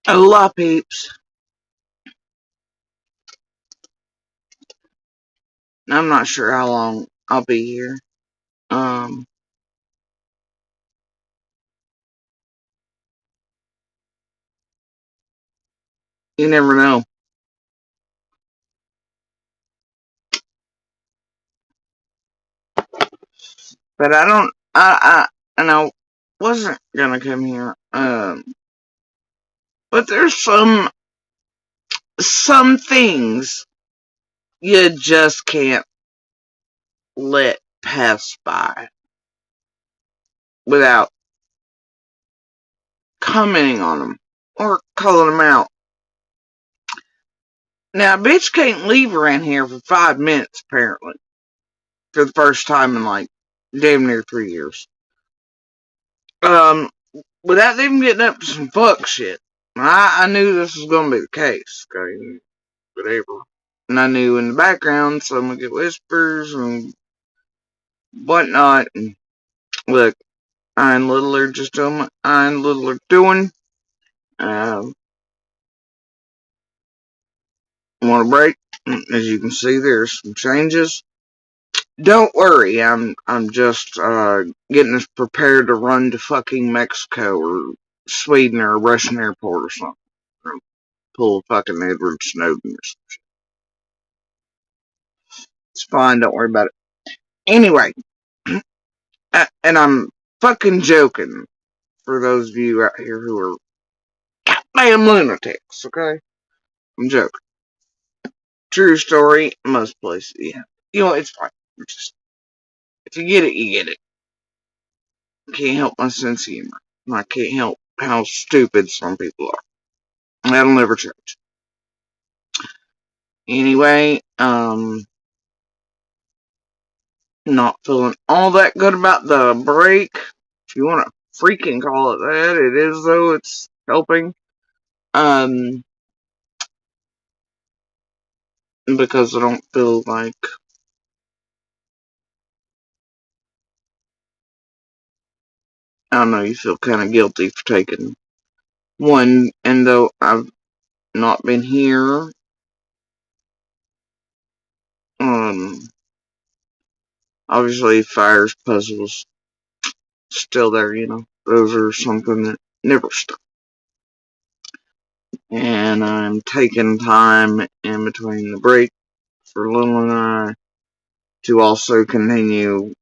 A lot, peeps. I'm not sure how long I'll be here. Um, you never know. But I don't. And I wasn't gonna come here. But there's some things you just can't let pass by without commenting on them or calling them out. Now, a bitch can't leave around here for 5 minutes, apparently, for the first time in like damn near 3 years. Um, Without even getting up to some fuck shit. I knew this was gonna be the case, okay? Whatever. And I knew in the background some would get whispers and whatnot. And look, I and Little are just doing what I and Little are doing. Um, Want a break? As you can see, there's some changes. Don't worry, I'm just getting us prepared to run to fucking Mexico or Sweden or a Russian airport or something. Or pull fucking Edward Snowden or something. It's fine, don't worry about it. Anyway, and I'm fucking joking for those of you out here who are goddamn lunatics, okay? I'm joking. True story, most places, yeah. You know, it's fine. Just, if you get it, you get it. Can't help my sense of humor. I can't help how stupid some people are. That'll never change. Anyway, not feeling all that good about the break. If you want to freaking call it that, it is though. It's helping. Um, because I don't feel like I don't know. You feel kind of guilty for taking one, and though I've not been here, um, obviously fires, puzzles, still there. You know, those are something that never stop. And I'm taking time in between the break for Lil and I to also continue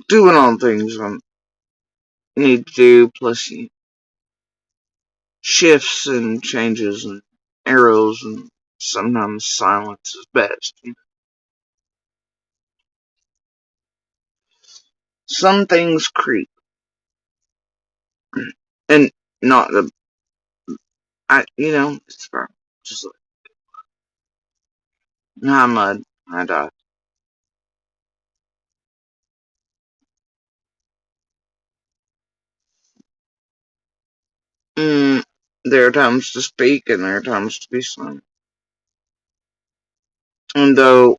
doing all the things I need to do, plus shifts and changes and arrows, and sometimes silence is best. Some things creep, and not the it's fine. Just like, nah, mud, I die. Mm, there are times to speak, and there are times to be silent. And though,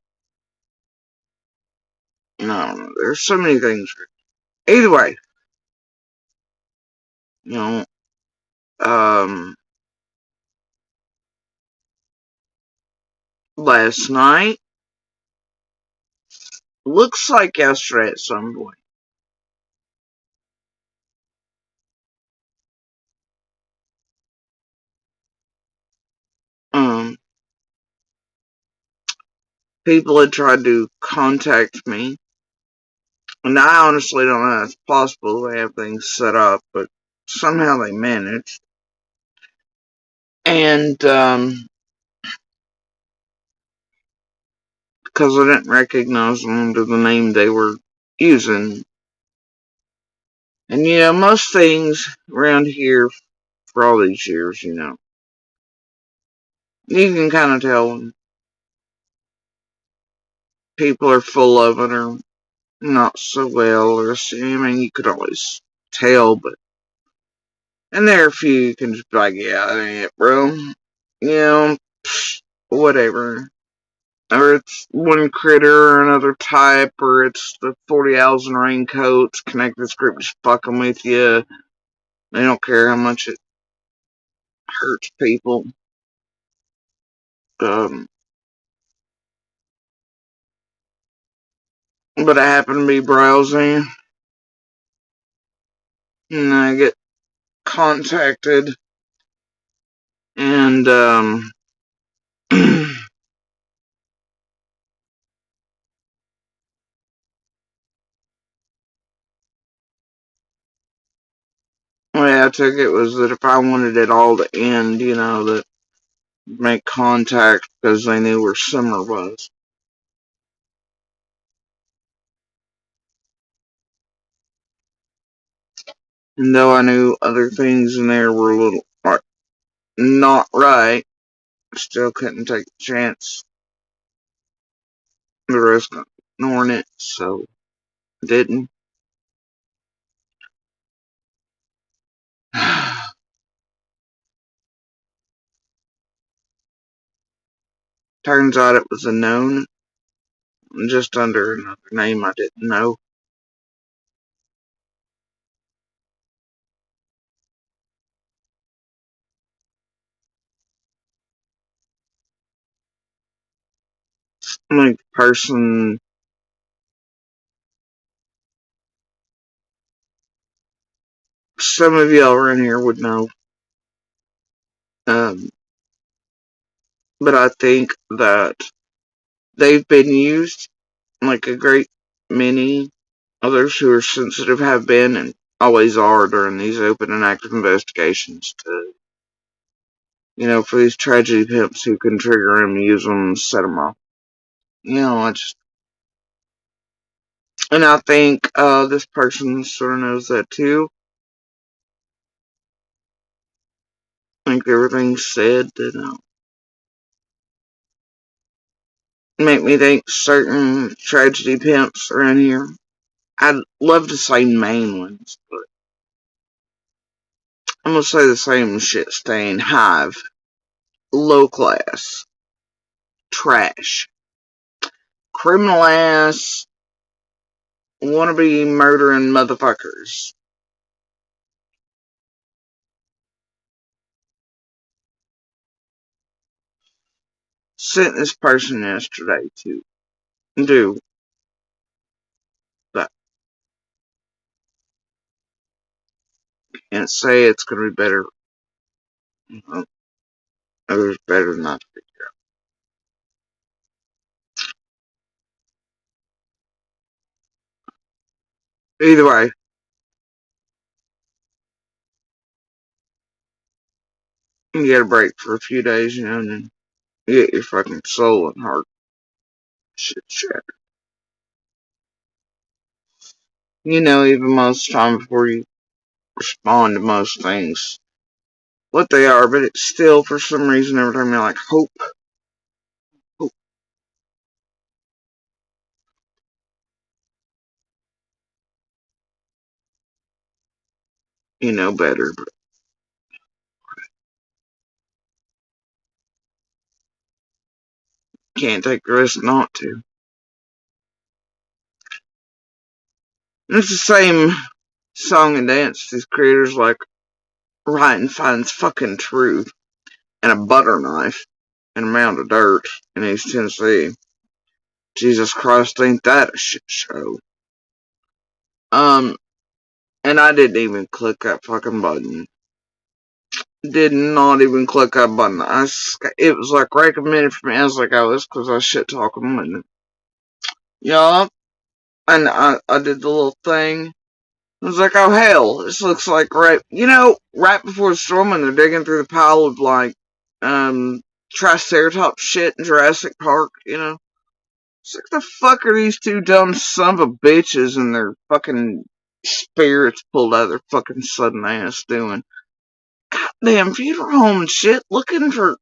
no, there's so many things. Either way, you know, um, last night, looks like yesterday at some point, um, people had tried to contact me, and I honestly don't know if it's possible they have things set up, but somehow they managed. And, because I didn't recognize them under the name they were using. And, most things around here for all these years, you can kind of tell when people are full of it or not so well, or I mean, you could always tell, but, and there are a few you can just be like, yeah, that ain't it, bro. Whatever. Or it's one critter or another type, or it's the 40 owls and raincoats connected this group just fucking with you. They don't care how much it hurts people. Um, but I happen to be browsing and I get contacted and way I took it was that if I wanted it all to end, that make contact because they knew where Summer was. And though I knew other things in there were a little not right, I still couldn't take a chance. The risk of ignoring it, so I didn't. Turns out it was a known, just under another name I didn't know. Like the person, some of y'all around here would know. Um, but I think that they've been used, like a great many others who are sensitive have been and always are during these open and active investigations to, for these tragedy pimps who can trigger them, use them, and set them off. And I think this person sort of knows that too. I think everything's said that make me think certain tragedy pimps around here. I'd love to say main ones, but I'm gonna say the same shit stain, hive, low class, trash, criminal ass, wannabe murdering motherfuckers. Sent this person yesterday to do that and say it's gonna be better. It was better not to be. Either way, you get a break for a few days, and then you get your fucking soul and heart shit shattered. Even most time before you respond to most things, what they are, but it's still, for some reason, every time you're like, hope, hope, better, but can't take the risk not to. And it's the same song and dance these creators like Ryan finds fucking truth and a butter knife and a mound of dirt in East Tennessee. Jesus Christ, ain't that a shit show? And I didn't even click that fucking button. Did not even click that button. It was like recommended for me. I was like, oh, that's because I shit talking women. Yeah. And I did the little thing. I was like, oh hell, this looks like right before the storm when they're digging through the pile of Triceratops shit in Jurassic Park, It's like, the fuck are these two dumb son of a bitches and their fucking spirits pulled out of their fucking sudden ass doing? Goddamn funeral home and shit, looking for.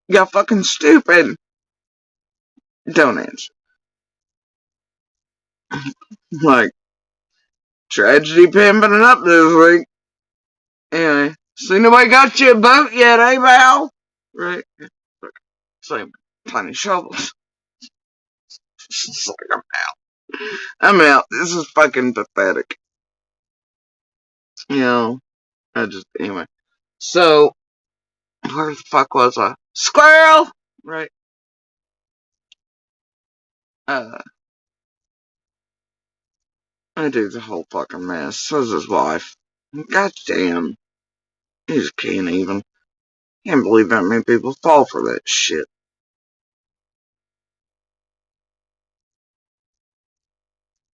Y'all fucking stupid. Don't answer. Like, tragedy pimping it up this week. Anyway, so nobody got you a boat yet, eh, Val? Right? Same tiny shovels. It's like, I'm out. I'm out. This is fucking pathetic. Anyway. So, where the fuck was I? Squirrel! Right. Uh, that dude's a whole fucking mess. So's his wife. God damn. He just can't even. Can't believe that many people fall for that shit.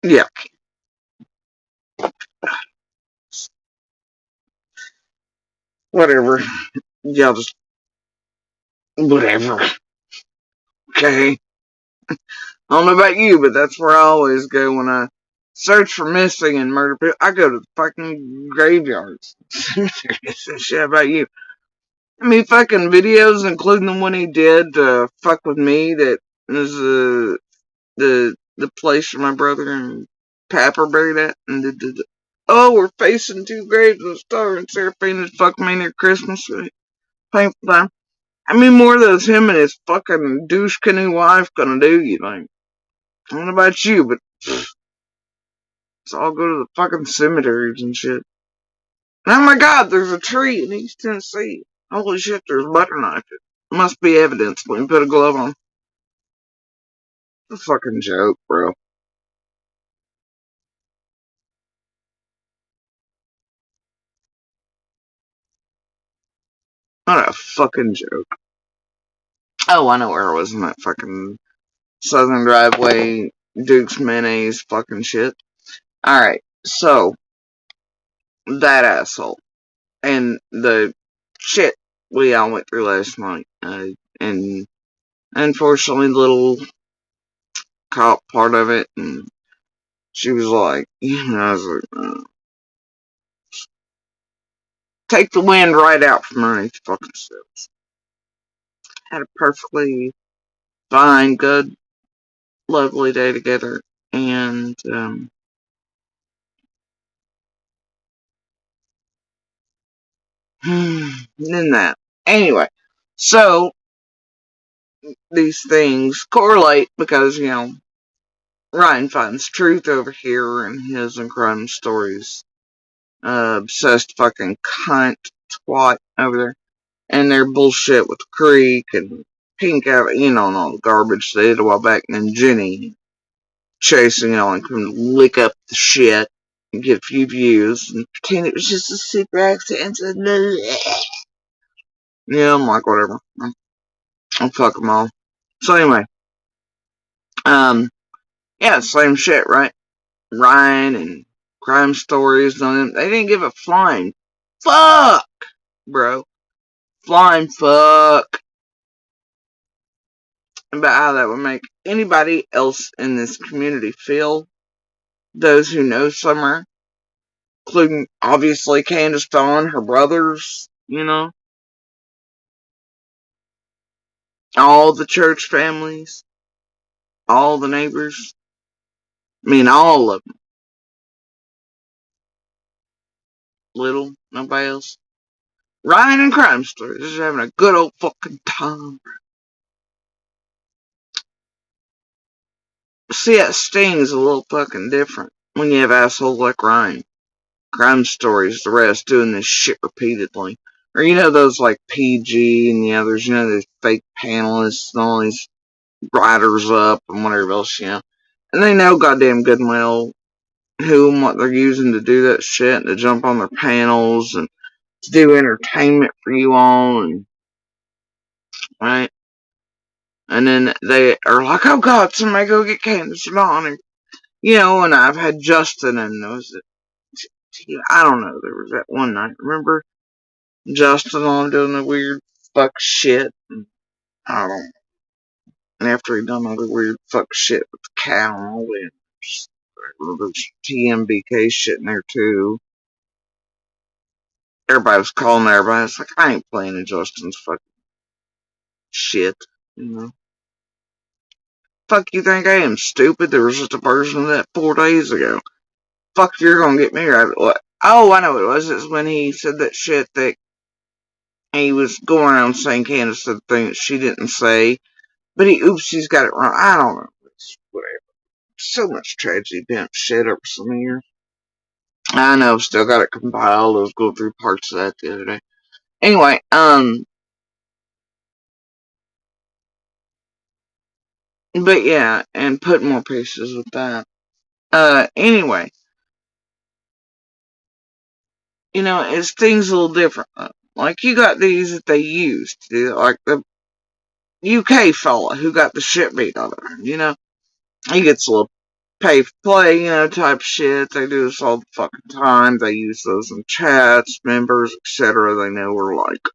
Yeah. Whatever. Y'all just. Whatever. Okay. I don't know about you, but that's where I always go when I search for missing and murder people. I go to the fucking graveyards. Shit about you. I mean, fucking videos, including the one he did to fuck with me, that is the place where my brother and Pap are buried at. And oh, we're facing two graves of Star and Seraphine is fucking me near Christmas. Painful time. How many more of those him and his fucking douche canoe wife gonna do, you think? I don't know about you, but let's all go to the fucking cemeteries and shit. Oh my god, there's a tree in East Tennessee. Holy shit, there's a butter knife. It must be evidence when you put a glove on. It's a fucking joke, bro. What a fucking joke. Oh, I know where it was in that fucking Southern Driveway, Duke's Mayonnaise fucking shit. Alright, so, that asshole. And the shit we all went through last night. And unfortunately, the little cop part of it, and she was like, I was like, take the wind right out from underneath the fucking sills. Had a perfectly fine, good, lovely day together. And, then that. Anyway, so, these things correlate because, Ryan finds truth over here in his and crime stories. Obsessed fucking cunt twat over there. And their bullshit with the creek and pink out, and all the garbage they did a while back. And then Jenny chasing and come lick up the shit and get a few views and pretend it was just a super accident. Yeah, I'm like, whatever. I'll fuck them all. So anyway, yeah, same shit, right? Ryan and crime stories on them. They didn't give a flying fuck, bro. Flying fuck about how that would make anybody else in this community feel. Those who know Summer, including obviously Candace Dawn, her brothers, all the church families, all the neighbors. I mean, all of them. Little, nobody else. Ryan and Crime Stories just having a good old fucking time. See, that stings a little fucking different when you have assholes like Ryan. Crime Stories, the rest doing this shit repeatedly. Or those like PG and the others, those fake panelists and all these writers up and whatever else. And they know goddamn good and well who and what they're using to do that shit and to jump on their panels and to do entertainment for you all, and right? And then they are like, oh god, somebody go get Candace and Dawn. And I've had Justin and I don't know, there was that one night, remember? Justin on doing the weird fuck shit. And I don't know. And after he done all the weird fuck shit with the cow and all that, there's TMBK shit in there too. Everybody was calling everybody. It's like, I ain't playing in Justin's fucking shit. Fuck you think I am, stupid? There was just a version of that 4 days ago. Fuck, you're gonna get me right. What? Oh, I know what it was. It's when he said that shit that he was going around saying Candace said things she didn't say. But he's got it wrong. I don't know. It's whatever. So much tragedy, pimp shit over some years. I know, still got it compiled. I was going through parts of that the other day. Anyway, but yeah, and put more pieces with that. Anyway, it's things a little different. Like you got these that they used, like the UK fella who got the shit beat out of him. He gets a little pay for play, type shit. They do this all the fucking time. They use those in chats, members, etc. They know we're like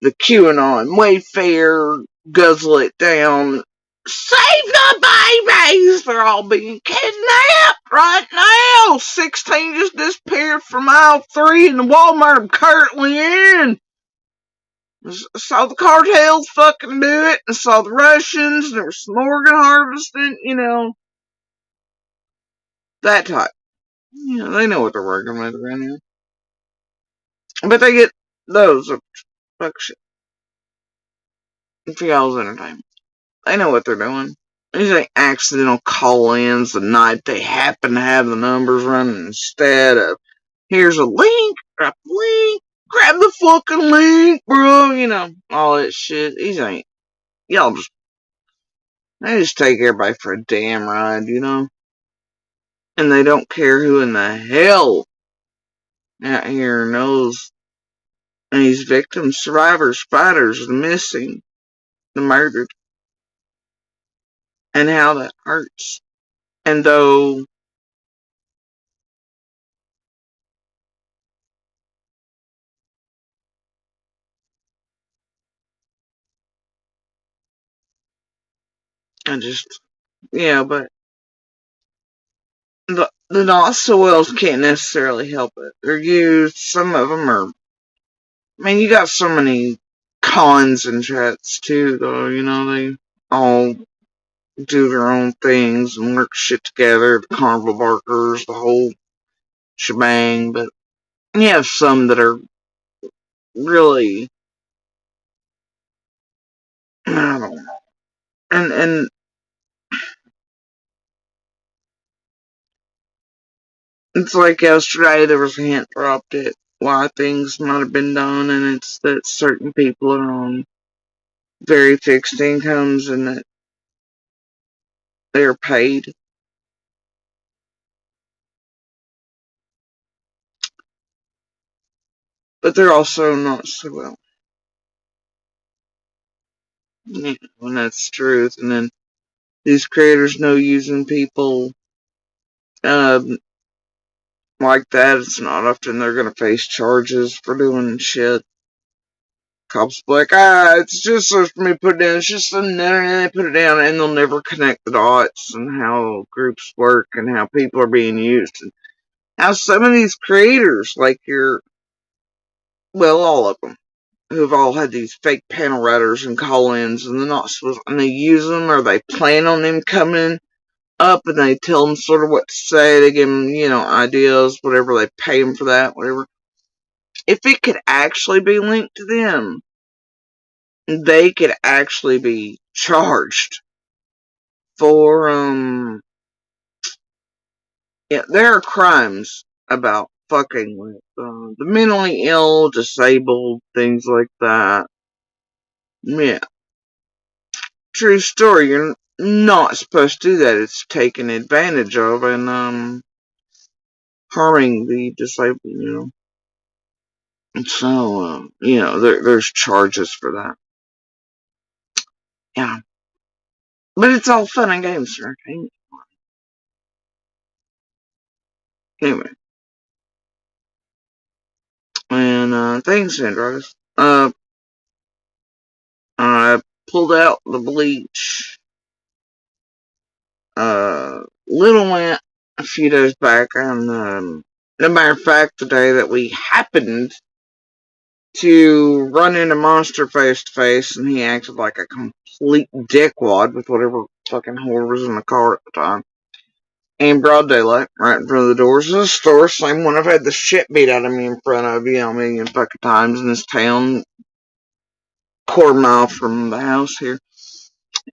the QAnon Wayfair, guzzle it down. Save the babies! They're all being kidnapped right now! 16 just disappeared from aisle 3 in the Walmart I'm currently in. I saw the cartels fucking do it. I saw the Russians. And there was some organ harvesting, that type. They know what they're working with around here. But they get those fuck shit for y'all's entertainment. They know what they're doing. These ain't accidental call-ins the night they happen to have the numbers running instead of, here's a link, grab the link, grab the fucking link, bro, all that shit. These ain't, y'all they just take everybody for a damn ride. And they don't care who in the hell out here knows these victims, survivors, fighters, the missing, the murdered, and how that hurts. And though I just, but the not so wells can't necessarily help it. They're used, some of them are, you got so many cons and chats too, though, they all do their own things and work shit together, the carnival barkers, the whole shebang, but you have some that are really, I don't know. And it's like yesterday there was a hint dropped at why things might have been done, and it's that certain people are on very fixed incomes and that they're paid. But they're also not so well. And that's the truth. And then these creators know using people um, like that, it's not often they're going to face charges for doing shit. Cops be like, it's just for me to put it down. It's just on the internet, they put it down, and they'll never connect the dots and how groups work and how people are being used. And how some of these creators, like all of them, who've all had these fake panel writers and call-ins, and they're not supposed, and they use them, or they plan on them coming up, and they tell them sort of what to say. They give them, ideas, whatever. They pay them for that, whatever. If it could actually be linked to them, they could actually be charged for, there are crimes about fucking with the mentally ill, disabled, things like that. Yeah. True story. You're not supposed to do that. It's taken advantage of and harming the disabled. And so there's charges for that. Yeah, but it's all fun and games, right? Anyway, and thanks, Andros. I pulled out the bleach. Little went a few days back, and no matter of fact, the day that we happened to run into Monster face to face, and he acted like a complete dickwad with whatever fucking whore was in the car at the time. In broad daylight, right in front of the doors of the store, same one I've had the shit beat out of me in front of, a million fucking times in this town, quarter mile from the house here.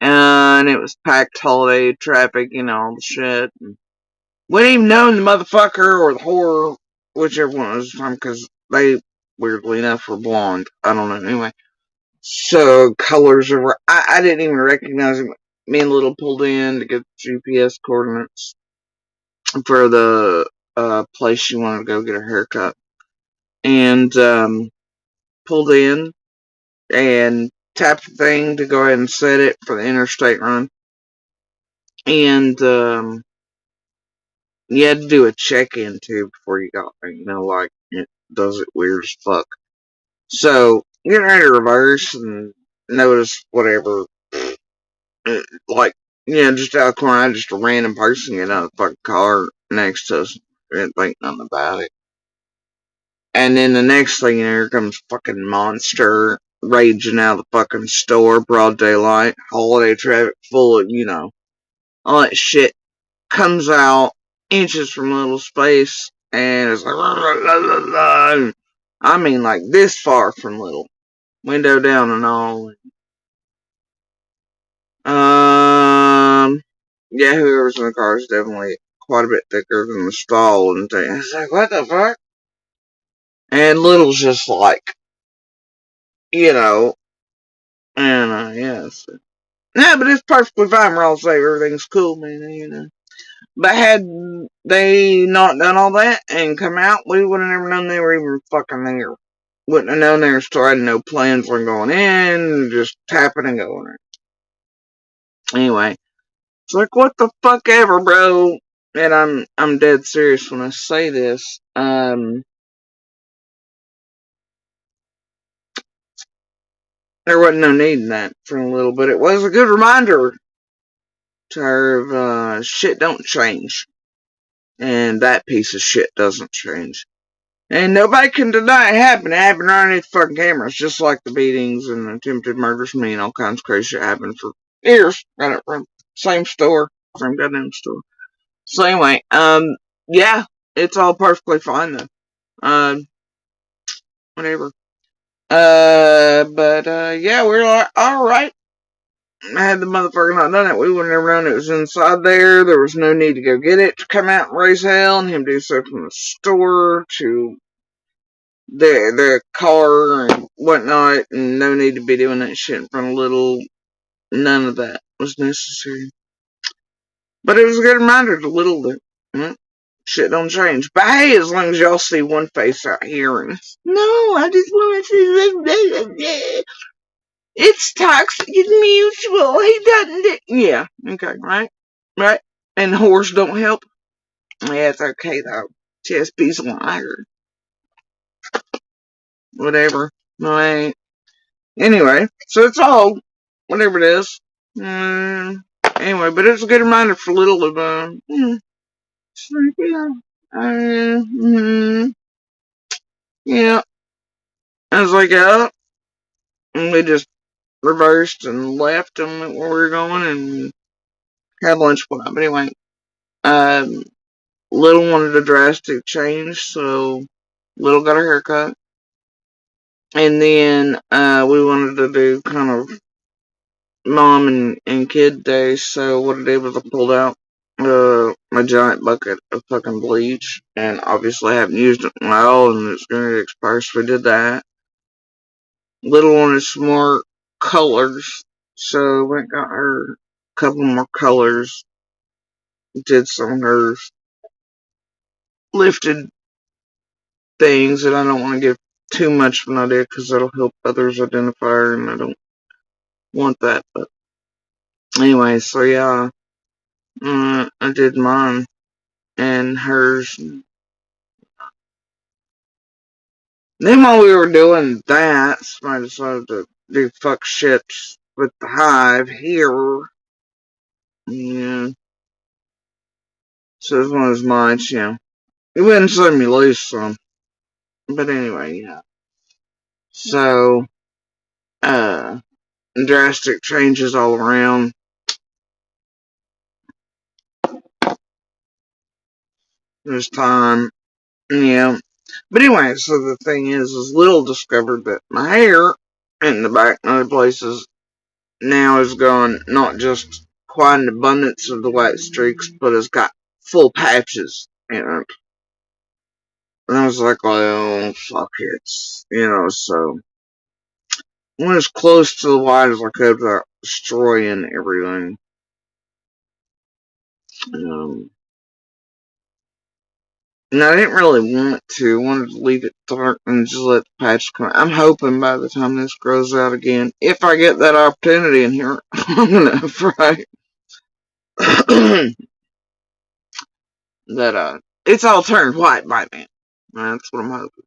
And it was packed holiday traffic, all the shit. We didn't even know the motherfucker or the whore, whichever one it was from, because they, weirdly enough, were blonde. I don't know. Anyway. So, colors are. I didn't even recognize him. Me and Little pulled in to get GPS coordinates for the place she wanted to go get her haircut. And pulled in and tapped the thing to go ahead and set it for the interstate run. And you had to do a check-in too before you got there. You know, like it does it weird as fuck. So getting ready to reverse and notice whatever, like just out of the corner, just a random person get out of the fucking car next to us. Didn't think nothing about it. And then the next thing you know, here comes fucking monster raging out of the fucking store, broad daylight, holiday traffic full of, all that shit comes out inches from little space and it's like, I mean, like this far from little. Window down and all. Yeah, whoever's in the car is definitely quite a bit thicker than the stall and things. It's like, what the fuck? And Little's just like, you know, and yeah. So. Nah, but it's perfectly fine. We're all safe. Everything's cool, man. But had they not done all that and come out, we would have never known they were even fucking there. Wouldn't have known they were starting no plans on going in, just tapping and going in. Anyway, it's like, what the fuck ever, bro. And I'm dead serious when I say this. There wasn't no need in that for a little, but it was a good reminder to her of shit don't change. And that piece of shit doesn't change. And nobody can deny it happened. It happened right underneath the fucking cameras, just like the beatings and attempted murders from me and all kinds of crazy shit happened for years. Got it from same store, same goddamn store. So anyway, yeah, it's all perfectly fine though. Whatever. Yeah, we're like, alright. Had the motherfucker not done it, we wouldn't have known it was inside there. There was no need to go get it to come out and raise hell, and him do so from the store to the car and whatnot, and no need to be doing that shit in front of Little. None of that was necessary. But it was a good reminder to Little that shit don't change. But hey, as long as y'all see one face out here and no, I just want to see. It's toxic and mutual. He doesn't. Yeah. Okay. Right. Right. And horse don't help. Yeah, it's okay though. Chest piece of liar. Whatever. No, I ain't. Anyway, so it's all whatever it is. Anyway, but it's a good reminder for Little of yeah. I was like, and we just reversed and left and went where we were going and had lunch. But anyway, Little wanted a drastic change, so Little got her haircut. And then we wanted to do kind of mom and kid day, so what I did was I pulled out my giant bucket of fucking bleach, and obviously I haven't used it in a while, and it's going to expire, so we did that. Little wanted some more colors, so went and got her a couple more colors, did some of her lifted things that I don't want to give too much of an idea because that'll help others identify her, and I don't want that. But anyway, so yeah, I did mine and hers. Then while we were doing that, I decided to do fuck ships with the hive here. Yeah. So this one is mine, It wouldn't send me loose some. But anyway, yeah. So, drastic changes all around. There's time. Yeah. But anyway, so the thing is Little discovered that my hair in the back and other places now is gone not just quite an abundance of the white streaks, but has got full patches in it. And I was like, well, fuck it. So I went as close to the light as I could without destroying everything. Um, and I didn't really want to. I wanted to leave it dark and just let the patch come. I'm hoping by the time this grows out again, if I get that opportunity in here, I'm gonna try that. It's all turned white by then. That's what I'm hoping.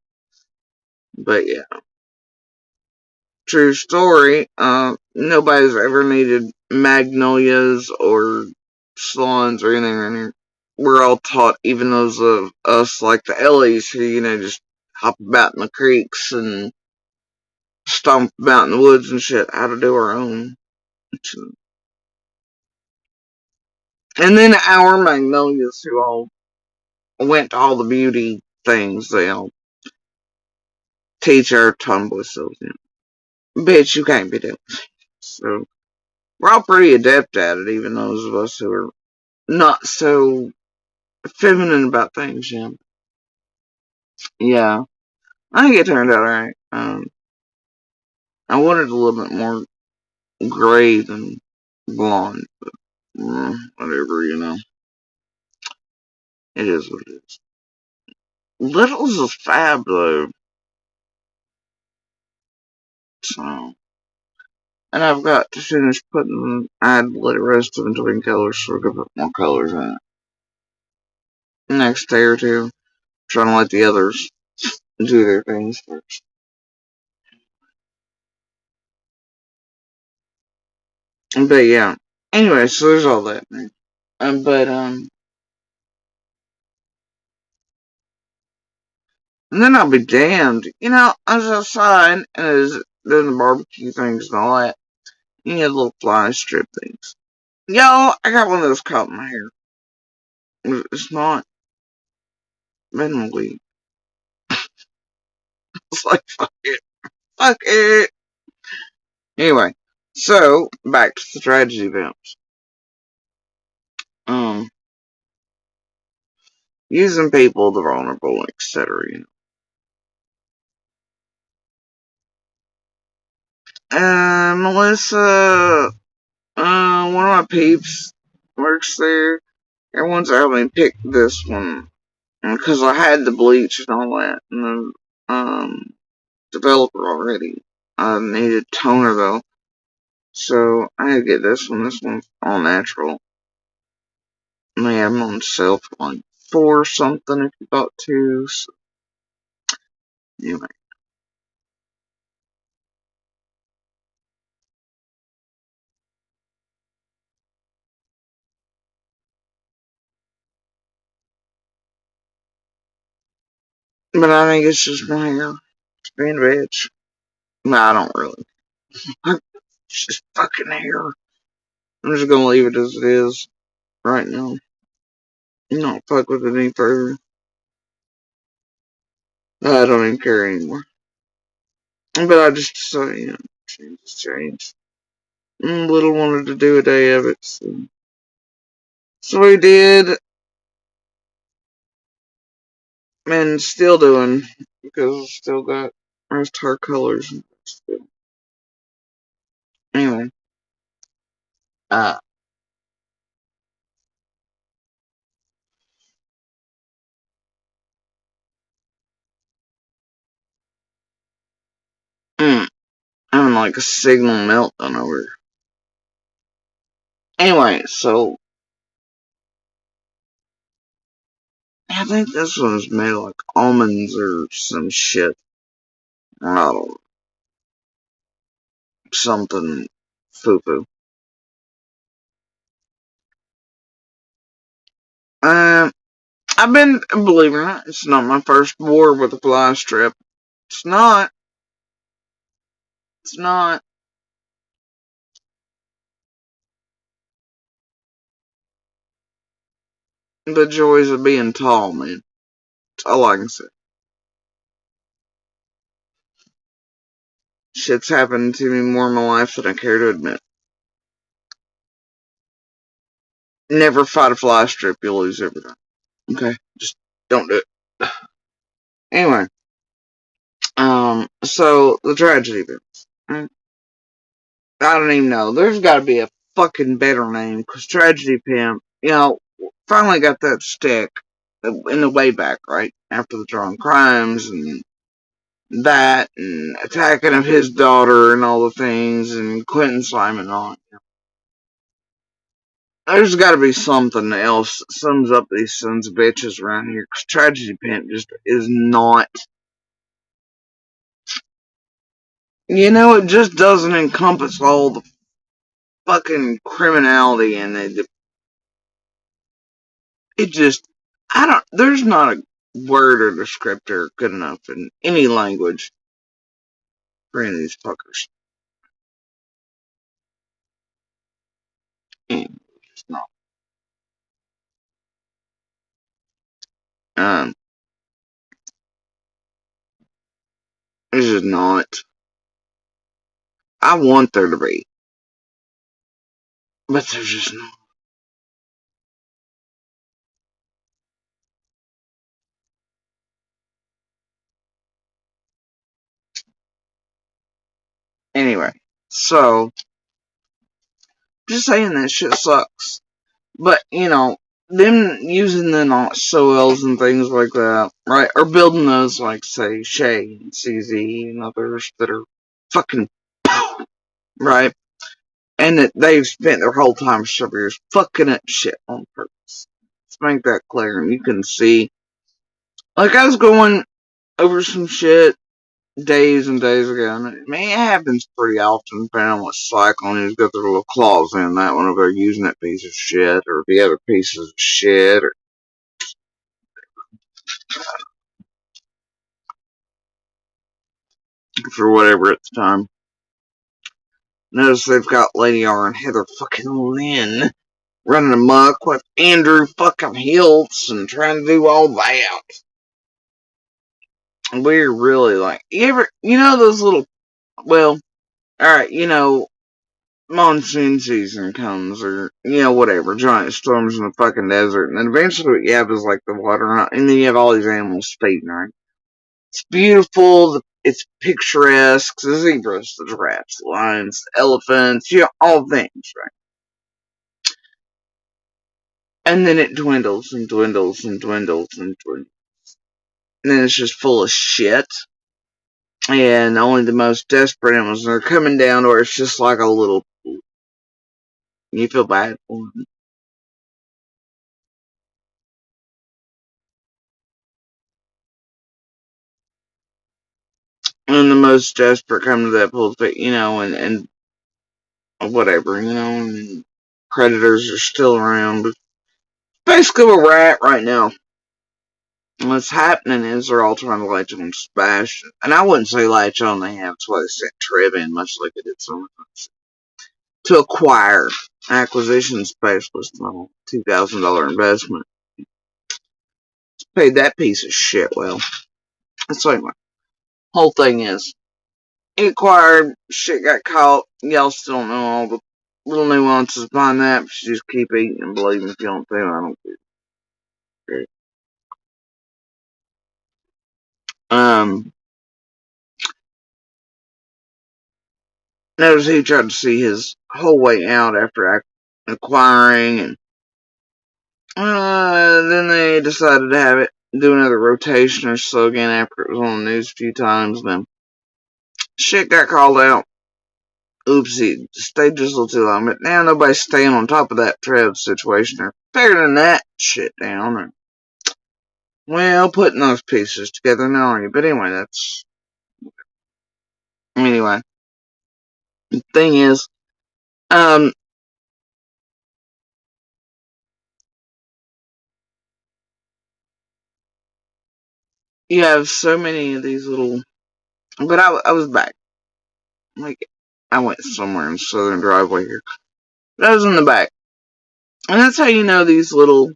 But yeah, true story. Nobody's ever needed magnolias or salons or anything in here. We're all taught, even those of us like the Ellies who, just hop about in the creeks and stomp about in the woods and shit, how to do our own. And then our magnolias who all went to all the beauty things, they all teach our tumblers. So, bitch, you can't be doing it. So, we're all pretty adept at it, even those of us who are not so feminine about things, yeah. Yeah, I think it turned out alright. I wanted a little bit more gray than blonde, but whatever, It is what it is. Littles is fab, though, so. And I've got to finish I'd let it rest of between colors so I can put more colors in it. Next day or two, trying to let the others do their things first. But yeah. Anyway, so there's all that. But and then I'll be damned. I was outside and I was doing the barbecue things and all that. You had little fly strip things. Yo, I got one of those caught in my hair. It's not been a week. It's like, fuck it. Fuck it. Anyway, so, back to the tragedy events. Um, Using people, the vulnerable, etc. And Melissa, one of my peeps works there. Everyone's helping me pick this one. Because I had the bleach and all that. And the, developer already. I needed toner though. So I had to get this one. This one's all natural. And they have them on sale for like $4 something if you bought two. So anyway. But I think it's just my hair. It's being a bitch. No, I don't really. It's just fucking hair. I'm just gonna leave it as it is right now. Not fuck with it any further. I don't even care anymore. But I just decided, change. Little wanted to do a day of it, so we did, and still doing, because I still got most her colors. Anyway, uh, I'm in like a signal meltdown over here. Anyway, so I think this one's made of like almonds or some shit. I don't know, something foo foo. Um, believe it or not, it's not my first war with a fly strip. It's not. It's not. The joys of being tall, man. That's all I can say. Shit's happened to me more in my life than I care to admit. Never fight a fly strip, you'll lose every time. Okay? Just don't do it. Anyway, so the tragedy bits. I don't even know. There's gotta be a fucking better name, cause Tragedy Pimp, finally got that stick in the way back, right? After the Drawn Crimes and that, and attacking of his daughter and all the things, and Quentin Simon on. There's gotta be something else that sums up these sons of bitches around here, cause Tragedy Pimp just is not. It just doesn't encompass all the fucking criminality in it. It just, there's not a word or descriptor good enough in any language for any of these fuckers. It's not. Um, it's just not. I want there to be, but there's just not. Anyway, so, just saying that shit sucks. But, them using the not so wells and things like that, right? Or building those like, say, Shay and CZ and others that are fucking, right? And that they've spent their whole time for several years fucking up shit on purpose. Let's make that clear. And you can see, like, I was going over some shit days and days ago, and it happens pretty often, depending on what cycle, and you've got their little claws in that one, if they're using that piece of shit, or the other pieces of shit, or for whatever at the time. Notice they've got Lady R and Heather fucking Lynn running amok with Andrew fucking Hiltz and trying to do all that. We're really like, those little, well, alright, monsoon season comes, or, whatever, giant storms in the fucking desert, and then eventually what you have is like the water, and then you have all these animals feeding, right? It's beautiful, it's picturesque, the zebras, the giraffes, the lions, the elephants, all things, right? And then it dwindles and dwindles and dwindles and dwindles. And then it's just full of shit. And only the most desperate animals are coming down, or it's just like a little. You feel bad for them. And the most desperate come to that pool, and whatever, and predators are still around. But basically, where we're at right now. What's happening is they're all trying to latch on to Smash. And I wouldn't say latch on, they have. That's why they sent Trev in, much like they did some to acquire acquisition specialist on $2,000 investment. Paid that piece of shit well. So anyway, whole thing is, he acquired, shit got caught, y'all still don't know all the little nuances behind that, but you just keep eating and believing if you don't feel, I don't care. Notice he tried to see his whole way out after acquiring, and then they decided to have it do another rotation or so again after it was on the news a few times. Then shit got called out. Oopsie, stayed just a little too long. But now nobody's staying on top of that Trev situation. They're figuring that shit down. Or, well, putting those pieces together now, aren't you? But anyway, that's. Anyway, the thing is, um, you have so many of these little. But I was back. Like, I went somewhere in Southern Driveway here. But I was in the back. And that's how you know these little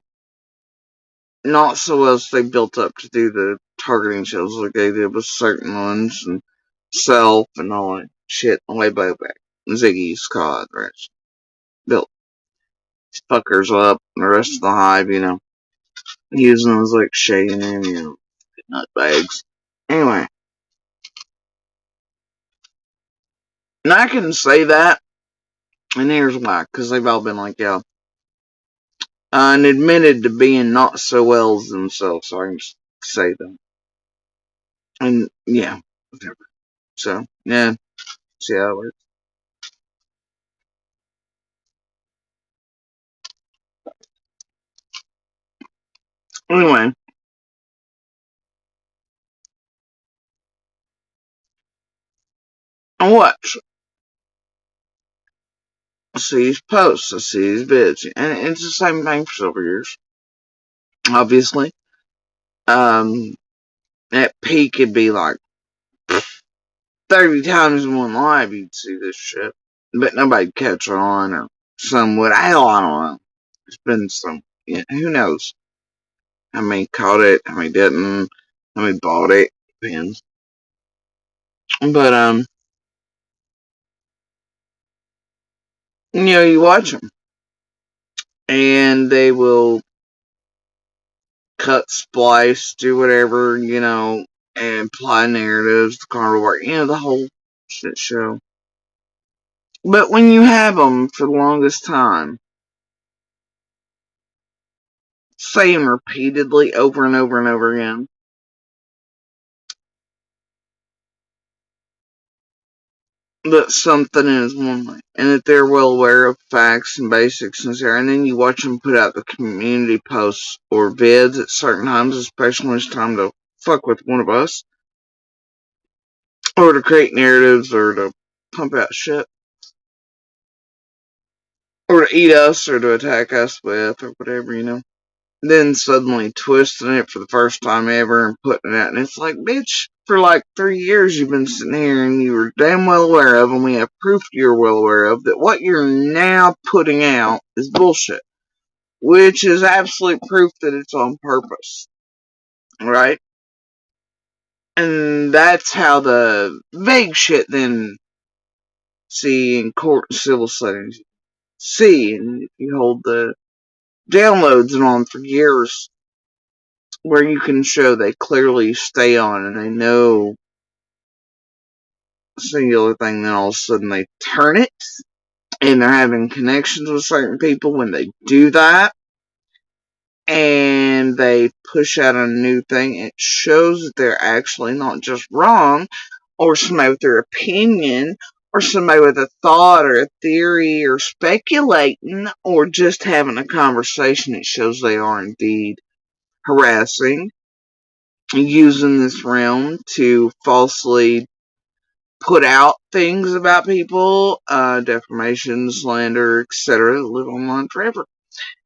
not so well as they built up to do the targeting shows like they did with certain ones and Self and all that shit way back. Ziggy, Scott, right? Built. fuckers up, and the rest of the hive, using them as like shaking in, nut bags. Anyway, and I can say that, and here's why, because they've all been like, yeah, and admitted to being not so well as themselves, so I can say them. And yeah, whatever. So, yeah, see how it works. Anyway, I watch. I see his posts, I see his vids, and it's the same thing for several years. Obviously, at peak it'd be like 30 times in one live you'd see this shit, but nobody'd catch on, or some would. Hell, I don't know. It's been some. Yeah, who knows how many caught it, how many didn't, how many bought it. Depends. But you watch them, and they will cut, splice, do whatever, and apply narratives, the carnival work, the whole shit show. But when you have them for the longest time, saying repeatedly over and over and over again that something is one way, and that they're well aware of facts and basics and stuff, and then you watch them put out the community posts or vids at certain times, especially when it's time to fuck with one of us, or to create narratives, or to pump out shit, or to eat us, or to attack us with, or whatever. Then suddenly twisting it for the first time ever and putting it out. And it's like, bitch, for like 3 years you've been sitting here and you were damn well aware of, and we have proof you're well aware of, that what you're now putting out is bullshit. Which is absolute proof that it's on purpose. Right? And that's how the vague shit then see in court and civil settings. See, and if you hold the downloads and on for years, where you can show they clearly stay on and they know a singular thing, then all of a sudden they turn it, and they're having connections with certain people when they do that, and they push out a new thing. It shows that they're actually not just wrong, or somebody with their opinion, or somebody with a thought or a theory, or speculating, or just having a conversation. It shows they are indeed harassing, using this realm to falsely put out things about people, defamation, slander, etc., live online forever,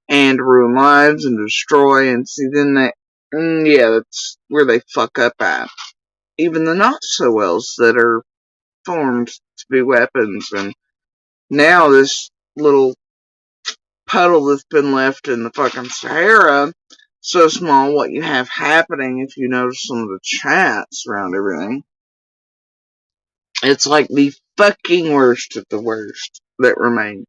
and ruin lives and destroy. And see, then that's where they fuck up at. Even the not so wells that are formed to be weapons, and now this little puddle that's been left in the fucking Sahara, so small. What you have happening, if you notice some of the chats around everything, it's like the fucking worst of the worst that remain.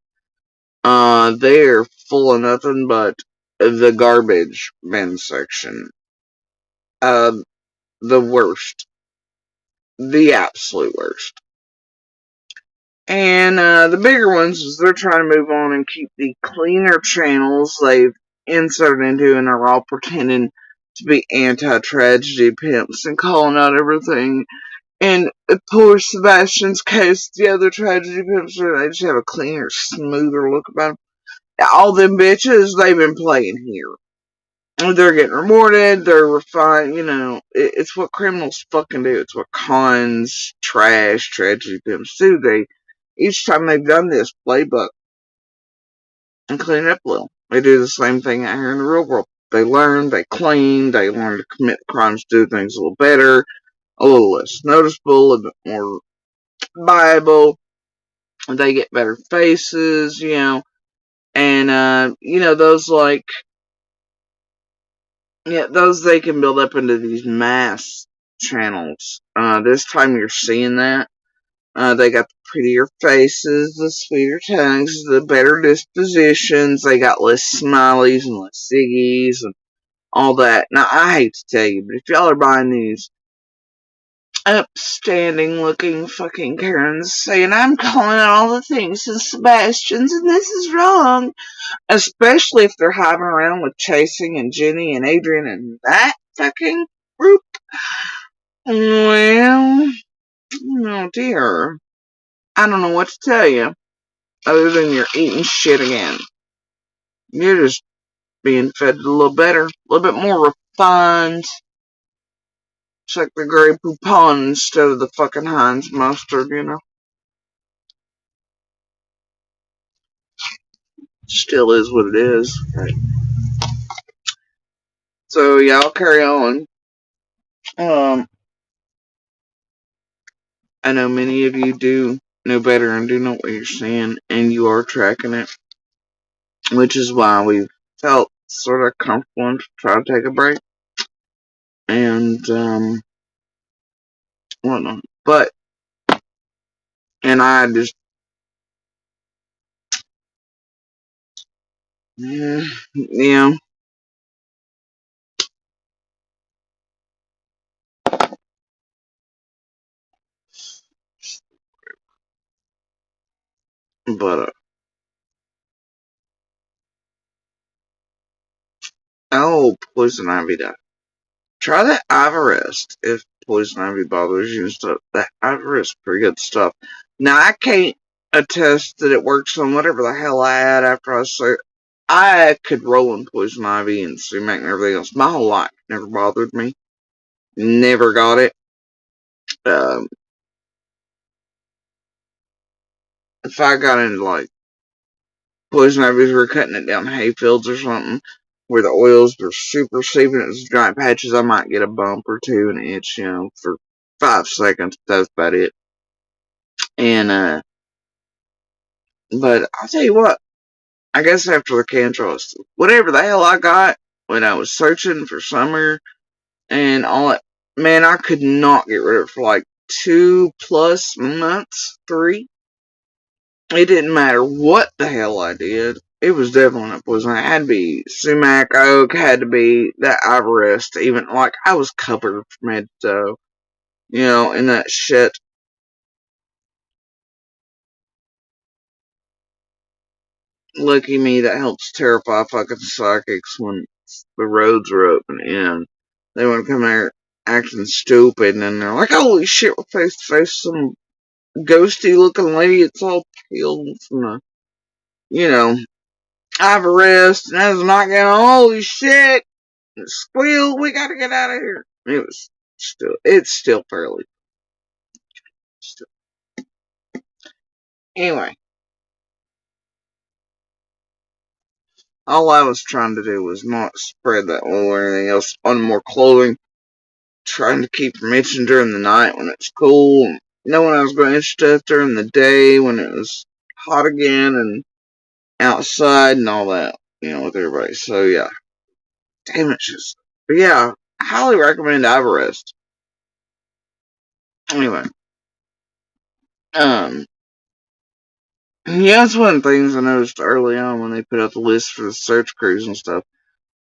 They're full of nothing but the garbage bin section. Uh, the worst. The absolute worst. And, the bigger ones is they're trying to move on and keep the cleaner channels they've inserted into, and are all pretending to be anti-tragedy pimps and calling out everything. And poor Sebastian's case, the other tragedy pimps, they just have a cleaner, smoother look about them. All them bitches, they've been playing here. They're getting rewarded, they're refined, it's what criminals fucking do. It's what cons, trash, tragedy pimps do. Each time they've done this playbook and clean it up a little, they do the same thing out here in the real world. They learn, they clean, they learn to commit crimes, do things a little better, a little less noticeable, a bit more viable. They get better faces, and, those those they can build up into these mass channels. This time you're seeing that. They got the prettier faces, the sweeter tongues, the better dispositions. They got less smileys and less ziggies and all that. Now, I hate to tell you, but if y'all are buying these upstanding looking fucking Karens saying, I'm calling out all the things in Sebastian's and this is wrong, especially if they're hiving around with Chasing and Jenny and Adrian and that fucking group, well, oh dear. I don't know what to tell you, other than you're eating shit again. You're just being fed a little better, a little bit more refined. It's like the Grey Poupon instead of the fucking Heinz mustard, you know? Still is what it is. Right. So, yeah, I'll carry on. I know many of you do know better and do know what you're saying, and you are tracking it, which is why we felt sort of comfortable to try to take a break and whatnot. But, and I just, yeah, but oh, Poison Ivy died. Try that Everest if Poison Ivy bothers you and stuff. That Everest is pretty good stuff. Now, I can't attest that it works on whatever the hell I had after I say I could roll in Poison Ivy and sumac and everything else. My whole life never bothered me. Never got it. Um, if I got into like Poison Ivy, we were cutting it down hay fields or something where the oils were super seeping into giant patches, I might get a bump or two and itch, you know, for 5 seconds. That's about it. And but I'll tell you what, I guess after the contrast, whatever the hell I got when I was searching for summer and all that, man, I could not get rid of it for like 2+ months, 3. It didn't matter what the hell I did. It was definitely not poison. It had to be sumac, oak, had to be that Everest. Even like I was covered from head to toe, you know, in that shit. Lucky me, that helps terrify fucking psychics when the roads are open and they want to come there acting stupid and they're like, holy shit, we're face to face with some ghosty looking lady. It's all peeled from the, you know, Everest and that's not getting, holy shit, squeal, we gotta get out of here. It's still fairly, still. Anyway, all I was trying to do was not spread that oil or anything else on more clothing. Trying to keep from itching during the night when it's cool. And knowing I was going to itch stuff during the day when it was hot again and outside and all that, you know, with everybody. So yeah, damn it, just. But yeah, I highly recommend Everest. Anyway, yeah, that's one of the things I noticed early on when they put out the list for the search crews and stuff.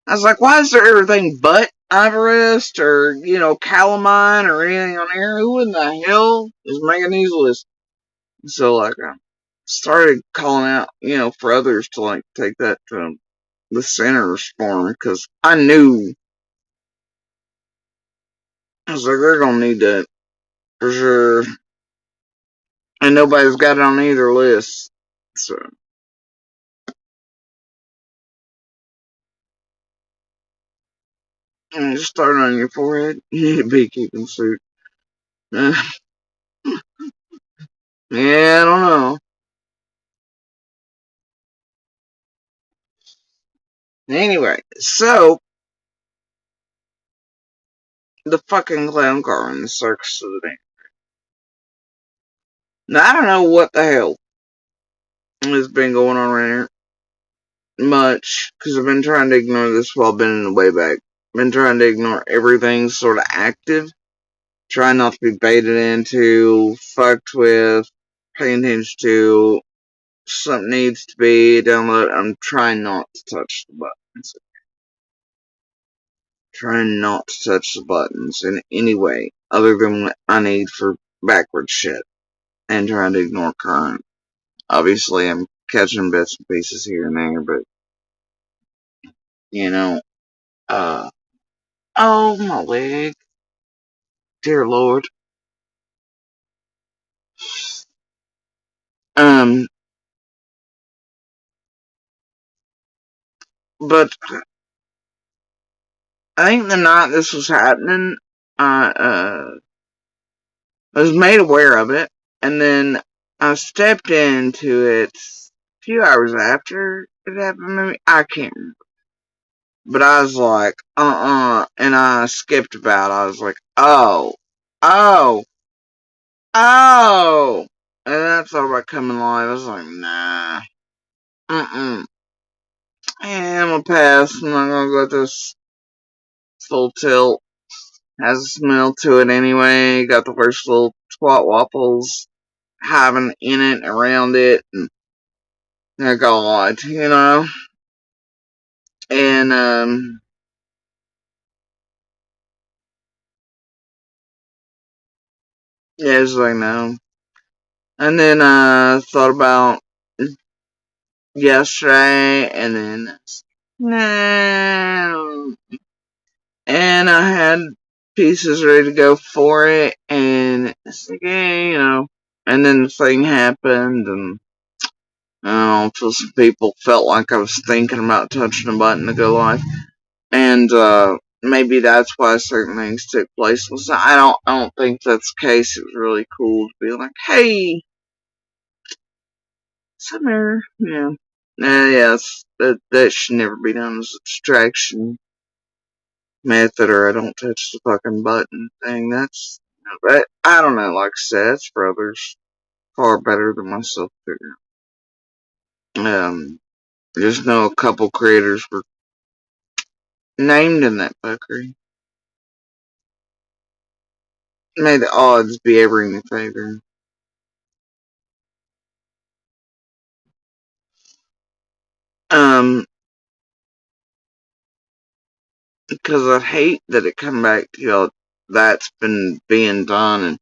I was like, why is there everything but Everest or, you know, Calamine or anything on here? Who in the hell is making these lists? So, like, I started calling out, you know, for others to, like, take that to the centers for me, because I knew, I was like, they're gonna need that, for sure. And nobody's got it on either list. So, and just start on your forehead. You need a beekeeping suit. Yeah, I don't know. Anyway, so, the fucking clown car in the Circus of the Day. Now, I don't know what the hell has been going on right here much, because I've been trying to ignore this while I've been in the way back. Been trying to ignore everything sort of active. Trying not to be baited into, fucked with, paying attention to. Something needs to be downloaded. I'm trying not to touch the buttons. Trying not to touch the buttons in any way other than what I need for backward shit. And trying to ignore current. Obviously, I'm catching bits and pieces here and there, but, you know, oh, my leg. Dear Lord. Um, but I think the night this was happening, I was made aware of it, and then I stepped into it a few hours after it happened to me. I can't remember. But I was like, and I skipped about. I was like, oh, oh. And then I thought about coming live. I was like, nah, yeah, I'm gonna pass. I'm not gonna go this full tilt. Has a smell to it anyway. Got the worst little twat waffles having in it, around it, and God, And, yeah, it's like, no. And then, thought about yesterday, and then, no. And I had pieces ready to go for it, and it's like, hey. And then the thing happened, and I don't know, so some people felt like I was thinking about touching a button to go live. And, maybe that's why certain things took place. Listen, I don't think that's the case. It was really cool to be like, hey, summer, yes, that should never be done as a distraction method, or I don't touch the fucking button thing. That, I don't know, like I said, it's for others far better than myself figure. Just know a couple creators were named in that fuckery. May the odds be ever in your favor. Um, because I hate that it come back to y'all. That's been being done, and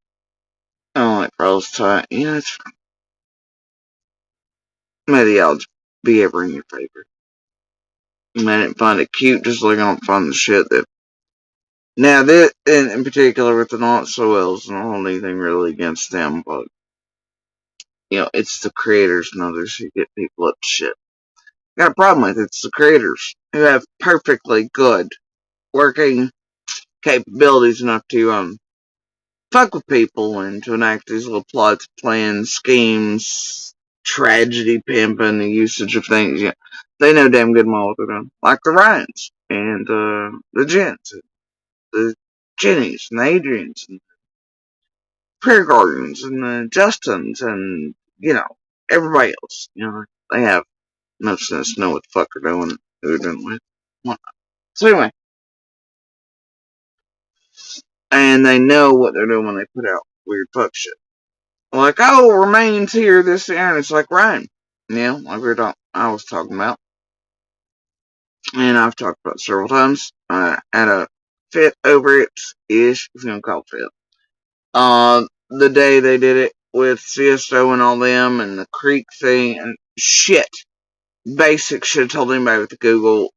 I don't like Rose tight. It's may the odds be ever in your favor. I didn't find it cute, just like I don't find the shit that. Now, this, in particular with the Not So Wells, I don't hold anything really against them, but, it's the creators and others who get people up to shit. Got a problem with it. It's the creators who have perfectly good working capabilities enough to, fuck with people and to enact these little plots, plans, schemes, tragedy pimping, the usage of things. Yeah, they know damn good well what they're doing. Like the Ryans and the Jens, the Jennies and the Adrians and Prayer Gardens and the Justins and everybody else. They have no sense to know what the fuck they're doing and who they're doing with. Whatnot. So anyway, and they know what they're doing when they put out weird fuck shit. Like, oh, remains here, this, and it's like Ryan. Like I was talking about. And I've talked about several times. I had a fit over it-ish, if you want to call it fit. The day they did it with CSO and all them, and the Creek thing, and shit. Basic shit told anybody with the Google.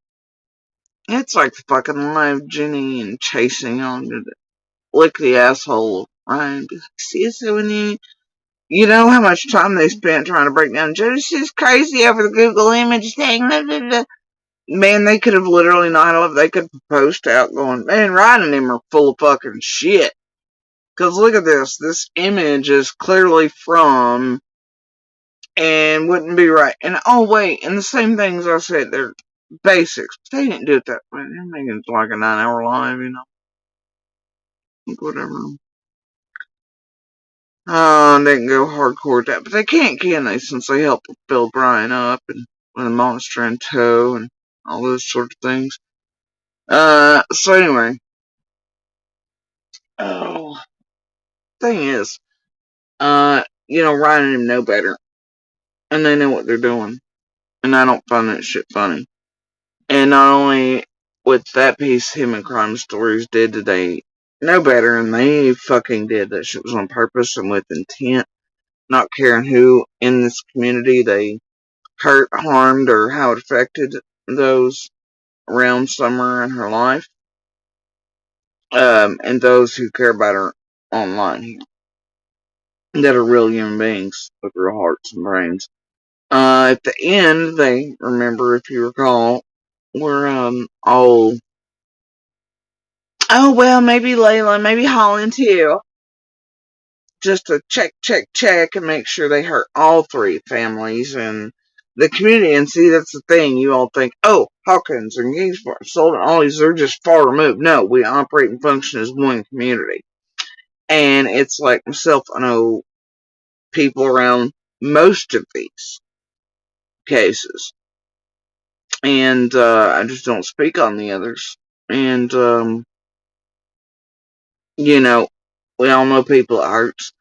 It's like the fucking live Jenny and chasing on to lick the asshole. Ryan, CSO and you. You know how much time they spent trying to break down Genesis crazy over the Google image thing. Blah, blah, blah. Man, they could have literally not. They could have posted out going, man, Ryan and him are full of fucking shit. Because look at this. This image is clearly from and wouldn't be right. And oh, wait. And the same things I said, they're basics. But they didn't do it that way. They're making it like a 9-hour live, Whatever. They can go hardcore with that, but they can't, can they? Since they helped build Brian up and with a monster in tow and all those sort of things. So anyway. Oh, thing is, Ryan and him know better. And they know what they're doing. And I don't find that shit funny. And not only with that piece, him and Crime Stories did today know better, and they fucking did. That shit was on purpose and with intent, not caring who in this community they hurt, harmed, or how it affected those around Summer in her life, and those who care about her online here, that are real human beings with real hearts and brains. At the end, they remember, if you recall, were all, oh well, maybe Layla, maybe Holland too, just to check and make sure they hurt all three families and the community. And see, that's the thing. You all think, oh, Hawkins and Gainsborough, Sullivan, all these, they're just far removed. No, we operate and function as one community. And it's like myself, I know people around most of these cases. And I just don't speak on the others. And, we all know people it hurts.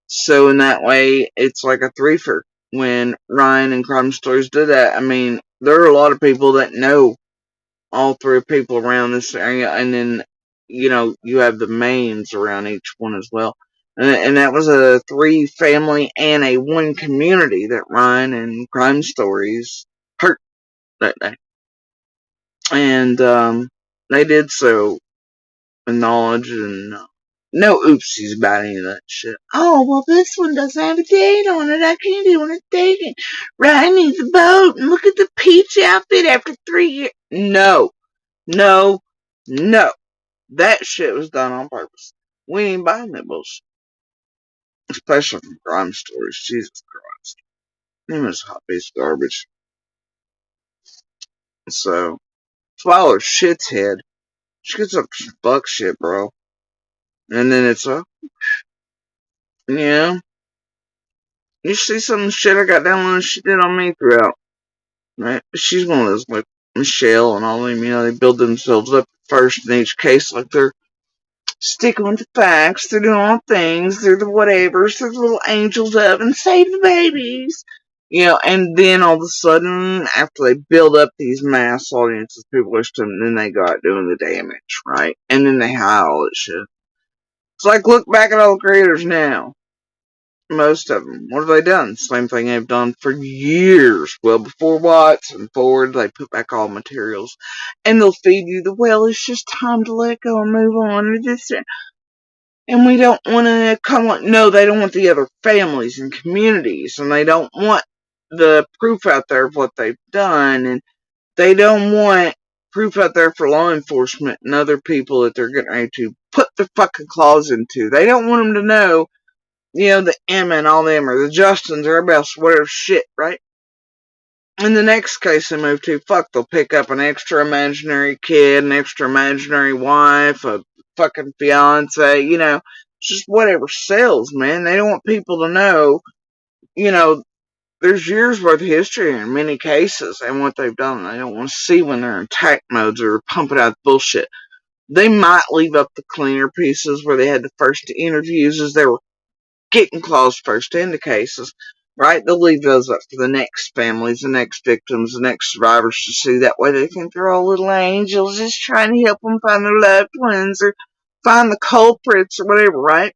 So in that way, it's like a threefer. When Ryan and Crime Stories did that, I mean, there are a lot of people that know all three people around this area, and then, you have the mains around each one as well. And that was a three family and a one community that Ryan and Crime Stories hurt that day. And they did so with knowledge and no oopsies about any of that shit. Oh, well, this one doesn't have a date on it. I can't do a date. Ryan needs a boat. And look at the peach outfit after 3 years. No. No. No. That shit was done on purpose. We ain't buying that bullshit. Especially from Crime Stories. Jesus Christ. Him is a hot piece of garbage. So, swallow shit's head. She gets up some fuck shit, bro. And then it's yeah. You see some shit I got downloaded she did on me throughout. Right? She's one of those, like Michelle and all them, they build themselves up first in each case, like they're sticking with the facts, they're doing all things, they're the whatevers, they're the little angels of and save the babies. And then all of a sudden, after they build up these mass audiences, people are still, then they go out doing the damage, right? And then they hide all this shit. It's like, look back at all the creators now. Most of them. What have they done? Same thing they've done for years. Well, before Watts and Ford, they put back all materials. And they'll feed you it's just time to let go and move on. And we don't want to come on. No, they don't want the other families and communities. And they don't want the proof out there of what they've done. And they don't want proof out there for law enforcement and other people that they're getting ready to put their fucking claws into. They don't want them to know, the Emma and all them, or the Justins, or everybody else, whatever shit, right? In the next case they move to, they'll pick up an extra imaginary kid, an extra imaginary wife, a fucking fiance, just whatever sells, man. They don't want people to know, there's years worth of history in many cases and what they've done. They don't want to see when they're in attack modes or pumping out bullshit. They might leave up the cleaner pieces where they had the first interviews as they were getting claws first into cases, right? They'll leave those up for the next families, the next victims, the next survivors to see. That way they think they're all little angels just trying to help them find their loved ones or find the culprits or whatever, right?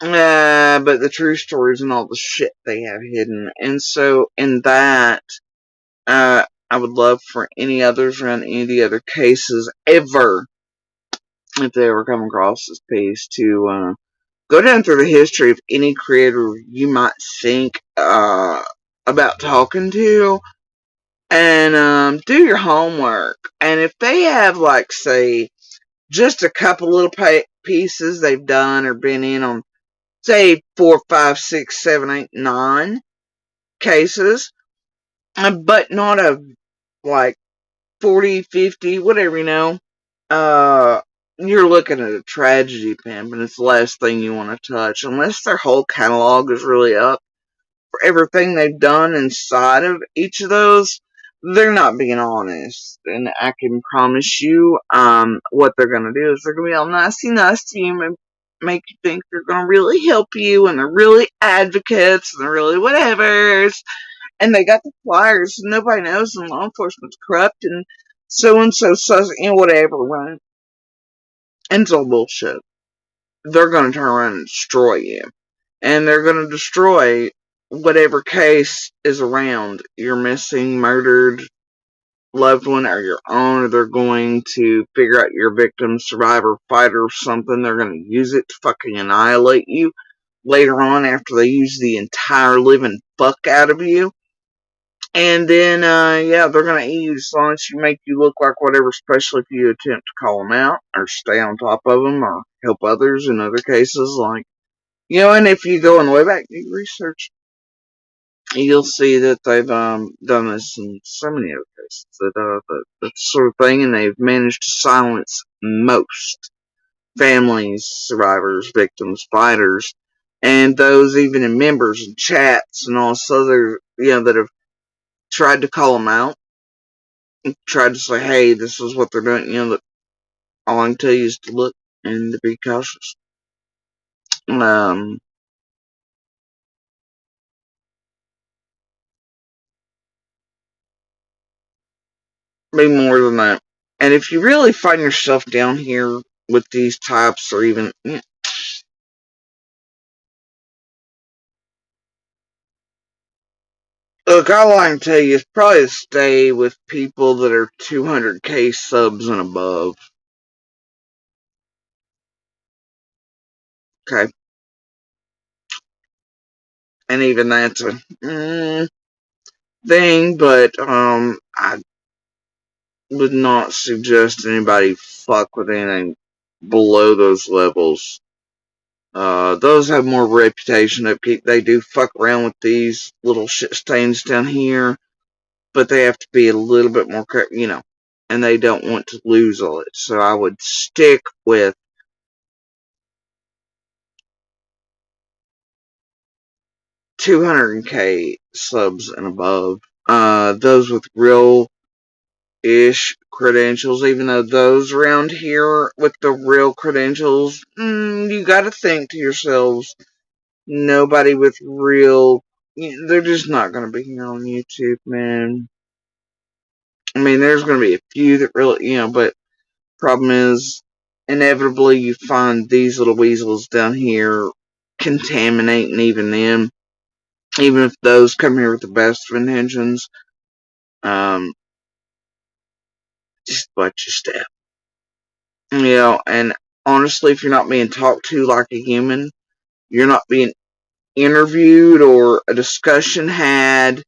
But the true stories and all the shit they have hidden. And so in that, I would love for any others around any of the other cases ever, if they ever come across this piece, to go down through the history of any creator you might think about talking to, and do your homework. And if they have, like, say, just a couple little pieces they've done or been in on, say, 4, 5, 6, 7, 8, 9 cases, but not a, like, 40, 50, whatever, you're looking at a tragedy pimp, and it's the last thing you want to touch, unless their whole catalog is really up for everything they've done inside of each of those. They're not being honest, and I can promise you, what they're gonna do is they're gonna be all nicey to you, make you think they're going to really help you and they're really advocates and they're really whatevers. And they got the flyers and nobody knows and law enforcement's corrupt and so, whatever, right? And it's all bullshit. They're going to turn around and destroy you. And they're going to destroy whatever case is around your missing, murdered loved one or your own, or they're going to figure out your victim, survivor, fighter, or something. They're going to use it to fucking annihilate you later on after they use the entire living fuck out of you. And then, yeah, they're going to eat you as long as you make you look like whatever, especially if you attempt to call them out or stay on top of them or help others in other cases. Like, and if you go on the way back, do research, you'll see that they've done this in so many other cases. That sort of thing, and they've managed to silence most families, survivors, victims, fighters, and those even in members and chats and all this other, that have tried to call them out, tried to say, hey, this is what they're doing. That all I can tell you is to look and to be cautious. Be more than that. And if you really find yourself down here with these types, or even, look, all I can tell you is probably to stay with people that are 200k subs and above. Okay. And even that's a thing, but I would not suggest anybody fuck with anything below those levels. Those have more reputation. They do fuck around with these little shit stains down here, but they have to be a little bit more, and they don't want to lose all it. So I would stick with 200k subs and above. Those with real-ish credentials, even though those around here with the real credentials, you gotta think to yourselves, nobody with real, they're just not gonna be here on YouTube, man. I mean, there's gonna be a few that really, but problem is, inevitably you find these little weasels down here contaminating even them. Even if those come here with the best of intentions, just watch your step. And honestly, if you're not being talked to like a human, you're not being interviewed or a discussion had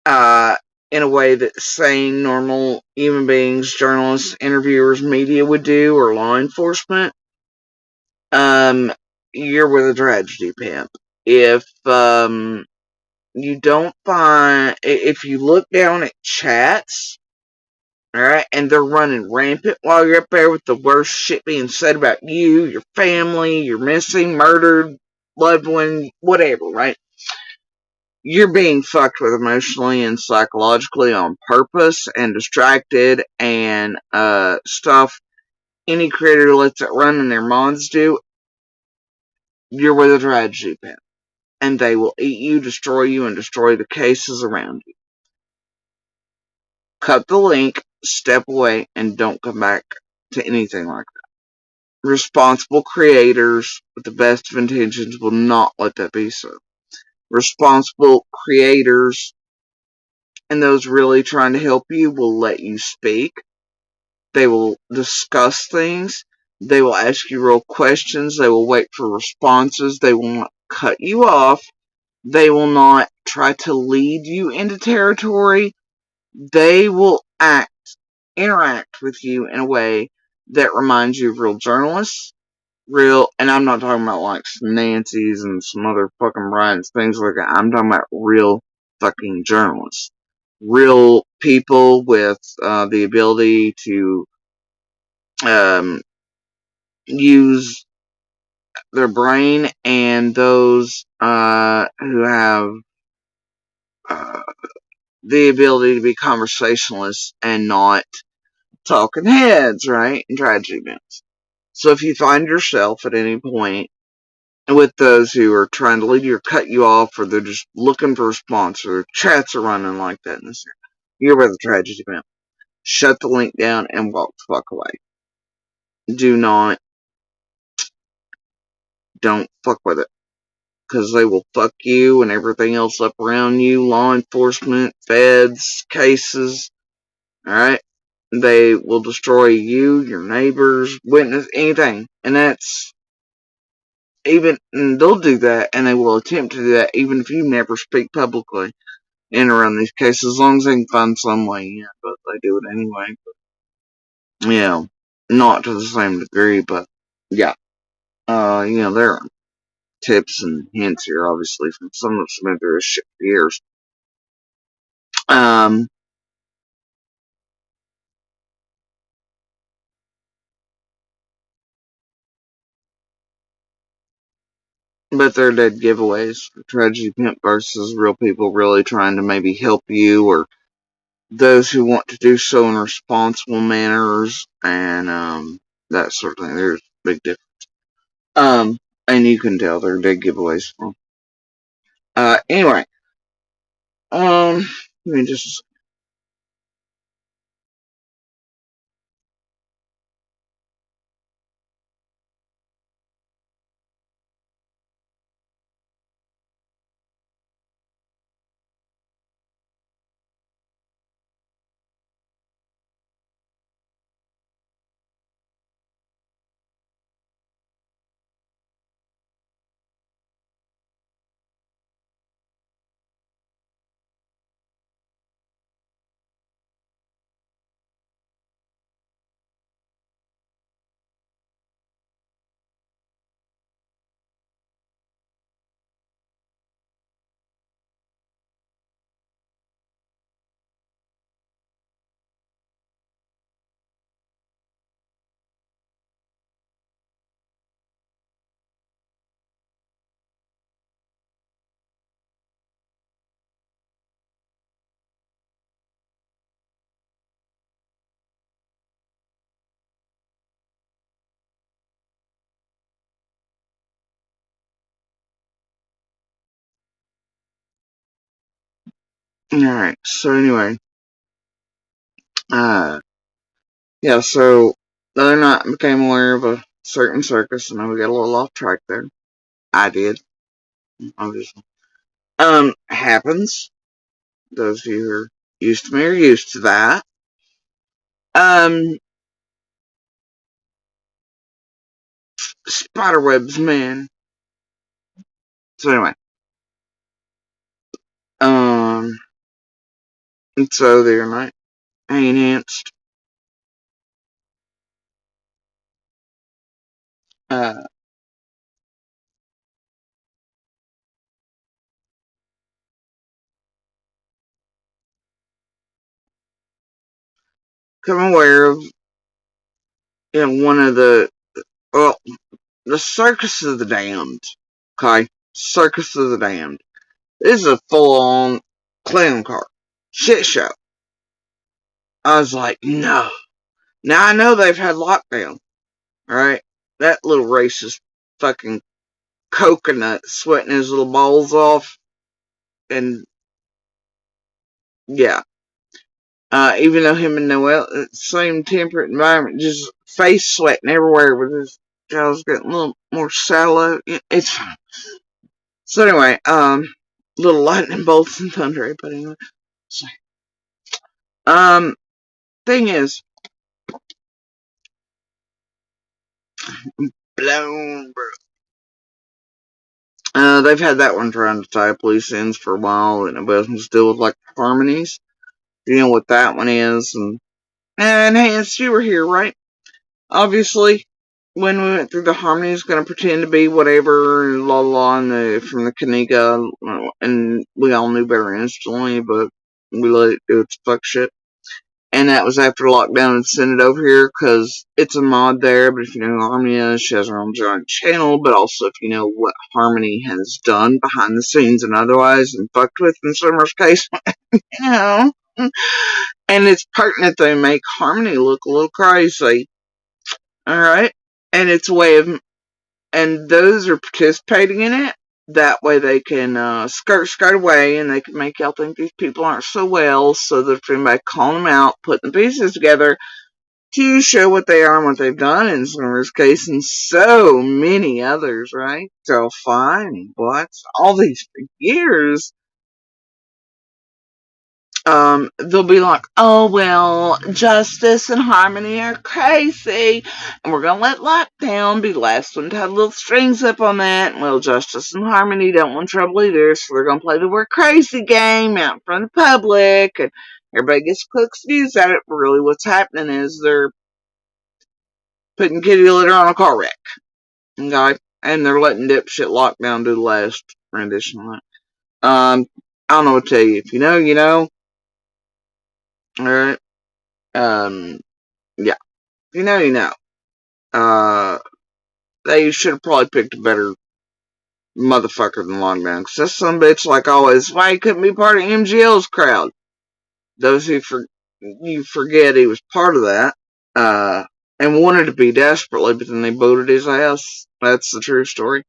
in a way that sane, normal human beings, journalists, interviewers, media would do, or law enforcement, you're with a tragedy pimp. If you don't find, if you look down at chats, alright, and they're running rampant while you're up there with the worst shit being said about you, your family, your missing, murdered loved one, whatever, right? You're being fucked with emotionally and psychologically on purpose and distracted and stuff any creator lets it run in their minds do. You're with a tragedy pit. And they will eat you, destroy you, and destroy the cases around you. Cut the link, step away, and don't come back to anything like that. Responsible creators with the best of intentions will not let that be so. Responsible creators and those really trying to help you will let you speak. They will discuss things. They will ask you real questions. They will wait for responses. They will not cut you off. They will not try to lead you into territory. They will interact with you in a way that reminds you of real journalists, and I'm not talking about like some Nancy's and some other fucking Bryants, things like that. I'm talking about real fucking journalists. Real people with the ability to use their brain, and those who have the ability to be conversationalists and not talking heads, right? And tragedy events. So if you find yourself at any point with those who are trying to lead you or cut you off, or they're just looking for a response, or chats are running like that in this area, you're where the tragedy went. Shut the link down and walk the fuck away. Don't fuck with it. Because they will fuck you and everything else up around you. Law enforcement, feds, cases. Alright? They will destroy you, your neighbors, witness, anything. And that's and they'll do that, and they will attempt to do that even if you never speak publicly in around these cases, as long as they can find some way in, but they do it anyway. But, not to the same degree, but yeah. There are tips and hints here, obviously, from some of them through this shit for years. But they're dead giveaways. Tragedy Pimp versus real people really trying to maybe help you, or those who want to do so in responsible manners, and that sort of thing. There's a big difference. And you can tell they're dead giveaways for them. Anyway, let me just. Alright, so anyway. So the other night I became aware of a certain circus, and I we got a little off track there. I did, obviously. Happens. Those of you who are used to me are used to that. Spiderwebs, man. So anyway, and so the other night, I enhanced, become aware of, one of the Circus of the Damned. Okay? Circus of the Damned. This is a full-on clown car. Shit show. I was like, no. Now I know they've had lockdown. Alright? That little racist fucking coconut sweating his little balls off. And, yeah. Even though him and Noel, same temperate environment, just face sweating everywhere with his jaws getting a little more shallow. It's fine. So anyway, little lightning bolts and thunder, but anyway. So, thing is, blown, bro. They've had that one trying to tie police ends for a while, and it wasn't still with like harmonies. You know what that one is, and Hans, you were here, right? Obviously, when we went through the harmony, it's going to pretend to be whatever, la la, from the Kaniga, and we all knew better instantly, but we let it do its fuck shit. And that was after lockdown and sent it over here, because it's a mod there, but if you know who Harmony is, she has her own giant channel, but also if you know what Harmony has done behind the scenes and otherwise, and fucked with in Summer's case, you know. And it's pertinent they make Harmony look a little crazy. Alright? And it's a way of, and those are participating in it. That way they can skirt away, and they can make y'all think these people aren't so well, so that if anybody calling them out, putting the pieces together to show what they are and what they've done in Summer's case, and so many others, right? Delphi and Blacks, all these for years. They'll be like, oh, well, Justice and Harmony are crazy, and we're gonna let Lockdown be the last one to have little strings up on that. Well, Justice and Harmony don't want trouble either, so they're gonna play the we're crazy game out in front of the public, and everybody gets quick views at it, but really what's happening is they're putting kitty litter on a car wreck, okay? And they're letting dipshit Lockdown do the last rendition of that. I don't know what to tell you. If you know, you know. Alright. Yeah. You know, you know. They should have probably picked a better motherfucker than Lockdown. Because this some bitch, like always, why he couldn't be part of MGL's crowd. Those who you forget he was part of that. And wanted to be desperately, but then they booted his ass. That's the true story.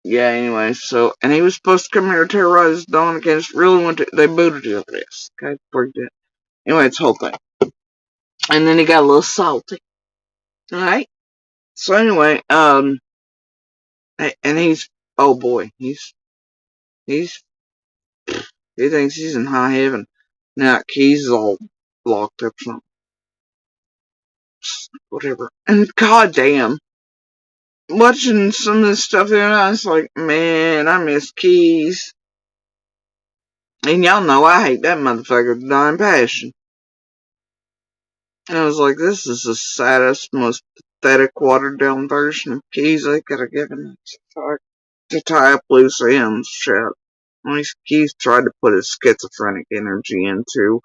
Yeah, anyway, so, and he was supposed to come here to terrorize Dawn against, really went to, they booted his ass. Okay, freaked it. Anyway, it's the whole thing. And then he got a little salty. Alright? So anyway, and he's, oh boy, he thinks he's in high heaven. Now, Keys is all locked up, something. Whatever. And goddamn, watching some of this stuff there, I was like, man, I miss Keys. And y'all know I hate that motherfucker to dying passion. And I was like, this is the saddest, most pathetic, watered down version of Keys they could have given us. To tie up loose ends, shit. At least Keys tried to put his schizophrenic energy into,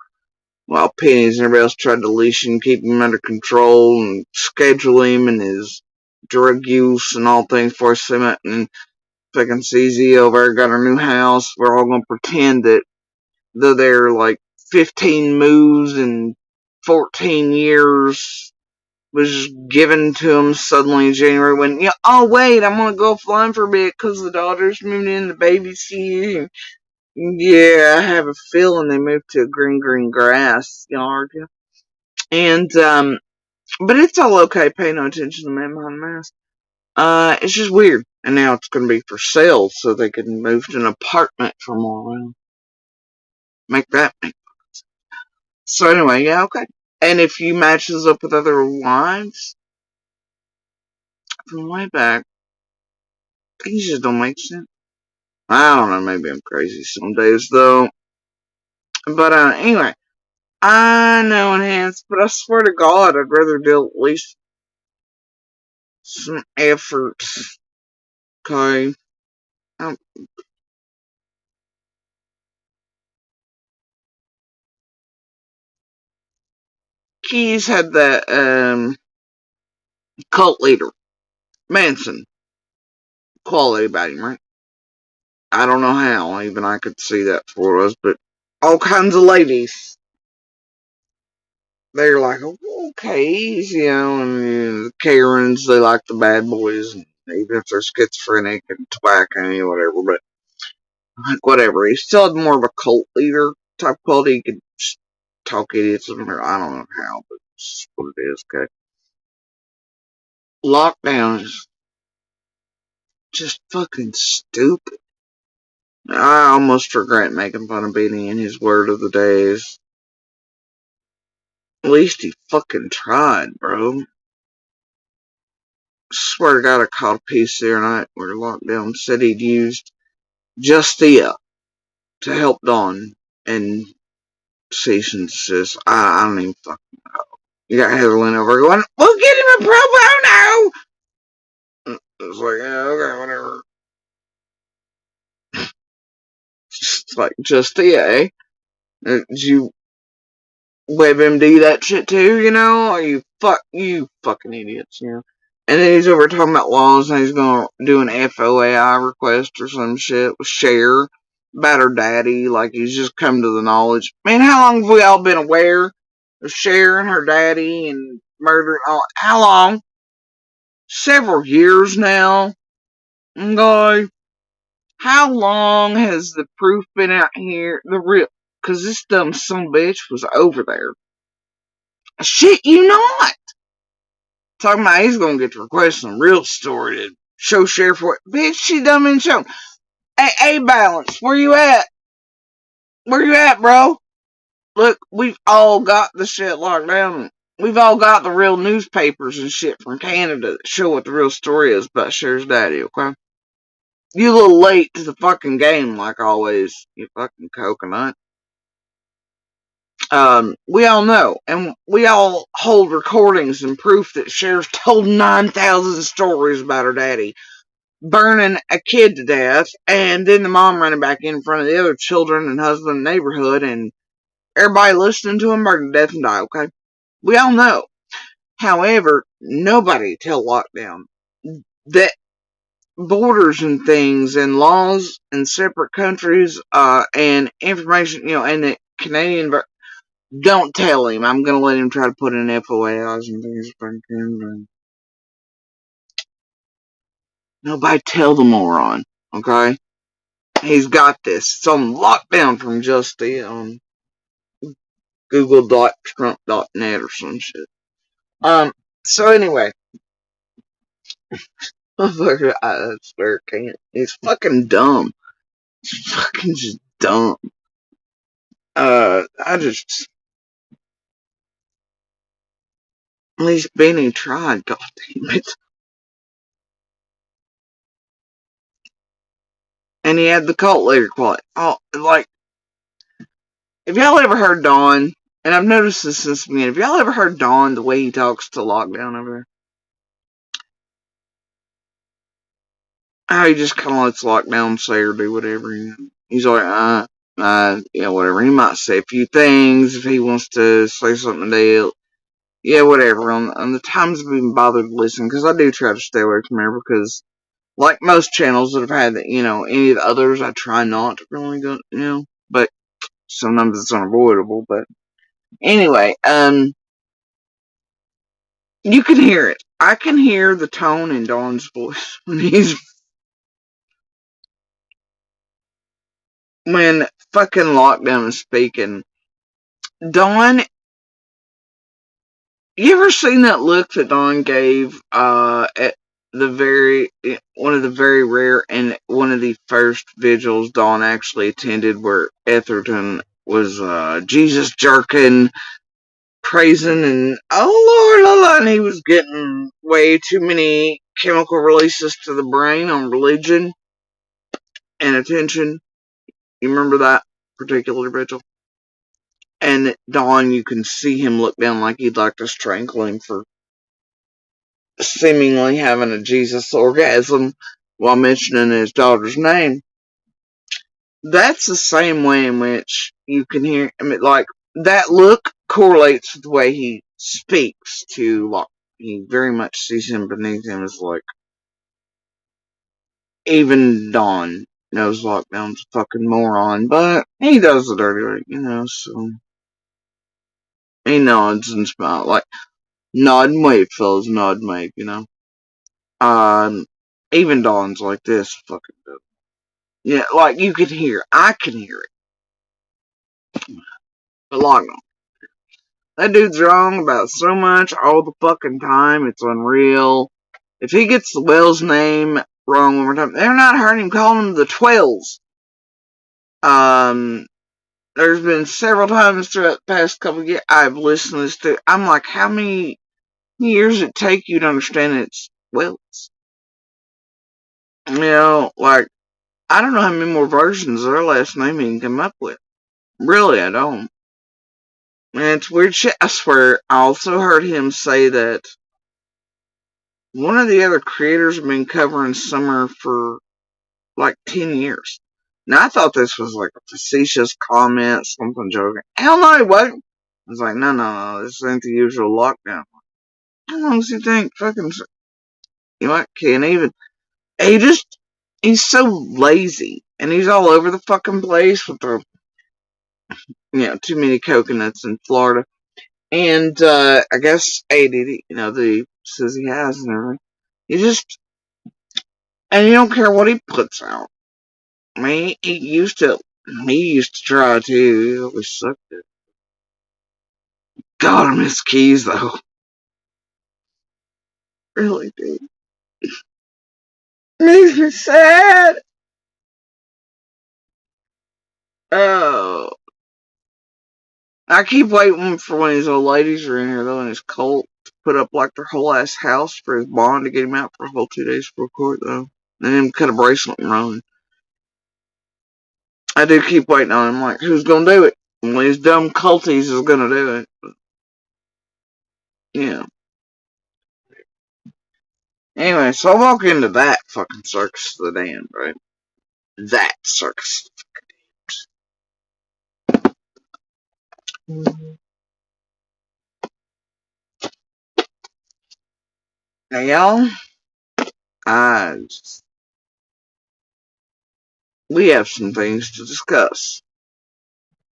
while Pennies and everybody else tried to leash him, keep him under control, and schedule him and his drug use and all things for cement. And fucking CZ over there got her new house. We're all gonna pretend that though they're like 15 moves in 14 years was given to him suddenly in January when, yeah, oh wait, I'm gonna go flying for a bit because the daughter's moving in, the baby's here. Yeah, I have a feeling they moved to a green grass yard. Yeah. And, but it's all okay, pay no attention to the man behind the mask. It's just weird. And now it's gonna be for sale so they can move to an apartment for more room. Make that make sense. So anyway, yeah, okay. And if you match this up with other wives from way back, things just don't make sense. I don't know, maybe I'm crazy some days though. But anyway, I know enhanced, but I swear to God, I'd rather deal at least some effort. Okay. Keys had that cult leader, Manson, quality about him, right? I don't know how, even I could see that for us, but all kinds of ladies. They're like, okay, you know, and the Karens, they like the bad boys, and even if they're schizophrenic and tobacco, whatever, but like, whatever. He still had more of a cult leader type quality. He could talk idiots, I don't know how, but it's what it is, okay? Lockdown is just fucking stupid. I almost regret making fun of Benny and his word of the days. At least he fucking tried, bro. Swear to God, I caught a piece the other night where Lockdown said he'd used Justia to help Dawn and cease and desist. I don't even fucking know. You got Heather Lynn over going, we'll get him a pro bono! It's like, yeah, okay, whatever. It's like, Justia, eh? Did you WebMD that shit too, you know? Or you fucking idiots, you know? And then he's over talking about laws and he's gonna do an FOAI request or some shit with Cher. about her daddy, like he's just come to the knowledge. Man, how long have we all been aware of Sharon, her daddy, and murdering all? How long? Several years now. Okay. How long has the proof been out here? The real, cause this dumb son of a bitch was over there. Shit, you not. Talking about he's gonna get to request some real story to show Sheriff what. Bitch, she done been shown. Hey, Balance, where you at? Where you at, bro? Look, we've all got the shit locked down. We've all got the real newspapers and shit from Canada that show what the real story is about Cher's daddy, okay? You a little late to the fucking game, like always, you fucking coconut. We all know, and we all hold recordings and proof that Cher's told 9,000 stories about her daddy burning a kid to death, and then the mom running back in front of the other children and husband in the neighborhood, and everybody listening to him burn to death and die, okay? We all know. However, nobody till lockdown that borders and things and laws in separate countries, and information, and the Canadian, don't tell him. I'm gonna let him try to put in FOIs and things if I can. Nobody tell the moron, okay? He's got this. It's on lockdown from Justy on google.trump.net or some shit. So anyway, motherfucker, I swear can't. He's fucking dumb. He's fucking just dumb. I just, at least Benny tried, god damn it. And he had the cult leader quality. Oh, like, have y'all ever heard Don? And I've noticed this since the beginning. Have y'all ever heard Don, the way he talks to Lockdown over there? How he just kind of lets Lockdown say or do whatever. He's like, yeah, whatever. He might say a few things if he wants to say something to yeah, whatever. On the times I've even bothered to listen, because I do try to stay away from her, because like most channels that have had, any of the others, I try not to really go, but sometimes it's unavoidable. But anyway, you can hear it. I can hear the tone in Don's voice when fucking Lockdown is speaking. Don, you ever seen that look that Don gave at one of the very rare and one of the first vigils Don actually attended, where Etherton was Jesus jerking, praising, and oh Lord, la, la, and he was getting way too many chemical releases to the brain on religion and attention. You remember that particular vigil? And Don, you can see him look down like he'd like to strangle him for seemingly having a Jesus orgasm while mentioning his daughter's name. That's the same way in which you can hear, like, that look correlates with the way he speaks to, like, he very much sees him beneath him as, like, even Don knows Lockdown's a fucking moron, but he does the dirty work, so he nods and smiles, like, nod and wave, fellas, nod and wave. Even Don's like this, fucking dope. Yeah, like, you can hear, I can hear it, but Lockdown, that dude's wrong about so much all the fucking time, it's unreal. If he gets the Wells name wrong one more time, they're not hurting him calling him the Twelves. There's been several times throughout the past couple of years I've listened to this to. I'm like, how many years it take you to understand it's Wells? Like, I don't know how many more versions of their last name he can come up with. Really, I don't. And it's weird shit. I swear, I also heard him say that one of the other creators have been covering Summer for like 10 years. Now, I thought this was like a facetious comment, something joking. Hell no, it wasn't. I was like, no, this ain't the usual Lockdown. How long does he think fucking, can't even, he's so lazy. And he's all over the fucking place with the, too many coconuts in Florida. And, I guess ADD, the says he has and everything. You just, and you don't care what he puts out. I mean, he used to try too. He always sucked it. God, I miss Keys though. Really, dude. Makes me sad. Oh. I keep waiting for when these old ladies are in here though, and his cult to put up like their whole ass house for his bond to get him out for a whole 2 days for court though. And then cut a bracelet and run. I do keep waiting on him, like, who's gonna do it? One of these dumb culties is gonna do it. But, yeah. Anyway, so I walk into that fucking Circus of the Damned, right? That Circus. Now, y'all, we have some things to discuss.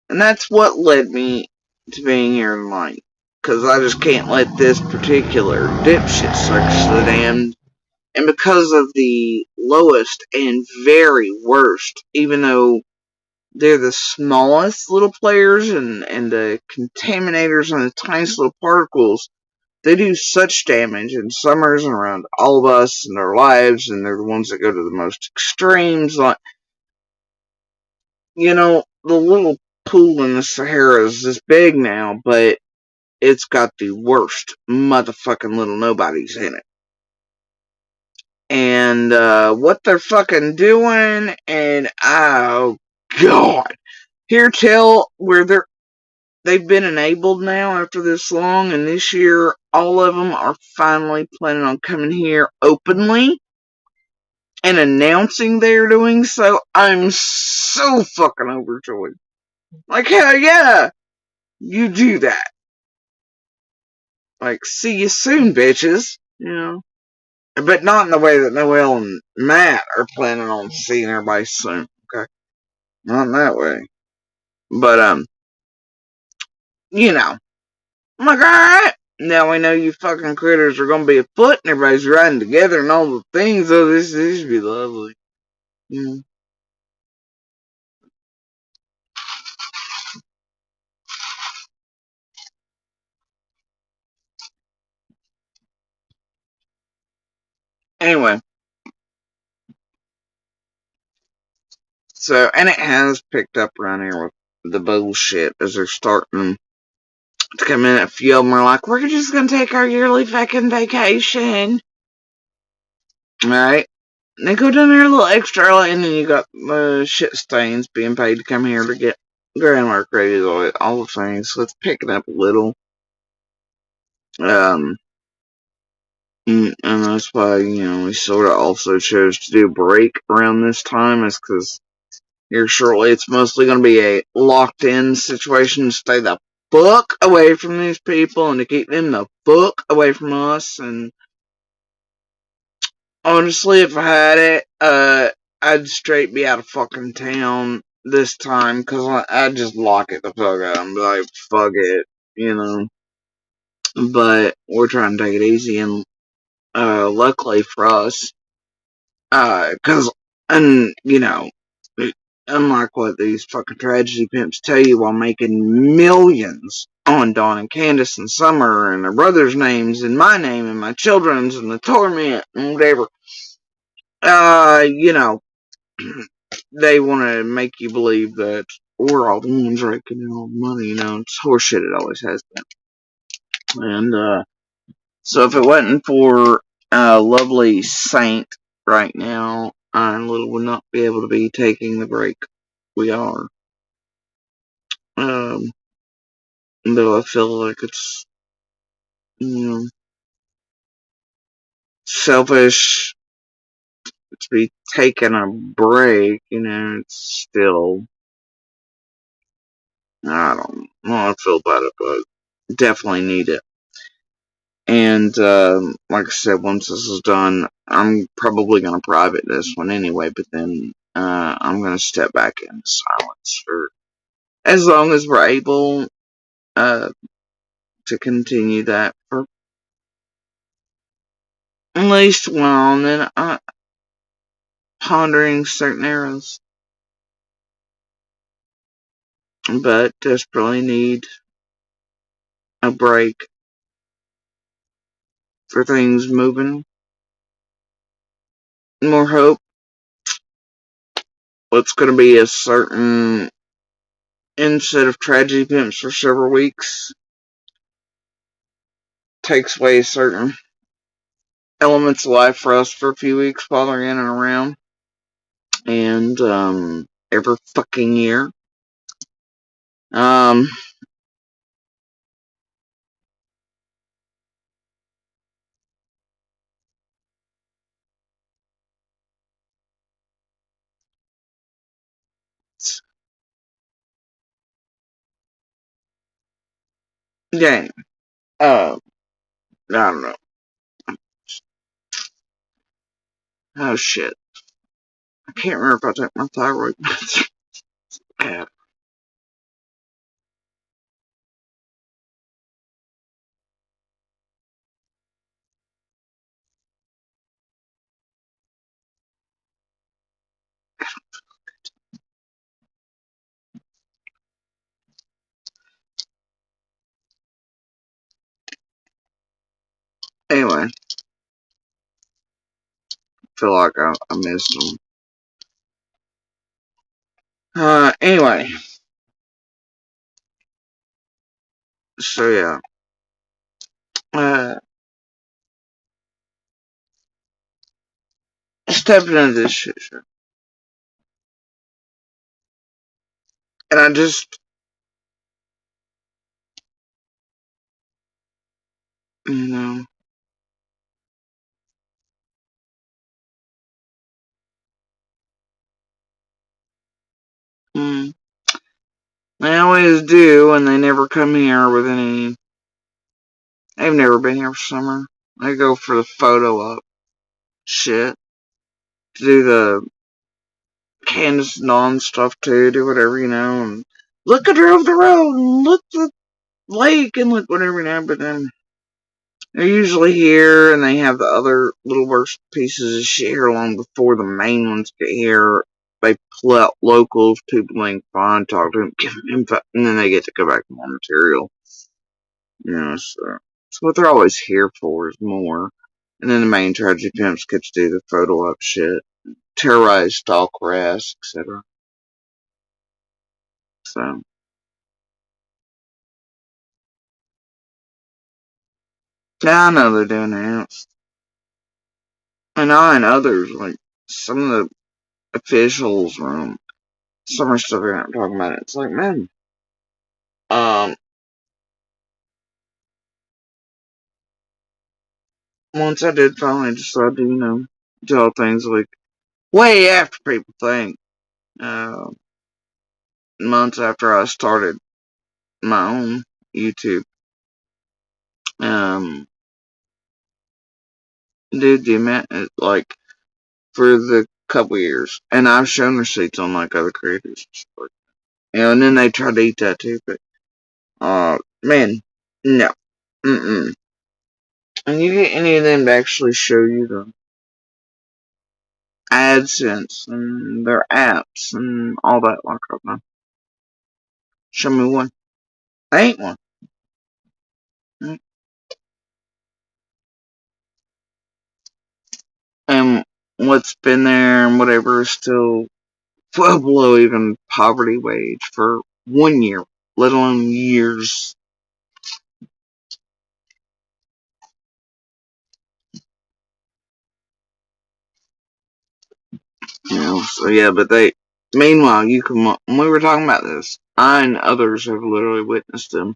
And that's what led me to being here tonight. Because I just can't let this particular dipshit Circus of the Damned, and because of the lowest and very worst, even though they're the smallest little players and the contaminators and the tiniest little particles, they do such damage in summers and around all of us and our lives, and they're the ones that go to the most extremes. Like, the little pool in the Sahara is this big now, but it's got the worst motherfucking little nobodies in it. And what they're fucking doing, and oh god, here till where they've been enabled now after this long, and this year all of them are finally planning on coming here openly and announcing they're doing so. I'm so fucking overjoyed. Like, hell yeah, you do that. Like, see you soon, bitches. But not in the way that Noelle and Matt are planning on seeing everybody soon. Okay, not in that way. But I'm like, alright. Now we know you fucking critters are gonna be afoot and everybody's riding together and all the things. Oh, this should be lovely. Anyway, so, and it has picked up around here with the bullshit as they're starting to come in. A few of them are like, we're just gonna take our yearly fucking vacation. Alright. They go down there a little extra early, and then you got the shit stains being paid to come here to get groundwork ready, all the things. So it's picking up a little. And that's why, we sort of also chose to do a break around this time, is because here shortly it's mostly going to be a locked in situation to stay the fuck away from these people and to keep them the fuck away from us. And honestly, if I had it, I'd straight be out of fucking town this time, because I'd just lock it the fuck out and be like, fuck it, But we're trying to take it easy, and luckily for us, unlike what these fucking tragedy pimps tell you while making millions on Dawn and Candace and Summer and their brothers' names and my name and my children's and the torment and whatever, they want to make you believe that we're all the ones raking in all the money, It's horseshit, it always has been. And, so if it wasn't for lovely Saint right now, I would not be able to be taking the break we are. Though I feel like it's, selfish to be taking a break, it's still, I don't know how I feel about it, but definitely need it. And, like I said, once this is done, I'm probably going to private this one anyway, but then I'm gonna step back into silence for as long as we're able to continue that for at least a while, and then pondering certain eras. But desperately need a break for things moving. More hope. What's going to be a certain instead of tragedy pimps for several weeks takes away certain elements of life for us for a few weeks while they're in and around. And every fucking year. Um, yeah. I don't know. Oh shit. I can't remember if I took my thyroid meds. Yeah. Anyway, I feel like I missed them. Anyway. So yeah. Stepping into this shit show. And I just, you know, mm, they always do, and they never come here with any. They've never been here for summer. They go for the photo op shit. To do the Candace and Dawn stuff too, do whatever, and look at her over the road, and look at the lake, and look whatever, but then they're usually here, and they have the other little worst pieces of shit here long before the main ones get here. They pull out locals, people they can find, talk to them, give them info, and then they get to go back to more material. So what they're always here for is more. And then the main tragedy pimps get to do the photo op shit, terrorize, stalk, harass, etc. So, yeah, I know they're doing that. And I and others, like some of the officials, some of the stuff they're not talking about, it's like, man, um, once I did finally decide to, tell things like way after people think, months after I started my own YouTube, um, did the amount, like, for the couple years, and I've shown receipts on, like, other creators, and then they try to eat that too, but, man, no, and you get any of them to actually show you the AdSense and their apps and all that like that. Show me one. There ain't one. And what's been there and whatever is still well below even poverty wage for 1 year, let alone years. So yeah, but meanwhile, when we were talking about this, I and others have literally witnessed them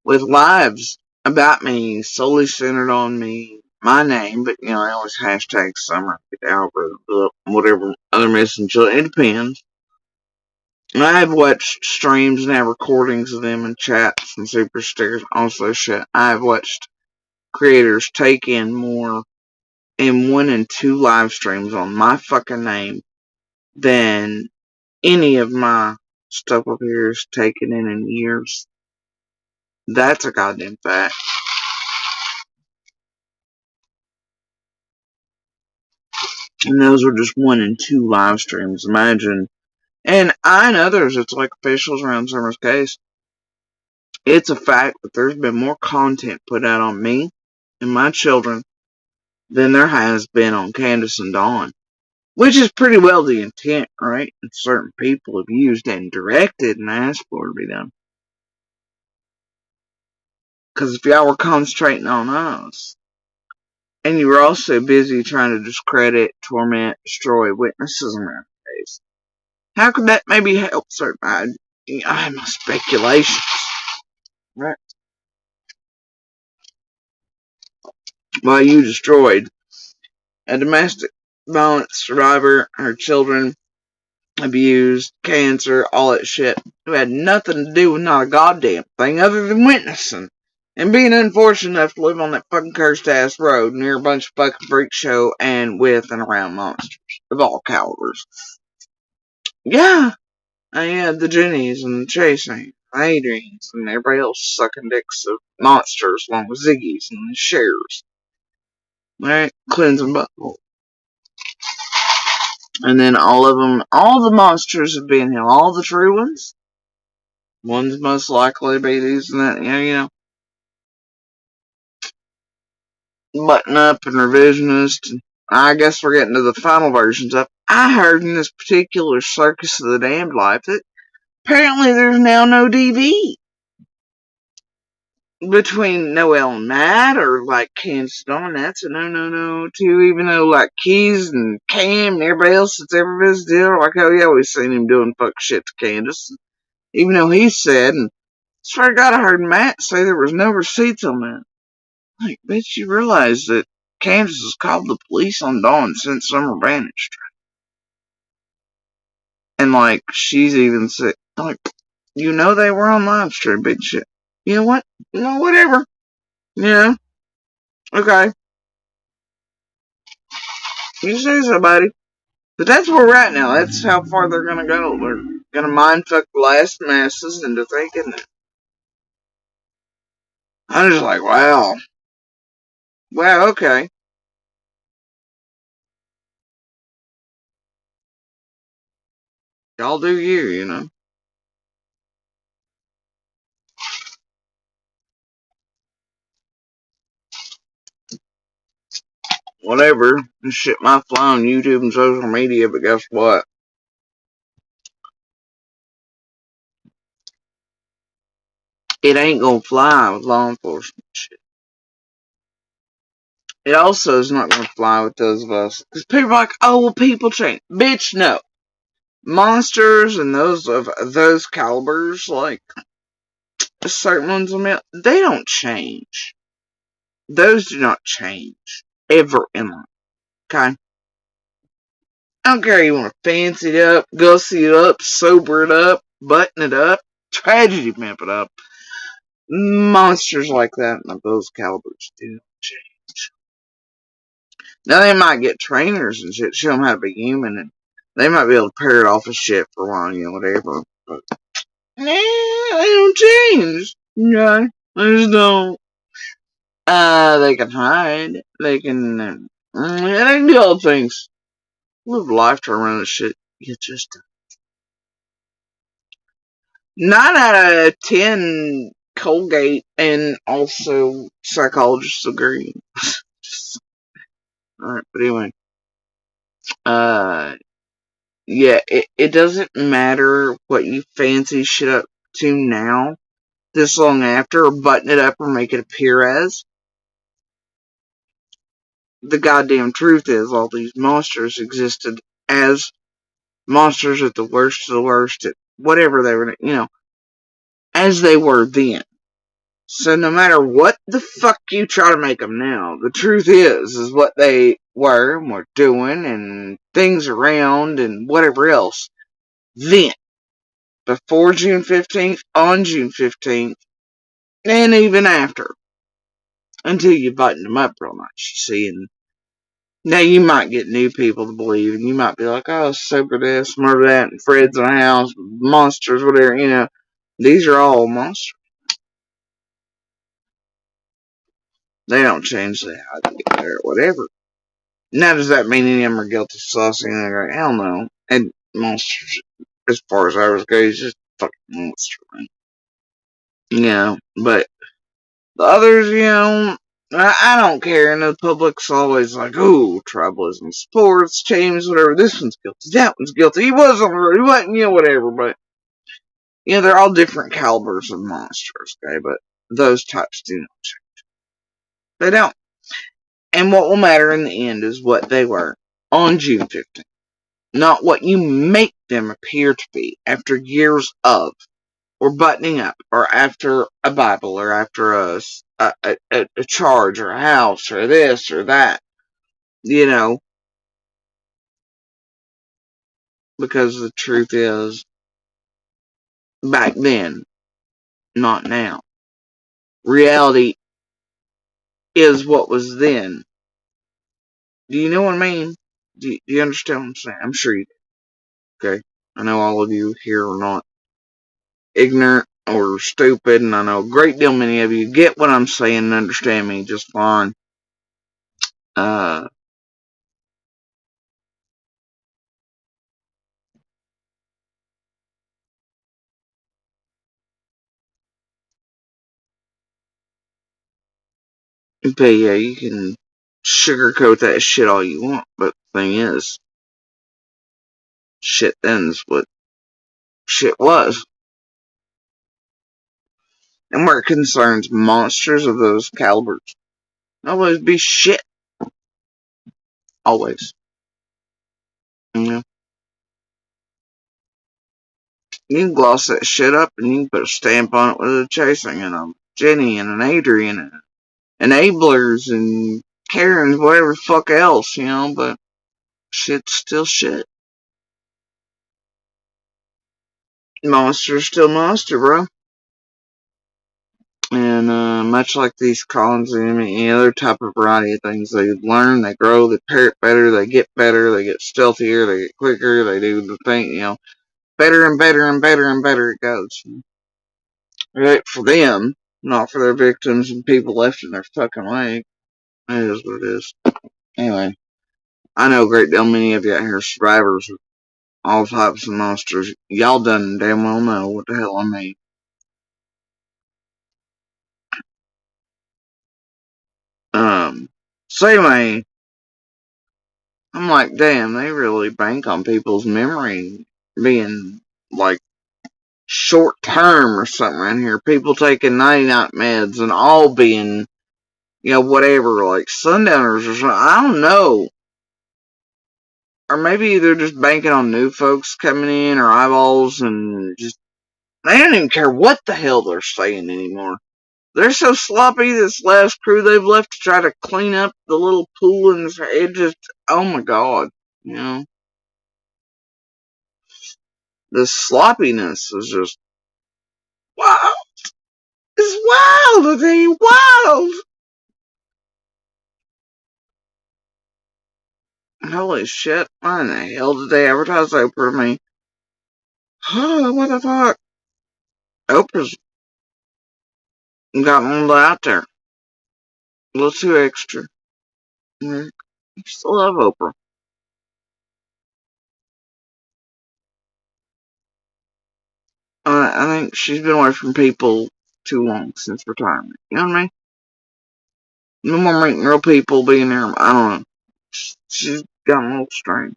with lives about me, solely centered on me, my name, but I always hashtag summer, algorithm, whatever other messenger, it depends. And I have watched streams and have recordings of them and chats and super stickers, also shit. I have watched creators take in more in 1 and 2 live streams on my fucking name than any of my stuff up here is taken in years. That's a goddamn fact. And those were just 1 and 2 live streams. Imagine. And I and others, it's like officials around Summer's case. It's a fact that there's been more content put out on me and my children than there has been on Candace and Dawn. Which is pretty well the intent, right? And certain people have used and directed and asked for it to be done. Because if y'all were concentrating on us, and you were also busy trying to discredit, torment, destroy witnesses in our case, how could that maybe help certain? I have my speculations, right? Well, you destroyed a domestic violence survivor, her children, abused, cancer, all that shit, who had nothing to do with not a goddamn thing other than witnessing. And being unfortunate enough to live on that fucking cursed ass road near a bunch of fucking freak show and with and around monsters of all calibers. Yeah, I had the Jennies and the Chasing, the Adrians, and everybody else sucking dicks of monsters along with Ziggy's and the Shares. Alright, cleansing butthole. And then all of them, all the monsters have been here, all the true ones most likely to be these and that, you know, button up and revisionist. And I guess we're getting to the final versions of. I heard in this particular Circus of the Damned Life that apparently there's now no DV between Noel and Matt, or like Candace and Dawn. That's a no too. Even though like Keys and Cam and everybody else that's ever visited are like, oh yeah, we've seen him doing fuck shit to Candace. Even though he said, and I swear to God, I heard Matt say there was no receipts on that. Like, bitch, you realize that Candace has called the police on Dawn since Summer vanished. And, like, she's even said, like, you know they were on live stream, big shit. You know what? You know, whatever. Yeah. Okay. You say so, buddy. But that's where we're at now. That's how far they're gonna go. They're gonna mindfuck the last masses into thinking that. I'm just like, wow. Wow, okay. Y'all do you, you know. Whatever. This shit might fly on YouTube and social media, but guess what? It ain't gonna fly with law enforcement shit. It also is not gonna fly with those of us. Because people are like, oh, well, people change. Bitch, no. Monsters and those of those calibers, like certain ones, they don't change. Those do not change. Ever in life. Okay? I don't care if you want to fancy it up, gussy it up, sober it up, button it up, tragedy pimp it up. Monsters like that and those calibers do change. Now they might get trainers and shit, show them how to be human, and they might be able to pair it off of shit for a while, you know, whatever. But they don't change. Okay, they just don't. They can hide. They can. They can do all things. Live a life to run this shit. You just 9 out of 10 Colgate and also psychologists agree. Alright, but anyway. Yeah, it doesn't matter what you fancy shit up to now, this long after, or button it up or make it appear as. The goddamn truth is, all these monsters existed as monsters at the worst of the worst, at whatever they were, you know, as they were then. So no matter what the fuck you try to make them now, the truth is what they were and were doing and things around and whatever else. Then, before June 15th, on June 15th, and even after. Until you button them up real nice, you see, and Now you might get new people to believe, and you might be like, "Oh, super this, murder that, and Fred's in the house, monsters, whatever." These are all monsters. They don't change how they get there, whatever. Now, does that mean any of them are guilty saucy? And hell no. And monsters, as far as ours goes, just fucking monster. But the others, I don't care. And the public's always like, "Oh, tribalism, sports, teams, whatever. This one's guilty. That one's guilty. He wasn't, he wasn't, whatever." But, they're all different calibers of monsters, okay? But those types do not change. They don't. And what will matter in the end is what they were on June 15th. Not what you make them appear to be after years of, or buttoning up, or after a Bible, or after a charge, or a house, or this, or that. Because the truth is, back then, not now. Reality is what was then. Do you know what I mean? Do you understand what I'm saying? I'm sure you do. Okay? I know all of you here are not ignorant or stupid, and I know a great deal many of you get what I'm saying and understand me just fine. Uh, but yeah, you can sugarcoat that shit all you want, but the thing is, shit then's what shit was. And where it concerns monsters of those calibers, always be shit. Always. You can gloss that shit up and you can put a stamp on it with a chasing and a Jenny and an Adrian and enablers and Karens, whatever the fuck else, but shit's still shit. Monster's still monster, bro. And much like these columns and any other type of variety of things, they learn, they grow, they parrot better, they get stealthier, they get quicker, they do the thing, better and better and better and better it goes. Right for them, not for their victims and people left in their fucking way. It is what it is. Anyway, I know a great deal many of you out here are survivors of all types of monsters. Y'all done damn well know what the hell I mean. So anyway, I'm like, damn, they really bank on people's memory being like short term or something around here. People taking 99 meds and all being, whatever, like sundowners or something. I don't know. Or maybe they're just banking on new folks coming in or eyeballs and just, they don't even care what the hell they're saying anymore. They're so sloppy, this last crew they've left to try to clean up the little pool and it just, oh my god, The sloppiness is just, wow, it's wild, okay, wild. Holy shit, why in the hell did they advertise Oprah to me? Oh, what the fuck? Oprah's gotten a little out there. A little too extra. I still love Oprah. I think she's been away from people too long since retirement. You know what I mean? No more meeting real people, being there. I don't know. She's gotten a little strange.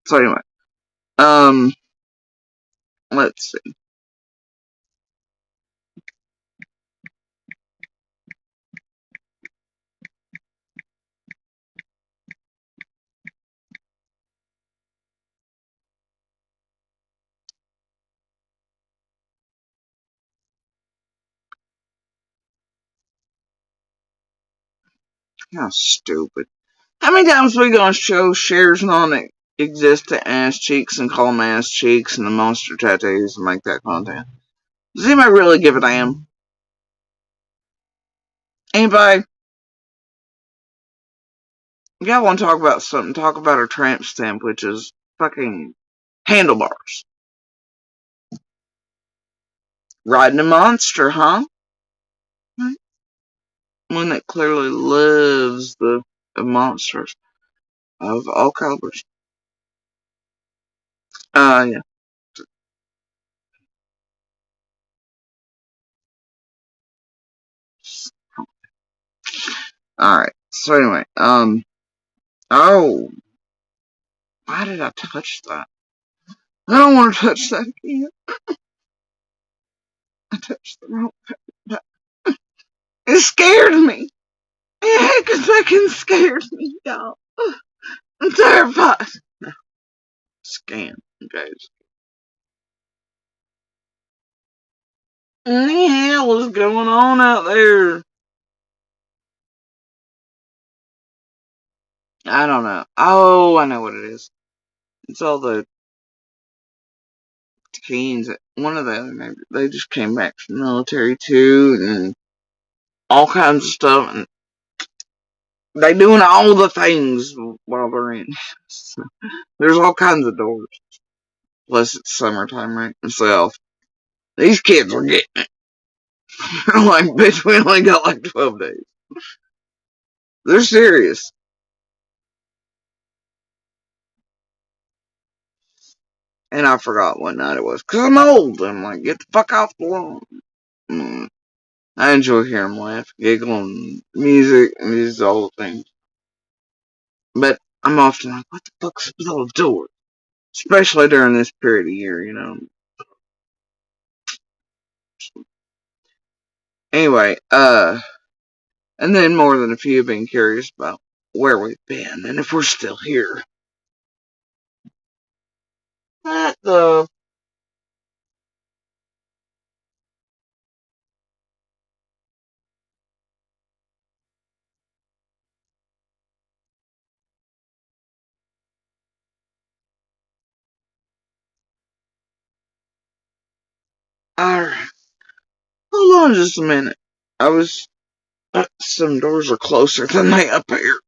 So anyway, um, let's see. How stupid. How many times are we gonna show shares non-existent ass cheeks and call them ass cheeks and the monster tattoos and make that content? Does anybody really give a damn? Anybody? Yeah, I want to talk about something. Talk about our tramp stamp, which is fucking handlebars. Riding a monster, huh? One that clearly loves the monsters of all calibers. Yeah. Alright. So anyway, oh, why did I touch that? I don't want to touch that again. I touched the wrong button. It scared me. It fucking scared me, y'all. I'm terrified. Scan, guys. What the hell is going on out there? I don't know. Oh, I know what it is. It's all the teens. One of the other neighbors, they just came back from the military too, and all kinds of stuff. And they doing all the things while they're in. So, there's all kinds of doors. Plus, it's summertime, right? So these kids are getting it. Like, bitch, we only got like 12 days. They're serious. And I forgot what night it was. Cause I'm old. I'm like, get the fuck off the lawn. Mm. I enjoy hearing them laugh, giggle, and music, and these all the things. But I'm often like, what the fuck's with all the doors? Especially during this period of year, you know. Anyway, and then more than a few have been curious about where we've been and if we're still here. What the? Alright, hold on just a minute. I was. Some doors are closer than they appear.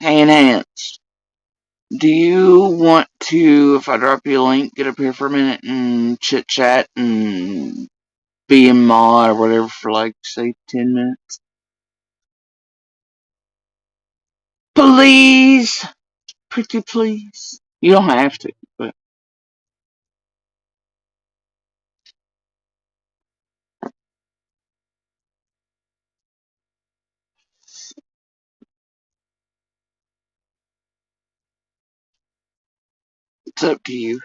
Hey, Enhanced. Do you want to, if I drop you a link, get up here for a minute and chit chat and be a mod or whatever for like, say, 10 minutes? Please! Pretty please. You don't have to, but it's up to you.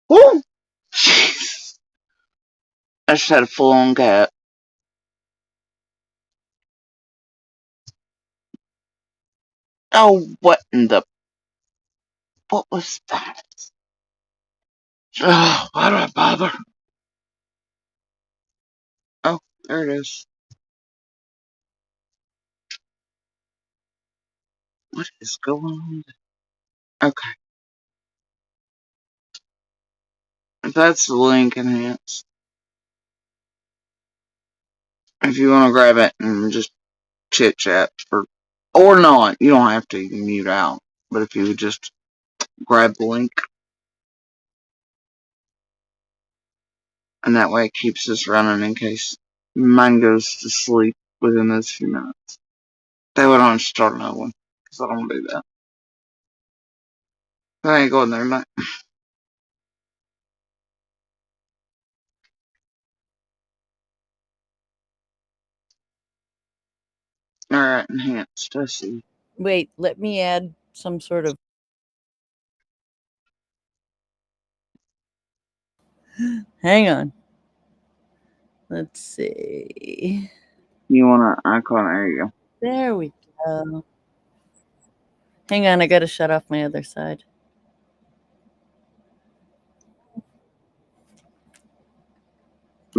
Woo! Jeez. I just had a full on cat. Oh, what in the. What was that? Oh, why do I bother? Oh, there it is. What is going on? Okay. That's the link enhanced. If you want to grab it and just chit chat for. Or not. You don't have to. You can mute out. But if you would just grab the link. And that way it keeps us running in case mine goes to sleep within those few minutes. That way I don't start another one. Because I don't want to do that. I ain't going there tonight. Alright, enhanced. I see. Wait, let me add some sort of. Hang on. Let's see. You want an icon? There you go. There we go. Hang on, I gotta shut off my other side.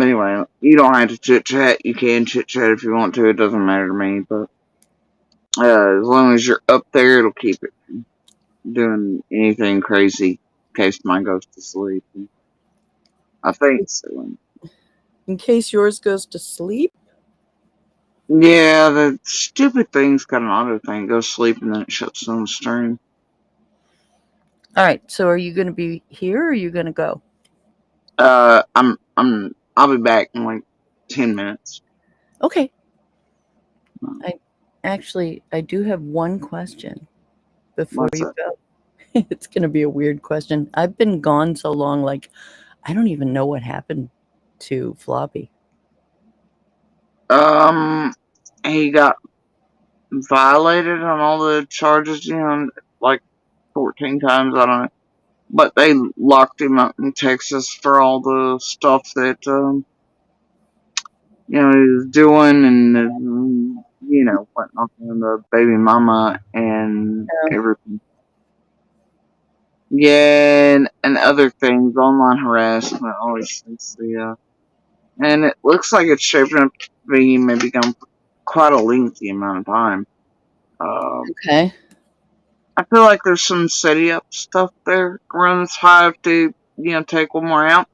Anyway, you don't have to chit chat. You can chit chat if you want to. It doesn't matter to me. But as long as you're up there, it'll keep it from doing anything crazy in case mine goes to sleep. I think so. In case yours goes to sleep? Yeah, the stupid thing's got an auto thing. It goes sleep and then it shuts down the stream. All right, so are you going to be here or are you going to go? I'll be back in like 10 minutes. Okay. I do have one question before What's you that? go. It's going to be a weird question. I've been gone so long, like, I don't even know what happened to Floppy. He got violated on all the charges, like 14 times, I don't know. But they locked him up in Texas for all the stuff that, he was doing and, went off on the baby mama and everything. Yeah, and other things, online harassment, all these things. Yeah. And it looks like it's shaping up to be maybe gone for quite a lengthy amount of time. Okay. I feel like there's some setting up stuff there around this hive to, take one more out.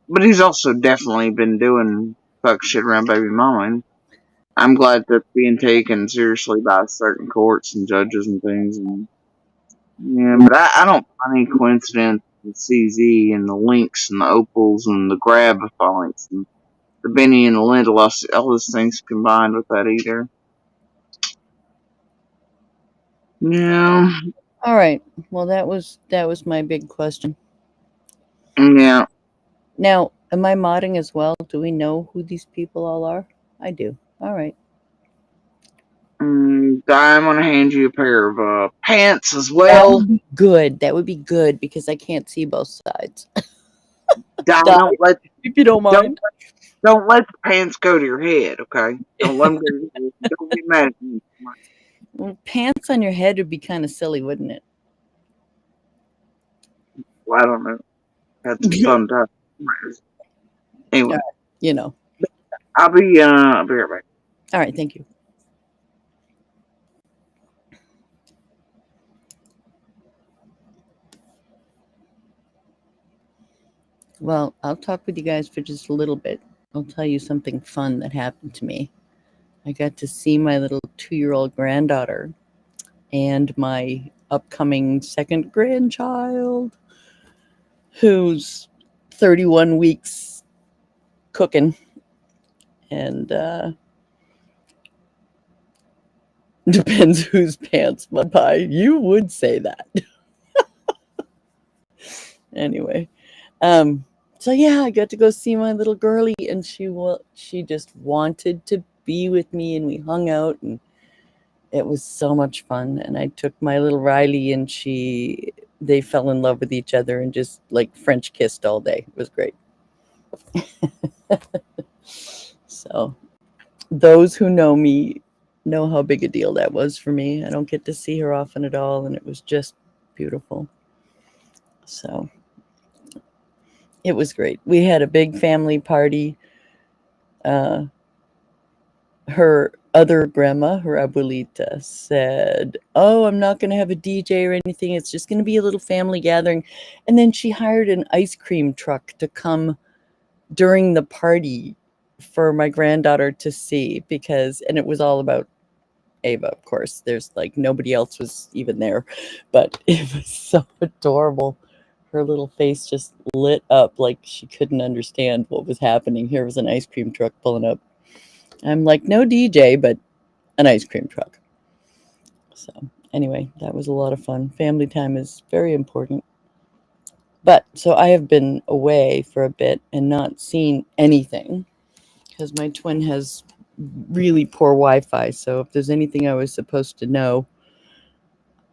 But he's also definitely been doing fuck shit around baby mama. And I'm glad that's being taken seriously by certain courts and judges and things. And yeah, but I don't find any coincidence with CZ and the Lynx and the Opals and the Grab fights and the Benny and the Lindelof, all those things combined with that either. Yeah. All right. Well, that was my big question. Yeah. Now, am I modding as well? Do we know who these people all are? I do. All right. I'm gonna hand you a pair of pants as That well. would be good. That would be good because I can't see both sides. Don't let If you don't don't mind. don't let the pants go to your head, okay? Don't let them go to your head. Don't get mad at me. Well, pants on your head would be kind of silly, wouldn't it? Well, I don't know. Had some fun times. Anyway, You know. I'll be right back. All right. Thank you. Well, I'll talk with you guys for just a little bit. I'll tell you something fun that happened to me. I got to see my little 2-year-old granddaughter and my upcoming second grandchild, who's 31 weeks cooking. And depends whose pants pie. You would say that. Anyway, so yeah, I got to go see my little girlie, and she just wanted to be with me, and we hung out, and it was so much fun. And I took my little Riley, and they fell in love with each other and just like French kissed all day. It was great. So those who know me know how big a deal that was for me. I don't get to see her often at all, and it was just beautiful. So it was great. We had a big family party. Her other grandma, her abuelita, said, "Oh, I'm not going to have a DJ or anything. It's just going to be a little family gathering." And then she hired an ice cream truck to come during the party for my granddaughter to see, and it was all about Ava, of course. There's like nobody else was even there, but it was so adorable. Her little face just lit up like she couldn't understand what was happening. Here was an ice cream truck pulling up. I'm like, no DJ, but an ice cream truck. So anyway, that was a lot of fun. Family time is very important. But so I have been away for a bit and not seen anything because my twin has really poor Wi-Fi. So if there's anything I was supposed to know,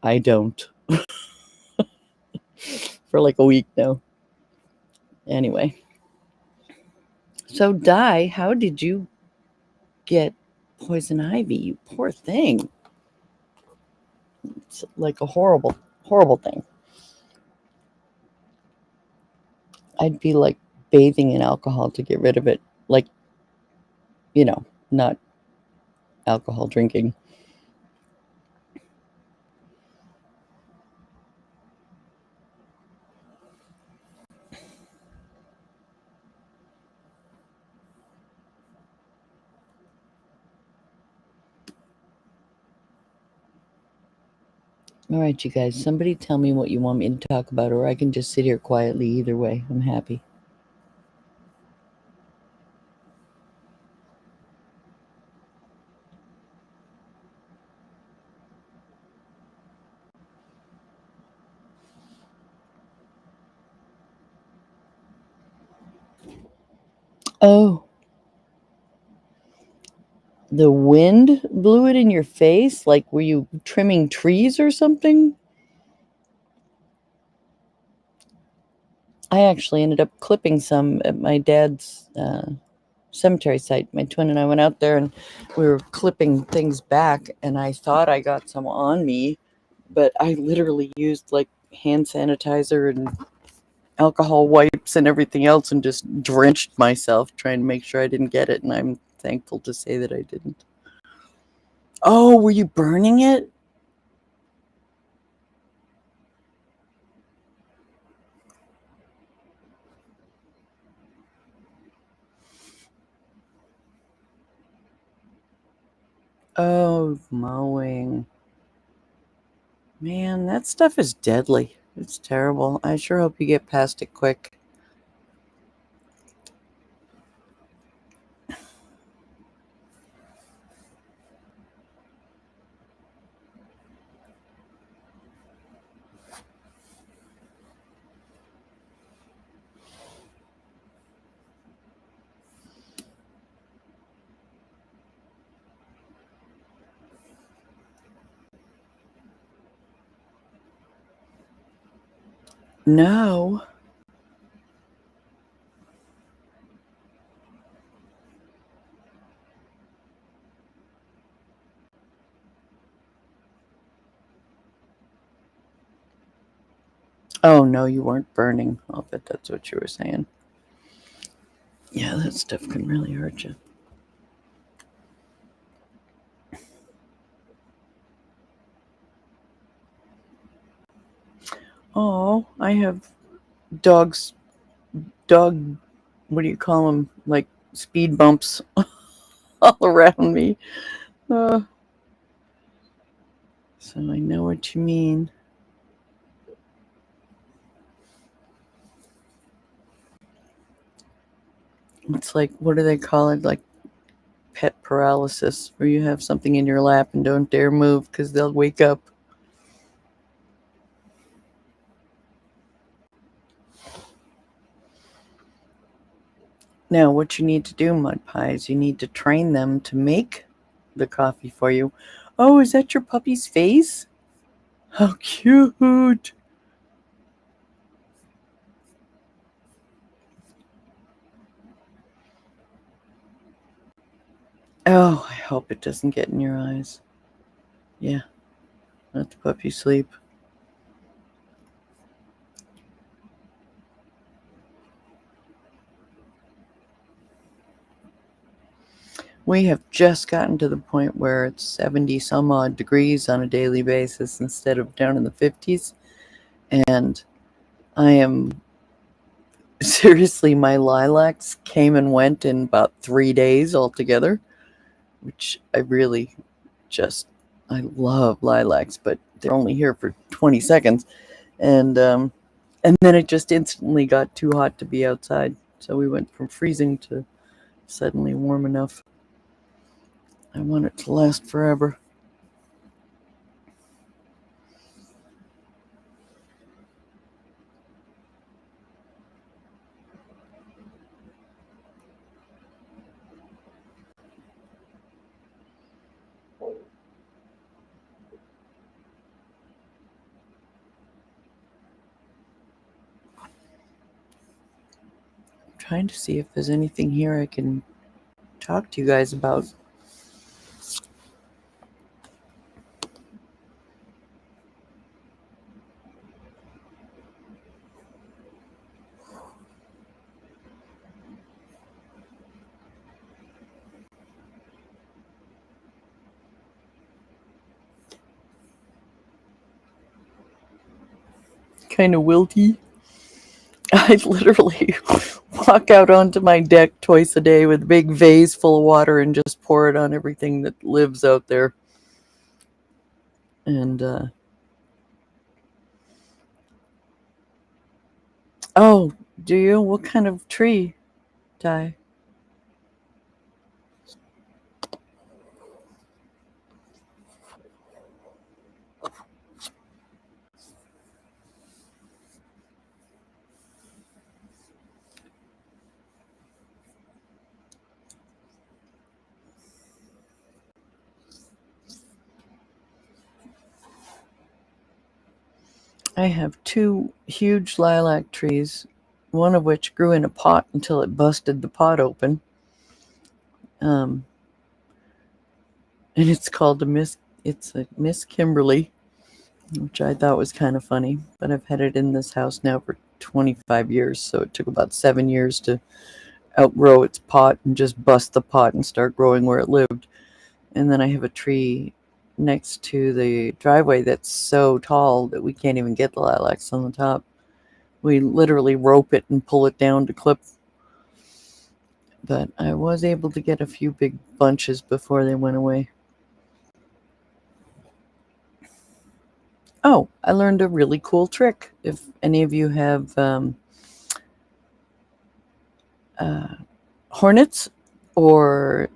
I don't. For like a week now. Anyway. So Di, how did you get poison ivy? You poor thing. It's like a horrible, horrible thing. I'd be like bathing in alcohol to get rid of it. Like, not alcohol drinking. All right, you guys, somebody tell me what you want me to talk about, or I can just sit here quietly. Either way, I'm happy. Oh, the wind blew it in your face? Like, were you trimming trees or something? I actually ended up clipping some at my dad's cemetery site. My twin and I went out there and we were clipping things back, and I thought I got some on me, but I literally used like hand sanitizer and alcohol wipes and everything else and just drenched myself trying to make sure I didn't get it, and I'm thankful to say that I didn't. Oh, were you burning it? Oh, mowing. Man, that stuff is deadly. It's terrible. I sure hope you get past it quick. No. Oh, no, you weren't burning. I'll bet that's what you were saying. Yeah, that stuff can really hurt you. Oh, I have dogs, what do you call them? Like speed bumps all around me. Uh, So I know what you mean. It's like, what do they call it? Like pet paralysis, where you have something in your lap and don't dare move because they'll wake up. Now, what you need to do, Mud Pie, is you need to train them to make the coffee for you. Oh, is that your puppy's face? How cute! Oh, I hope it doesn't get in your eyes. Yeah, let the puppy sleep. We have just gotten to the point where it's 70 some odd degrees on a daily basis instead of down in the 50s. And I am seriously, my lilacs came and went in about 3 days altogether, which I really I love lilacs, but they're only here for 20 seconds. And then it just instantly got too hot to be outside. So we went from freezing to suddenly warm enough. I want it to last forever. I'm trying to see if there's anything here I can talk to you guys about. Kind of wilty. I literally walk out onto my deck twice a day with a big vase full of water and just pour it on everything that lives out there. And oh, do you? What kind of tree, Ty? I have 2 huge lilac trees, one of which grew in a pot until it busted the pot open. And it's called it's a Miss Kimberly, which I thought was kind of funny. But I've had it in this house now for 25 years, so it took about 7 years to outgrow its pot and just bust the pot and start growing where it lived. And then I have a tree next to the driveway that's so tall that we can't even get the lilacs on the top. We literally rope it and pull it down to clip. But I was able to get a few big bunches before they went away. Oh, I learned a really cool trick. If any of you have hornets or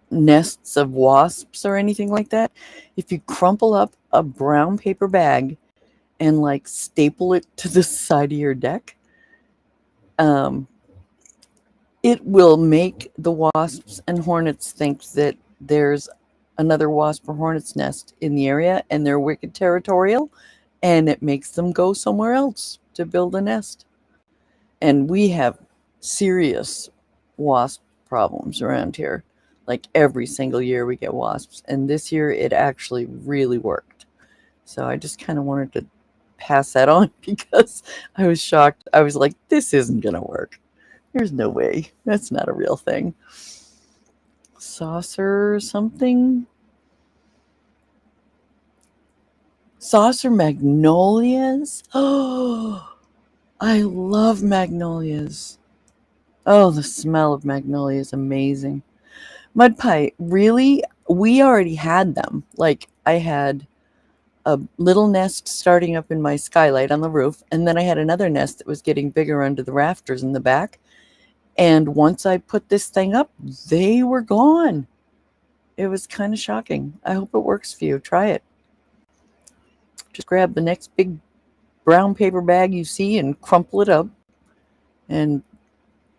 nests of wasps or anything like that, if you crumple up a brown paper bag and like staple it to the side of your deck, it will make the wasps and hornets think that there's another wasp or hornet's nest in the area and they're wicked territorial, and it makes them go somewhere else to build a nest. And we have serious wasp problems around here. Like every single year we get wasps, and this year it actually really worked. So I just kind of wanted to pass that on because I was shocked. I was like, this isn't going to work. There's no way. That's not a real thing. Saucer something? Saucer magnolias? Oh, I love magnolias. Oh, the smell of magnolia is amazing. Mud pie, really? We already had them. Like, I had a little nest starting up in my skylight on the roof, and then I had another nest that was getting bigger under the rafters in the back. And once I put this thing up, they were gone. It was kind of shocking. I hope it works for you. Try it. Just grab the next big brown paper bag you see and crumple it up and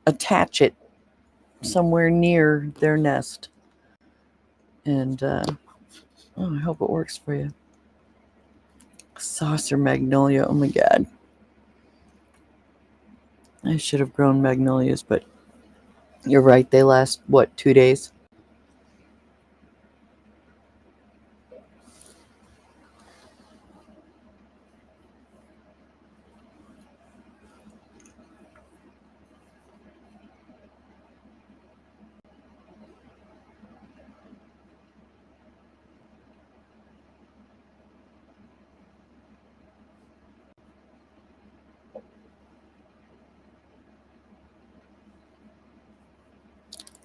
attach it somewhere near their nest. And I hope it works for you. Saucer magnolia. Oh my God. I should have grown magnolias, but you're right. They last, 2 days?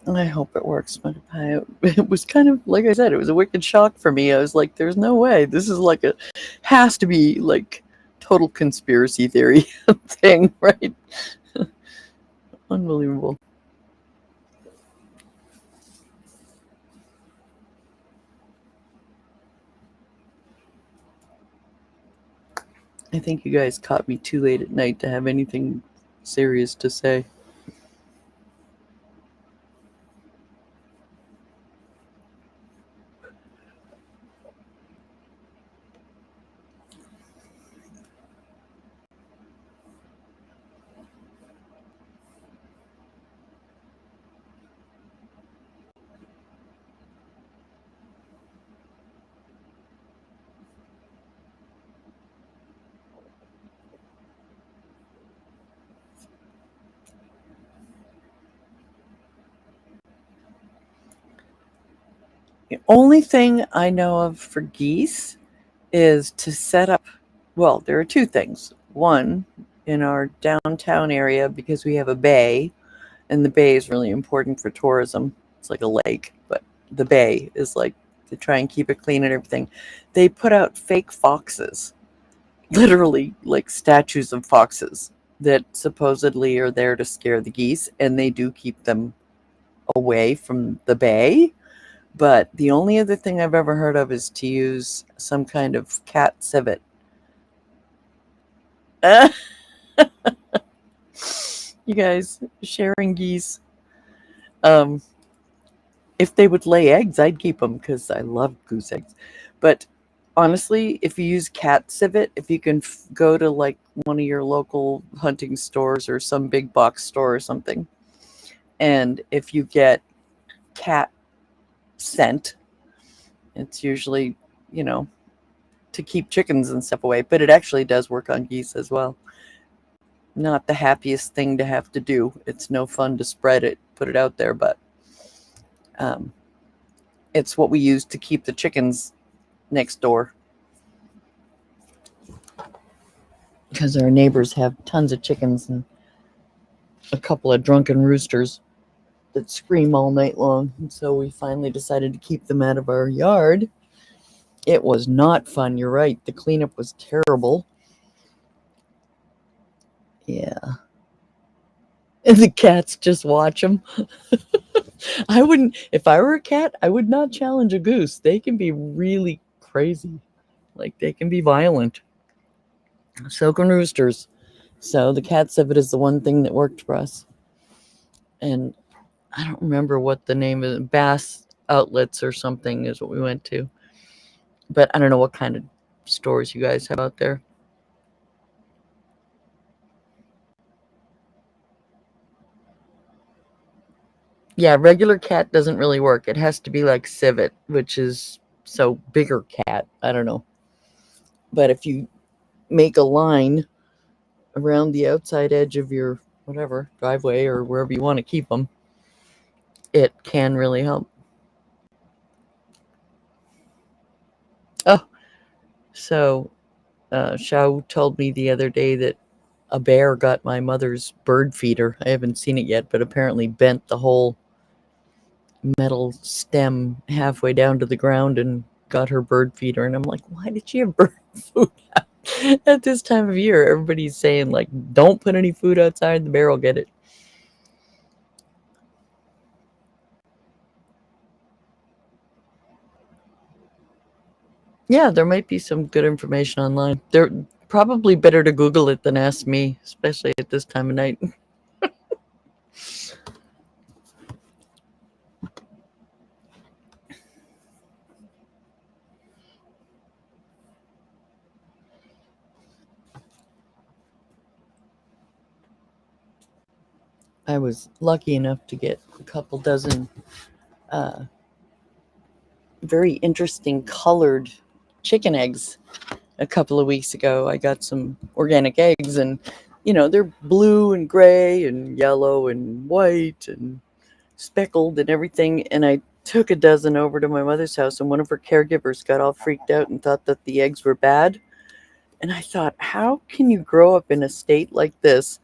I hope it works. But it was kind of, like I said, it was a wicked shock for me. I was like, there's no way. This is like has to be like total conspiracy theory thing, right? Unbelievable. I think you guys caught me too late at night to have anything serious to say. The only thing I know of for geese is to set up, well, there are two things. One, in our downtown area, because we have a bay, and the bay is really important for tourism. It's like a lake, but the bay is like to try and keep it clean and everything. They put out fake foxes, literally like statues of foxes that supposedly are there to scare the geese, and they do keep them away from the bay. But the only other thing I've ever heard of is to use some kind of cat civet. You guys, sharing geese. If they would lay eggs, I'd keep them because I love goose eggs. But honestly, if you use cat civet, if you can go to like one of your local hunting stores or some big box store or something, and if you get cat scent, it's usually, to keep chickens and stuff away, but it actually does work on geese as well. Not the happiest thing to have to do. It's no fun to spread it, put it out there, but it's what we use to keep the chickens next door, because our neighbors have tons of chickens and a couple of drunken roosters that scream all night long. And so we finally decided to keep them out of our yard. It was not fun. You're right. The cleanup was terrible. Yeah. And the cats just watch them. I wouldn't, if I were a cat, I would not challenge a goose. They can be really crazy. Like, they can be violent. So can roosters. So the cat civet is the one thing that worked for us. And I don't remember what the name of Bass Outlets or something is what we went to. But I don't know what kind of stores you guys have out there. Yeah, regular cat doesn't really work. It has to be like civet, which is so bigger cat. I don't know. But if you make a line around the outside edge of your whatever driveway or wherever you want to keep them, it can really help. Oh, so Shao told me the other day that a bear got my mother's bird feeder. I haven't seen it yet, but apparently bent the whole metal stem halfway down to the ground and got her bird feeder, and I'm like, why did she have bird food out at this time of year? Everybody's saying, like, don't put any food outside, the bear will get it. Yeah, there might be some good information online. They're probably better to Google it than ask me, especially at this time of night. I was lucky enough to get a couple dozen very interesting colored chicken eggs a couple of weeks ago. I got some organic eggs, and they're blue and gray and yellow and white and speckled and everything. And I took a dozen over to my mother's house, and one of her caregivers got all freaked out and thought that the eggs were bad. And I thought, how can you grow up in a state like this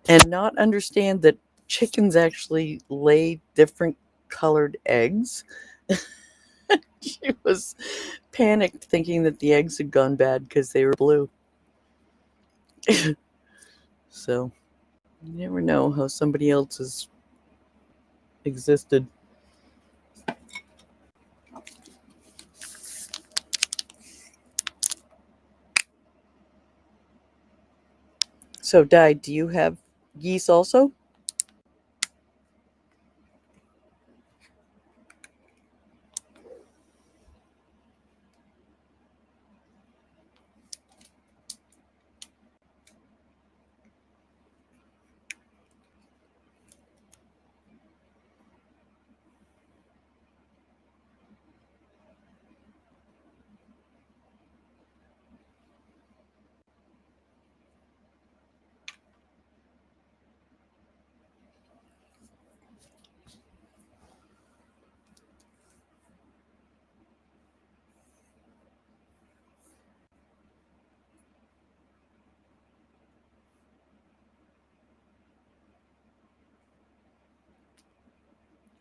and not understand that chickens actually lay different colored eggs? She was panicked, thinking that the eggs had gone bad because they were blue. So you never know how somebody else has existed. So, Di, do you have geese also?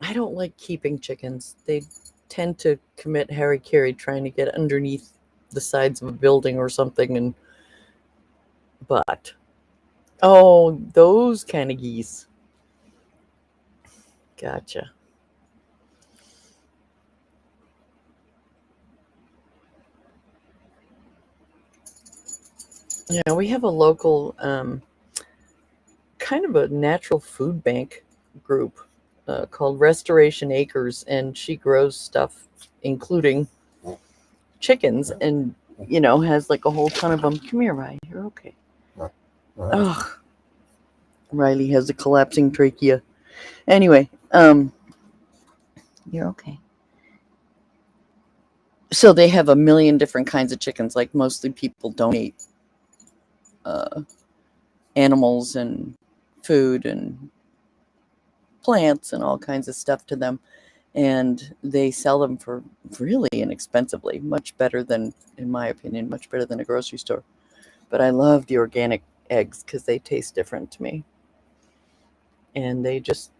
I don't like keeping chickens. They tend to commit hara-kiri trying to get underneath the sides of a building or something. But oh, those kind of geese. Gotcha. Yeah, we have a local kind of a natural food bank group called Restoration Acres, and she grows stuff, including chickens, and has like a whole ton of them. Come here, Riley. You're okay. Oh, Riley has a collapsing trachea. Anyway, you're okay. So they have a million different kinds of chickens. Like, mostly people donate uh, animals and food and plants and all kinds of stuff to them, and they sell them for really inexpensively, much better than, in my opinion, much better than a grocery store. But I love the organic eggs because they taste different to me, and they just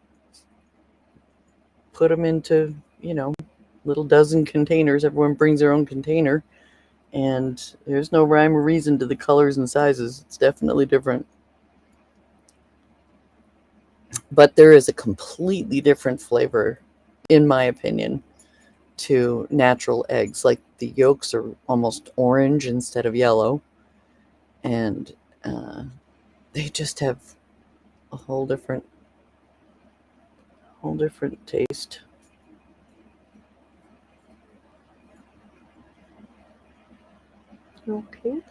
put them into little dozen containers. Everyone brings their own container, and there's no rhyme or reason to the colors and sizes. It's definitely different. But there is a completely different flavor, in my opinion, to natural eggs. Like, the yolks are almost orange instead of yellow, and they just have a whole different taste. Okay.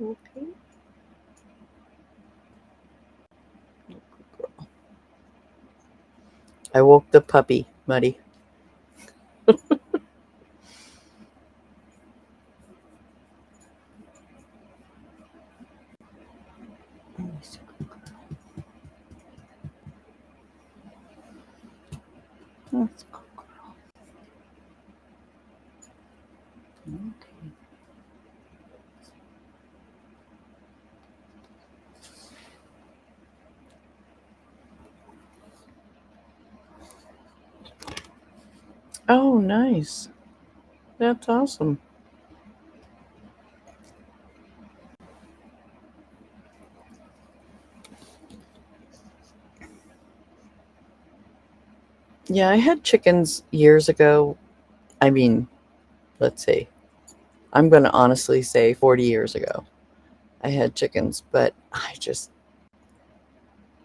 Okay. I woke the puppy, Muddy. That's cool. Okay. Oh, nice. That's awesome. Yeah, I had chickens years ago. I mean, let's see. I'm going to honestly say 40 years ago. I had chickens, but I just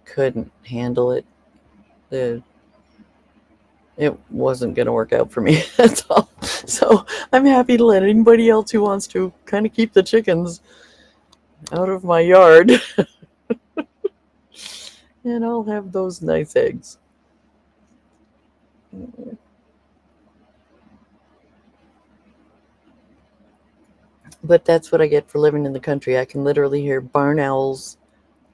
couldn't handle it. The It wasn't going to work out for me. That's all. So I'm happy to let anybody else who wants to kind of keep the chickens out of my yard, and I'll have those nice eggs. But that's what I get for living in the country. I can literally hear barn owls,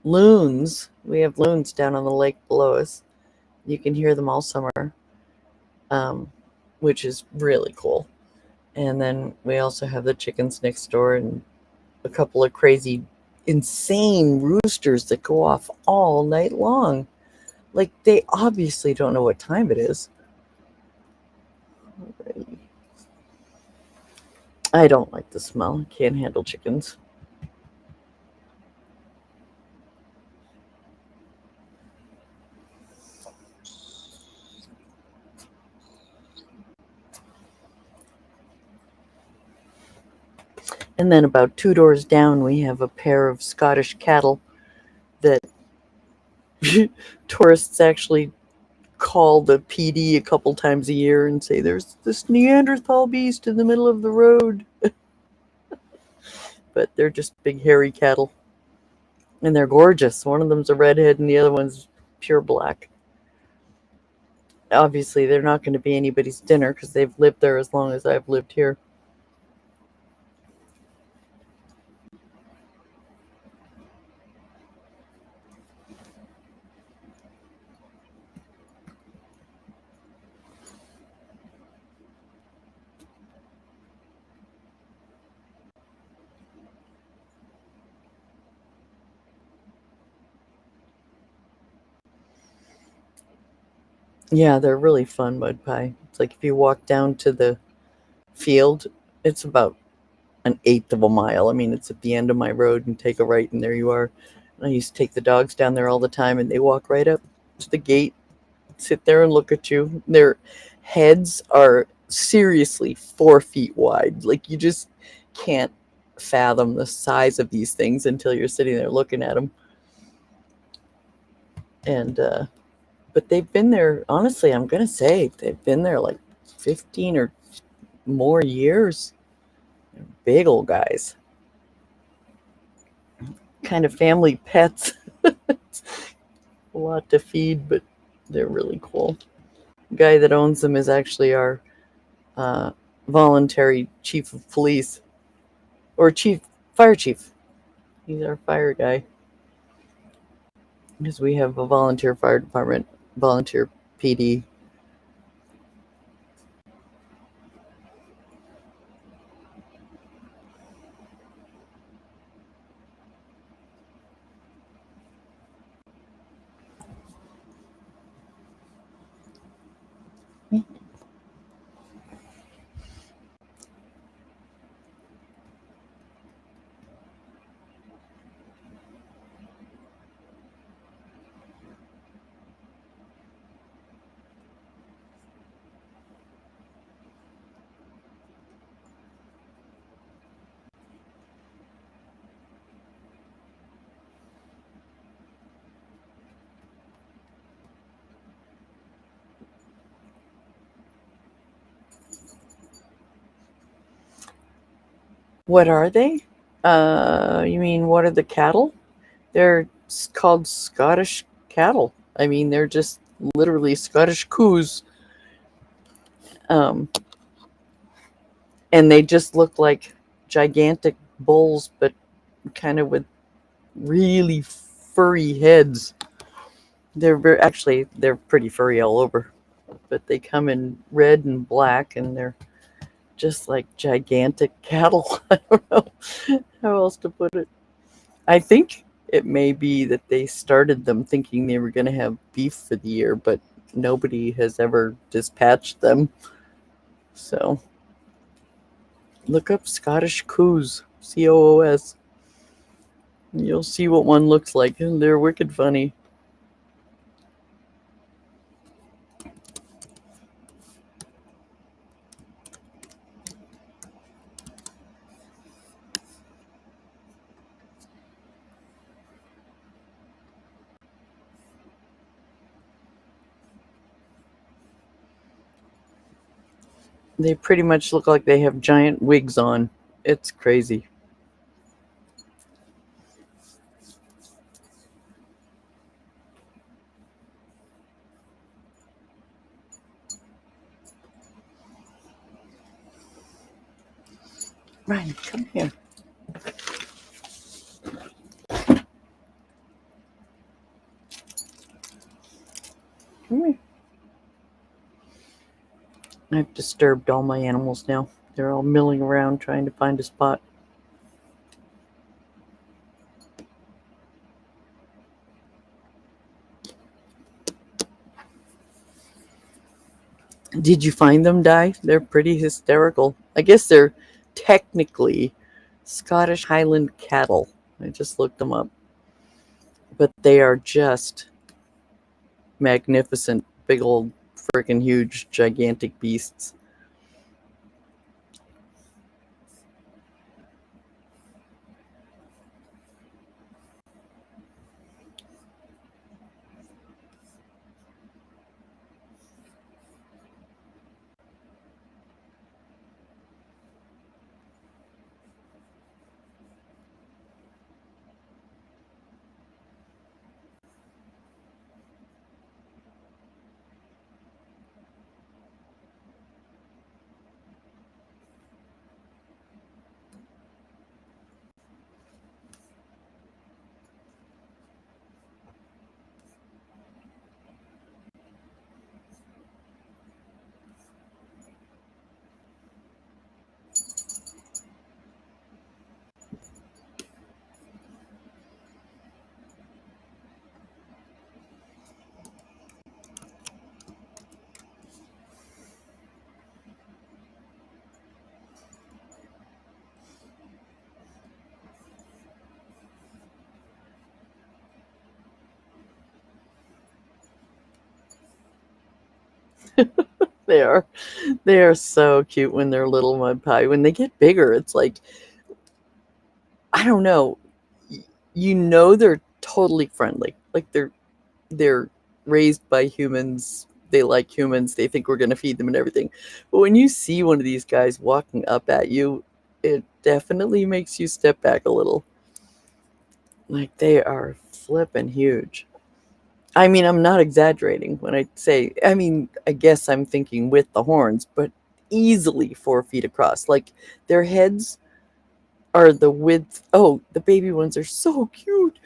loons. We have loons down on the lake below us. You can hear them all summer, um, which is really cool. And then we also have the chickens next door and a couple of crazy, insane roosters that go off all night long. Like, they obviously don't know what time it is. I don't like the smell. I can't handle chickens. And then about 2 doors down, we have a pair of Scottish cattle that tourists actually call the PD a couple times a year and say, there's this Neanderthal beast in the middle of the road. But they're just big, hairy cattle. And they're gorgeous. One of them's a redhead and the other one's pure black. Obviously, they're not going to be anybody's dinner because they've lived there as long as I've lived here. Yeah, they're really fun, mud pie. It's like if you walk down to the field, it's about an eighth of a mile. I mean, it's at the end of my road and take a right, and there you are. And I used to take the dogs down there all the time, and they walk right up to the gate, sit there and look at you. Their heads are seriously 4 feet wide. Like, you just can't fathom the size of these things until you're sitting there looking at them. And, but they've been there, honestly, I'm going to say they've been there like 15 or more years. They're big old guys. Kind of family pets. A lot to feed, but they're really cool. The guy that owns them is actually our voluntary chief of police, or fire chief. He's our fire guy, because we have a volunteer fire department, volunteer PD. What are they? You mean what are the cattle? They're called Scottish cattle. I mean, they're just literally Scottish coos. Um, and they just look like gigantic bulls, but kind of with really furry heads. They're pretty furry all over, but they come in red and black, and they're just like gigantic cattle. I don't know how else to put it. I think it may be that they started them thinking they were going to have beef for the year, but nobody has ever dispatched them. So Look up Scottish coos, COOS. You'll see what one looks like, and they're wicked funny. They pretty much look like they have giant wigs on. It's crazy. Ryan, come here. Come here. I've disturbed all my animals now. They're all milling around trying to find a spot. Did you find them, Di? They're pretty hysterical. I guess they're technically Scottish Highland cattle. I just looked them up. But they are just magnificent, big old, freaking huge, gigantic beasts. They are. They are so cute when they're little mud pie. When they get bigger, it's like, I don't know. You know they're totally friendly. Like they're raised by humans. They like humans. They think we're going to feed them and everything. But when you see one of these guys walking up at you, it definitely makes you step back a little. Like they are flippin' huge. I mean, I'm not exaggerating when I say, I mean, I guess I'm thinking with the horns, but easily 4 feet across. Like their heads are the width. Oh, the baby ones are so cute.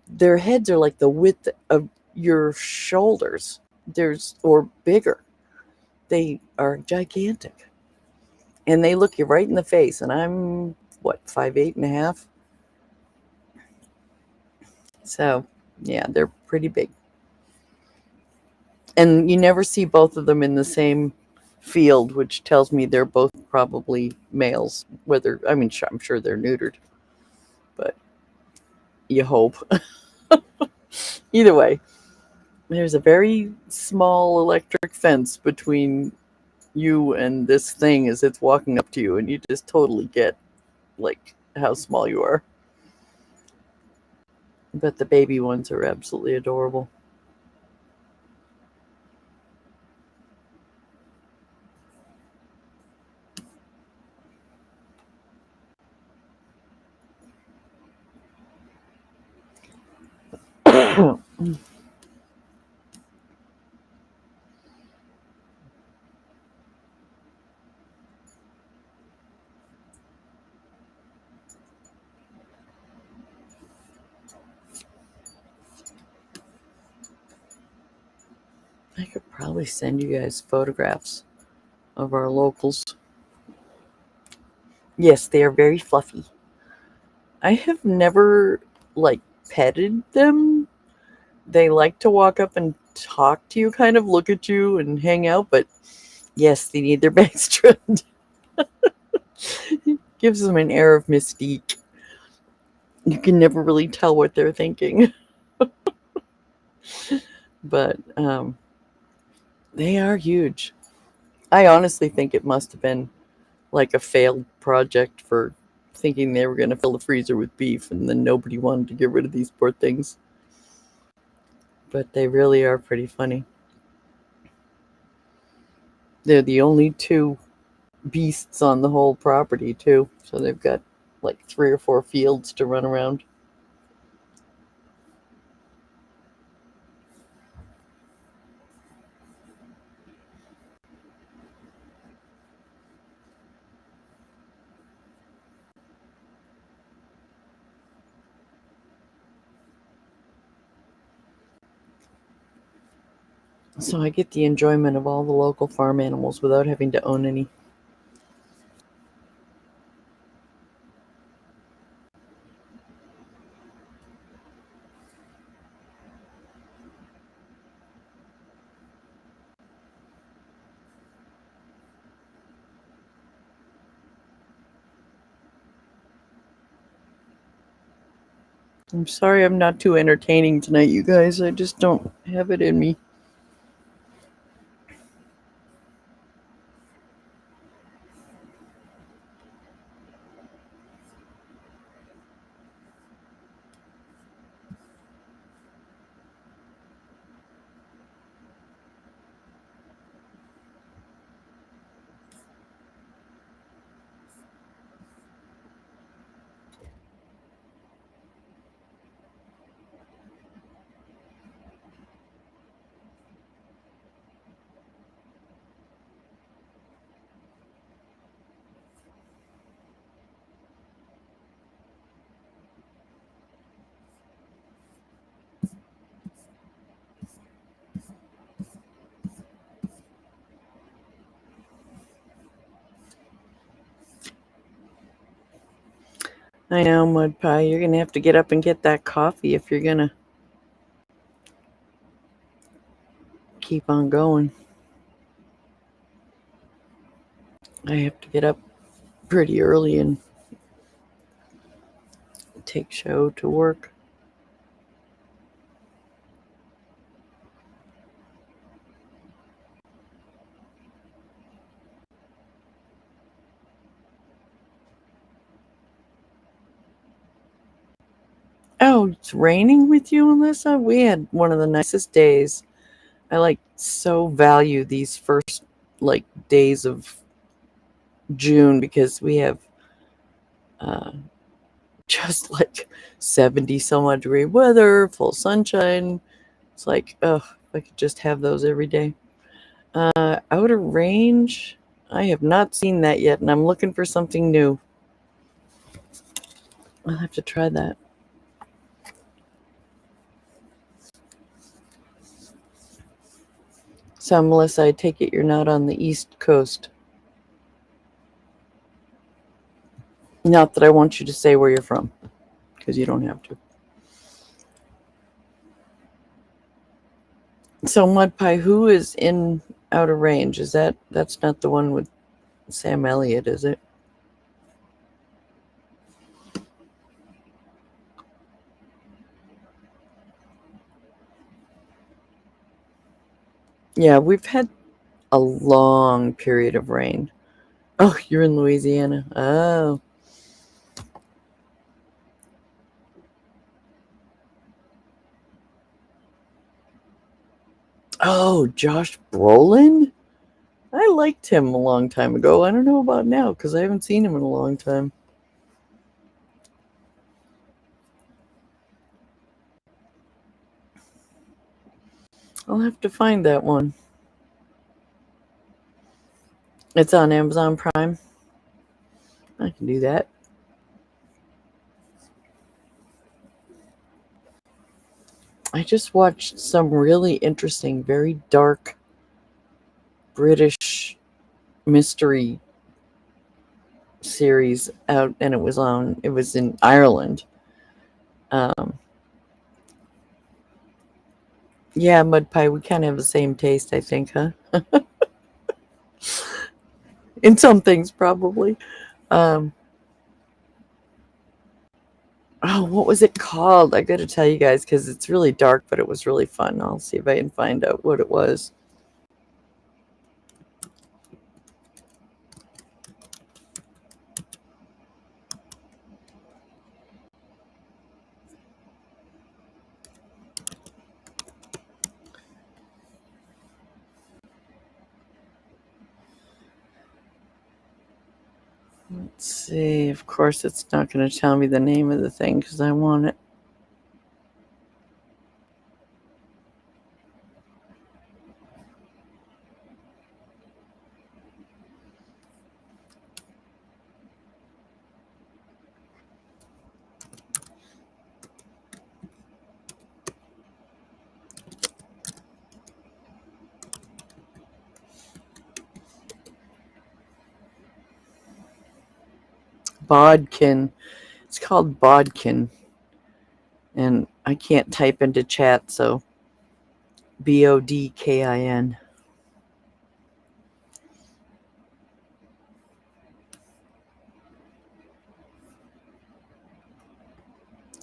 Their heads are like the width of your shoulders. There's or bigger. They are gigantic, and they look you right in the face. And I'm what 5'8.5". So yeah, they're pretty big. And you never see both of them in the same field, which tells me they're both probably males. Whether I mean, I'm sure they're neutered, but you hope. Either way, there's a very small electric fence between you and this thing as it's walking up to you, and you just totally get like how small you are. But the baby ones are absolutely adorable. I could probably send you guys photographs of our locals. Yes, they are very fluffy. I have never like petted them. They like to walk up and talk to you, kind of look at you and hang out, but yes, they need their backs trimmed. Gives them an air of mystique. You can never really tell what they're thinking. But they are huge. I honestly think it must have been like a failed project for thinking they were going to fill the freezer with beef, and then nobody wanted to get rid of these poor things. But they really are pretty funny. They're the only two beasts on the whole property, too. So they've got like 3 or 4 fields to run around. So I get the enjoyment of all the local farm animals without having to own any. I'm sorry I'm not too entertaining tonight, you guys. I just don't have it in me. I know, Mud Pie. You're going to have to get up and get that coffee if you're going to keep on going. I have to get up pretty early and take show to work. Oh, it's raining with you, Alyssa? We had one of the nicest days. I so value these first days of June because we have uh, just 70 some odd degree weather, full sunshine. It's if I could just have those every day. Outer Range, I have not seen that yet, and I'm looking for something new. I'll have to try that. So, Melissa, I take it you're not on the East Coast. Not that I want you to say where you're from, because you don't have to. So, Mud Pie, who is in Outer Range? That's not the one with Sam Elliott, is it? Yeah, we've had a long period of rain. Oh, you're in Louisiana. Oh. Oh, Josh Brolin? I liked him a long time ago. I don't know about now because I haven't seen him in a long time. I'll have to find that one. It's on Amazon Prime. I can do that. I just watched some really interesting, very dark British mystery series out, and it was in Ireland. Yeah, Mud Pie, we kind of have the same taste, I think, huh? In some things, probably. Oh, what was it called? I gotta tell you guys because it's really dark, but it was really fun. I'll see if I can find out what it was. Let's see. Of course, it's not going to tell me the name of the thing because I want it. Bodkin. It's called Bodkin. And I can't type into chat, so Bodkin.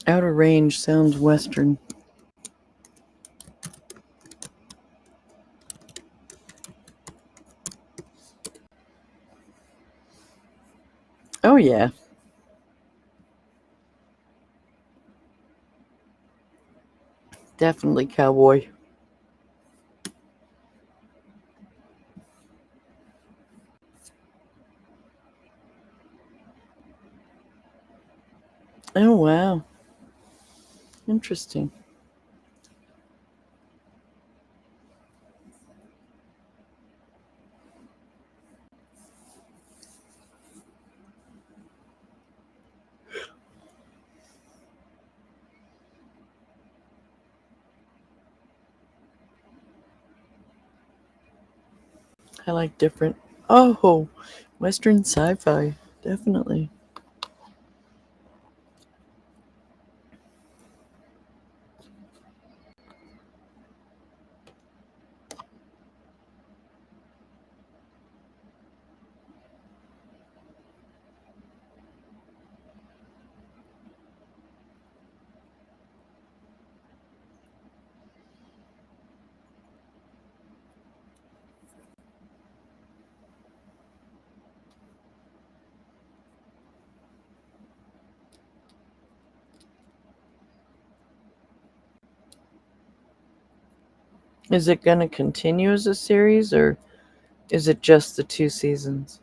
Outer Range sounds Western. Oh, yeah. Definitely cowboy. Oh, wow. Interesting. I like different. Oh, Western sci-fi. Definitely. Is it going to continue as a series, or is it just the 2 seasons?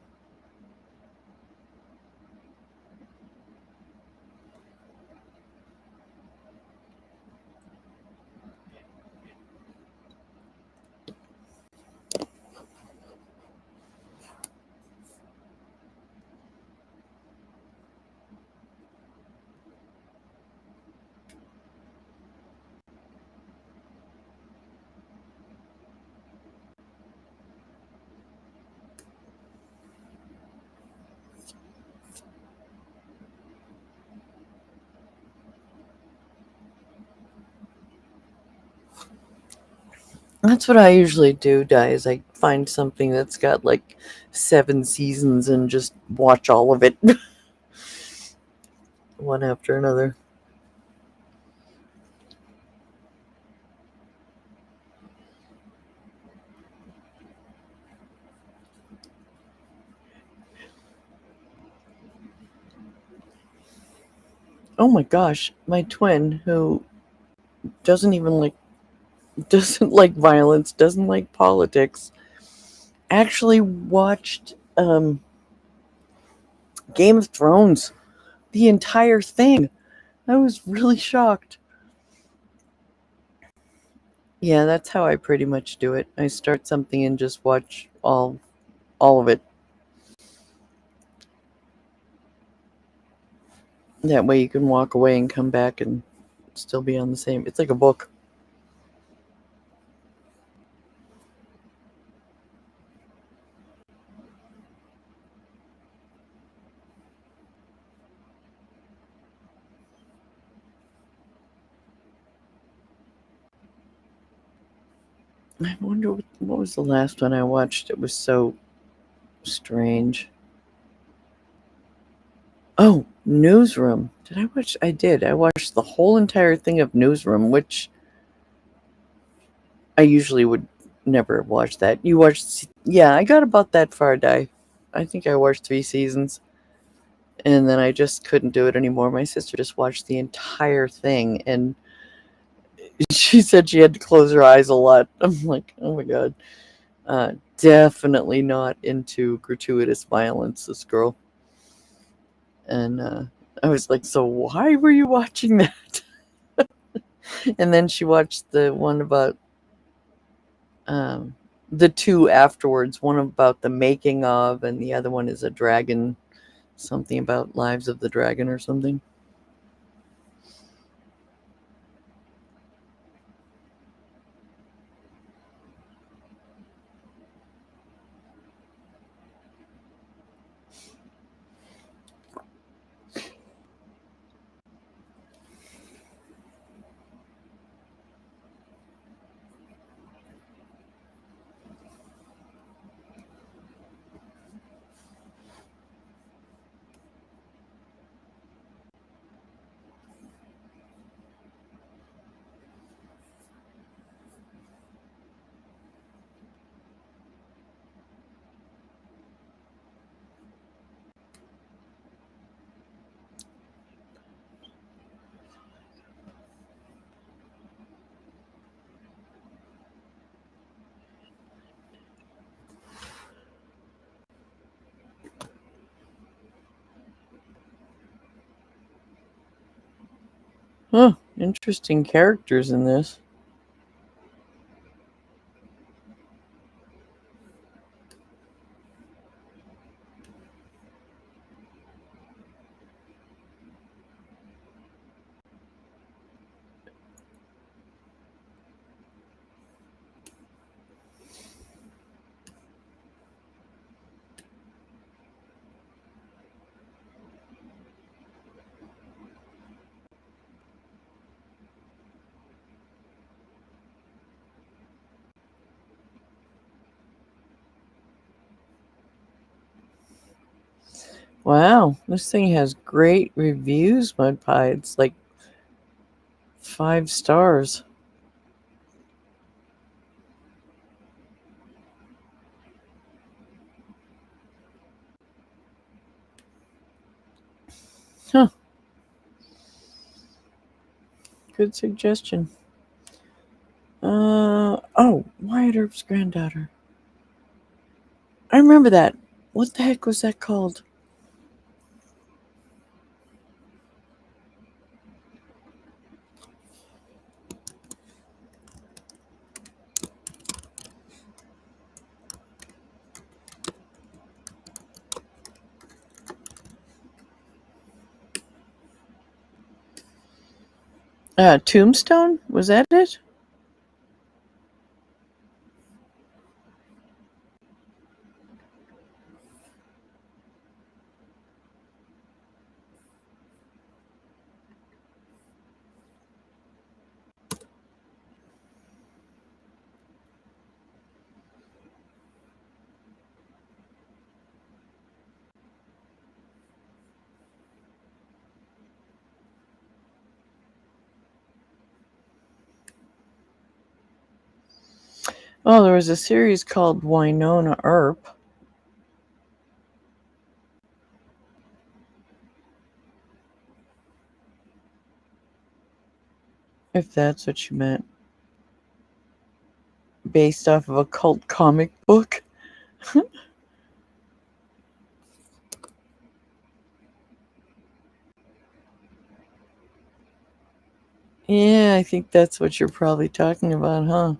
That's what I usually do, guys. I find something that's got like 7 seasons and just watch all of it one after another. Oh my gosh, my twin, who doesn't even like doesn't like violence, doesn't like politics, actually watched Game of Thrones, the entire thing. I was really shocked. Yeah, that's how I pretty much do it. I start something and just watch all of it. That way you can walk away and come back and still be on the same. It's like a book. I wonder what was the last one I watched. It was so strange. Oh, Newsroom. Did I watch? I did. I watched the whole entire thing of Newsroom, which I usually would never watch that. You watched? Yeah, I got about that far, Di. I think I watched 3 seasons, and then I just couldn't do it anymore. My sister just watched the entire thing, and she said she had to close her eyes a lot. I'm like, oh my god. Definitely not into gratuitous violence, this girl. And I was like, so why were you watching that? And then she watched the one about um, the two afterwards, one about the making of, and the other one is a dragon, something about Lives of the Dragon or something. Huh, interesting characters in this. Wow, this thing has great reviews, Mud Pie. It's like 5 stars. Huh, good suggestion. Oh, Wyatt Earp's granddaughter. I remember that. What the heck was that called? Tombstone? Was that it? Oh, there was a series called Winona Earp. If that's what you meant. Based off of a cult comic book. Yeah, I think that's what you're probably talking about, huh?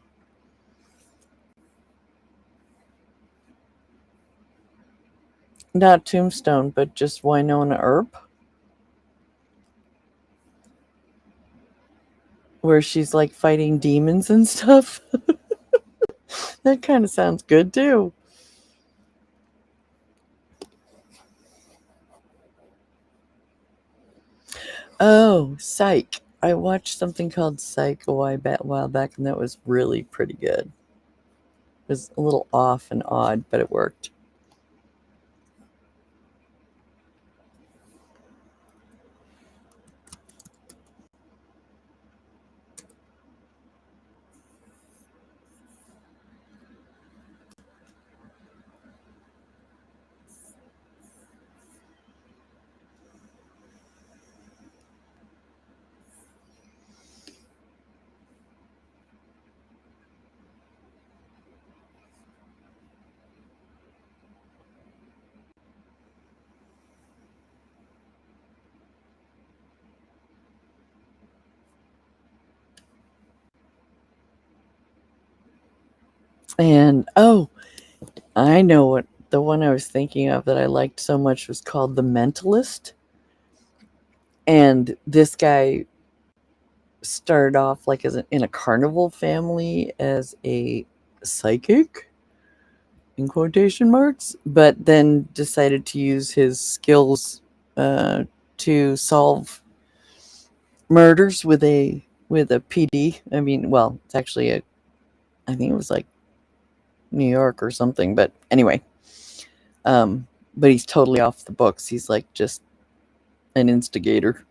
Not Tombstone, but just Winona Earp, where she's like fighting demons and stuff. That kind of sounds good too. Oh, Psych. I watched something called Psych while back, and that was really pretty good. It was a little off and odd, but it worked. And oh, I know what the one I was thinking of that I liked so much was called The Mentalist. And this guy started off like in a carnival family as a psychic in quotation marks, but then decided to use his skills to solve murders with a PD. I mean, well, it's actually I think it was like New York or something, but anyway. But he's totally off the books. He's like just an instigator.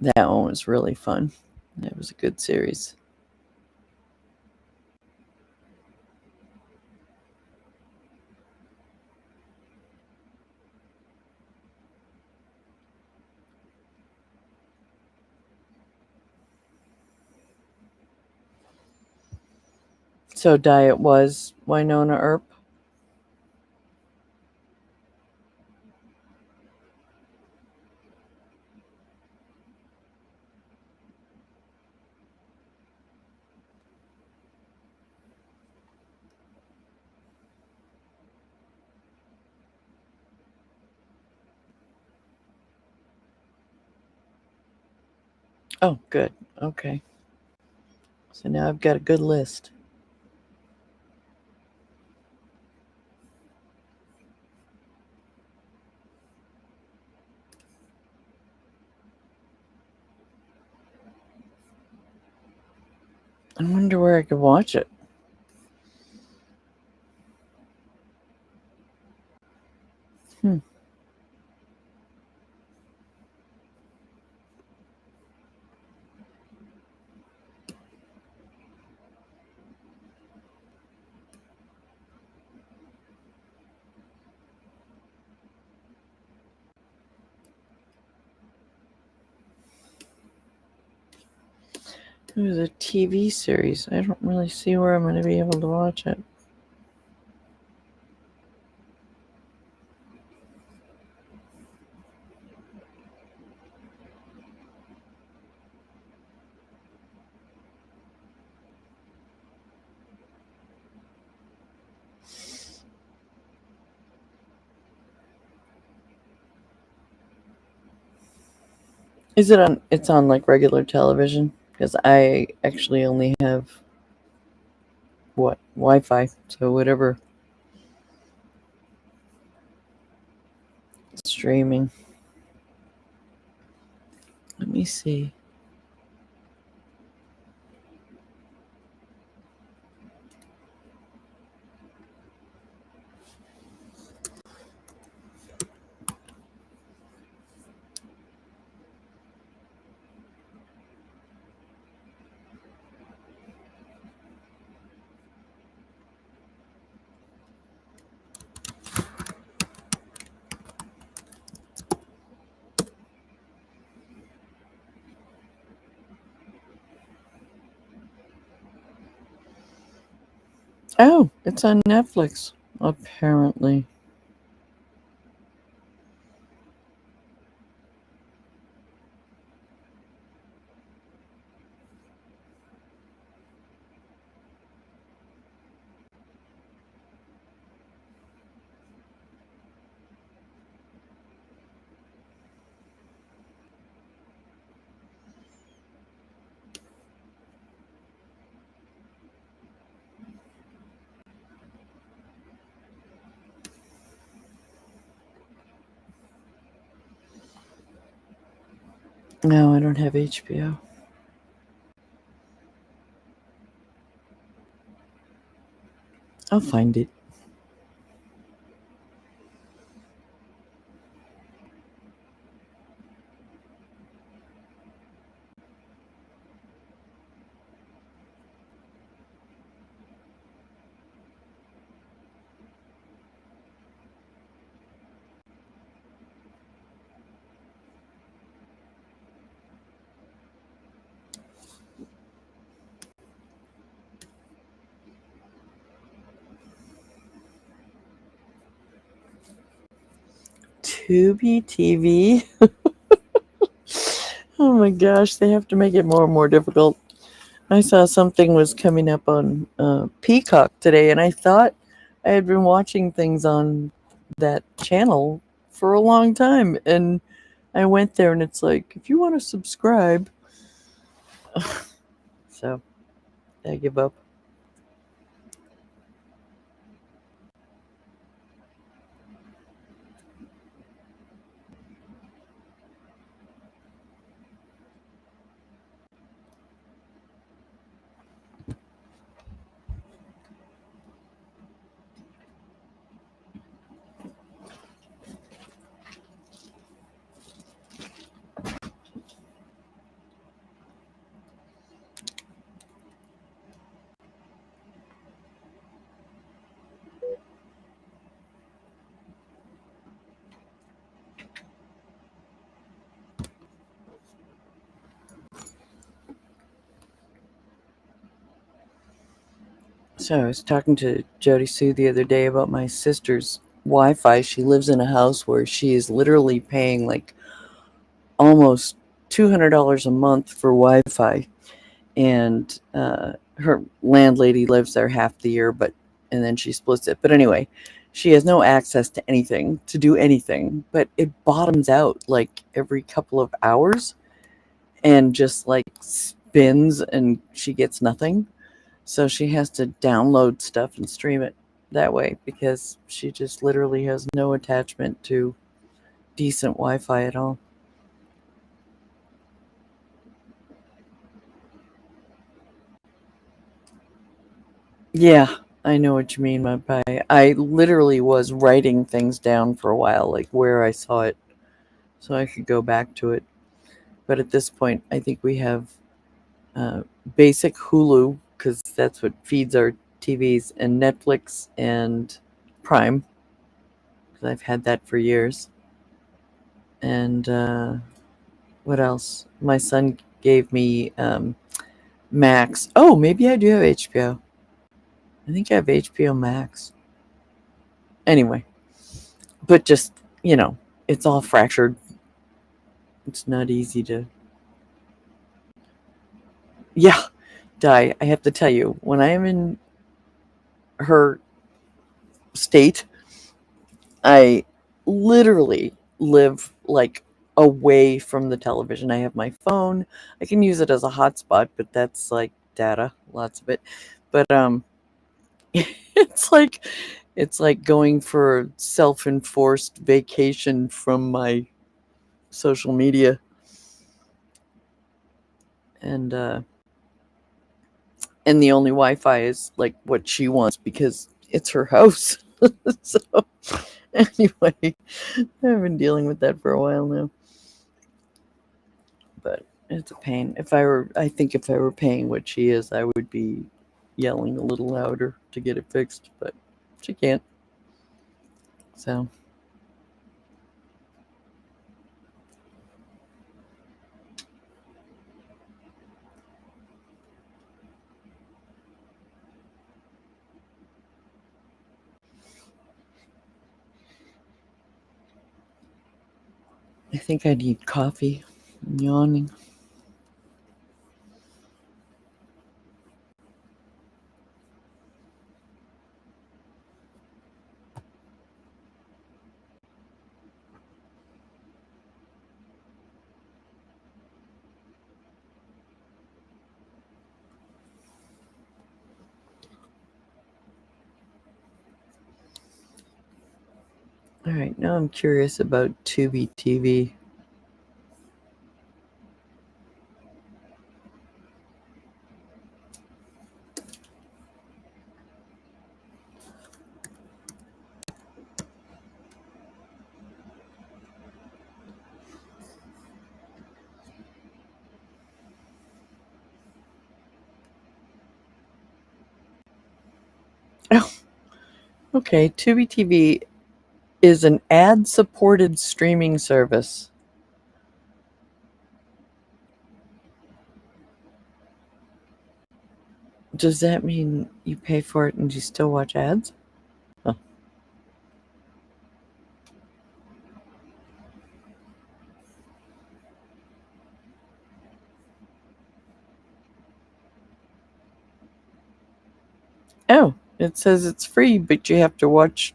That one was really fun. It was a good series. So Diet was Winona Earp. Oh, good. Okay. So now I've got a good list. I wonder where I could watch it. Hmm. It was a TV series. I don't really see where I'm going to be able to watch it. Is it on? It's on like regular television because I actually only have what Wi-Fi, so whatever streaming. Let me see. Oh, it's on Netflix, apparently. No, I don't have HBO. I'll find it. Tubi TV. Oh my gosh, they have to make it more and more difficult. I saw something was coming up on Peacock today, and I thought I had been watching things on that channel for a long time. And I went there, and it's like, if you want to subscribe, so I give up. So I was talking to Jody Sue the other day about my sister's Wi-Fi. She lives in a house where she is literally paying like almost $200 a month for Wi-Fi, and her landlady lives there half the year, and then she splits it. But anyway, she has no access to anything to do anything, but it bottoms out like every couple of hours and just like spins, and she gets nothing. So she has to download stuff and stream it that way because she just literally has no attachment to decent Wi-Fi at all. Yeah, I know what you mean by I literally was writing things down for a while, like where I saw it, so I could go back to it. But at this point, I think we have uh, basic Hulu because that's what feeds our TVs, and Netflix and Prime because I've had that for years. And what else? My son gave me Max. Oh, maybe I do have HBO. I think I have HBO Max. Anyway, but just, you know, it's all fractured. It's not easy to. Yeah, Di, I have to tell you, when I am in her state, I literally live like away from the television. I have my phone. I can use it as a hotspot, but that's like data, lots of it. But it's like it's like going for a self-enforced vacation from my social media, and and the only Wi-Fi is like what she wants because it's her house. So anyway, I've been dealing with that for a while now, but it's a pain. I think if I were paying what she is, I would be yelling a little louder to get it fixed, but she can't. So I think I need coffee. I'm yawning. All right, now I'm curious about Tubi TV. Oh, okay. Tubi TV is an ad-supported streaming service. Does that mean you pay for it and you still watch ads? Huh. Oh, it says it's free, but you have to watch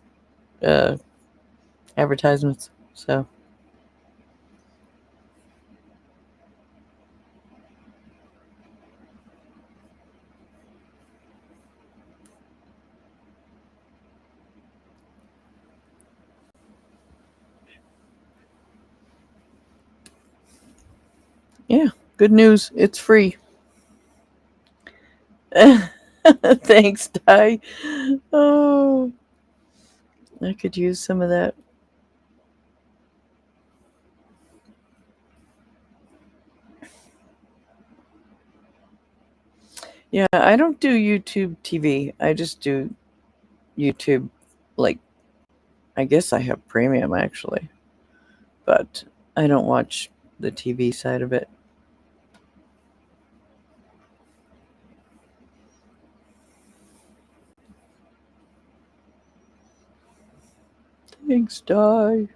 advertisements. So, yeah, good news. It's free. Thanks, Di. Oh, I could use some of that. Yeah, I don't do YouTube TV. I just do YouTube, like, I guess I have premium actually, but I don't watch the TV side of it. Thanks, Di.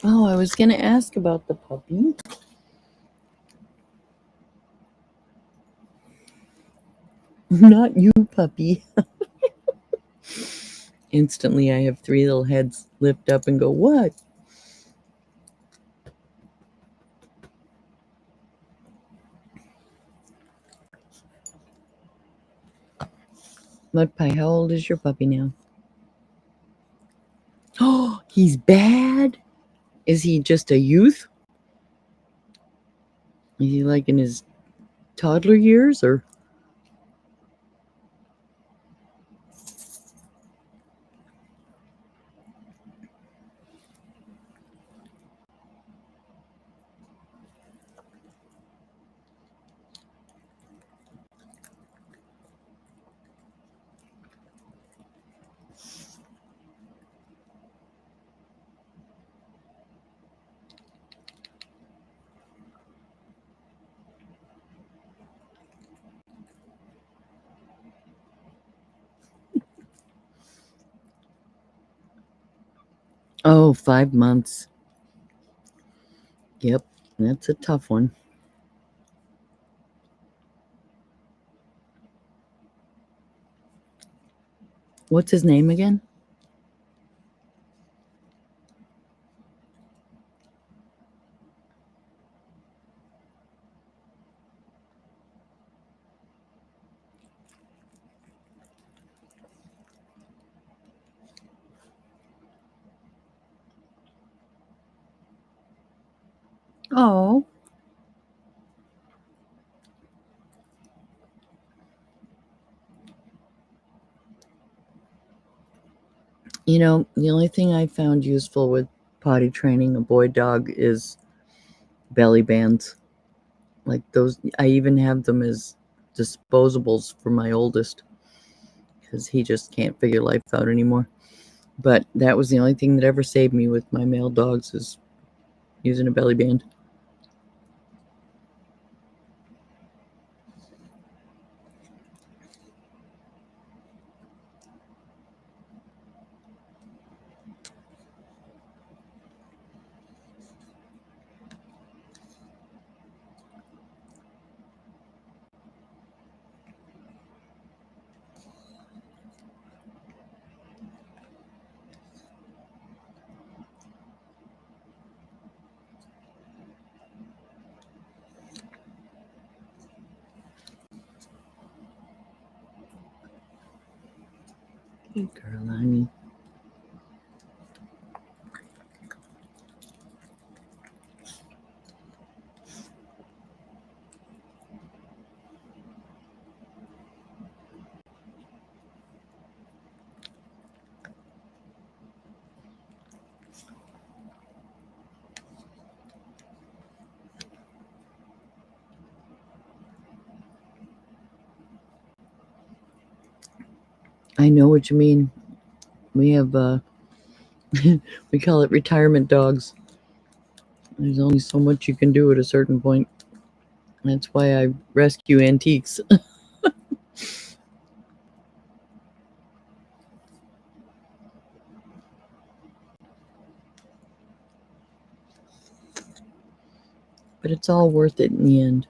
Oh, I was going to ask about the puppy. Not you, puppy. Instantly, I have three little heads lift up and go, what? Mud Pie, how old is your puppy now? Oh, he's bad? Is he just a youth? Is he like in his toddler years or? Oh, 5 months. Yep, that's a tough one. What's his name again? Oh, the only thing I found useful with potty training a boy dog is belly bands. Like those, I even have them as disposables for my oldest because he just can't figure life out anymore. But that was the only thing that ever saved me with my male dogs is using a belly band. Caroline. I know what you mean. We have, we call it retirement dogs. There's only so much you can do at a certain point. That's why I rescue antiques. But it's all worth it in the end.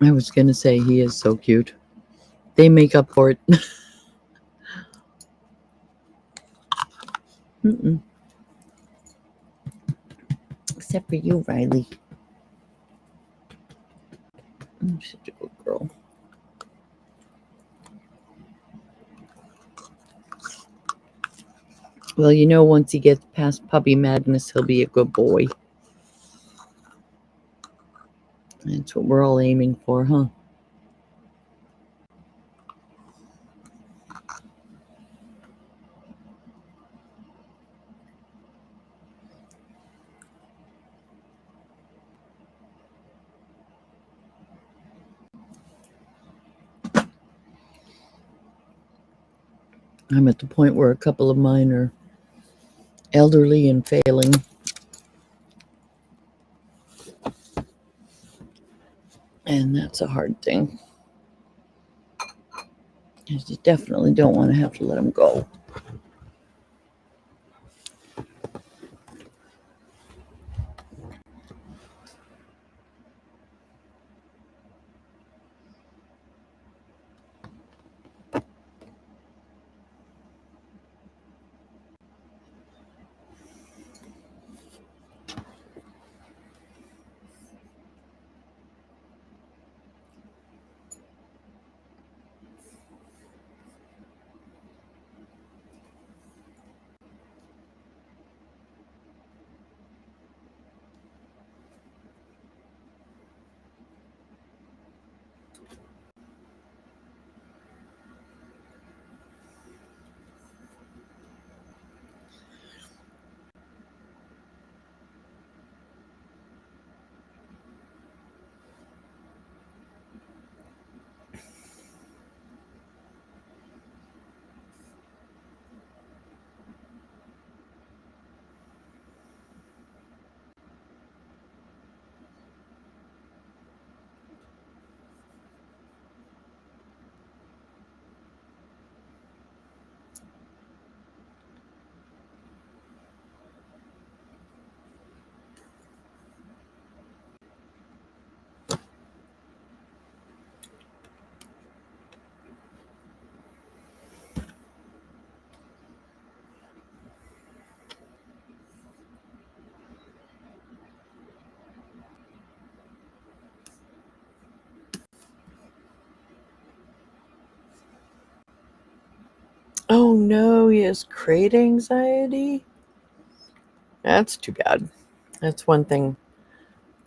I was going to say he is so cute. They make up for it. Except for you, Riley. I'm such a good girl. Well, you know, once he gets past puppy madness, he'll be a good boy. That's what we're all aiming for, huh? I'm at the point where a couple of mine are elderly and failing. And that's a hard thing. I just definitely don't want to have to let them go. Oh no, he has crate anxiety? That's too bad. That's one thing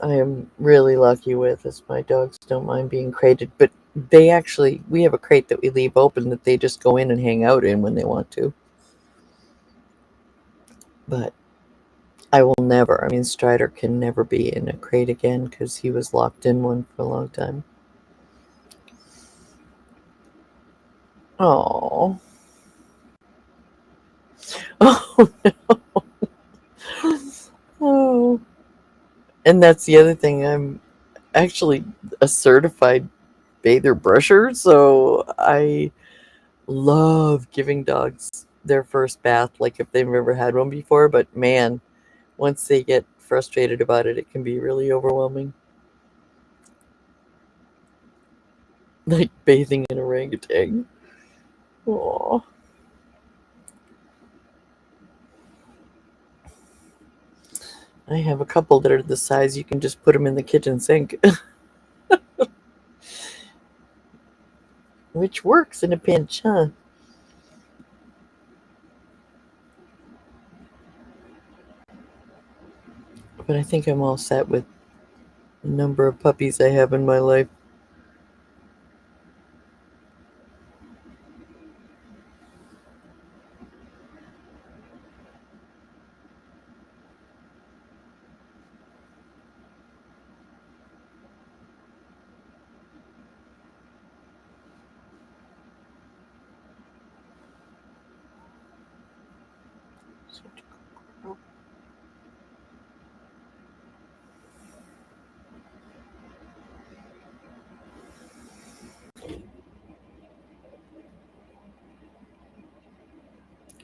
I am really lucky with is my dogs don't mind being crated, but we have a crate that we leave open that they just go in and hang out in when they want to. But I will never, Strider can never be in a crate again because he was locked in one for a long time. Oh. Oh no. Oh. And that's the other thing. I'm actually a certified bather brusher, so I love giving dogs their first bath, like if they've never had one before. But man, once they get frustrated about it, it can be really overwhelming. Like bathing an orangutan. Aww. I have a couple that are the size you can just put them in the kitchen sink. Which works in a pinch, huh? But I think I'm all set with the number of puppies I have in my life.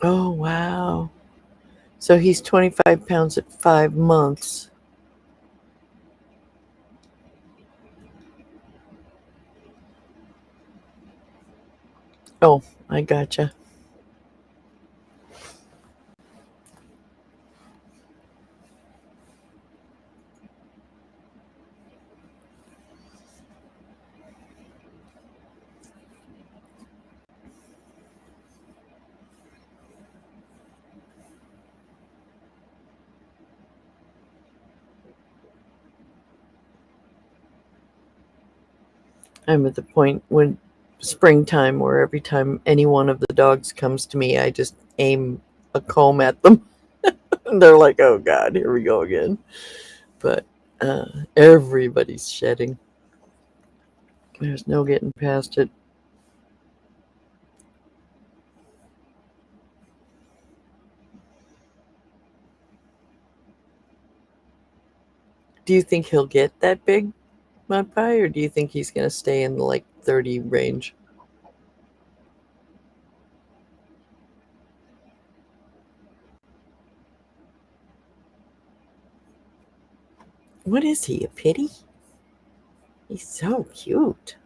Oh, wow. So he's 25 pounds at 5 months. Oh, I gotcha. I'm at the point when springtime where every time any one of the dogs comes to me, I just aim a comb at them. And they're like, oh God, here we go again. But everybody's shedding. There's no getting past it. Do you think he'll get that big, Mud Pie, or do you think he's going to stay in the like 30 range? What is he, a pitty? He's so cute.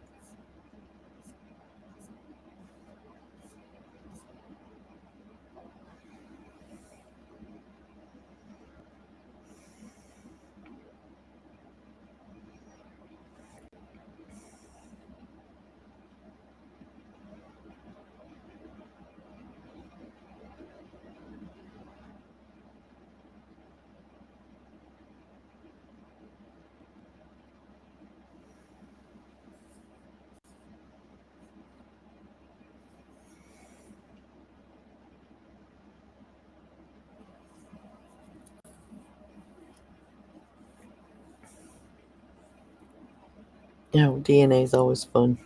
Yeah, DNA is always fun.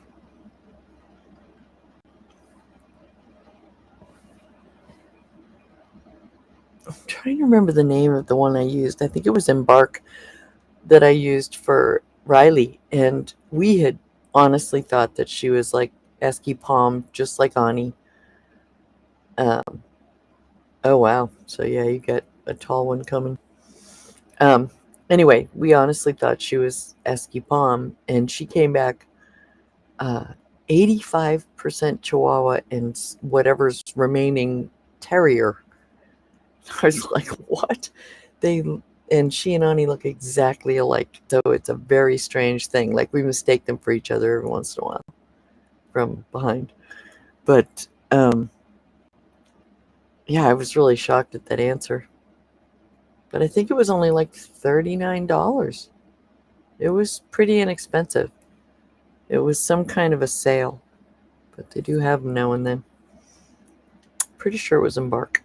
I'm trying to remember the name of the one I used. I think it was Embark that I used for Riley, and we had honestly thought that she was like Esky Palm, just like Ani. Um, oh wow! So yeah, you got a tall one coming. Um, anyway, we honestly thought she was Esky Palm, and she came back uh, 85% Chihuahua and whatever's remaining Terrier. I was like, what? They and she and Ani look exactly alike. So it's a very strange thing. Like we mistake them for each other every once in a while from behind. But yeah, I was really shocked at that answer. But I think it was only like $39. It was pretty inexpensive. It was some kind of a sale. But they do have them now and then. Pretty sure it was Embark.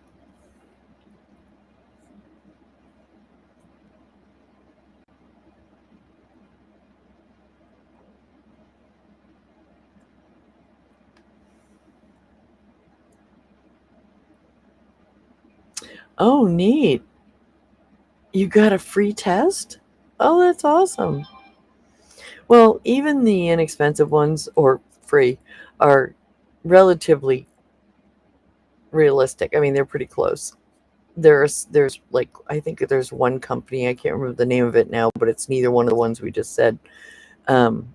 Oh, neat. You got a free test? Oh, that's awesome. Well, even the inexpensive ones, or free, are relatively realistic. I mean, they're pretty close. There's like, I think there's one company, I can't remember the name of it now, but it's neither one of the ones we just said, um,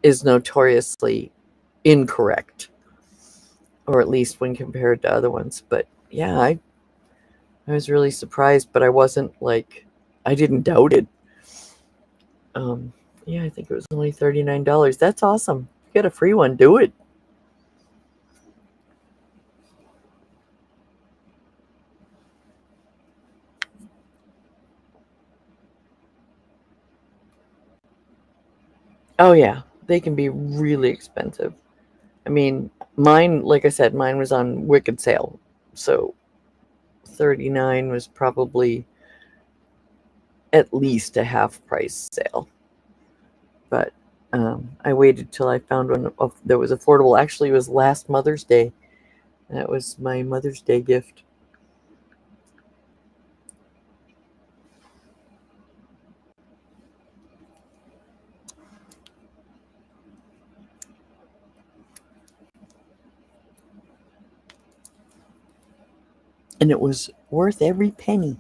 is notoriously incorrect, or at least when compared to other ones. But yeah, I was really surprised, but I wasn't like, I didn't doubt it. Um, yeah, I think it was only $39. That's awesome. You get a free one, do it. Oh yeah, they can be really expensive. I mean, mine, like I said, mine was on Wicked sale, so 39 was probably at least a half price sale. But I waited till I found one that was affordable. Actually, it was last Mother's Day. That was my Mother's Day gift. And it was worth every penny.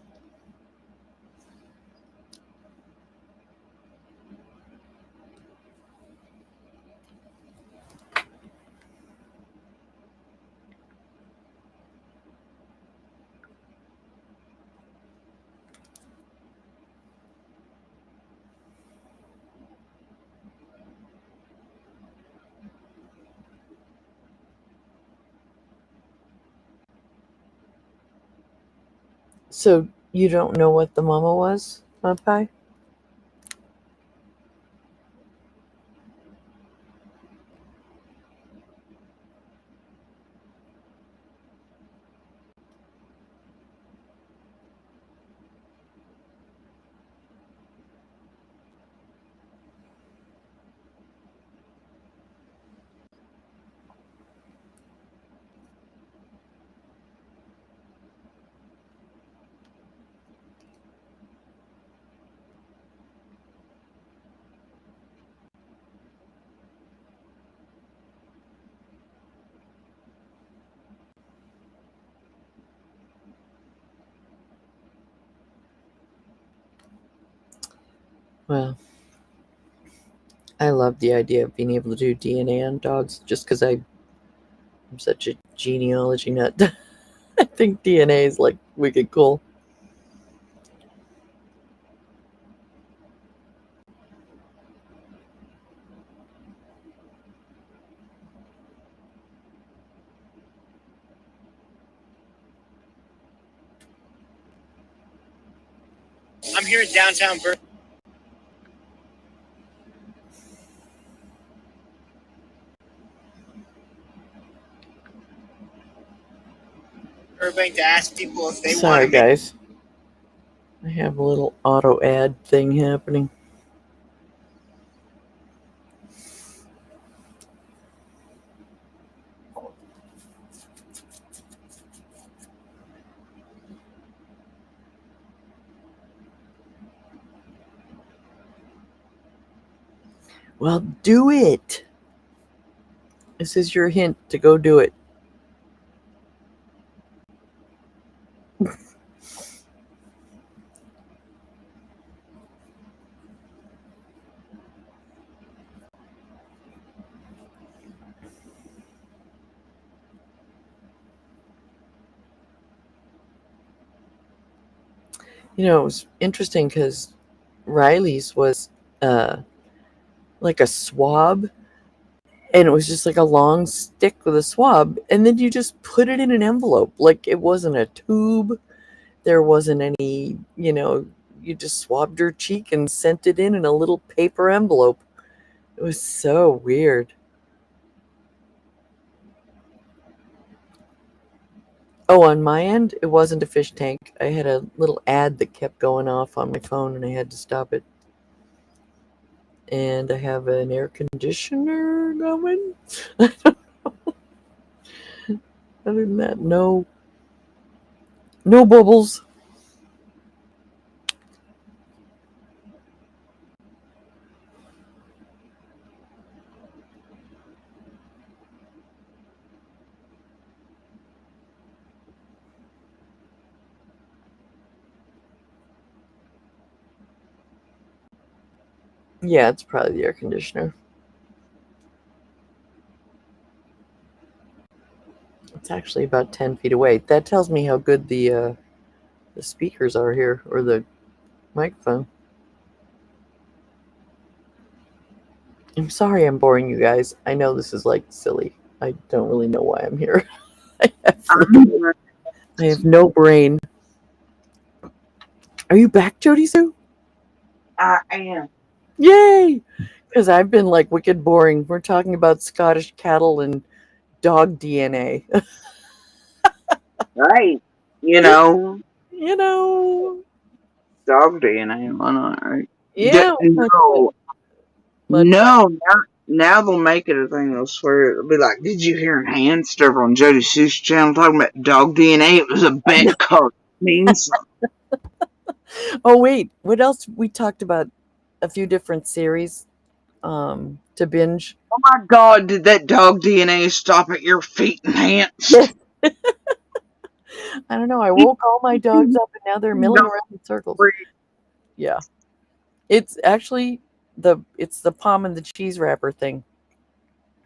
So you don't know what the mama was, Pie? Well, I love the idea of being able to do DNA on dogs just because I'm such a genealogy nut. I think DNA is like wicked cool. I'm here in downtown Burbank to ask people if they want Sorry, to make. guys. I have a little auto ad thing happening. Well, do it. This is your hint to go do it. You know, it was interesting because Riley's was uh, like a swab, and it was just like a long stick with a swab, and then you just put it in an envelope. Like it wasn't a tube, there wasn't any, you just swabbed her cheek and sent it in a little paper envelope. It was so weird. Oh, on my end, it wasn't a fish tank. I had a little ad that kept going off on my phone and I had to stop it. And I have an air conditioner going. Other than that, no bubbles. Yeah, it's probably the air conditioner. It's actually about 10 feet away. That tells me how good the speakers are here, or the microphone. I'm sorry I'm boring you guys. I know this is like silly. I don't really know why I'm here. I have no brain. Are you back, Jody Sue? I am. Yay! Because I've been like wicked boring. We're talking about Scottish cattle and dog DNA. Right. You know, You know. dog DNA. Why not? Right? Yeah. No. Much. No. Now they'll make it a thing. They'll swear it'll be like, "Did you hear Enhanced over on Jody Sue's channel talking about dog DNA? It was a bet card. Means Oh wait, what else? We talked about a few different series to binge. oh my God, did that dog DNA stop at your feet, Enhanced? Yes. I don't know. I woke all my dogs up and now they're milling around in circles. Yeah. It's actually the palm and the cheese wrapper thing.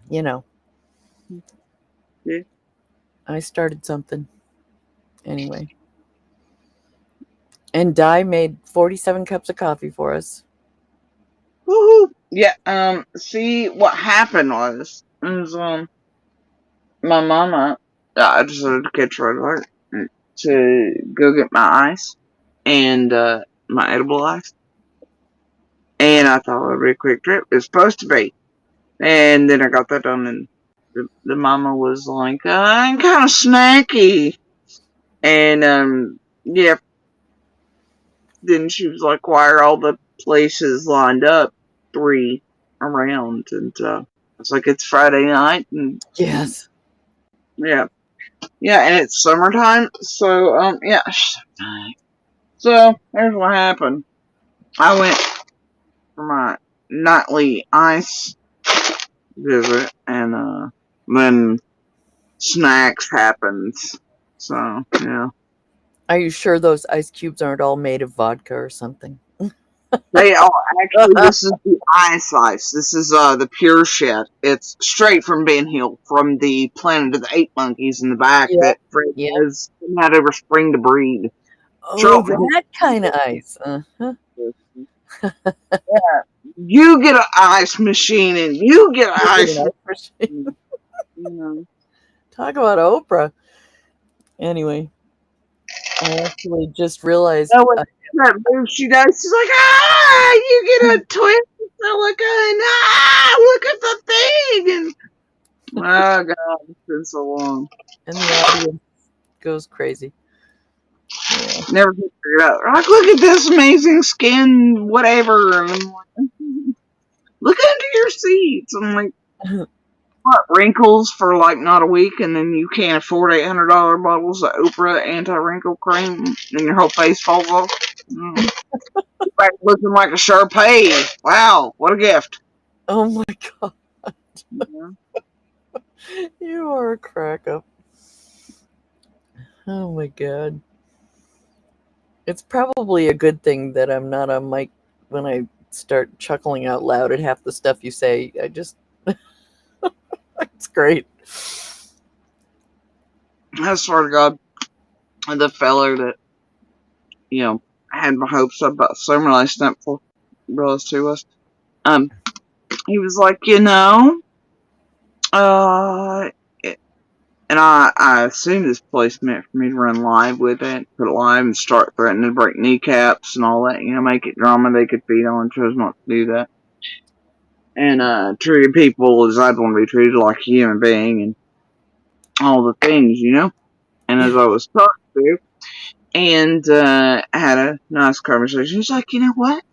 You know. Yeah. I started something. Anyway. And Di made 47 cups of coffee for us. Woohoo! Yeah. See, what happened was my mama. I decided to catch red alert to go get my ice and my edible ice, and I thought it would be a quick trip. It's supposed to be, and then I got that done, and the mama was like, "I'm kind of snacky," and yeah. Then she was like, "Why are all the places lined up 3 around?" And I was like, "It's Friday night," and Yes. yeah, and it's summertime, so yeah. So here's what happened. I went for my nightly ice visit, and then snacks happened. So yeah. Are you sure those ice cubes aren't all made of vodka or something? They are actually. This is the ice. This is the pure shit. It's straight from Ben Hill, from the Planet of the Ape Monkeys in the back Yep. that Fred Yep. has had over spring to breed. Oh, that kind of ice. Uh-huh. Yeah. You get an ice machine, and you get an ice machine. You know. Talk about Oprah. Anyway, I actually just realized. That move she does. She's like, you get a twist silicone. Look at the thing. And oh God, it's been so long. And the audience goes crazy. Yeah. Never figured it out. They're like, look at this amazing skin, whatever. And I'm like, look under your seats. I'm like, what, wrinkles for like not a week, and then you can't afford $800 bottles of Oprah anti-wrinkle cream, and your whole face falls off. Like looking like a Sharpay. Wow, what a gift. Oh my God. Yeah. You are a crack up. Oh my God. It's probably a good thing that I'm not on mic when I start chuckling out loud at half the stuff you say. I just, it's great. I swear to God, the fellow that, had my hopes up about summer last night before realized who was, he was like, and I assumed this place meant for me to run live with it, put it live and start threatening to break kneecaps and all that, make it drama they could feed on. Chose not to do that. And treated people as I'd want to be treated, like a human being, and all the things, And as I was talking to, and I had a nice conversation. He's like, you know what?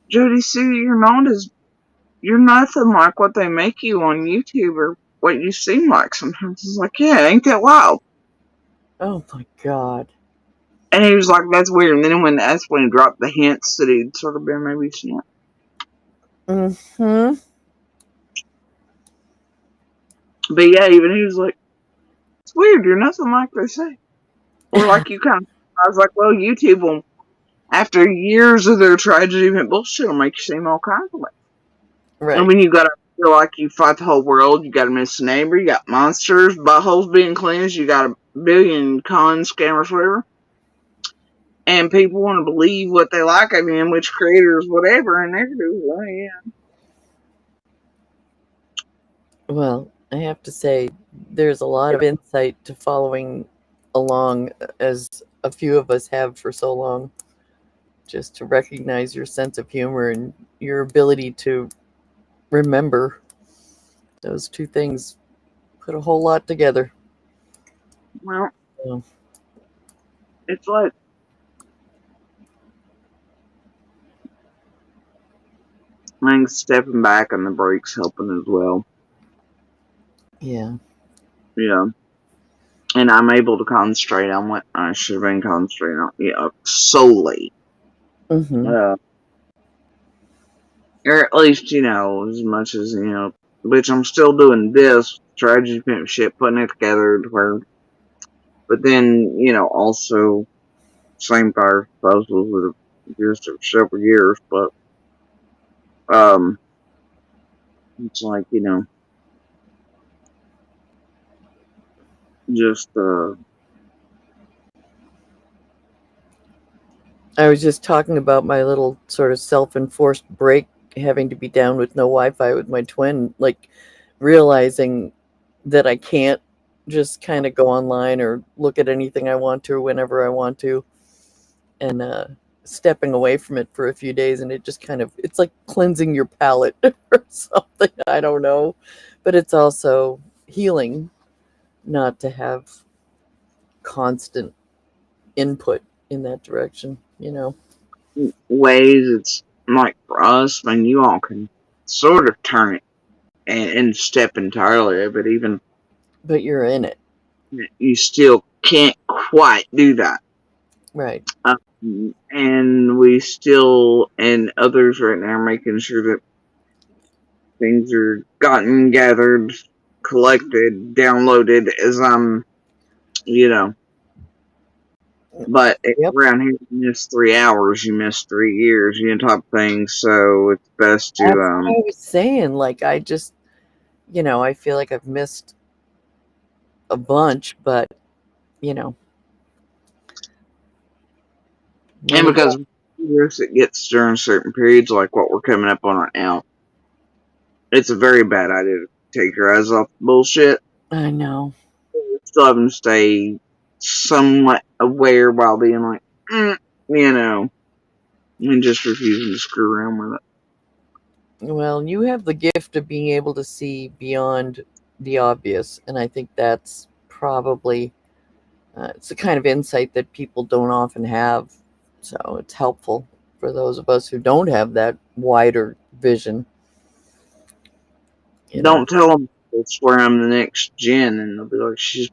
Jody Sue, you're nothing like what they make you on YouTube or what you seem like sometimes. It's like, yeah, ain't that wild? Oh my God. And he was like, that's weird. And then that's when he dropped the hints that he'd sort of been maybe seeing. Mm-hmm. But yeah, even he was like, it's weird. You're nothing like they say. Or like you kind of, I was like, well, YouTube will after years of their tragedy and bullshit, it'll make you seem all kinds of ways. Right. I mean, you gotta feel like you fight the whole world. You gotta miss a neighbor. You got monsters, buttholes being cleansed. You got a billion con scammers, whatever. And people want to believe what they like of him, which creators, whatever, and they're doing, well, yeah. Well, I have to say, there's a lot of insight to following along, as a few of us have for so long. Just to recognize your sense of humor and your ability to remember. Those two things put a whole lot together. Well, So, it's like, I think stepping back on the brakes helping as well. yeah. Yeah. And I'm able to concentrate on what I should have been concentrating on, solely. Mm-hmm. Or at least, as much as, which I'm still doing this, tragedy pimp shit, putting it together to where, but then, also, same fire proposals that have used for several years, but, it's like, just, I was just talking about my little sort of self-enforced break, having to be down with no Wi-Fi with my twin, like realizing that I can't just kind of go online or look at anything I want to whenever I want to, and stepping away from it for a few days, and it just kind of, it's like cleansing your palate or something. I don't know, but it's also healing not to have constant input in that direction, ways it's like for us, I mean, you all can sort of turn it and step entirely, but even, but you're in it. you still can't quite do that. Right. And we still, and others right now, are making sure that things are gotten, gathered, collected, downloaded as I'm, But Yep. around here, you miss 3 hours, you miss 3 years, type of thing. So it's best That's to, what I was saying. Like, I just, I feel like I've missed a bunch, but, and because years it gets during certain periods, like what we're coming up on right now, it's a very bad idea to take your eyes off the bullshit. I know. Still having to stay somewhat aware while being like, and just refusing to screw around with it. Well, you have the gift of being able to see beyond the obvious, and I think that's probably it's the kind of insight that people don't often have. So it's helpful for those of us who don't have that wider vision. Don't tell them I swear I'm the next gen, and they'll be like, she's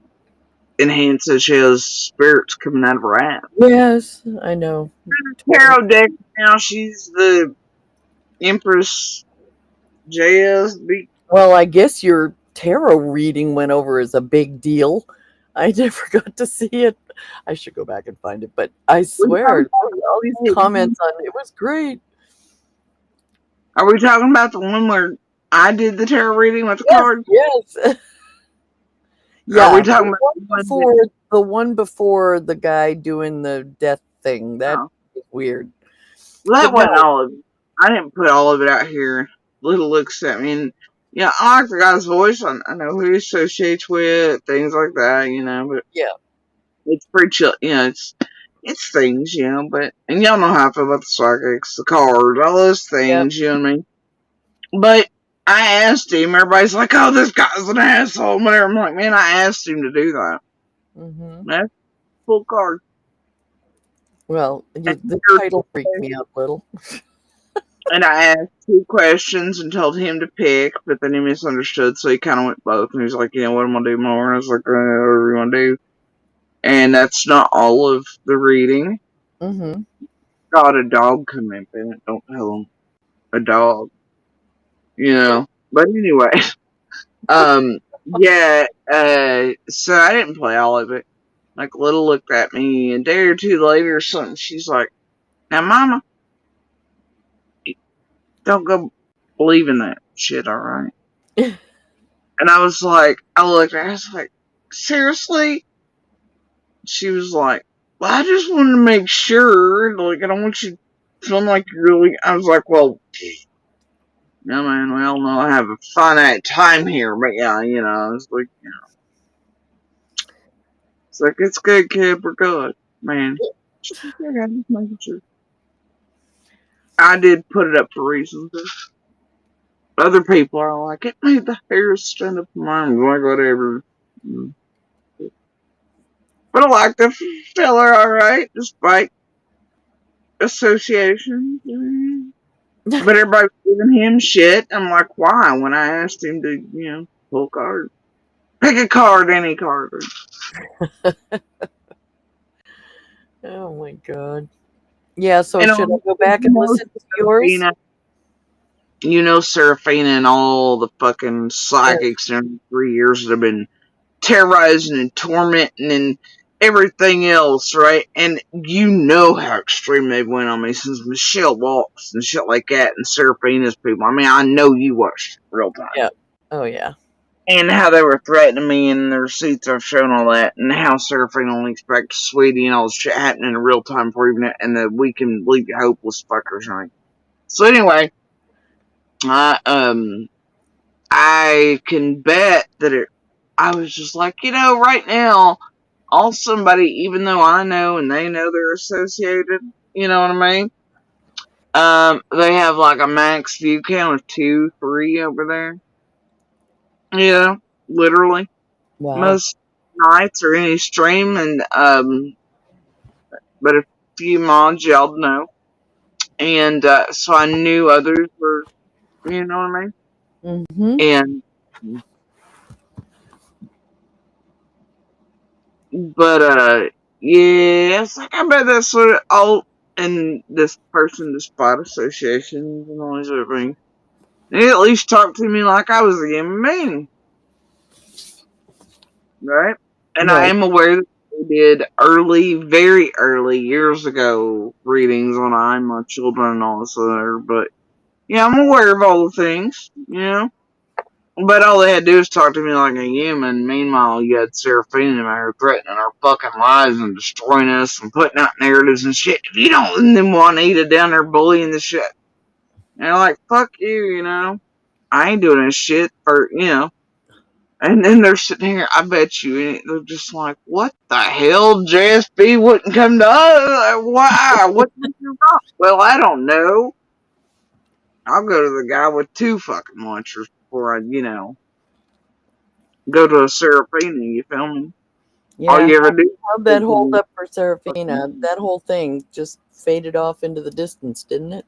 enhanced as she has spirits coming out of her ass. Yes, I know. Tarot deck now, she's the Empress JSB. Well, I guess your tarot reading went over as a big deal. I never got to see it. I should go back and find it, but I swear, all these comments on it was great. Are we talking about the one where I did the tarot reading with the cards? Yes. Yeah. Are we talking about the one before the guy doing the death thing? That was weird. Well, that wasn't all of it. I didn't put all of it out here. Little looks at me, and I like the guy's voice. I know who he associates with, things like that, but yeah, it's pretty chill. It's things, but, and y'all know how I feel about the psychics, the cards, all those things, you know what I mean? But I asked him, everybody's like, oh, this guy's an asshole, whatever. I'm like, man, I asked him to do that. Mm-hmm. That's full card. Well, the title freaked me out a little. And I asked 2 questions and told him to pick, but then he misunderstood, so he kind of went both. And he's like, what am I going to do more? And I was like, whatever you want to do. And that's not all of the reading. Mm-hmm. Got a dog come in, but don't tell him. A dog. But anyway. So I didn't play all of it. Like, Little looked at me, and a day or two later or something, she's like, Now, Mama, don't go believing that shit, alright? And I was like, I looked at her, I was like, seriously? She was like, well, I just wanted to make sure, like, I don't want you feeling like you're really, I was like, well, no, man, we all know I have a finite time here, but yeah, you know, I was like, it's like, it's good, kid, we're good, man. She's like, yeah, I'm just making sure. I did put it up for reasons. Other people are like, it made the hairs stand up on my arms, like, whatever. But I like the fella, alright, despite associations. But everybody's giving him shit. I'm like, why? When I asked him to, pull a card. Pick a card, any card. Oh my god. Yeah, so And should I go back and listen to yours? Serafina and all the fucking psychics in 3 years that have been terrorizing and tormenting and everything else, right? And you know how extreme they went on me since Michelle walks and shit like that and Serafina's people. I mean, I know you watched real time. Yeah. Oh, yeah. And how they were threatening me and the receipts I've shown all that, and how Serafina links back to Sweetie and all this shit happening in real time proving it, and that we can leave you hopeless fuckers, right? So anyway, I can bet that I was just like, right now, somebody, even though I know and they know they're associated, you know what I mean? They have like a max view count of 2, 3 over there. Yeah, literally. Wow. Most nights or any stream, and but a few mods y'all know, and so I knew others were, you know what I mean, and but yeah, it's like I bet that's sort of all, and this person, despite associations and all these other things, they at least talked to me like I was a human being, right? And I am aware that they did very early years ago readings on I'm My Children and all this other, but yeah, I'm aware of all the things, But all they had to do is talk to me like a human. Meanwhile, you had Seraphina out here threatening our fucking lives and destroying us and putting out narratives and shit. You don't, and then Juanita down there bullying the shit. And they're like, fuck you, I ain't doing this shit for, And then they're sitting here, I bet you, and they're just like, what the hell? JSB wouldn't come to us? Why? What did you wrong? Well, I don't know. I'll go to the guy with 2 fucking launchers before I, go to a Seraphina, you feel me? Yeah, All you ever do. how'd that hold up for Serafina? That whole thing just faded off into the distance, didn't it?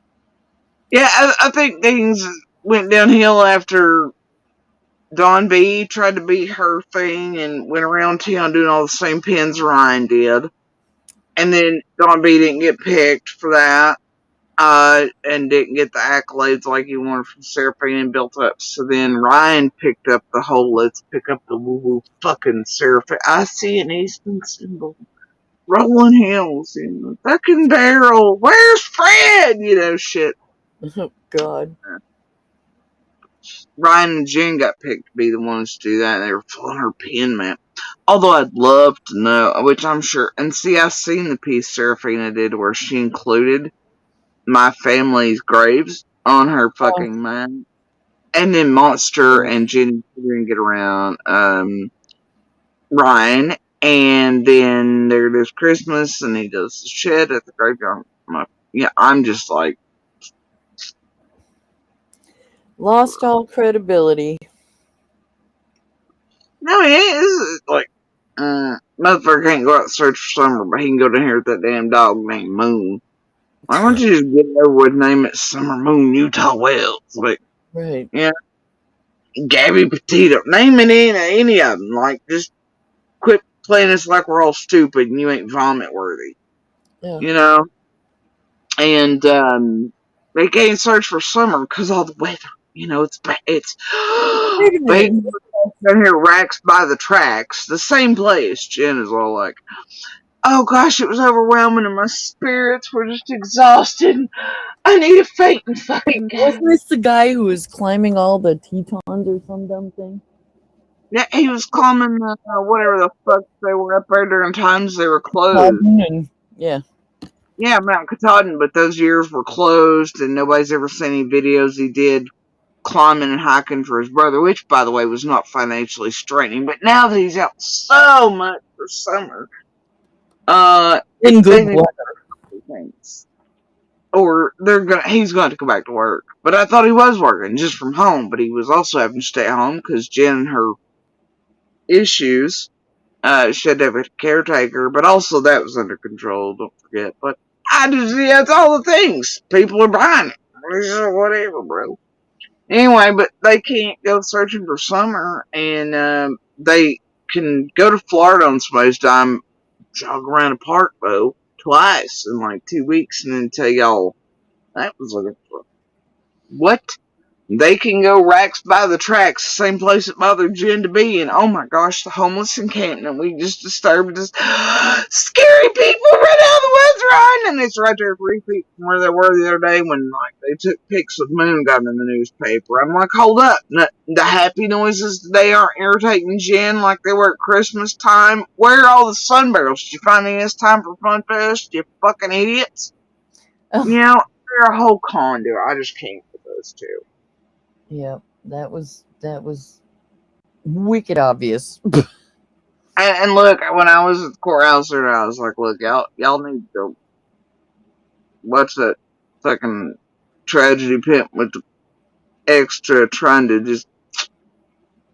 Yeah, I think things went downhill after Dawn B tried to be her thing and went around town doing all the same pins Ryan did. And then Dawn B didn't get picked for that. And didn't get the accolades like he wanted from Seraphina and built up. So then Ryan picked up the whole let's pick up the woo-woo fucking Seraphina. I see an Eastern symbol. Rolling hills, fucking barrel. Where's Fred? Shit. Oh, God. Ryan and Jen got picked to be the ones to do that. They were filling her pin map. Although I'd love to know, which I'm sure, and see, I've seen the piece Seraphina did where she included my family's graves on her fucking map. And then Monster and Jenny didn't get around Ryan. And then there it is Christmas, and he does the shit at the graveyard. I'm just like, lost all credibility. No, he is like, motherfucker can't go out and search for Summer, but he can go down here with that damn dog named Moon. Why don't you just get over with name it Summer Moon Utah Wells? Like, right. Yeah. Gabby Petito. Name it any of them. Like, just quit playing us like we're all stupid and you ain't vomit worthy. Yeah. And, they can't search for Summer because all the weather. It's bad. It's down here, Racks by the Tracks, the same place. Jen is all like, oh gosh, it was overwhelming and my spirits were just exhausted. I need a fainting fucking cat. Wasn't this the guy who was climbing all the Tetons or some dumb thing? Yeah, he was climbing whatever the fuck they were up there during times they were closed. And, yeah. Yeah, Mount Katahdin, but those years were closed and nobody's ever seen any videos he did climbing and hiking for his brother, which, by the way, was not financially straining. But now that he's out so much for summer, In good they need weather. things. Or he's going to go back to work. But I thought he was working just from home, but he was also having to stay at home because Jen and her issues, she had to have a caretaker, but also that was under control, don't forget. But it's all the things. People are buying it. Whatever, bro. Anyway, but they can't go searching for summer, and they can go to Florida on somebody's dime, jog around a park, though, twice in like 2 weeks, and then tell y'all that was looking for what? They can go racks by the tracks, same place that bothered Jen to be, and oh my gosh, the homeless encampment we just disturbed us. Scary people run out of the woods, run! And it's right there 3 feet from where they were the other day when like they took pics of Moon got in the newspaper. I'm like, hold up, the happy noises today aren't irritating Jen like they were at Christmas time. Where are all the sun barrels? Did you find any this time for Fun Fest? You fucking idiots! Oh. You know, they're a whole conduit. I just can't with those two. Yeah, that was wicked obvious. And look, when I was at the courthouse there, I was like, look, y'all need to go watch that fucking tragedy pimp with the extra trying to just,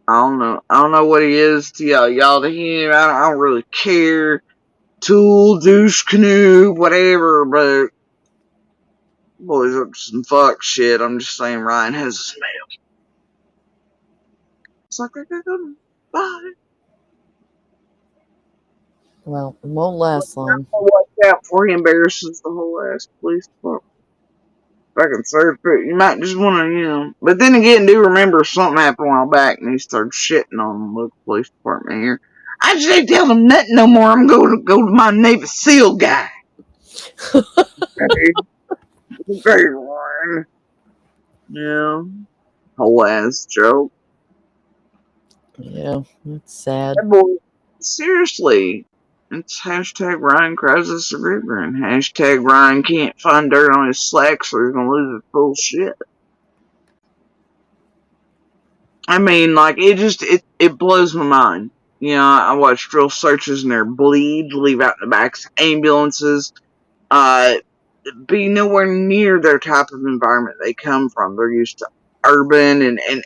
I don't know what he is to y'all to him. I don't really care. Tool, douche, canoe, whatever, but boys up to some fuck shit. I'm just saying Ryan has a smell. It's like, bye. Well, it won't last long. Watch out before he embarrasses the whole ass police department. Fucking certificate. You might just want to, But then again, do remember something happened a while back and he started shitting on the local police department here. I just ain't telling them nothing no more. I'm going to go to my Navy SEAL guy. Great one. Yeah. Whole ass joke. Yeah, that's sad. That boy, seriously. It's hashtag Ryan Crisis of River and hashtag Ryan can't find dirt on his slacks or he's gonna lose his full shit. I mean, like, it blows my mind. I watch drill searches and they're leave out in the backs of ambulances, be nowhere near their type of environment they come from. They're used to urban and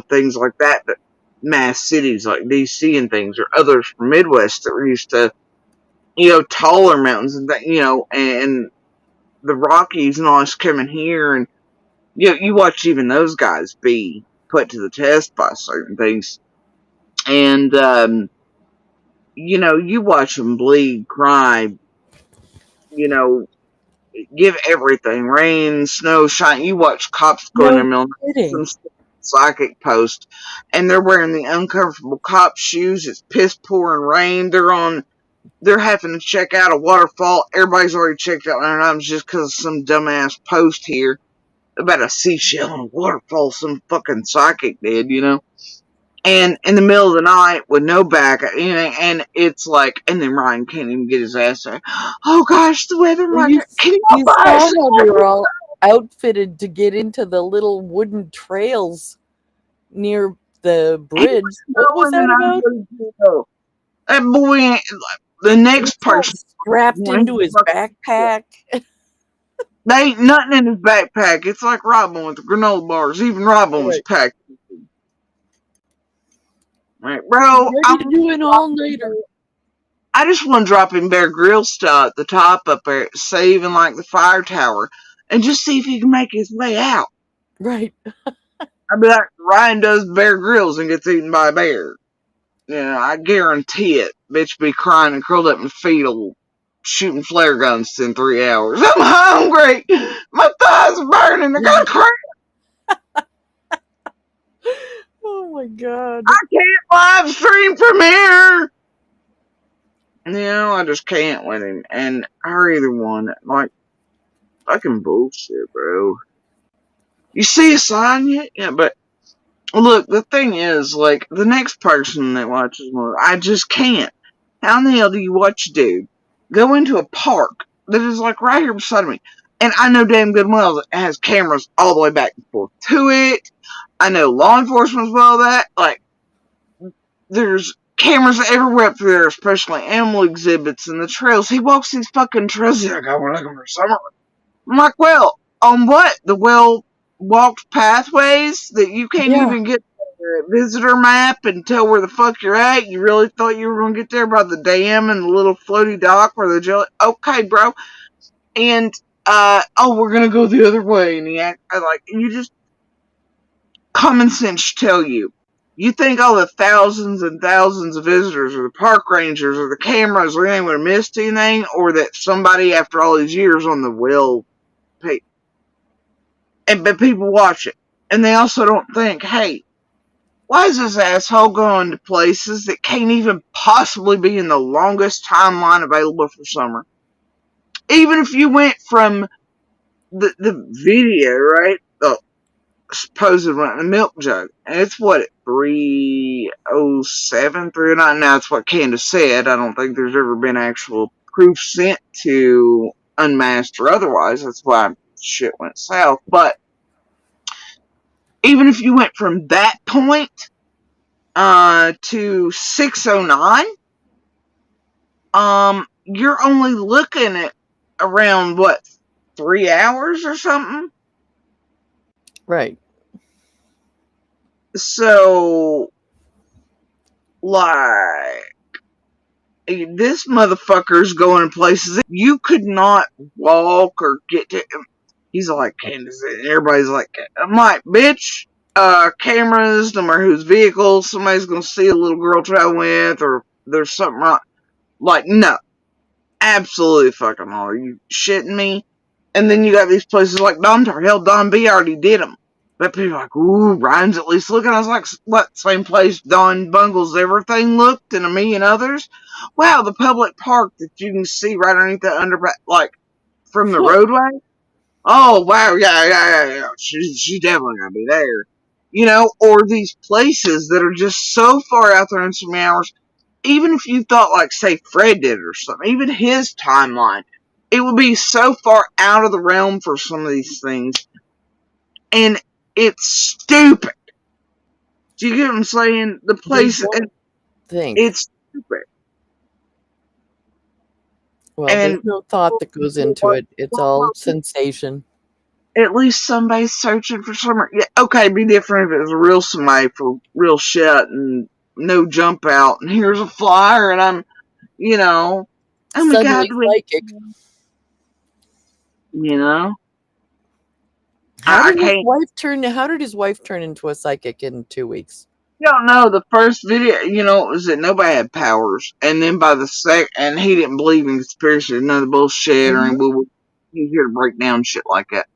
things like that, but mass cities like DC and things, or others from Midwest that are used to, taller mountains and and the Rockies and all this coming here, and you watch even those guys be put to the test by certain things. And, you watch them bleed, cry, give everything. Rain, snow, shine. You watch cops go in their mill, some psychic post, and they're wearing the uncomfortable cop shoes. It's piss pouring rain. They're having to check out a waterfall. Everybody's already checked out 9 times just because of some dumbass post here about a seashell and a waterfall some fucking psychic did, And in the middle of the night with no back, and it's like, and then Ryan can't even get his ass there. Oh gosh, the weather, Well, Ryan. Can you saw how they were all outfitted to get into the little wooden trails near the bridge. What was that about? That boy, the next person strapped into his backpack. There ain't nothing in his backpack. It's like Robin with the granola bars. Even Robin was packed. Right, bro, ready to do an all-nighter. I just want to drop in Bear Grylls style at the top up there, saving like the fire tower, and just see if he can make his way out. Right. I'd be like, Ryan does Bear Grylls and gets eaten by a bear. I guarantee it. Bitch be crying and curled up in the fetal, shooting flare guns in 3 hours. I'm hungry. My thighs are burning. I got a cramp. Oh my god. I can't live stream from here. I just can't with him. And her either one. Like, fucking bullshit, bro. You see a sign yet? Yeah, but look, the thing is, like, the next person that watches more, I just can't. How in the hell do you watch a dude go into a park that is, like, right here beside me? And I know damn good well that it has cameras all the way back and forth to it. I know law enforcement as well that. Like, there's cameras everywhere up there, especially animal exhibits and the trails. He walks these fucking trails. He's like, oh, we're looking for summer. I'm like, well, on what? The well-walked pathways that you can't Yeah. even get the visitor map and tell where the fuck you're at? You really thought you were going to get there by the dam and the little floaty dock where the jelly... Okay, bro. And, oh, we're going to go the other way. And you just... Common sense tell you. You think all the thousands and thousands of visitors or the park rangers or the cameras or anything would have missed anything, or that somebody after all these years on the well pay, but people watch it. And they also don't think, hey, why is this asshole going to places that can't even possibly be in the longest timeline available for summer? Even if you went from the video, right? The supposed one, the milk jug. And it's what, at 307, 309? Now, it's what Candace said. I don't think there's ever been actual proof sent to Unmasked or otherwise. That's why shit went south. But even if you went from that point to 609, you're only looking at around what, 3 hours or something. Right. So, like, this motherfucker's going places that you could not walk or get to. He's like, Candace, everybody's like, I'm like, bitch, cameras, no matter whose vehicle, somebody's gonna see a little girl traveling with, or there's something wrong. Like, no. Absolutely fucking not. Are you shitting me? And then you got these places like Domtar. Hell, Don B already did them. But people are like, ooh, Ryan's at least looking. I was like, what? Same place Don Bungles everything looked and a million others? Wow, the public park that you can see right underneath the underpass, like, from the roadway? Oh, wow, yeah. She's definitely gonna be there. Or these places that are just so far out there in so many hours. Even if you thought, like, say, Fred did it or something, even his timeline, it would be so far out of the realm for some of these things. And it's stupid. Do you get what I'm saying? The place, it's stupid. Well, and there's no thought that goes into it. It's all sensation. At least somebody's searching for summer. Yeah, okay, it'd be different if it was a real somebody for real shit and no jump out. And here's a flyer, and I'm, oh my Suddenly God, psychic. How did his wife turn into a psychic in 2 weeks? You don't know. The first video, it was that nobody had powers. And then by the and he didn't believe in conspiracy, none of the bullshit or any woo-woo. He's here to break down shit like that.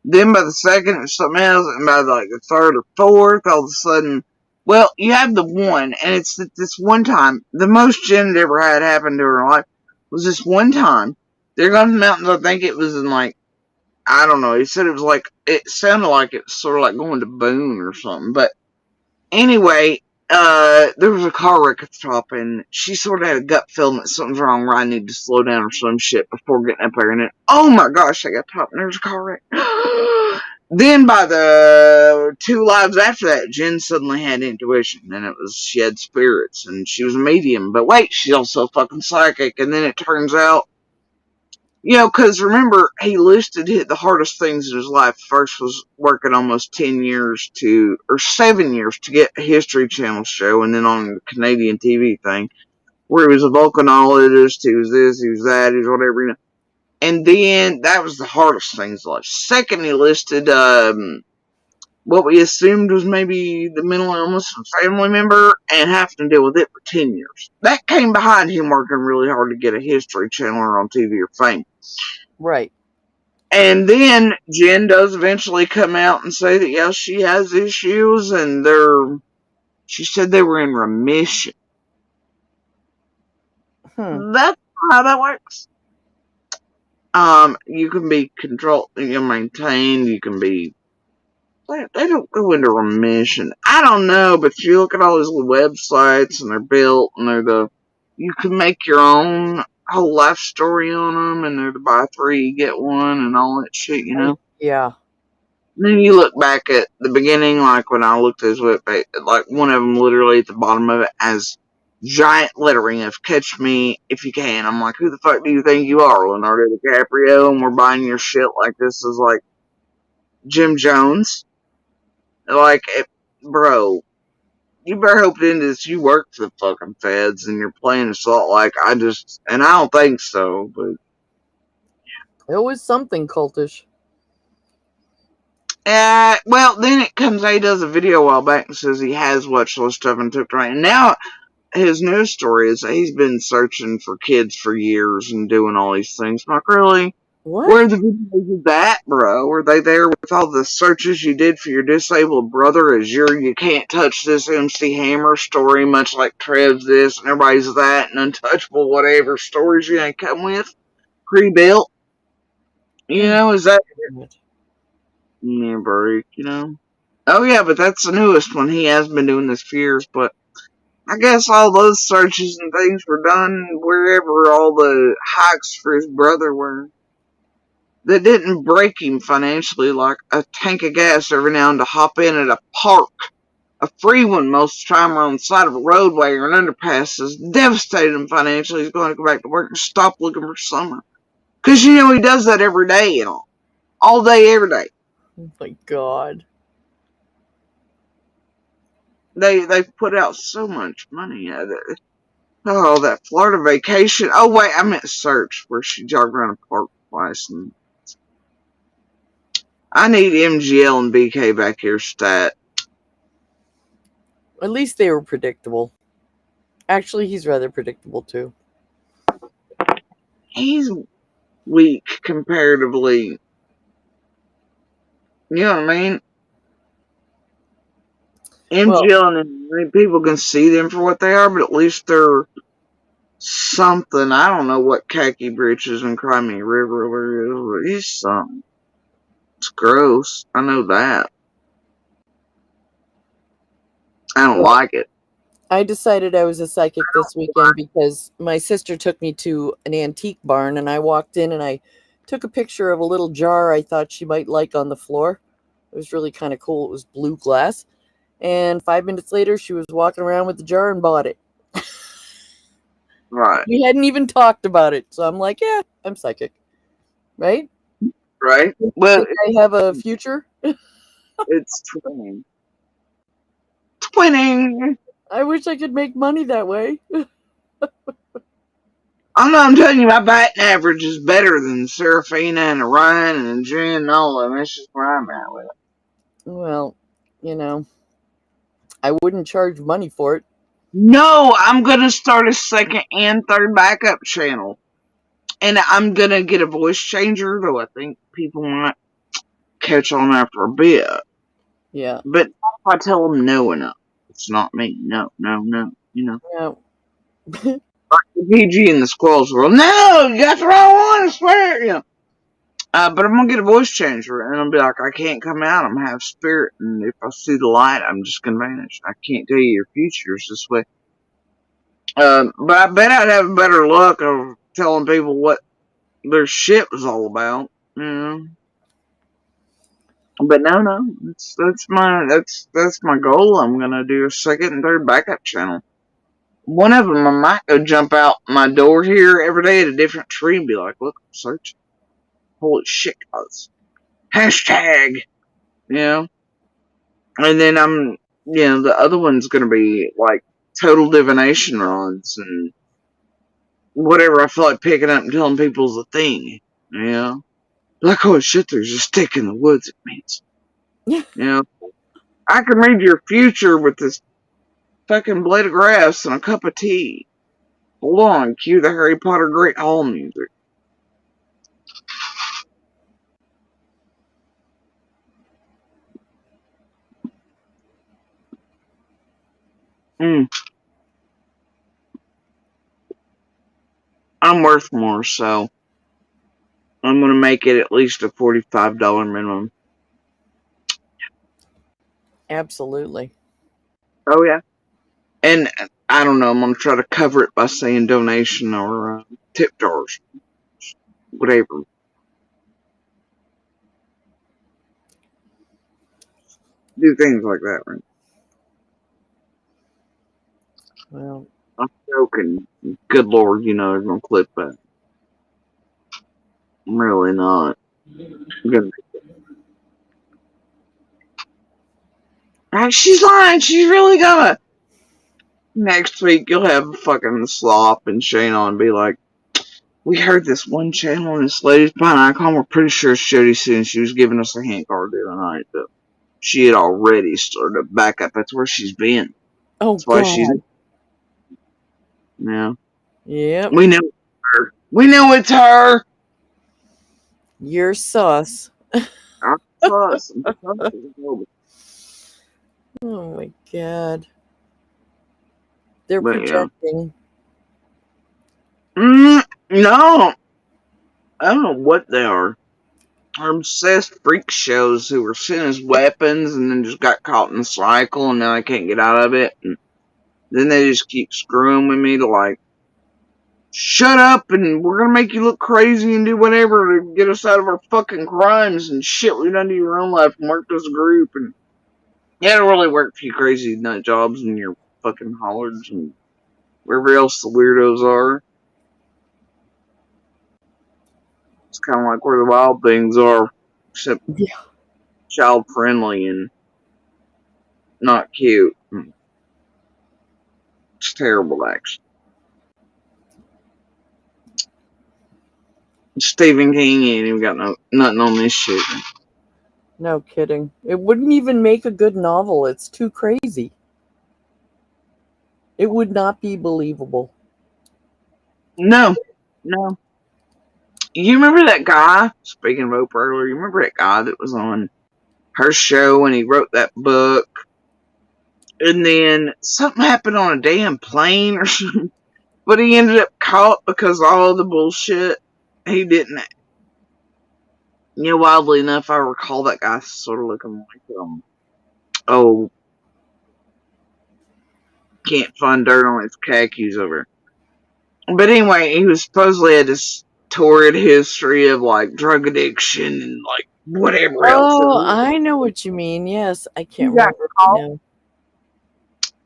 Then by the second, it was something else. And by like the third or fourth, all of a sudden, well, you have the one. And it's that this one time, the most Jen had ever had happen to her life was this one time. They're going to the mountains. I think it was in like, I don't know. He said it was like, it sounded like it was sort of like going to Boone or something. But anyway, there was a car wreck at the top, and she sort of had a gut feeling that something's wrong, where I need to slow down or some shit before getting up there. And then, oh my gosh, I got top, and there's a car wreck. Then by the 2 lives after that, Jen suddenly had intuition, and she had spirits, and she was a medium. But wait, she's also fucking psychic. And then it turns out, because remember, he listed the hardest things in his life. First was working almost 10 years or 7 years to get a History Channel show, and then on the Canadian TV thing, where he was a volcanologist, he was this, he was that, he was whatever, And then, that was the hardest thing in his life. Second, he listed, what we assumed was maybe the mental illness of a family member, and having to deal with it for 10 years. That came behind him working really hard to get a History Channel or on TV or fame. Right. And then Jen does eventually come out and say that, yeah, she has issues, and she said they were in remission. That's how that works. You can be controlled, you can maintain, you can be. They don't go into remission. I don't know, but you look at all these websites and they're built and they're you can make your own whole life story on them and they're the buy three, get one and all that shit, you know? Yeah. And then you look back at the beginning, like when I looked at this webpage, like one of them literally at the bottom of it has giant lettering of "Catch Me If You Can." I'm like, who the fuck do you think you are, Leonardo DiCaprio? And we're buying your shit like this is like Jim Jones. Like, bro, you better hope at the end of this you work for the fucking feds and you're playing assault. Like, and I don't think so, but. It was something cultish. Well, then it comes out, he does a video a while back and says he has watched all this stuff and took it right. And now his news story is that he's been searching for kids for years and doing all these things. I'm like, really? What? Where are the videos of that, bro? Were they there with all the searches you did for your disabled brother as your "you can't touch this MC Hammer" story, much like Trev's this and everybody's that and untouchable whatever stories you ain't come with? Pre-built? You know, is that yeah, break, you know? Oh yeah, but that's the newest one. He has been doing this for years, but I guess all those searches and things were done wherever all the hikes for his brother were. That didn't break him financially like a tank of gas every now and to hop in at a park. A free one most of the time or on the side of a roadway or an underpass has devastated him financially. He's going to go back to work and stop looking for summer. Because, you know, he does that every day, you know. All day, every day. Oh my God. They've put out so much money at it. Oh, that Florida vacation. Oh, wait, I meant Search, where she jogged around a park twice. And I need MGL and BK back here stat. At least they were predictable. Actually, he's rather predictable too. He's weak comparatively. You know what I mean? MGL and people can see them for what they are, but at least they're something. I don't know what khaki britches and Crimea River is, but he's something. It's gross. I know that. I don't like it. I decided I was a psychic this weekend because my sister took me to an antique barn and I walked in and I took a picture of a little jar I thought she might like on the floor. It was really kind of cool. It was blue glass. And 5 minutes later, she was walking around with the jar and bought it. Right. We hadn't even talked about it. So I'm like, yeah, I'm psychic. Right? Right? Well, Think I have a future? it's twinning. Twinning! I wish I could make money that way. I'm telling you, my batting average is better than Serafina and Orion and Jen and all of them. That's just where I'm at with it. Well, you know, I wouldn't charge money for it. No, I'm gonna start a second and third backup channel. And I'm gonna get a voice changer, though I think people might catch on after a bit. Yeah. But if I tell them no enough, it's not me. No, no, no. You know? Yeah. Like the PG and the Squirrels world. No, you got the wrong one, I swear. You know? But I'm gonna get a voice changer, and I'll be like, I can't come out. I'm half spirit, and if I see the light, I'm just gonna vanish. I can't tell you your futures this way. But I bet I'd have better luck of telling people what their shit was all about. You know? But no, that's my goal. I'm gonna do a second and third backup channel. One of them, I might go jump out my door here every day at a different tree and be like, look, I'm searching. Holy shit, guys. Hashtag, you know? And then the other one's gonna be like total divination rods and whatever I feel like picking up and telling people's a thing, you know? Like, oh shit, there's a stick in the woods, it means. You know? I can read your future with this fucking blade of grass and a cup of tea. Hold on, cue the Harry Potter Great Hall music. worth more, so I'm going to make it at least a $45 minimum. Absolutely. Oh, yeah. And I don't know, I'm going to try to cover it by saying donation or tip jars. Whatever. Do things like that, right? Well, I'm joking. Good Lord, you know, they're going to clip that. I'm really not. She's lying. She's really gonna. Next week, you'll have fucking Slop and Shane on be like, we heard this one channel and this lady's behind icon. We're pretty sure it's Jody Soon. She was giving us a hint card the other night. But she had already started a backup. That's where she's been. oh That's why God. she's. Yeah. Yep. We know it's her. We know it's her. You're sus. I'm sus. Oh my God. They're But yeah. projecting. No. I don't know what they are. Obsessed freak shows who were sent as weapons and then just got caught in the cycle and now I can't get out of it. And then they just keep screwing with me to like, shut up and we're gonna make you look crazy and do whatever to get us out of our fucking crimes and shit we've done to your own life and worked as a group. And yeah, it really worked for you crazy nut jobs and your fucking hollards and wherever else the weirdos are. It's kind of like where the wild things are, except child friendly and not cute. It's terrible, actually. Stephen King ain't even got nothing on this shit. No kidding. It wouldn't even make a good novel. It's too crazy. It would not be believable. No. You remember that guy, speaking of Oprah earlier, you remember that guy that was on her show and he wrote that book? And then something happened on a damn plane or something. But he ended up caught because of all the bullshit. He didn't. You know, wildly enough, I recall that guy sort of looking like, can't find dirt on his khakis over. But anyway, he was supposedly had this torrid history of like drug addiction and like whatever else. Oh, I know what you mean. Yes, I can't He got remember caught.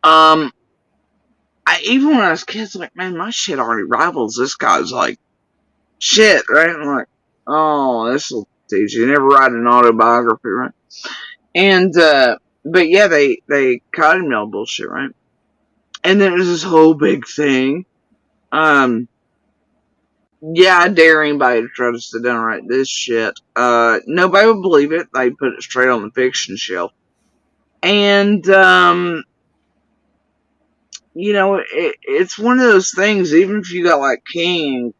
now. Even when I was kids, like, man, my shit already rivals this guy's like shit, right? I'm like, oh, this will teach you. Never write an autobiography, right? And but yeah, they caught him on bullshit, right? And then it was this whole big thing. Yeah, I dare anybody to try to sit down and write this shit. Nobody would believe it. They put it straight on the fiction shelf. And, you know, it's one of those things, even if you got like King,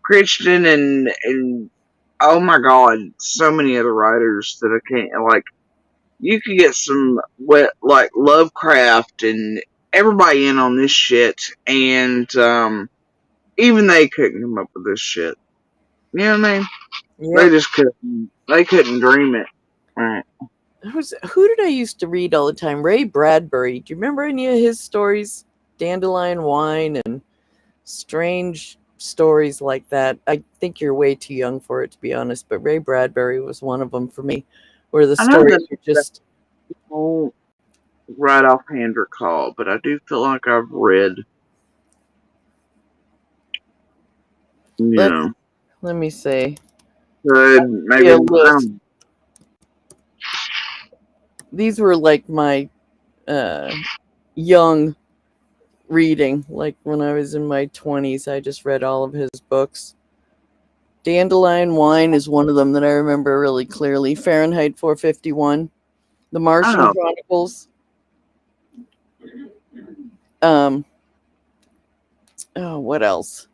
Christian, and oh my god, so many other writers that I can't, like, you could get some, like, Lovecraft and everybody in on this shit, and, even they couldn't come up with this shit. You know what I mean? Yep. They just couldn't. They couldn't dream it. Right. Who did I used to read all the time? Ray Bradbury. Do you remember any of his stories? Dandelion Wine and strange stories like that. I think you're way too young for it, to be honest, but Ray Bradbury was one of them for me, where the stories are just... right offhand recall, but I do feel like I've read, Let me see. maybe. These were like my young reading. Like when I was in my 20s, I just read all of his books. Dandelion Wine is one of them that I remember really clearly. Fahrenheit 451. The Martian Chronicles. What else?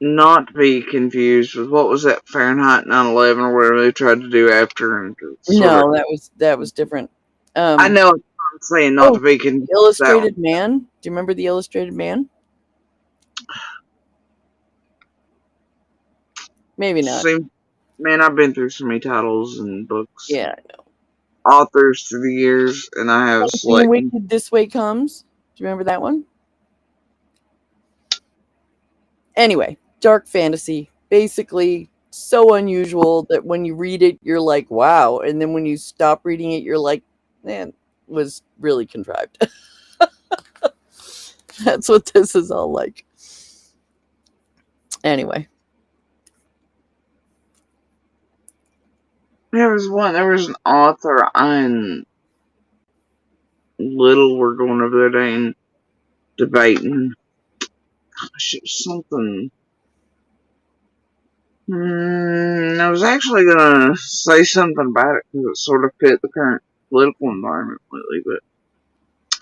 Not to be confused with what was that Fahrenheit 9/11 or whatever they tried to do after. No, that was different. I know what I'm saying, not to be confused. Illustrated Man. Do you remember the Illustrated Man? Maybe not. Man, I've been through so many titles and books, Yeah. authors through the years, and I have Something selected. Wicked This Way Comes. Do you remember that one? Anyway, dark fantasy. Basically, so unusual that when you read it, you're like, wow. And then when you stop reading it, you're like, man, was really contrived. That's what this is all like. Anyway. There was an author I and Little were going over there today and debating. Gosh, it was something. I was actually gonna say something about it because it sort of fit the current political environment lately, but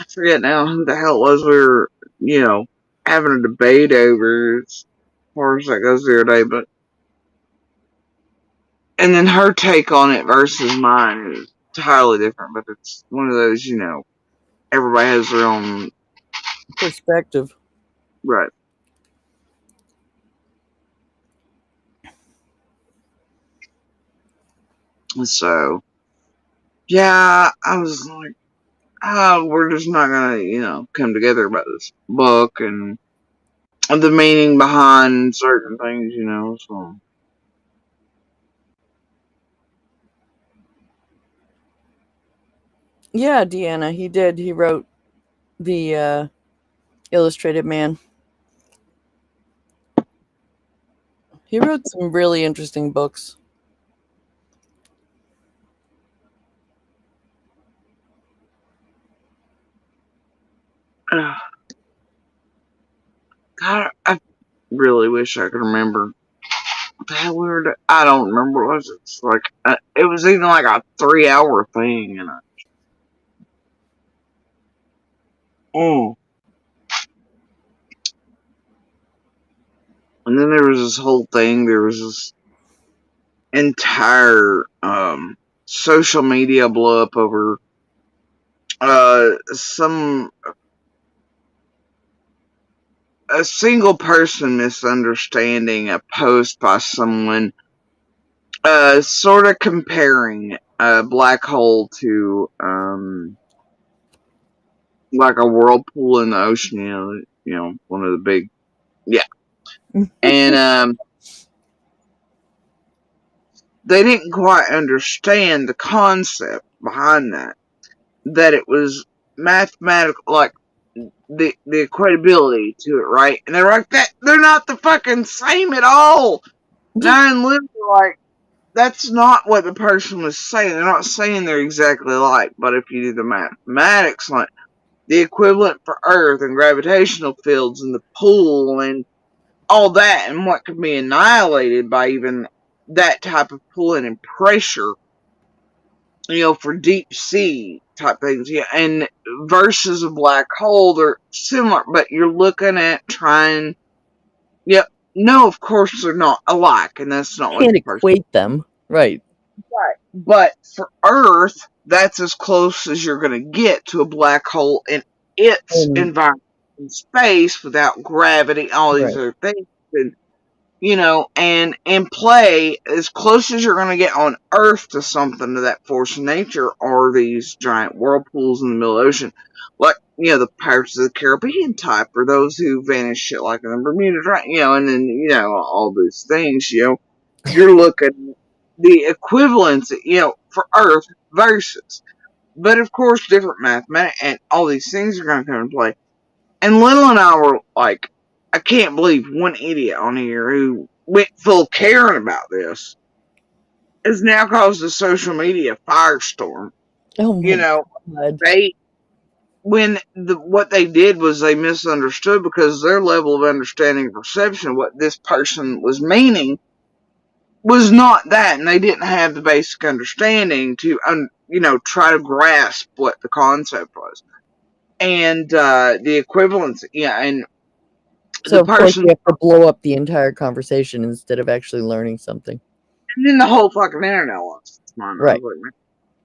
I forget now who the hell it was we were, having a debate over as far as that goes the other day, but and then her take on it versus mine is entirely different, but it's one of those, everybody has their own perspective. Right. So, yeah, I was like, we're just not gonna, come together about this book and the meaning behind certain things, so. Yeah, Deanna, he did. He wrote the Illustrated Man. He wrote some really interesting books. God, I really wish I could remember. What the hell we were I don't remember what it was. It's like, it was even like a 3-hour thing, and And then there was this whole thing, there was this entire, social media blow up over, a single person misunderstanding a post by someone, sort of comparing a black hole to, like a whirlpool in the ocean, one of the big, yeah. And, they didn't quite understand the concept behind that it was mathematical, like, the equatability to it, right? And they're like, that they're not the fucking same at all. And I and Liv were like, that's not what the person was saying. They're not saying they're exactly alike, but if you do the mathematics, like the equivalent for Earth and gravitational fields and the pull and all that, and what can be annihilated by even that type of pulling and pressure, for deep sea type things, yeah, and versus a black hole, they're similar, but you're looking at trying, no, of course they're not alike, and that's not what Can't the person. equate them, right? Right. But for Earth, that's as close as you're going to get to a black hole in its environment in space without gravity, all these other things. And, and play as close as you're going to get on Earth to something to that force of nature are these giant whirlpools in the middle of the ocean. Like, the Pirates of the Caribbean type, or those who vanish shit like in the Bermuda Triangle, and then, all these things, you're looking the equivalence, for Earth versus. But of course, different mathematics and all these things are going to come into play. And Little and I were like, I can't believe one idiot on here who went full caring about this has now caused a social media firestorm. Oh my God. What they did was they misunderstood because their level of understanding and perception of what this person was meaning was not that, and they didn't have the basic understanding to, try to grasp what the concept was. And, the equivalence, and so of course you have to blow up the entire conversation instead of actually learning something. And then the whole fucking internet lost its mind. Right.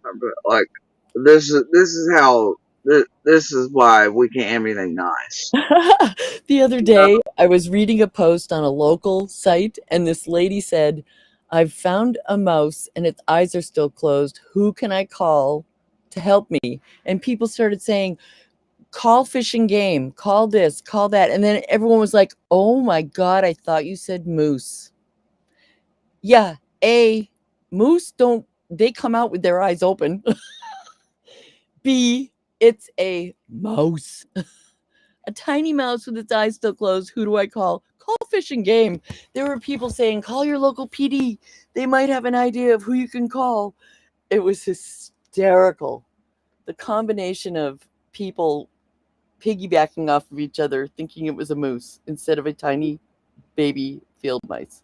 But like, this is how This is why we can't have anything nice. The other day, I was reading a post on a local site, and this lady said, I've found a mouse and its eyes are still closed. Who can I call to help me? And people started saying, call Fish and Game, call this, call that. And then everyone was like, oh my God, I thought you said moose. Yeah, moose don't, they come out with their eyes open. B, it's a mouse. A tiny mouse with its eyes still closed. Who do I call? Call Fish and Game. There were people saying, call your local PD. They might have an idea of who you can call. It was hysterical. The combination of people piggybacking off of each other, thinking it was a moose instead of a tiny baby field mouse.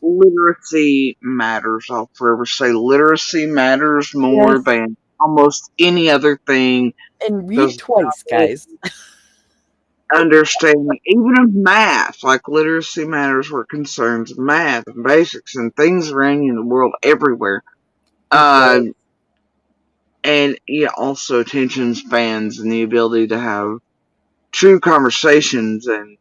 Literacy matters. I'll forever say literacy matters more Yes. than almost any other thing. And read twice, guys. Understanding, even of math, like literacy matters where it concerns math and basics and things around you in the world everywhere. And yeah, also attention spans and the ability to have true conversations and,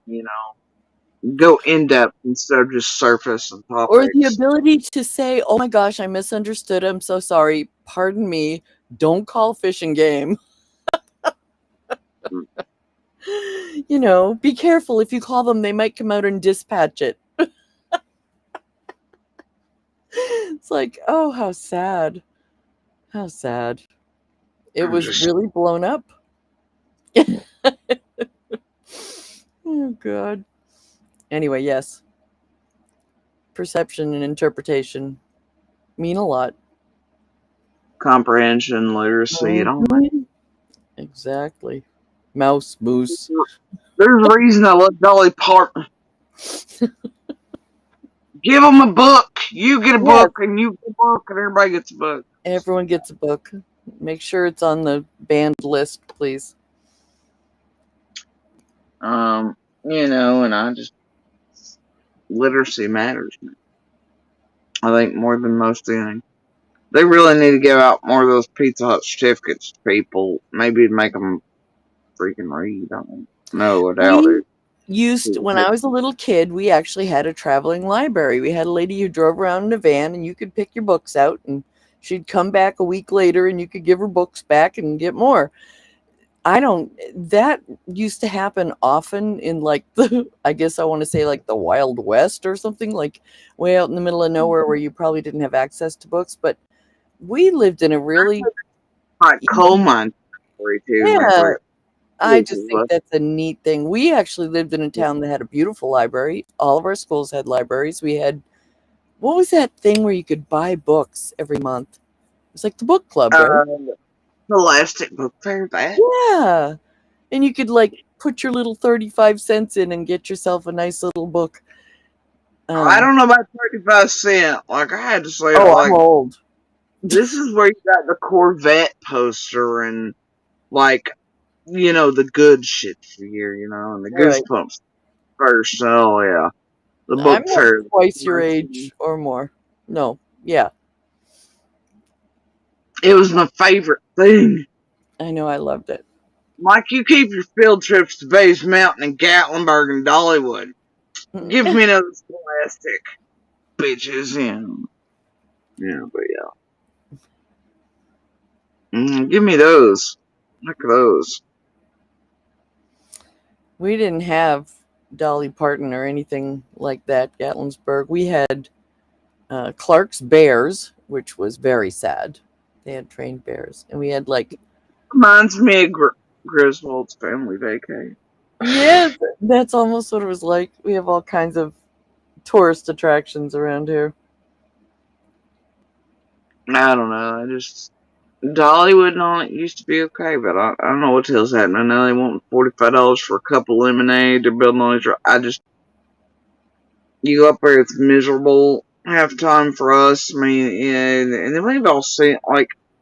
go in depth instead of just surface and topics. Or the ability to say, oh my gosh, I misunderstood. I'm so sorry. Pardon me. Don't call Fish and Game. Be careful. If you call them, they might come out and dispatch it. It's like, oh, how sad. How sad. It was really blown up. Oh, God. Anyway, yes. Perception and interpretation mean a lot. Comprehension, literacy, and all that. Exactly. Mouse, moose. There's a reason I love Dolly Parton. Give them a book. You get a book, and you get a book, and everybody gets a book. Everyone gets a book. Make sure it's on the banned list, please. And I just literacy matters. I think more than most things. They really need to give out more of those Pizza Hut certificates to people. Maybe it'd make them freaking read. I don't know. I doubt it. When I was a little kid, we actually had a traveling library. We had a lady who drove around in a van, and you could pick your books out, and she'd come back a week later, and you could give her books back and get more. That used to happen often in I guess I want to say the Wild West or something, like way out in the middle of nowhere where you probably didn't have access to books, but we lived in a really coal mine too. Yeah, I just think that's a neat thing. We actually lived in a town that had a beautiful library. All of our schools had libraries. We had, what was that thing where you could buy books every month? It was like the book club, right? Elastic Book Fair, that? Yeah. And you could put your little 35 cents in and get yourself a nice little book. I don't know about 35 cents. I had to say, I'm old. This is where you got the Corvette poster and the good shit for you, and the Goosebumps first. So yeah, the book fair. Twice your age or more. No, yeah. It was my favorite thing. I know, I loved it. You keep your field trips to Bays Mountain and Gatlinburg and Dollywood. Give me another Scholastic, bitches. But yeah. Give me those. Look at those. We didn't have Dolly Parton or anything like that, Gatlinburg. We had Clark's Bears, which was very sad. They had trained bears. And we had Reminds me of Griswold's Family Vacation. Yes, that's almost what it was like. We have all kinds of tourist attractions around here. I don't know. Dollywood and all it used to be okay, but I don't know what the hell's happening now. They want $45 for a cup of lemonade. They're building all these. You go up there, it's miserable half the time for us. I mean, and then we've all seen,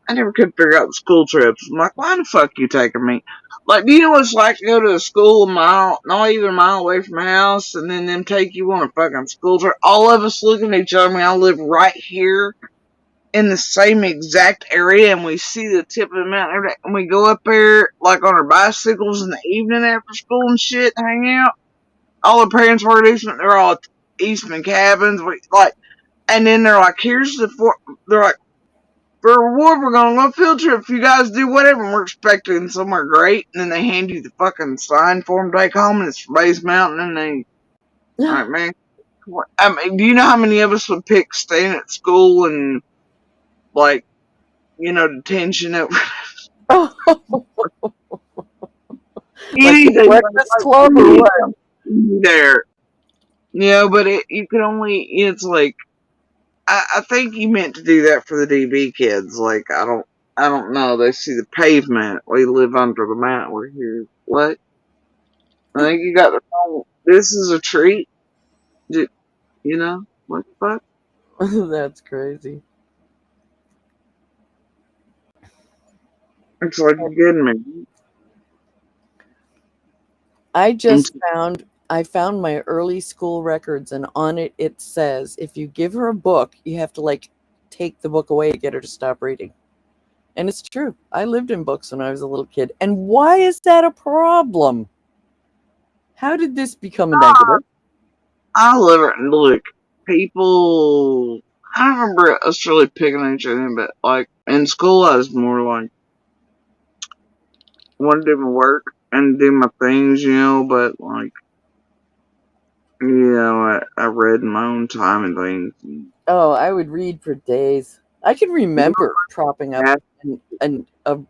I never could figure out the school trips. I'm like, why the fuck you taking me? Do you know what it's like to go to a school not even a mile away from my house, and then them take you on a fucking school trip? All of us looking at each other. I mean, I live right here. in the same exact area, and we see the tip of the mountain every day, and we go up there like on our bicycles in the evening after school and shit, hang out. All the parents were at Eastman. They're all at Eastman cabins. And then they're like, they're like, for a reward, we're going on a field trip. If you guys do whatever, and we're expecting somewhere great. And then they hand you the fucking sign for them to take home, and it's Base Mountain. And they, like, man, I mean, do you know how many of us would pick staying at school and, like, detention over Like the anything? Breakfast Club or what? There. But you can only, it's like, I think you meant to do that for the DB kids. Like, I don't know. They see the pavement. We live under the mountain. We're here. What? I think you got the wrong. This is a treat. What the fuck? That's crazy. It's like you're kidding me. I found my early school records, and on it says if you give her a book, you have to like take the book away to get her to stop reading. And it's true. I lived in books when I was a little kid. And why is that a problem? How did this become a negative? I look, people. I don't remember us really picking on each other, but like in school, I was more like want to do my work and do my things, but like. I read in my own time and things. Oh, I would read for days. I can remember propping up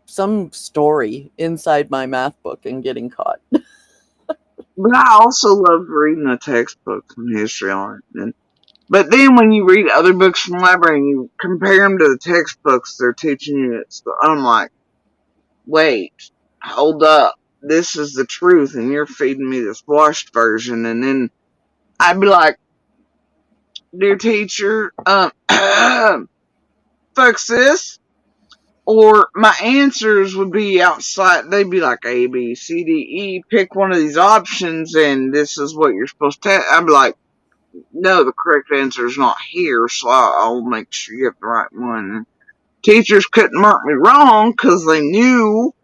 some story inside my math book and getting caught. But I also loved reading the textbooks and history on it. But then when you read other books from the library and you compare them to the textbooks they're teaching you at school, I'm like, wait, hold up. This is the truth, and you're feeding me this washed version. And then I'd be like, dear teacher, fuck this. Or my answers would be outside. They'd be like A, B, C, D, E. Pick one of these options, and this is what you're supposed to. I'd be like, no, the correct answer is not here, so I'll make sure you have the right one. Teachers couldn't mark me wrong because they knew,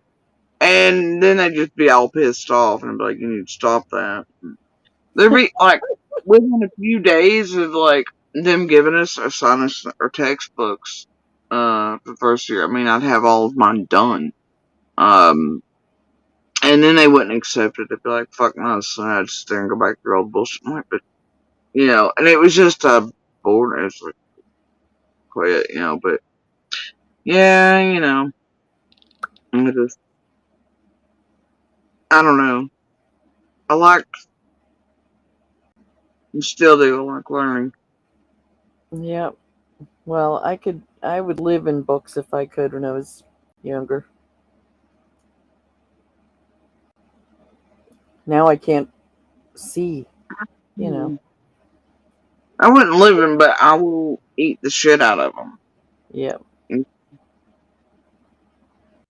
and then they'd just be all pissed off and be like, you need to stop that. There'd be like within a few days of like them giving us our textbooks for the first year. I mean, I'd have all of mine done. And then they wouldn't accept it. They'd be like, fuck no, so I'd just stay and go back to your old bullshit. But, and it was just bored. It was like, quit, but, yeah, I don't know. I still do, I like learning. Yeah. Well, I would live in books if I could when I was younger. Now I can't see, I wouldn't live them, but I will eat the shit out of them. Yeah.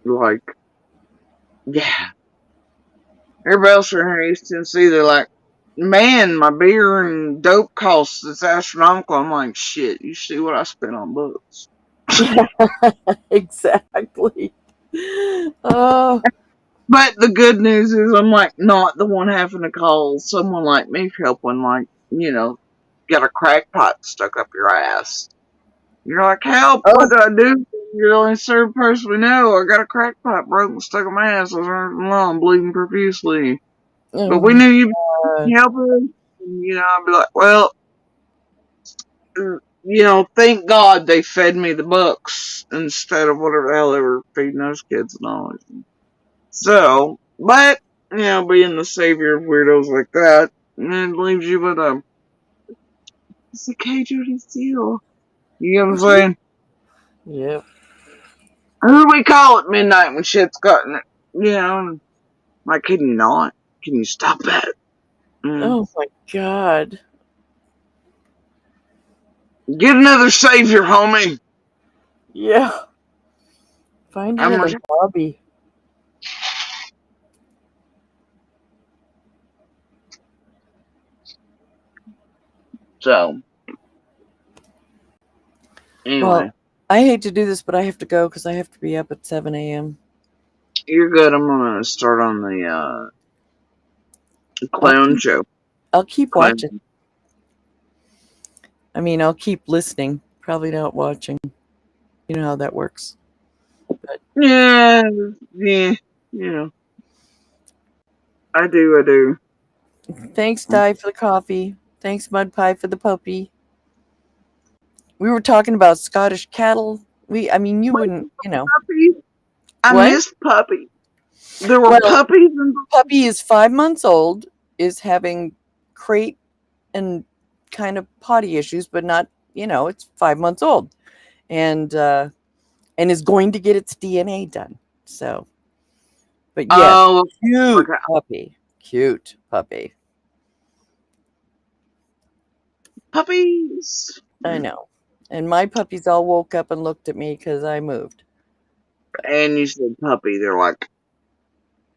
Like, yeah. Everybody else around here in East Tennessee, they're like, man, my beer and dope costs is astronomical. I'm like, shit, you see what I spent on books. Yeah, exactly. Oh. But the good news is I'm like not the one having to call someone like me for help when like, got a crack pipe stuck up your ass. You're like, help, what do I do? You're the only served person we know. I got a crack pipe broken stuck in my ass. I was running along, bleeding profusely. But we knew you'd help us. I'd be like, well, thank God they fed me the books instead of whatever the hell they were feeding those kids knowledge. So, but, being the savior of weirdos like that, it leaves you with it's a casualty seal. You know what I'm saying? Yep. Who do we call at midnight when shit's gotten, like, can you not? Can you stop that? Oh my God. Get another savior, homie. Yeah. Find another hobby. So, anyway. Well, I hate to do this, but I have to go because I have to be up at 7 a.m. You're good. I'm gonna start on the clown show. I'll keep Clown. watching. I mean, I'll keep listening. Probably not watching. You know how that works. Yeah, you know. I do. Thanks, Di, for the coffee. Thanks, Mud Pie, for the puppy. We were talking about Scottish cattle. You wouldn't, Puppies? I What? miss puppies. There were Well, puppies and puppy is 5 months old, is having crate and kind of potty issues, but not, it's 5 months old, and is going to get its DNA done. So, but yes, oh, cute puppy. Puppies. I know. And my puppies all woke up and looked at me because I moved. And you said puppy. They're like,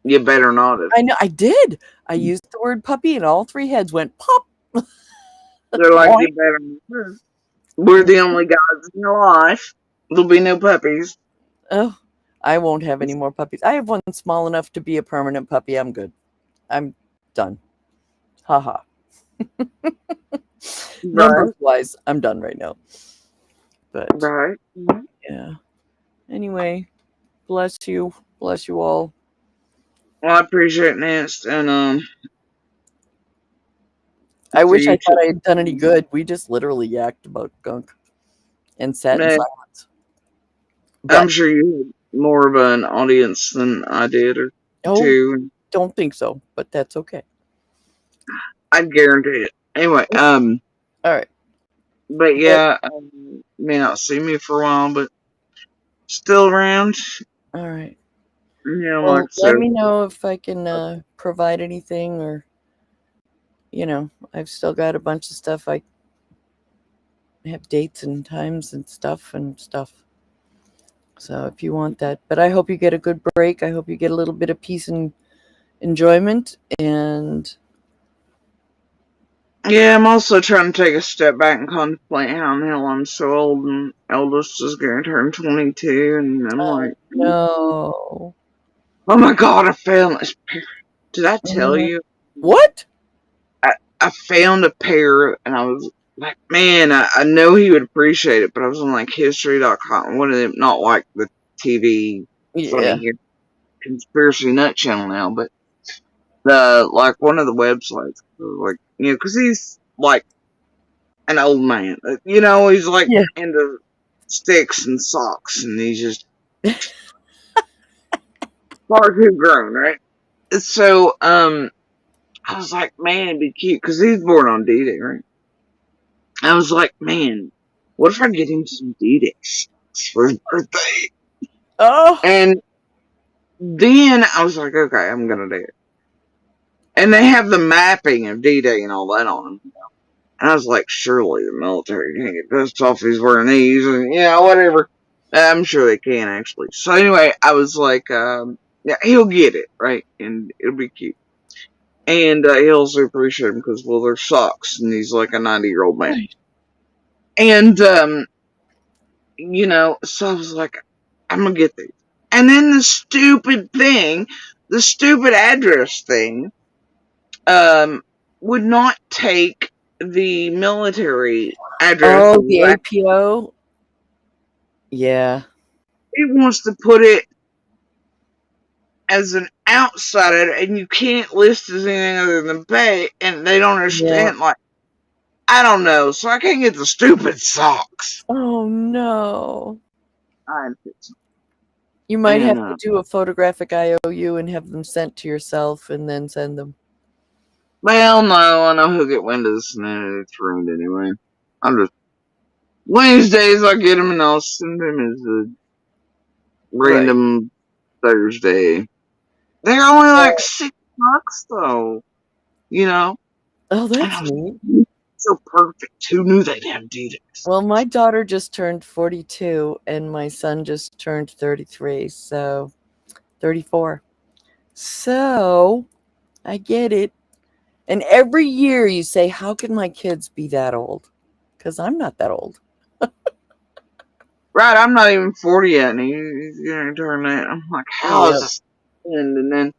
you better not have. I know. I did. I used the word puppy, and all 3 heads went pop. They're like, you better not have. We're the only guys in your life. There'll be no puppies. Oh, I won't have any more puppies. I have one small enough to be a permanent puppy. I'm good. I'm done. Haha. Numbers wise, I'm done right now. But Right. yeah. Anyway, bless you. Bless you all. Well, I appreciate it, Nance, and I wish you I thought too. I had done any good. We just literally yacked about gunk and sat in Man, silence. I'm But sure you had more of an audience than I did, or two. don't think so, but that's okay. I guarantee it. Anyway, All right. but yeah, may not see me for a while, but still around. All right. Yeah, Well, like I let said. me know if I can provide anything, or I've still got a bunch of stuff. I have dates and times and stuff. So if you want that, but I hope you get a good break. I hope you get a little bit of peace and enjoyment. And Yeah, I'm also trying to take a step back and contemplate how in the hell I'm so old, and eldest is going to turn 22, and I'm like, no. oh my god, I found this pair. Did I tell you? What? I found a pair, and I was like, man, I know he would appreciate it, but I was on like history.com, one of them, not like the TV funny here, conspiracy nut channel now, but like one of the websites, like, because he's like an old man, he's like into sticks and socks, and he's just far too grown, right? So, I was like, man, it'd be cute, because he's born on D-Day, right? I was like, man, what if I get him some D-Day socks for his birthday? Oh. And then I was like, okay, I'm gonna do it. And they have the mapping of D-Day and all that on them. And I was like, surely the military can't get pissed off if he's wearing these, and whatever. I'm sure they can, actually. So anyway, I was like, yeah, he'll get it, right? And it'll be cute. And he'll also appreciate them because, well, they're socks, and he's like a 90-year-old man. Right. And, so I was like, I'm gonna get these. And then the stupid address thing, would not take the military address. Oh, the APO? Yeah. It wants to put it as an outsider, and you can't list as anything other than Bay, and they don't understand, like, I don't know, so I can't get the stupid socks. Oh, no. I'm fixing. You might have to do a photographic IOU and have them sent to yourself and then send them. Well, no, I know he'll get wind of this, and it's ruined anyway. I'm just, Wednesdays I get them, and I'll send them as a random Thursday. They're only like $6, though. Oh, that's neat. So perfect. Who knew they'd have D-Days? Well, my daughter just turned 42, and my son just turned 33, so 34. So I get it. And every year you say, how can my kids be that old? Because I'm not that old. Right, I'm not even 40 yet, and he's gonna turn that. I'm like, how is Yep. this? And then,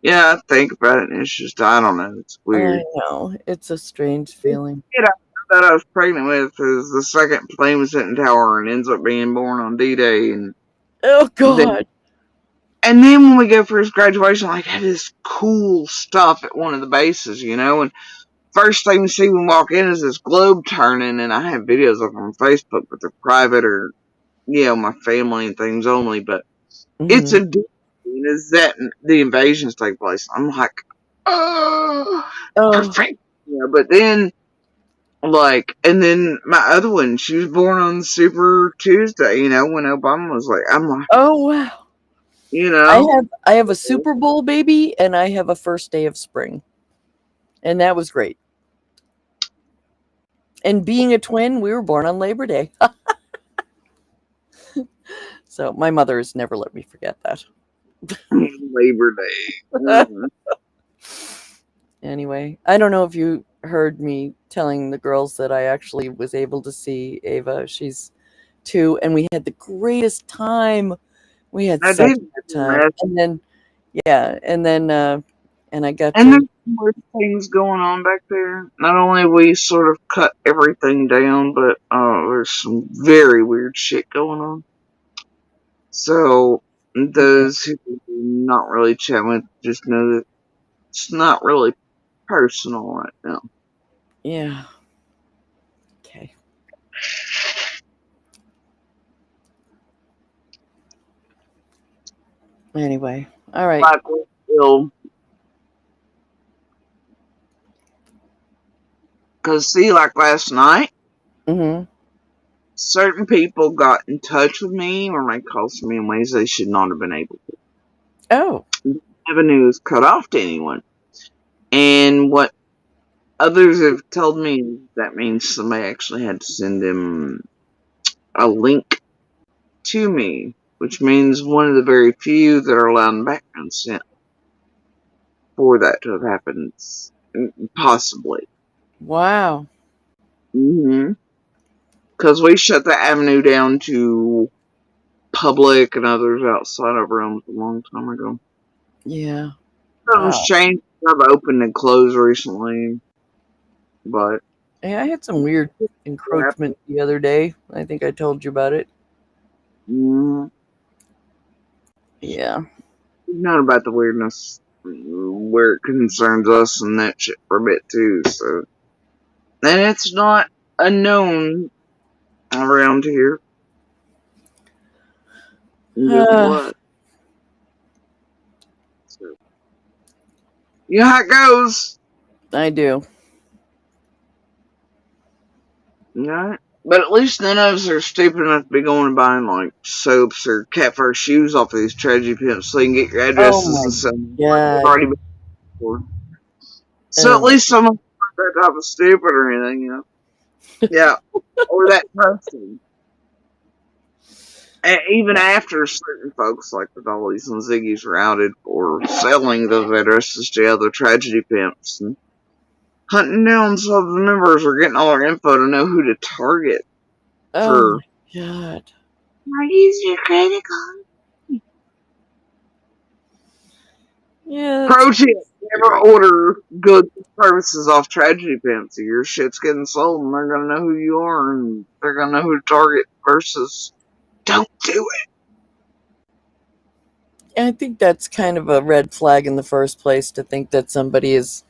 yeah, I think about it, and it's just, I don't know, it's I weird. know. It's a strange The feeling. kid that I was pregnant with is the second plane was hitting tower and ends up being born on D-Day, and Oh then, God. and then when we go for his graduation, like, had this cool stuff at one of the bases, you know, and first thing we see when we walk in is this globe turning, and I have videos of them on Facebook, but they're private or, you know, my family and things only, but it's Hmm. a deal, is that the invasions take place. I'm like, oh, Oh. perfect. Yeah, but then, like, and then my other one, she was born on Super Tuesday, you know, when Obama was like, I'm like, Oh wow. you know, I have a Super Bowl baby and I have a first day of spring. And that was great. And being a twin, we were born on Labor Day. So my mother has never let me forget that. Labor Day. Mhm. Anyway, I don't know if you heard me telling the girls that I actually was able to see Ava. She's 2, and we had the greatest time. We had I such did a good time. mess, And then, yeah, and I got and to, there's more things going on back there. Not only we sort of cut everything down, but there's some very weird shit going on. So yeah, those who do not really chat with just know that it's not really personal right now. yeah, okay. Anyway, all right. Like we're still, cause see, like last night, Mm-hmm. certain people got in touch with me or made calls to me in ways they should not have been able Oh, to. Avenue is cut off to anyone, and what others have told me that means somebody actually had to send them a link to me, which means one of the very few that are allowed in background sent for that to have happened, possibly. wow. Because we shut the avenue down to public and others outside of rooms a long time ago. Yeah. Something's Wow. changed. I've opened and closed recently, but Yeah, I had some weird encroachment the other day. I think I told you about it. mm, Yeah. not about the weirdness where it concerns us and that shit for a bit too. So, and it's not unknown around here. Guess what? So, you know how it goes. I do. Right? But at least none of us are stupid enough to be going and buying like soaps or cat fur shoes off of these tragedy pimps so you can get your Oh addresses my and stuff. They've God. already been before. So at Oh, least someone's not that type of stupid or anything, you know? Yeah. Or that person. And even after certain folks like the Dollies and Ziggy's are outed for selling those addresses to other tragedy pimps and hunting down some of the members or getting all their info to know who to target oh for. my God. I use your credit card. Yeah, that's Pro tip: weird, never right? order goods and services off tragedy pimps. Your shit's getting sold, and they're gonna know who you are, and they're gonna know who to target. Versus, don't do it. I think that's kind of a red flag in the first place to think that somebody is,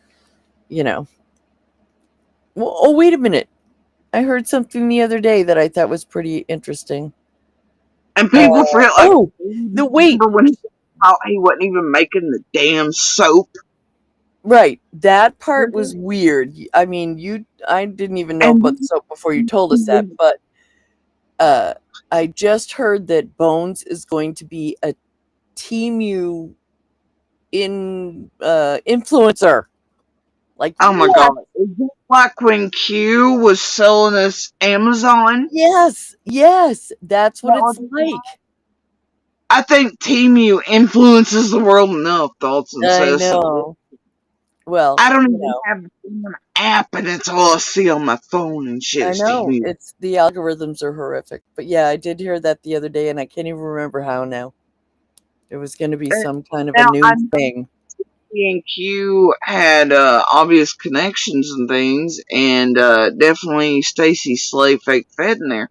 you know. Well, oh, wait a minute. I heard something the other day that I thought was pretty interesting. And people forget, like, Oh, the wait. remember when he wasn't even making the damn soap, Right. That part was weird. I mean, I didn't even know about the and soap before you told us that, but uh I just heard that Bones is going to be a Temu influencer. Like oh my what? god, is it like when Q was selling us Amazon? Yes, yes, that's what That it's was, like. I think Temu influences the world enough. Thoughts and I says so. know. Well, I don't you even know, have the damn app, and it's all I see on my phone and shit I is know TV. it's the algorithms are horrific. But yeah, I did hear that the other day, and I can't even remember how now. It was going to be And some kind of a now I new know thing. P&Q had obvious connections and things, and definitely Stacy Slay fake fed in there.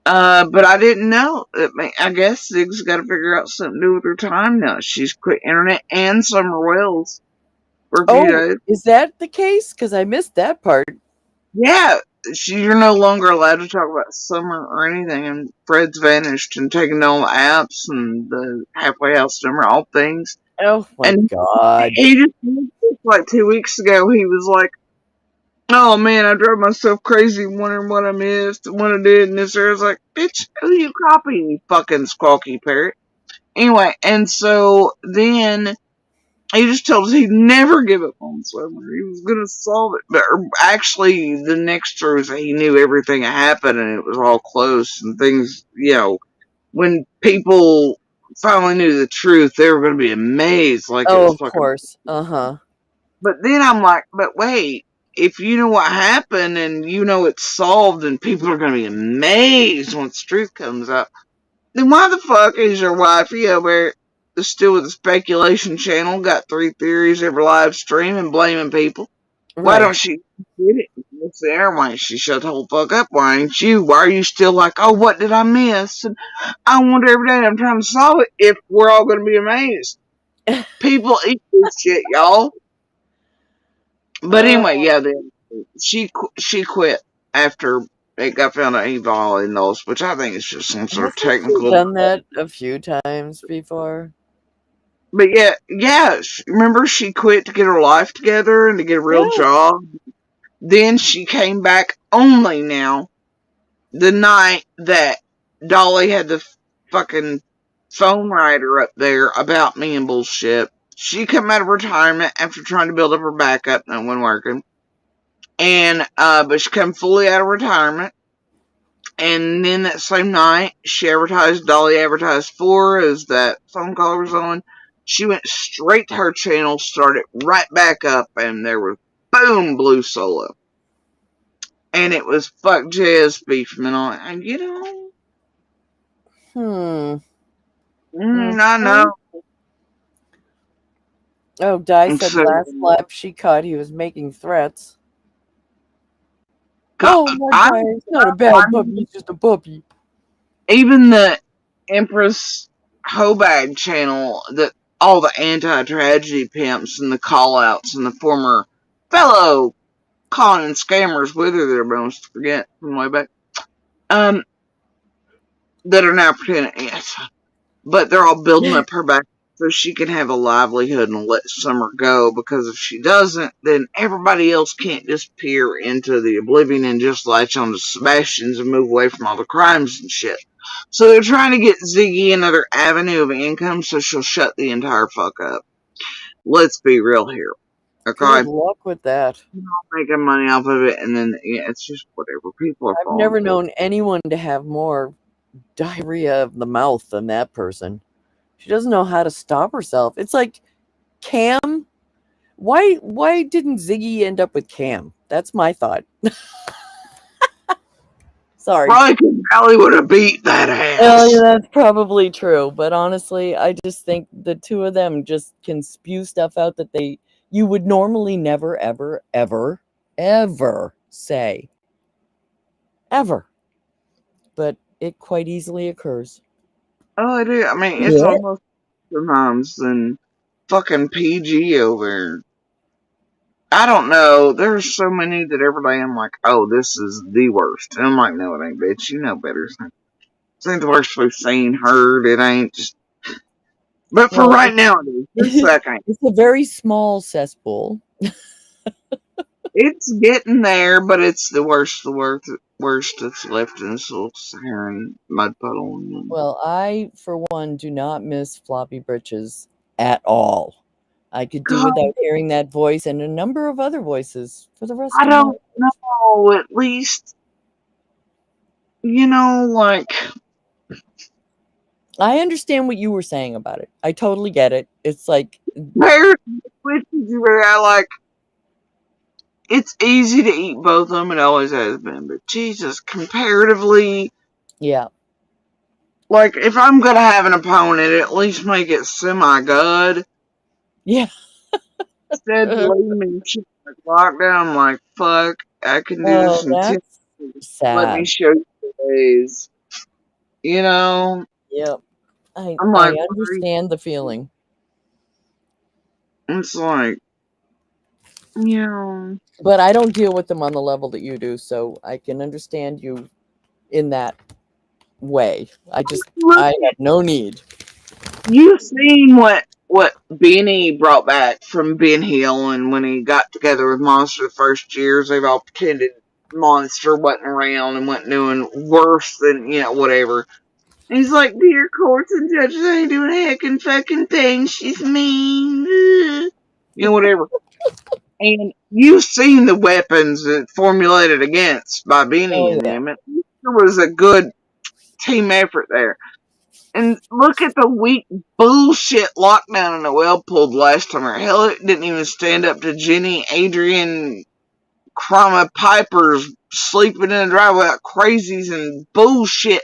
But I didn't know. I guess Zig's got to figure out something to do with her time now. She's quit internet and Summer Wells for a few Oh, days. is that the case? Because I missed that part. Yeah, you're no longer allowed to talk about summer or anything, and Fred's vanished and taken all the apps and the halfway house number, all things. Oh my And God. he just like 2 weeks ago, he was like, "Oh man, I drove myself crazy wondering what I missed and what I did." And this, I was like, "Bitch, who you copying, you fucking squawky parrot?" Anyway, and so then he just told us he'd never give up on Summer. He was gonna solve it. But actually, the next truth, he knew everything had happened and it was all close and things, when people finally knew the truth, they were gonna be amazed like it Oh, was of fucking. course. Uh-huh. But then I'm like, but wait, if you know what happened and you know it's solved and people are gonna be amazed once the truth comes up, then why the fuck is your wifey over still with the speculation channel, got 3 theories every live stream and blaming people? Why Right. don't she get it? What's there? Why ain't she shut the whole fuck up? Why ain't you? Why are you still like, oh, what did I miss? And I wonder every day I'm trying to solve it if we're all going to be amazed. People eat this shit, y'all. But anyway, Oh, yeah, then she quit after it got found out he violated those, which I think is just some sort of hasn't she technical. done that a few times before? But yeah, remember she quit to get her life together and to get a real Yeah. job. Then she came back only now the night that Dolly had the fucking phone writer up there about me and bullshit. She come out of retirement after trying to build up her backup and it wasn't working. And but she come fully out of retirement. And then that same night, Dolly advertised for her as that phone call was on. She went straight to her channel, started right back up, and there was boom, Blue Solo. And it was fuck jazz beefing and all. And Hmm. I know. Mhm. Oh, Di And said so, last lap she caught he was making threats. God, Oh, my I Di, he's not a bad puppy, he's just a puppy. even the Empress Hobag channel, that all the anti-tragedy pimps and the call-outs and the former fellow con and scammers with her, they're supposed to forget from way back, um, that are now pretending, yes, but they're all building up her back so she can have a livelihood and let Summer go, because if she doesn't, then everybody else can't disappear into the oblivion and just latch on to Sebastian's and move away from all the crimes and shit. So they're trying to get Ziggy another avenue of income so she'll shut the entire fuck up. Let's be real here. Good Okay? luck with that. Making money off of it, and then it's just whatever. People are I've falling never for it. known anyone to have more diarrhea of the mouth than that person. She doesn't know how to stop herself. It's like Cam. Why didn't Ziggy end up with Cam? That's my thought. Sorry. Probably because Valley would have beat that Oh, yeah, ass. that's probably true. But honestly, I just think the two of them just can spew stuff out that you would normally never, ever, ever, ever say. Ever. But it quite easily occurs. Oh, I do. I mean, it's Yeah. almost sometimes than fucking PG over. I don't know. There's so many that every day I'm like, oh, this is the worst. And I'm like, no, it ain't, bitch. You know better. This ain't the worst we've seen, heard. It ain't just. But for Well, right now, it is. This second, it's a very small cesspool. it's getting there, but it's the worst that's left in this little Saharan mud puddle. Well, I, for one, do not miss floppy britches at all. I could do God, without hearing that voice and a number of other voices for the rest I of my don't life. know. At least, like, I understand what you were saying about it. I totally get it. It's like, Where I like, it's easy to eat both of them. It always has been. But Jesus, comparatively, yeah. like, if I'm going to have an opponent, at least make it semi-good. Yeah. Instead, leaving me shit like lockdown, I'm like, fuck, I can do this Oh, in 10 that's minutes. Let me sad. show you the ways. You know? Yep. I I'm like, I understand the feeling. it's like, you know. But I don't deal with them on the level that you do, so I can understand you in that way. Look, I have no need. you've seen what Benny brought back from Ben Hill, and when he got together with Monster the first years, they've all pretended Monster wasn't around and wasn't doing worse than, whatever. And he's like, dear courts and judges, I ain't doing a heckin' fucking thing. She's mean. Whatever. And you've seen the weapons that formulated against by Benny Oh and yeah. them. And there was a good team effort there. And look at the weak bullshit lockdown and Noel pulled last time. Hell, it didn't even stand up to Jenny, Adrian, Chroma Piper's sleeping in the driveway like crazies and bullshit.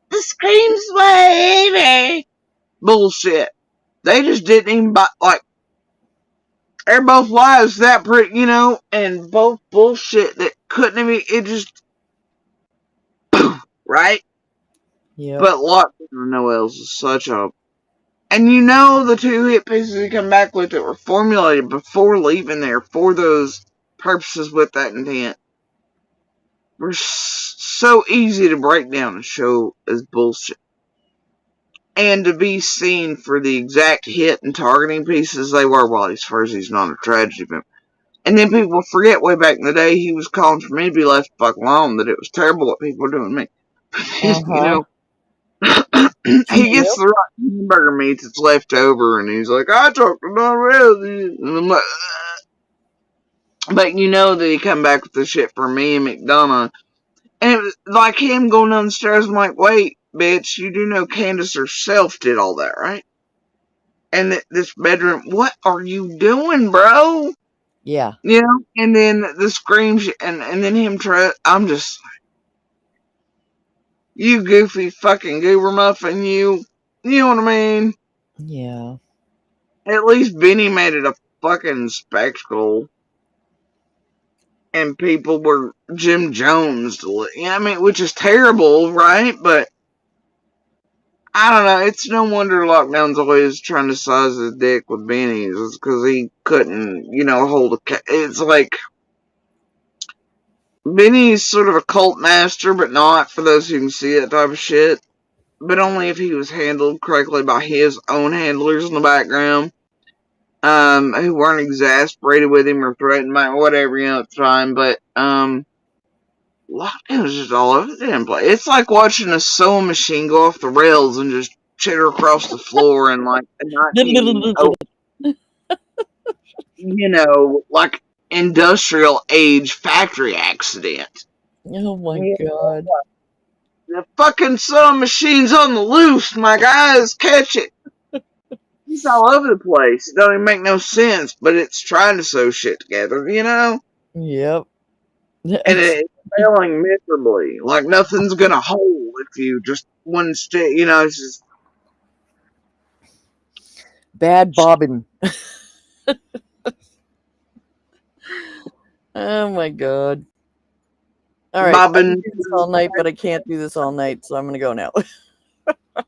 The screams, baby. Bullshit. They just didn't even like, they're both lives that pretty, and both bullshit that couldn't even, it just, right? Yep. But Lockdown and Noel's is such a, and the two hit pieces he come back with that were formulated before leaving there for those purposes with that intent were so easy to break down and show as bullshit. And to be seen for the exact hit and targeting pieces they were while he's first, he's not a tragedy film. And then people forget way back in the day he was calling for me to be left the fuck alone, that it was terrible what people were doing to me. Uh-huh. He gets Yep. the right hamburger meat that's left over, and he's like, I talked to Don Rose. And I'm like, ugh. But that he come back with the shit for me and McDonough. And it was like him going down the stairs. I'm like, wait, bitch, you do know Candace herself did all that, right? And this bedroom, what are you doing, bro? Yeah. And then the screams, and then him I'm just, you goofy fucking goober muffin, you know what I mean? Yeah. At least Benny made it a fucking spectacle. And people were Jim Jones, which is terrible, right? But I don't know. It's no wonder Lockdown's always trying to size his dick with Benny's. It's because he couldn't, hold a. It's like Benny's sort of a cult master, but not for those who can see it type of shit. But only if he was handled correctly by his own handlers in the background, who weren't exasperated with him or threatened by whatever, at the time. But Lockdown was just all over the damn place. It's like watching a sewing machine go off the rails and just chitter across the floor and like a 19, like industrial age factory accident. Oh my God. The fucking sewing machine's on the loose, my guys, catch it. It's all over the place. It don't even make no sense, but it's trying to sew shit together, Yep. And it's failing miserably. Like nothing's gonna hold if you just one stick, it's just Bad bobbin. Oh my God. All right. I bobbing. can do this all night, but I can't do this all night, so I'm going to go now.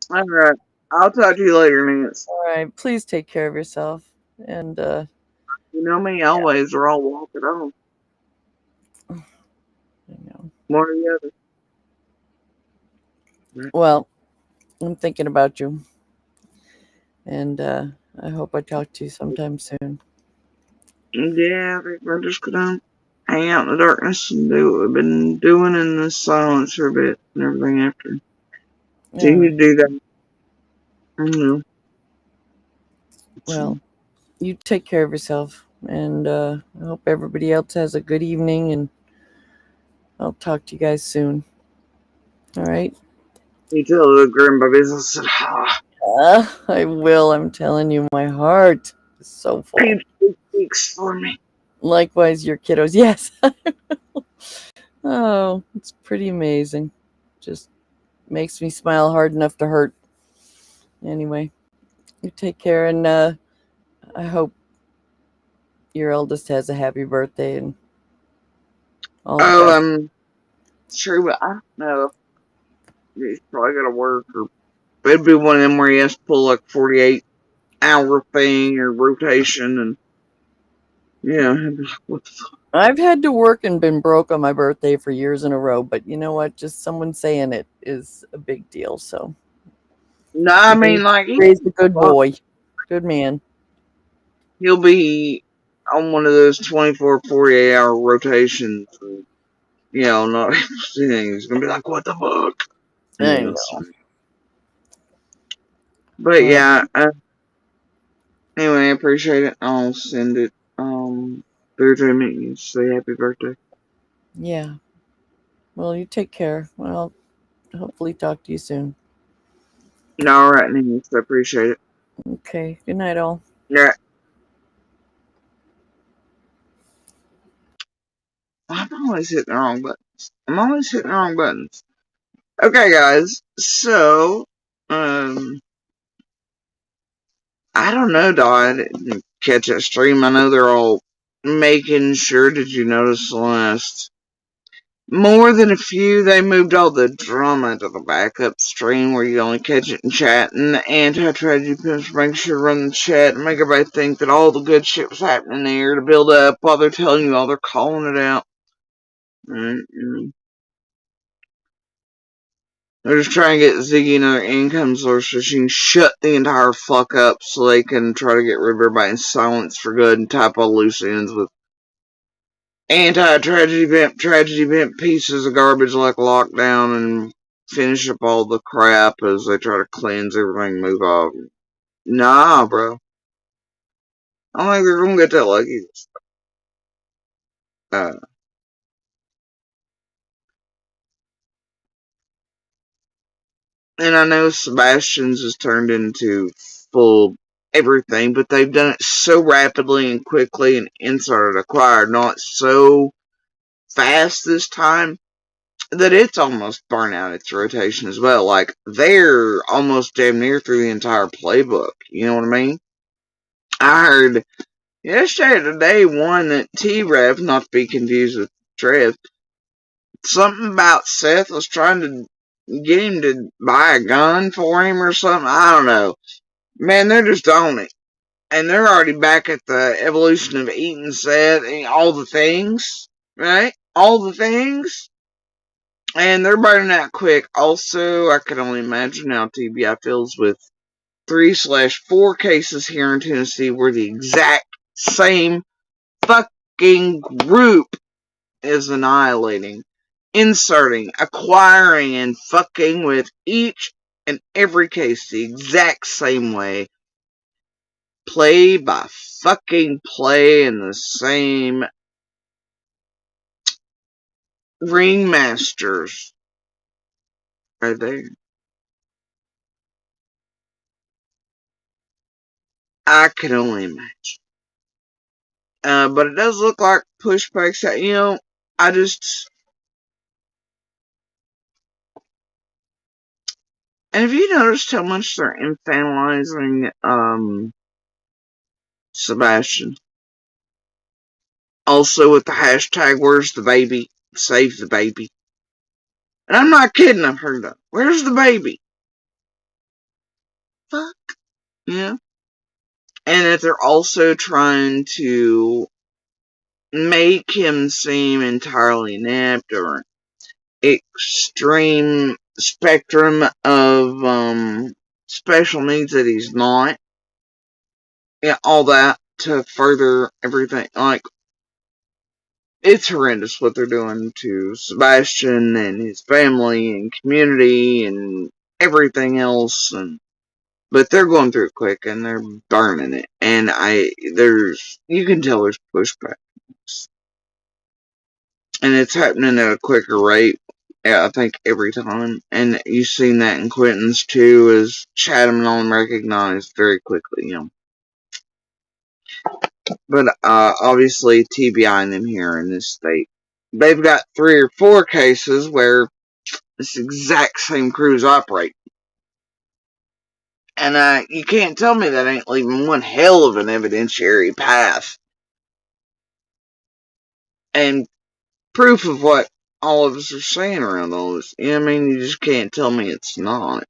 Alright. I'll talk to you later, Nance. All right. Please take care of yourself. And, You know me always, or I'll walk it on. One or the other. Well, I'm thinking about you. And I hope I talk to you sometime soon. Yeah, I think we're just gonna hang out in the darkness and do what we've been doing in the silence for a bit and everything after. So you Right. do that. I know. Well, you take care of yourself. And I hope everybody else has a good evening. And I'll talk to you guys soon. All right. You tell the grandbabies, I said, I will. I'm telling you, my heart is so full. Pete speaks for me. Likewise, your kiddos. Yes. Oh, it's pretty amazing. Just makes me smile hard enough to hurt. Anyway, you take care, and I hope your eldest has a happy birthday and all the best. Sure, but I don't know. He's probably got to work, or it'd be one of them where he has to pull like 48-hour thing or rotation, and yeah, what the fuck? I've had to work and been broke on my birthday for years in a row, but you know what? Just someone saying it is a big deal. So, No, I mean, like, raised a good boy, good man. he'll be on one of those 24, 48-hour rotations, and, not able to see anything. He's gonna be like, what the fuck? I Yes. know. But yeah, anyway, I appreciate it. I'll send it through to me and say happy birthday. Yeah. Well, you take care. Well, hopefully talk to you soon. All right, Nancy, I appreciate it. Okay. Good night, all. Yeah. I'm always hitting the wrong buttons. Okay, guys. So, I don't know, Dad. Didn't catch that stream. I know they're all making sure. Did you notice the last more than a few? They moved all the drama to the backup stream where you only catch it in chat, and the anti-tragedy pimps make sure to run the chat and make everybody think that all the good shit was happening there to build up while they're telling you all they're calling it out. They're just trying to get Ziggy another income source so she can shut the entire fuck up so they can try to get rid of everybody in silence for good and type all loose ends with tragedy vent pieces of garbage like lockdown and finish up all the crap as they try to cleanse everything, move off. Nah, bro. I don't think they're gonna get that lucky. Uh, and I know Sebastian's has turned into full everything, but they've done it so rapidly and quickly and insert acquired, not so fast this time, that it's almost burnt out its rotation as well. Like, they're almost damn near through the entire playbook. You know what I mean? I heard yesterday or today one that T-Rev, not to be confused with Trev, something about Seth was trying to get him to buy a gun for him or something. I don't know. Man, they're just on it. And they're already back at the evolution of eating Seth and all the things, right? All the things. And they're burning out quick. Also, I can only imagine how TBI feels with 3/4 cases here in Tennessee where the exact same fucking group is annihilating, inserting, acquiring, and fucking with each and every case the exact same way. Play by fucking play in the same ringmasters right there. I can only imagine. But it does look like pushbacks that, I just. And have you noticed how much they're infantilizing, Sebastian? Also with the hashtag, where's the baby? Save the baby. And I'm not kidding, I've heard that. Where's the baby? Fuck. Yeah. And that they're also trying to make him seem entirely inept or extreme spectrum of special needs that he's not. Yeah, all that to further everything. Like, it's horrendous what they're doing to Sebastian and his family and community and everything else. But they're going through it quick and they're burning it. And you can tell there's pushback. And it's happening at a quicker rate Yeah, I think every time. And you've seen that in Quentin's too, as Chatham and all them recognized very quickly, But obviously TBI them here in this state. They've got 3 or 4 cases where this exact same crew's operate. And you can't tell me that ain't leaving one hell of an evidentiary path. And proof of what all of us are saying around all this. You know what I mean? You just can't tell me it's not.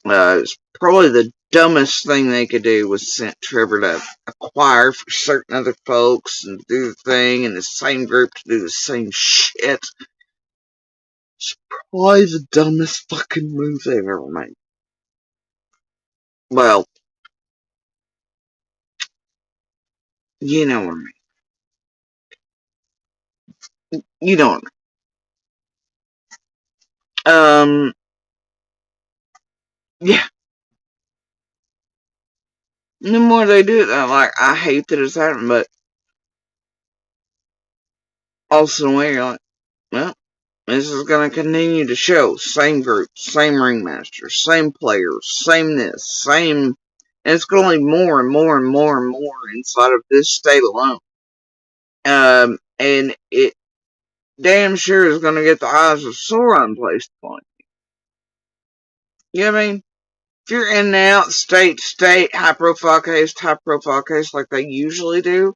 It's probably the dumbest thing they could do was send Trevor to acquire for certain other folks and do the thing in the same group to do the same shit. It's probably the dumbest fucking move they've ever made. Well, you know what I mean. You know what I mean. Yeah. The more they do it, I hate that it's happening, but also in a way, you're like, well, this is going to continue to show. Same group, same ringmaster, same players, same this, same. And it's going to leave more and more and more and more inside of this state alone. And it damn sure is going to get the eyes of Sauron placed upon it. You know what I mean? If you're in and out, state to state, high profile case, like they usually do,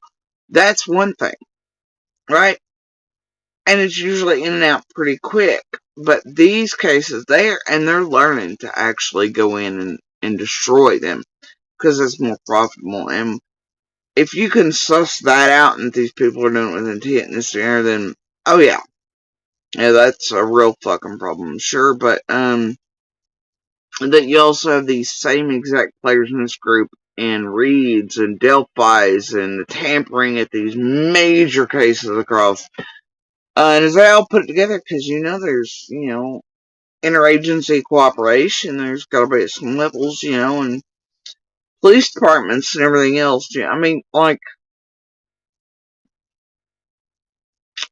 that's one thing, right? And it's usually in and out pretty quick. But these cases, they're learning to actually go in and destroy them because it's more profitable. And if you can suss that out and these people are doing it with intent in this area, then oh yeah, that's a real fucking problem, sure. But that you also have these same exact players in this group and Reeds and Delphi's and the tampering at these major cases across. And as they all put it together, because there's, interagency cooperation, there's got to be at some levels, and police departments and everything else. I mean, like,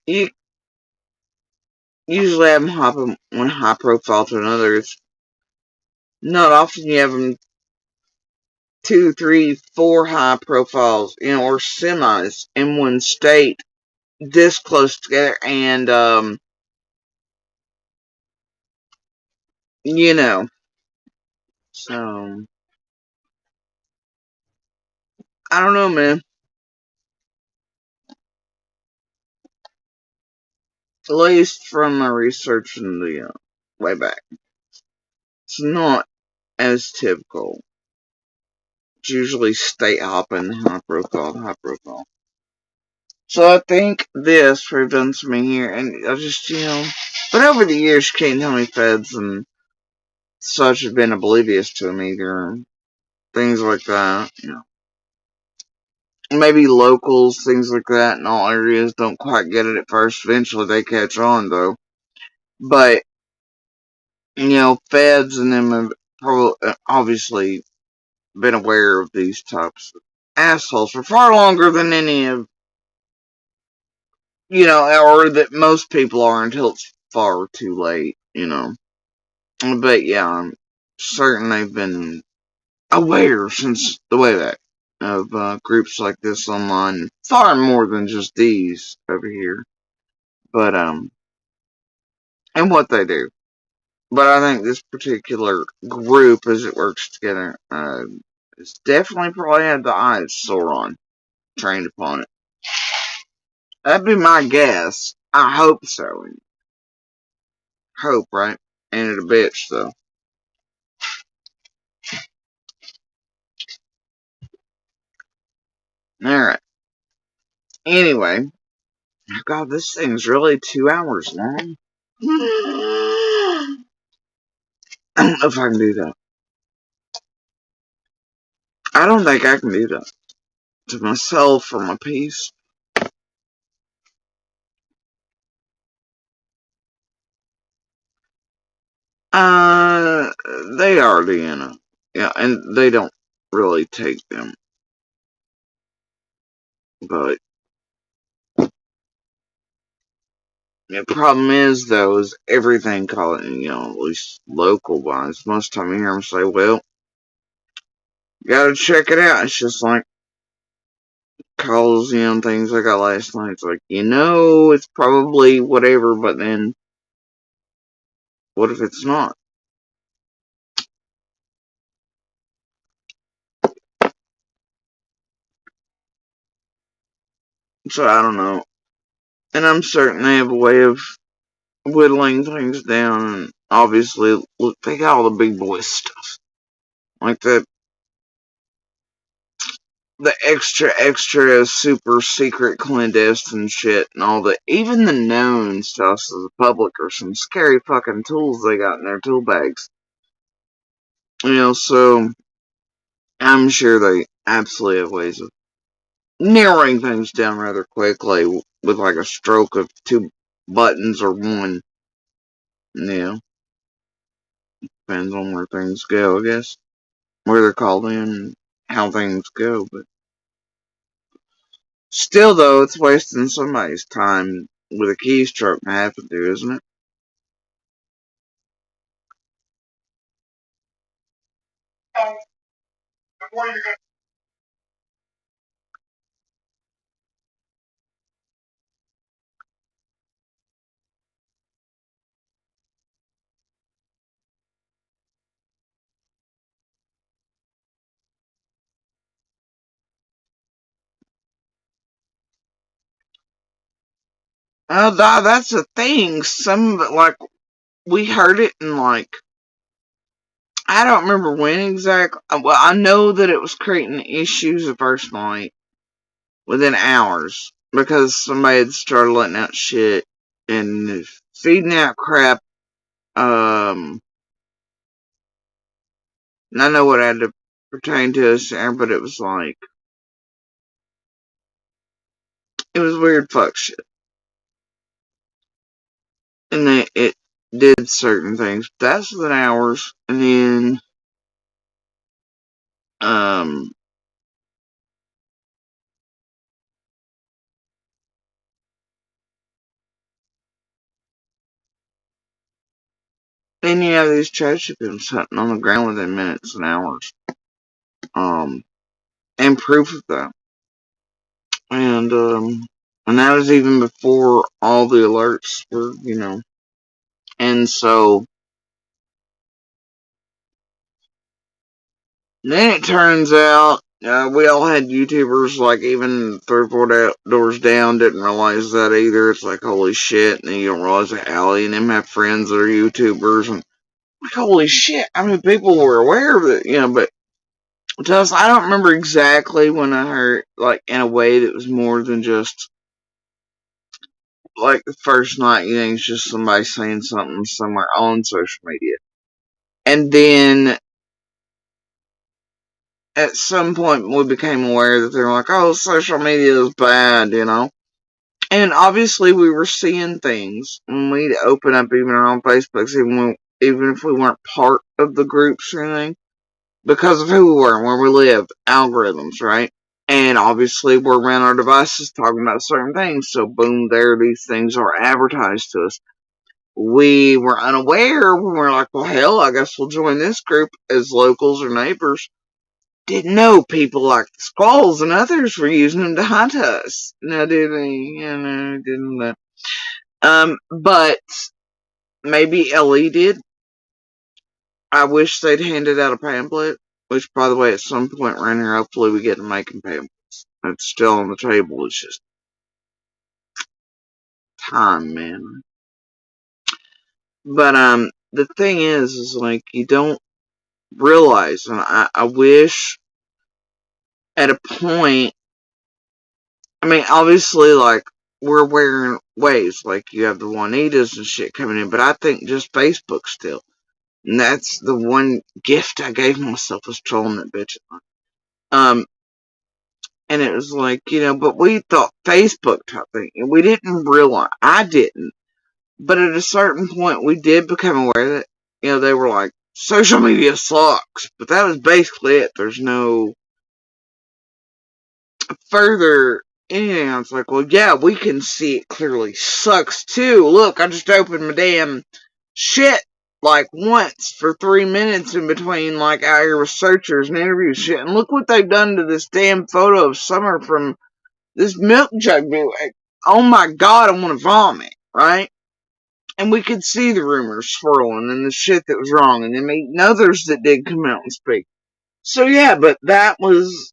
you usually have them hop from one high profile to another. It's not often you have them 2, 3, 4 high profiles, or semis in one state this close together, and so I don't know, man. At least from my research in the way back, it's not as typical. It's usually state hopping, high profile, high profile. So I think this prevents me here, and I just, but over the years, you can't tell me feds and such have been oblivious to them either. Things like that, Maybe locals, things like that in all areas don't quite get it at first. Eventually they catch on though. But, feds and them have probably, obviously been aware of these types of assholes for far longer than any of, or that most people are until it's far too late, But yeah, I'm certain they've been aware since the way back of groups like this online, far more than just these over here. But and what they do. But I think this particular group, as it works together, is definitely probably had the eye of Sauron trained upon it. That'd be my guess. I hope so. Hope, right? Ain't it a bitch, though? Alright. Anyway. God, this thing's really 2 hours long. I don't know if I can do that. I don't think I can do that. To myself or my peace. They already in it. Yeah, and they don't really take them. But The problem is, though, is everything called, at least local wise. Most of the time you hear them say, well, you gotta check it out. It's just like calls, things I got last night. It's like, it's probably whatever, but then what if it's not? So I don't know. And I'm certain they have a way of whittling things down, and obviously, look, they got all the big boy stuff. Like the extra super secret clandestine shit and all even the known stuff to the public are some scary fucking tools they got in their tool bags. So I'm sure they absolutely have ways of narrowing things down rather quickly with like a stroke of two buttons or one. Depends on where things go, I guess. Where they're called in and how things go, but still, though, it's wasting somebody's time with a keystroke to happen to, isn't it? Oh, that's the thing. Some of it, like, we heard it in, like, I don't remember when exactly. Well, I know that it was creating issues the first night within hours because somebody had started letting out shit and feeding out crap. And I know what had to pertain to us there, but it was like, it was weird fuck shit. And then it did certain things. That's within hours. And then, then you have these trash chickens hunting on the ground within minutes and hours. And proof of that. And that was even before all the alerts were, And so, then it turns out, we all had YouTubers, like, even 3 or 4 doors down, didn't realize that either. It's like, holy shit, and then you don't realize that Allie and them have friends that are YouTubers, and like, holy shit, I mean, people were aware of it, but to us, I don't remember exactly when I heard, like, in a way that was more than just, like, the first night, it's just somebody saying something somewhere on social media. And then, at some point, we became aware that they're like, oh, social media is bad, And obviously, we were seeing things when we'd open up even our own Facebooks, even if we weren't part of the groups or anything, because of who we were and where we lived, algorithms, right? And obviously, we're around our devices talking about certain things, so boom, there these things are advertised to us. We were unaware when we were like, well, hell, I guess we'll join this group as locals or neighbors. Didn't know people like the squalls and others were using them to hunt us. No, did they? No, didn't know. But maybe Ellie did. I wish they'd handed out a pamphlet, which, by the way, at some point around here, hopefully we get to making pamphlets. It's still on the table. It's just time, man. But, the thing is like, you don't realize, and I wish at a point, I mean, obviously, like, we're wearing waves, like, you have the Juanitas and shit coming in, but I think just Facebook still. And that's the one gift I gave myself, was trolling that bitch. And it was like, but we thought Facebook type thing, and we didn't realize, I didn't, but at a certain point, we did become aware that, they were like, social media sucks, but that was basically it. There's no further anything else. Like, well, yeah, we can see it clearly sucks too. Look, I just opened my damn shit like once for 3 minutes in between, like, out here with searchers and interview shit. And look what they've done to this damn photo of Summer from this milk jug. Like, oh my god, I want to vomit, right? And we could see the rumors swirling and the shit that was wrong, and then meeting others that did come out and speak. So yeah, but that was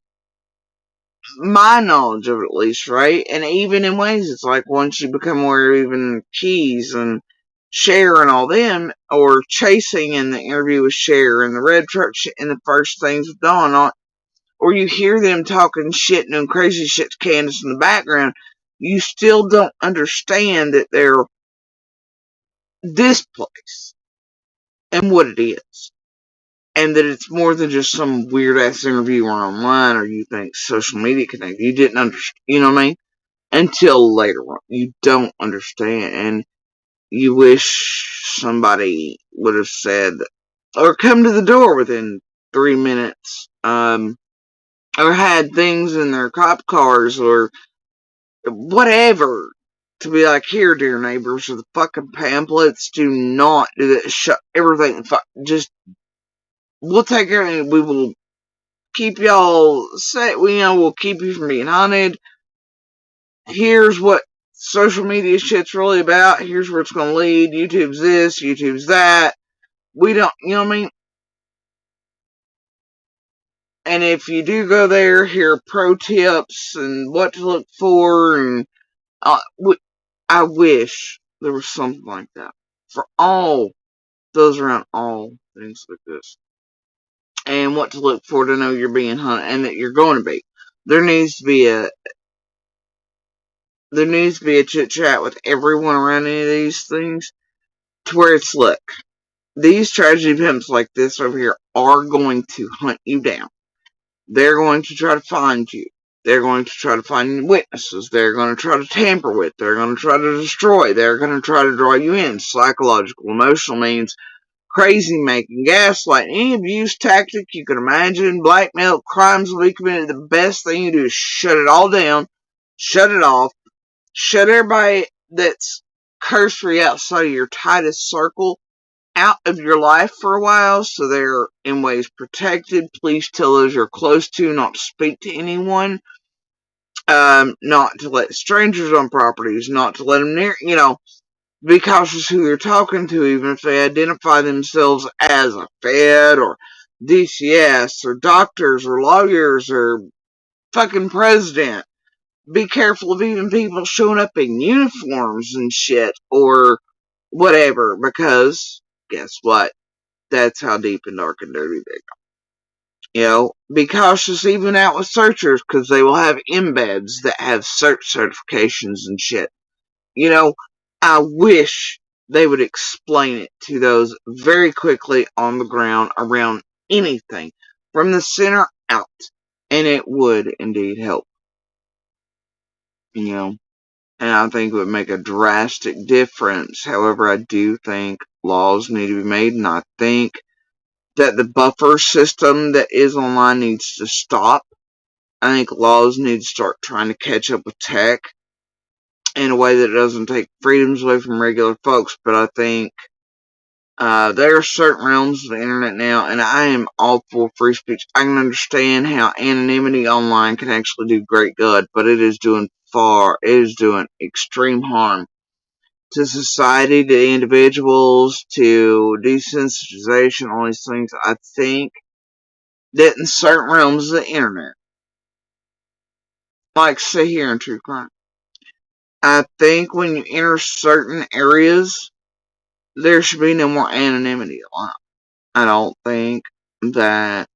my knowledge of it, at least, right? And even in ways, it's like once you become aware of even Keys and Cher and all them, or Chasing in the interview with Cher and the Red Truck shit and the first things with Dawn, or you hear them talking shit and doing crazy shit to Candace in the background, you still don't understand that they're this place and what it is. And that it's more than just some weird ass interview or online, or you think social media connected. You didn't understand, you know what I mean? Until later on. You don't understand. And you wish somebody would have said, or come to the door within 3 minutes, or had things in their cop cars, or whatever, to be like, here, dear neighbors, or the fucking pamphlets, do not do that. Shut everything, just, we'll take care of it. We will keep y'all safe. We'll keep you from being hunted. Here's what social media shit's really about. Here's where it's going to lead. YouTube's this, YouTube's that. We don't, you know what I mean? And if you do go there, here are pro tips and what to look for. And I wish there was something like that for all those around all things like this. And what to look for to know you're being hunted and that you're going to be. There needs to be a chit chat with everyone around any of these things to where it's, look, these tragedy pimps like this over here are going to hunt you down. They're going to try to find you. They're going to try to find witnesses. They're going to try to tamper with. They're going to try to destroy. They're going to try to draw you in. Psychological, emotional means, crazy making, gaslight, any abuse tactic you can imagine, blackmail, crimes will be committed. The best thing you do is shut it all down, shut it off, shut everybody that's cursory outside of your tightest circle out of your life for a while, so they're in ways protected. Please tell those you're close to not to speak to anyone, not to let strangers on properties, not to let them near, be cautious who they're talking to, even if they identify themselves as a Fed or DCS or doctors or lawyers or fucking president. Be careful of even people showing up in uniforms and shit or whatever, because guess what? That's how deep and dark and dirty they go. Be cautious even out with searchers, because they will have embeds that have search certifications and shit. I wish they would explain it to those very quickly on the ground around anything from the center out, and it would indeed help. And I think it would make a drastic difference. However, I do think laws need to be made, and I think that the buffer system that is online needs to stop. I think laws need to start trying to catch up with tech in a way that doesn't take freedoms away from regular folks. But I think there are certain realms of the internet now, and I am all for free speech. I can understand how anonymity online can actually do great good, but it is doing extreme harm to society, to individuals, to desensitization, all these things. I think that in certain realms of the internet, like say here in true crime, I think when you enter certain areas, there should be no more anonymity allowed. I don't think that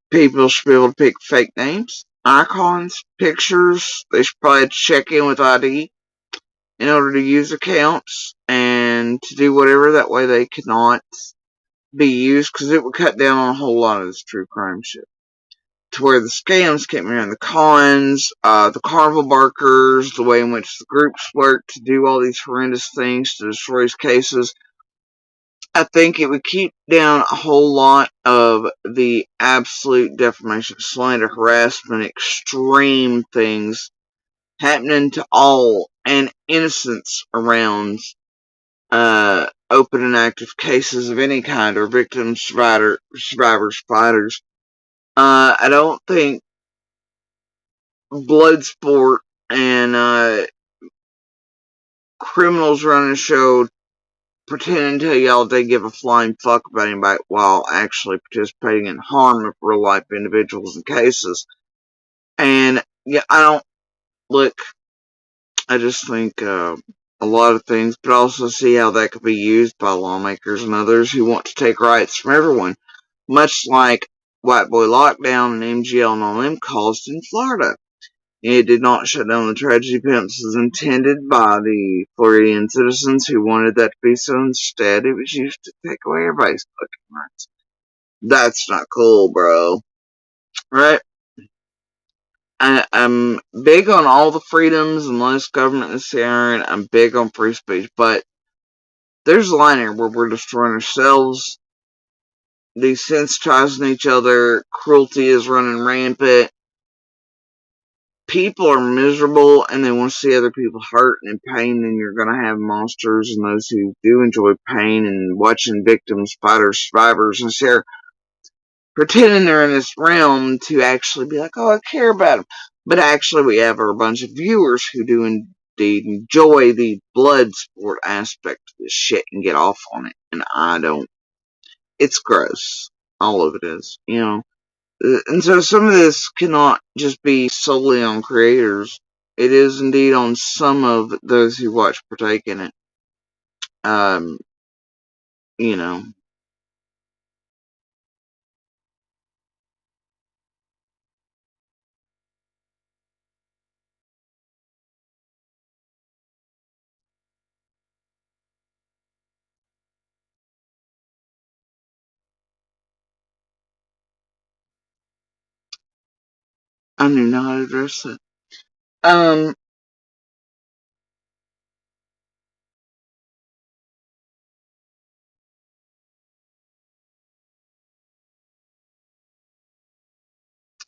people should be able to pick fake names, icons, pictures. They should probably check in with ID in order to use accounts and to do whatever. That way they cannot be used, because it would cut down on a whole lot of this true crime shit. To where the scams came around, the cons, the carnival barkers, the way in which the groups work to do all these horrendous things to destroy these cases. I think it would keep down a whole lot of the absolute defamation, slander, harassment, extreme things happening to all and innocents around open and active cases of any kind, or victims, survivors, fighters. I don't think blood sport and criminals running a show pretending to tell y'all they give a flying fuck about anybody while actually participating in harm of real life individuals and cases. And yeah, I don't look. I just think a lot of things, but also see how that could be used by lawmakers and others who want to take rights from everyone, much like White Boy Lockdown and MGL and all them caused in Florida. It did not shut down the tragedy pimps as intended by the Floridian citizens who wanted that to be so. Instead, it was used to take away everybody's fucking rights. That's not cool, bro. Right? I'm big on all the freedoms and less government this year, and I'm big on free speech, but there's a line here where we're destroying ourselves, desensitizing each other, cruelty is running rampant, people are miserable and they want to see other people hurt and in pain, then you're going to have monsters and those who do enjoy pain and watching victims, fighters, survivors, and share pretending they're in this realm to actually be like, oh, I care about them. But actually, we have a bunch of viewers who do indeed enjoy the blood sport aspect of this shit and get off on it. And I don't. It's gross. All of it is, you know. And so some of this cannot just be solely on creators. It is indeed on some of those who watch partake in it. Um, you know. I don't even know how to address that.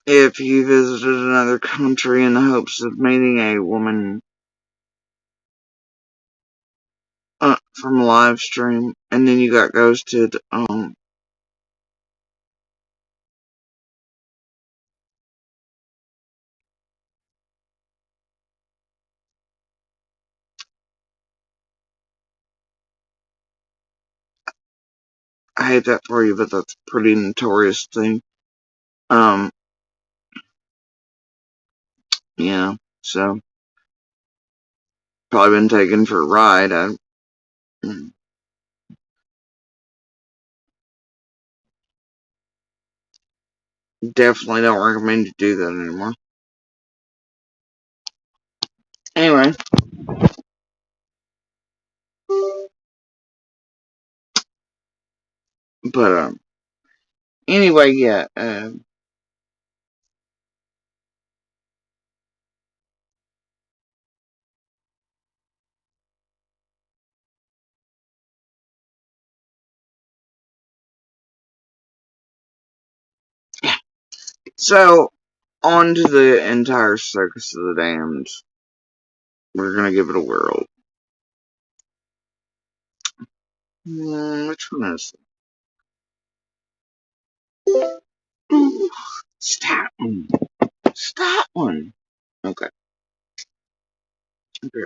If you visited another country in the hopes of meeting a woman from a live stream, and then you got ghosted, I hate that for you, but that's a pretty notorious thing. Um, yeah, so, probably been taken for a ride. I definitely don't recommend you do that anymore. Anyway, but, anyway, yeah, yeah. So, on to the entire Circus of the Damned. We're gonna give it a whirl. Which one is it? Ooh, it's that one. It's that one. Okay. Okay.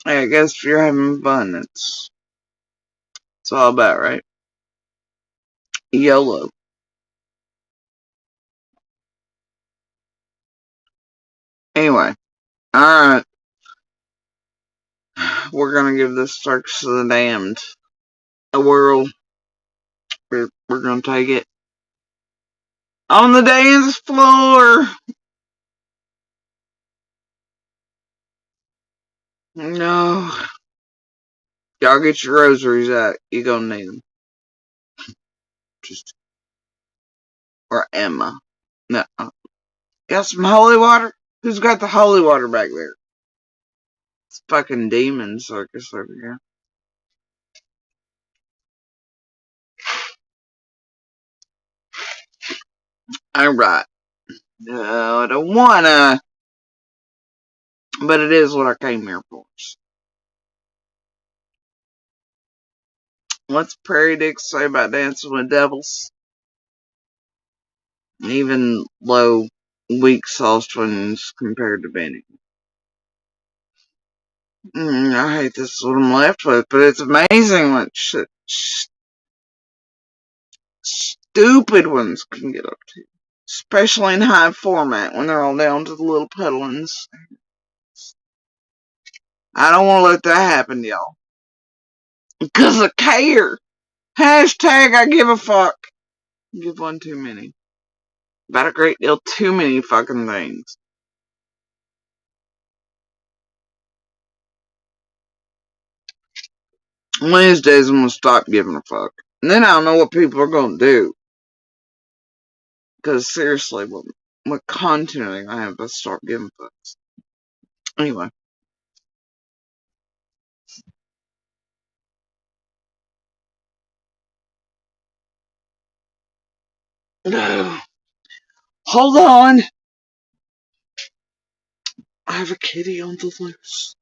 Hey, I guess if you're having fun, it's all about, right? YOLO. Anyway, alright. We're gonna give this Circus of the Damned a whirl. We're gonna take it on the dance floor. No. Y'all get your rosaries out. You gonna need them. Just, or Emma. No. Got some holy water? Who's got the holy water back there? It's fucking demon circus over here. Alright. No, I don't wanna. But it is what I came here for. What's Prairie Dick say about dancing with devils? Even low, weak sauce ones compared to Benny. I hate this is what I'm left with, but it's amazing what shit stupid ones can get up to. Especially in high format when they're all down to the little puddlings. I don't want to let that happen, y'all. Because I care. Hashtag I give a fuck. Give one too many. About a great deal too many fucking things. One of these days I'm gonna stop giving a fuck. And then I don't know what people are gonna do. Because seriously, what content are they gonna have if I start giving fucks? Anyway. Hold on. I have a kitty on the loose.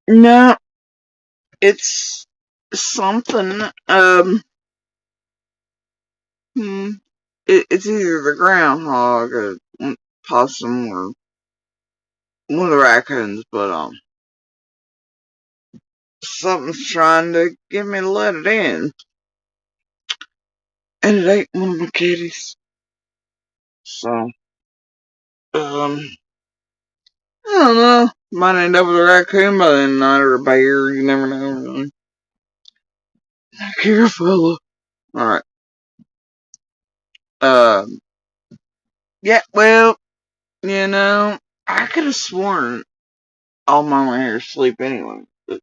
No, it's something. It's either the groundhog or possum or one of the raccoons, but something's trying to get me to let it in, and it ain't one of my kitties. So, I don't know. Might end up with a raccoon by the end of the night or a bear. You never know, really. Careful. Alright. Yeah, well, You know, I could have sworn all my hair asleep anyway. But,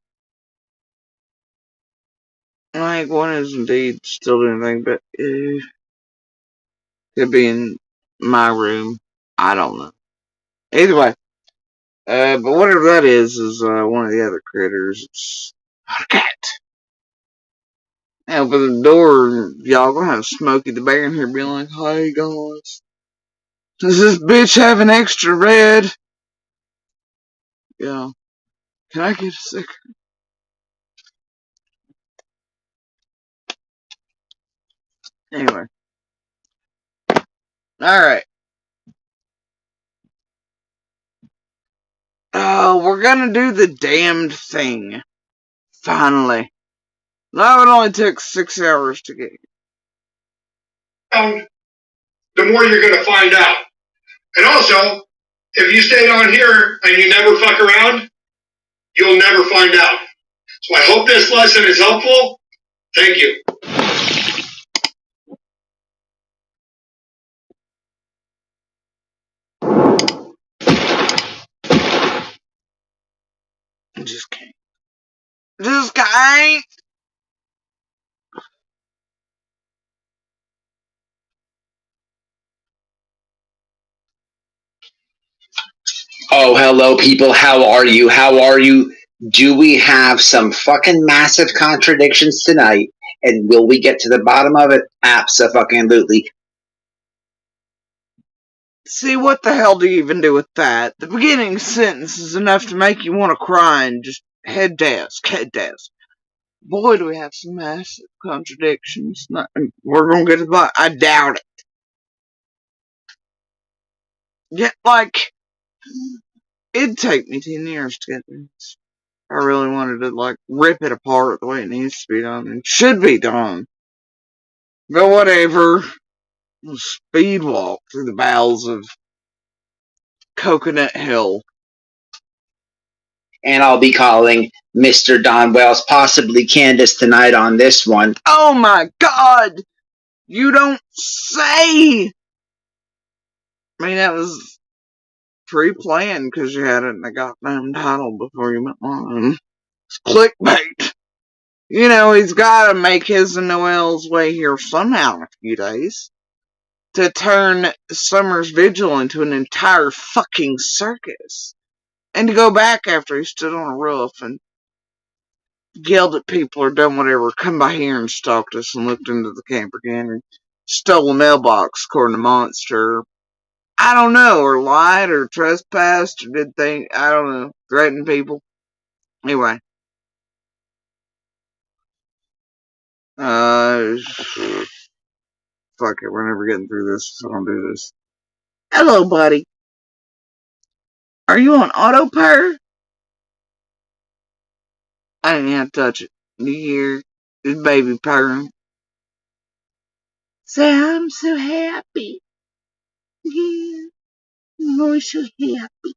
like, one is indeed still doing anything, but could be in my room. I don't know. Either way, but whatever that is one of the other critters. It's not a cat. And open the door, y'all gonna have Smokey the Bear in here being like, "Hey guys, does this bitch have an extra red?" Yeah. Can I get a sticker? Anyway. Alright. Oh, we're gonna do the damned thing. Finally. No, it only took 6 hours to get here. The more you're gonna find out. And also, if you stayed on here and you never fuck around, you'll never find out. So I hope this lesson is helpful. Thank you. Just can't. Just can't. Oh, hello, people. How are you? How are you? Do we have some fucking massive contradictions tonight? And will we get to the bottom of it? Abso-fucking-lutely. See, what the hell do you even do with that? The beginning sentence is enough to make you want to cry and just head desk. Boy, do we have some massive contradictions. We're gonna get to the bottom. I doubt it. Yeah, like, it'd take me 10 years to get this. I really wanted to, like, rip it apart the way it needs to be done and should be done. But whatever. We'll speed walk through the bowels of Coconut Hill. And I'll be calling Mr. Don Wells, possibly Candace, tonight on this one. Oh my god! You don't say! I mean, that was pre-planned because you had it in the goddamn title before you went on. It's clickbait. You know, he's gotta make his and Noel's way here somehow in a few days. To turn Summer's Vigil into an entire fucking circus. And to go back after he stood on a roof and yelled at people or done whatever, come by here and stalked us and looked into the camper again and stole a mailbox according to Monster. I don't know, or lied or trespassed or did things, I don't know, threatened people. Anyway. Fuck it, we're never getting through this, so I don't do this. Hello, buddy. Are you on autopilot? I didn't have to touch it. You hear this baby purring. Say, I'm so happy. Yeah, I'm always so happy.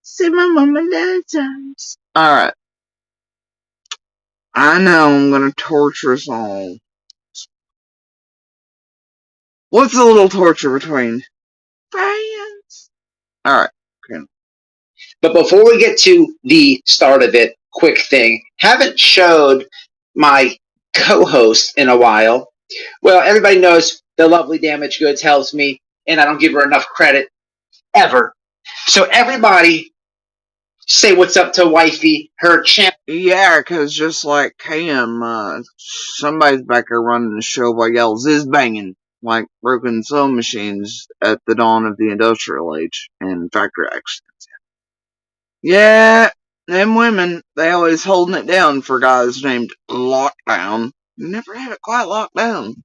Say, my mama loves us. Alright. I know I'm gonna torture us all. What's a little torture between friends? Alright, okay. But before we get to the start of it, quick thing. Haven't showed my co-host in a while. Well, everybody knows the lovely Damaged Goods helps me, and I don't give her enough credit ever. So everybody say what's up to wifey, her champ. Yeah, cause just like Cam, somebody's back there running the show while y'all is banging like broken sewing machines at the dawn of the industrial age and factory accidents. Yeah, them women, they always holding it down for guys named Lockdown. You never had it quite locked down.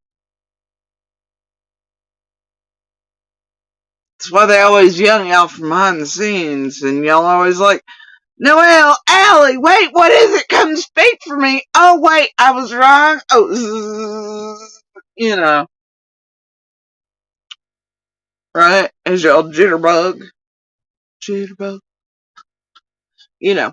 That's why they always yell y'all from behind the scenes, and y'all always like, Noelle, Allie, wait, what is it? Come speak for me. Oh, wait, I was wrong. Oh, you know. Right? As y'all jitterbug. Jitterbug. You know.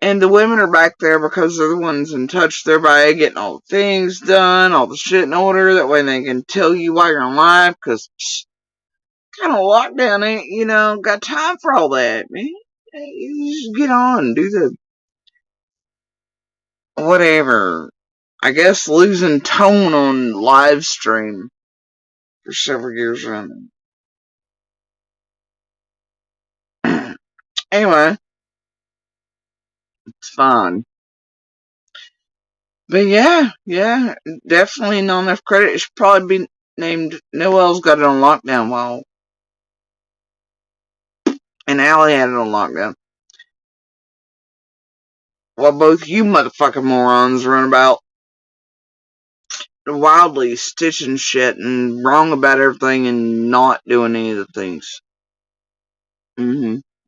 And the women are back there because they're the ones in touch with everybody, getting all the things done, all the shit in order. That way they can tell you why you're on live, because kind of lockdown ain't, got time for all that, man. You just get on, do the whatever. I guess losing tone on live stream for several years running. Anyway, it's fine. But yeah, definitely not enough credit. It should probably be named Noel's got it on lockdown and Allie had it on lockdown. While both you motherfucking morons run about wildly stitching shit and wrong about everything and not doing any of the things.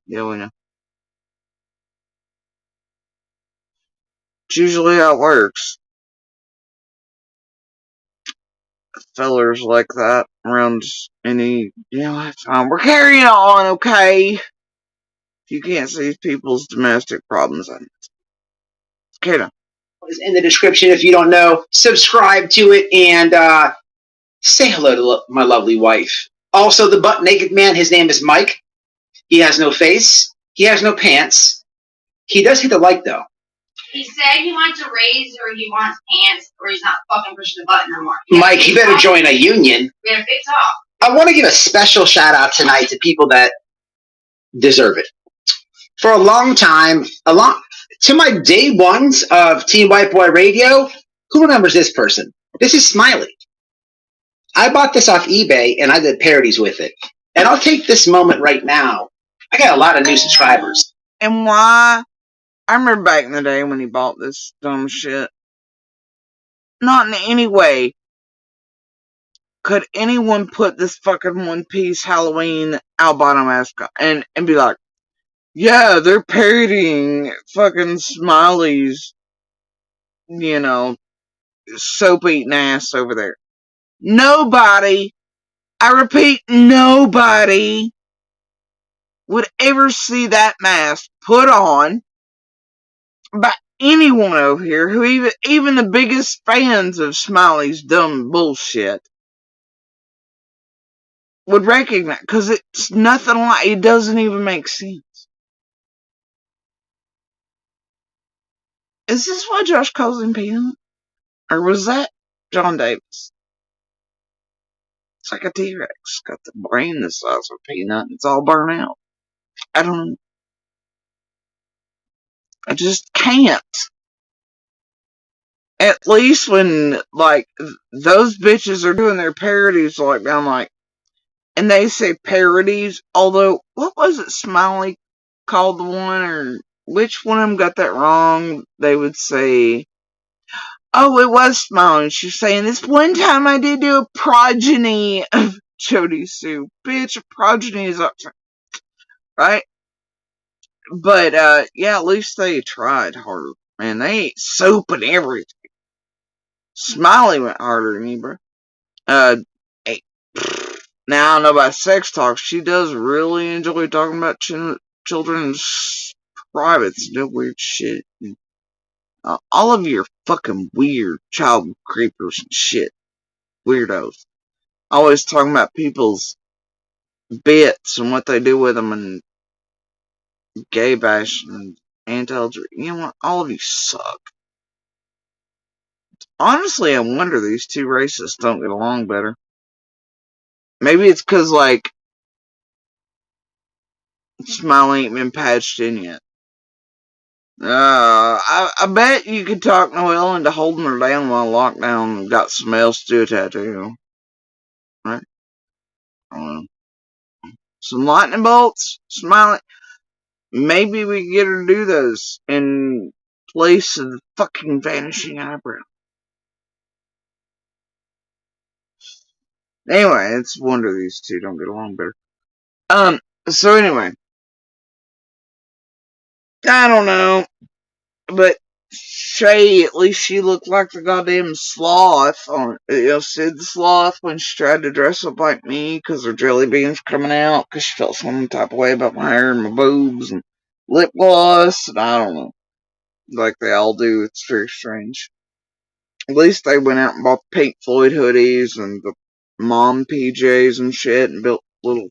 Yeah, we know. It's usually how it works. Fellers like that around any, that's fine. We're carrying on, okay? You can't see people's domestic problems on it. Okay, now. Is in the description if you don't know. Subscribe to it and say hello to my lovely wife. Also, the butt naked man, his name is Mike. He has no face. He has no pants. He does hit the like, though. He said he wants a raise or he wants pants or he's not fucking pushing the button no more. Mike, you better join a union. We have a big talk. I want to give a special shout out tonight to people that deserve it. For a long time, to my day ones of Team White Boy Radio, who remembers this person? This is Smiley. I bought this off eBay and I did parodies with it. And I'll take this moment right now. I got a lot of new subscribers. And why? I remember back in the day when he bought this dumb shit. Not in any way could anyone put this fucking One Piece Halloween albino mask on and be like, yeah, they're parodying fucking Smiley's, soap-eating ass over there. Nobody, I repeat, nobody would ever see that mask put on by anyone over here who even the biggest fans of Smiley's dumb bullshit would recognize, because it's nothing like, it doesn't even make sense. Is this why Josh calls him Peanut? Or was that John Davis? It's like a T-Rex. Got the brain the size of a peanut and it's all burnt out. I don't know. I just can't. At least when, those bitches are doing their parodies, I'm like, and they say parodies, although, what was it Smiley called the one, or which one of them got that wrong? They would say, oh, it was Smiley. She's saying, this one time I did do a progeny of Jody Sue. Bitch, a progeny is up to, right? But, at least they tried harder. Man, they ate soap and everything. Smiley went harder than me, bro. Hey. Now, I don't know about sex talk. She does really enjoy talking about children's privates and weird shit. All of you are fucking weird child creepers and shit. Weirdos. Always talking about people's bits and what they do with them and gay bash and anti-LGBT. You know what? All of you suck. Honestly, I wonder these two races don't get along better. Maybe it's because, Smiley ain't been patched in yet. I bet you could talk Noelle into holding her down while lockdown and got some else to do a tattoo. Right? Some lightning bolts? Smiley. Maybe we can get her to do those in place of the fucking vanishing eyebrow. Anyway, it's a wonder these two don't get along better. So anyway. I don't know. But Shay, at least she looked like the goddamn sloth on, Sid the Sloth when she tried to dress up like me because her jelly beans coming out because she felt some type of way about my hair and my boobs and lip gloss and I don't know. like they all do. It's very strange. At least they went out and bought the Pink Floyd hoodies and the mom PJs and shit and built little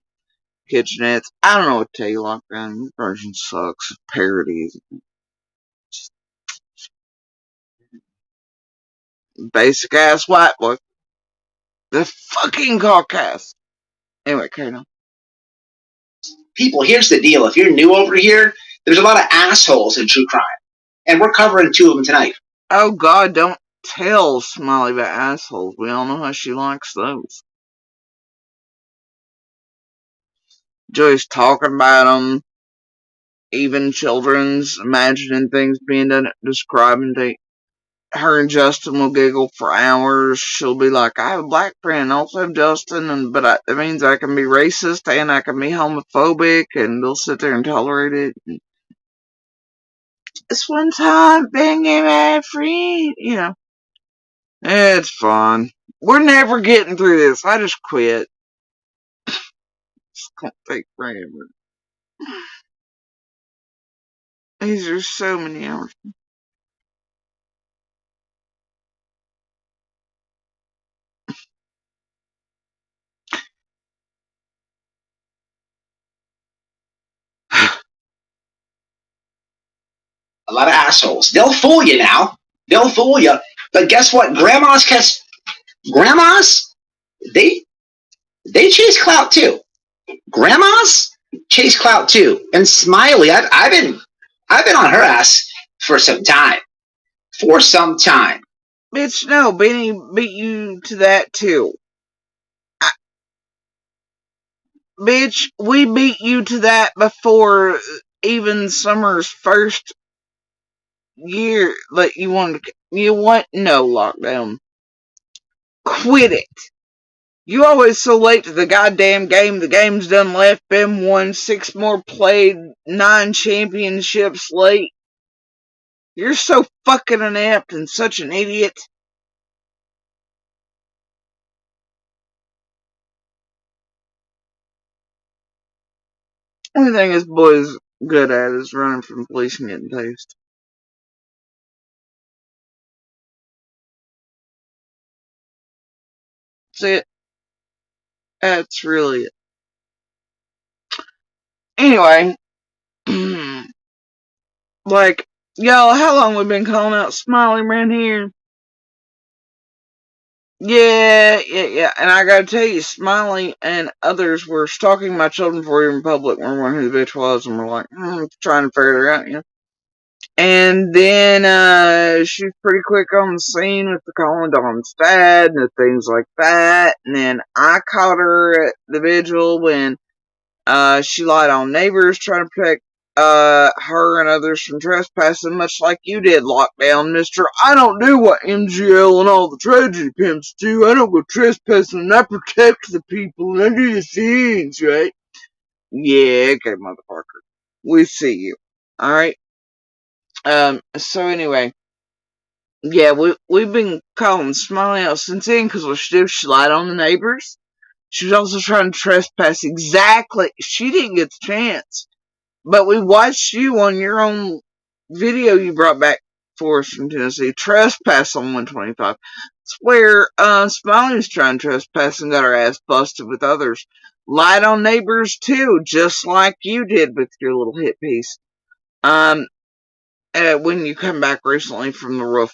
kitchenettes. I don't know what to tell you, Lockdown. Your version sucks. Parodies. Basic ass white boy. The fucking Caucas. Anyway, carry on. People, here's the deal. If you're new over here, there's a lot of assholes in true crime. And we're covering 2 of them tonight. Oh God, don't tell Smiley about assholes. We all know how she likes those. Joy's talking about them. Even children's imagining things being done, describing things. Her and Justin will giggle for hours. She'll be like, I have a black friend, also Justin, but that means I can be racist and I can be homophobic, and they'll sit there and tolerate it. This one time, being a bad friend, it's fun. We're never getting through this. I just quit. It's gonna take forever. These are so many hours. A lot of assholes. They'll fool you now. They'll fool you. But guess what? Grandmas, they chase clout too. Grandmas chase clout too. And Smiley, I've been on her ass for some time. Bitch, no, Benny beat you to that too. Bitch, we beat you to that before even Summer's first year. Like, you want no Lockdown. Quit it. You always so late to the goddamn game. The game's done left, been won, 6 more played, 9 championships late. You're so fucking inept and such an idiot. Only thing this boy's good at is running from police and getting tased. That's it. That's really it. Anyway, like, y'all, how long we been calling out Smiley around here? Yeah. And I gotta tell you, Smiley and others were stalking my children before even public. We're wondering who the bitch was, and we're like, trying to figure it out, And then, she's pretty quick on the scene with the calling Dawn's dad and the things like that. And then I caught her at the vigil when, she lied on neighbors trying to protect, her and others from trespassing, much like you did, Lockdown, mister. I don't do what MGL and all the tragedy pimps do. I don't go trespassing, and I protect the people, and I do the things, right? Yeah, okay, motherfucker. We see you. Alright? So anyway. Yeah, we've been calling Smiley out since then, because she lied on the neighbors. She was also trying to trespass exactly. She didn't get the chance. But we watched you on your own video you brought back for us from Tennessee. Trespass on 125. It's where Smiley was trying to trespass and got her ass busted with others. Lied on neighbors too, just like you did with your little hit piece. When you come back recently from the roof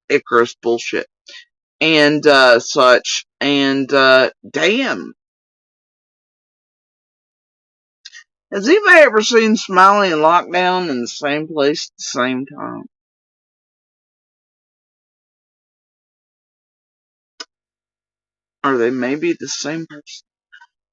Icarus bullshit. And such. And damn. Has anybody ever seen Smiley and Lockdown in the same place at the same time? Are they maybe the same person?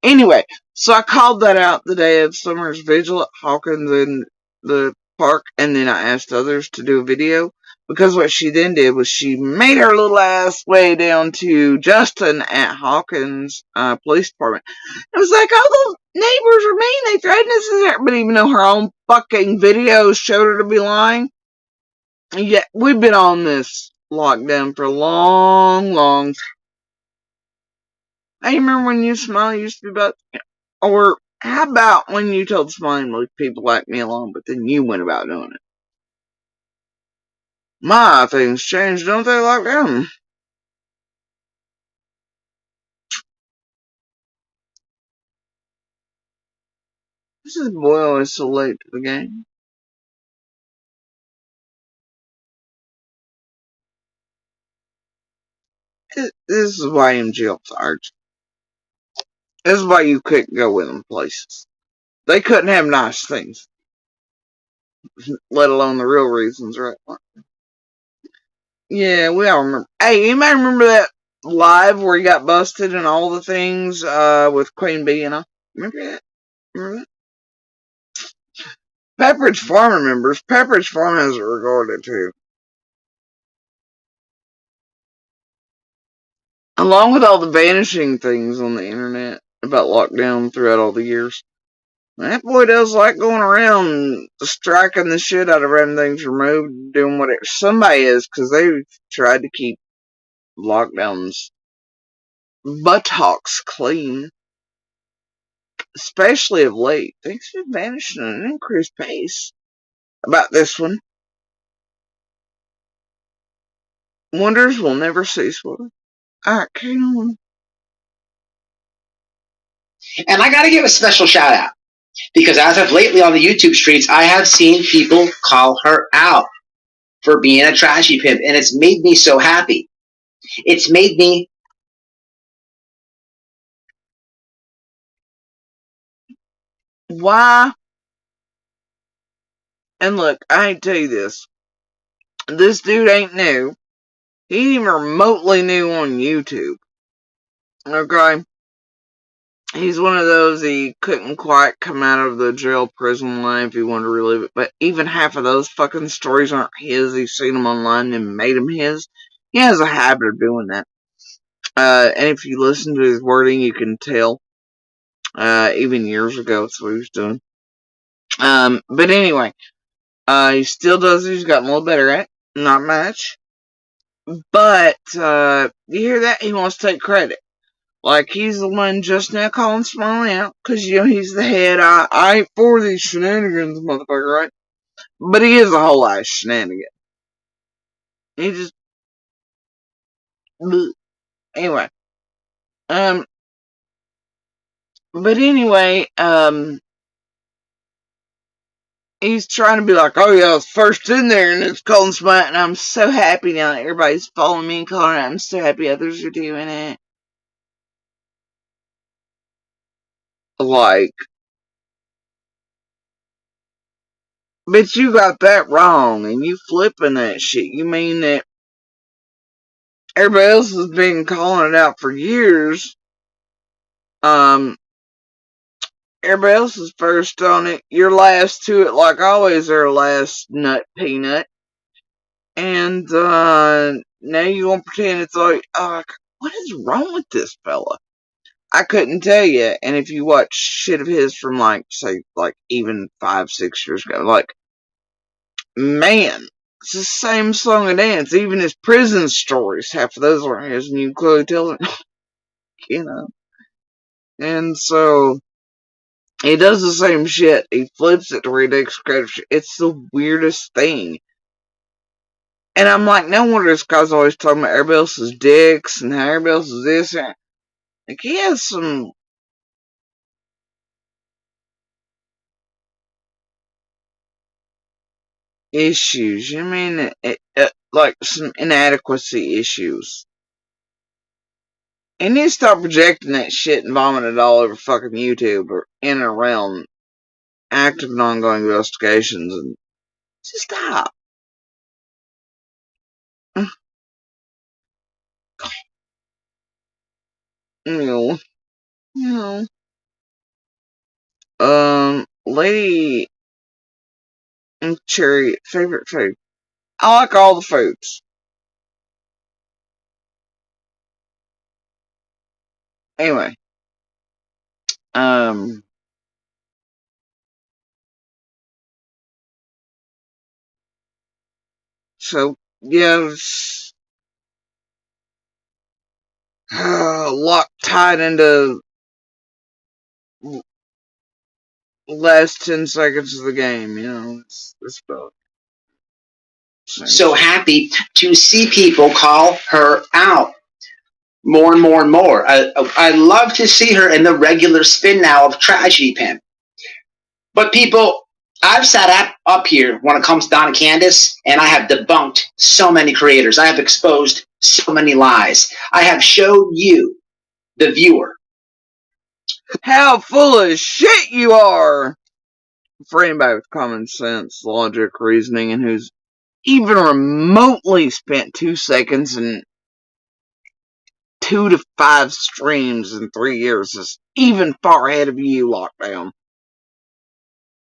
Anyway, so I called that out the day of Summer's vigil at Hawkins in the park, and then I asked others to do a video, because what she then did was she made her little ass way down to Justin at Hawkins Police Department. It was like, oh, those neighbors are mean, they threatened us, but even though her own fucking videos showed her to be lying, yeah, we've been on this lockdown for a long time. I remember when you Smiley used to be about, or how about when you told Smiley to leave people like me alone, but then you went about doing it? My, things change, don't they, like them? This is boy always so late to the game. This is why MGL fired. This is why you couldn't go with them places. They couldn't have nice things, let alone the real reasons, right? Yeah, we all remember. Hey, anybody remember that live where he got busted and all the things with Queen Bee and all? Remember that? Remember that? Pepperidge Farm remembers. Pepperidge Farm has it recorded too. Along with all the vanishing things on the internet about lockdown throughout all the years. That boy does like going around striking the shit out of random things removed, doing whatever. Somebody is, because they've tried to keep lockdowns buttocks clean, especially of late. Things have vanished at an increased pace about this one. Wonders will never cease, will they? Alright, carry on. And I got to give a special shout out because as of lately on the YouTube streets, I have seen people call her out for being a trashy pimp, and it's made me so happy. It's made me. Why? And look, I ain't tell you this. This dude ain't new. He ain't even remotely new on YouTube. Okay? He's one of those, he couldn't quite come out of the jail prison life. He wanted to relive it. But even half of those fucking stories aren't his. He's seen them online and made them his. He has a habit of doing that. And if you listen to his wording, you can tell. Even years ago, that's what he was doing. But anyway, he still does it. He's gotten a little better at it. Not much. But, you hear that? He wants to take credit. Like, he's the one just now calling Smiley out, because, he's the head. I ain't for these shenanigans, motherfucker, right? But he is a whole ass shenanigan. He just, bleh. Anyway. But anyway, he's trying to be like, oh yeah, I was first in there, and it's calling Smiley, and I'm so happy now that everybody's following me and calling it. I'm so happy others are doing it. Like, but you got that wrong, and you flipping that shit. You mean that everybody else has been calling it out for years. Everybody else is first on it. You're last to it, like always. They're last nut peanut, and now you gonna pretend it's like, what is wrong with this fella? I couldn't tell you. And if you watch shit of his from like, say, like even 5-6 years ago, like, man, it's the same song and dance. Even his prison stories, half of those aren't his, and you clearly tell it, And so, he does the same shit. He flips it to where he takes credit. It's the weirdest thing. And I'm like, no wonder this guy's always talking about everybody else's dicks and how everybody else is this. And like, he has some issues. I mean, like some inadequacy issues. He needs to stop projecting that shit and vomiting it all over fucking YouTube or in and around active and ongoing investigations, and just stop. You know, Lady and Cherry, favorite food. I like all the foods. Anyway, so, yes, locked tied into last 10 seconds of the game, it's about so happy to see people call her out more and more and more. I love to see her in the regular spin now of Tragedy Pimp. But people, I've sat up here when it comes to Donna Candace, and I have debunked so many creators. I have exposed so many lies. I have showed you, the viewer, how full of shit you are. For anybody with common sense, logic, reasoning, and who's even remotely spent 2 seconds and 2 to 5 streams in 3 years is even far ahead of you, Lockdown.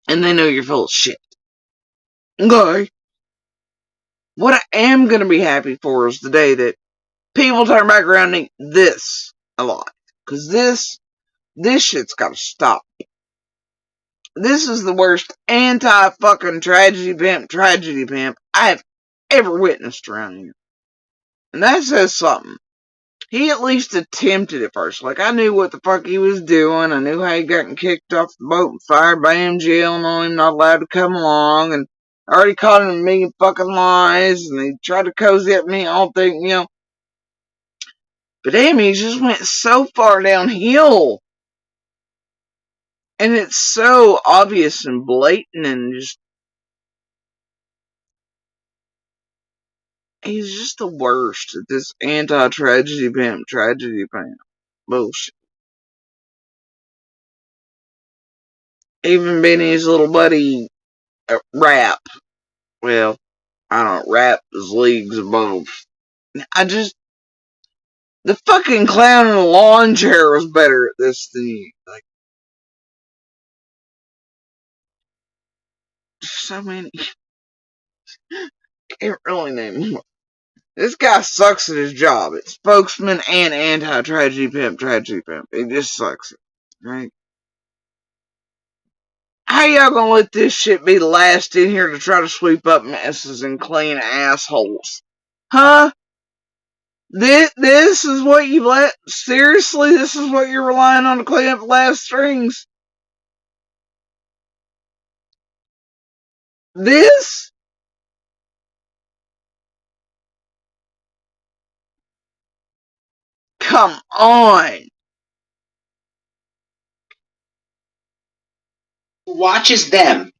And they know you're full of shit. Okay. What I am going to be happy for is the day that people turn back around and eat this a lot. Because this shit's got to stop. This is the worst anti-fucking tragedy pimp I have ever witnessed around here. And that says something. He at least attempted it first. Like, I knew what the fuck he was doing. I knew how he gotten kicked off the boat and fired by MG on him, not allowed to come along. And I already caught him in a million fucking lies. And he tried to cozy up me all thing, But damn, he just went so far downhill. And it's so obvious and blatant and just... He's just the worst at this anti-tragedy pimp bullshit. Even Benny's little buddy, Rap. Well, I don't know, Rap is leagues above. The fucking clown in the lawn chair was better at this than you. Like, so many. Can't really name them. This guy sucks at his job. It's spokesman and anti-tragedy pimp. He just sucks at it, right? How y'all gonna let this shit be the last in here to try to sweep up messes and clean assholes? Huh? This is what you let... Seriously, this is what you're relying on to clean up the last strings? This? Come on. watches them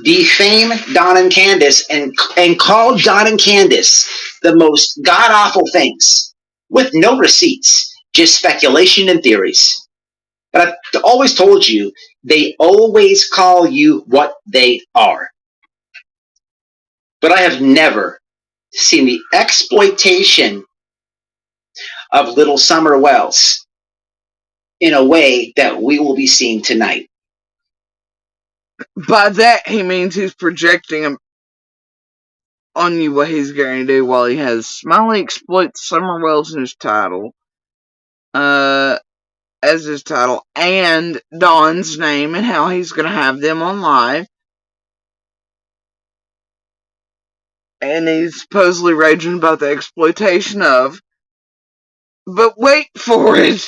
defame Don and Candace and call Don and Candace the most god-awful things with no receipts, just speculation and theories. But I've always told you, they always call you what they are. But I have never seen the exploitation of little Summer Wells in a way that we will be seeing tonight. By that, he means he's projecting on you what he's going to do while he has Smiley exploits Summer Wells in his title, as his title, and Don's name and how he's going to have them on live. And he's supposedly raging about the exploitation of. But wait for it.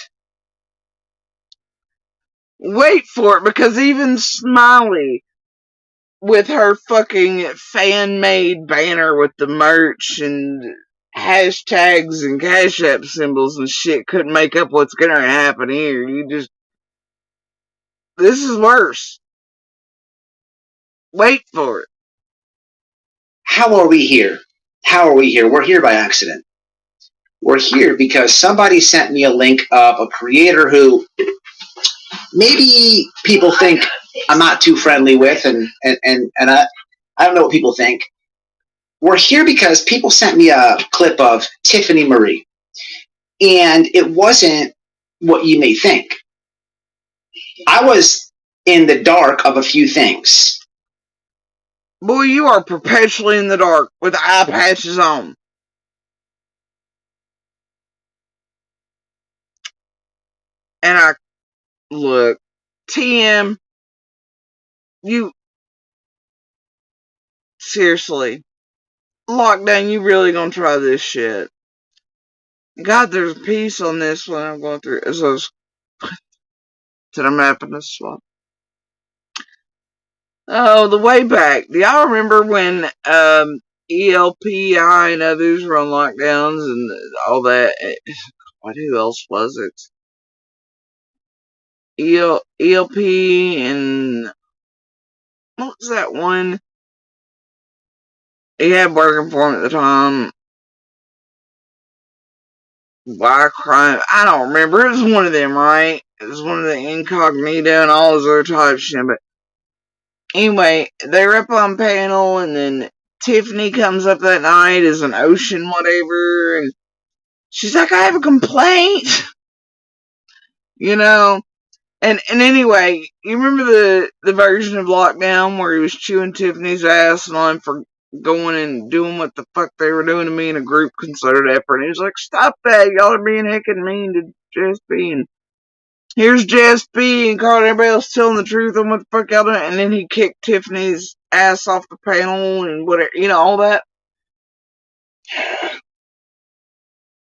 Wait for it, because even Smiley, with her fucking fan-made banner with the merch and hashtags and Cash App symbols and shit, couldn't make up what's gonna happen here. This is worse. Wait for it. How are we here? We're here by accident. We're here because somebody sent me a link of a creator who maybe people think I'm not too friendly with, and I don't know what people think. We're here because people sent me a clip of Tiffany Marie, and it wasn't what you may think. I was in the dark of a few things. Boy, you are perpetually in the dark with eye patches on. And look, TM, you, seriously, Lockdown, you really gonna try this shit? God, there's a piece on this one I'm going through as I was that I'm mapping this one. Oh, the way back. Do y'all remember when ELPI and others were on lockdowns and all that. What, who else was it? ELP and what was that one? He had working for him at the time. Why crime? I don't remember. It was one of them, right? It was one of the incognito and all those other types of shit. But anyway, they were up on panel, and then Tiffany comes up that night as an ocean whatever, and she's like, I have a complaint. You know? And anyway, you remember the version of Lockdown where he was chewing Tiffany's ass on for going and doing what the fuck they were doing to me in a group concerted effort. And he was like, stop that, y'all are being heckin' mean to Jess B. And here's Jess B. and Carl, everybody else telling the truth on what the fuck y'all doing. And then he kicked Tiffany's ass off the panel and whatever, you know, all that.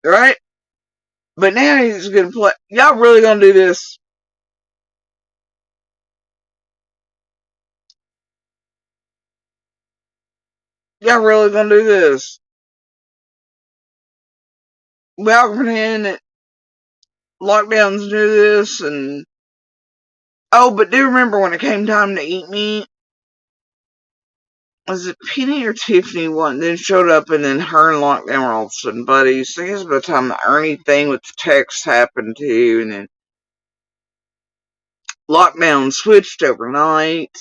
Right? But now he's gonna play. Y'all really gonna do this? Y'all really gonna do this? Y'all pretend that lockdowns do this and oh, but do remember when it came time to eat meat? Was it Penny or Tiffany one then showed up and then her and Lockdown were all of a sudden buddies? I guess by the time the Ernie thing with the text happened too, and then Lockdown switched overnight,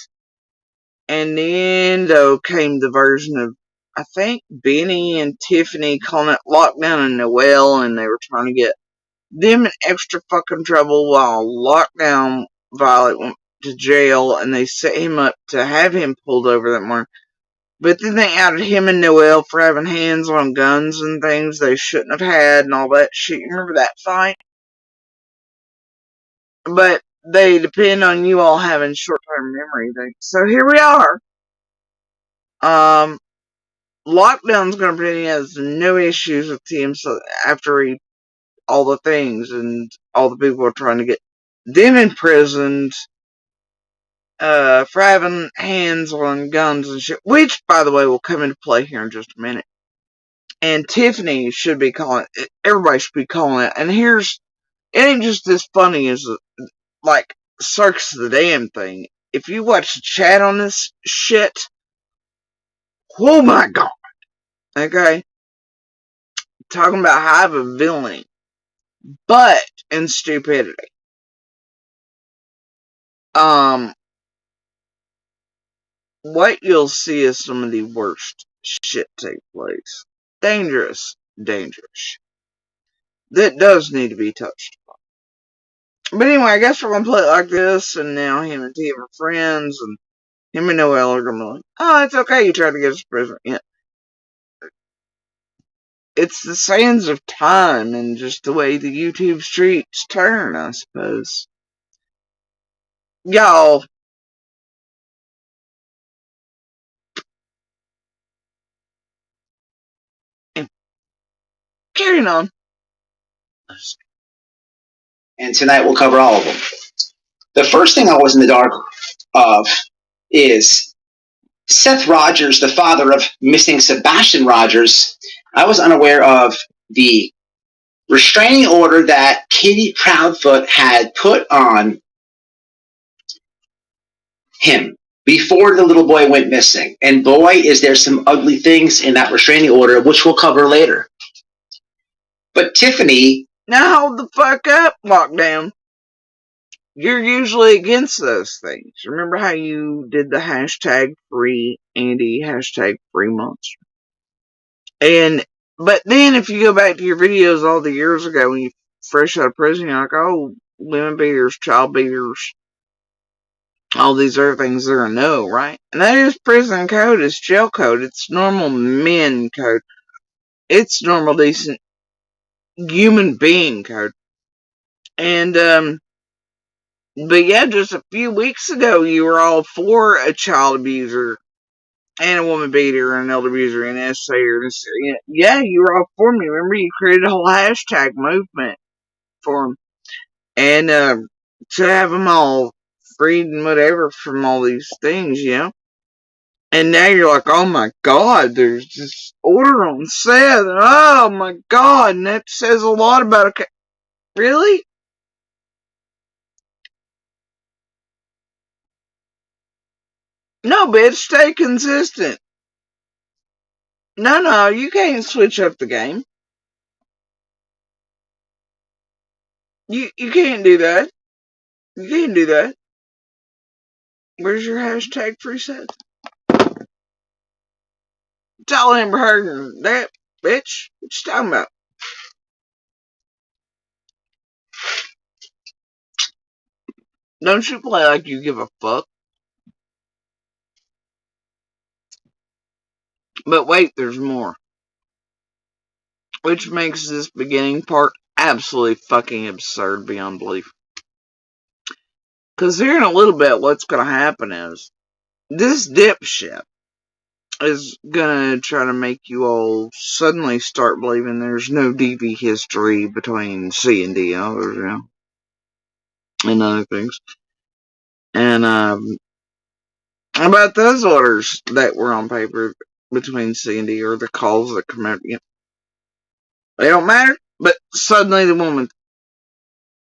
and then though came the version of I think Benny and Tiffany calling it Lockdown and Noelle, and they were trying to get them in extra fucking trouble while Lockdown Violet went to jail, and they set him up to have him pulled over that morning. But then they outed him and Noelle for having hands on guns and things they shouldn't have had and all that shit. You remember that fight? But they depend on you all having short-term memory. So here we are. Lockdown's gonna pretend he has no issues with him so after all the things and all the people are trying to get them imprisoned for having hands on guns and shit, which, by the way, will come into play here in just a minute. And Tiffany should be calling, everybody should be calling it. And it ain't just as funny as, like, Circus the damn thing. If you watch the chat on this shit, oh my god. Okay? Talking about how of a villain, but in stupidity. What you'll see is some of the worst shit take place. Dangerous. That does need to be touched upon. But anyway, I guess we're gonna play it like this, and now him and T are friends, and him and Noelle are gonna be like, oh, it's okay, you tried to get us prison. Yeah. It's the sands of time and just the way the YouTube streets turn, I suppose. Y'all. Carrying on. And tonight we'll cover all of them. The first thing I was in the dark of is Seth Rogers, the father of missing Sebastian Rogers. I was unaware of the restraining order that Kitty Proudfoot had put on him before the little boy went missing. And boy, is there some ugly things in that restraining order, which we'll cover later. But Tiffany... Now hold the fuck up, Lockdown. You're usually against those things. Remember how you did the hashtag free Andy, hashtag free monster? But then if you go back to your videos all the years ago when you fresh out of prison, you're like, oh, women beaters, child beaters, all these other things are a no, right? And that is prison code, it's jail code, it's normal men code. It's normal, decent human being code. And, but yeah, just a few weeks ago, you were all for a child abuser and a woman beater and an elder abuser and an SAyer. Yeah, you were all for me. Remember, you created a whole hashtag movement for them. And to have them all freed and whatever from all these things, you know. And now you're like, oh my god, there's this order on set. Oh my god, and that says a lot about it. Really? No, bitch, stay consistent. No, you can't switch up the game. You can't do that. You can't do that. Where's your hashtag free set? Tell Amber Heard that, bitch. What you talking about? Don't you play like you give a fuck. But wait, there's more. Which makes this beginning part absolutely fucking absurd beyond belief. Because here in a little bit, what's going to happen is this dipshit is going to try to make you all suddenly start believing there's no DV history between C and D, and other things. And about those orders that were on paper between C and D, or the calls that come out, they don't matter. But suddenly the woman,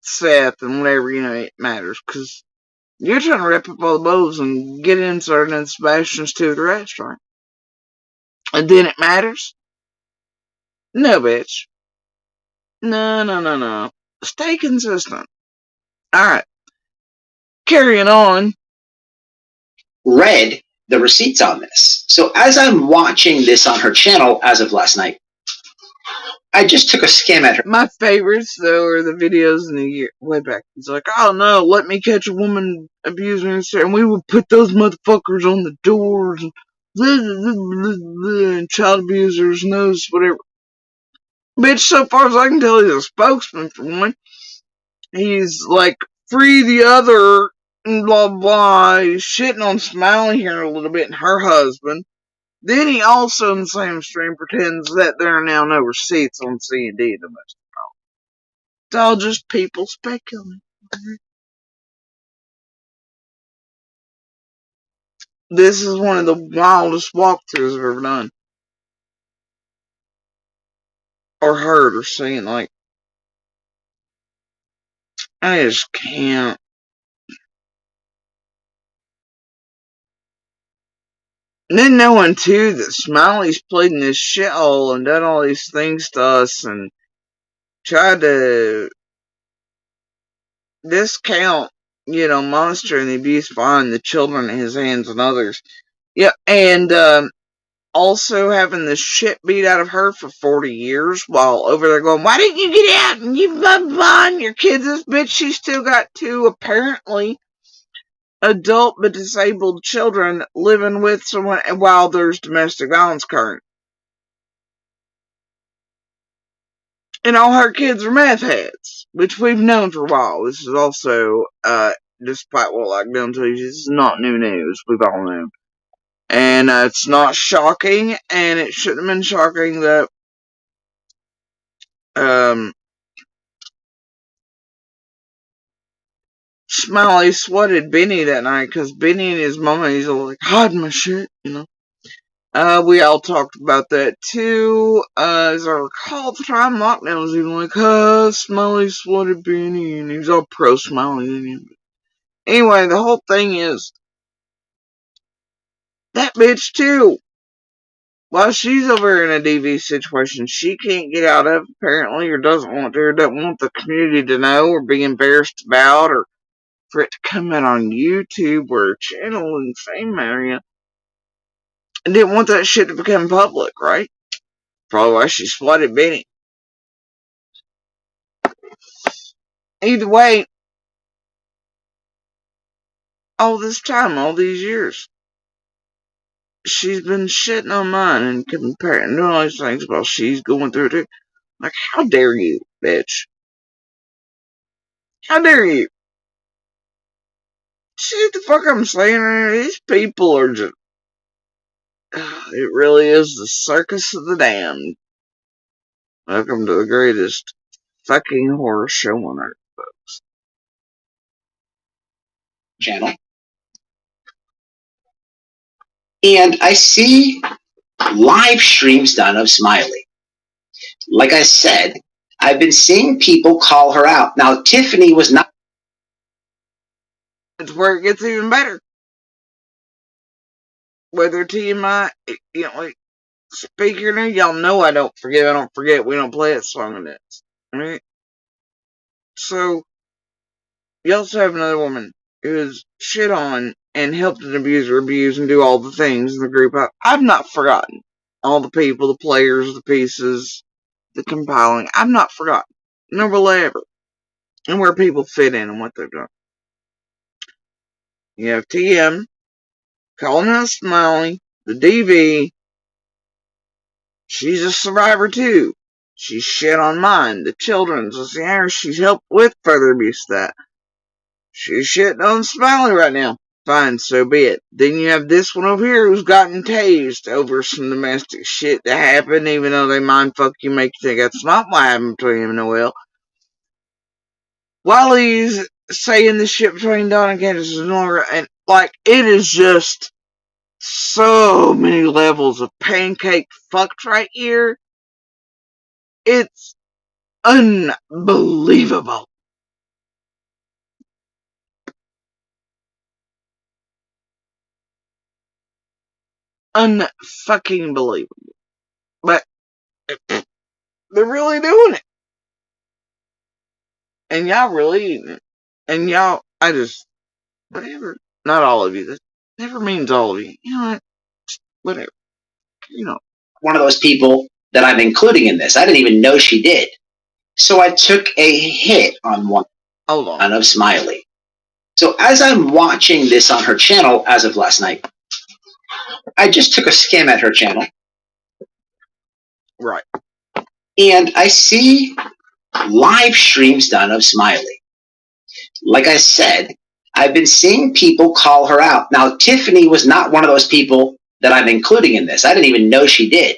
Seth, and whatever, it matters. Because you're trying to rip up all the bowls and get inserted in Sebastian's to the restaurant. And then it matters? No, bitch. No. Stay consistent. Alright. Carrying on. Read the receipts on this. So as I'm watching this on her channel as of last night, I just took a skim at her. My favorites, though, are the videos in the year way back. It's like, oh no, let me catch a woman abusing her, and we would put those motherfuckers on the doors, and blah, blah, blah, blah, and child abusers knows whatever. Bitch, so far as I can tell, he's a spokesman for one. He's like, free the other, and blah blah. He's shitting on Smiley here a little bit, and her husband. Then he also, in the same stream, pretends that there are now no receipts on C&D domestic. It's all just people speculating. This is one of the wildest walkthroughs I've ever done. Or heard or seen. Like, I just can't. And then knowing, too, that Smiley's played in this shithole and done all these things to us and tried to discount, monitoring the abuse behind the children in his hands and others. Yeah, and also having the shit beat out of her for 40 years while over there going, why didn't you get out and you blah your kids? This bitch, she's still got two apparently adult but disabled children living with someone while there's domestic violence current. And all her kids are meth heads, which we've known for a while. This is also, despite what like them to you, this is not new news. We've all known. And it's not shocking, and it shouldn't have been shocking that Smiley swatted Benny that night, because Benny and his mama, he's all like, hide my shit, we all talked about that too. As I recall, the time lockdown was even like, Smiley swatted Benny, and he's all pro Smiley. Anyway, the whole thing is, that bitch too, while she's over in a DV situation she can't get out of, apparently, or doesn't want to, or doesn't want the community to know, or be embarrassed about, or for it to come out on YouTube or a channel in the same area, and didn't want that shit to become public, right? Probably why she swatted Benny. Either way, all this time, all these years, she's been shitting on mine and comparing, doing all these things while she's going through it too. Like, how dare you, bitch? How dare you? See what the fuck I'm saying? These people are just... It really is the circus of the damned. Welcome to the greatest fucking horror show on earth, folks. Channel. And I see live streams done of Smiley. Like I said, I've been seeing people call her out. Now, Tiffany was not. It's where it gets even better. Whether TMI, like, speaking of, y'all know I don't forget, we don't play that song in this. Alright? So, you also have another woman who's shit on and helped an abuser abuse and do all the things in the group. I've not forgotten all the people, the players, the pieces, the compiling. I've not forgotten. Nor will I ever. And where people fit in and what they've done. You have TM, calling out Smiley, the DV. She's a survivor too. She's shit on mine, the children's. She's helped with further abuse of that. She's shitting on Smiley right now. Fine, so be it. Then you have this one over here who's gotten tased over some domestic shit that happened, even though they mindfuck you, make you think that's not what happened between him and Noel. While he's saying the shit between Don and Candace and Nora, and like, it is just so many levels of pancake fucked right here. It's unbelievable. Unfucking believable. But they're really doing it. And y'all really eating it. And y'all, whatever. Not all of you. That never means all of you. You know what? Whatever. You know. One of those people that I'm including in this. I didn't even know she did. So I took a hit on one of Smiley. So as I'm watching this on her channel as of last night, I just took a skim at her channel. Right. And I see live streams done of Smiley. Like I said, I've been seeing people call her out. Now, Tiffany was not one of those people that I'm including in this. I didn't even know she did.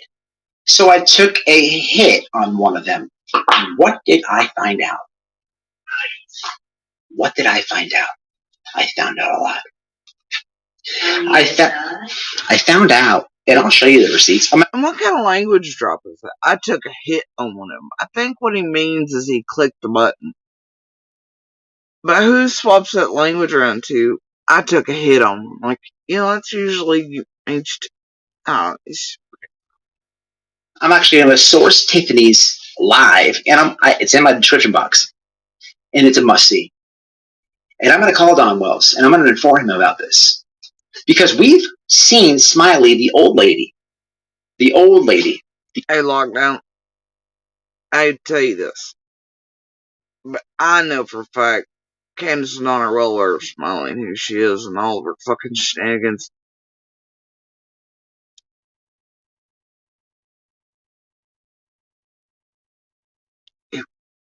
So I took a hit on one of them. And what did I find out? What did I find out? I found out a lot. I found out, and I'll show you the receipts. And what kind of language drop is that? I took a hit on one of them. I think what he means is he clicked the button. But who swaps that language around to? I took a hit on them. Like, that's usually I'm actually going to source Tiffany's live, and it's in my description box, and it's a must-see. And I'm going to call Don Wells, and I'm going to inform him about this. Because we've seen Smiley, the old lady. Hey, Lockdown. I tell you this. But I know for a fact Candace is on a roller of Smiley and who she is and all of her fucking shenanigans.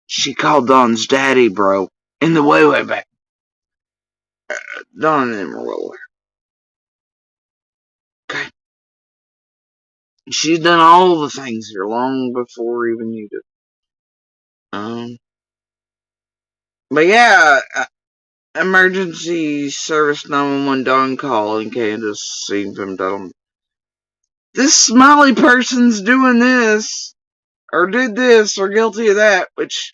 She called Don's daddy, bro. In the way back. Don and them were roller. Okay. She's done all the things here long before even you did. But yeah, emergency service 911 Don calling Candace seen from Don. This Smiley person's doing this, or did this, or guilty of that, which,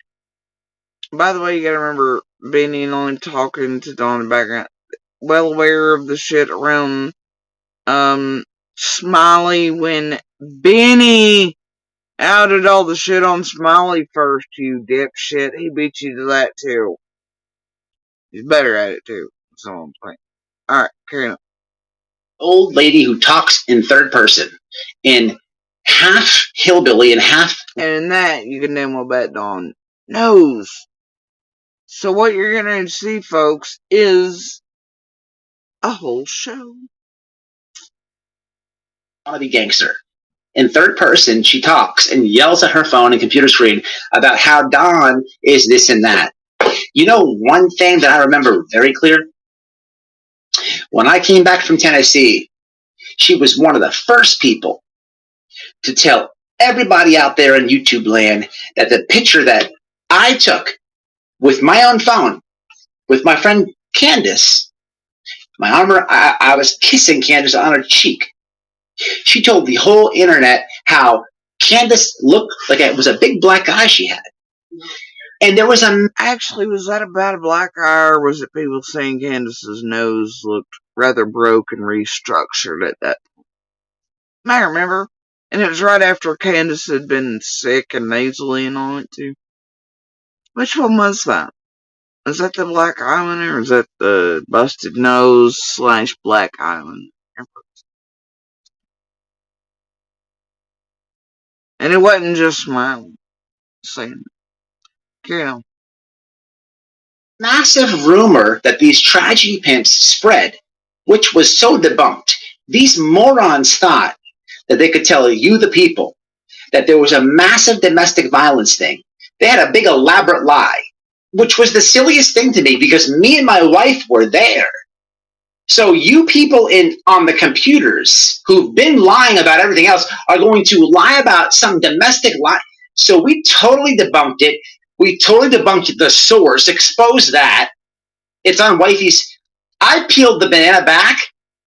by the way, you gotta remember, Benny and only talking to Don in the background, well aware of the shit around, Smiley when Benny outed all the shit on Smiley first, you dipshit. He beat you to that too. He's better at it too. That's all I'm saying. Alright, carry on. Old lady who talks in third person, in half hillbilly and half. And in that, you can damn well bet Don knows. So what you're gonna see, folks, is a whole show. Wannabe gangster. In third person, she talks and yells at her phone and computer screen about how Don is this and that. You know one thing that I remember very clear? When I came back from Tennessee, she was one of the first people to tell everybody out there in YouTube land that the picture that I took with my own phone with my friend Candace my arm, I was kissing Candace on her cheek. She told the whole internet how Candace looked like it was a big black eye she had. And there was a... Actually, was that about a black eye, or was it people saying Candace's nose looked rather broke and restructured at that point? I remember. And it was right after Candace had been sick and nasally and all that, too. Which one was that? Is that the black eye one, or is that the busted nose / black eye one? And it wasn't just smiling. Saying, carry on. Massive rumor that these tragedy pimps spread, which was so debunked. These morons thought that they could tell you, the people, that there was a massive domestic violence thing. They had a big elaborate lie, which was the silliest thing to me because me and my wife were there. So you people on the computers who've been lying about everything else are going to lie about some domestic lie. So we totally debunked it. We totally debunked the source, exposed that. It's on Wifey's. I peeled the banana back,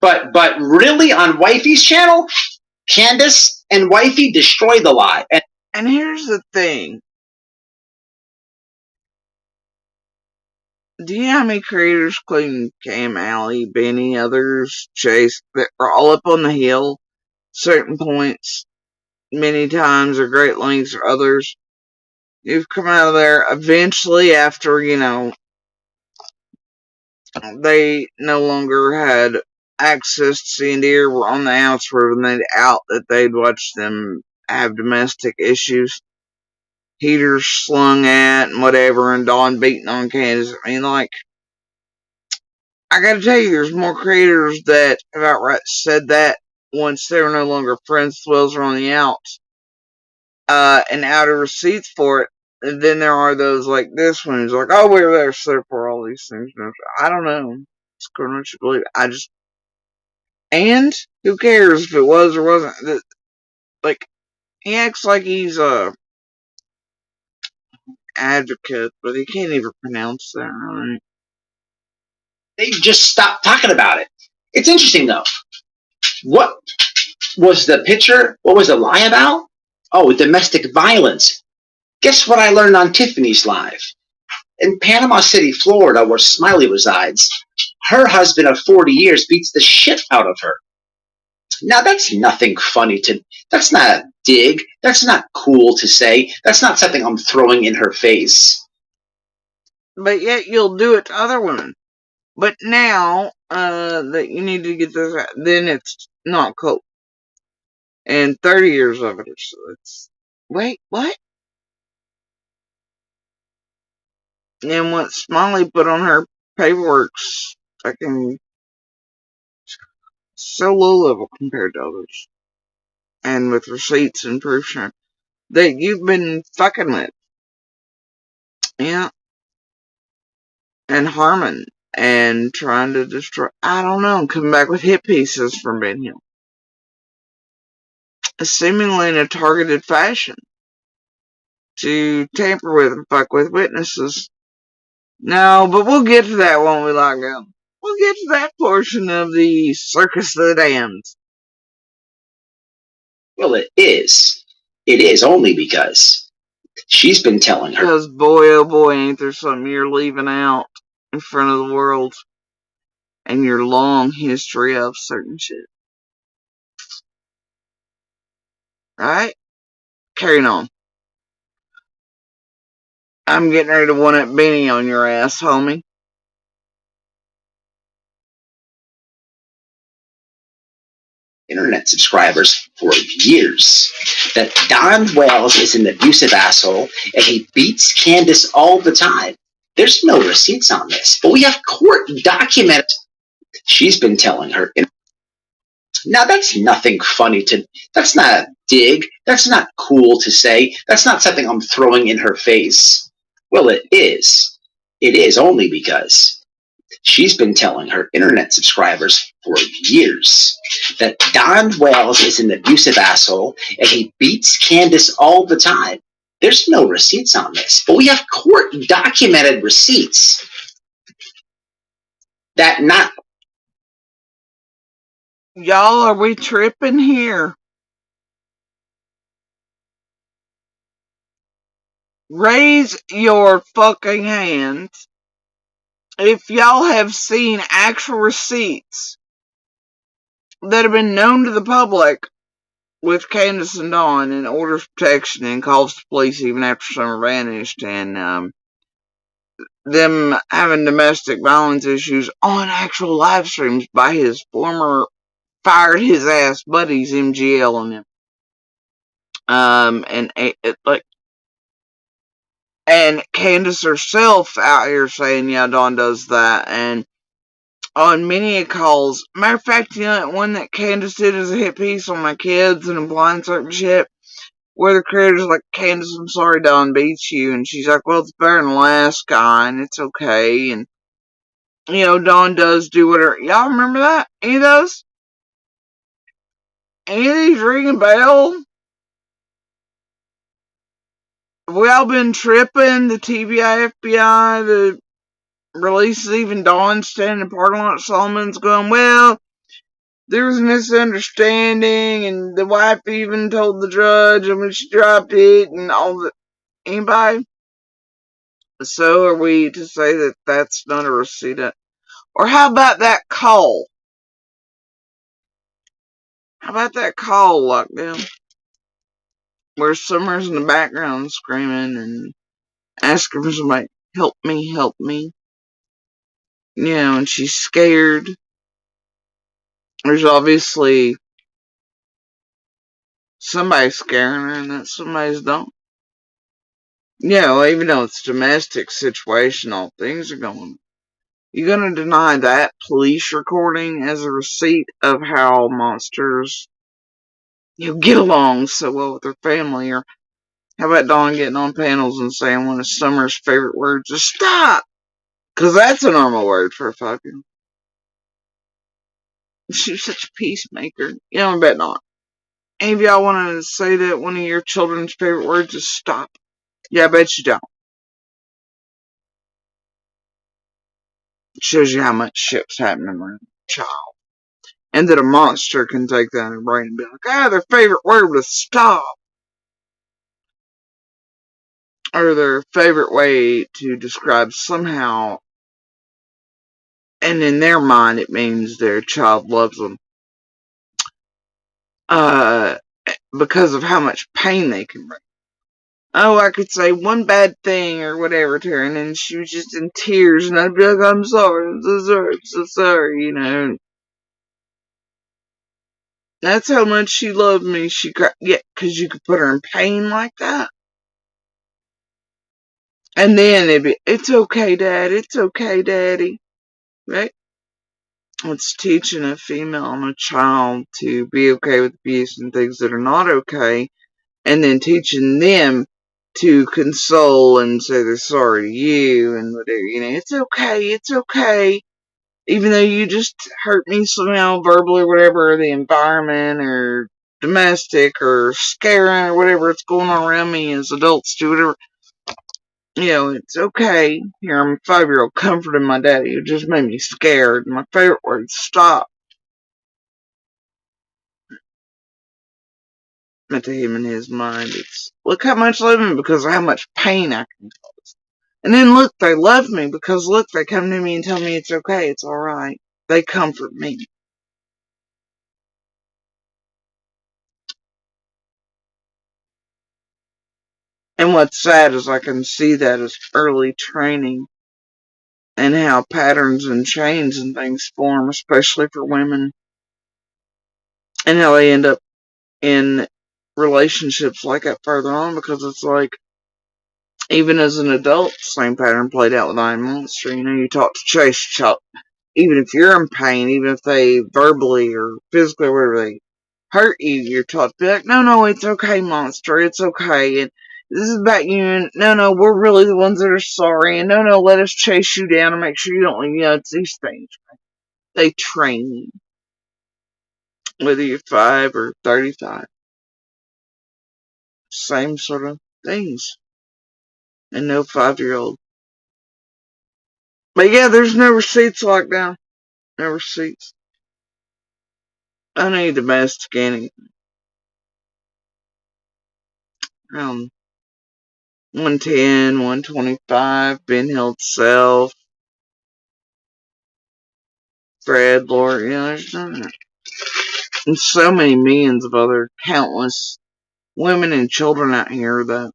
but really on Wifey's channel, Candace and Wifey destroyed the lie. And here's the thing. Do you know how many creators, including Cam, Alley, Benny, others, Chase, that are all up on the hill, certain points, many times, or Great Links, or others, who've come out of there eventually after, they no longer had access to see and hear, were on the outs, were made out that they'd watched them have domestic issues, heaters slung at, and whatever, and Dawn beating on Candace. I mean, I gotta tell you, there's more creators that have outright said that once they were no longer friends with Wells or on the outs, and outed receipts for it. And then there are those like this one who's like, oh, we were there, so for all these things. I don't know. It's going to believe it. And who cares if it was or wasn't? He acts like he's a advocate, but he can't even pronounce that right. They just stopped talking about it. It's interesting though. What was the picture? What was the lie about? Oh, domestic violence. Guess what I learned on Tiffany's Live? In Panama City, Florida, where Smiley resides, her husband of 40 years beats the shit out of her. Now that's nothing funny that's not a dig. That's not cool to say. That's not something I'm throwing in her face. But yet you'll do it to other women. But now, that you need to get this out, then it's not cool. And 30 years of it or so. Wait, what? And what Smiley put on her paperwork's fucking so low level compared to others. And with receipts and proof that you've been fucking with. Yeah. And harming. And trying to destroy. I don't know. Coming back with hit pieces from Ben Hill. Seemingly in a targeted fashion. To tamper with and fuck with witnesses. No, but we'll get to that, won't we, Lockdown? We'll get to that portion of the Circus of the Damned. Well, it is. It is only because she's been telling her. Because boy, oh boy, ain't there something you're leaving out in front of the world. And your long history of certain shit. Right? Carrying on. I'm getting ready to one-up Benny on your ass, homie. Internet subscribers for years that Don Wells is an abusive asshole and he beats Candace all the time. There's no receipts on this, but we have court documents. She's been telling her. Now that's nothing funny that's not a dig. That's not cool to say. That's not something I'm throwing in her face. Well, it is. It is only because she's been telling her internet subscribers for years that Don Wells is an abusive asshole and he beats Candace all the time. There's no receipts on this, but we have court documented receipts that not Y'all, are we tripping here? Raise your fucking hands if y'all have seen actual receipts that have been known to the public with Candace and Dawn and orders of protection and calls to police even after Summer vanished, and them having domestic violence issues on actual live streams by his former fired his ass buddies MGL and him. And Candace herself out here saying, yeah, Dawn does that, and on many calls. Matter of fact, you know that one that Candace did as a hit piece on my kids and implying certain shit, where the creator's like, Candace, I'm sorry Dawn beats you, and she's like, well, it's better than the last guy, and it's okay, and, you know, Dawn does do whatever. Y'all remember that? Any of those? Any of these ringing bell? Have we all been tripping? The TBI, FBI, the releases, even Dawn standing in parking lot, Solomon's going, well, there was a misunderstanding, and the wife even told the judge, and when she dropped it, and all the. Anybody? So are we to say that that's not a receipt? Or how about that call? How about that call, lockdown? Where Summer's in the background screaming and asking for somebody, help me, help me. You know, and she's scared. There's obviously somebody scaring her, and that somebody's don't. Yeah, well, even though it's a domestic situation, all things are going. You gonna deny that police recording as a receipt of how monsters, you know, get along so well with their family? Or how about Dawn getting on panels and saying one of Summer's favorite words is stop? Because that's a normal word for a fucking. She's such a peacemaker. You know, I bet not. Any of y'all want to say that one of your children's favorite words is stop? Yeah, I bet you don't. It shows you how much shit's happening around a child. And that a monster can take that in their brain and be like, their favorite word was stop. Or their favorite way to describe somehow, and in their mind it means their child loves them. Because of how much pain they can bring. Oh, I could say one bad thing or whatever to her, and then she was just in tears, and I'd be like, I'm sorry, I'm so sorry, I'm so sorry, you know. That's how much she loved me. She cried. Yeah, because you could put her in pain like that. And then it'd be, it's okay, Dad, it's okay, Daddy. Right? It's teaching a female and a child to be okay with abuse and things that are not okay, and then teaching them to console and say they're sorry to you and whatever, you know, it's okay. Even though you just hurt me somehow, verbally or whatever, or the environment or domestic or scaring or whatever it's going on around me as adults do, whatever. You know, it's okay. Here, I'm a 5-year-old comforting my daddy who just made me scared. My favorite word is stop. But to him in his mind, it's look how much I love him because of how much pain I can cause. And then look, they love me because look, they come to me and tell me it's okay, it's alright. They comfort me. And what's sad is I can see that as early training and how patterns and chains and things form, especially for women, and how they end up in relationships like that further on, because it's like, even as an adult, same pattern played out with I Am Monster. You know, you talk to Chase, even if you're in pain, even if they verbally or physically or whatever they hurt you, you're taught to be like, no, it's okay, Monster, it's okay, and this is about you, and no, we're really the ones that are sorry, and no, let us chase you down and make sure you don't leave, you know, it's these things. They train you, whether you're 5 or 35. Same sort of things. And no 5-year-old. But yeah, there's no receipts locked down. No receipts. any domestic anything. 110, 125, Ben Hill itself, Fred, Lord, there's and so many millions of other countless women and children out here that,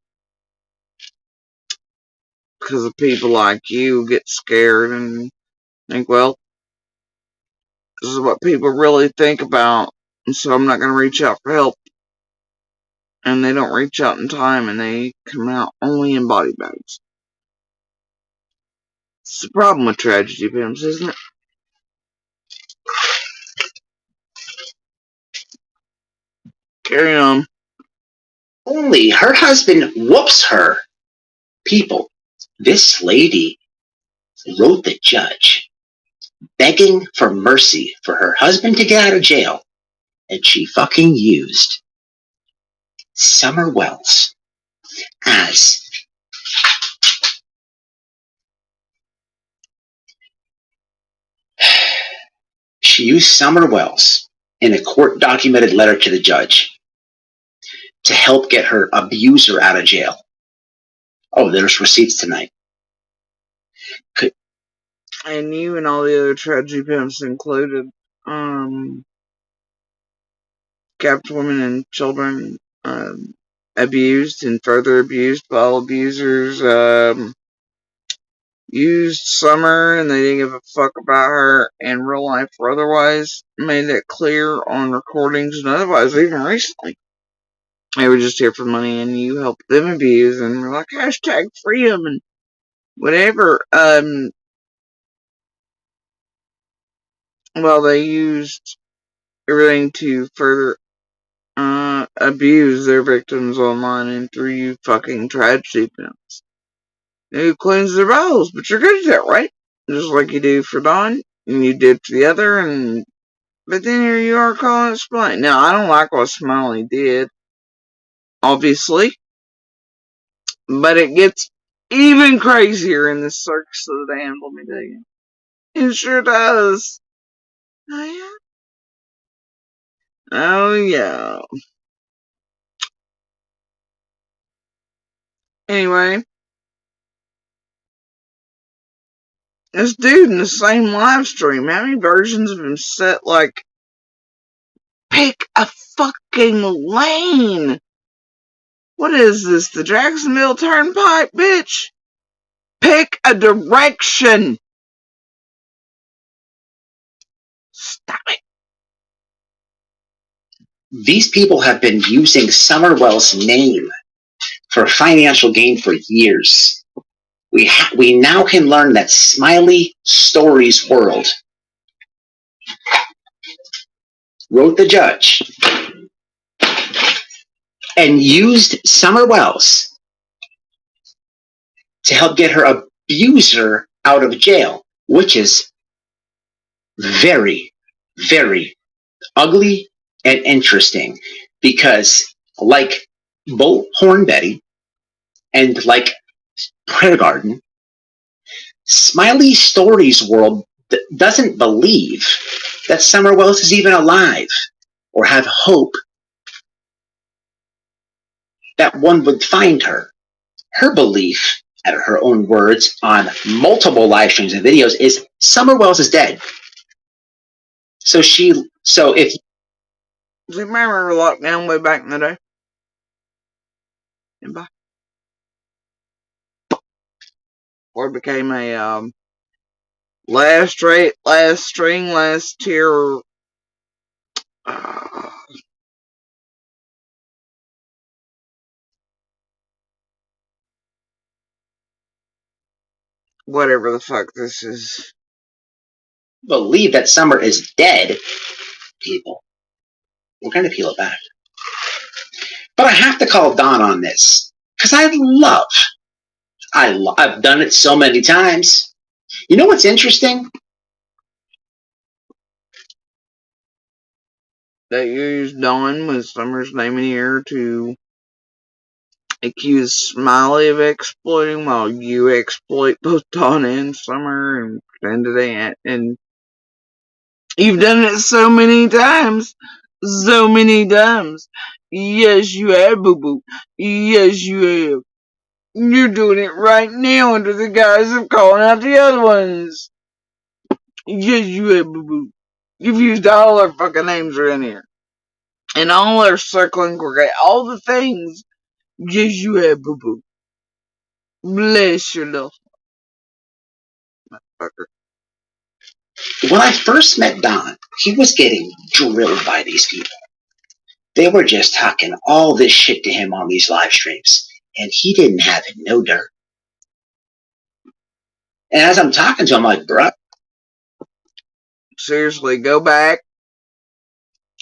because of people like you, get scared and think, well, this is what people really think about, and so I'm not going to reach out for help. And they don't reach out in time, and they come out only in body bags. It's the problem with tragedy films, isn't it? Carry on. Only her husband whoops her. People, this lady wrote the judge begging for mercy for her husband to get out of jail, and she fucking used Summer Wells as Summer Wells in a court documented letter to the judge to help get her abuser out of jail. Oh, there's receipts tonight. And you and all the other tragedy pimps included, kept women and children abused and further abused by all abusers, used Summer, and they didn't give a fuck about her in real life or otherwise, made it clear on recordings and otherwise, even recently. They were just here for money, and you helped them abuse, and were like, hashtag freedom, and whatever. Well, they used everything to further abuse their victims online and through you fucking tragedy films. You cleanse their bowels, but you're good at that, right? Just like you do for Dawn, and you did for the other, but then here you are calling it Smiley. Now, I don't like what Smiley did, obviously, but it gets even crazier in this Circus of the Damned, let me tell you. It sure does. Oh, yeah? Oh, yeah. Anyway, this dude in the same live stream, how many versions of him said, like, pick a fucking lane? What is this, the Jacksonville Turnpike, bitch? Pick a direction. Stop it. These people have been using Summer Wells' name for financial gain for years. We now can learn that Smiley Stories World wrote the judge and used Summer Wells to help get her abuser out of jail, which is very, very ugly and interesting because, like Bullhorn Betty and like Prayer Garden, Smiley Stories World doesn't believe that Summer Wells is even alive or have hope that one would find her. Her belief, at her own words, on multiple live streams and videos is Summer Wells is dead. So if Do you remember lockdown way back in the day? Anybody? Or it became a last tier whatever the fuck this is. believe that Summer is dead, people, we're going to peel it back. But I have to call Don on this because I've done it so many times. You know what's interesting? That you used Dawn with Summer's name in here to accuse Smiley of exploiting while you exploit both Dawn and Summer and pretend today and You've done it so many times. So many times. Yes, you have, boo-boo. Yes, you have. You're doing it right now under the guise of calling out the other ones. Yes, you have, boo-boo. You've used all our fucking names around here. And all our circling correct. All the things. Yes, you have, boo-boo. Bless your little fucker. When I first met Don, he was getting drilled by these people. They were just talking all this shit to him on these live streams, and he didn't have no dirt. And as I'm talking to him, I'm like, bro. Seriously, go back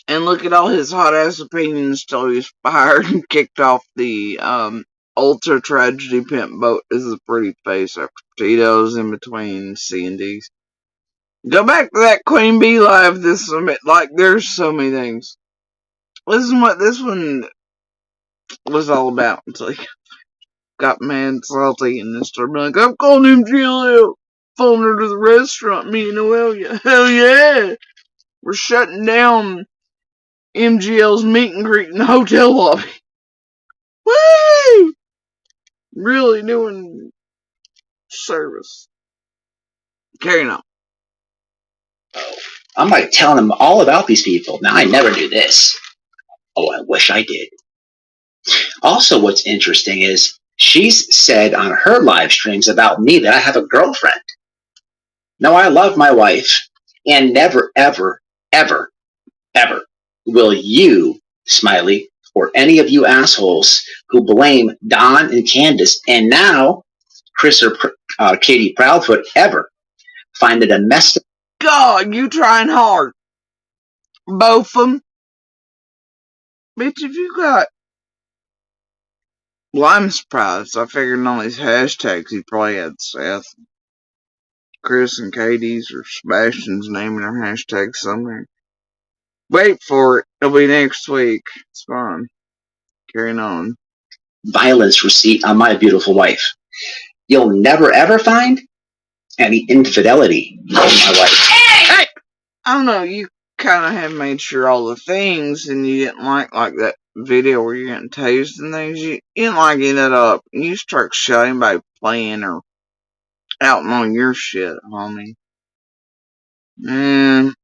and look at all his hot ass opinions till he's fired and kicked off the ultra tragedy pimp boat is a pretty face after Tito's in between C and D's. Go back to that Queen Bee live this summit. Like, there's so many things. Listen what this one was all about until he got mad and salty and then started being like, I'm calling him GLL. Phone her to the restaurant, me and Noelia. Hell yeah! We're shutting down MGL's meet and greet in the hotel lobby. Woo! Really doing service. Carrying on. I'm like telling him all about these people. Now, I never do this. Oh, I wish I did. Also, what's interesting is she's said on her live streams about me that I have a girlfriend. No, I love my wife, and never, ever, ever, ever will you, Smiley, or any of you assholes who blame Don and Candace, and now Chris or Katie Proudfoot, ever find a domestic. God, you trying hard. Both of them. Bitch, if you got... Well, I'm surprised. I figured in all these hashtags he probably had Seth, Chris, and Katie's or Sebastian's name in their hashtag somewhere. Wait for it. It'll be next week. It's fun. Carrying on. Violence receipt on my beautiful wife. You'll never ever find any infidelity in my wife. Hey! I don't know, you kind of have made sure all the things, and you didn't like that video where you're getting tased and things. You didn't like it up. You struck shame by playing or outing on your shit, homie. Man,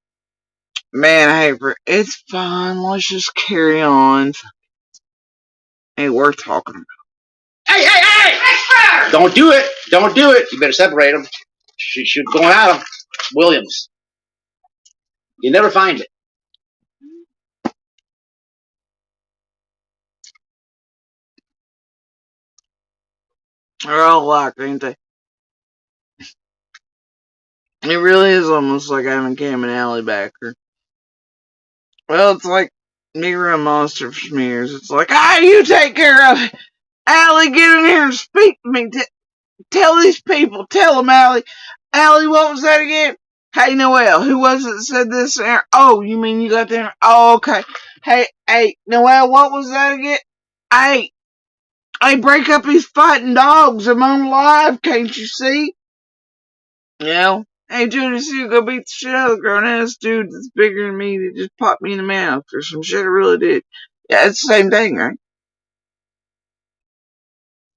I hate for it's fine. Let's just carry on. Ain't worth talking about. Hey! Don't do it. Don't do it. You better separate them. She's going at him. Williams. You never find it. They're all alike, ain't they? It really is almost like having Cam and Allie back. Well, it's like me around Monster for some years. It's like, you take care of it. Allie, get in here and speak to me. Tell these people. Tell them, Allie. Allie, what was that again? Hey, Noelle, who was it that said this there? Oh, you mean you got there? Oh, okay. Hey, Noelle, what was that again? Hey, break up these fighting dogs. I'm on live, can't you see? You know? Hey, Judy, see, go beat the shit out of the grown ass dude that's bigger than me that just popped me in the mouth or some shit I really did. Yeah, it's the same thing, right?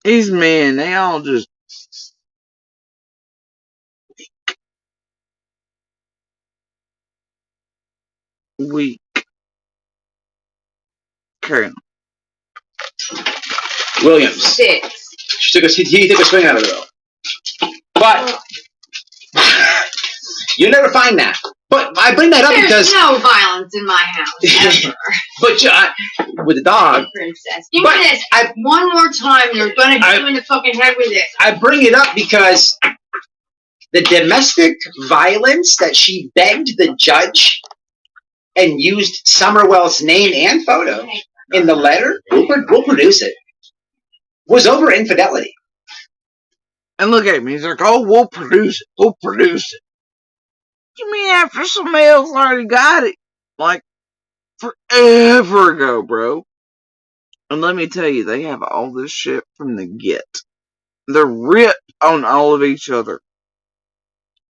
These men, they all just weak. Carry on. Williams. He took a swing out of it, though. But you never find that. But I bring that up because there's no violence in my house ever. But with the dog, princess, give me this. One more time, you're gonna hit you in the fucking head with this. I bring it up because the domestic violence that she begged the judge and used Summerwell's name and photo in the letter, we'll produce it, was over infidelity. And look at me, he's like, oh, we'll produce it. We'll produce it. You mean after somebody else already got it? Like, forever ago, bro. And let me tell you, they have all this shit from the get. They're ripped on all of each other.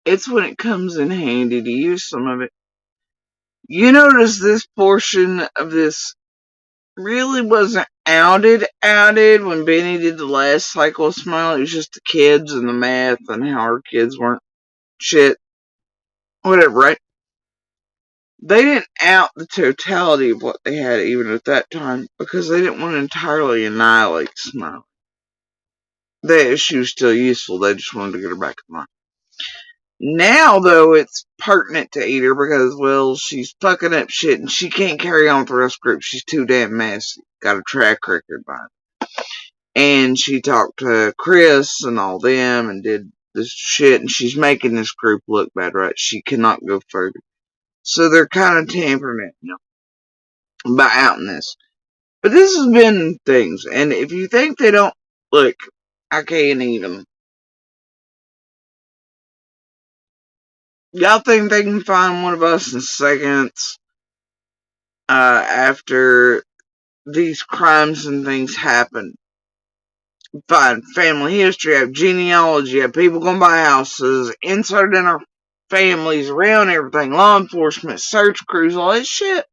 It's when it comes in handy to use some of it You notice this portion of this really wasn't outed when Benny did the last cycle of Smile. It was just the kids and the math and how our kids weren't shit. Whatever, right? They didn't out the totality of what they had even at that time because they didn't want to entirely annihilate Smile. She was still useful. They just wanted to get her back in line. Now, though, it's pertinent to eat her because, well, she's fucking up shit and she can't carry on with the rest of the group. She's too damn messy. Got a track record by her. And she talked to Chris and all them and did this shit, and she's making this group look bad, right? She cannot go further. So they're kind of tampering it, by outing this. But this has been things, and if you think they don't, look, I can't eat them. Y'all think they can find one of us in seconds after these crimes and things happen? Find family history, have genealogy, have people going by houses, inserted in our families, around everything, law enforcement, search crews, all this shit.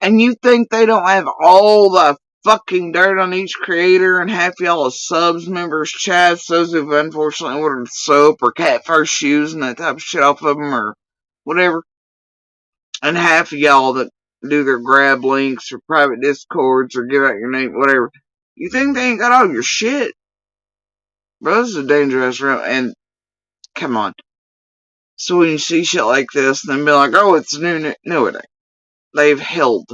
And you think they don't have all the fucking dirt on each creator and half y'all as subs, members, chats, those who've unfortunately ordered soap or cat fur shoes and that type of shit off of them or whatever. And half of y'all that do their grab links or private discords or give out your name, whatever. You think they ain't got all your shit? Bro, this is a dangerous room, and come on. So when you see shit like this, then be like, oh, it's new. No, it ain't. They've held.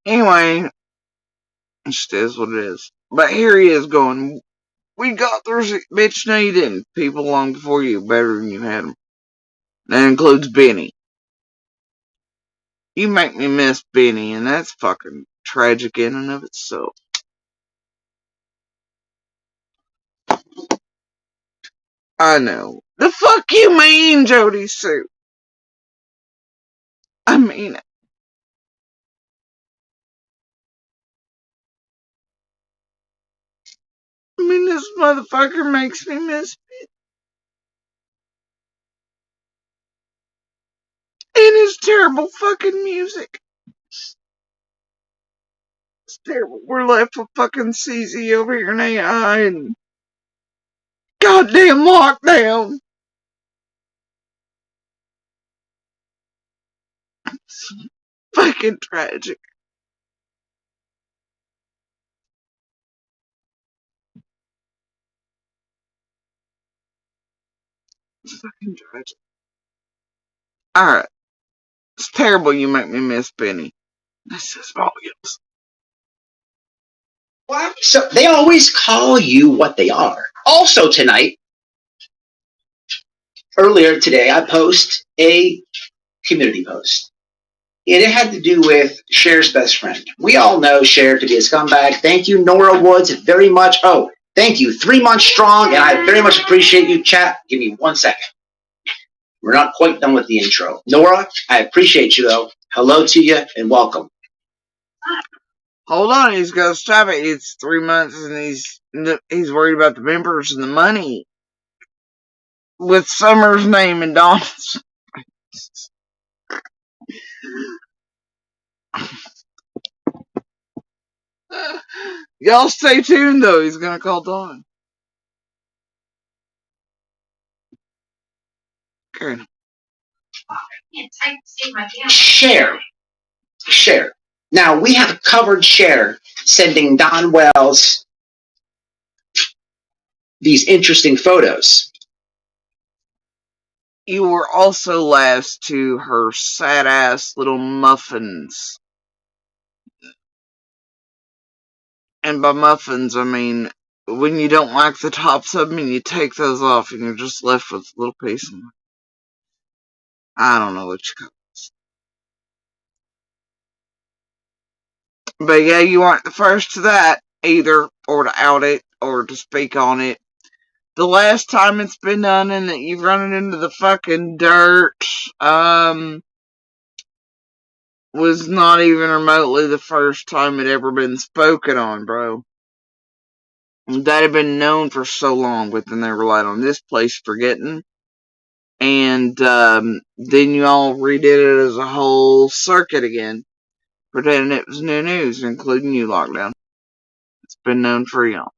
Anyway, it just is what it is. But here he is going, we got through it, bitch, no you didn't. People long before you, better than you had them. That includes Benny. You make me miss Benny, and that's fucking tragic in and of itself. I know. The fuck you mean, Jody Sue? I mean it. I mean, this motherfucker makes me miss and his terrible fucking music. It's terrible. We're left with fucking CZ over here in AI and goddamn lockdown. It's fucking tragic. It's fucking tragic. Alright. It's terrible you make me miss Benny. This says volumes. What? So they always call you what they are. Also tonight, earlier today, I post a community post. And it had to do with Cher's best friend. We all know Cher to be a scumbag. Thank you, Nora Woods, very much. Oh, thank you. 3 months strong, and I very much appreciate you, chat. Give me 1 second. We're not quite done with the intro. Nora, I appreciate you, though. Hello to you, and welcome. Hold on, he's gonna stop it. It's 3 months and he's worried about the members and the money. With Summer's name and Don's. Y'all stay tuned though, he's gonna call Dawn. Okay. Cher. Now, we have covered Cher sending Don Wells these interesting photos. You were also last to her sad ass little muffins. And by muffins, I mean when you don't like the tops of them and you take those off and you're just left with a little piece of them. I don't know what you call it. But yeah, you aren't the first to that either, or to out it, or to speak on it. The last time it's been done and that you've run it into the fucking dirt, was not even remotely the first time it ever been spoken on, bro. That had been known for so long, but then they relied on this place forgetting. And then you all redid it as a whole circuit again, pretending it was new news, including you, Lockdown. It's been known for y'all.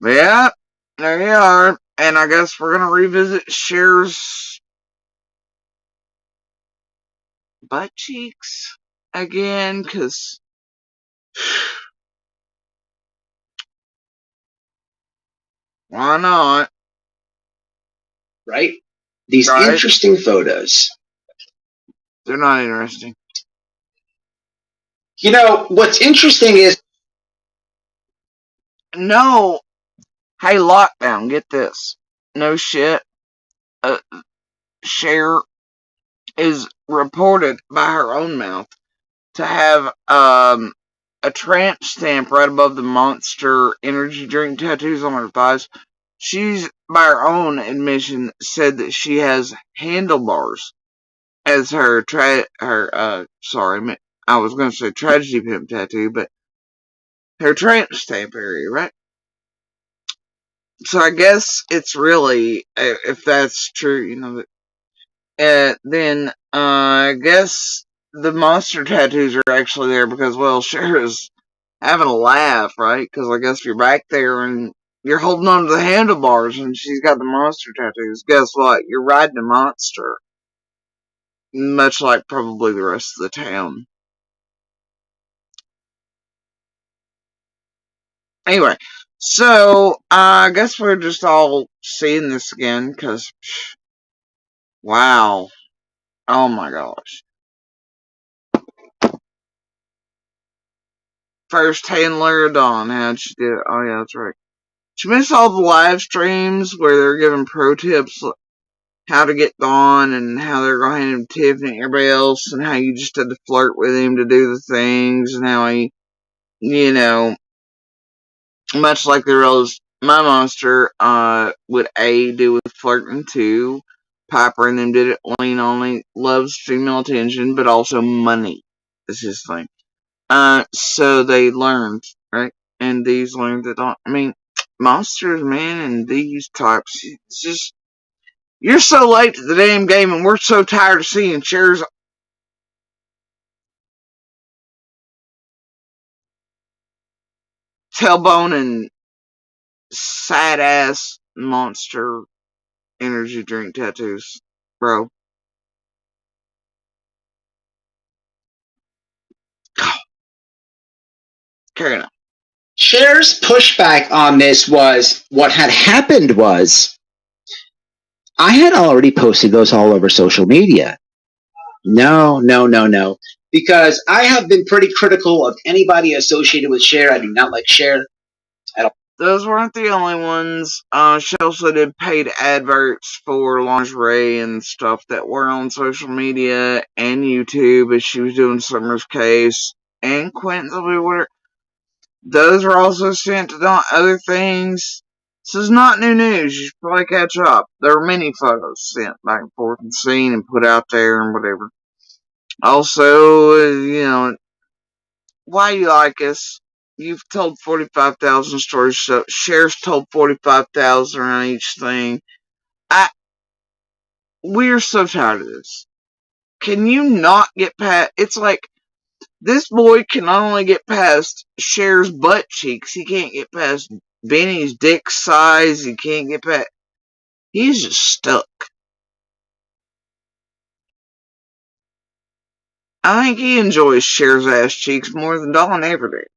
Yeah, there you are. And I guess we're going to revisit Cher's butt cheeks again, because why not? Right? These Right? interesting photos. They're not interesting. You know, what's interesting is... No. Hey, Lockdown, get this. No shit. Cher is reported by her own mouth to have a tramp stamp right above the Monster energy drink tattoos on her thighs. She's, by her own admission, said that she has handlebars as her I was going to say tragedy pimp tattoo, but her tramp stamp area, right? So I guess it's really, if that's true, you know, then I guess the monster tattoos are actually there because, well, Cher is having a laugh, right? Because I guess you're back there and you're holding on to the handlebars and she's got the monster tattoos. Guess what? You're riding a monster. Much like probably the rest of the town. Anyway, so I guess we're just all seeing this again because, wow. Oh my gosh. First handler Dawn, how'd she do it? Oh yeah, that's right. She missed all the live streams where they're giving pro tips how to get Dawn and how they're going to hand him Tiffany and everybody else and how you just had to flirt with him to do the things and how he, you know, much like the Rose My Monster would do with flirting too. Piper and them did it. Lane only loves female attention but also money is his thing. So they learned, right? And these learned that, I mean, monsters, man, and these types, it's just, you're so late to the damn game and we're so tired of seeing Cher's tailbone and sad ass monster energy drink tattoos, bro. Carry on. Cher's pushback on this was, what had happened was, I had already posted those all over social media. No. Because I have been pretty critical of anybody associated with Cher. I do not like Cher at all. Those weren't the only ones. She also did paid adverts for lingerie and stuff that were on social media and YouTube as she was doing Summer's Case and Quentin's Water. Those were also sent to other things. This is not new news. You should probably catch up. There were many photos sent back and forth and seen and put out there and whatever. Also, you know, why you like us? You've told 45,000 stories. So Cher's told 45,000 on each thing. We're so tired of this. Can you not get past? It's like this boy can not only get past Cher's butt cheeks, he can't get past Benny's dick size. He can't get past. He's just stuck. I think he enjoys Cher's ass cheeks more than Dawn ever did.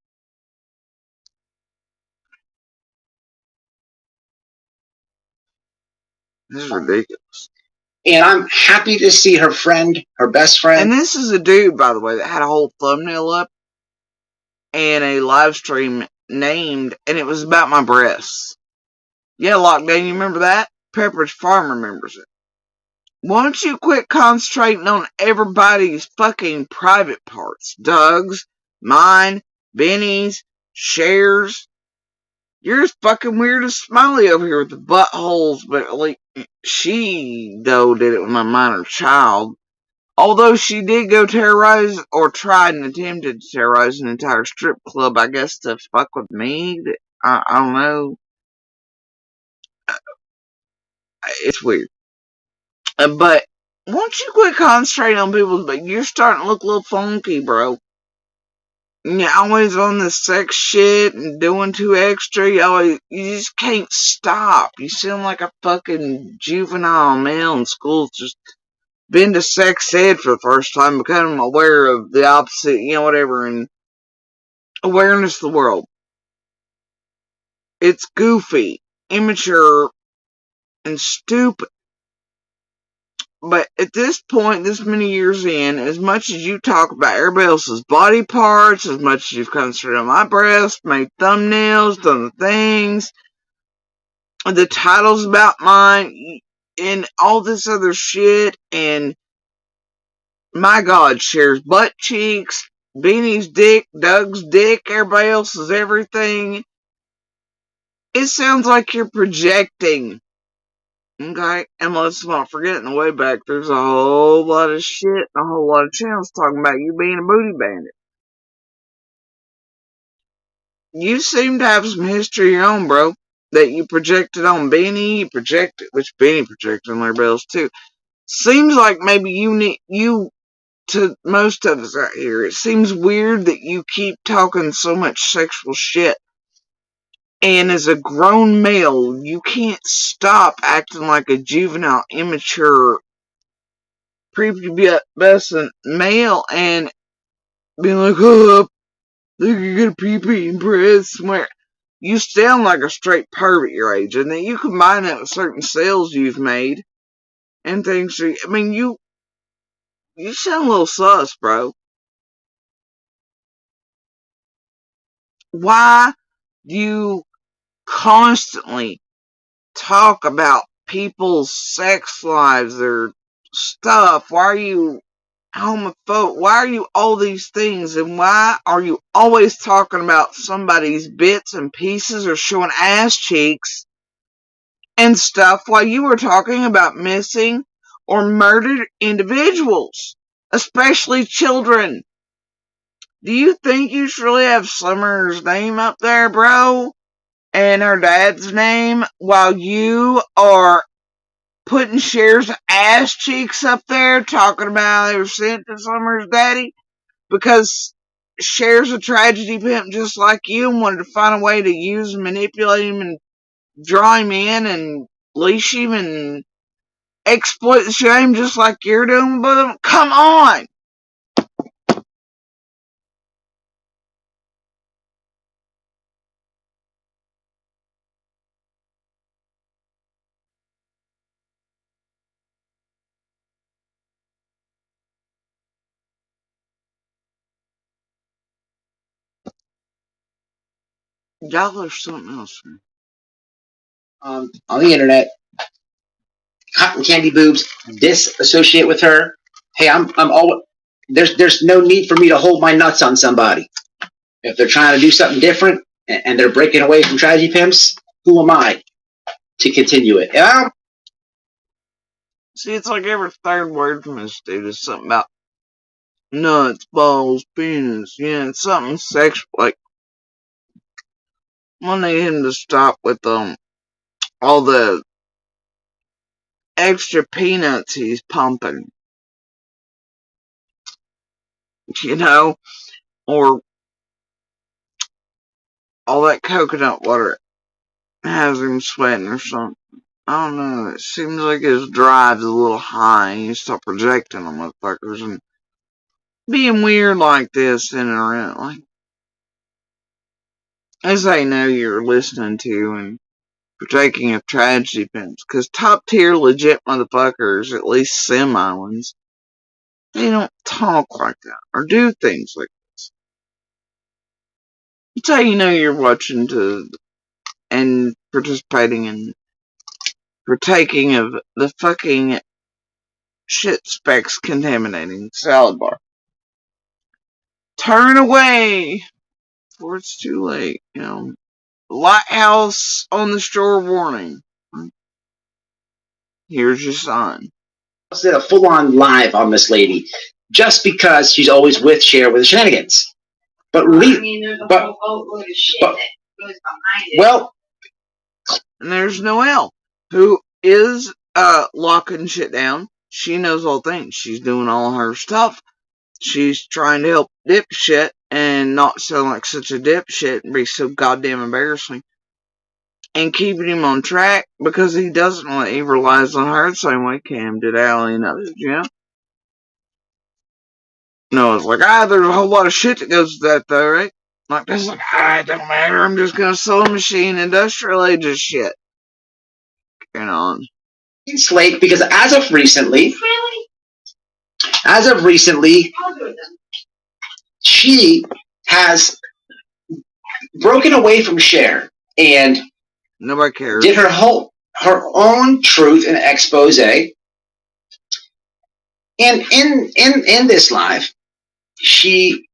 This is ridiculous. And I'm happy to see her friend, her best friend. And this is a dude, by the way, that had a whole thumbnail up and a live stream named, and it was about my breasts. Yeah, Lockdown, you remember that? Pepperidge Farm remembers it. Why don't you quit concentrating on everybody's fucking private parts? Doug's, mine, Benny's, Cher's. You're as fucking weird as Smiley over here with the buttholes, but at least she, though, did it with my minor child. Although she did go terrorize, or tried and attempted to terrorize an entire strip club, I guess, to fuck with me. I don't know. It's weird. But once you quit concentrating on people, but you're starting to look a little funky, bro. You're always on the sex shit and doing too extra. You just can't stop. You sound like a fucking juvenile male in school. Just been to sex ed for the first time, becoming aware of the opposite, whatever, and awareness of the world. It's goofy, immature, and stupid. But at this point, this many years in, as much as you talk about everybody else's body parts, as much as you've concentrated on my breasts, made thumbnails, done the things, the titles about mine, and all this other shit, and my God, shares butt cheeks, Beanie's dick, Doug's dick, everybody else's everything. It sounds like you're projecting. Okay, and let's not forget, in the way back, there's a whole lot of shit and a whole lot of channels talking about you being a booty bandit. You seem to have some history of your own, bro, that you projected on Beanie, which Beanie projected on everybody else too. Seems like maybe you, to most of us out here, it seems weird that you keep talking so much sexual shit. And as a grown male, you can't stop acting like a juvenile, immature, prepubescent male and being like, oh, look, you got a pee-pee and breasts. Where you sound like a straight pervert your age. And then you combine that with certain sales you've made and things. I mean, you sound a little sus, bro. Why do you constantly talk about people's sex lives, their stuff? Why are you homophobic? Why are you all these things? And why are you always talking about somebody's bits and pieces or showing ass cheeks and stuff while you were talking about missing or murdered individuals, especially children? Do you think you should really have Summer's name up there, bro? And her dad's name while you are putting Cher's ass cheeks up there talking about they were sent to Summer's daddy? Because Cher's a tragedy pimp just like you and wanted to find a way to use and manipulate him and draw him in and leash him and exploit the shame just like you're doing with him? Come on! Y'all, there's something else. On the internet, cotton candy boobs, disassociate with her. Hey, I'm all. There's no need for me to hold my nuts on somebody. If they're trying to do something different and they're breaking away from tragedy pimps, who am I to continue it? See, it's like every third word from this dude is something about nuts, balls, penis. Yeah, it's something sexual. Like, I need him to stop with all the extra peanuts he's pumping. Or all that coconut water has him sweating or something. I don't know. It seems like his drive's a little high. You start projecting on motherfuckers and being weird like this in and around. Like, as they know you're listening to and partaking of tragedy pimps. Because top tier legit motherfuckers, at least semi ones, they don't talk like that or do things like this. It's how you know you're watching and participating and partaking of the fucking shit specs contaminating salad bar. Turn away before it's too late. Lighthouse on the shore warning. Here's your sign. Did a full-on live on this lady just because she's always with Cher with the shenanigans. But there's a whole boatload of shit that goes behind it. Well, and there's Noelle, who is locking shit down. She knows all things. She's doing all her stuff. She's trying to help dipshit and not sound like such a dipshit and be so goddamn embarrassing. And keeping him on track because he doesn't want he relies on her the same way Cam did Allie and others, you know? No, it's like, there's a whole lot of shit that goes with that though, right? Like, this is like, it don't matter, I'm just gonna sewing machine, industrial ages shit. Get on. Slate, because as of recently, she has broken away from Cher and nobody cares. Did her own truth and expose. And in this live, she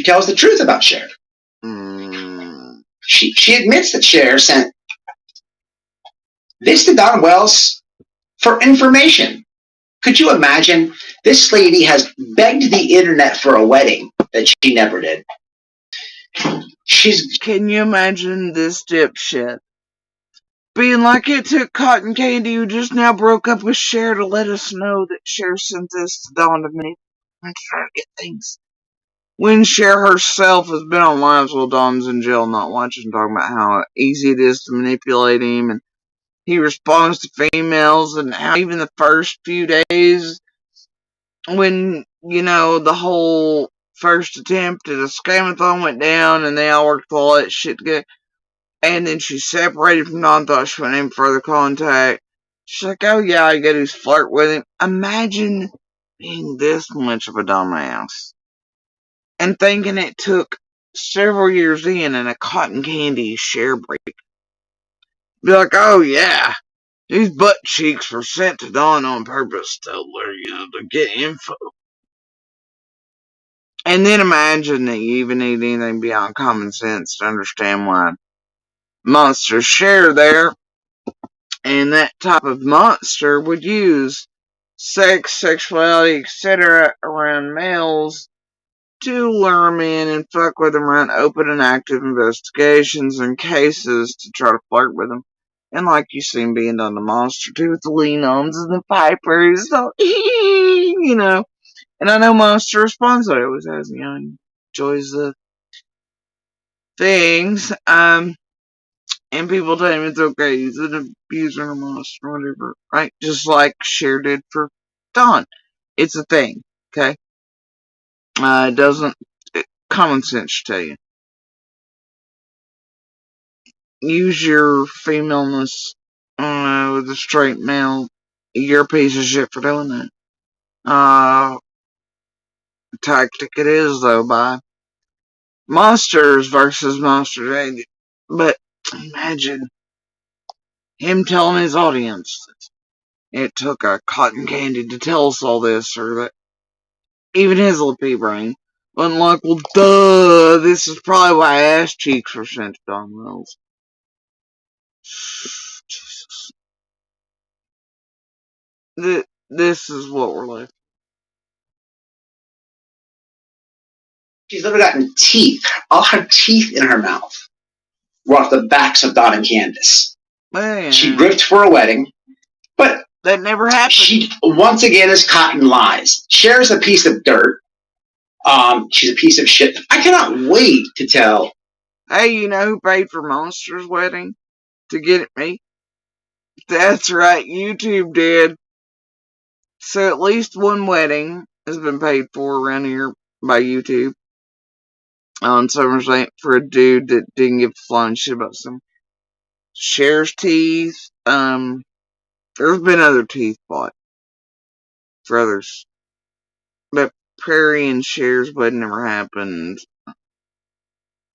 tells the truth about Cher. She admits that Cher sent this to Don Wells for information. Could you imagine? This lady has begged the internet for a wedding that she never did. Can you imagine this dipshit being like, it took Cotton Candy, who just now broke up with Cher, to let us know that Cher sent this to Dawn to me and try to get things. When Cher herself has been on lives while Dawn's in jail, not watching, talking about how easy it is to manipulate him, and he responds to females, and how even the first few days, when, you know, the whole first attempt at a scamathon went down, and they all worked all that shit together, and then she separated from Dawn, thought she went in further contact. She's like, oh yeah, I gotta flirt with him. Imagine being this much of a dumbass. And thinking it took several years in and a Cotton Candy Cher break. Be like, oh yeah, these butt cheeks were sent to Dawn on purpose to get info. And then imagine that you even need anything beyond common sense to understand why monsters Cher there, and that type of monster would use sex, sexuality, etc. around males to lure them in and fuck with them, run open and active investigations and cases to try to flirt with them. And like you seen being done to Monster too, with the lean-ons and the pipers, so, you know. And I know Monster responds to it. It always has, you know, enjoys the things. And people tell him it's okay, he's an abuser or monster or whatever, right? Just like Cher did for Dawn. It's a thing, okay? It doesn't, common sense should tell you. Use your femaleness, with a straight male. You're a piece of shit for doing that. Tactic it is, though, by Monsters versus Monsters Age. But imagine him telling his audience that it took a Cotton Candy to tell us all this, or that even his little pea brain wasn't like, well, duh, this is probably why ass cheeks were sent to Don Wells. Jesus. This is what we're left. She's never gotten teeth. All her teeth in her mouth were off the backs of Dot and Candace. Man. She gripped for a wedding, but that never happened. She once again is caught in lies. Cher's a piece of dirt. She's a piece of shit. I cannot wait to tell. Hey, you know who paid for Monster's wedding to get at me? That's right, YouTube did. So at least one wedding has been paid for around here by YouTube on Summer's Night for a dude that didn't give a flying shit about some Cher's teeth. There's been other teeth bought for others, but Prairie and Cher's wedding never happened.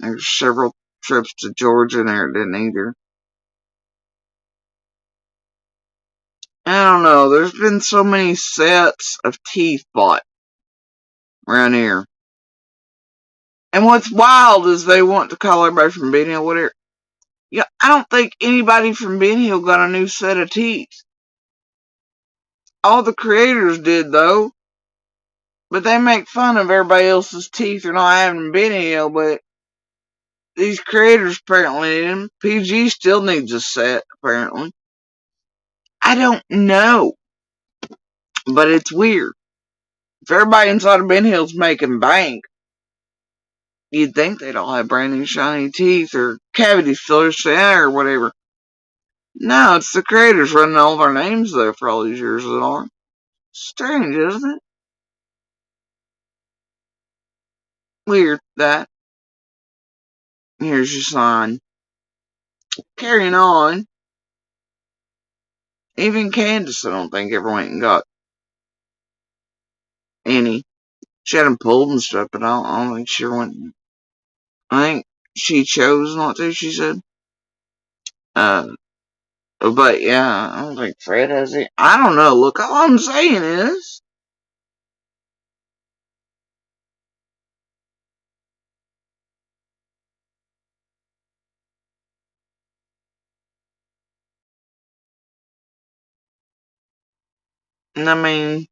There's several trips to Georgia and there it didn't either. I don't know, there's been so many sets of teeth bought around here. And what's wild is they want to call everybody from Ben Hill whatever. Yeah, I don't think anybody from Ben Hill got a new set of teeth. All the creators did though. But they make fun of everybody else's teeth for not having Ben Hill, but these creators apparently didn't. PG still needs a set, apparently. I don't know. But it's weird. If everybody inside of Ben Hill's making bank, you'd think they'd all have brand new shiny teeth or cavity fillers or whatever. No, it's the creators running all of our names there for all these years that aren't. Strange, isn't it? Weird, that. Here's your sign. Carrying on. Even Candace, I don't think, ever went and got any. She had them pulled and stuff, but I don't think she ever went. I think she chose not to, she said. But yeah, I don't think Fred has it. I don't know. Look, all I'm saying is, I mean,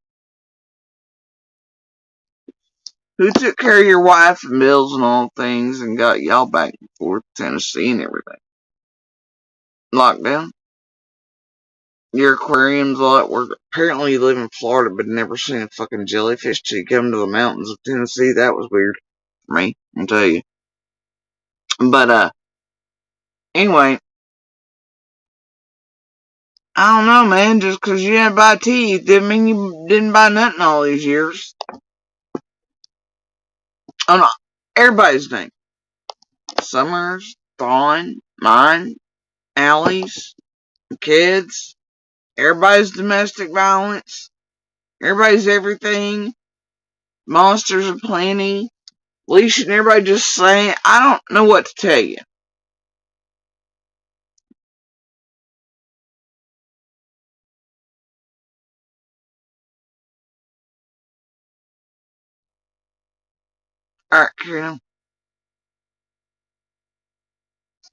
who took care of your wife and bills and all things and got y'all back and forth to Tennessee and everything? Lockdown? Your aquariums, all that work. Apparently you live in Florida but never seen a fucking jellyfish till you come to the mountains of Tennessee. That was weird for me, I'll tell you. But, anyway, I don't know, man. Just 'cause you didn't buy teeth didn't mean you didn't buy nothing all these years. Oh no, everybody's name. Summers, Dawn, mine, Allie's, kids, everybody's domestic violence, everybody's everything, monsters aplenty, Leash and everybody just saying, I don't know what to tell you. Alright, carry on.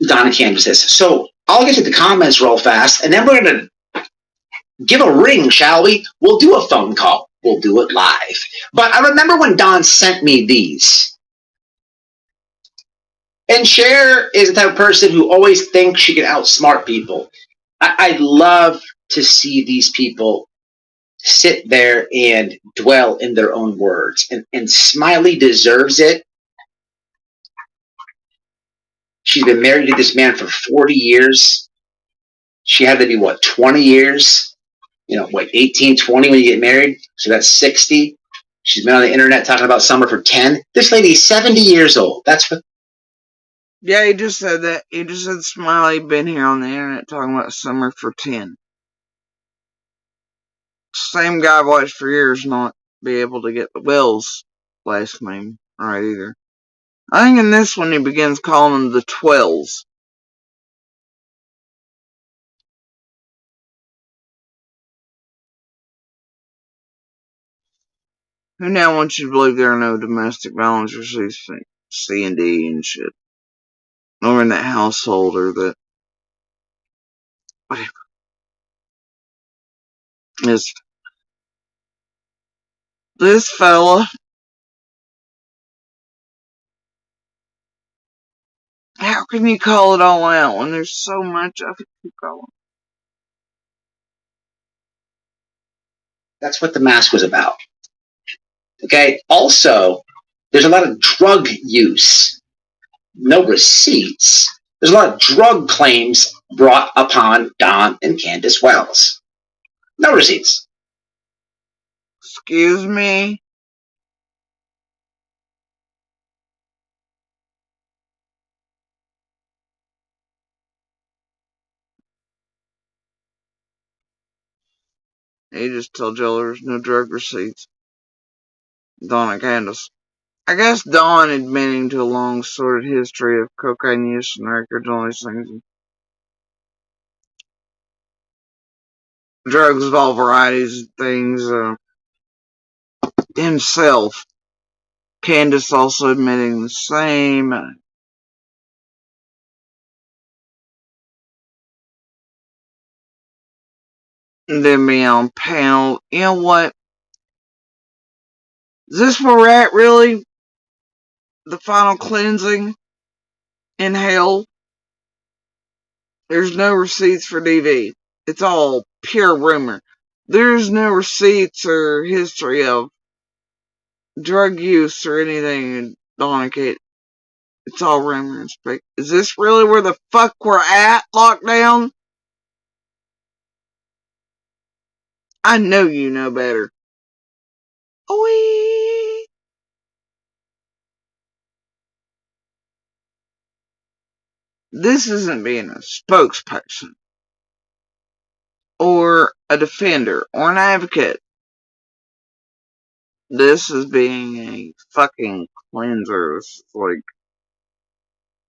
Donna Candace says, so I'll get to the comments real fast, and then we're going to give a ring, shall we? We'll do a phone call. We'll do it live. But I remember when Don sent me these. And Cher is the type of person who always thinks she can outsmart people. I love to see these people sit there and dwell in their own words. And Smiley deserves it. She's been married to this man for 40 years. She had to be, 20 years? 18, 20 when you get married? So that's 60. She's been on the internet talking about Summer for 10. This lady's 70 years old. That's what. Yeah, he just said that. He just said Smiley been here on the internet talking about Summer for 10. Same guy I've watched for years not be able to get the Wells last name right either. I think in this one he begins calling them the Twelves. Who now wants you to believe there are no domestic violence receipts for C&D and shit? Or in that household or that. Whatever. This fella. How can you call it all out when there's so much of it to call? That's what the mask was about. Okay. Also, there's a lot of drug use. No receipts. There's a lot of drug claims brought upon Don and Candace Wells. No receipts. Excuse me? He just told Joe there's no drug receipts. Dawn and Candace. I guess Dawn admitting to a long sordid history of cocaine use and records and all these things. Drugs of all varieties of things. Himself. Candace also admitting the same. And then being on panel. You know what? Is this where we're at, really? The final cleansing in hell? There's no receipts for DV. It's all pure rumor. There's no receipts or history of drug use or anything like it. It's all rumor and speculation. Is this really where the fuck we're at, lockdown? I know you know better. Oi! This isn't being a spokesperson or a defender or an advocate. This is being a fucking cleanser. This is like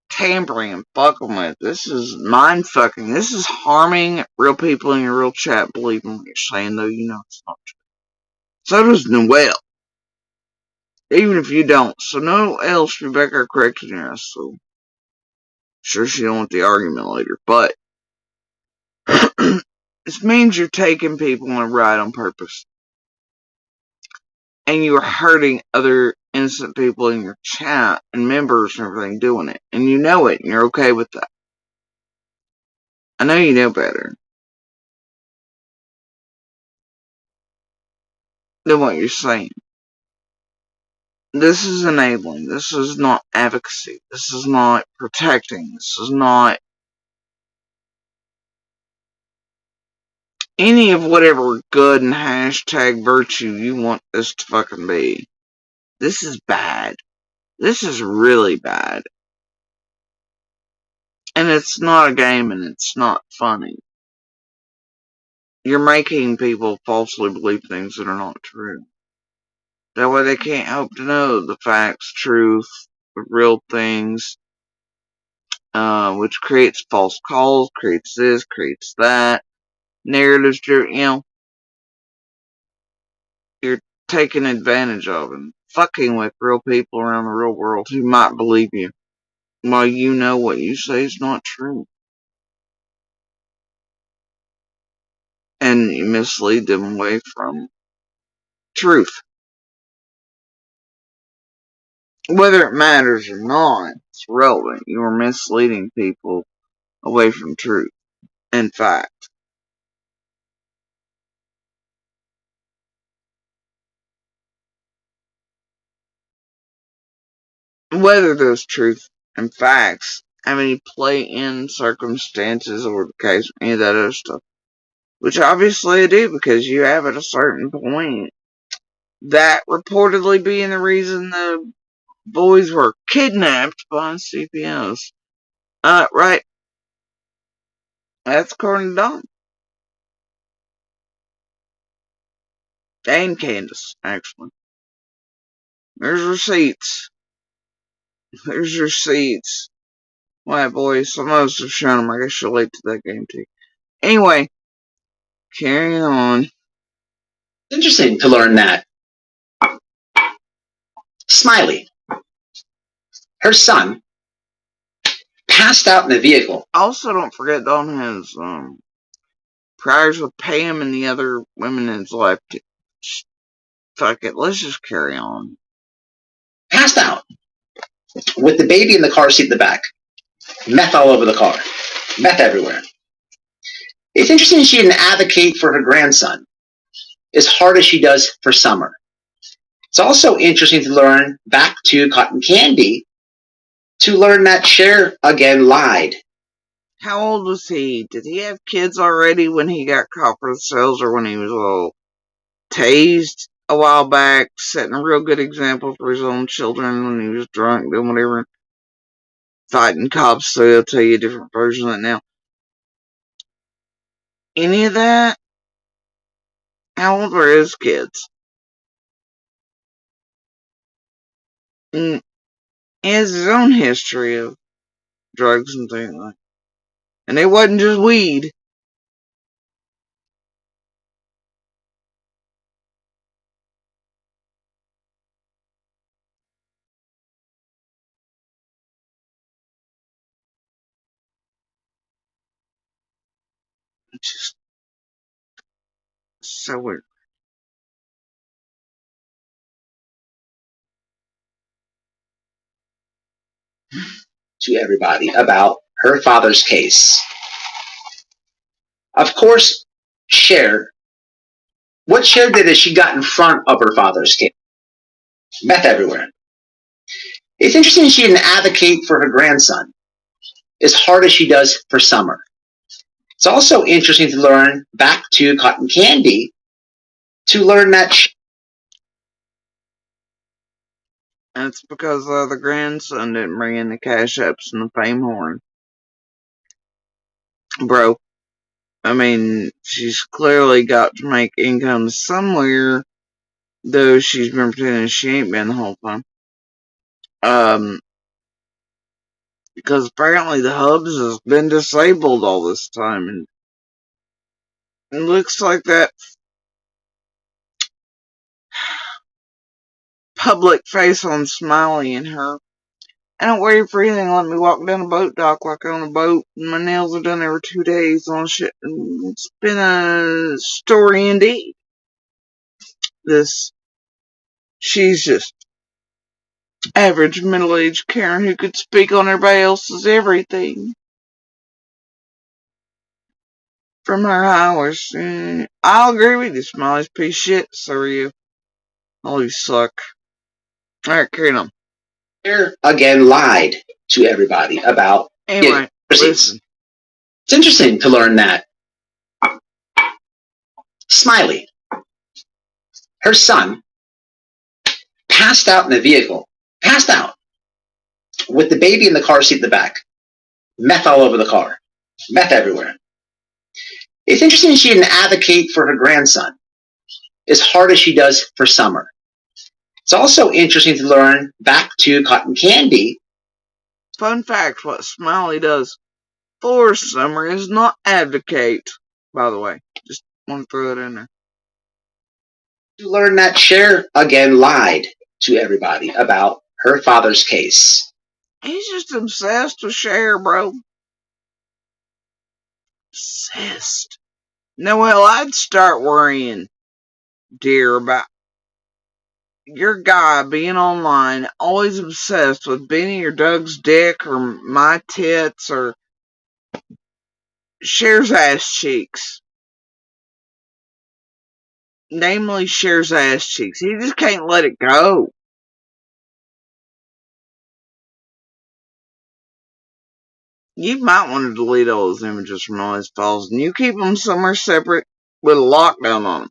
tampering and fucking with. This is mind fucking. This is harming real people in your real chat believing what you're saying, though you know it's not true. So does Noelle. Even if you don't. So Noelle should be back there correcting us. So sure she don't want the argument later. But this means you're taking people on a ride on purpose. And you are hurting other innocent people in your chat and members and everything doing it. And you know it, and you're okay with that. I know you know better than what you're saying. This is enabling. This is not advocacy. This is not protecting. This is not any of whatever good and hashtag virtue you want this to fucking be. This is bad. This is really bad. And it's not a game and it's not funny. You're making people falsely believe things that are not true. That way they can't hope to know the facts, truth, the real things, which creates false calls, creates this, creates that. Narratives, you're taking advantage of and fucking with real people around the real world who might believe you while you know what you say is not true. And you mislead them away from truth. Whether it matters or not, it's relevant. You are misleading people away from truth and fact. Whether those truth and facts have any play in circumstances or the case, any of that other stuff. Which obviously they do, because you have at a certain point that reportedly being the reason the boys were kidnapped by CPS. Right. That's according to Don. And Candace, actually. There's receipts. There's receipts. White boys, some of us have shown them. I guess you're late to that game too. Anyway, carrying on. Interesting to learn that Smiley, her son, passed out in a vehicle. Also, don't forget Don has priors with Pam and the other women in his life. Fuck it, let's just carry on. Passed out with the baby in the car seat in the back. Meth all over the car. Meth everywhere. It's interesting she didn't advocate for her grandson as hard as she does for Summer. It's also interesting to learn back to Cotton Candy to learn that Cher again lied. How old was he? Did he have kids already when he got caught for the sales, or when he was all tased a while back, setting a real good example for his own children when he was drunk, doing whatever, fighting cops, so he'll tell you a different version of it now. Any of that? How old were his kids? He has his own history of drugs and things like that. And it wasn't just weed. It's just so weird. To everybody about her father's case. Of course, what Cher did is she got in front of her father's case. Meth everywhere. It's interesting she didn't advocate for her grandson as hard as she does for Summer. It's also interesting to learn, back to Cotton Candy, to learn that That's because the grandson didn't bring in the cash apps and the fame horn. Bro, I mean, she's clearly got to make income somewhere, though she's been pretending she ain't been the whole time. Because apparently the hubs has been disabled all this time, and it looks like that public face on Smiley and her. I don't worry for anything. Let me walk down a boat dock like on a boat. My nails are done every 2 days on shit. It's been a story indeed. She's just average middle-aged Karen who could speak on everybody else's everything. From her hours. I'll agree with you, Smiley's piece of shit. So are you. All you suck. Alright, carry on. Cher again lied to everybody about Anyway, listen. It's interesting to learn that Smiley, her son, passed out in a vehicle, with the baby in the car seat in the back. Meth all over the car. Meth everywhere. It's interesting she didn't advocate for her grandson as hard as she does for Summer. It's also interesting to learn, back to Cotton Candy. Fun fact, what Smiley does for Summer is not advocate, by the way. Just want to throw that in there. To learn that Cher again lied to everybody about her father's case. He's just obsessed with Cher, bro. Obsessed. Noel, I'd start worrying, dear, about your guy being online, always obsessed with Benny or Doug's dick or my tits or Cher's ass cheeks. Namely, Cher's ass cheeks. He just can't let it go. You might want to delete all those images from all his files, and you keep them somewhere separate with a lockdown on them.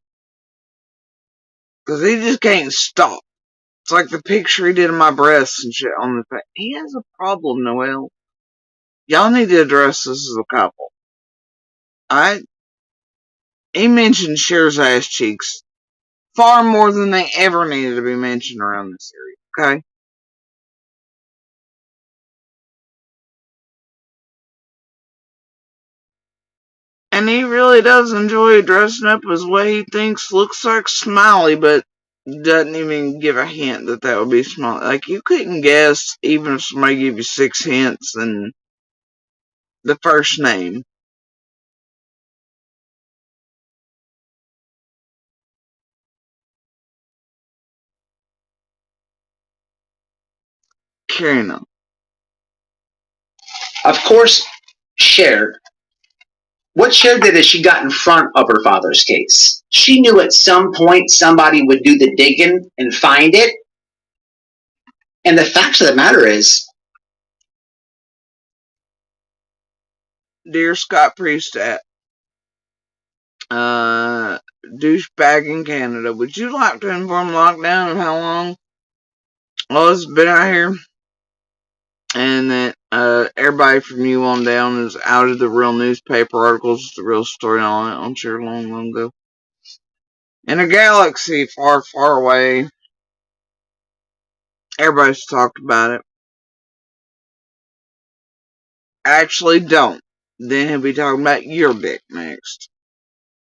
Because he just can't stop. It's like the picture he did of my breasts and shit on the face. He has a problem, Noel. Y'all need to address this as a couple. He mentioned Cher's ass cheeks far more than they ever needed to be mentioned around this area, okay? And he really does enjoy dressing up as what he thinks looks like Smiley, but doesn't even give a hint that that would be Smiley. Like, you couldn't guess, even if somebody gave you 6 hints and the first name. Carrying on. Of course, what Cher did is she got in front of her father's case. She knew at some point somebody would do the digging and find it. And the fact of the matter is, Dear Scott Priestat, douchebag in Canada, would you like to inform Lockdown of how long it's been out here? And that everybody from you on down is out of the real newspaper articles, the real story on it, I'm sure long, long ago. In a galaxy far, far away, everybody's talked about it. Actually, don't. Then he'll be talking about your dick next.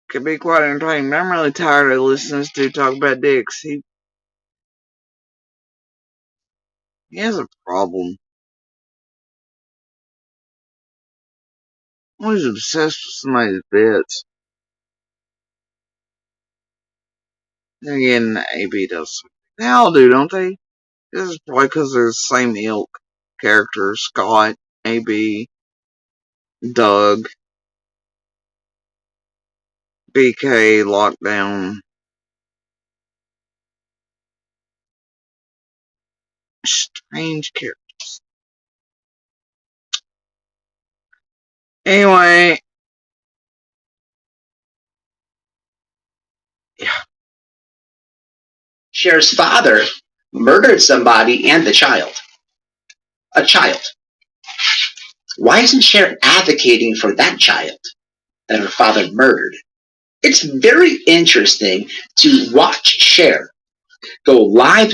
Could be quite entertaining, but I'm really tired of listening to talk about dicks. He has a problem. He's obsessed with somebody's bits. And again, AB does. They all do, don't they? This is probably because they're the same ilk characters. Scott, AB, Doug. BK lockdown. Strange characters. Anyway. Yeah. Cher's father murdered somebody and the child. A child. Why isn't Cher advocating for that child that her father murdered? It's very interesting to watch Cher go live.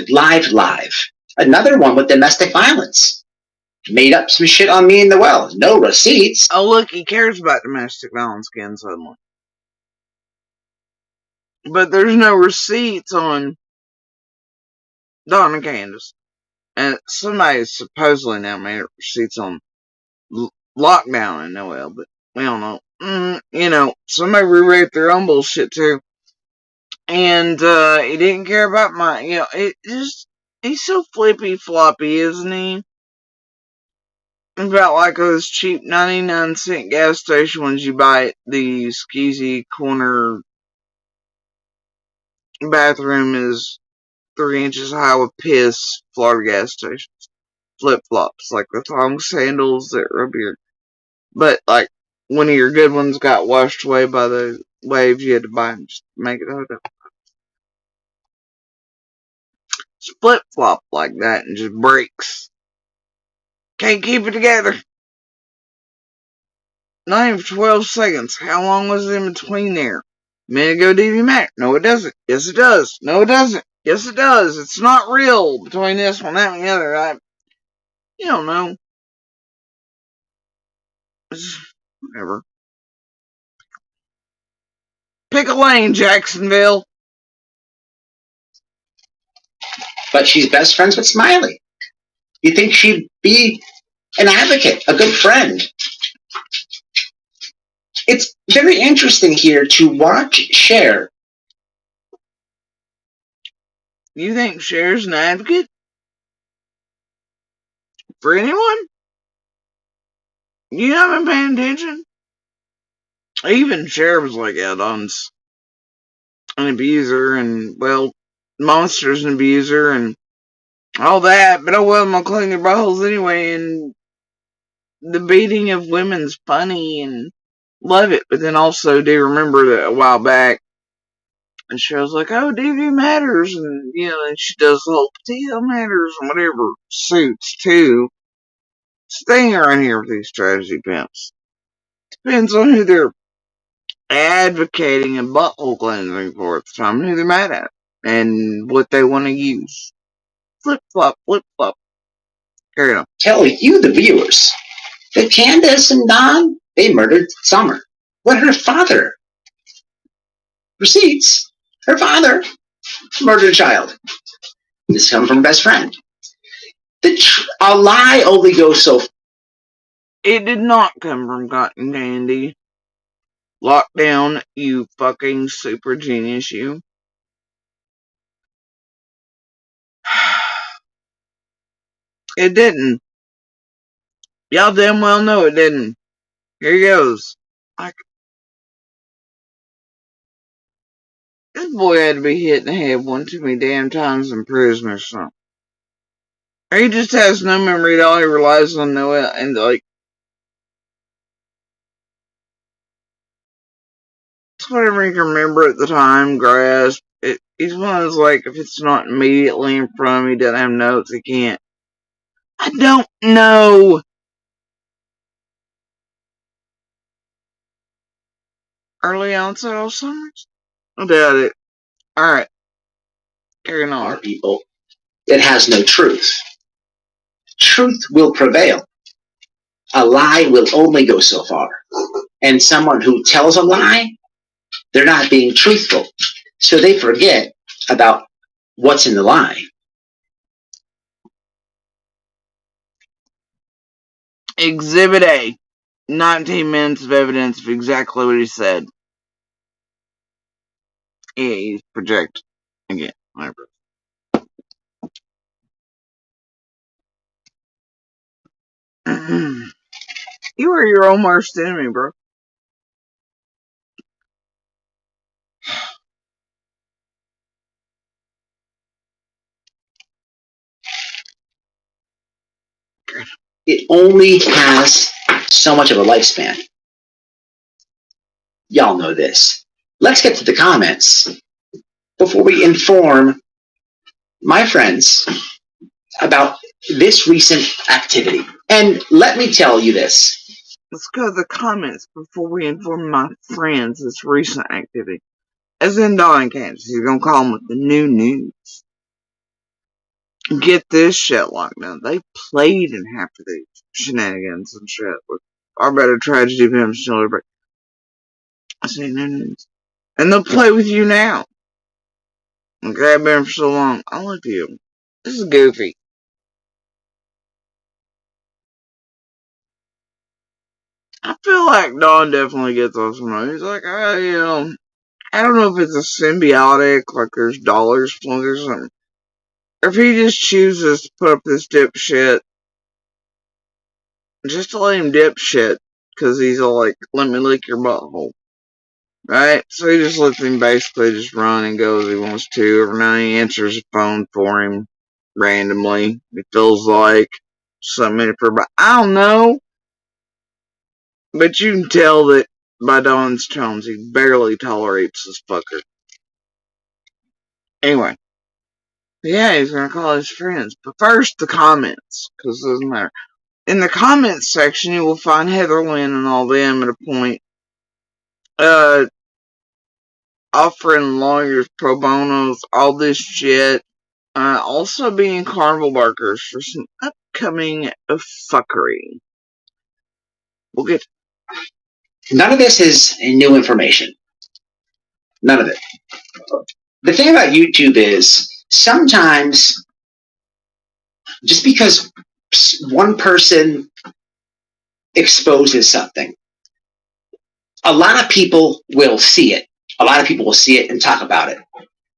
Another one with domestic violence. Made up some shit on me in the well. No receipts. Oh, look, he cares about domestic violence again suddenly. But there's no receipts on Donna Candace. And somebody supposedly now made receipts on lockdown and Noel, but we don't know. You know, somebody rewrote their own bullshit too. And he didn't care about my, you know, it just, he's so flippy floppy, isn't he? About like those cheap 99-cent gas station ones you buy at the skeezy corner bathroom is 3 inches high with piss Florida gas stations. Flip flops, like the thong sandals that rub your. But like one of your good ones got washed away by the waves, you had to buy them just to make it hook up. Flip flop like that and just breaks. Can't keep it together. Not even 12 seconds. How long was it in between there? A minute ago, DV Mac. No, it doesn't. Yes, it does. No, it doesn't. Yes, it does. It's not real between this one, that, and the other. You don't know. Whatever. Pick a lane, Jacksonville. But she's best friends with Smiley. You think she'd be an advocate, a good friend. It's very interesting here to watch Cher. You think Cher's an advocate? For anyone? You haven't been paying attention? Even Cher was like, yeah, Don's an abuser, and, well, Monster's an abuser, and all that, but oh well, I'm gonna clean their buttholes anyway, and the beating of women's funny, and love it, but then also do remember that a while back, and she was like, oh, DV matters, and, you know, and she does the whole Patio matters, and whatever suits, too. Staying around here with these strategy pimps. Depends on who they're advocating and butthole cleansing for at the time, and who they're mad at, and what they want to use. Flip flop, flip flop. Carry on. Tell you, the viewers, that Candace and Don, they murdered Summer. What, her father? Receipts. Her father murdered a child. This comes from best friend. A lie only goes so far. It did not come from cotton candy. Lockdown, you fucking super genius, you. It didn't. Y'all damn well know it didn't. Here he goes. This boy had to be hit in the head one too many damn times in prison or something. Or he just has no memory at all. He relies on Noel and, like, it's whatever he can remember at the time, grasp. He's one of those, like, if it's not immediately in front of him, he doesn't have notes, he can't. I don't know. Early onset Alzheimer's? I doubt it. Alright. Carrying on. Are people that has no truth. Truth will prevail. A lie will only go so far. And someone who tells a lie, they're not being truthful. So they forget about what's in the lie. Exhibit A. 19 minutes of evidence of exactly what he said. Yeah, he's project again. Whatever. You are your own worst enemy, bro. it only has so much of a lifespan. Y'all know this. Let's get to the comments before we inform my friends about this recent activity. And let me tell you this. Let's go to the comments before we inform my friends this recent activity. As in Don and Kansas, you're gonna call them with the new news. Get this shit locked down. They played in half of these shenanigans and shit with our better tragedy films still. I say no news. And they'll play with you now. Okay, I've been for so long. I love you. This is goofy. I feel like Don definitely gets us from he's like, I don't know if it's a symbiotic, like there's dollars flowing or something. Or if he just chooses to put up this dipshit just to let him dipshit, cause he's all like, let me lick your butthole. Right? So he just lets him basically just run and go as he wants to. Every now and then he answers the phone for him randomly. It feels like something for, but I don't know. But you can tell that by Don's tones, he barely tolerates this fucker. Anyway. Yeah, he's gonna call his friends. But first, the comments, because it doesn't matter. In the comments section, you will find Heather Lynn and all them at a point, offering lawyers pro bonos, all this shit. Also being carnival barkers for some upcoming fuckery. We'll get. None of this is new information. None of it. The thing about YouTube is sometimes just because one person exposes something, a lot of people will see it. A lot of people will see it and talk about it.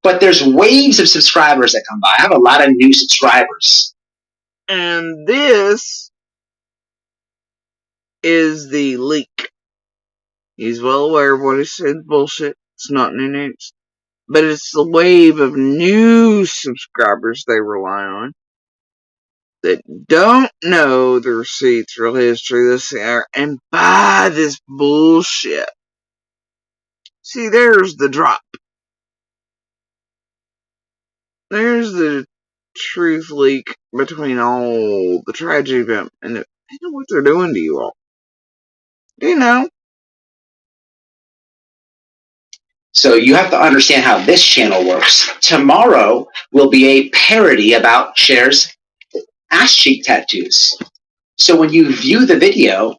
But there's waves of subscribers that come by. I have a lot of new subscribers. And this is the leak. He's well aware of what he said. Bullshit. It's not new news. But it's the wave of new subscribers they rely on that don't know the receipts, real history, this and and buy this bullshit. See, there's the drop. There's the truth leak between all the tragedy of them and I know what they're doing to you all. You know. So you have to understand how this channel works. Tomorrow will be a parody about Cher's ass cheek tattoos. So when you view the video,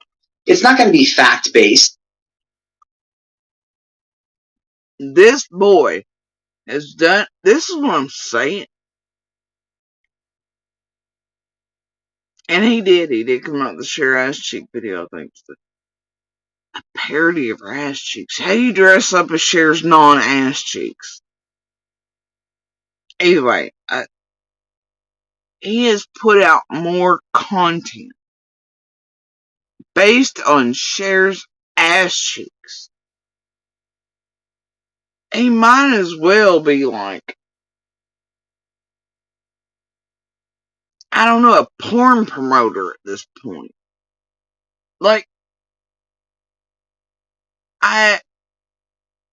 it's not going to be fact-based. This boy has done, this is what I'm saying. And he did come out with the Cher ass cheek video, I think. A parody of her ass cheeks. How do you dress up as Cher's non-ass cheeks? Anyway, he has put out more content based on Cher's ass cheeks. He might as well be like, I don't know, a porn promoter at this point. Like,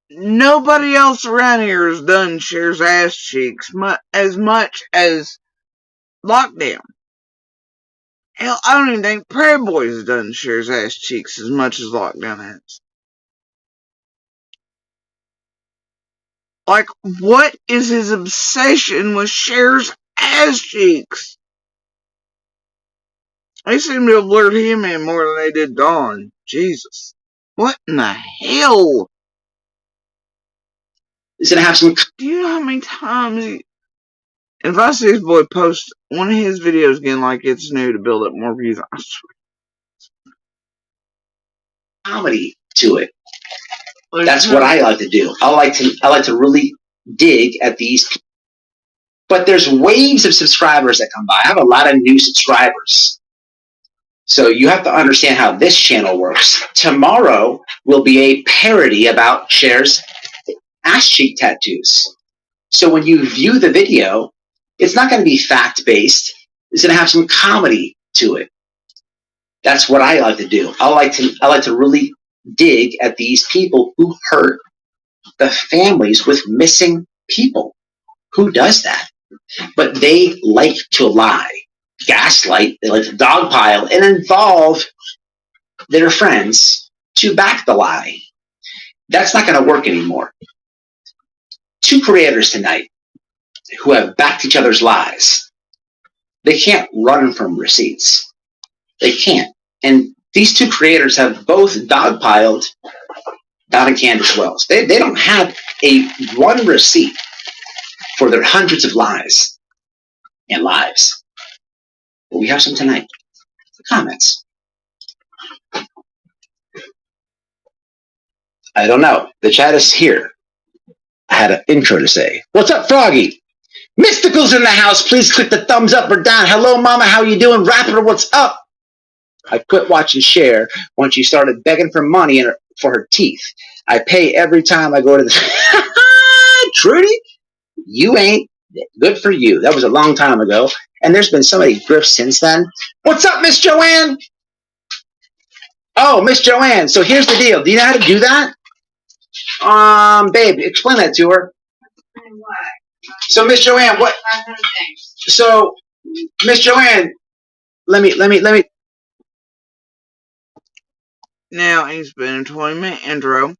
nobody else around here has done Cher's ass cheeks as much as Lockdown. Hell, I don't even think Prairie Boys has done Cher's ass cheeks as much as Lockdown has. Like, what is his obsession with Cher's ass cheeks? They seem to have lured him in more than they did Dawn. Jesus. What in the hell? He's going to have some... Do you know how many times if I see this boy post one of his videos again like it's new to build up more views, I swear. Comedy to it. That's what I like to do. I like to really dig at these. But there's waves of subscribers that come by. I have a lot of new subscribers. So you have to understand how this channel works. Tomorrow will be a parody about Cher's ass cheek tattoos. So when you view the video, it's not going to be fact-based. It's going to have some comedy to it. That's what I like to do. I like to really dig at these people who hurt the families with missing people. Who does that? But they like to lie, gaslight, they like to dogpile, and involve their friends to back the lie. That's not going to work anymore. Two creators tonight who have backed each other's lies. They can't run from receipts. They can't. And these two creators have both dogpiled Don and Candace Wells. They don't have one receipt for their hundreds of lies and lives. But we have some tonight. The comments. I don't know. The chat is here. I had an intro to say. What's up, Froggy? Mystical's in the house. Please click the thumbs up or down. Hello, Mama. How you doing? Rapper, what's up? I quit watching Cher when she started begging for money for her teeth. I pay every time I go to the... Trudy? You ain't. Good for you. That was a long time ago. And there's been so many grifts since then. What's up, Miss Joanne? Oh, Miss Joanne. So here's the deal. Do you know how to do that? Babe, explain that to her. So, Miss Joanne, what? So, Miss Joanne, let me. Now he's been a 20-minute intro.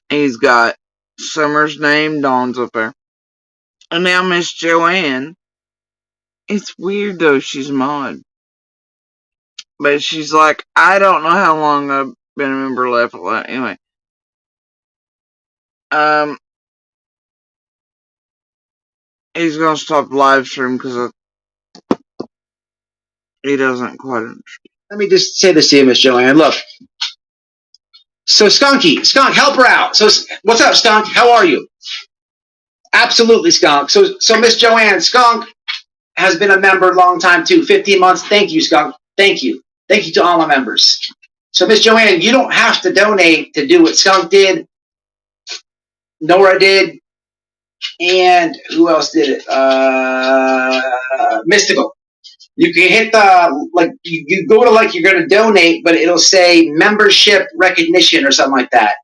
He's got Summer's name, Dawn's up there. And now Miss Joanne. It's weird though, she's mod. But she's like, I don't know how long I've been a member left. Anyway. He's gonna stop the live stream because he doesn't quite understand. Let me just say this to you, Miss Joanne. Look. So, Skunk, help her out. So, what's up, Skunk? How are you? Absolutely, Skunk. So Miss Joanne, Skunk has been a member a long time too, 15 months. Thank you, Skunk. Thank you. Thank you to all my members. So, Miss Joanne, you don't have to donate to do what Skunk did, Nora did, and who else did it? Mystical. You can hit the, you go to you're going to donate, but it'll say membership recognition or something like that.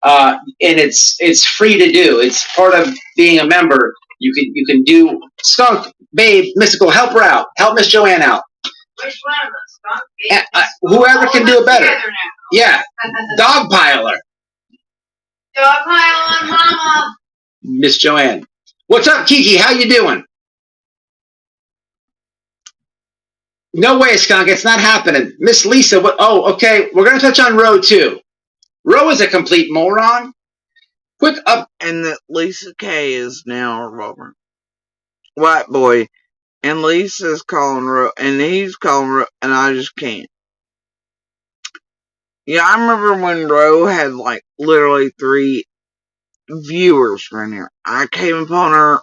And it's free to do. It's part of being a member. You can do. Skunk, babe, Mystical, help her out. Help Miss Joanne out. Which one of us? Skunk? Whoever can do it better. Yeah. Dogpiler. Dogpile on Mama. Miss Joanne. What's up, Kiki? How you doing? No way, Skunk. It's not happening. Miss Lisa, what? Oh, okay. We're going to touch on Roe, too. Roe is a complete moron. Quick up. And that Lisa K is now a robber. White boy. And Lisa's calling Roe. And he's calling Roe. And I just can't. Yeah, I remember when Roe had literally 3 viewers right here. I came upon her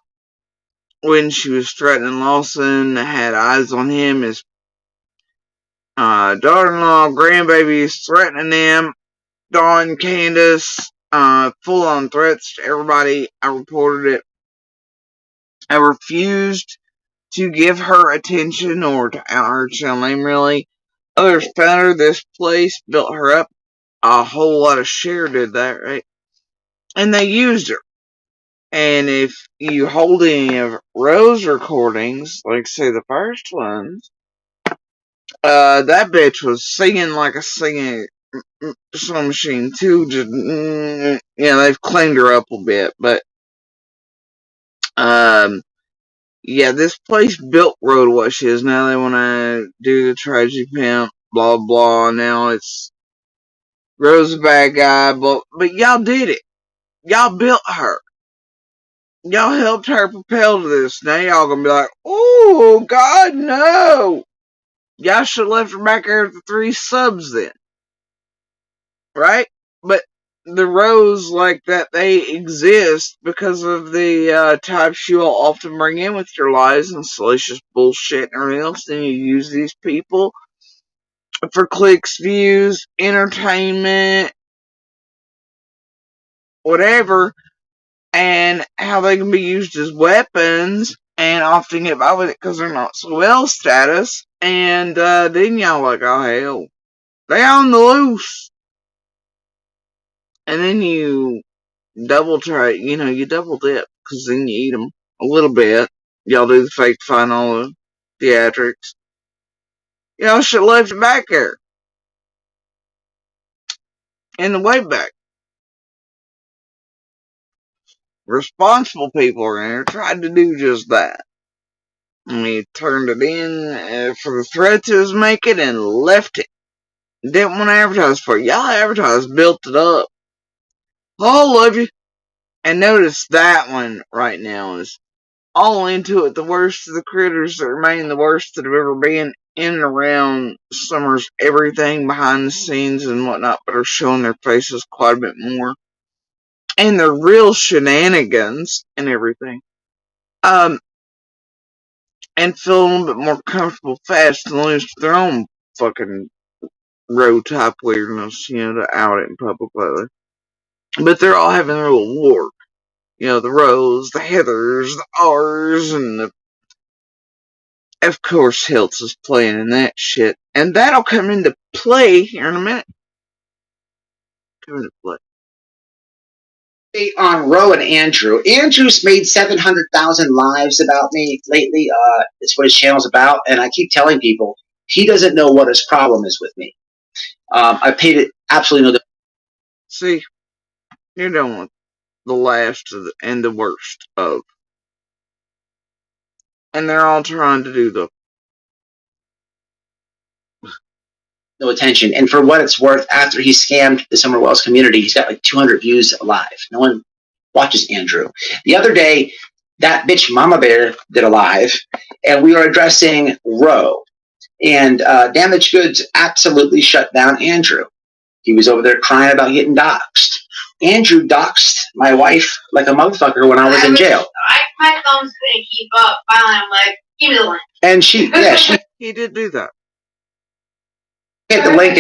when she was threatening Lawson. Had eyes on him. His daughter-in-law, grandbabies, threatening them. Dawn, Candace, full-on threats to everybody. I reported it. I refused to give her attention or to out her channel name, really. Others found her this place, built her up. A whole lot of share did that, right? And they used her. And if you hold any of Roe's recordings, like say the first ones, that bitch was singing like a singing song machine too. Just they've cleaned her up a bit, but yeah, this place built Roe to what she is. Now they want to do the tragedy pimp, blah blah. Now it's Roe's a bad guy, but y'all did it. Y'all built her. Y'all helped her propel to this. Now y'all gonna be like, oh God, no. Y'all should have left her back there at the 3 subs then. Right? But the rows like that, they exist because of the types you all often bring in with your lies and salacious bullshit and everything else. Then you use these people for clicks, views, entertainment, whatever, and how they can be used as weapons and often get by with it because they're not so well status. And then y'all like, oh hell, they on the loose. And then you double try, you double dip because then you eat them a little bit. Y'all do the fake fun, all the theatrics. Y'all should have left it back there in the way back. Responsible people around here tried to do just that. And he turned it in for the threats it was making and left it. Didn't want to advertise for it. Y'all advertised, built it up. All of you. And notice that one right now is all into it. The worst of the critters that remain, the worst that have ever been in and around Summer's everything behind the scenes and whatnot, but are showing their faces quite a bit more. And their real shenanigans and everything. And feel a little bit more comfortable fast and loose to their own fucking road type weirdness, to out it in public lately. But they're all having their little war. The Rose, the Heathers, the R's, and of course Hiltz is playing in that shit. And that'll come into play here in a minute. Come into play. On Roe and Andrew. Andrew's made 700,000 lives about me lately. It's what his channel's about, and I keep telling people he doesn't know what his problem is with me. I paid it absolutely no. See, you're done with the last of and the worst of, and they're all trying to do the no attention. And for what it's worth, after he scammed the Summer Wells community, he's got like 200 views live. No one watches Andrew. The other day, that bitch Mama Bear did a live, and we were addressing Roe. And Damaged Goods absolutely shut down Andrew. He was over there crying about getting doxxed. Andrew doxxed my wife like a motherfucker when I was in jail. My thumbs couldn't keep up. Finally, I'm like, give me the link. And she he did do that. Hit the link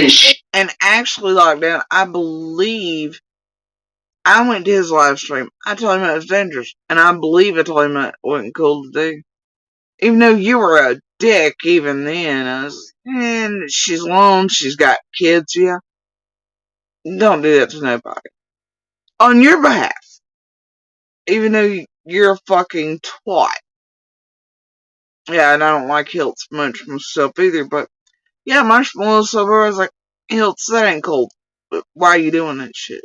and actually lockdown. I believe I went to his live stream. I told him it was dangerous, and I believe I told him it wasn't cool to do. Even though you were a dick, even then, I was, and she's alone. She's got kids. Yeah, don't do that to nobody on your behalf. Even though you're a fucking twat. Yeah, and I don't like Hiltz much myself either, but yeah, Marshmallow Silver was like, Hiltz, that ain't cool. But why are you doing that shit?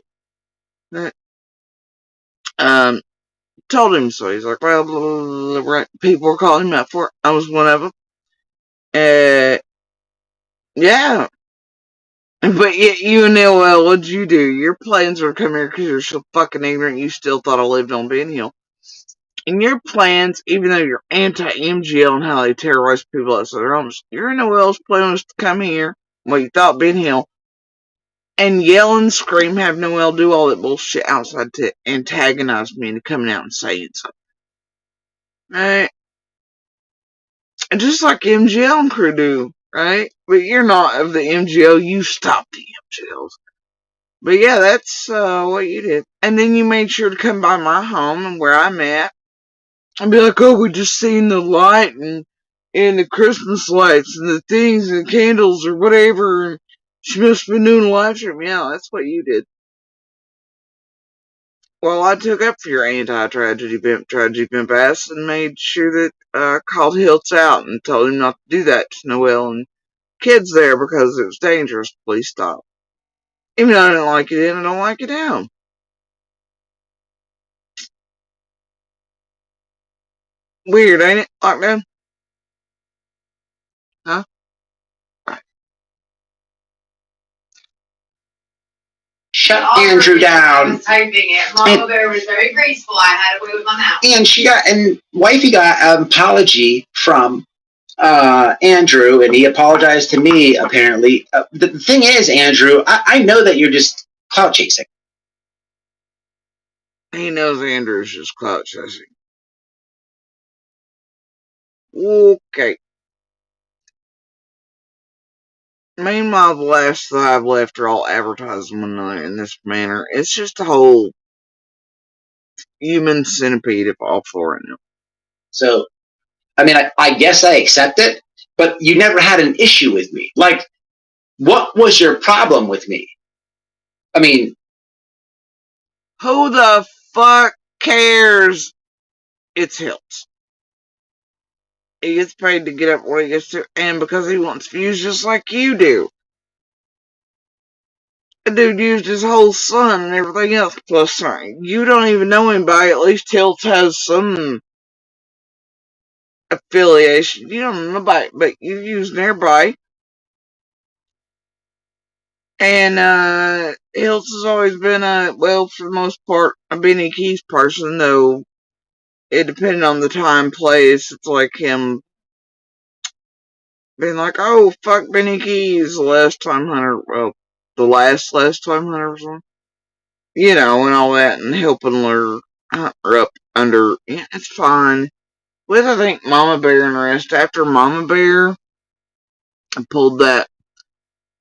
That, told him so. He's like, well, blah, blah, blah, right. People were calling him out for it. I was one of them. Yeah. But yet, you and LL, what'd you do? Your plans were to come here because you're so fucking ignorant you still thought I lived on Ben Hill. And your plans, even though you're anti-MGL and how they terrorize people outside their homes, your and LL's plan was to come here, well, you thought Ben Hill, and yell and scream, have Noel do all that bullshit outside to antagonize me into coming out and saying something. Right? And just like MGL and crew do, right? But you're not of the MGL, you stopped the MGLs. But yeah, that's what you did. And then you made sure to come by my home and where I'm at. And be like, oh, we just seen the light and the Christmas lights and the things and the candles or whatever. And she must have been doing a live stream. Yeah, that's what you did. Well, I took up for your anti-tragedy pimp ass and made sure that called Hiltz out and told him not to do that to Noel and kids there because it was dangerous. Please stop. Even though I didn't like it in, I don't like it down. Weird, ain't it? Lockdown? Huh? Right. Shut Andrew down. I was typing it. Mama Bear was very graceful. I had it with my mouth. And wifey got an apology from Andrew, and he apologized to me, apparently. The thing is, Andrew, I know that you're just clout chasing. He knows Andrew's just clout chasing. Okay. Meanwhile, the last that I've left are all advertisement in this manner. It's just a whole human centipede of all four in them. So, I mean, I guess I accept it, but you never had an issue with me. Like, what was your problem with me? I mean, who the fuck cares? It's Hilts. He gets paid to get up when he gets to, and because he wants views just like you do. The dude used his whole son and everything else. Plus, you don't even know anybody. At least Hilts has some affiliation. You don't know nobody, but you used everybody. And Hills has always been well, for the most part, a Benny Keys person, though it depended on the time plays. It's like him being like, oh, fuck Benny Keys, the last time hunter, well, the last time hunter or something. You know, and all that, and helping her up under, yeah, it's fine. With, I think, Mama Bear and the rest. After Mama Bear, I pulled that.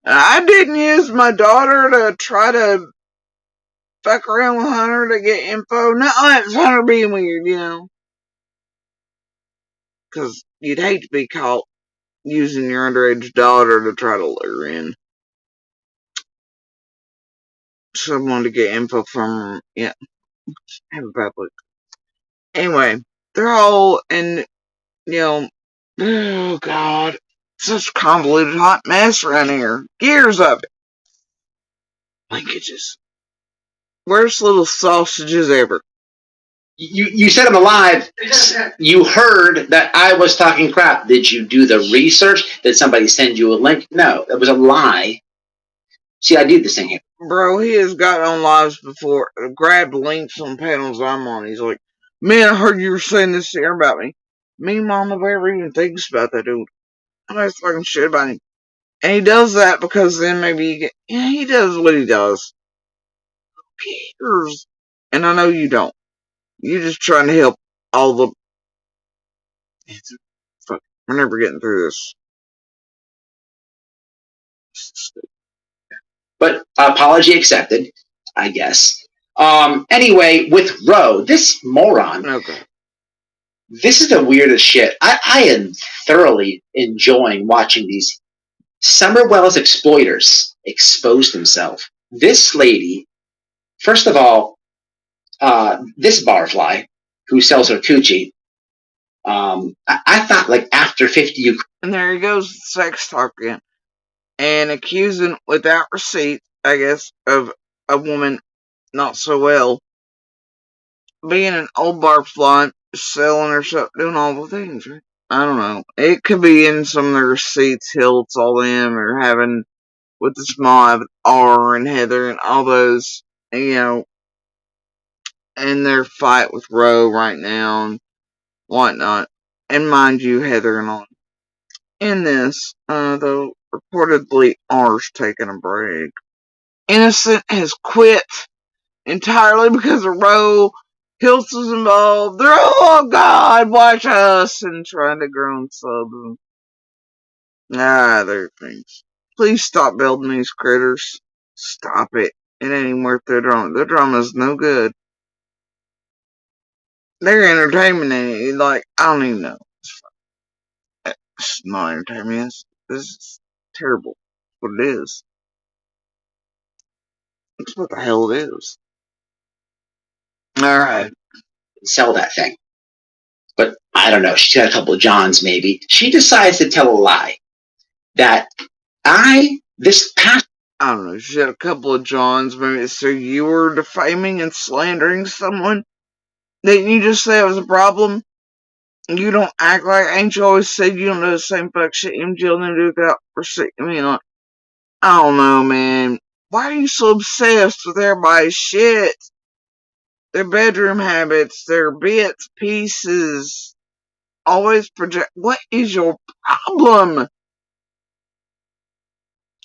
I didn't use my daughter to try to fuck around with Hunter to get info. No, that's Hunter being weird, you know. Because you'd hate to be caught using your underage daughter to try to lure in someone to get info from. Yeah, have a bad look. Anyway, they're all in, you know, oh god, such a convoluted hot mess around here. Gears of it. Linkages. Worst little sausages ever. you said I'm alive. You heard that I was talking crap. Did you do the research? Did somebody send you a link? No, it was a lie. See, I did this thing here. Bro, he has got on lives before, grabbed links on panels I'm on. He's like, man, I heard you were saying this here about me. Me, Mama Bear even thinks about that dude. Nobody's talking shit about him. And he does that because then maybe you get, yeah, he does what he does. Who cares? And I know you don't. You're just trying to help all the, fuck, we're never getting through this. But apology accepted, I guess. Anyway, with Roe, this moron. Okay. This is the weirdest shit. I am thoroughly enjoying watching these Summer Wells exploiters expose themselves. This lady, first of all, this barfly who sells her coochie, I thought like after 50 And there he goes, sex talk again. And accusing without receipt, I guess, of a woman not so well being an old barfly, selling herself, doing all the things, right? I don't know. It could be in some of the receipts, Hilts, all them, or having with the small R and Heather and all those, you know, in their fight with Roe right now and whatnot. And mind you, Heather and all. In this, though, reportedly R's taking a break. Innocent has quit entirely because of Roe. Hills was involved. They're all, oh God, watch us, and trying to grow subs. Other things. Please stop building these critters. Stop it. It ain't even worth their drama. Their drama's no good. Their entertainment ain't it. Like, I don't even know. It's not entertainment. This is terrible. That's what it is. That's what the hell it is. Alright. sell that thing. But I don't know. She's got a couple of Johns, maybe. She decides to tell a lie that this past. I don't know. She had a couple of Johns. Maybe so you were defaming and slandering someone. Didn't you just say it was a problem? You don't act like, ain't you always said you don't do the same fuck shit you jail them do without receipt? I mean, like, I don't know, man. Why are you so obsessed with everybody's shit? Their bedroom habits, their bits, pieces, always project. What is your problem?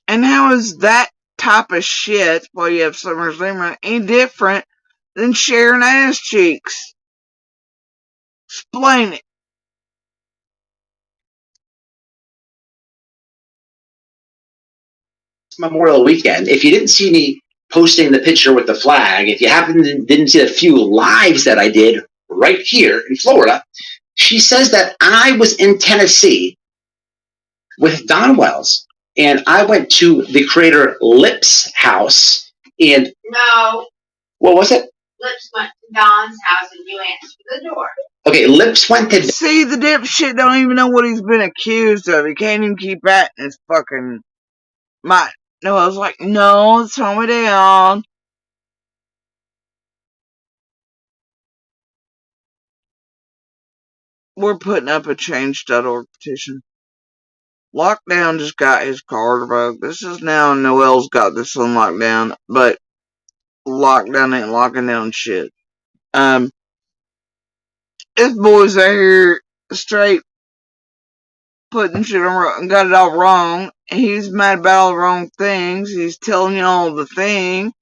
And how is that type of shit, while you have Summer's name on it, any different than sharing ass cheeks? Explain it. Memorial weekend, if you didn't see me posting the picture with the flag, if you didn't see the few lives that I did right here in Florida, She says that I was in Tennessee with Don Wells, and I went to the creator Lip's house, and No, what was it? Lips went to Don's house and you answered the door. Okay, Lips went to. See, the dipshit don't even know what he's been accused of. He can't even keep that in his fucking mind. No, I was like, no, slow me down. We're putting up a change.org petition. Lockdown just got his car revoked. This is now Noel's got this on lockdown, but lockdown ain't locking down shit. This boy's out here straight putting shit on and got it all wrong. He's mad about all the wrong things. He's telling y'all the thing.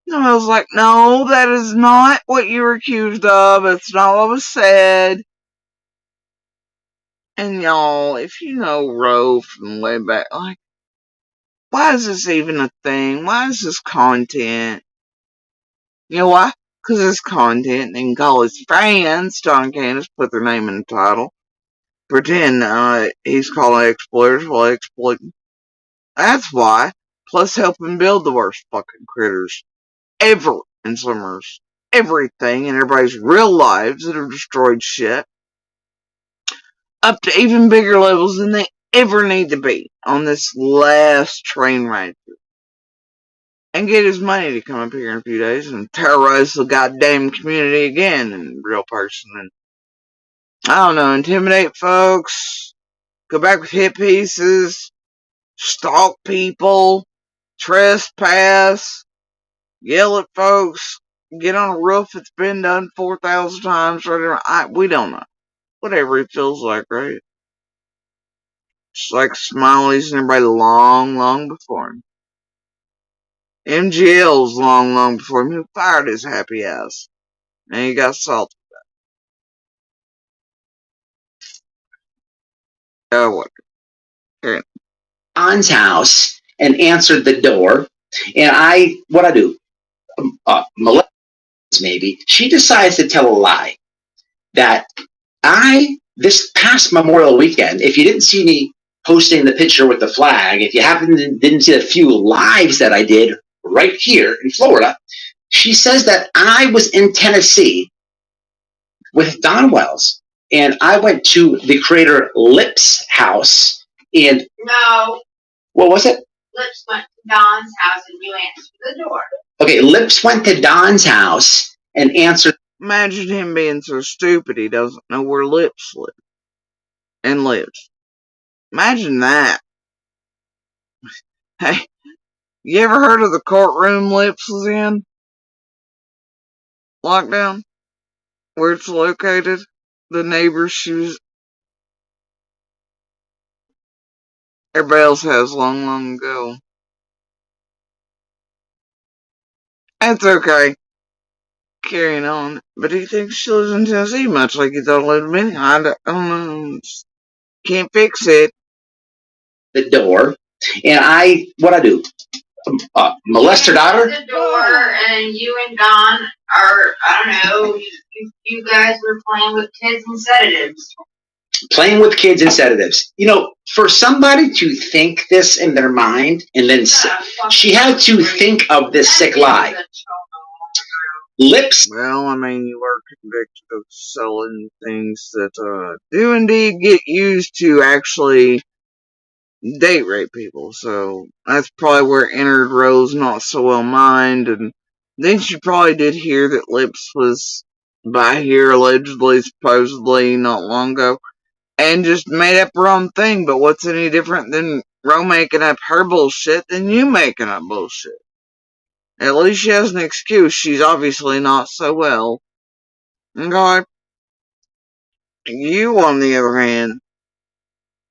And I was like, no, that is not what you were accused of. It's not what was said. And y'all, if you know Ro from way back, like, why is this even a thing? Why is this content? You know why? Because it's content and call his fans, Don Candace, put their name in the title. Pretend he's calling exploiters while exploiting. That's why. Plus helping build the worst fucking critters ever in Slimmers. Everything in everybody's real lives that have destroyed shit. Up to even bigger levels than they ever need to be on this last train ride. And get his money to come up here in a few days and terrorize the goddamn community again in real person. And I don't know, intimidate folks, go back with hit pieces, stalk people, trespass, yell at folks, get on a roof that's been done 4,000 times. We don't know. Whatever it feels like, right? Just like Smiley's and everybody long before him. MGL's long before him. Who fired his happy ass? And he got salted. Oh, what? Okay. Don's house and answered the door. And what I do, Melissa maybe, she decides to tell a lie that this past Memorial weekend, if you didn't see me posting the picture with the flag, if you didn't see the few lives that I did right here in Florida, she says that I was in Tennessee with Don Wells, and I went to the creator Lip's house, and No, what was it? Lips went to Don's house and you answered the door. Okay, Lips went to Don's house and answered. Imagine him being so stupid he doesn't know where Lips live and lives. Imagine that. Hey, you ever heard of the courtroom Lips was in? Lockdown? Where it's located? The neighbor's shoes. Everybody else has long ago. That's okay. Carrying on. But he thinks she lives in Tennessee, much like he thought he lived in. I don't know. Can't fix it. The door, and what I do, molest her daughter. The door, and you and Don are, I don't know, you guys were playing with kids and sedatives. Playing with kids and sedatives. You know, for somebody to think this in their mind, and then she had to think of this sick lie. Lips. Well, I mean, you were convicted of selling things that do indeed get used to actually date rape people, so that's probably where entered Rose not so well mind, and then she probably did hear that Lips was by here allegedly, supposedly, not long ago, and just made up her own thing. But what's any different than Ro making up her bullshit than you making up bullshit? At least she has an excuse. She's obviously not so well. Okay. You, on the other hand,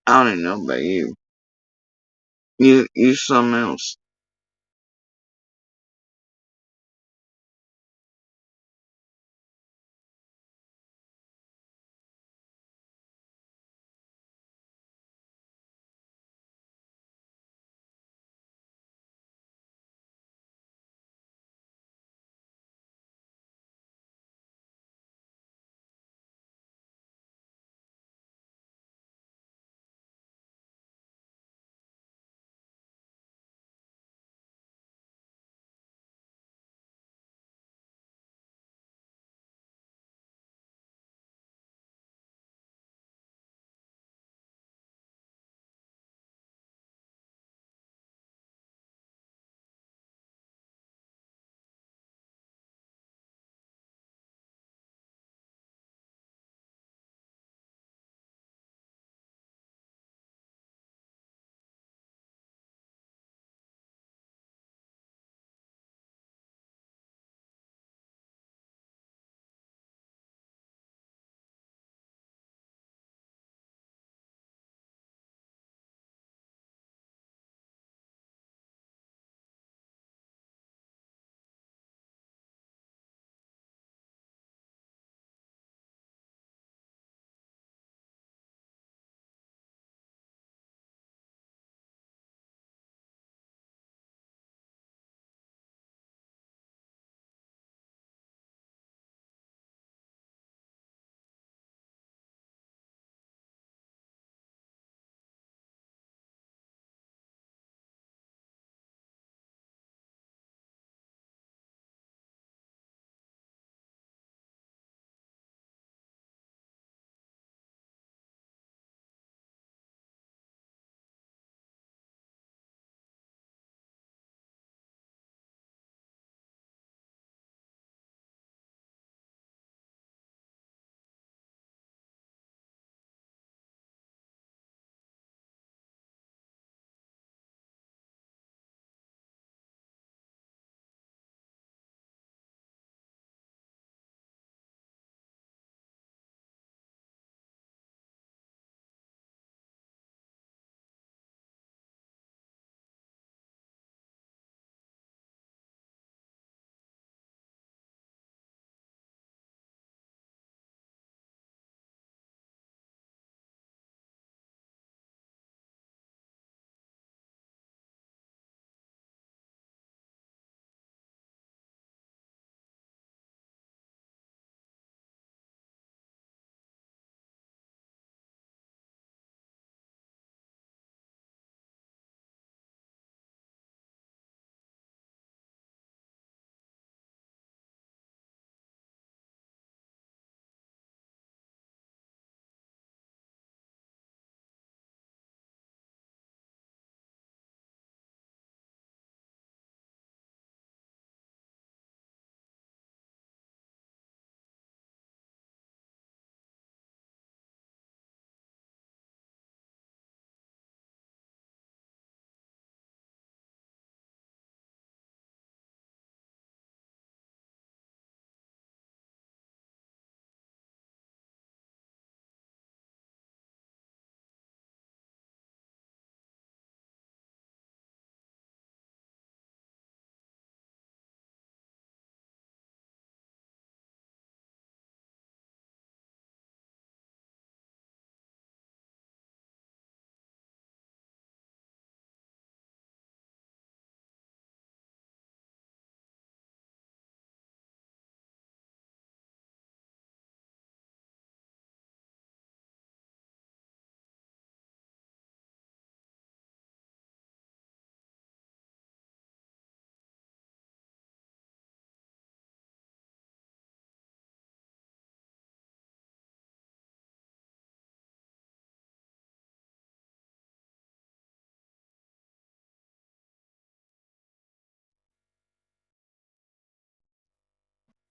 I don't even know about you. You something else.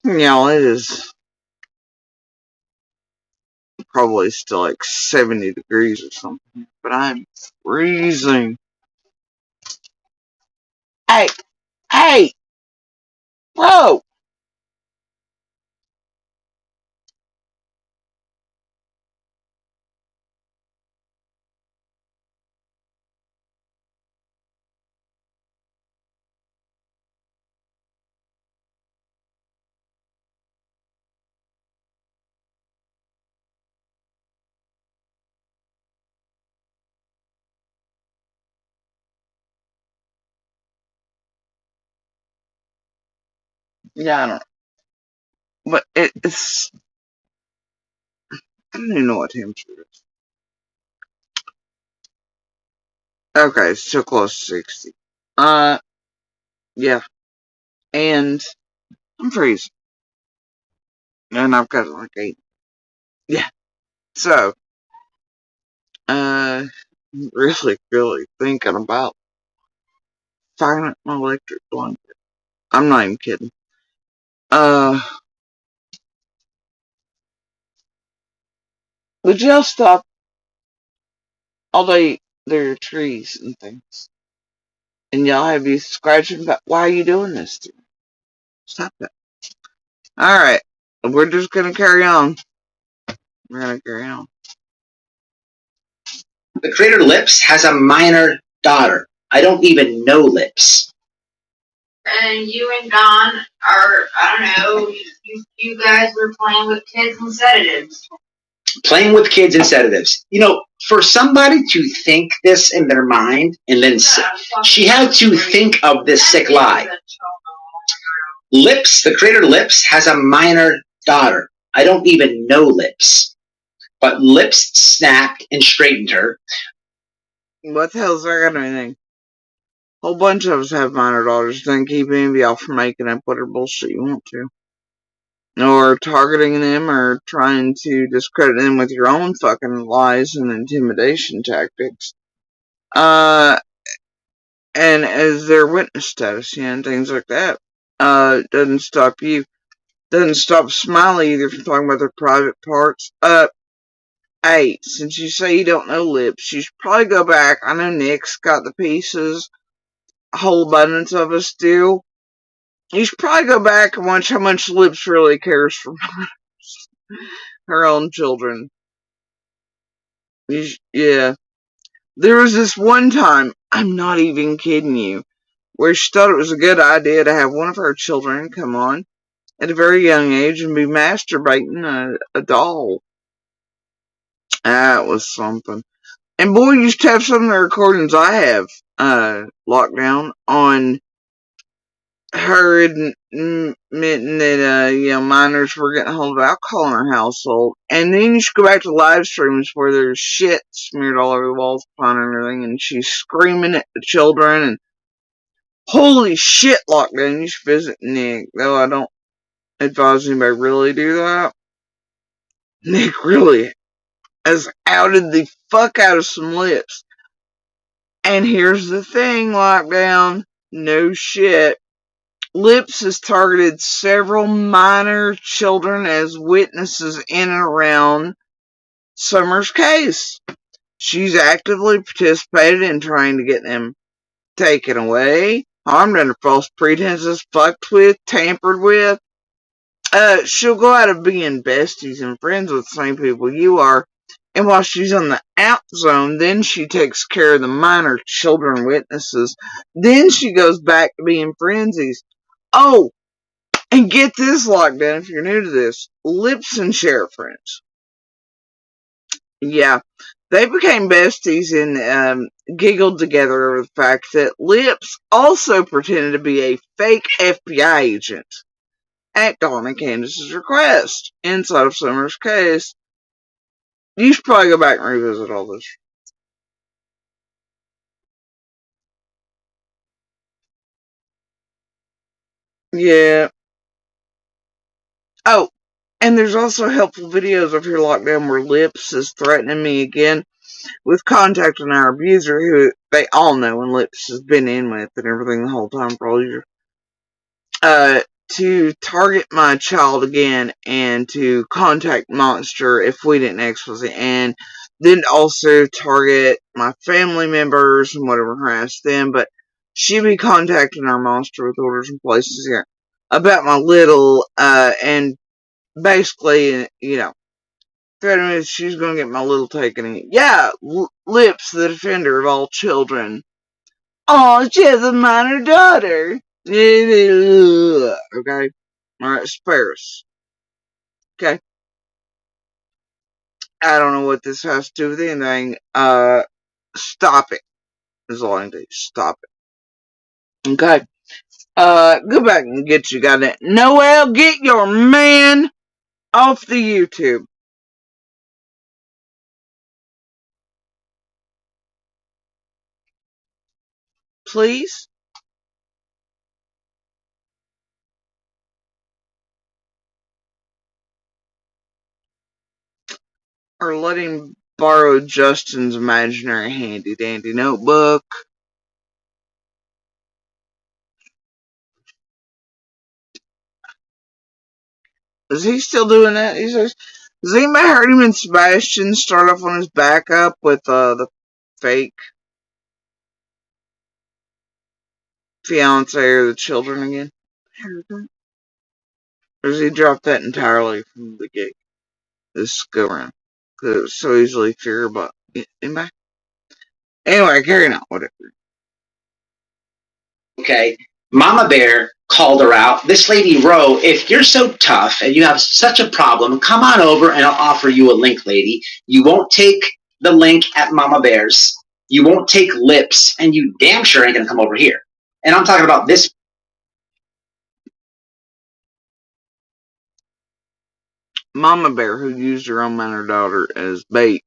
it is probably still like 70 degrees or something, but I'm freezing. Hey, bro! Yeah, I don't know. But it's, I don't even know what temperature it is. Okay, it's still close to 60. Yeah. And I'm freezing. And I've got like 8. Yeah. So, really thinking about firing up my electric blanket. I'm not even kidding. Would y'all stop all day there are trees and things? And y'all have you scratching about, why are you doing this to me? Stop that. Alright. We're just gonna carry on. We're gonna carry on. The creator Lips has a minor daughter. I don't even know Lips. And you and Don are, I don't know, you guys were playing with kids and sedatives. Playing with kids and sedatives. You know, for somebody to think this in their mind, and then she had to think of this sick lie. Lips, the creator Lips, has a minor daughter. I don't even know Lips. But Lips snapped and straightened her. What the hell's that got anything? A whole bunch of us have minor daughters. Doesn't keep any of y'all from making up whatever bullshit you want to. Or targeting them or trying to discredit them with your own fucking lies and intimidation tactics. And as their witness status, and things like that. Doesn't stop you. Doesn't stop Smiley either from talking about their private parts. Hey, since you say you don't know Lips, you should probably go back. I know Nick's got the pieces. A whole abundance of us do. You should probably go back and watch how much Lips really cares for her own children. Yeah. There was this one time, I'm not even kidding you, where she thought it was a good idea to have one of her children come on at a very young age and be masturbating a doll. That was something. And boy, you used to have some of the recordings I have locked down on her admitting that minors were getting a hold of alcohol in her household. And then you should go back to live streams where there's shit smeared all over the walls upon her and everything, and she's screaming at the children, and holy shit, lockdown. You should visit Nick, though I don't advise anybody really do that. Nick really has outed the fuck out of some Lips. And here's the thing, lockdown. No shit. Lips has targeted several minor children as witnesses in and around Summer's case. She's actively participated in trying to get them taken away, harmed under false pretenses, fucked with, tampered with. She'll go out of being besties and friends with the same people you are, and while she's on the out zone, then she takes care of the minor children witnesses. Then she goes back to being friendsies. Oh, and get this, lockdown, if you're new to this. Lips and share friends. Yeah, they became besties and giggled together over the fact that Lips also pretended to be a fake FBI agent at Dawn and Candace's request inside of Summer's case. You should probably go back and revisit all this. Yeah. Oh, and there's also helpful videos of her lockdown where Lips is threatening me again with contacting our abuser, who they all know when Lips has been in with and everything the whole time for all years. to target my child again and to contact Monster if we didn't explicitly, and then also target my family members and whatever, harass them, but she'd be contacting our Monster with orders and places here about my little, and basically, threatening me she's gonna get my little taken. Yeah, Lips, the defender of all children. Oh, she has a minor daughter. Okay? Alright, Sparrows. Okay? I don't know what this has to do with anything. Stop it. Is all I can do. Stop it. Okay? Go back and get you goddamn. Noel, get your man off the YouTube. Please? Or let him borrow Justin's imaginary handy dandy notebook. Is he still doing that? He says, has anybody heard him and Sebastian start off on his backup with the fake fiance or the children again? Or does he drop that entirely from the gig this go around? Because it was so easily figured, but anybody? Anyway, carrying on, whatever. Okay, Mama Bear called her out. This lady, Ro, if you're so tough and you have such a problem, come on over and I'll offer you a link, lady. You won't take the link at Mama Bear's. You won't take Lips, and you damn sure ain't gonna come over here. And I'm talking about this. Mama Bear, who used her own minor daughter as bait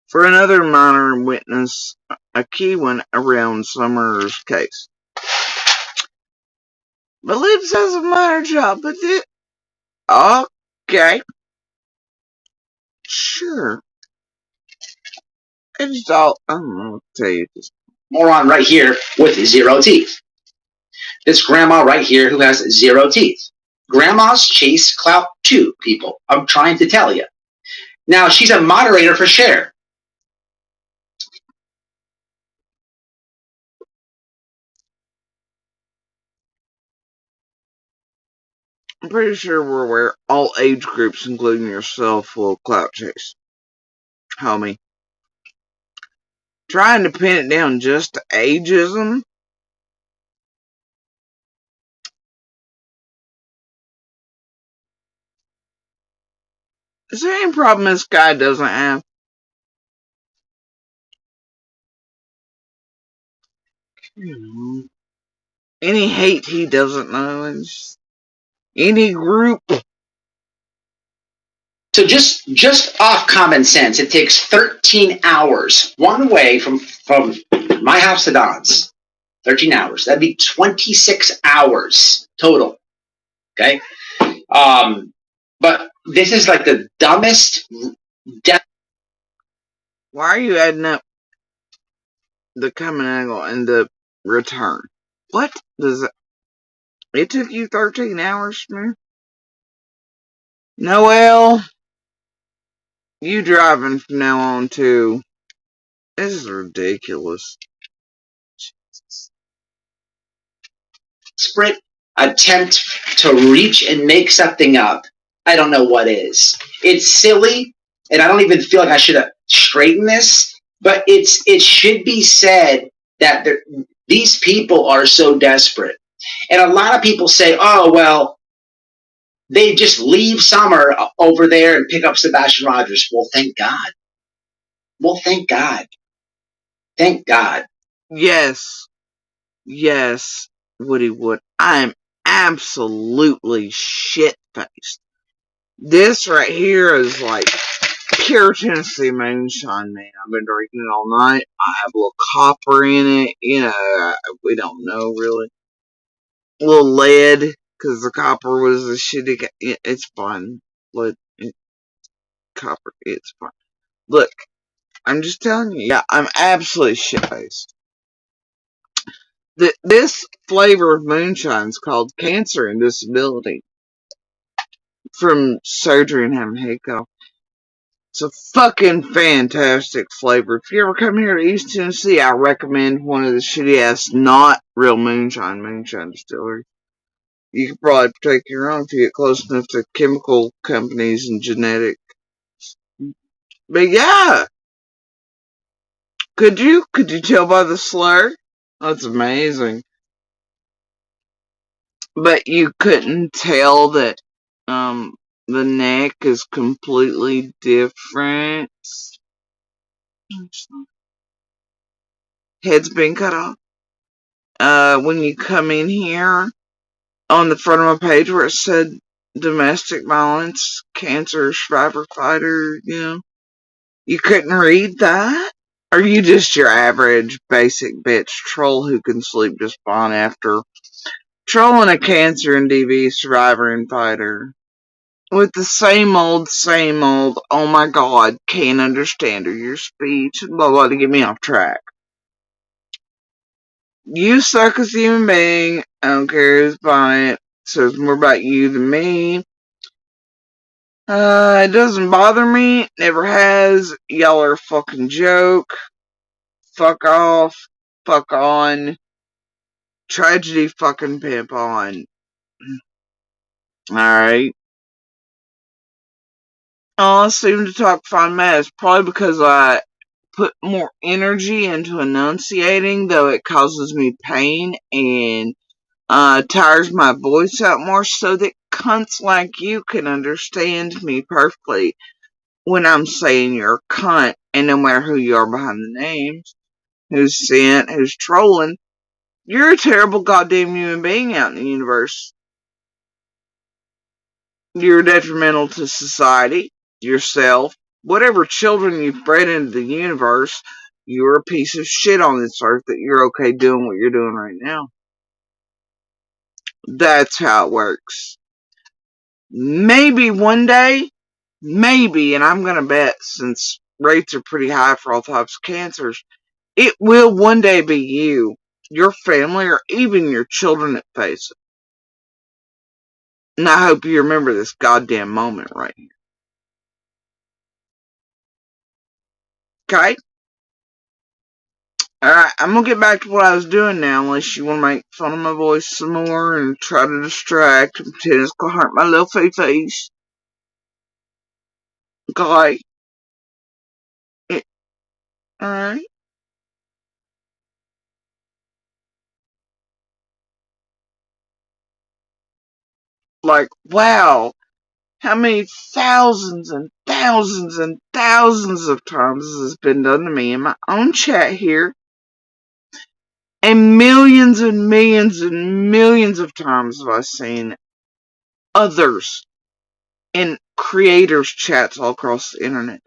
for another minor witness, a key one around Summer's case. But Lips has a minor job, but okay. Sure. I don't know what to tell you. Moron right here with 0 teeth. This grandma right here who has 0 teeth. Grandmas chase clout too, people. I'm trying to tell you. Now, she's a moderator for Share. I'm pretty sure we're aware all age groups, including yourself, will clout chase. Homie. Trying to pin it down just to ageism? Is there any problem this guy doesn't have? Any hate he doesn't know? Any group? So just off common sense, it takes 13 hours one way from my house to Don's. 13 hours. That'd be 26 hours total. Okay? But this is like the dumbest death. Why are you adding up the coming angle and the return? What does it took you 13 hours, man? Noel, you driving from now on too. This is ridiculous. Desperate attempt to reach and make something up. I don't know what is. It's silly, and I don't even feel like I should have straightened this, but it should be said that these people are so desperate. And a lot of people say, oh, well, they just leave Summer over there and pick up Sebastian Rogers. Well, thank God. Well, thank God. Thank God. Yes, Woody Wood. I'm absolutely shit-faced. This right here is like pure Tennessee moonshine, man. I've been drinking it all night. I have a little copper in it. We don't know really. A little lead, because the copper was a shitty. It's fine. Copper, it's fine. Look, I'm just telling you. Yeah, I'm absolutely shit-faced. This flavor of moonshine is called Cancer and Disability from Surgery and Having Hiccup. It's a fucking fantastic flavor. If you ever come here to East Tennessee, I recommend one of the shitty ass not real moonshine distilleries. You could probably take your own if you get close enough to chemical companies and genetic. But yeah, could you tell by the slur? That's amazing. But you couldn't tell that the neck is completely different. Head's been cut off. When you come in here, on the front of my page where it said domestic violence, cancer survivor fighter, you couldn't read that? Are you just your average basic bitch troll who can sleep just fine after trolling a cancer and DV survivor and fighter? With the same old, oh my god, can't understand her, your speech, blah blah, to get me off track. You suck as a human being, I don't care who's buying it, says more about you than me. It doesn't bother me, never has, y'all are a fucking joke, fuck off, fuck on, tragedy fucking pimp on. Alright. I seem to talk fine mess, probably because I put more energy into enunciating, though it causes me pain and tires my voice out more, so that cunts like you can understand me perfectly when I'm saying you're a cunt, and no matter who you are behind the names, who's sent, who's trolling, you're a terrible goddamn human being out in the universe. You're detrimental to society, yourself, whatever children you've bred into the universe. You're a piece of shit on this earth that you're okay doing what you're doing right now. That's how it works. Maybe one day, and I'm gonna bet, since rates are pretty high for all types of cancers, it will one day be you, your family, or even your children that face it. And I hope you remember this goddamn moment right here. Okay? Alright, I'm gonna get back to what I was doing now, unless you wanna make fun of my voice some more and try to distract and pretend it's gonna hurt my little face. Okay? Alright? Like, wow, how many thousands and thousands and thousands of times this has been done to me in my own chat here. And millions and millions and millions of times have I seen others in creators' chats all across the internet.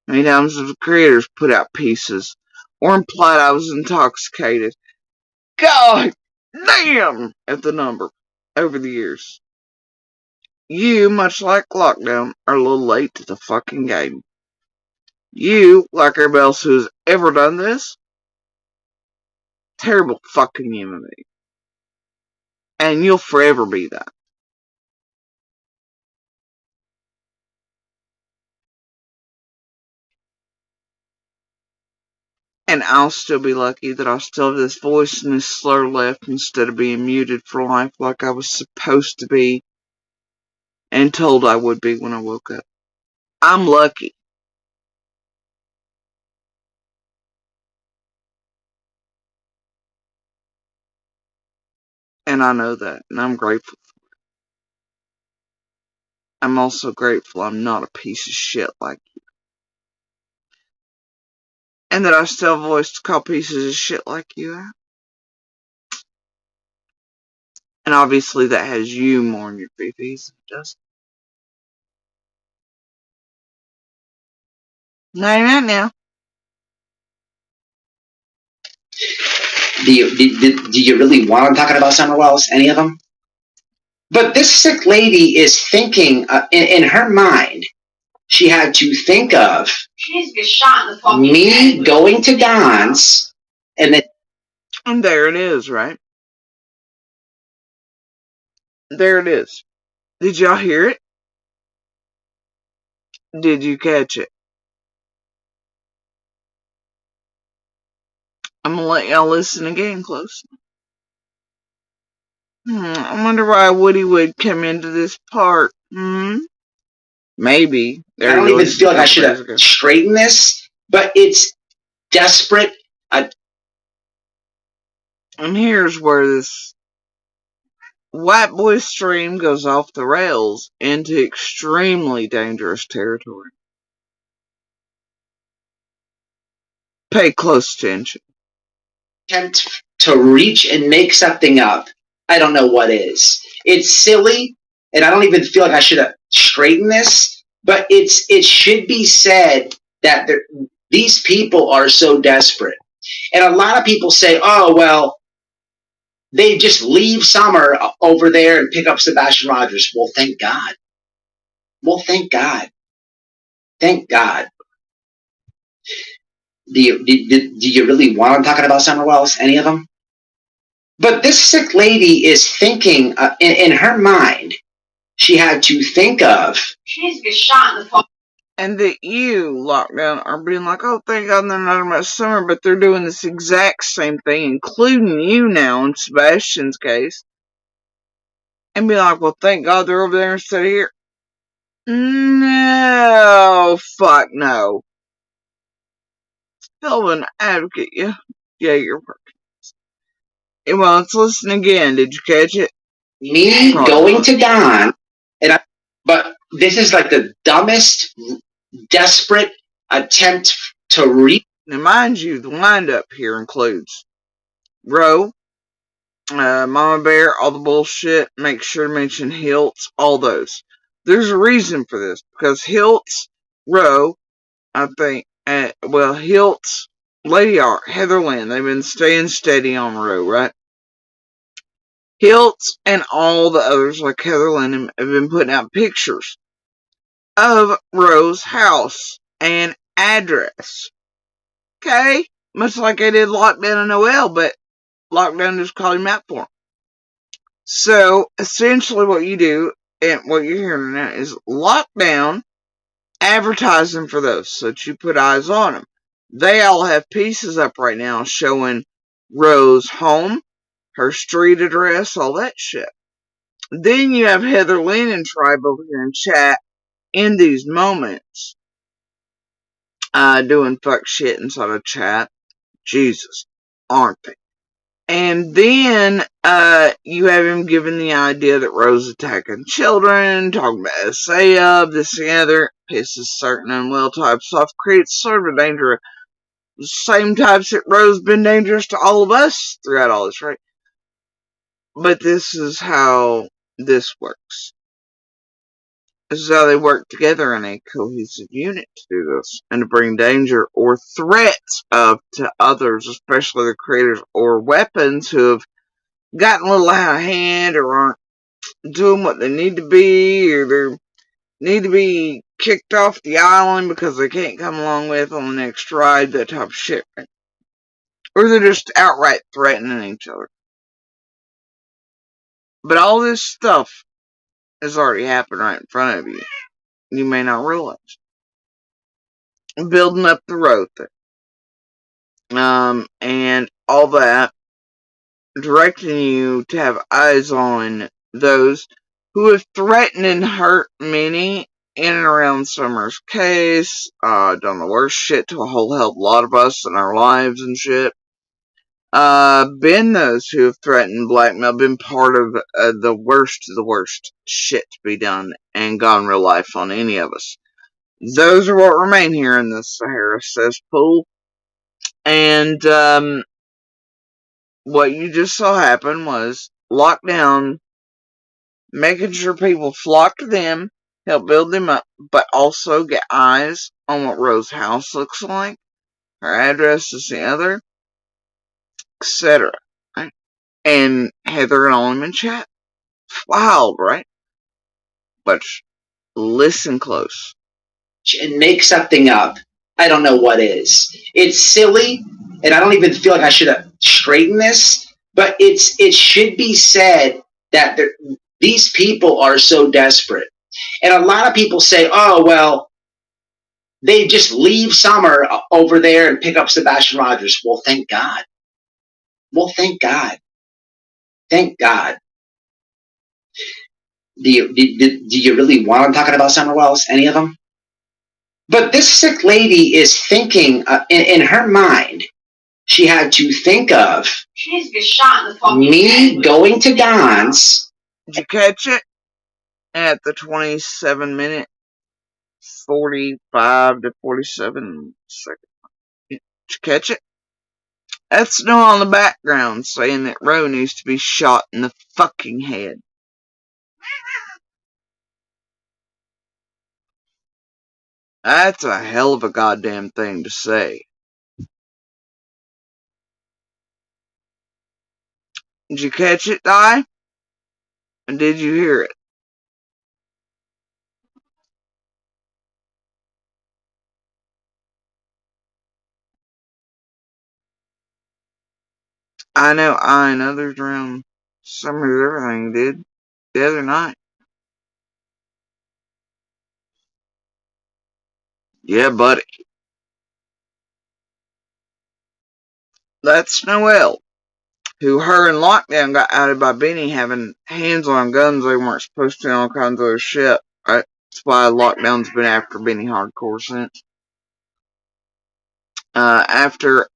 Many times the creators put out pieces or implied I was intoxicated. God damn at the number over the years. You, much like lockdown, are a little late to the fucking game. You, like everybody else who's ever done this, terrible fucking human being. And you'll forever be that. And I'll still be lucky that I still have this voice and this slur left instead of being muted for life like I was supposed to be and told I would be when I woke up. I'm lucky. And I know that, and I'm grateful for it. I'm also grateful I'm not a piece of shit like you. And that I still have a voice to call pieces of shit like you out. And obviously that has you more in your fifties than it does. Not now. Do you really want them talking about Summer Wells? Any of them? But this sick lady is thinking in her mind. She had to think of She needs to get shot in the fucking me head. going to Don's and then. And there it is, right? There it is. Did y'all hear it? Did you catch it? I'm gonna let y'all listen again close. I wonder why Woody would come into this part. Maybe. I don't even feel like I should have straightened this, but it's desperate. And here's where this white boy stream goes off the rails into extremely dangerous territory. Pay close attention. Attempt to reach and make something up. I don't know what is. It's silly, and I don't even feel like I should have straightened this, but it should be said that these people are so desperate. And a lot of people say, oh, well, they just leave Summer over there and pick up Sebastian Rogers. Well, thank God. Thank God. Do you really want them talking about Summer Wells? Any of them? But this sick lady is thinking, in her mind, she had to think of. She needs to get shot in the fall. And that you, Lockdown, are being like, oh, thank God they're not about Summer, but they're doing this exact same thing, including you now in Sebastian's case. And be like, well, thank God they're over there instead of here. No, fuck no. Hell of an advocate, yeah. Yeah, you're working. Well, let's listen again. Did you catch it? Me going to Don, but this is like the dumbest, desperate attempt to reach. Now, mind you, the wind-up here includes Ro, Mama Bear, all the bullshit, make sure to mention Hiltz, all those. There's a reason for this, because Hiltz, Ro, I think, Hiltz, Lady Art, Heather Lynn, they've been staying steady on Ro, right? Hiltz and all the others, like Heather Lynn, have been putting out pictures of Ro's house and address. Okay? Much like I did Lockdown and Noel, but Lockdown just called him out for him. So, essentially what you do, and what you're hearing now, is Lockdown advertising for those, so that you put eyes on them. They all have pieces up right now showing Ro's home, her street address, all that shit. Then you have Heather Lynn and Tribe over here in chat in these moments, doing fuck shit inside of chat. Jesus, aren't they? And then, you have him giving the idea that Rose attacking children, talking about SA of this and the other, pisses certain unwell types off, creates sort of a danger. The same types that Rose been dangerous to all of us throughout all this, right? But this is how this works. This is how they work together in a cohesive unit to do this, and to bring danger or threats to others, especially the creators or weapons who have gotten a little out of hand or aren't doing what they need to be, or they need to be kicked off the island because they can't come along with on the next ride, that type of shit, right? Or they're just outright threatening each other. But all this stuff has already happened right in front of you. You may not realize. Building up the road thing. And all that, directing you to have eyes on those who have threatened and hurt many in and around Summer's case, done the worst shit to a whole hell of a lot of us in our lives and shit. Been those who have threatened, blackmail, been part of the worst shit to be done and gone real life on any of us. Those are what remain here in the Sahara cesspool. And, what you just saw happen was Lockdown making sure people flock to them, help build them up, but also get eyes on what Rose's house looks like, her address is the other, etc. Right? And Heather and all them in chat. Wild, right? But listen close. And make something up. I don't know what is. It's silly, and I don't even feel like I should have straighten this, but it should be said that these people are so desperate. And a lot of people say, oh, well, they just leave Summer over there and pick up Sebastian Rogers. Well, thank God. Well, thank God. Thank God. Do you really want them talking about Summer Wells? Any of them? But this sick lady is thinking in her mind. She had to think of She needs to get shot in the fucking me head. going to Don's. Did you catch it? At the 27-minute, 45 to 47 second. Did you catch it? That's Snow on the background saying that Roe needs to be shot in the fucking head. That's a hell of a goddamn thing to say. Did you catch it, Di? And did you hear it? I know and others around Summers everything did the other night. Yeah, buddy. That's Noelle, who her and Lockdown got outed by Benny having hands on guns they weren't supposed to and all kinds of other shit. Right? That's why Lockdown's been after Benny hardcore since. After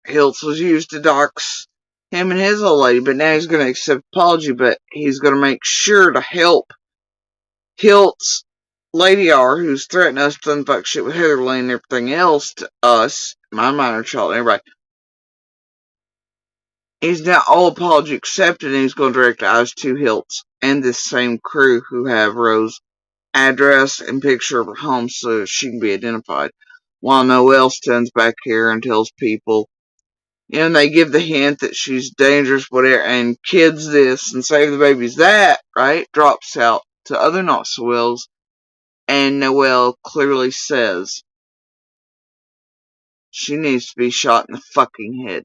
Hiltz was used to dox him and his old lady, but now he's going to accept apology, but he's going to make sure to help Hiltz Lady R, who's threatening us to unfuck shit with Heatherly and everything else to us, my minor child, and everybody. He's now all apology accepted, and he's going to direct eyes to Hiltz and this same crew who have Rose's address and picture of her home so she can be identified. While Noelle stands back here and tells people, you know, they give the hint that she's dangerous, whatever, and kids this and save the babies that, right? Drops out to other not so wells, and Noelle clearly says she needs to be shot in the fucking head.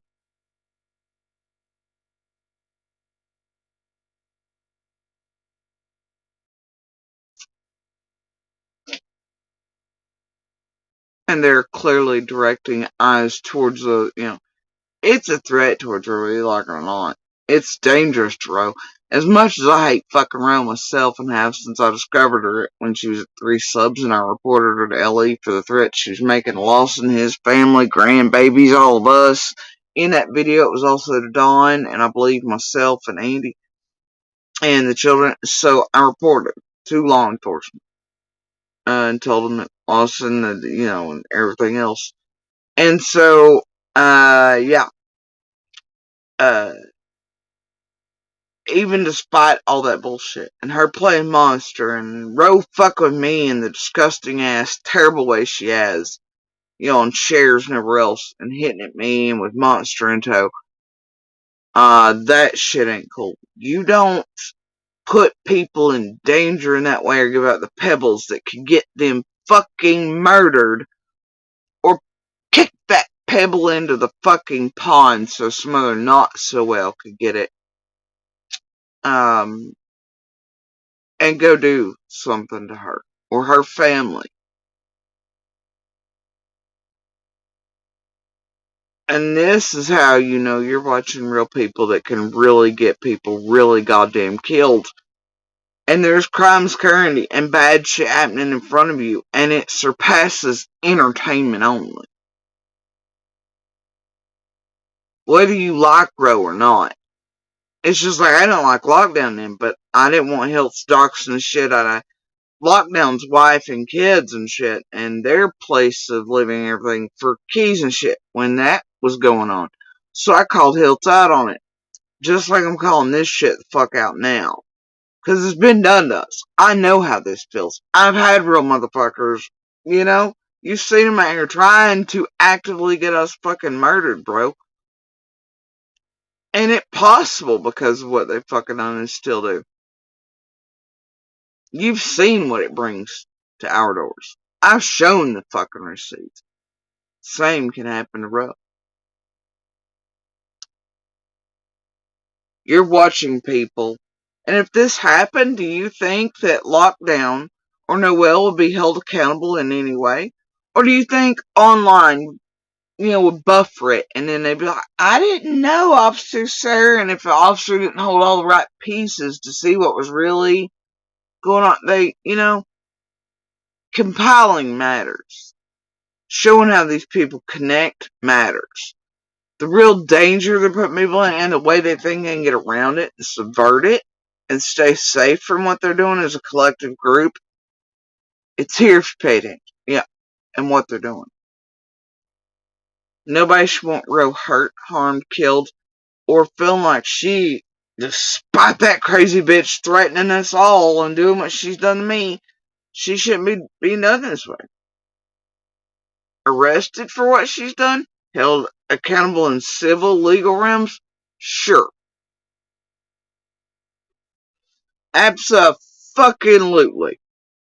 And they're clearly directing eyes towards the, you know, it's a threat towards her, whether you like it or not. It's dangerous to Ro. As much as I hate fucking Ro myself and have since I discovered her when she was at 3 subs and I reported her to LE for the threat she was making Lawson, his family, grandbabies, all of us. In that video, it was also to Dawn and I believe myself and Andy and the children. So I reported to law enforcement and told them that Lawson, you know, and everything else. And so, yeah. Even despite all that bullshit, and her playing monster, and Ro fuck with me in the disgusting ass, terrible way she has, you know, on shares and everywhere else, and hitting at me and with monster in tow, that shit ain't cool. You don't put people in danger in that way or give out the pebbles that could get them fucking murdered, or kick that pebble into the fucking pond so some other not so well could get it. And go do something to her or her family. And this is how you know you're watching real people that can really get people really goddamn killed. And there's crimes occurring and bad shit happening in front of you, and it surpasses entertainment only. Whether you like Ro or not. It's just like, I don't like Lockdown then, but I didn't want Health doxing the shit out of Lockdown's wife and kids and shit, and their place of living and everything for keys and shit when that was going on. So I called Hiltz out on it. Just like I'm calling this shit the fuck out now. Cause it's been done to us. I know how this feels. I've had real motherfuckers, you know? You've seen them out here trying to actively get us fucking murdered, bro. And it's possible because of what they fucking done and still do. You've seen what it brings to our doors. I've shown the fucking receipts. Same can happen to Ro. You're watching people. And if this happened, do you think that Lockdown or Noel would be held accountable in any way? Or do you think online, would buffer it and then they'd be like, I didn't know, officer, sir. And if the officer didn't hold all the right pieces to see what was really going on, compiling matters. Showing how these people connect matters. The real danger they're putting people in and the way they think they can get around it and subvert it and stay safe from what they're doing as a collective group, it's here if you pay attention. Yeah, and what they're doing. Nobody should want real hurt, harmed, killed, or feeling like she, despite that crazy bitch threatening us all and doing what she's done to me, she shouldn't be done this way. Arrested for what she's done? Held accountable in civil legal realms? Sure. Abso-fucking-lutely.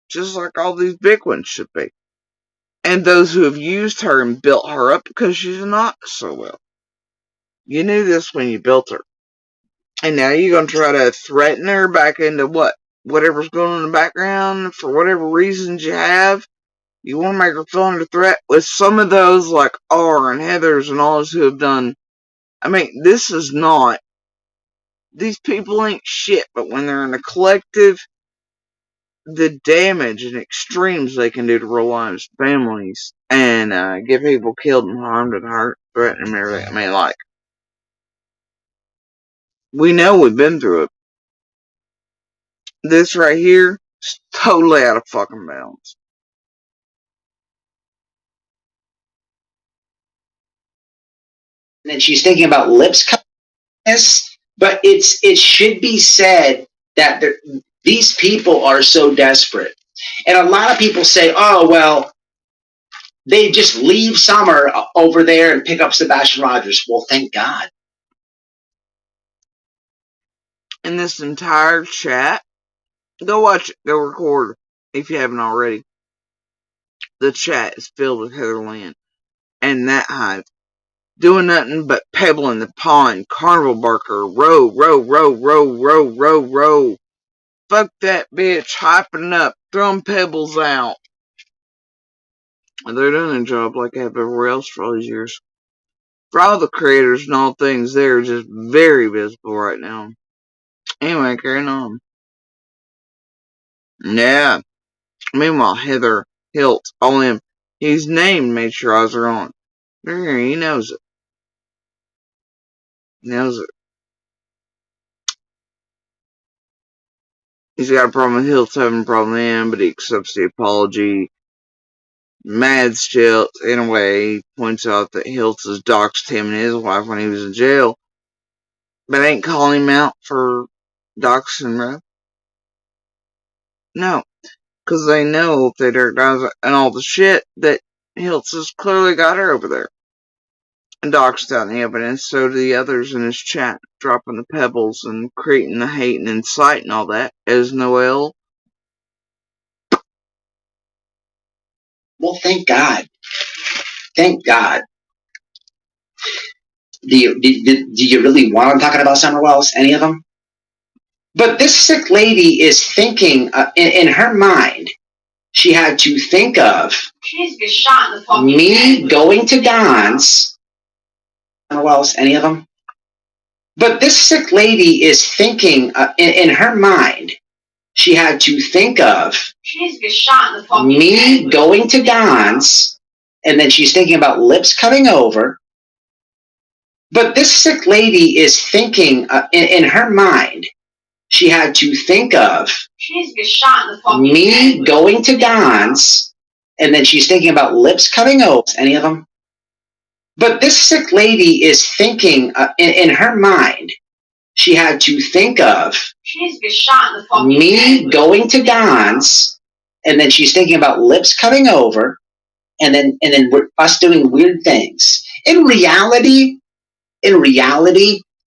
Just like all these big ones should be. And those who have used her and built her up because she's not so well. You knew this when you built her. And now you're going to try to threaten her back into what? Whatever's going on in the background for whatever reasons you have. You want to make her feel under threat with some of those like R and Heathers and all those who have done. I mean, this is not. These people ain't shit, but when they're in a collective, the damage and extremes they can do to real lives, families, and get people killed and harmed and hurt, threatened and everything. I mean, like, we know we've been through it. This right here is totally out of fucking bounds. And then she's thinking about lips covering this, but it should be said that these people are so desperate. And a lot of people say, oh, well, they just leave Summer over there and pick up Sebastian Rogers. Well, thank God. In this entire chat, go watch it, go record if you haven't already. The chat is filled with Heather Land and that hive. Doing nothing but pebbling the pond, carnival barker, row, row, row, row, row, row, row. Fuck that bitch, hyping up, throwing pebbles out. And they're doing a job like they have everywhere else for all these years. For all the creators and all things, they're just very visible right now. Anyway, carrying on. Yeah. Meanwhile, Heather Hilt, all him, he's named made sure eyes are on. He knows it. He knows it. He's got a problem with Hilt's having a problem with him, but he accepts the apology. Mad still, in a way, he points out that Hiltz has doxed him and his wife when he was in jail, but ain't calling him out for doxing her. No, because they know if they dirt down and all the shit that Hiltz has clearly got her over there. And doxed out the evidence, so do the others in his chat, dropping the pebbles and creating the hate and inciting all that, as Noel. Well, thank God. Thank God. Do you really want them talking about Summer Wells? Any of them? But this sick lady is thinking, in her mind, she had to think of She needs to get shot in the fucking me head. going to Don's. Summer Wells? Any of them? But this sick lady is thinking, in her mind, she had to think of She needs to get shot in the fucking me head. going to Don's, and then she's thinking about lips coming over. But this sick lady is thinking, in her mind, she had to think of She needs to get shot in the fucking me head. going to Don's, and then she's thinking about lips coming over. Any of them? But this sick lady is thinking, in her mind, she had to think of She needs to get shot in the fucking me head. going to Don's, and then she's thinking about lips coming over, and then us doing weird things. In reality,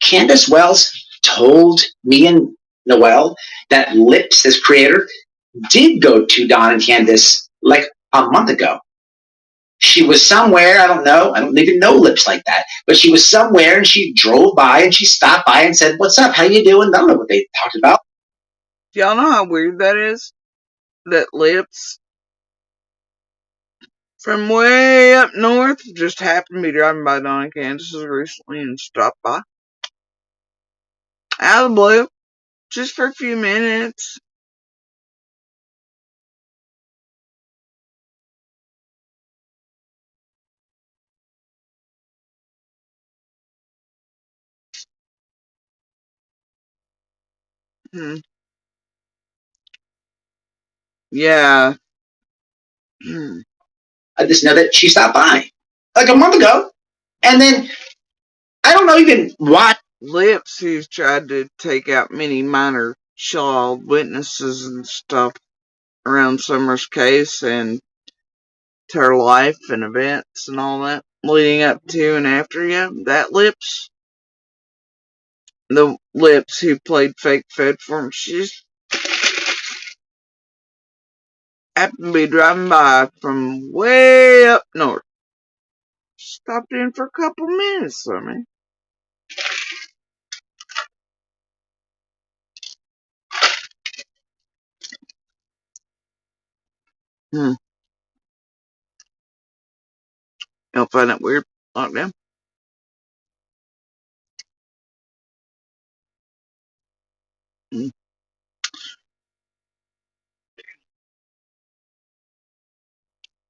Candace Wells told me and Noel that Lips, this creator, did go to Don and Candace like a month ago. she was somewhere, I don't know, I don't even know lips like that, but she was somewhere and she drove by and she stopped by and said, "What's up? How you doing?" I don't know what they talked about. Y'all know how weird that is? That lips from way up north just happened to be driving by Donna Kansas recently and stopped by. Out of the blue. Just for a few minutes. Hmm. Yeah. Hmm. I just know that she stopped by like a month ago. And then I don't know even why. Lips, who's tried to take out many minor child witnesses and stuff around Summer's case and to her life and events and all that leading up to and after. Yeah, that Lips, the Lips who played fake Fed for him, she's happened to be driving by from way up north. Stopped in for a couple minutes, I mean. Y'all find that weird? Lockdown? Hmm.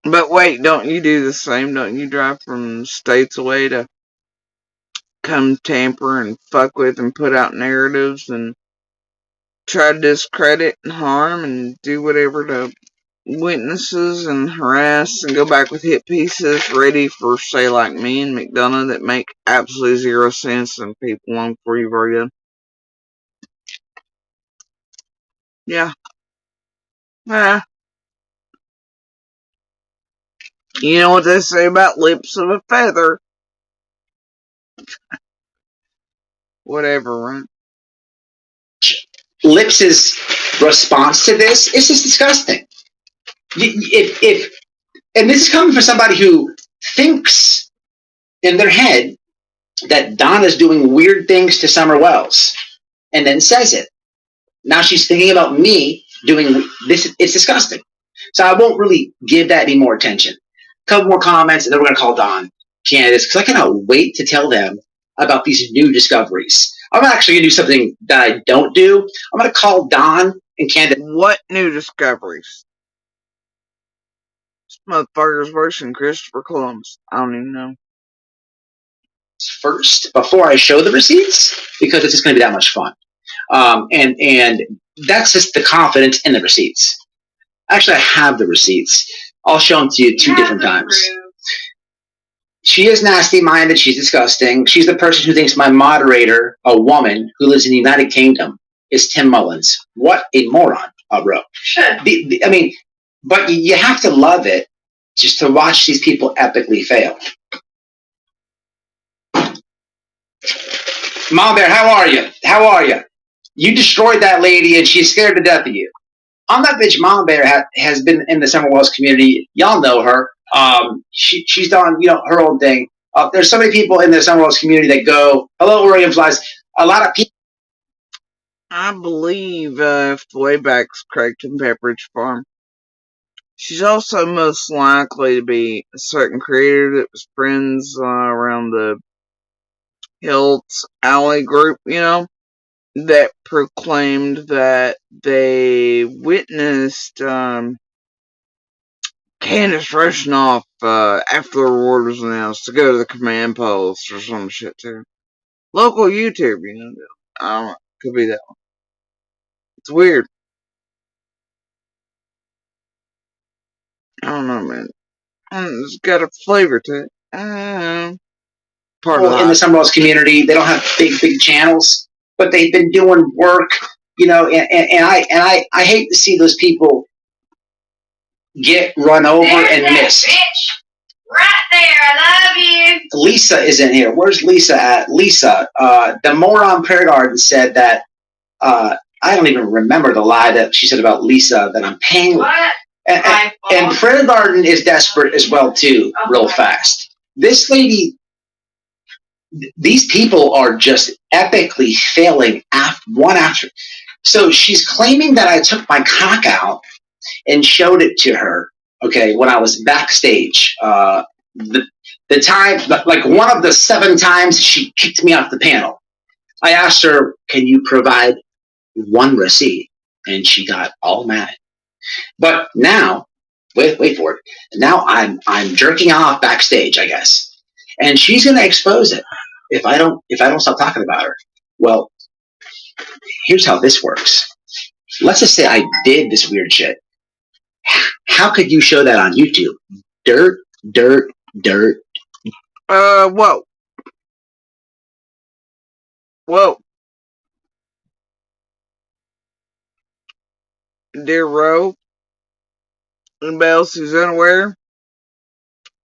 But wait, don't you do the same? Don't you drive from states away to come tamper and fuck with and put out narratives and try to discredit and harm and do whatever to witnesses and harass and go back with hit pieces ready for, say, like me and McDonough that make absolutely zero sense and people long before you've already done? Yeah. You know what they say about lips of a feather. Whatever, right? Lips's response to this is just disgusting. If and this is coming from somebody who thinks in their head that Donna's doing weird things to Summer Wells and then says it. Now she's thinking about me doing this. It's disgusting. So I won't really give that any more attention. A couple more comments, and then we're going to call Don candidates because I cannot wait to tell them about these new discoveries. I'm actually going to do something that I don't do. I'm going to call Don and candidate. What new discoveries? This motherfucker's worse than Christopher Columbus. I don't even know. First, before I show the receipts, because it's just going to be that much fun. And that's just the confidence in the receipts. Actually, I have the receipts. I'll show them to you two different times. She is nasty-minded. She's disgusting. She's the person who thinks my moderator, a woman who lives in the United Kingdom, is Tim Mullins. What a moron, bro. I mean, but you have to love it just to watch these people epically fail. Mom Bear, how are you? How are you? You destroyed that lady and she's scared to death of you. I'm that bitch. Mom Bear has been in the Summer Wells community. Y'all know her. She's done, her own thing. There's so many people in the Summer Wells community that go, "Hello, Orient Flies." A lot of people. I believe way back's correct in Pepperidge Farm. She's also most likely to be a certain creator that was friends around the Hills Alley group, that proclaimed that they witnessed Candace rushing off after the reward was announced to go to the command post or some shit too. Local YouTube, I don't know. Could be that one. It's weird. I don't know, man. It's got a flavor to it. Part of in the Summer Wells community, they don't have big channels, but they've been doing work, and I hate to see those people get run over and missed. Bitch. Right there, I love you. Lisa isn't here. Where's Lisa at? Lisa, the moron Prayer Garden said that, I don't even remember the lie that she said about Lisa, that I'm paying. What? And Prayer Garden is desperate as well too, real fast. This lady, these people are just epically failing one after. So she's claiming that I took my cock out and showed it to her. Okay, when I was backstage, the time, like one of the 7 times she kicked me off the panel. I asked her, "Can you provide one receipt?" And she got all mad. But now, wait for it. Now I'm jerking off backstage, I guess, and she's going to expose it if I don't stop talking about her. Well, here's how this works. Let's just say I did this weird shit. How could you show that on YouTube? Dirt, dirt, dirt. Whoa. Dear Roe, anybody else who's unaware,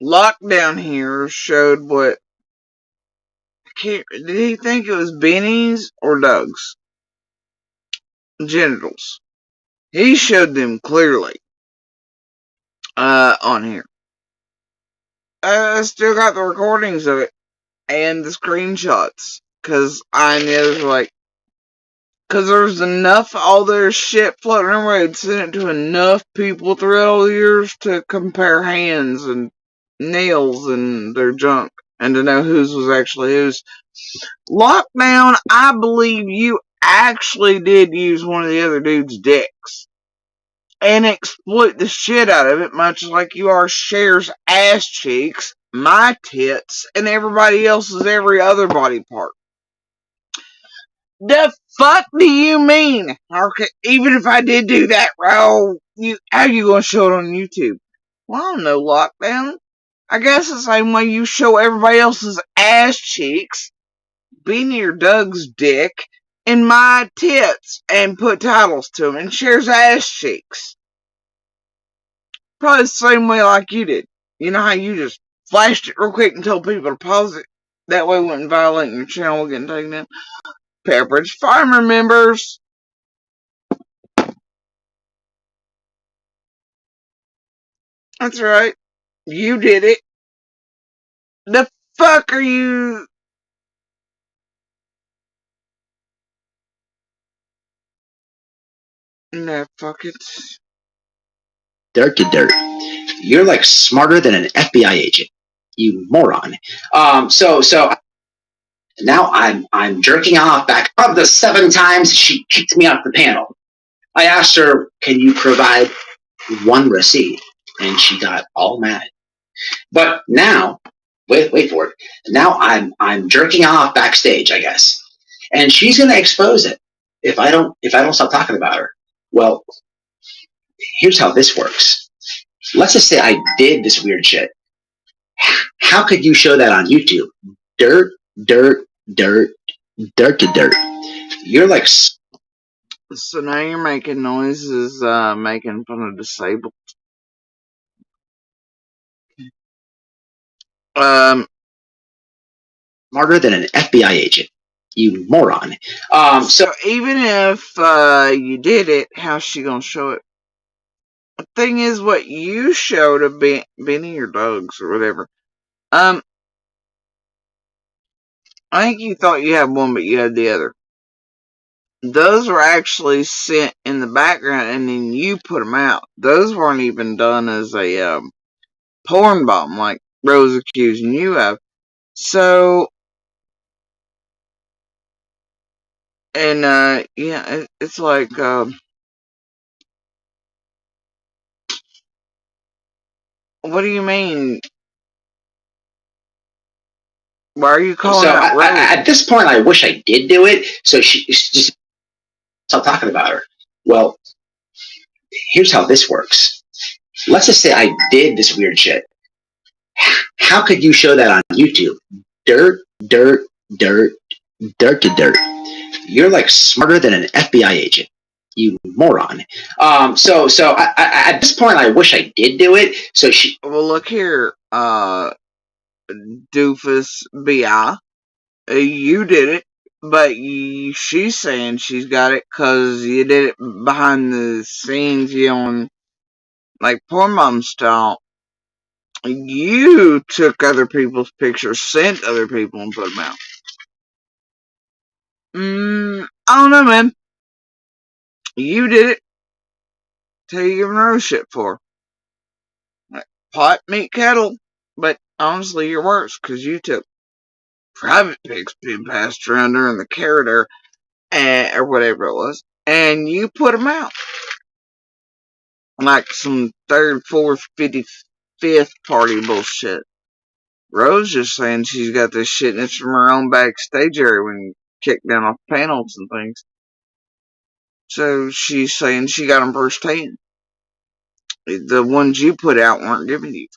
lockdown here showed what, did he think it was Benny's or Doug's genitals? He showed them clearly, on here. I still got the recordings of it, and the screenshots, cause I knew, like, cause there's enough all their shit floating around where I'd sent it to enough people throughout all the years to compare hands and nails and their junk, and to know whose was actually whose. Lockdown, I believe you actually did use one of the other dude's dicks and exploit the shit out of it, much like you are Cher's ass cheeks, my tits, and everybody else's every other body part. The fuck do you mean? Okay, even if I did do that, how you gonna show it on YouTube? Well, I don't know, Lockdown. I guess the same way you show everybody else's ass cheeks, be near Doug's dick, and my tits, and put titles to them, and Cher's ass cheeks. Probably the same way like you did. You know how you just flashed it real quick and told people to pause it? That way it wouldn't violate your channel getting taken down. Pepperidge Farmer members. That's right. You did it. The fuck are you? No, fuck it. Dirt to dirt. You're like smarter than an FBI agent, you moron. So now I'm jerking off back of the 7 times she kicked me off the panel. I asked her, "Can you provide one receipt?" And she got all mad. But now, wait for it. Now I'm jerking off backstage, I guess, and she's going to expose it if I don't stop talking about her. Well, here's how this works. Let's just say I did this weird shit. How could you show that on YouTube? Dirt, dirt, dirt, dirt to dirt. You're like. So now you're making noises, making fun of disabled. Smarter than an FBI agent, you moron. So even if you did it, how's she gonna show it? The thing is, what you showed of Benny or Doug's or whatever. I think you thought you had one, but you had the other. Those were actually sent in the background, and then you put them out. Those weren't even done as a porn bomb, like Rose accusing you of. So, and yeah, it's like what do you mean? Why are you calling out Rose? At this point, I wish I did do it, so she just stop talking about her. Well, here's how this works. Let's just say I did this weird shit. How could you show that on YouTube? Dirt, dirt, dirt, dirt to dirt. You're like smarter than an FBI agent, you moron. So at this point, I wish I did do it, so she. Well, look here, doofus bi. You did it, but she's saying she's got it because you did it behind the scenes, you know, like poor mom style, you took other people's pictures, sent other people, and put them out. I don't know, man. You did it. Tell you giving her shit for. Like, pot, meat, kettle. But honestly, you're worse, because you took private pics being passed around during the corridor, or whatever it was, and you put them out. Like some third, fourth, 55th party bullshit. Rose just saying she's got this shit and it's from her own backstage area when you kick down off panels and things. So she's saying she got them firsthand. The ones you put out weren't given to you.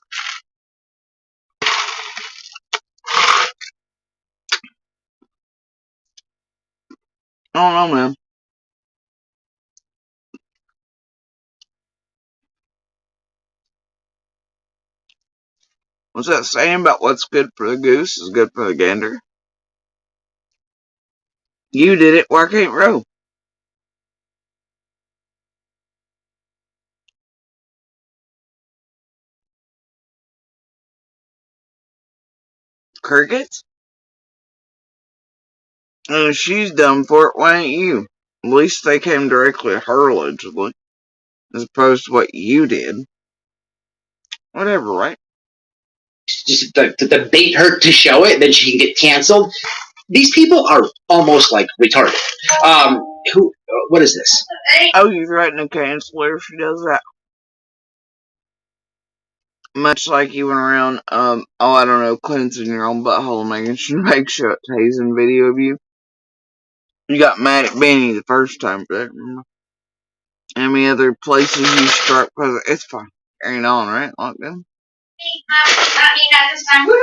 I don't know, man. What's that saying about what's good for the goose is good for the gander? You did it, why can't Ro? Crickets? If she's done for it, why ain't you? At least they came directly to her, allegedly, as opposed to what you did. Whatever, right? Just to bait her to show it, then she can get canceled. These people are almost like retarded. What is this? Oh, you threaten to cancel her if she does that. Much like you went around, I don't know, cleansing your own butthole and making sure it's hazing video of you. You got mad at Benny the first time for that, remember? How many other places you struck? It's fine. Carrying on, right? Lockdown? Not me, not this time. Woo!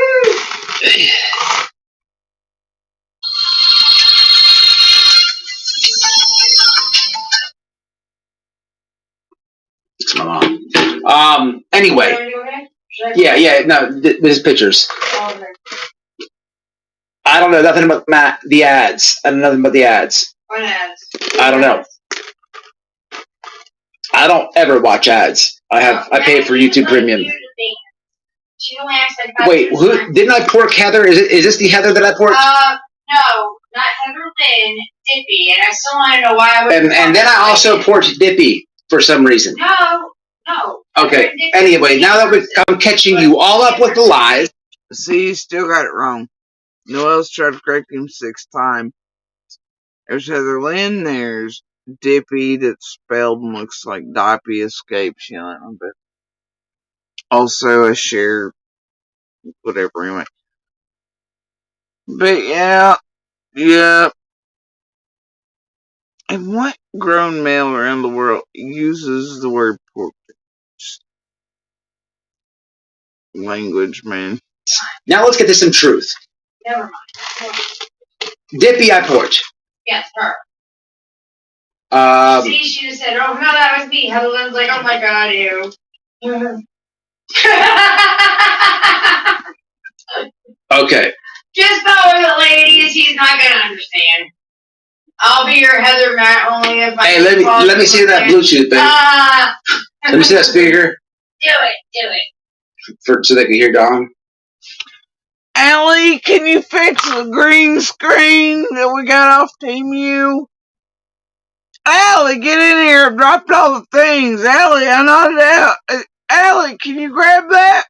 It's my mom. Anyway. Yeah, no, there's pictures. I don't know nothing about the ads. I don't know nothing about the ads. What ads? I don't know. I don't ever watch ads. I pay for YouTube Premium. She only acts like Wait, didn't I pork Heather? Is this the Heather that I porked? No, not Heather Lynn, Dippy, and I still want to know why I would. And then I also porked Dippy for some reason. No. Okay. Anyway, now that I'm catching you all up with the lies. See, you still got it wrong. Noel's tried to correct him 6 times. There's Heather Lynn, there's Dippy that's spelled and looks like Dippy escapes, you know, but also a share, whatever, anyway. But yeah. And what grown male around the world uses the word pork? Language, man. Now let's get to some truth. Never mind. Dippy, I porked. Yes, her. See, she just said, "Oh no, that was me." Heather Lynn's like, "Oh my god, you." Okay. Just go with it, ladies. He's not gonna understand. I'll be your Heather Matt only if I. Hey, let me see that Bluetooth thing. Let me see that speaker. Do it. So they can hear Dawn. Allie, can you fix the green screen that we got off Team U? Allie, get in here. I dropped all the things. Allie, I knocked it out. Allie, can you grab that?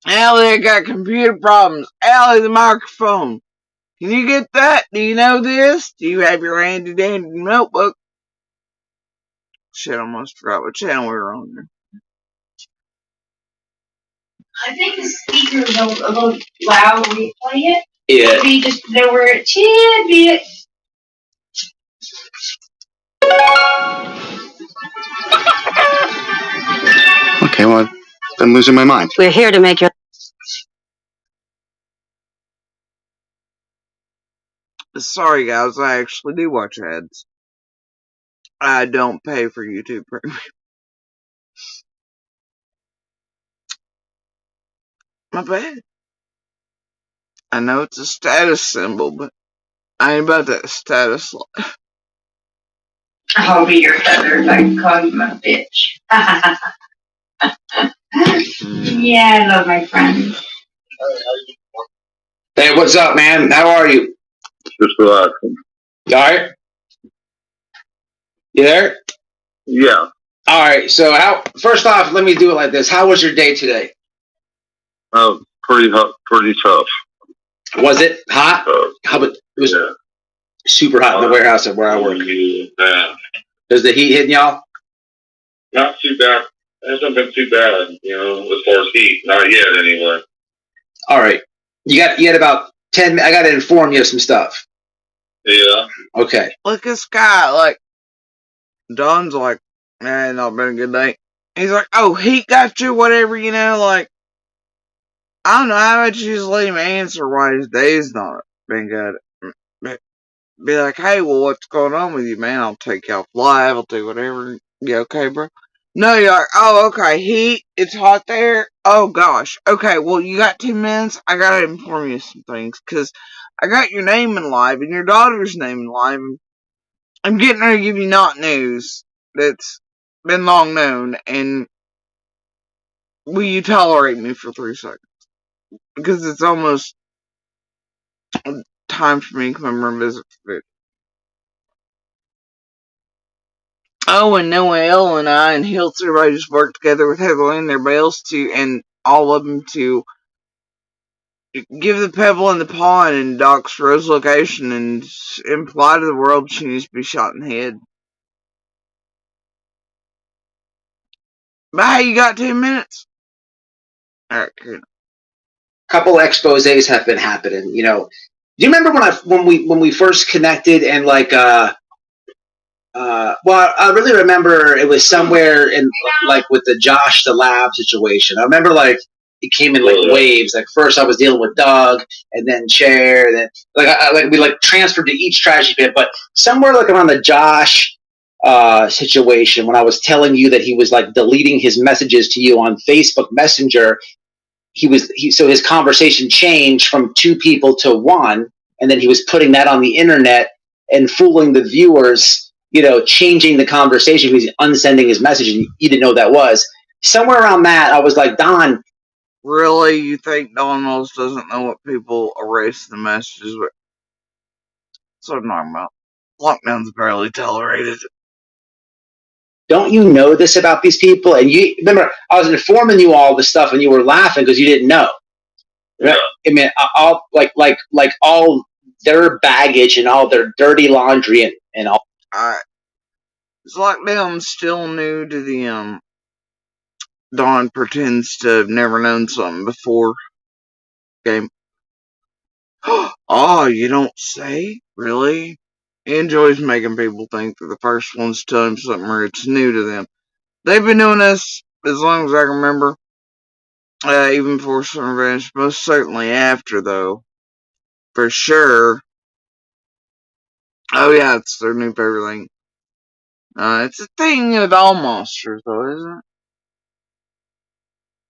Allie, I got computer problems. Allie, the microphone. Can you get that? Do you know this? Do you have your handy dandy notebook? Shit, I almost forgot what channel we were on there. I think the speaker is a little loud when you play it. Yeah. Maybe just lower it a bit. Okay, well, I'm losing my mind. We're here to make your... Sorry, guys, I actually do watch ads. I don't pay for YouTube Premium. My bad. I know it's a status symbol, but I ain't about that status life. I'll be your Heather if I can call you my bitch. Yeah, I love my friends. Hey, what's up, man? How are you? Just relaxing. All right. You there? Yeah. All right. So, first off, let me do it like this. How was your day today? Pretty hot, pretty tough. Was it hot? How about it was super hot in the warehouse at where I work. Yeah. Is the heat hitting y'all? Not too bad. It hasn't been too bad, as far as heat. Not yet, anyway. All right. You had about 10 minutes. I got to inform you of some stuff. Yeah. Okay. Look, this guy, like, Don's like, not been a good day. He's like, oh, he got you, whatever, like, I don't know how much you just let him answer why his day's not been good. Be like, hey, well, what's going on with you, man? I'll take you off live, I'll do whatever. You okay, bro? No, you're like, oh, okay, heat, it's hot there? Oh, gosh. Okay, well, you got 2 minutes? I gotta inform you of some things, because I got your name in live, and your daughter's name in live, and I'm getting ready to give you not news that's been long known, and will you tolerate me for 3 seconds? Because it's almost time for me to come over and visit for food. Oh, and Noel and I and Hiltz, everybody just worked together with Heather and their bells and all of them to give the pebble in the pond and Doc's Rose location and imply to the world she needs to be shot in the head. But hey, you got 2 minutes? Alright, good. Couple exposés have been happening. Do you remember when we first connected and well, I really remember it was somewhere in like with the Josh the Lab situation. I remember like it came in like waves. Like first I was dealing with Doug and then Cher, and then we transferred to each tragedy pit. But somewhere like around the Josh situation, when I was telling you that he was like deleting his messages to you on Facebook Messenger, so his conversation changed from 2 people to 1, and then he was putting that on the internet and fooling the viewers. Changing the conversation. He's unsending his message, and you didn't know what that was. Somewhere around that, I was like, Don. Really? You think Don Mills doesn't know what people erase the messages with? That's what I'm talking about. Lockdown's barely tolerated. Don't you know this about these people? And you remember, I was informing you all this stuff, and you were laughing because you didn't know. Yeah. I mean, all like all their baggage and all their dirty laundry and all. This lockdown's still new to the Don pretends to have never known something before. Game. Oh, you don't say? Really? He enjoys making people think that the first one's telling something or it's new to them. They've been doing this as long as I can remember. Even before Summer Revenge. Most certainly after, though. For sure. Oh yeah, it's their new favorite thing. It's a thing with all monsters, though, isn't it?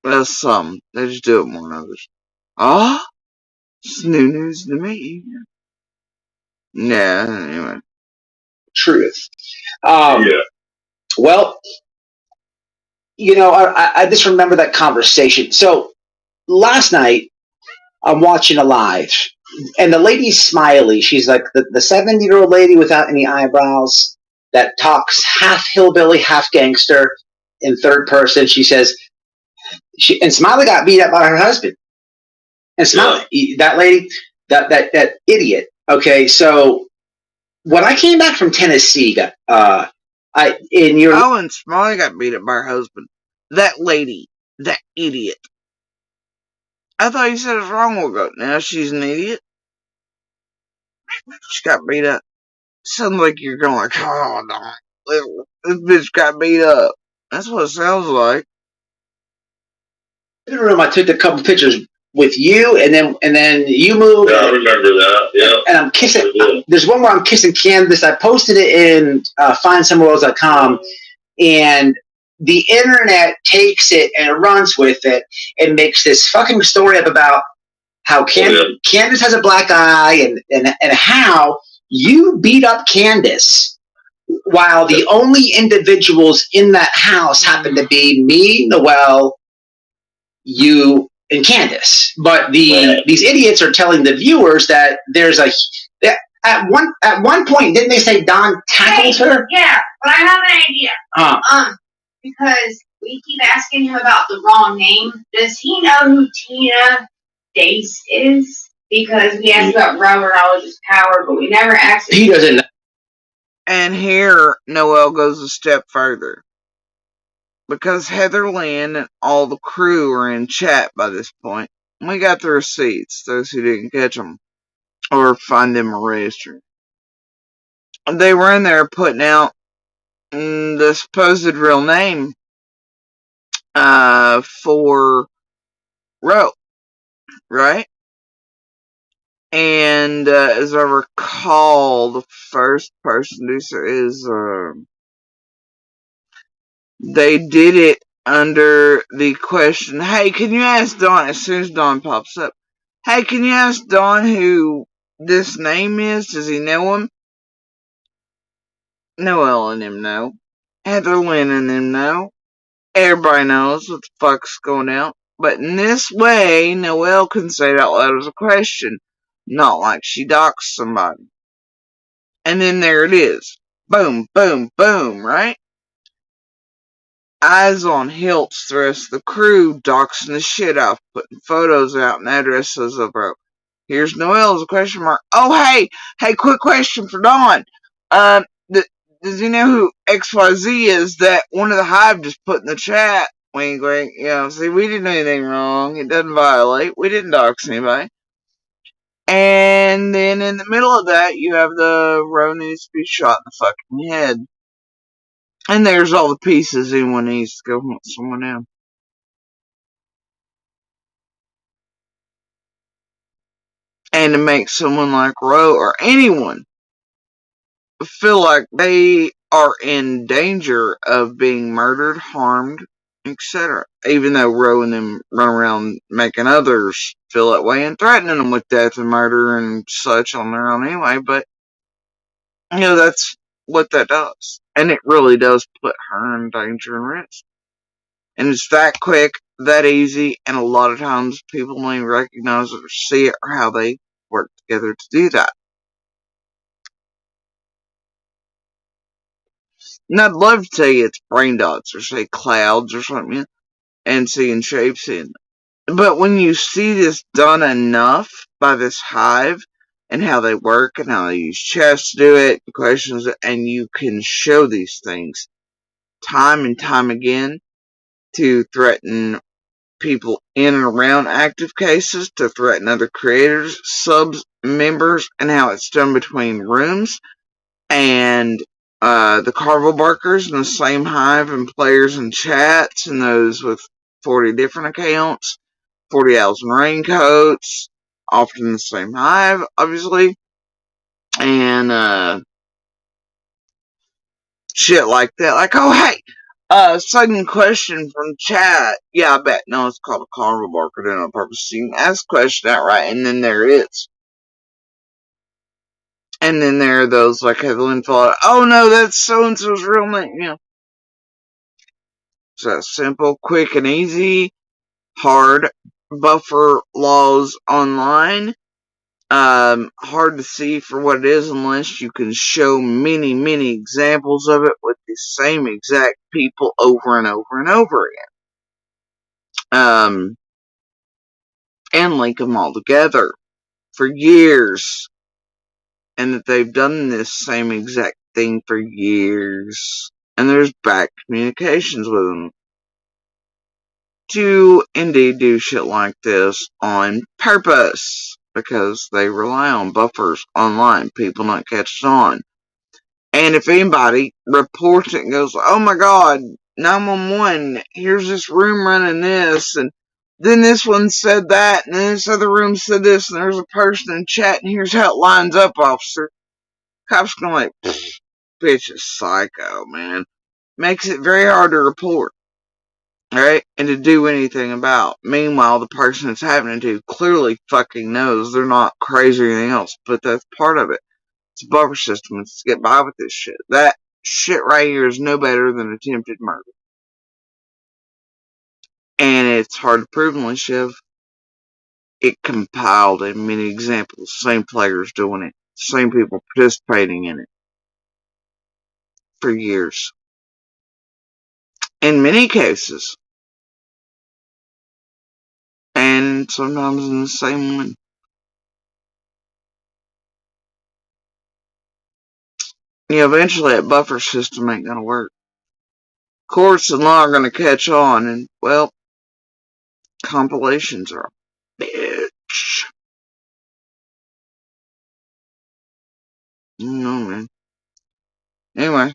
Well, some. They just do it more than others. Ah? It's new news to me. Yeah, anyway. Truth. Yeah. Well, I just remember that conversation. So last night, I'm watching a live, and the lady's smiley. She's like the 70-year-old lady without any eyebrows that talks half hillbilly, half gangster in third person. She says, and Smiley got beat up by her husband. And Smiley, that lady, that idiot. Okay, so when I came back from Tennessee, and Smiley got beat up by her husband. That lady, that idiot. I thought you said it was wrong ago. Now she's an idiot. She got beat up. Sounds like you're going like, oh no, this bitch got beat up. That's what it sounds like. In the room, I took a couple pictures with you, and then you moved. Yeah, I remember that. Yeah. And I'm kissing. There's one where I'm kissing Candace. I posted it in findsomewhereelse.com, and the internet takes it and runs with it and makes this fucking story up about how Candace has a black eye and how you beat up Candace while the only individuals in that house happen to be me, Noelle, you, and Candace. But these idiots are telling the viewers that there's at one point, didn't they say Don tackled her? Yeah, but I have an idea. Because we keep asking him about the wrong name. Does he know who Tina Dace is? Because we asked about Robert Power, but we never asked him. He doesn't know. And here, Noelle goes a step further. Because Heather Lynn and all the crew are in chat by this point. We got the receipts, those who didn't catch them. Or find them erased. They were in there putting out the supposed real name for Ro, right? And as I recall, the first person to say is they did it under the question, hey, can you ask Don, as soon as Don pops up, hey, can you ask Don who this name is? Does he know him? Noelle and him know. Heather Lynn and him know. Everybody knows what the fuck's going on. But in this way, Noelle can say it out loud as a question. Not like she docks somebody. And then there it is. Boom, boom, boom, right? Eyes on Hiltz, the rest of the crew, doxing the shit out, putting photos out and addresses of her. Here's Noelle's a question mark. Oh, hey, quick question for Dawn. Does he know who XYZ is that one of the Hive just put in the chat? Wink, wink. See, we didn't do anything wrong. It doesn't violate. We didn't dox anybody. And then in the middle of that, you have the Ro needs to be shot in the fucking head. And there's all the pieces anyone needs to go hunt someone down. And to make someone like Ro or anyone feel like they are in danger of being murdered, harmed, etc. Even though Ro and them run around making others feel that way and threatening them with death and murder and such on their own anyway, but that's what that does. And it really does put her in danger and risk. And it's that quick, that easy, and a lot of times people don't even recognize it or see it or how they work together to do that. And I'd love to tell you it's brain dots or say clouds or something and seeing shapes in. But when you see this done enough by this Hive and how they work and how they use chess to do it, questions, and you can show these things time and time again to threaten people in and around active cases, to threaten other creators, subs, members, and how it's done between rooms, and the Carvel Barkers in the same Hive, and players in chats, and those with 40 different accounts, 40 owls and raincoats, often the same Hive, obviously, and shit like that. Like, oh hey, sudden question from chat. Yeah, I bet. No, it's called a Carvel Barker doing it on purpose. So you can ask a question outright, and then there it is. And then there are those like Evelyn thought, oh no, that's so-and-so's real name, So simple, quick, and easy. Hard buffer laws online. Hard to see for what it is unless you can show many, many examples of it with the same exact people over and over and over again. And link them all together for years. And that they've done this same exact thing for years. And there's back communications with them. To indeed do shit like this on purpose. Because they rely on buffers online. People not catch it on. And if anybody reports it and goes, oh my god, 911, here's this room running this, and then this one said that, and then this other room said this, and there's a person in chat, and here's how it lines up, officer. Cops gonna like, bitch is psycho, man. Makes it very hard to report. Right? And to do anything about. Meanwhile, the person it's happening to clearly fucking knows they're not crazy or anything else, but that's part of it. It's a buffer system. It's to get by with this shit. That shit right here is no better than attempted murder. And it's hard to prove unless you have it compiled in many examples. Same players doing it. Same people participating in it. For years. In many cases. And sometimes in the same one. Eventually that buffer system ain't gonna work. Courts and law are gonna catch on, and, well, compilations are a bitch. Man. Anyway.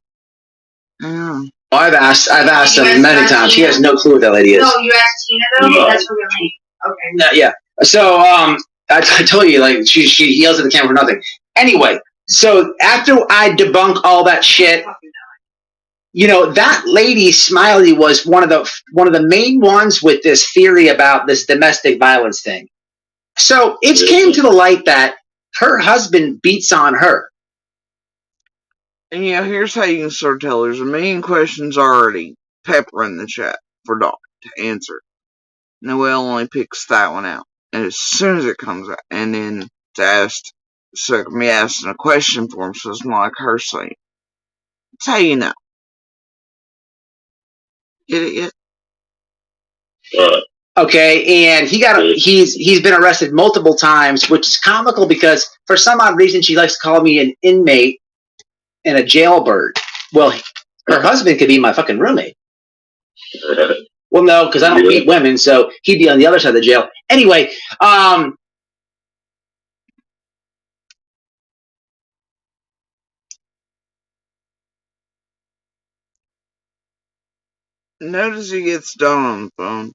Yeah. I've asked him many times. He has no clue what that lady is. No, you asked Tina though? That's her real name. Okay. No, yeah. So, I told you, like, she yells at the camera for nothing. Anyway, so after I debunk all that shit, that lady Smiley was one of the main ones with this theory about this domestic violence thing. So it came to the light that her husband beats on her. And here's how you can sort of tell. There's a million questions already peppering the chat for Doc to answer. Noelle only picks that one out. And as soon as it comes out, and then it's asked, so me asking a question for him, so it's not like her saying. That's how you know. Get it yet? Okay, and he's been arrested multiple times, which is comical because for some odd reason she likes to call me an inmate and a jailbird. Well, her husband could be my fucking roommate. Well, no, because I don't beat women, so he'd be on the other side of the jail. Anyway, notice he gets Dawn on the phone.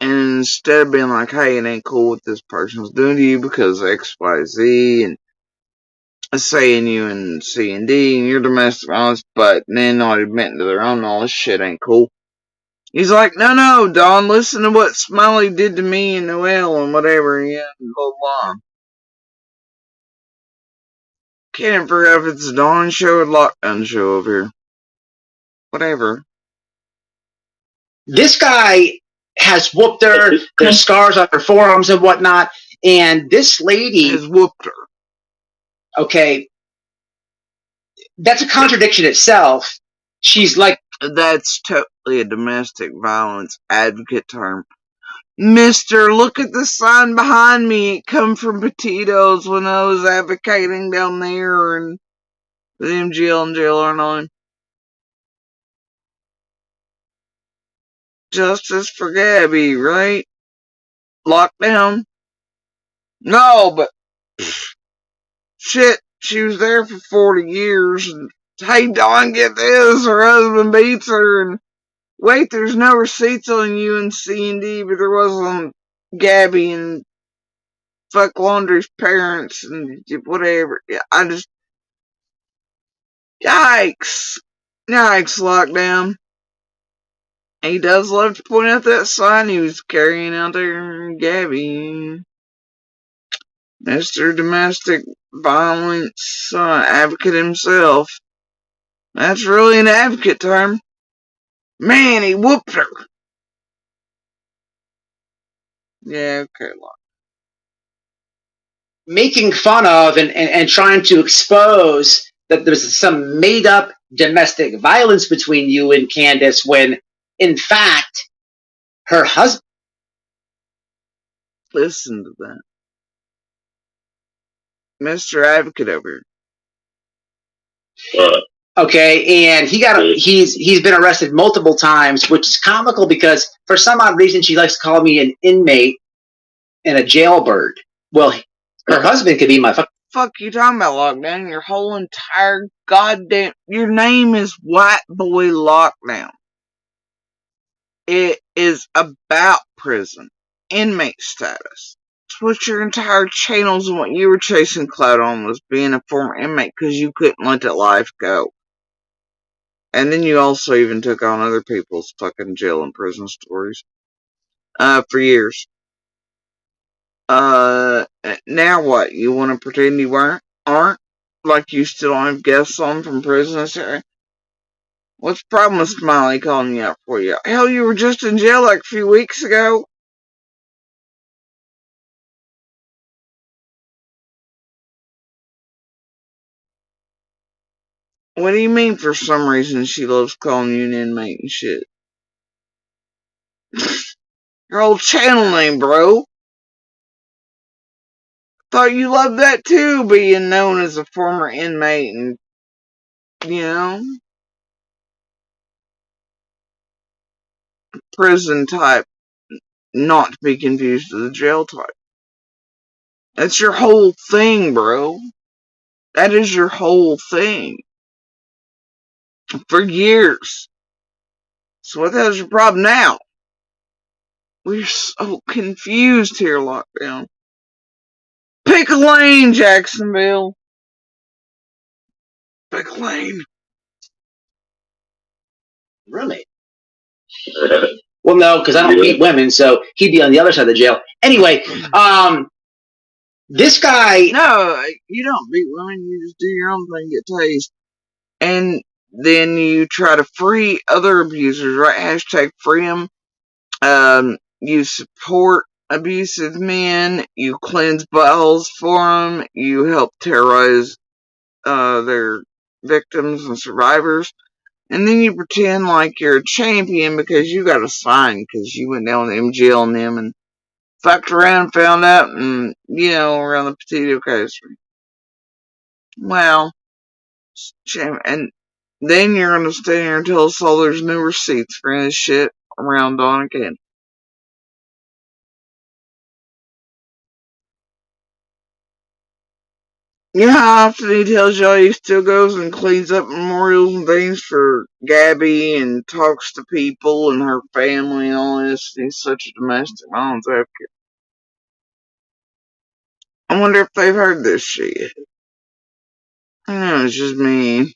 And instead of being like, hey, it ain't cool what this person's doing to you because X, Y, Z, and saying you and C and D and your domestic violence, but then not admitting to their own, all this shit ain't cool. He's like, no, Dawn, listen to what Smiley did to me and Noelle and whatever, and blah, blah. Can't figure out if it's a Dawn show or Lockdown show over here. Whatever. This guy has whooped her. There's scars on her forearms and whatnot. And this lady has whooped her. Okay. That's a contradiction itself. She's like... That's totally a domestic violence advocate term. Mister, look at the sign behind me. It come from Petitos when I was advocating down there and with MGL and JLR9. Justice for Gabby, right? Lockdown? No, but shit, she was there for 40 years. And, hey, Dawn, get this. Her husband beats her. And wait, there's no receipts on you and C&D, but there was on Gabby and fuck Laundry's parents and whatever. Yeah, I just... Yikes. Yikes, Lockdown. He does love to point out that sign he was carrying out there, Gabby. Mr. Domestic Violence advocate himself. That's really an advocate term. Man, he whooped her. Yeah, okay, look. Making fun of and trying to expose that there's some made-up domestic violence between you and Candace when, in fact, her husband... Listen to that. Mr. Advocate over here. Okay, and he's been arrested multiple times, which is comical because for some odd reason she likes to call me an inmate and a jailbird. Well, her husband could be my fuck you talking about, Lockdown? Your whole entire goddamn... Your name is White Boy Lockdown. It is about prison. Inmate status. It's what your entire channels and what you were chasing clout on was being a former inmate because you couldn't let that life go. And then you also even took on other people's fucking jail and prison stories. For years. Now what? You want to pretend you aren't? like you still don't have guests on from prison, Sarah. What's the problem with Smiley calling you out for you? Hell, you were just in jail like a few weeks ago. What do you mean for some reason she loves calling you an inmate and shit? Your old channel name, bro. Thought you loved that too, being known as a former inmate and, you know, prison type, not to be confused with the jail type. That's your whole thing, bro. That is your whole thing. For years. So what the hell's your problem now? We're so confused here, Lockdown. Pick a lane, Jacksonville. Pick a lane. Roommate. Well, no, because I don't beat women, so he'd be on the other side of the jail. Anyway, this guy. No, you don't beat women. You just do your own thing, get tased. And then you try to free other abusers, right? Hashtag free them. You support abusive men. You cleanse buttholes for them. You help terrorize their victims and survivors. And then you pretend like you're a champion because you got a sign because you went down with MGL and them and fucked around, found out, and, you know, around the potato country. Well, and then you're gonna stay here and tell us all there's no receipts for any shit around Dawn again. You know how often he tells y'all he still goes and cleans up memorials and things for Gabby and talks to people and her family and all this. He's such a domestic violence advocate. I wonder if they've heard this shit. I know, it's just me.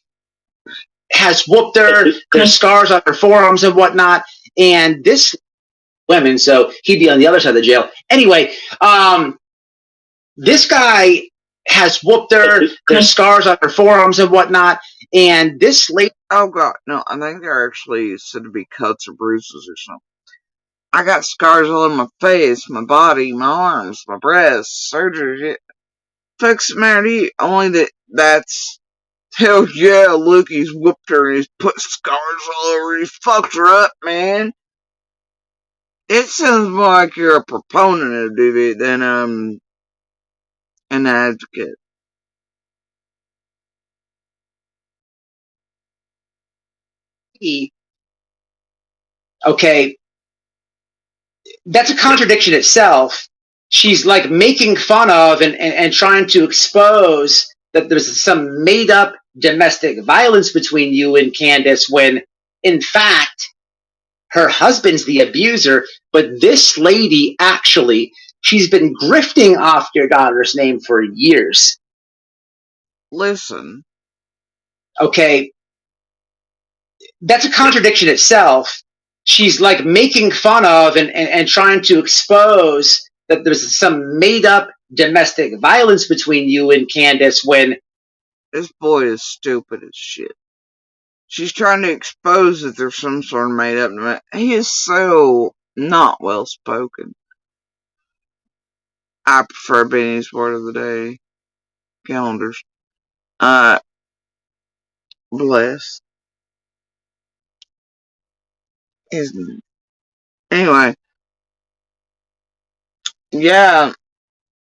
Has whooped her, there's scars on her forearms and whatnot, and this women, so he'd be on the other side of the jail. Anyway, this guy has whooped her, there's scars on her forearms and whatnot, and this lady. Oh god, no, I think they're actually said to be cuts or bruises or something. I got scars all in my face, my body, my arms, my breasts, surgery. Fuck's the matter to you? Only that's. Hell yeah, look, he's whooped her and he's put scars all over her. He fucked her up, man. It sounds more like you're a proponent of it than, an advocate. Okay, that's a contradiction itself. She's like making fun of and trying to expose that there's some made up domestic violence between you and Candace when, in fact, her husband's the abuser, but this lady actually, she's been grifting off your daughter's name for years. Listen. Okay, that's a contradiction itself. She's like making fun of and trying to expose that there's some made up domestic violence between you and Candace when this boy is stupid as shit. She's trying to expose that there's some sort of made up. He is so not well spoken. I prefer Benny's word of the day calendars. Bless. Isn't it? Anyway. Yeah.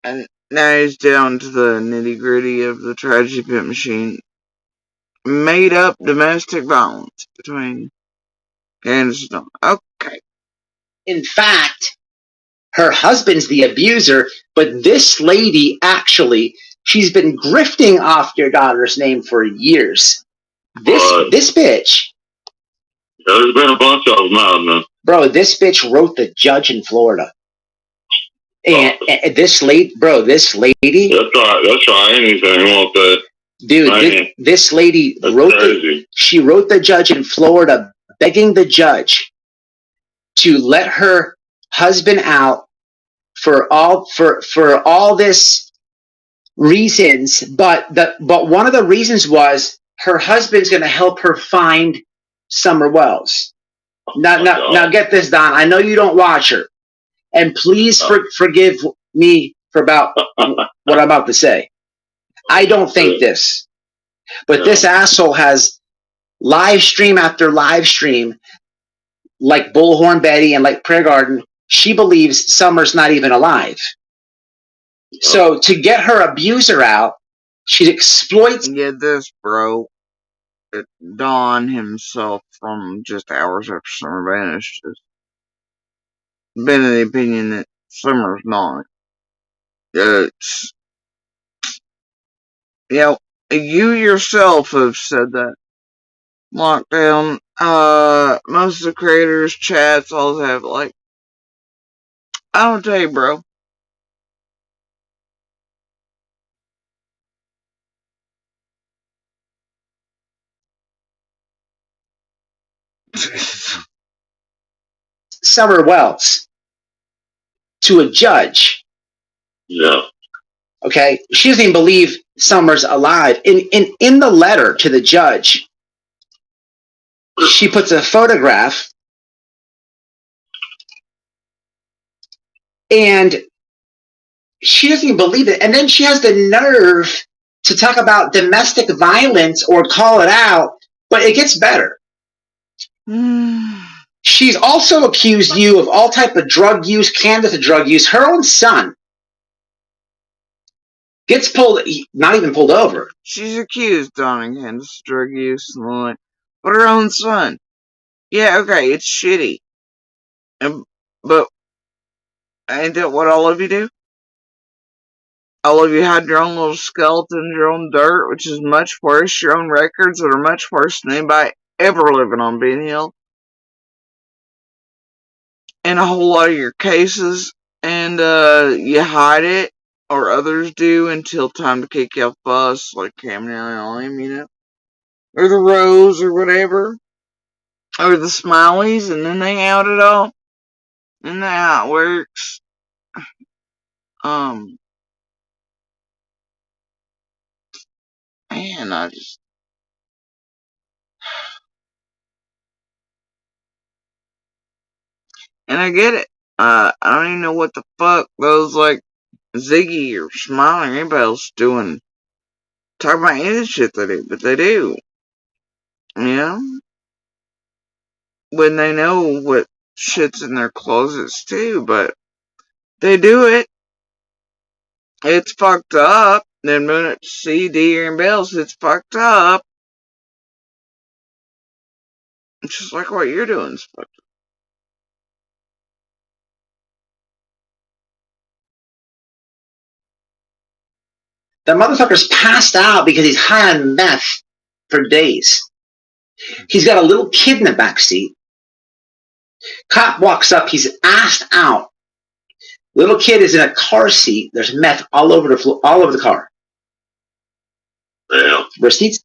And now he's down to the nitty gritty of the tragedy pit machine. Made up domestic violence between Candace and Dawn. Okay. in fact, her husband's the abuser, but this lady actually, she's been grifting off your daughter's name for years. This bitch. There's been a bunch of them out now. Bro, this bitch wrote the judge in Florida. And this lady, bro, this lady. That's right. Anything won't that. Dude, this lady she wrote the judge in Florida begging the judge to let her husband out for all this reasons, but one of the reasons was her husband's going to help her find Summer Wells. Now get this, Don. I know you don't watch her, and please forgive me for about what I'm about to say. I don't think this, but this asshole has live stream after live stream, like Bullhorn Betty and like Prayer Garden. She believes Summer's not even alive. So to get her abuser out, she exploits. Get this, bro. Don himself, from just hours after Summer vanished, has been of the opinion that Summer's not. It's, you yourself have said that. Lockdown, most of the creators, chats, all have, like, I don't tell you, bro. Summer Wells to a judge. Yeah. Okay, she doesn't even believe Summer's alive. In the letter to the judge, she puts a photograph, and she doesn't even believe it. And then she has the nerve to talk about domestic violence or call it out. But it gets better. She's also accused you of all type of drug use, candidate of drug use. Her own son gets pulled, not even pulled over. She's accused, Donning, of drug use and the like. But her own son. Yeah, okay, it's shitty. But ain't that what all of you do? All of you had your own little skeletons, your own dirt, which is much worse. Your own records that are much worse than anybody ever living on Ben Hill. And a whole lot of your cases, and you hide it, or others do, until time to kick you off the bus, like Cameron and him, or the Rose, or whatever, or the Smileys, and then they out it all. And that's how it works. Man, and I get it. I don't even know what the fuck those, like, Ziggy or Smiley or anybody else doing. Talking about any shit they do, but they do. When they know what shit's in their closets too, but they do it. It's fucked up. Then when it's CD and Bells, it's fucked up. It's just like what you're doing is fucked up. The motherfucker's passed out because he's high on meth for days. He's got a little kid in the back seat. Cop walks up. He's assed out. Little kid is in a car seat. There's meth all over the floor, all over the car. Yeah. Receipts?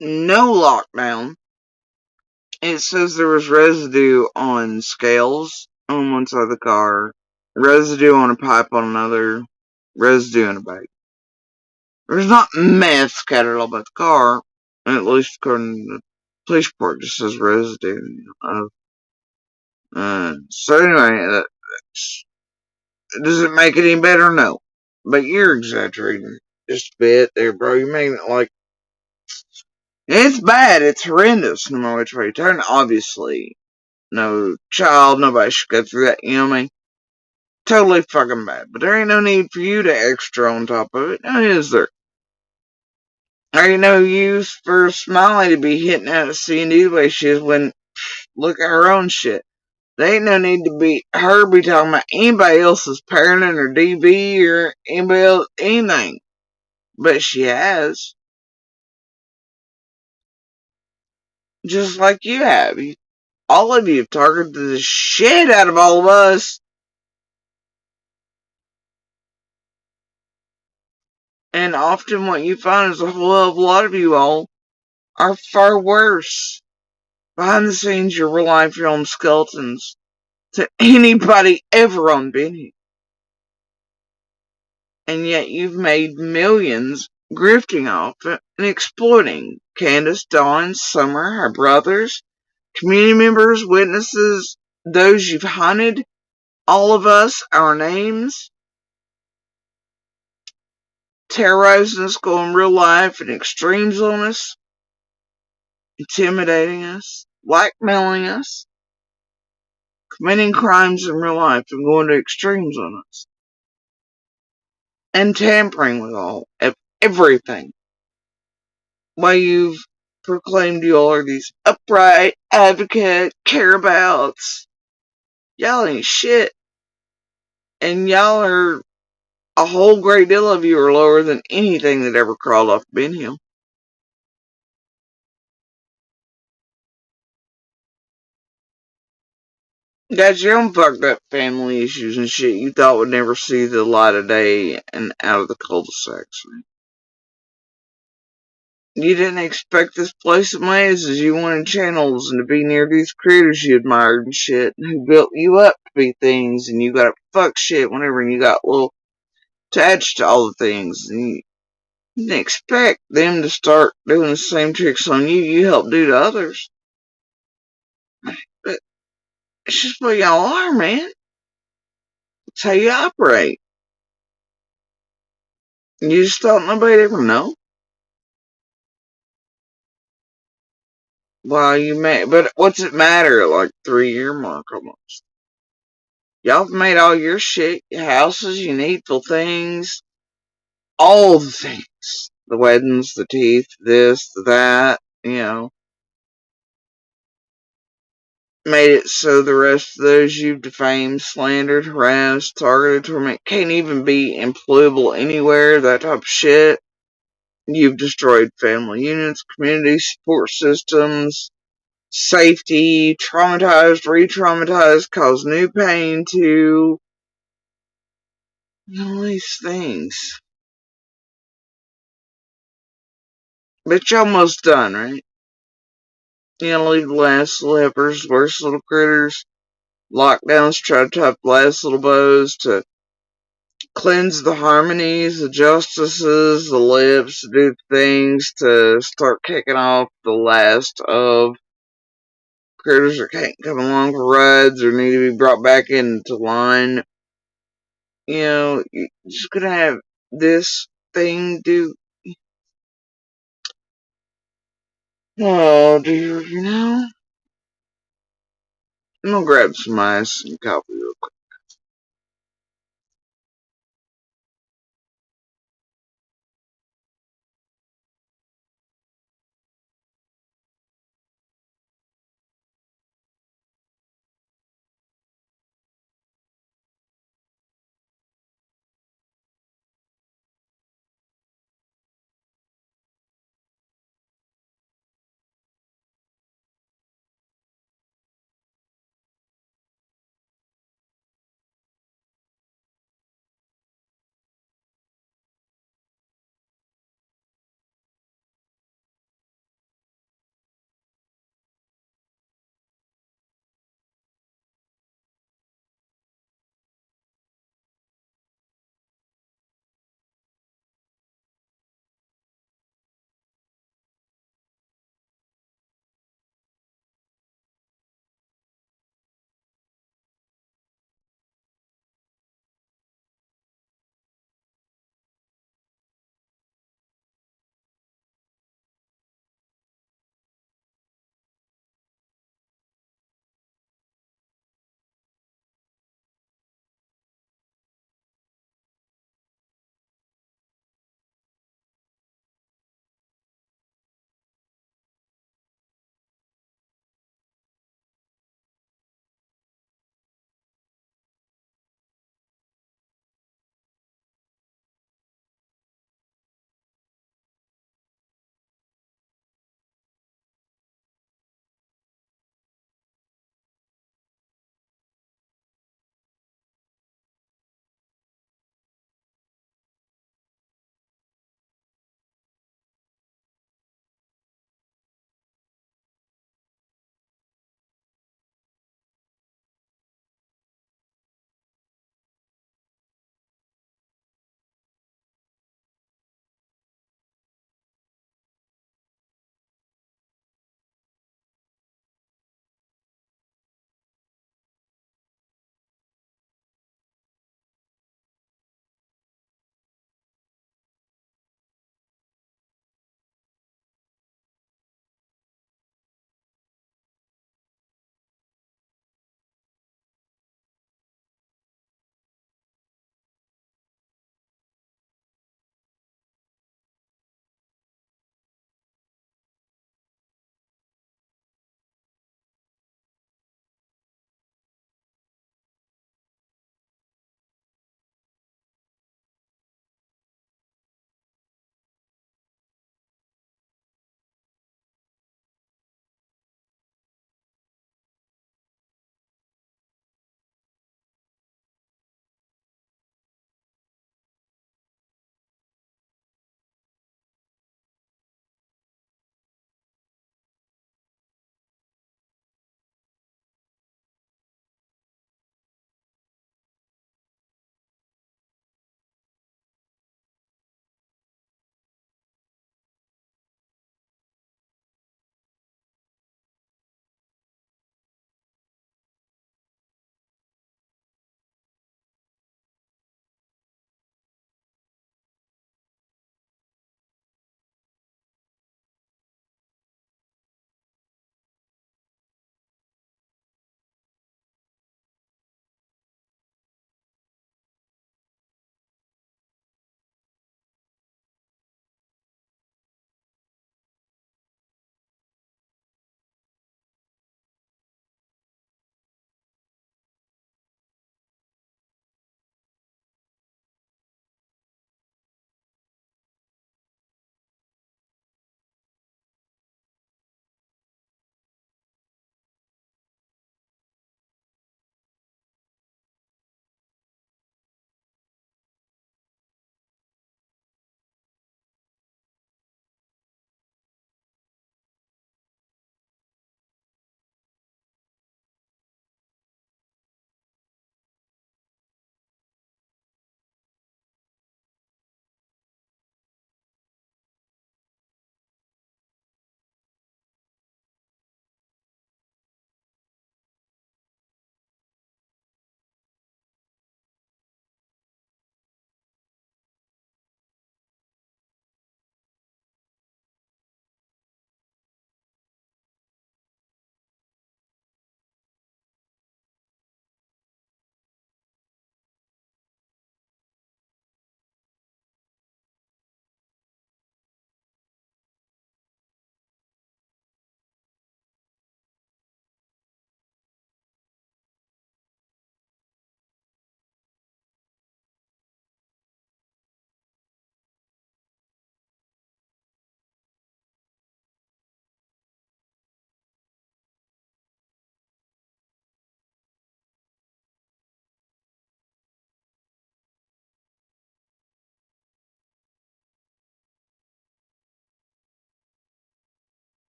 No lockdown. It says there was residue on scales on one side of the car, residue on a pipe on another, residue in a bag. There's not meth scattered all about the car, at least according to the police report. It just says residue of. So anyway, does it make it any better? No. But you're exaggerating just a bit there, bro. You're making it like, it's bad. It's horrendous, no matter which way you turn. Obviously, no child, nobody should go through that, you know what I mean? Totally fucking bad. But there ain't no need for you to extra on top of it. Now, is there? There ain't no use for Smiley to be hitting out of C&D the way she is when, look at her own shit. There ain't no need to be her be talking about anybody else's parenting or DV or anybody else, anything. But she has. Just like you have. All of you have targeted the shit out of all of us. And often what you find is a whole hell of a lot of you all are far worse. Behind the scenes, your real life, your own skeletons to anybody ever on Benny. and yet you've made millions grifting off it and exploiting Candace, Dawn, Summer, her brothers, community members, witnesses, those you've hunted, all of us, our names, terrorizing us, going real life and extremes on us, intimidating us, blackmailing us, committing crimes in real life and going to extremes on us, and tampering with all everything. Why you've proclaimed you all are these upright, advocate, careabouts. Y'all ain't shit. And y'all are, a whole great deal of you are lower than anything that ever crawled off Ben Hill. You got your own fucked up family issues and shit you thought would never see the light of day and out of the cul-de-sacs. You didn't expect this place of mazes. You wanted channels and to be near these critters you admired and shit, who built you up to be things, and you got fuck shit whenever you got a little attached to all the things. And you didn't expect them to start doing the same tricks on you helped do to others. But it's just what y'all are, man. It's how you operate. You just thought nobody'd ever know. Well, you may, but what's it matter at like 3-year mark almost? Y'all have made all your shit, your houses, your needful things, all the things. The weddings, the teeth, this, that, made it so the rest of those you've defamed, slandered, harassed, targeted, tormented, can't even be employable anywhere, that type of shit. You've destroyed family units, community support systems, safety, traumatized, re-traumatized, caused new pain to all these things. But you're almost done, right? Leave the last lepers, worst little critters, lockdowns, try to tie the last little bows to cleanse the harmonies, the justices, the lips, do things to start kicking off the last of critters that can't come along for rides or need to be brought back into line. You're just gonna have this thing do. Oh, dear, I'm gonna grab some ice and coffee real quick.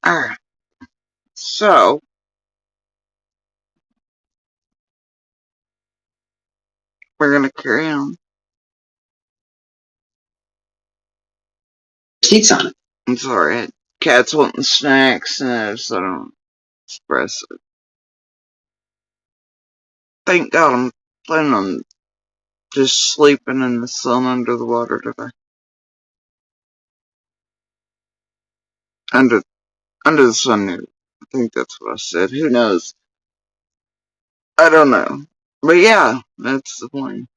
Alright. So, we're gonna carry on. Seats on it. I'm sorry, I had cats wanting snacks and so I don't express it. Thank God I'm planning on just sleeping in the sun under the water today. Under the sun. I think that's what I said. Who knows? I don't know. But yeah, that's the plan.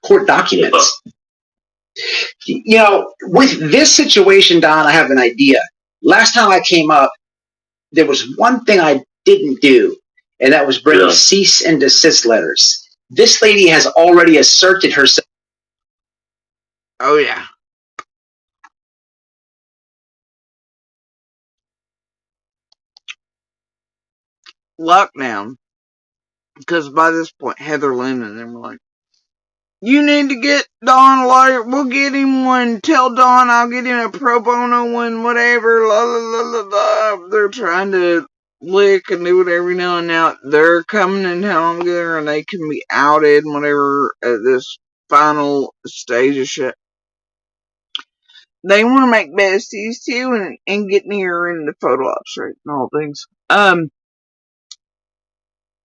Court documents. You know, with this situation, Don, I have an idea. Last time I came up, there was one thing I didn't do, and that was bring cease and desist letters. This lady has already asserted herself. Oh yeah. Lockdown. Because by this point, Heather Lynn and them were like, you need to get Don a lawyer. We'll get him one. Tell Don I'll get him a pro bono one, whatever. La la la la la. They're trying to lick and do it every now and now. They're coming in town together and they can be outed and whatever at this final stage of shit. They want to make besties too and get near in the photo ops, right? And all things.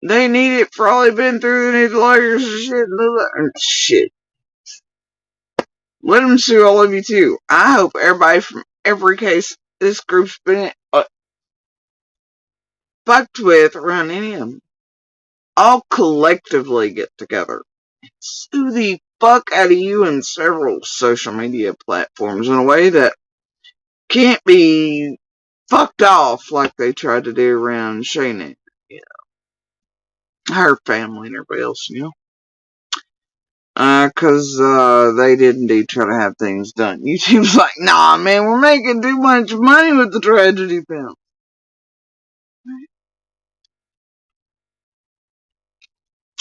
They need it for all they've been through. They need lawyers and shit. And shit. Let them sue all of you too. I hope everybody from every case this group's been fucked with around any of them all collectively get together and sue the fuck out of you in several social media platforms in a way that can't be fucked off like they tried to do around Shayna. You know, her family and everybody else, you know. Cause they did indeed try to have things done. YouTube's like, nah man, we're making too much money with the tragedy film.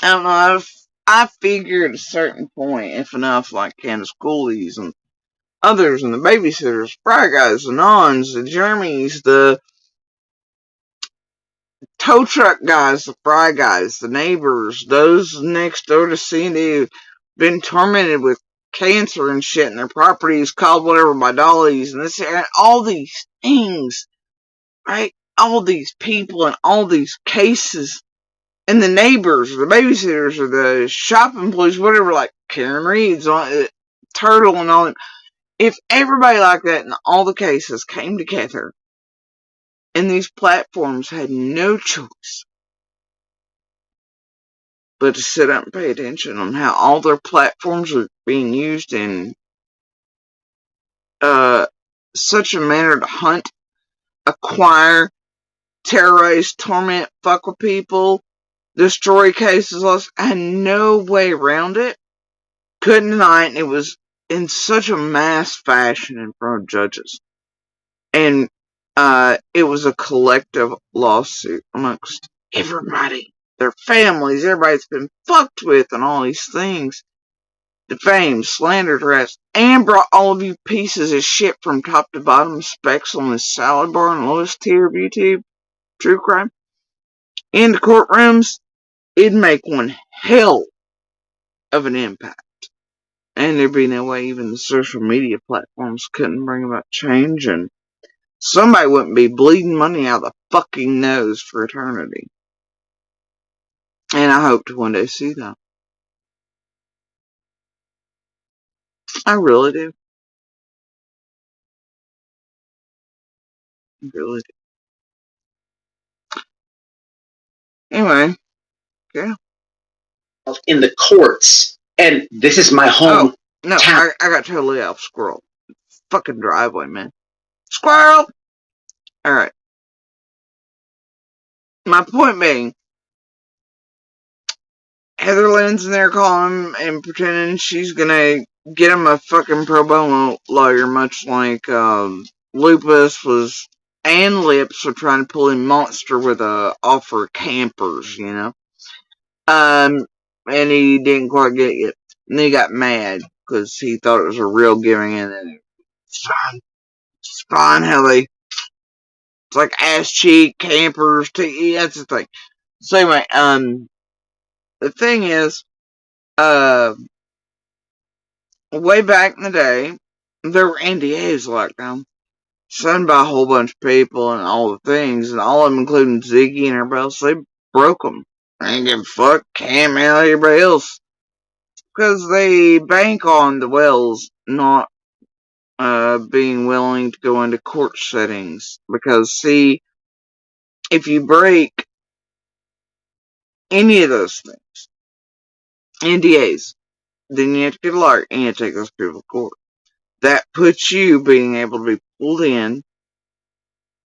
I don't know, I figured at a certain point, if enough, like Candace Coolies and others, and the babysitters, Fry Guys, the Nons, the Jeremys, the tow truck guys, the Fry Guys, the neighbors, those next door to Cindy, been tormented with cancer and shit, and their properties called whatever by dollies, and this, and all these things, right? All these people and all these cases. And the neighbors, or the babysitters, or the shop employees, whatever, like Karen Reed's, Turtle, and all them. If everybody like that in all the cases came together, and these platforms had no choice but to sit up and pay attention on how all their platforms are being used in such a manner to hunt, acquire, terrorize, torment, fuck with people, destroy cases, I had no way around it. Couldn't deny it, and it was in such a mass fashion in front of judges. And it was a collective lawsuit amongst everybody. Their families, everybody's been fucked with and all these things. Defamed, slandered, harassed, and brought all of you pieces of shit from top to bottom, specs on this salad bar and lowest tier of YouTube, true crime, into courtrooms. It'd make one hell of an impact. And there'd be no way even the social media platforms couldn't bring about change, and somebody wouldn't be bleeding money out of the fucking nose for eternity. And I hope to one day see that. I really do. I really do. Anyway, yeah. In the courts, and this is my home. No, town. I got totally off squirrel. Fucking driveway, man. Squirrel! Alright. My point being, Heather Lynn's in there calling and pretending she's gonna get him a fucking pro bono lawyer, much like Lupus was, and Lips were trying to pull in Monster with a offer of campers, you know. And he didn't quite get it. And he got mad because he thought it was a real giving in, and it's fine how they It's like ass cheek, campers, that's the thing. So anyway, the thing is, way back in the day, there were NDAs locked down, signed by a whole bunch of people and all the things, and all of them, including Ziggy and everybody else, they broke them. They ain't give a fuck, Cam and everybody else, because they bank on the Wells not being willing to go into court settings. Because, see, if you break any of those things, NDAs, then you have to get a lawyer and you take those people to court. That puts you being able to be pulled in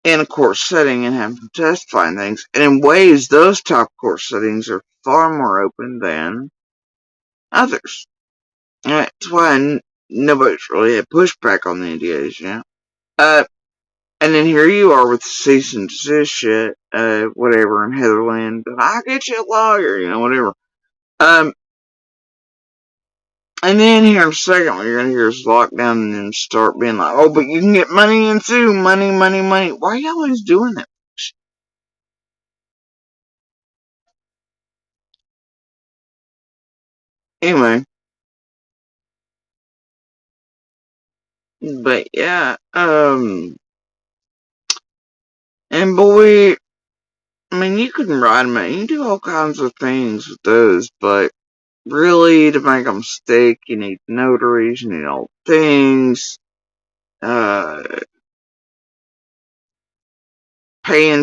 a court setting and have to testify and things. And in ways, those top court settings are far more open than others. And that's why nobody's really had pushback on the NDAs, yeah. And then here you are with cease and desist shit, whatever, in Heatherland. I'll get you a lawyer, whatever. And then here in a second, what you're going to hear is lockdown and then start being like, oh, but you can get money in too. Money, money, money. Why are you always doing that? Anyway. But yeah, and boy, I mean, you can write them out. You can do all kinds of things with those, but really, to make a mistake, you need notaries, you need all things, paying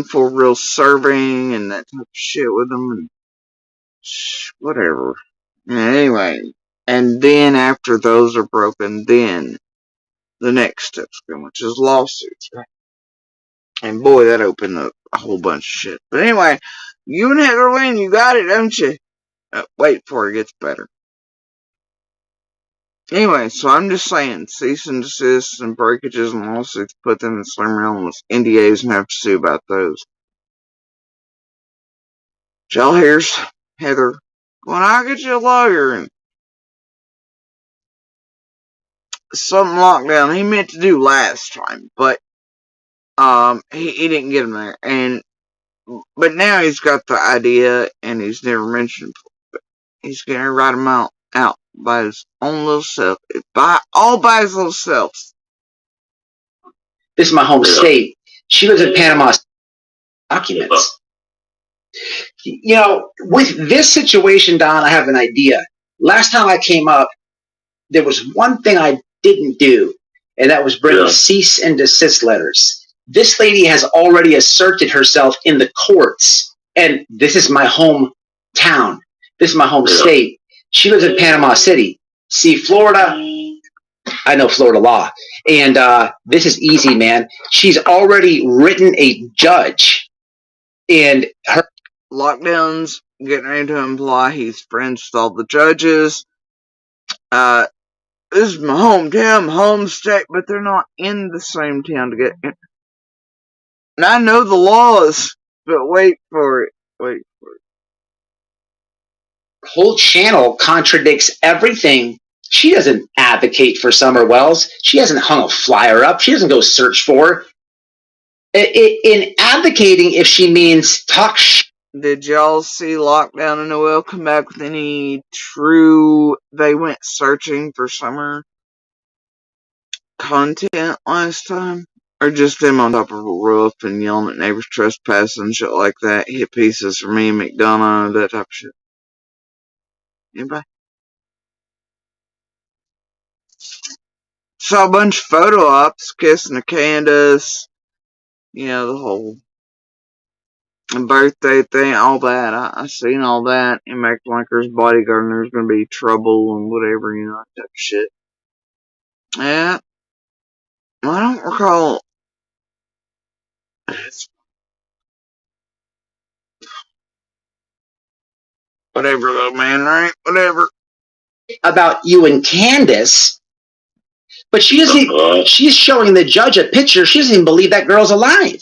for real serving and that type of shit with them, and whatever. Anyway, and then after those are broken, then the next step's come, which is lawsuits, right? And boy, that opened up a whole bunch of shit. But anyway, you and Heather Lynn, you got it, don't you? Wait before it gets better. Anyway, so I'm just saying, cease and desist and breakages and lawsuits, put them in the same realm with NDAs and have to sue about those. Y'all here's Heather going, I'll get you a lawyer, and something locked down he meant to do last time, but he didn't get him there, but now he's got the idea, and he's never mentioned it, but he's gonna write him out by his own little self, all by his little self. This is my home state. She lives in Panama. Documents. With this situation, Don, I have an idea. Last time I came up, there was one thing I didn't do, and that was bring cease and desist letters. This lady has already asserted herself in the courts, and this is my hometown. This is my home state. She lives in Panama City. See, Florida, I know Florida law, and this is easy, man. She's already written a judge, and her lockdowns getting ready to imply he's friends with all the judges. This is my hometown, my home state, but they're not in the same town to get in. And I know the laws, but wait for it. Whole channel contradicts everything. She doesn't advocate for Summer Wells. She hasn't hung a flyer up. She doesn't go search for her. In advocating, if she means talk shit. Did y'all see Lockdown and Noel come back with any true, they went searching for Summer content last time? Or just them on top of a roof and yelling at neighbors trespassing and shit like that? Hit pieces for me, McDonough, that type of shit. Anybody? Saw a bunch of photo ops, kissing the Candace, the whole birthday thing, all that. I seen all that. And Mac Blanker's bodyguard, and there's gonna be trouble and whatever, that type of shit. Yeah. I don't recall. Whatever though, man, right? Whatever. About you and Candace, but she's showing the judge a picture. She doesn't even believe that girl's alive.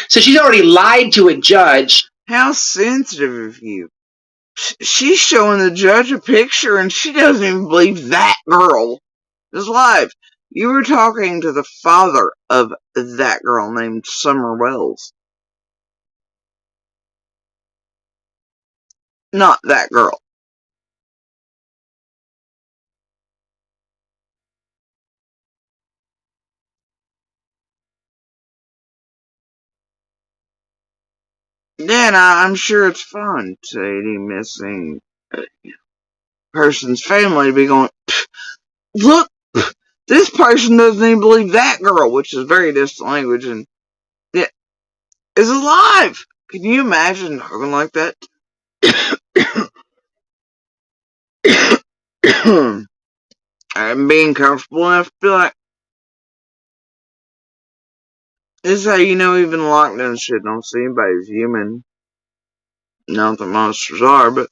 So she's already lied to a judge. How sensitive of you. She's showing the judge a picture and she doesn't even believe that girl is alive. You were talking to the father of that girl named Summer Wells. Not that girl. Then I'm sure it's fun to any missing person's family to be going, look, this person doesn't even believe that girl, which is very distant language, and it is alive. Can you imagine talking like that? And being comfortable enough to be like, this is how you know even lockdown shit don't see anybody's human. Not that monsters are, but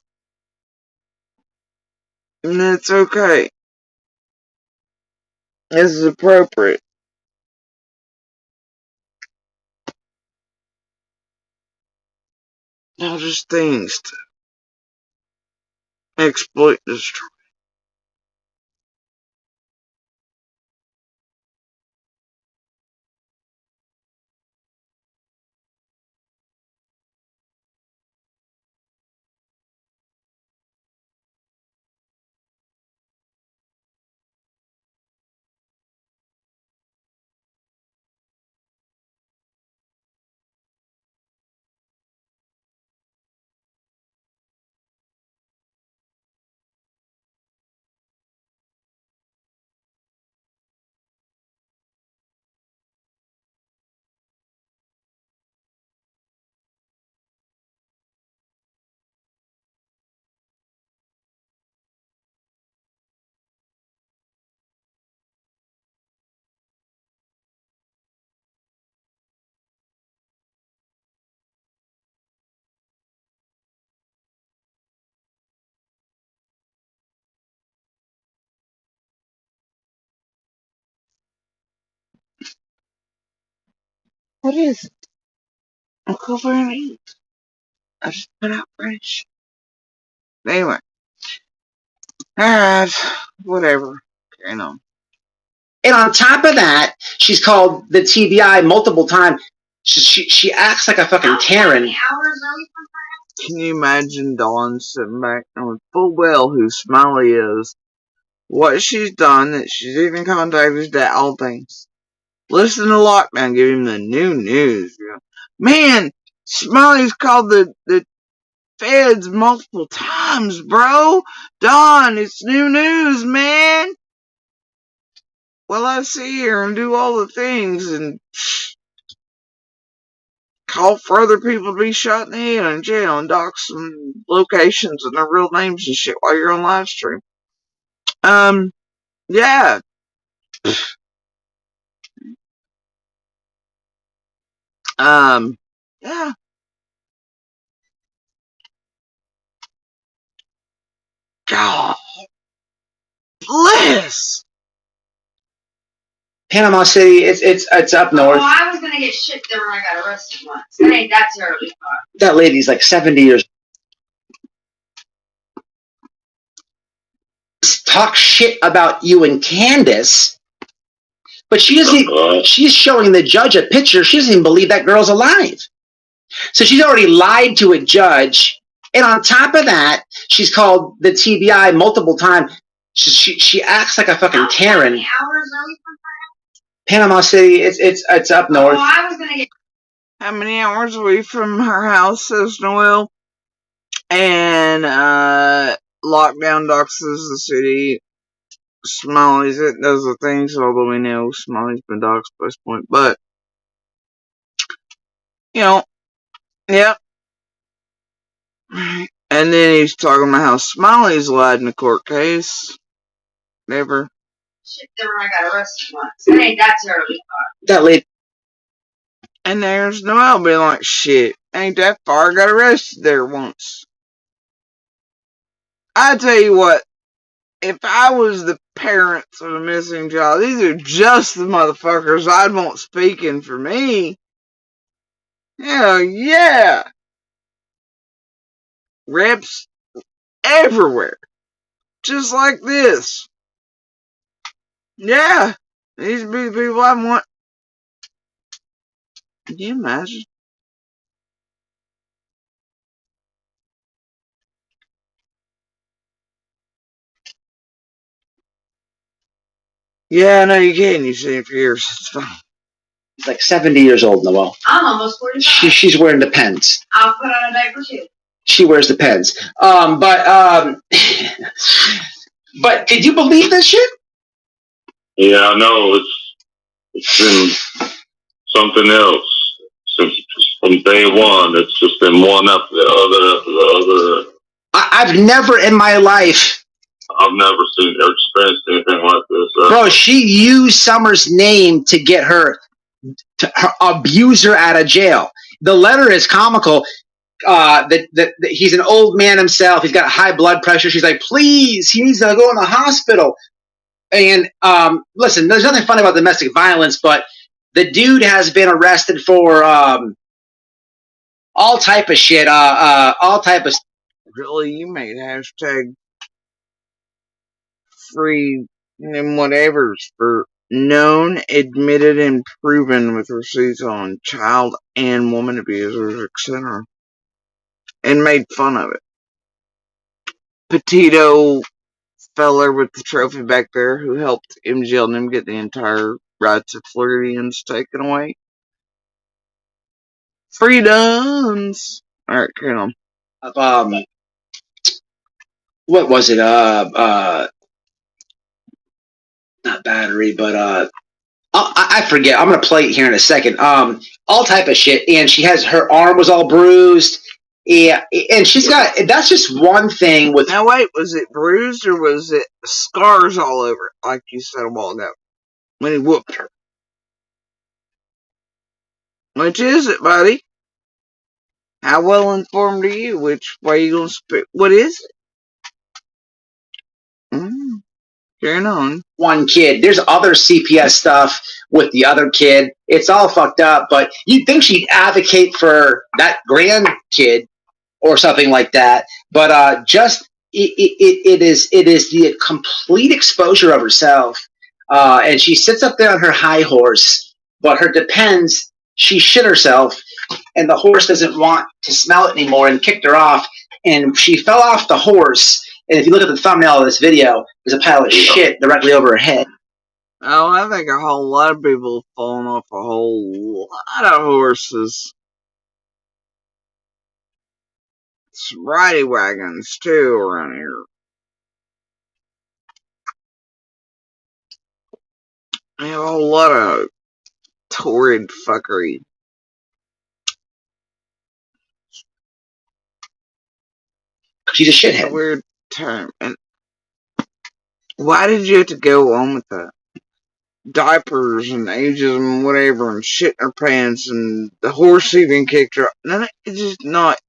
it's okay. This is appropriate. Now just things to exploit, destroy. What is it? I'll go over and eat. I just put out fresh. Anyway. Alright. Whatever. Carrying on. And on top of that, she's called the TBI multiple times. She acts like a fucking Karen. Can you imagine Dawn sitting back knowing full well who Smiley is? What she's done, that she's even contacted that all things. Listen to Lockdown, give him the new news. Man, Smiley's called the feds multiple times, bro. Dawn, it's new news, man. Well, I see her and do all the things and call for other people to be shot in the head and jail and dox some locations and their real names and shit while you're on live stream. Yeah. Yeah. God bless. Panama City, it's up north. Oh, I was gonna get shit there when I got arrested once. That ain't that terribly far. That lady's like 70 years. Talk shit about you and Candace, but she doesn't. She's showing the judge a picture. She doesn't even believe that girl's alive. So she's already lied to a judge, and on top of that, she's called the TBI multiple times. She acts like a fucking Karen. How many hours are we from Panama City? It's up north. Oh, I was gonna get. How many hours away from her house, says Noel? And, Lockdown doxes the city. Smiley's it does the things, although we know Smiley's been doxed by this point. But, you know, yep. And then he's talking about how Smiley's lied in a court case. Never. Shit there when I got arrested once. That ain't that terribly far. That lady. And there's Noel being like, shit, ain't that far, I got arrested there once. I tell you what, if I was the parents of a missing child, these are just the motherfuckers I'd want speaking for me. Hell yeah. Reps everywhere. Just like this. Yeah. These be the people I want. Can you imagine? Yeah, I know you can. You've seen it for years. It's fine. He's like 70 years old, Noel. I'm almost 45. She's wearing the pens. I'll put on a diaper too. She wears the pens. But did you believe this shit? Yeah, I know. It's been something else since from day one. It's just been one after the other. I've never in my life. I've never seen or experienced anything like this. Bro, she used Summer's name to get her abuser out of jail. The letter is comical. That he's an old man himself. He's got high blood pressure. She's like, please, he needs to go in the hospital. And listen, there's nothing funny about domestic violence, but the dude has been arrested for all type of shit. All type of. Really, you made hashtag free and whatever's for known, admitted, and proven with receipts on child and woman abusers, etc. And made fun of it. Petito feller with the trophy back there who helped MGL and him get the entire rights of Floridians taken away. Freedoms! Alright, carry on. What was it? Not battery, but I forget. I'm gonna play it here in a second. All type of shit, and she has her arm was all bruised. Yeah, and she's got. That's just one thing with. Now wait, was it bruised or was it scars all over it, like you said a while ago? When he whooped her. Which is it, buddy? How well informed are you? Which way you gonna spit? What is it? Carrying on. One kid. There's other CPS stuff with the other kid. It's all fucked up, but you'd think she'd advocate for that grandkid or something like that. But it is the complete exposure of herself. And she sits up there on her high horse, but her depends, she shit herself, and the horse doesn't want to smell it anymore and kicked her off. And she fell off the horse. And if you look at the thumbnail of this video, there's a pile of shit directly over her head. Oh, I think a whole lot of people have fallen off a whole lot of horses. Some ridey wagons, too, around here. I have a whole lot of torrid fuckery. She's a shithead. A weird term. And why did you have to go on with that? Diapers and ageism and whatever and shit in her pants and the horse even kicked her up. No, it's just not.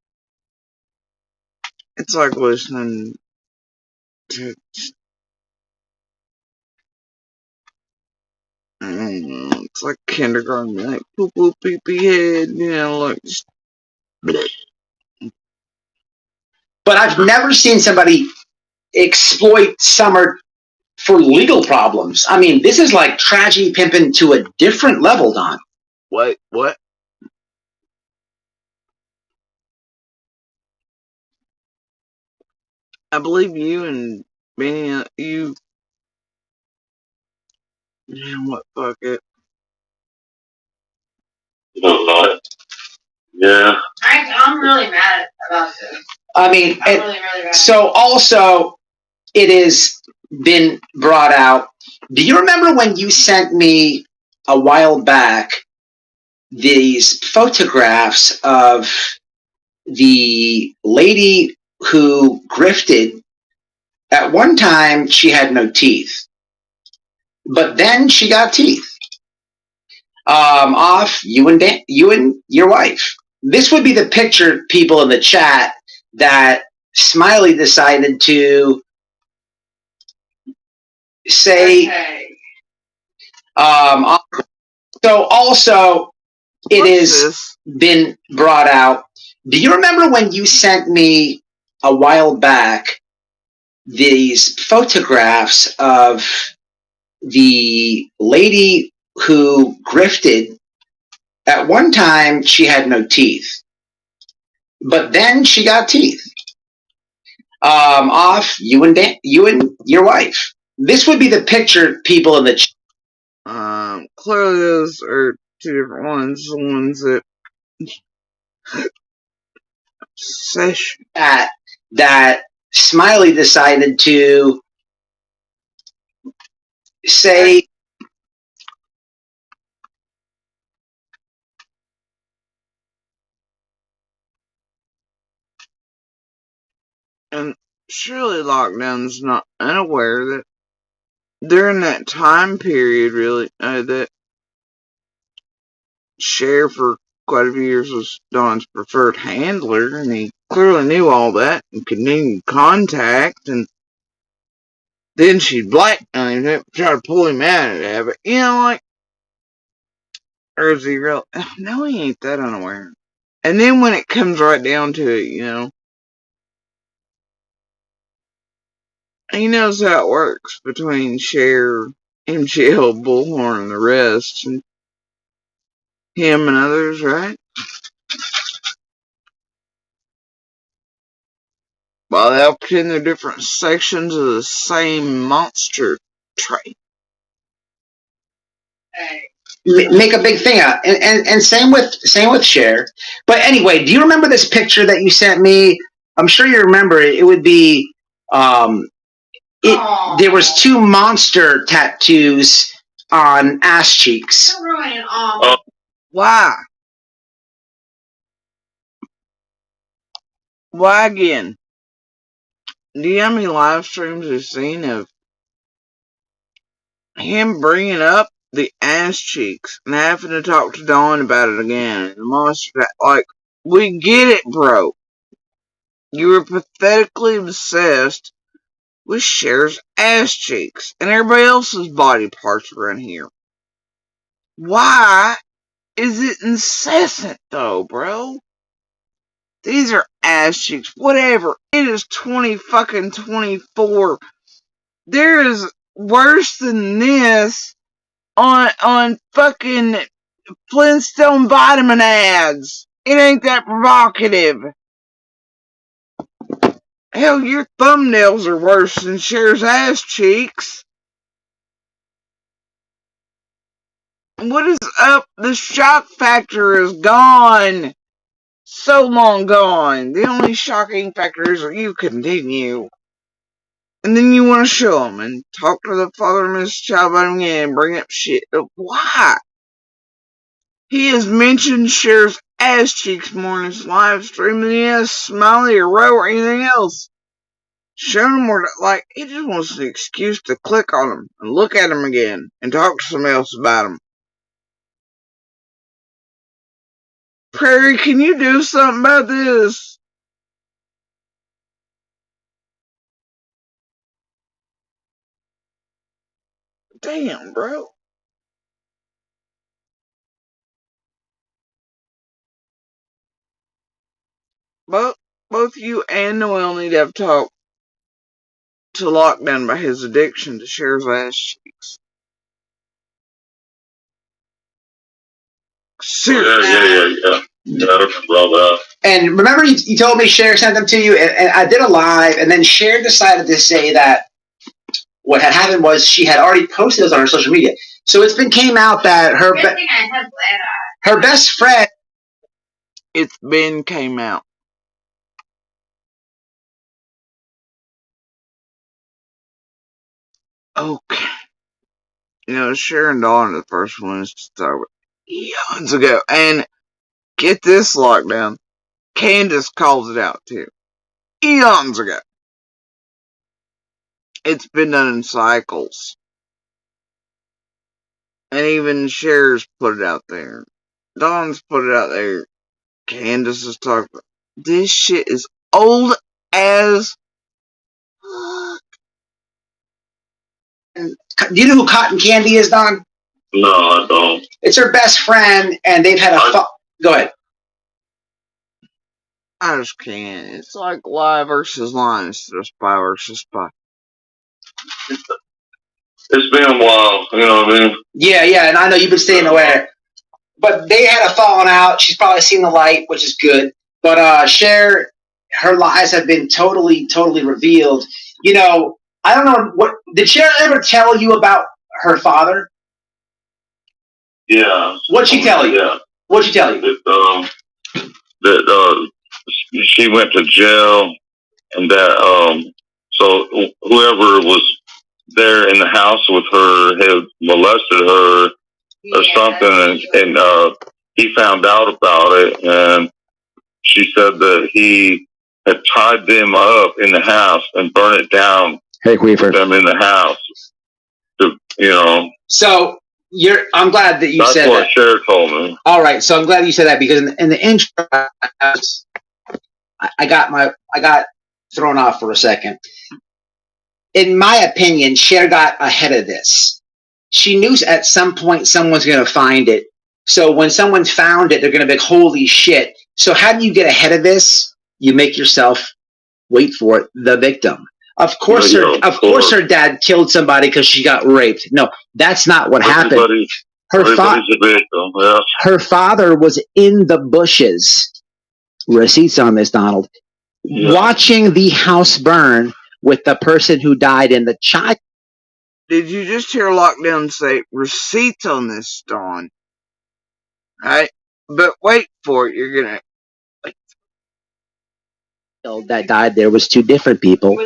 It's like listening to. I don't know. It's like kindergarten, like poop poop pee pee head, you know, like just. Bleh. But I've never seen somebody exploit Summer for legal problems. I mean, this is like tragedy pimping to a different level, Don. What? I believe you and many you. Man, what fuck it? You don't know it. Yeah. I'm really mad about this. I mean, I'm really mad. So also, it has been brought out. Do you remember when you sent me a while back these photographs of the lady who grifted? At one time, she had no teeth, but then she got teeth. Off you and your wife. This would be the picture, people in the chat, that Smiley decided to say. Okay. So also, it has been brought out. Do you remember when you sent me a while back these photographs of the lady who grifted, at one time she had no teeth, but then she got teeth. Off you and your wife. This would be the picture, people in the clearly those are two different ones. The ones that session that Smiley decided to say. And surely Lockdown's not unaware that during that time period, really, that Cher for quite a few years was Dawn's preferred handler, and he clearly knew all that and continued contact, and then she'd blackmail him, try to pull him out of that, but, you know, like, or is he real? No, he ain't that unaware. And then when it comes right down to it, you know, he knows how it works between Cher, MGL, Bullhorn, and the rest, and him and others, right? While they all pretend they're different sections of the same monster trait. Make a big thing out, and same with Cher. But anyway, do you remember this picture that you sent me? I'm sure you remember it. It would be there was two monster tattoos on ass cheeks. Why? Why again? Do you know how many live streams we've seen of him bringing up the ass cheeks and having to talk to Dawn about it again? The monster, like, we get it, bro. You were pathetically obsessed with Cher's ass cheeks and everybody else's body parts around here. Why is it incessant, though, bro? These are ass cheeks. Whatever. It is 2024. There is worse than this on fucking Flintstone vitamin ads. It ain't that provocative. Hell, your thumbnails are worse than Cher's ass cheeks. What is up? The shock factor is gone. So long gone. The only shocking factor is that you continue. And then you want to show him and talk to the father of Miss Child about him again and bring up shit. Why? He has mentioned Cher's ass cheeks more in his live stream than he has Smiley or Roe or anything else. Showing him more, like, he just wants an excuse to click on him and look at him again and talk to somebody else about him. Prairie, can you do something about this? Damn, bro. Both you and Noel need to have talked to Lockdown about his addiction to Cher's ass cheeks. Seriously. Yeah. I remember all that. And remember, you told me Cher sent them to you, and I did a live, and then Cher decided to say that what had happened was she had already posted those on her social media. So came out that her best friend. Came out. Okay. You know, Cher and Dawn are the first ones to start with eons ago. And get this, Lockdown. Candace calls it out too. Eons ago. It's been done in cycles. And even Cher's put it out there. Dawn's put it out there. Candace has talked about it. This shit is old as fuck. Do you know who Cotton Candy is, Don? No, I don't. It's her best friend, and they've had go ahead. I just can't. It's like lie versus lie instead of spy versus spy. It's been a while, you know what I mean? Yeah, and I know you've been staying away. But they had a falling out. She's probably seen the light, which is good. But Cher, her lies have been totally revealed. You know, I don't know what did Cher ever tell you about her father? Yeah. What'd she tell you? Yeah. What'd she tell you? That she went to jail, and that so whoever was there in the house with her had molested her or something, and he found out about it, and she said that he had tied them up in the house and burned it down. Hey, Queefer. Them in the house, to, you know. So I'm glad that you said that. That's what Cher told me. All right, so I'm glad you said that because in the intro, I got thrown off for a second. In my opinion, Cher got ahead of this. She knew at some point someone's going to find it. So when someone's found it, they're going to be like, holy shit. So how do you get ahead of this? You make yourself, wait for it, the victim. Of course, her dad killed somebody because she got raped. No, that's not what happened. Her father was in the bushes. Receipts on this, Donald. Yeah. Watching the house burn with the person who died in the child. Did you just hear Lockdown say receipts on this, Dawn? Right? But wait for it. You're gonna. That died there was two different people.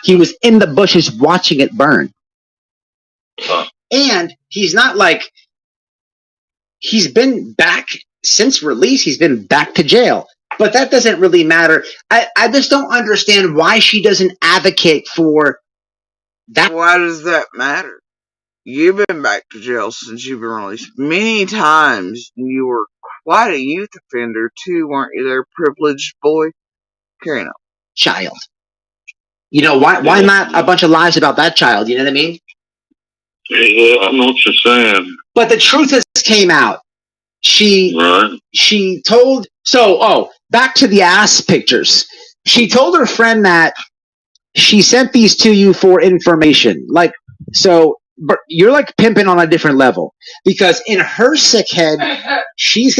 He was in the bushes watching it burn. And he's not like, he's been back since release. He's been back to jail. But that doesn't really matter. I just don't understand why she doesn't advocate for that. Why does that matter? You've been back to jail since you've been released many times. You were quite a youth offender too, weren't you there, privileged boy? Carry on. Child. You know, why not a bunch of lies about that child? You know what I mean? Yeah, I know what you're saying. But the truth has came out. She told, back to the ass pictures. She told her friend that she sent these to you for information. Like, so you're like pimping on a different level. Because in her sick head, she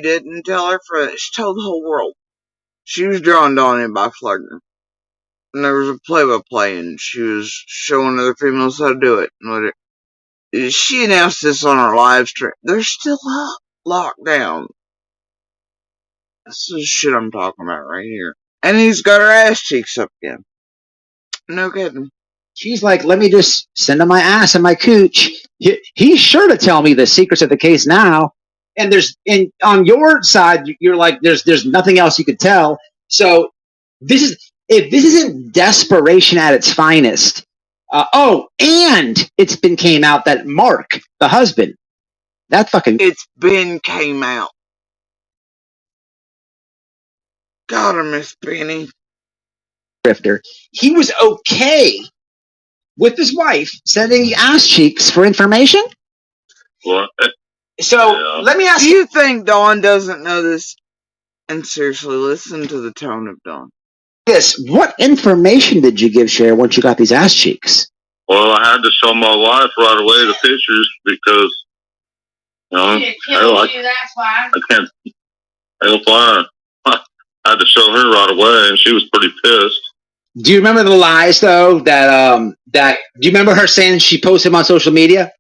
didn't tell her friend. She told the whole world. She was drawn on him by flirting. And there was a play-by-play, and she was showing other females how to do it. She announced this on her live stream. They're still up, locked down. This is shit I'm talking about right here. And he's got her ass cheeks up again. No kidding. She's like, let me just send him my ass and my cooch. He's sure to tell me the secrets of the case now. And on your side, you're like, there's nothing else you could tell. So if this isn't desperation at its finest. And it's been came out that Mark, the husband, came out. God, I miss Benny. Grifter. He was okay with his wife sending ass cheeks for information. What? So let me ask you. Do you think Dawn doesn't know this? And seriously, listen to the tone of Dawn. Yes. What information did you give Cher once you got these ass cheeks? Well, I had to show my wife right away the pictures because, that's why. I can't help her. I had to show her right away, and she was pretty pissed. Do you remember the lies though? Do you remember her saying she posted them on social media?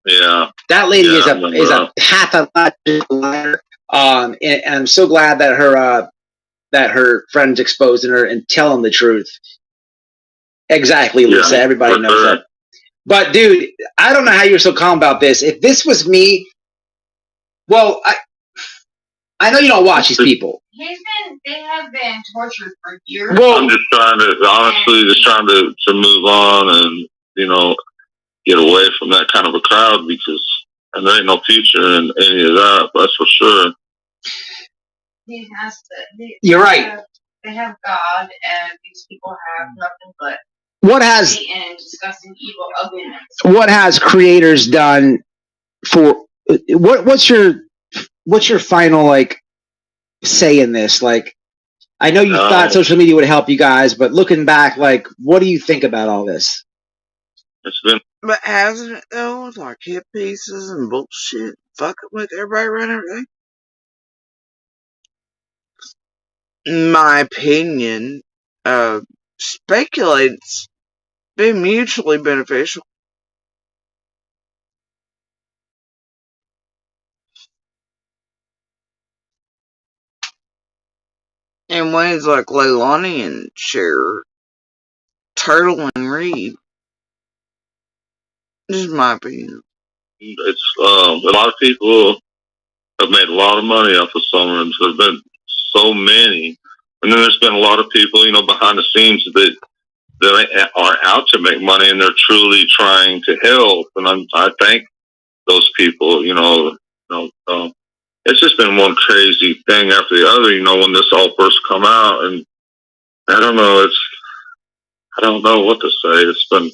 Yeah. That lady is a pathological liar. And I'm so glad that her friends exposing her and telling the truth. Exactly, Lisa. Yeah, everybody knows that. But dude, I don't know how you're so calm about this. If this was me, well, I know you don't watch these people. They have been tortured for years. Well, I'm just trying to move on and, get away from that kind of a crowd because there ain't no future in any of that, that's for sure. You're right. They have God, and these people have nothing but Satan and disgusting evil ugliness. What has creators done for what's your final say in this? I know you thought social media would help you guys, but looking back, what do you think about all this? It's been. But hasn't it though? With like hit pieces and bullshit, fucking with everybody around everything. In my opinion, speculate's been mutually beneficial. In ways like Leilani and Cher, Turtle and Reed. This is my opinion. It's a lot of people have made a lot of money off of Summer, there's been so many, and then there's been a lot of people, behind the scenes that are out to make money, and they're truly trying to help. And I thank those people. It's just been one crazy thing after the other. When this all first come out, and I don't know. I don't know what to say. It's been,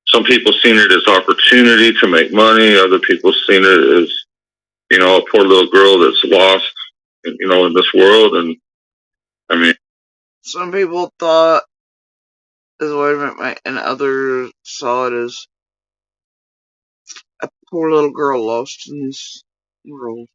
some people seen it as opportunity to make money. Other people seen it as, a poor little girl that's lost, in this world. And I mean, some people thought as what I meant, and others saw it as a poor little girl lost in this world.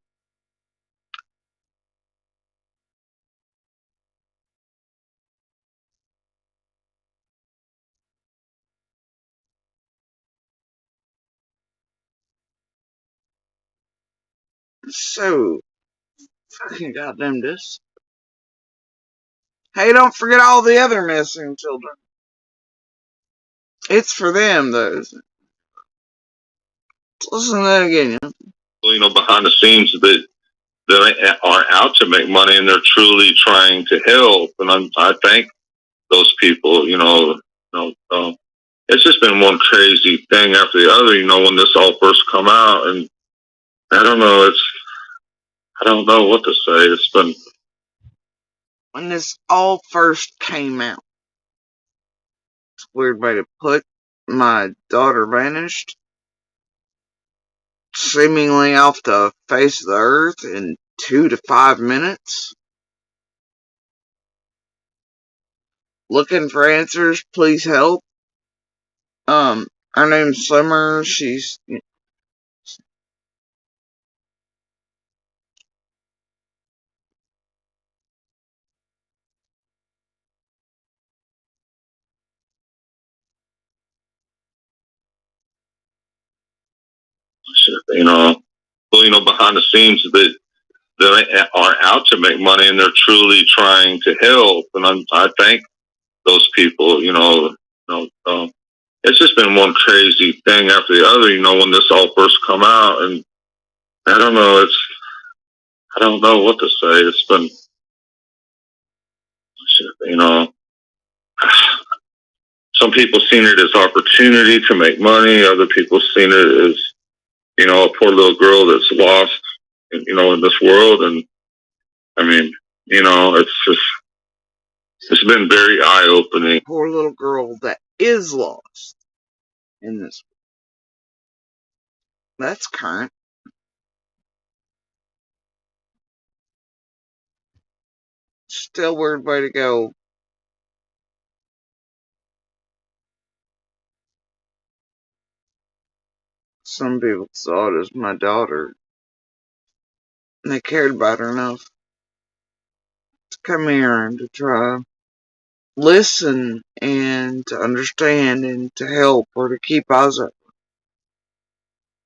So fucking goddamn this. Hey, don't forget all the other missing children. It's for them, though. Listen to that again. Behind the scenes that are out to make money, and they're truly trying to help. And I thank those people. It's just been one crazy thing after the other. When this all first come out, and I don't know. I don't know what to say. It's been, when this all first came out, it's a weird way to put. My daughter vanished, seemingly off the face of the earth in 2 to 5 minutes. Looking for answers, please help. Her name's Summer. She's behind the scenes that are out to make money, and they're truly trying to help. And I thank those people. It's just been one crazy thing after the other. When this all first come out, and I don't know. I don't know what to say. It's been, some people seen it as opportunity to make money. Other people seen it as, a poor little girl that's lost, in this world. And I mean, it's been very eye opening. Poor little girl that is lost in this. That's current. Still weird way to go. Some people saw it as my daughter, and they cared about her enough to come here and to try listen and to understand and to help or to keep eyes up.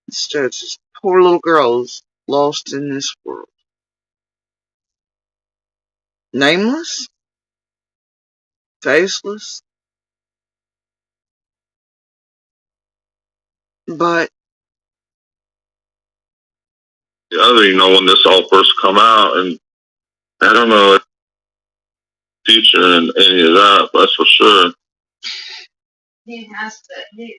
Instead, it's just poor little girls lost in this world. Nameless, faceless, but The other, when this all first come out, and I don't know future and any of that, that's for sure.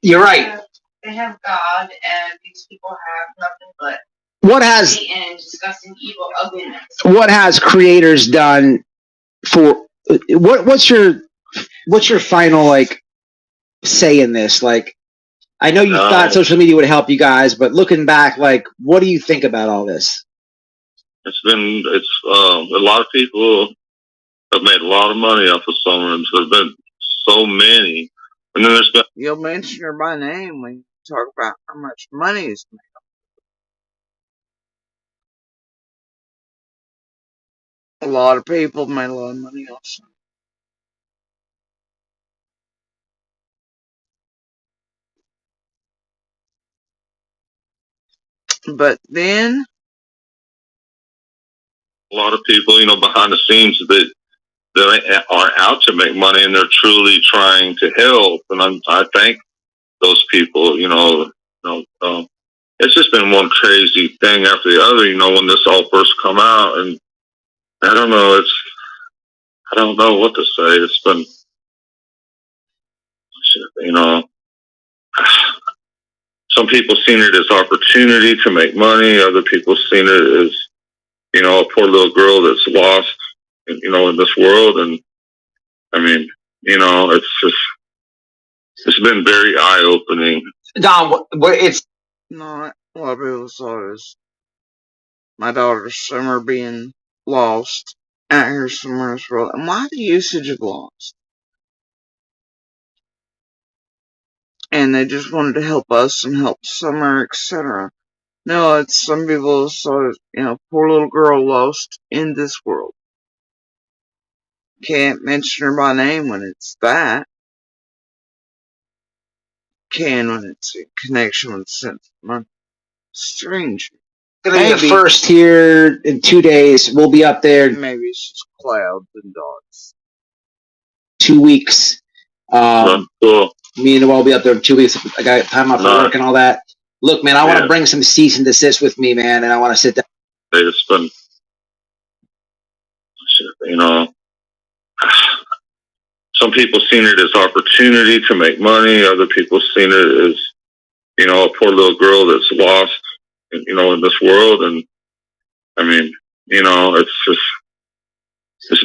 You're right. They have God, and these people have nothing but What has Satan and disgusting evil ugliness. what has creators done for what's your final say in this? I know you thought social media would help you guys, but looking back, what do you think about all this? It's a lot of people have made a lot of money off of Summer, and there's been so many. And then there's been. You'll mention her by name when you talk about how much money is made. A lot of people made a lot of money also. But then A lot of people, behind the scenes that are out to make money, and they're truly trying to help. And I thank those people. It's just been one crazy thing after the other. When this all first come out, and I don't know. I don't know what to say. It's been, some people seen it as opportunity to make money. Other people seen it as, a poor little girl that's lost, in this world. And I mean, it's been very eye opening. Don, it's not a lot of people saw it as my daughter's Summer being lost out here somewhere in this world. And why the usage of lost? And they just wanted to help us and help Summer, etc. No, it's some people saw it, poor little girl lost in this world. Can't mention her by name when it's that. Can when it's in connection with sense of money. Strange. going to be the first here in 2 days. We'll be up there. Maybe it's just clouds and dots. 2 weeks. Cool. Me and Noel will be up there in 2 weeks. I got time off for work and all that. Look, man, I want to bring some cease and desist with me, man, and I want to sit down. It's been, some people seen it as opportunity to make money. Other people seen it as, a poor little girl that's lost, in this world. And I mean, it's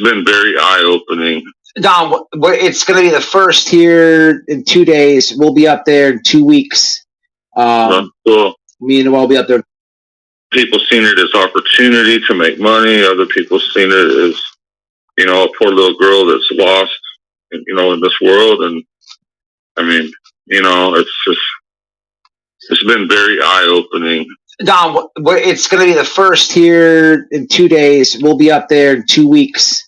been very eye opening. Don, it's going to be the first here in 2 days. We'll be up there in 2 weeks. Cool. Me and Noel will be up there. People seen it as opportunity to make money. Other people seen it as, a poor little girl that's lost, in this world. And I mean, it's been very eye opening. Don, it's going to be the first here in 2 days. We'll be up there in 2 weeks.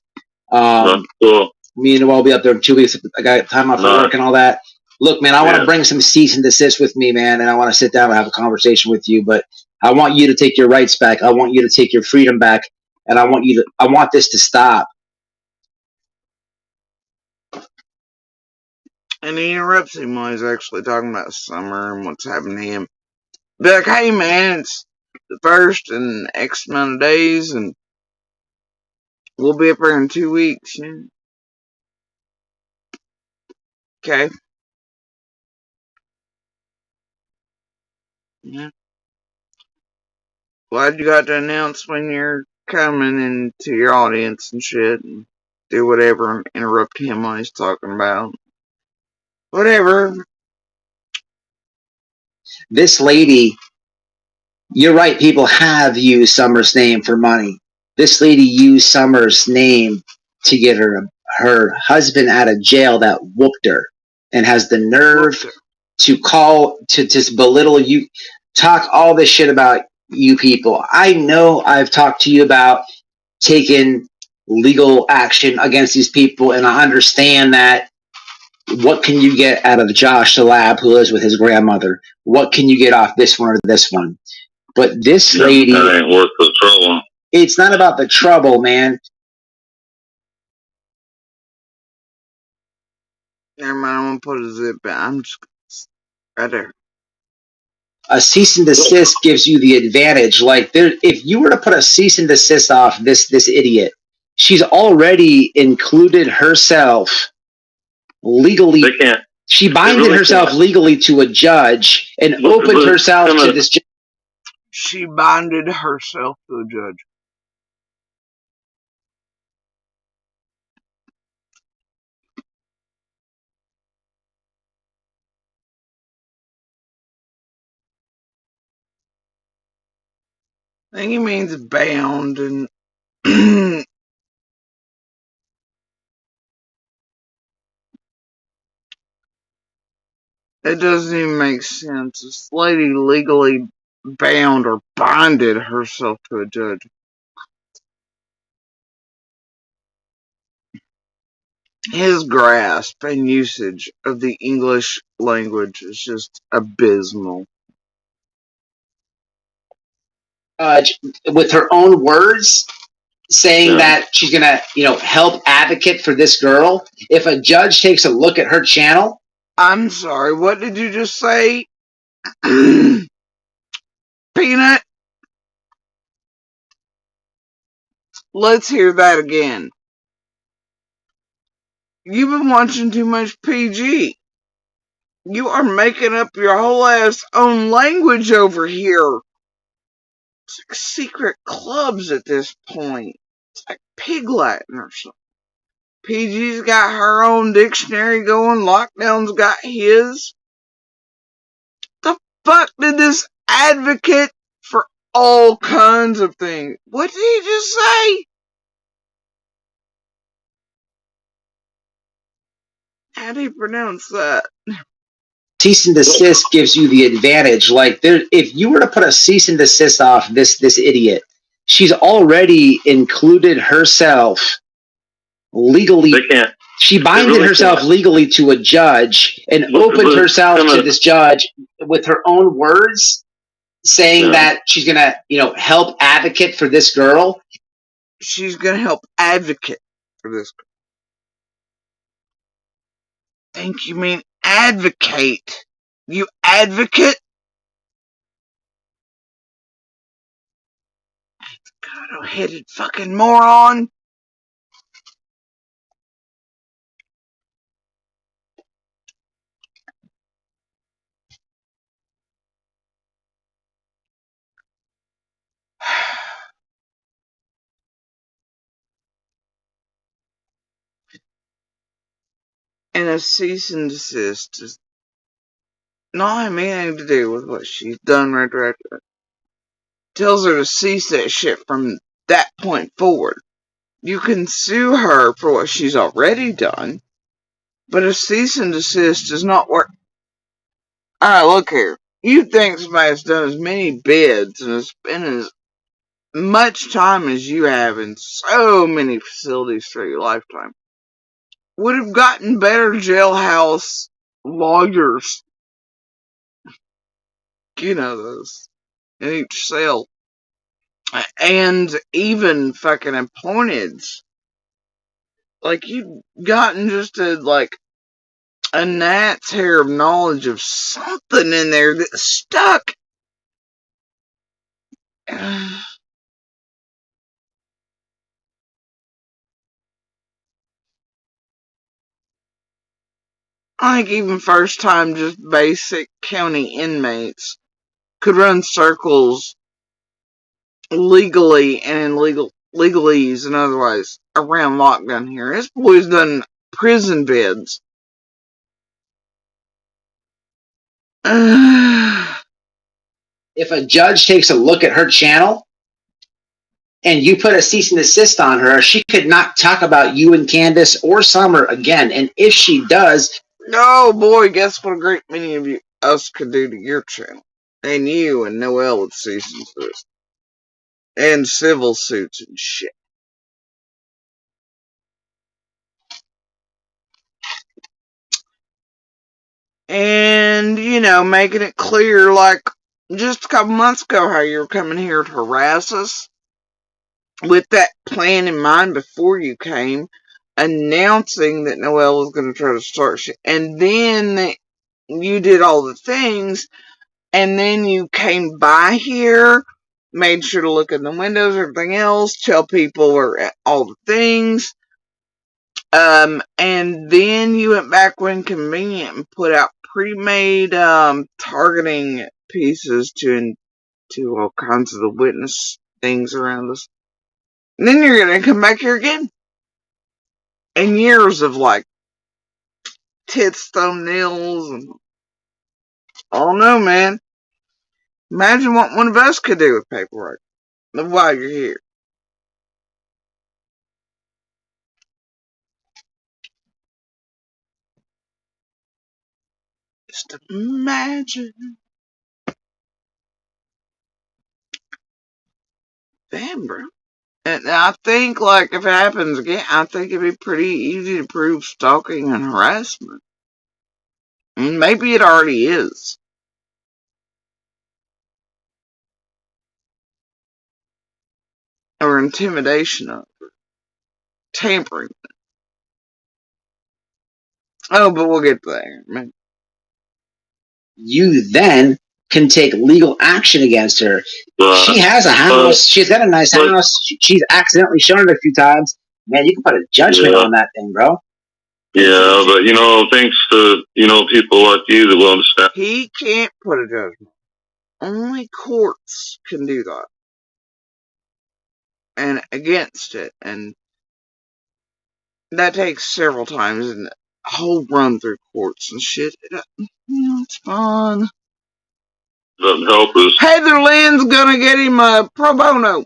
Cool. Me and Noel will be up there in 2 weeks. I got time off for work and all that. Look, man, I want to bring some cease and desist with me, man, and I want to sit down and have a conversation with you. But I want you to take your rights back. I want you to take your freedom back, and I want this to stop. And he interrupts him while he's actually talking about Summer and what's happening to him. Be like, hey man, it's the first in X amount of days, and we'll be up here in 2 weeks. Okay. Yeah. Glad you got to announce when you're coming into your audience and shit, and do whatever and interrupt him while he's talking about whatever. This lady, you're right, people have used Summer's name for money. This lady used Summer's name to get her husband out of jail that whooped her, and has the nerve to call to just belittle you, talk all this shit about you people. I know I've talked to you about taking legal action against these people, and I understand that. What can you get out of Josh the lab who lives with his grandmother? What can you get off this one or this one? But this lady, that ain't worth the trouble. It's not about the trouble, man. Never mind, I'm gonna put a zip back. I'm just right there. A cease and desist gives you the advantage. Like, if you were to put a cease and desist off this idiot, she's already included herself legally. They can't. She binded herself legally to a judge and opened herself to this judge. She binded herself to a judge. I think he means bound and It doesn't even make sense. This lady legally bound or binded herself to a judge. His grasp and usage of the English language is just abysmal. With her own words, saying that she's gonna, help advocate for this girl. If a judge takes a look at her channel, I'm sorry, what did you just say? Peanut? Let's hear that again. You've been watching too much PG. You are making up your whole ass own language over here. It's like secret clubs at this point. It's like Pig Latin or something. PG's got her own dictionary going. Lockdown's got his. The fuck did this advocate for all kinds of things? What did he just say? How do you pronounce that? cease and desist gives you the advantage. Like, if you were to put a cease and desist off this idiot, she's already included herself legally. They can't. She binded really herself can't. legally to a judge and opened herself to this judge with her own words, saying that she's gonna, help advocate for this girl. She's gonna help advocate for this girl. Think you mean advocate? You advocate? Avocado-headed fucking moron. And a cease and desist does not have anything to do with what she's done retroactively. Tells her to cease that shit from that point forward. You can sue her for what she's already done, but a cease and desist does not work. Alright, look here. You think somebody's done as many bids and has spent as much time as you have in so many facilities through your lifetime would have gotten better jailhouse lawyers. You know those. In each cell. And even fucking appointed. Like, you've gotten just a gnat's hair of knowledge of something in there that stuck. I think even first time just basic county inmates could run circles legally and in legalese and otherwise around lockdown here. This boy's done prison bids. If a judge takes a look at her channel and you put a cease and desist on her, she could not talk about you and Candace or Summer again. And if she does, oh boy, guess what a great many of us could do to your channel. And you and Noelle with cease and desist. And civil suits and shit. And, making it clear, like, just a couple months ago, how you were coming here to harass us. With that plan in mind before you came, announcing that Noelle was going to try to start shit. And then you did all the things, and then you came by here, made sure to look in the windows, everything else, tell people all the things. And then you went back when convenient and put out pre-made targeting pieces to all kinds of the witness things around us. And then you're gonna come back here again. And years of tits, thumbnails, and I don't know, man. Imagine what one of us could do with paperwork while you're here. Just imagine. Damn, bro. And I think, like, if it happens again, I think it'd be pretty easy to prove stalking and harassment. And maybe it already is. Or intimidation of her. Tampering. Oh, but we'll get there, man. You then can take legal action against her. She has a house. She's got a nice house. She's accidentally shown it a few times. Man, you can put a judgment on that thing, bro. Yeah, but thanks to people like you that will understand. He can't put a judgment. Only courts can do that. And against it. And that takes several times and a whole run through courts and shit. It's fun. Doesn't help us. Heather Lynn's gonna get him a pro bono.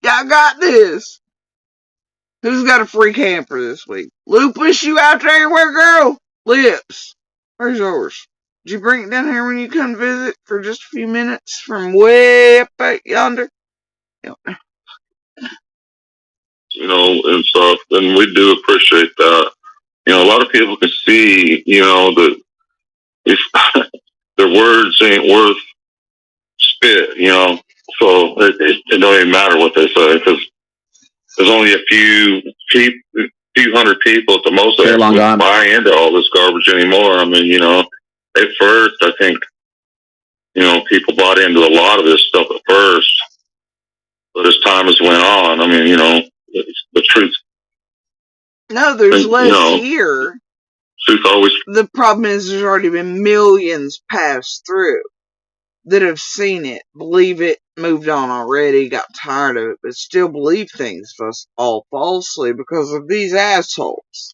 Y'all got this. Who's got a free camper this week? Lupus, you out there anywhere, girl? Lips, where's yours? Did you bring it down here when you come visit for just a few minutes from way up yonder? And stuff, and we do appreciate that. A lot of people can see, that if their words ain't worth spit, so it don't even matter what they say, because there's only a few hundred people at the most that buy into all this garbage anymore. I mean, at first, I think, people bought into a lot of this stuff at first, but as time has went on, I mean, the truth. No, there's less here. Truth always. The problem is there's already been millions passed through that have seen it, believe it, moved on already, got tired of it, but still believe things all falsely because of these assholes.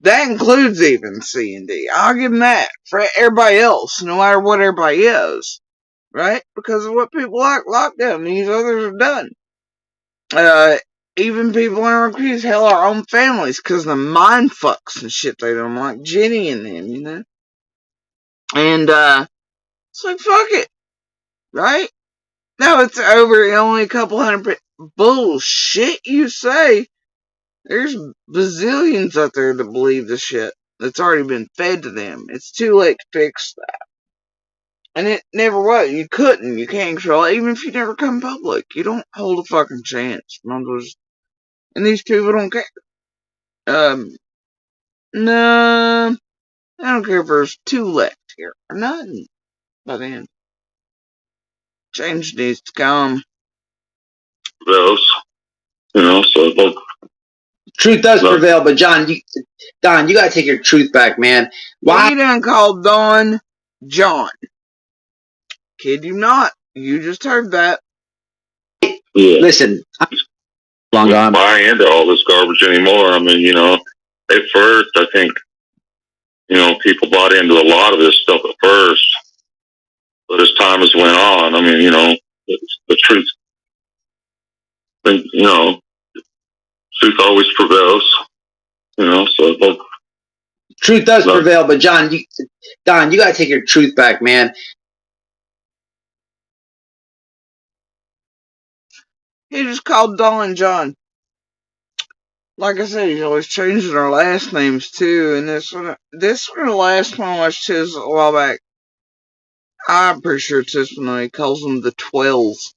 That includes even C&D. I'll give them that. For everybody else, no matter what everybody is. Right? Because of what people like lockdown, these others have done. Even people in our communities, hell, our own families, because the mind fucks and shit they don't like. Jenny and them, And, it's like, fuck it. Right? Now it's over only a couple hundred. Bullshit, you say. There's bazillions out there that believe the shit that's already been fed to them. It's too late to fix that. And it never was. You couldn't. You can't control it. Even if you never come public, you don't hold a fucking chance. And these people don't care. No. I don't care if there's two left here. Or nothing. By then. Change needs to come. Those. So truth does prevail, but Don, you gotta take your truth back, man. Why? Well, you done called Don John. Kid you not. You just heard that. Yeah. Listen, long gone. Buy into all this garbage anymore. I mean, at first, I think, people bought into a lot of this stuff at first, but as time has went on, I mean, the truth, truth always prevails, so. Truth does prevail, but Don, you gotta take your truth back, man. He just called Don John. Like I said, he's always changing our last names too, and this one, the last one I watched his a while back. I'm pretty sure it's this one. He calls them the 12s.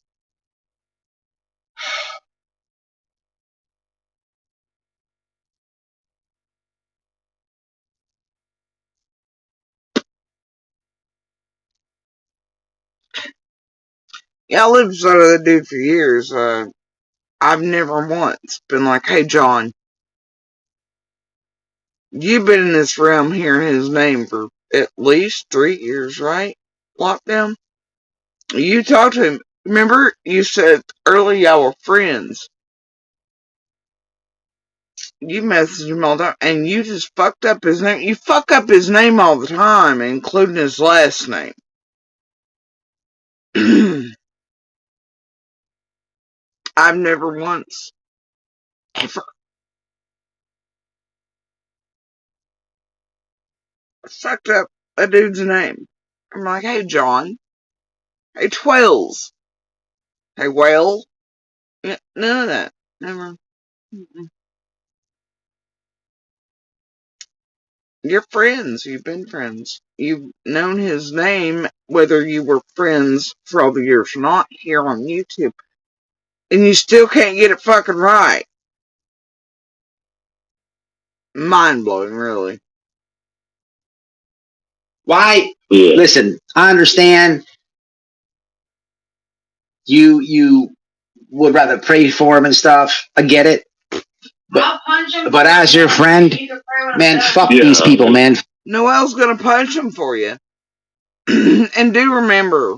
Yeah, I lived beside of that dude for years. I've never once been like, hey, John, you've been in this realm hearing his name for at least 3 years, right? Lockdown? You talked to him. Remember, you said earlier y'all were friends. You messaged him all the time, and you just fucked up his name. You fuck up his name all the time, including his last name. I've never once, ever, fucked up a dude's name. I'm like, hey, John. Hey, Twells. Hey, Whale. Yeah, none of that. Never. Mm-mm. You're friends. You've been friends. You've known his name, whether you were friends for all the years or not, here on YouTube. And you still can't get it fucking right. Mind blowing, really. Why? Yeah. Listen, I understand you would rather pray for him and stuff. I get it. But as your friend, man, fuck these people, man. Noel's gonna punch him for you. And do remember,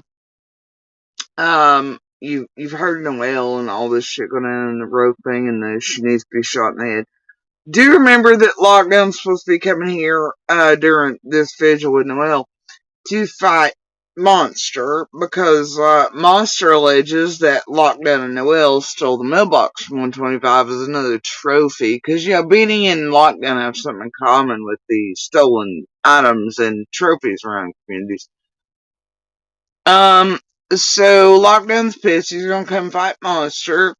you've heard Noel and all this shit going on in the road thing, and she needs to be shot in the head. Do remember that Lockdown's supposed to be coming here during this vigil with Noel to fight Monster, because Monster alleges that Lockdown and Noel stole the mailbox from 125 as another trophy, because Beanie and Lockdown have something in common with the stolen items and trophies around communities. So Lockdown's pissed. He's gonna come fight Monster.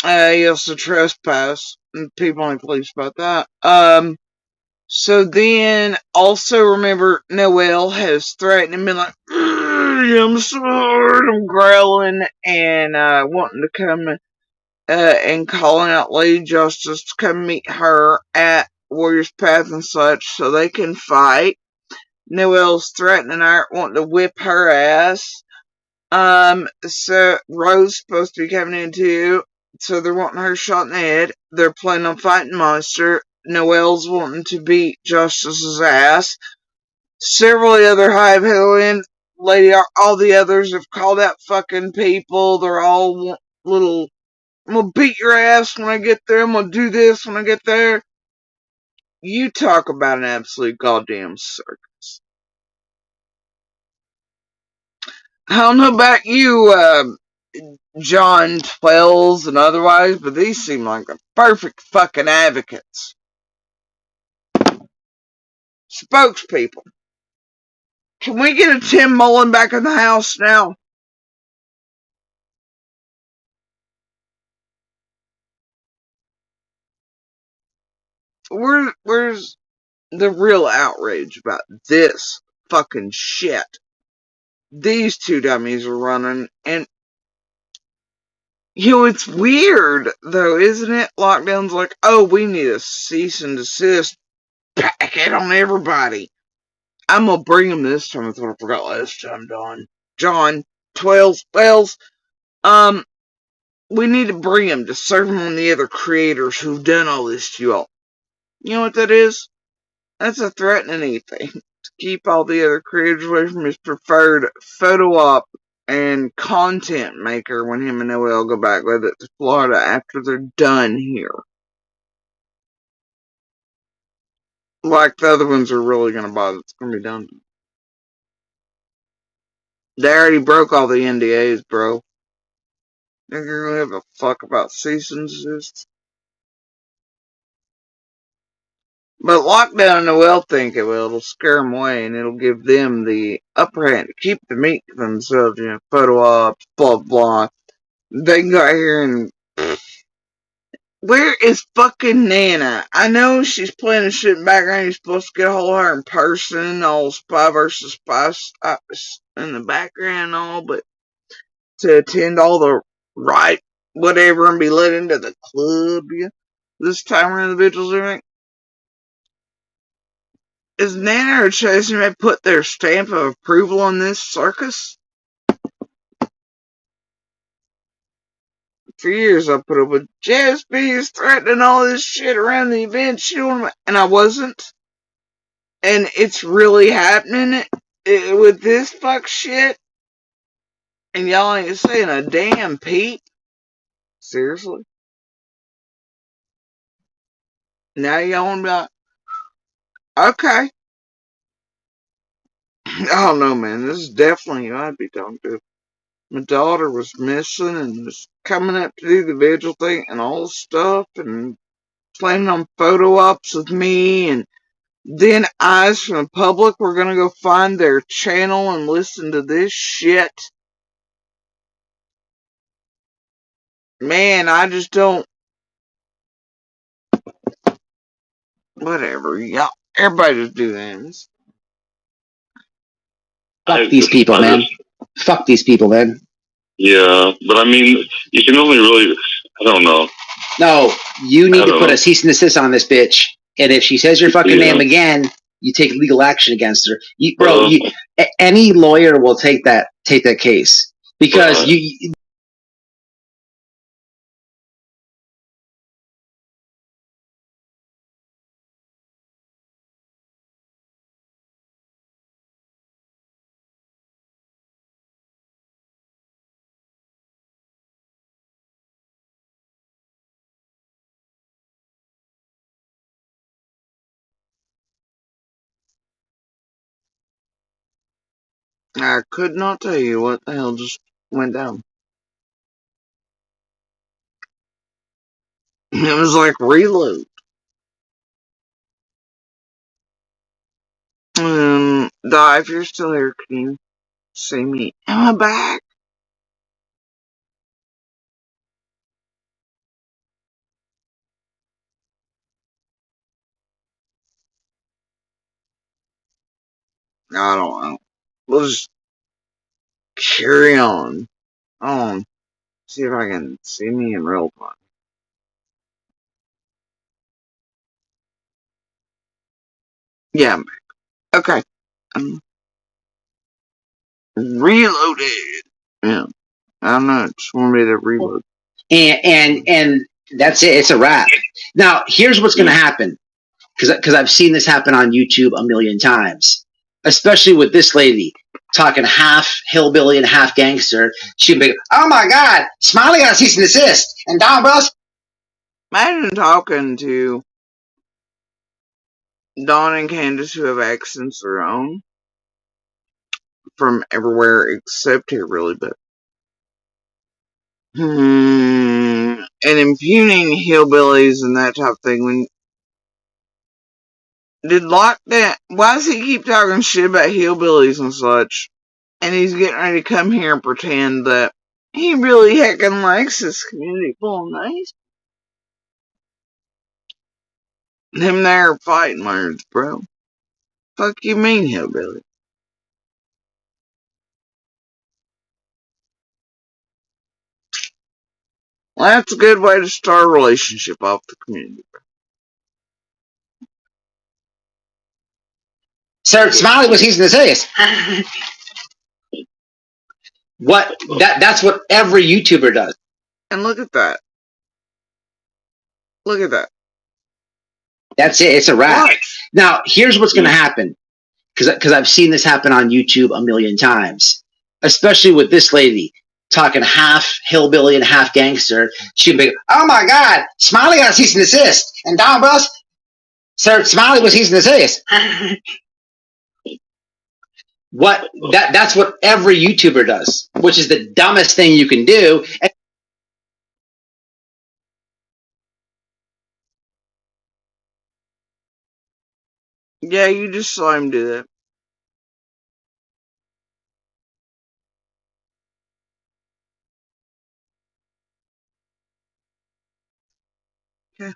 He also trespass. People ain't pleased about that. So then also remember Noel has threatened and been like, I'm sorry, I'm growling and wanting to come and calling out Lady Justice to come meet her at Warriors Path and such so they can fight. Noel's threatening her, wanting to whip her ass. So Rose supposed to be coming in too. So they're wanting her shot in the head. They're planning on fighting Monster. Noel's wanting to beat Justice's ass. Several other Hive Heroine, all the others have called out fucking people. They're all little, I'm gonna beat your ass when I get there. I'm gonna do this when I get there. You talk about an absolute goddamn circus. I don't know about you, John Twells and otherwise, but these seem like the perfect fucking advocates. Spokespeople. Can we get a Tim Mullen back in the house now? Where's the real outrage about this fucking shit? These two dummies are running, and it's weird though, isn't it? Lockdown's like, oh, we need a cease and desist packet on everybody. I'm gonna bring them this time. That's what I forgot last time, John, Twells, Wells. We need to bring them to serve them on the other creators who've done all this to you all. You know what that is? That's a threatening thing. To keep all the other creators away from his preferred photo op and content maker when him and Noel go back with it to Florida after they're done here. Like the other ones are really gonna bother. It's gonna be done. They already broke all the NDAs, bro. Think you're gonna have a fuck about cease and desist? But Lockdown and Noel think it will. It'll scare them away and it'll give them the upper hand to keep the meat to themselves, photo ops, blah blah. They can go out here and. Where is fucking Nana? I know she's playing a shit in the background. You're supposed to get a hold of her in person, all Spy versus Spy in the background and all, but to attend all the right whatever and be let into the club, this time around the vigils and everything. Is Nana or Chase may put their stamp of approval on this circus? For years I put up with JSB's threatening all this shit around the event, and I wasn't. And it's really happening with this fuck shit. And y'all ain't saying a damn peep. Seriously? Now y'all want to be like, okay. I don't know, man. This is definitely who I'd be talking to. My daughter was missing and was coming up to do the vigil thing and all this stuff and planning on photo ops with me and then eyes from the public were gonna go find their channel and listen to this shit. Man, I just don't. Whatever, y'all. Everybody just do this. Fuck these people, man. Fuck these people, man. Yeah, but I mean, you can only really, I don't know. No, you need to put a cease and desist on this bitch. And if she says your fucking name again, you take legal action against her. Any lawyer will take that case because you. I could not tell you what the hell just went down. It was like reload. Di, if you're still here, can you see me? Am I back? I don't know. We'll just carry on. See if I can see me in real time. Yeah, I'm back. Okay. Reloaded. Yeah. I don't know. It just wanted me to reload. And that's it. It's a wrap. Now, here's what's going to happen. Because I've seen this happen on YouTube a million times, especially with this lady talking half hillbilly and half gangster. She'd be, oh my God, Smiley got a cease and desist. And Don Bros. Imagine talking to Dawn and Candace, who have accents of their own from everywhere except here, really, but. And impugning hillbillies and that type of thing. When did lockdown? Why does he keep talking shit about hillbillies and such? And he's getting ready to come here and pretend that he really heckin' likes this community full of nice. Them there fighting words, bro. Fuck you mean, hillbilly? Well, that's a good way to start a relationship off the community, bro. Sir, Smiley was cease and desist. That's what every YouTuber does. And look at that. Look at that. That's it. It's a wrap. What? Now, here's what's going to happen. Because I've seen this happen on YouTube a million times, especially with this lady talking half hillbilly and half gangster. She'd be, oh my God, Smiley got a cease and desist. And Don Bros. Sir, Smiley was cease and desist. That's what every YouTuber does, which is the dumbest thing you can do. Yeah, you just saw him do that. Yeah.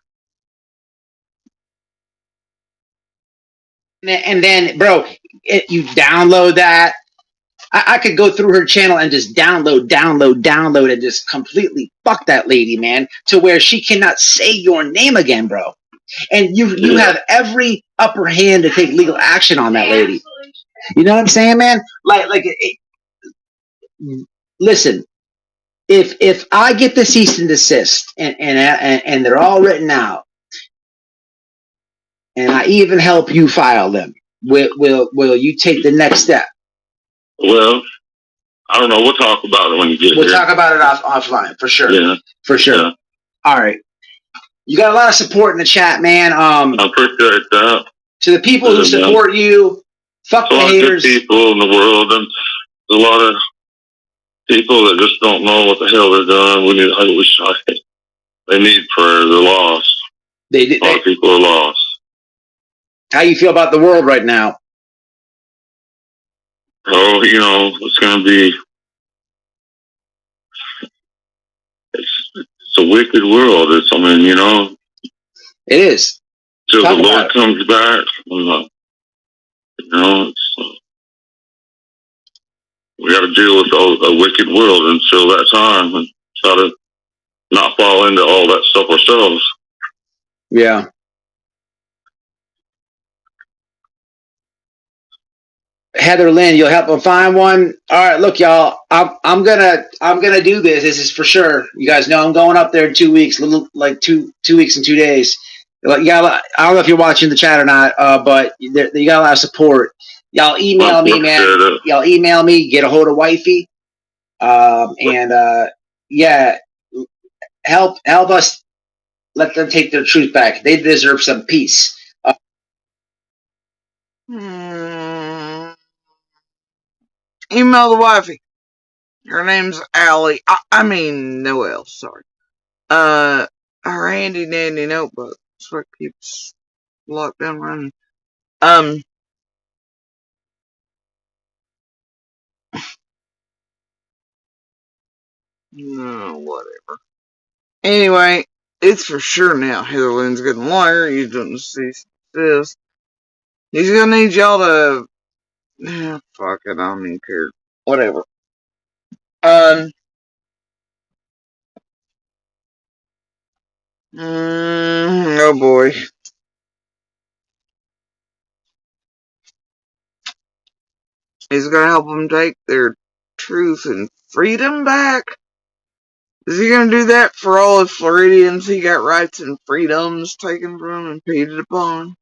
And then, bro, you download that. I could go through her channel and just download, and just completely fuck that lady, man, to where she cannot say your name again, bro. And you have every upper hand to take legal action on that lady. You know what I'm saying, man? Listen, if I get the cease and desist and they're all written out, and I even help you file them, will you take the next step? Well, I don't know. We'll talk about it when you get here. We'll talk about it offline, for sure. Yeah. For sure. Yeah. All right. You got a lot of support in the chat, man. I appreciate that. To the people who support you, fuck the haters. There's people in the world, and there's a lot of people that just don't know what the hell they're doing. They need prayer. They're lost. A lot of people are lost. How you feel about the world right now? Oh, it's going to be, it's a wicked world. It is. Till Talk the about Lord it. comes back, we got to deal with a wicked world until that time and try to not fall into all that stuff ourselves. Yeah. Heather Lynn, you'll help them find one. All right, look, y'all. I'm gonna do this. This is for sure. You guys know I'm going up there in 2 weeks. Little like two weeks and 2 days. You got. I don't know if you're watching the chat or not, but you got a lot of support. Y'all email me, man. Y'all email me. Get a hold of wifey. Yeah, help us. Let them take their truth back. They deserve some peace. Email the wifey. Her name's Allie. I mean Noelle, sorry. Her handy dandy notebook. That's what keeps lockdown running. No, whatever. Anyway, it's for sure now. Heather Lynn's getting a lawyer. He's doing this. He's gonna need y'all to. Fuck it, I don't even care. Whatever. Oh boy. He's gonna help them take their truth and freedom back. Is he gonna do that for all of Floridians he got rights and freedoms taken from and impeded upon?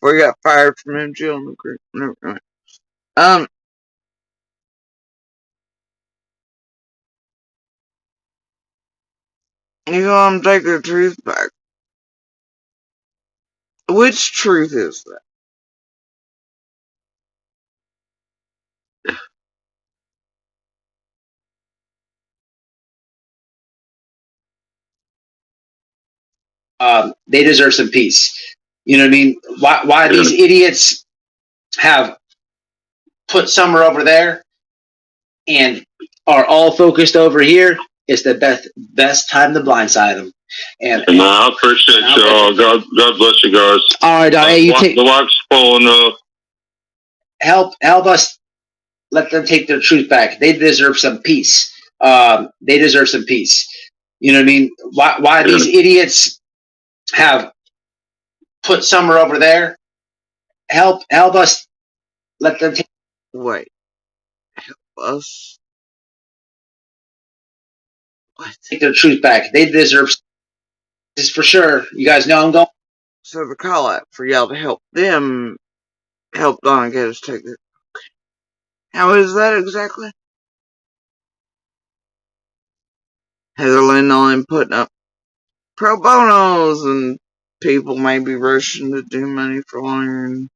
Or he got fired from MGL in the group? Never mind. You gonna take their truth back. Which truth is that? They deserve some peace. You know what I mean? Why these idiots have put Summer over there and are all focused over here? It's the best time to blindside them. And I appreciate y'all. God bless you guys. All right, hey, you take the wife's pulling up. Help us. Let them take their truth back. They deserve some peace. They deserve some peace. You know what I mean? Why these idiots have put Summer over there? Help us. Let them take. Wait. Help us? What? Take their truth back. They deserve this for sure. You guys know I'm going. So the call out for y'all to help them help Donna get us take it. How is that exactly? Heather Lynn only putting up pro bonos and people may be rushing to do money for lawyer and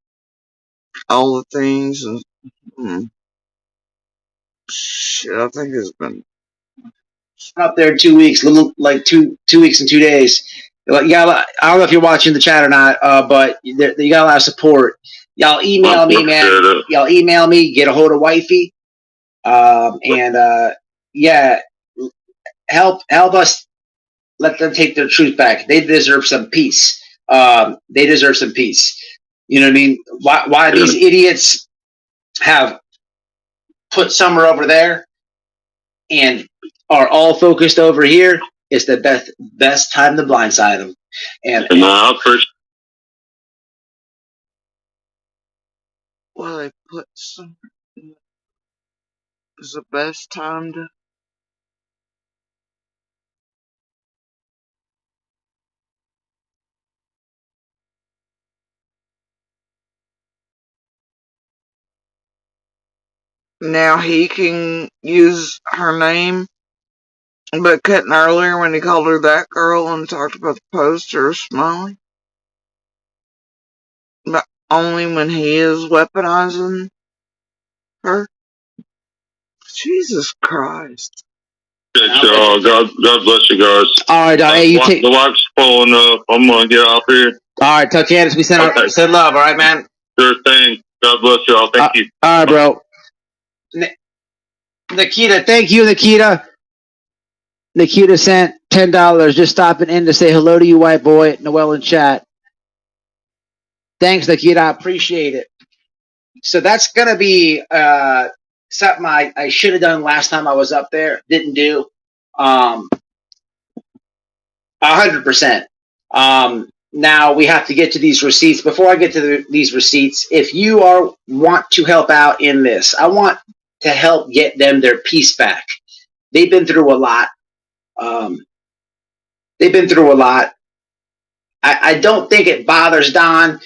all the things and shit, I think it's been Up there in 2 weeks, little like 2 weeks and 2 days. You got. I don't know if you're watching the chat or not, but you got a lot of support. Y'all email me, man. Y'all email me. Get a hold of wifey. Yeah, help us. Let them take their truth back. They deserve some peace. They deserve some peace. You know what I mean? Why these idiots have put Summer over there and are all focused over here? It's the best time to blindside them. And I appreciate. well, they put some. Is the best time to. Now he can use her name, but couldn't earlier when he called her that girl and talked about the poster smiling. But only when he is weaponizing her. Jesus Christ. appreciate y'all. God bless you guys. All right, dog. Hey, you take. The wife's pulling up. I'm gonna get off here. All right, tell Candace we send love. All right, man. Sure thing. God bless y'all. Thank you. All right, bro. Nikita, thank you, Nikita. Nikita sent $10. Just stopping in to say hello to you, white boy. Noel in chat. Thanks, Nikita. I appreciate it. So that's gonna be something I should have done last time I was up there. Didn't do. 100%. Now we have to get to these receipts. Before I get to these receipts, if you want to help out in this, I want to help get them their peace back. They've been through a lot. I don't think it bothers Don.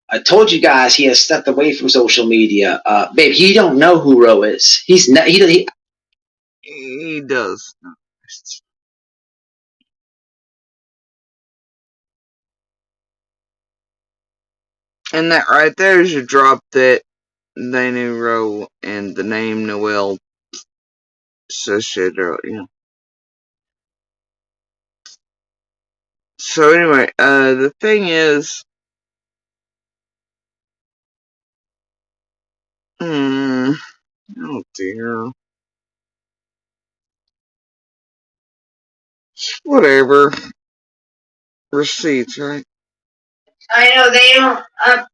I told you guys he has stepped away from social media. Babe, he don't know who Ro is. He does. And that right there is your drop that they knew Ro and the name Noel associated earlier. So anyway, the thing is, oh dear. Whatever. Receipts, right? I know they don't.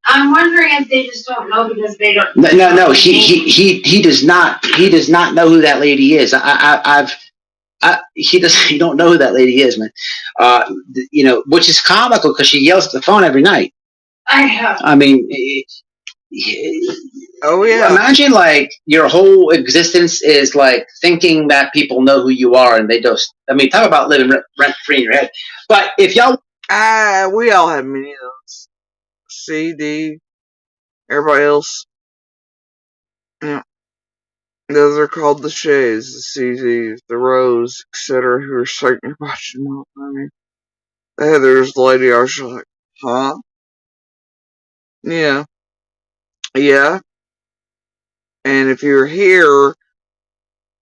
I'm wondering if they just don't know because they don't. No. He does not. He does not know who that lady is. He don't know who that lady is, man. Which is comical because she yells at the phone every night. I know. I mean, oh yeah. Imagine like your whole existence is like thinking that people know who you are, and they just. I mean, talk about living rent free in your head. But if y'all, we all have many of those. CD, everybody else. Yeah. Those are called the Shays, the CZs, the Rose, etc. who are certainly watching my money. The Heather's, the Lady are like, huh? Yeah. Yeah. And if you're here,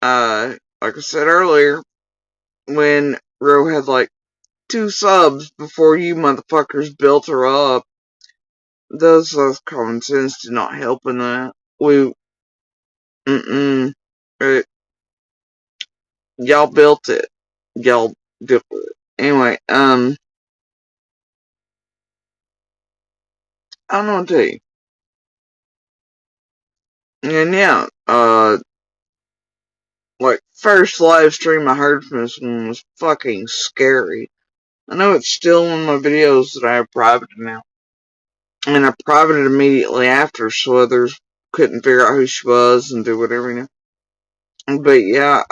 like I said earlier, when Ro had like 2 subs before you motherfuckers built her up, those common sense did not help in that. Y'all built it. Y'all built it. Anyway, I don't know what to tell you. And yeah, like, first live stream I heard from this one was fucking scary. I know it's still one of my videos that I have private now. And I privated immediately after so others couldn't figure out who she was and do whatever, you know. But yeah,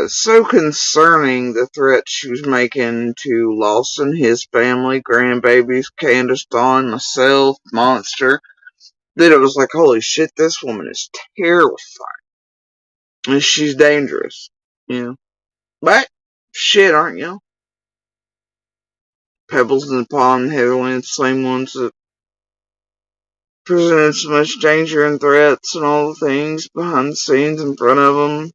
so concerning the threats she was making to Lawson, his family, grandbabies, Candace, Dawn, myself, Monster, that it was like, holy shit, this woman is terrifying. And she's dangerous, you know. But, shit, aren't you? Pebbles in the pond, Heatherlands, same ones that presented so much danger and threats and all the things behind the scenes in front of them.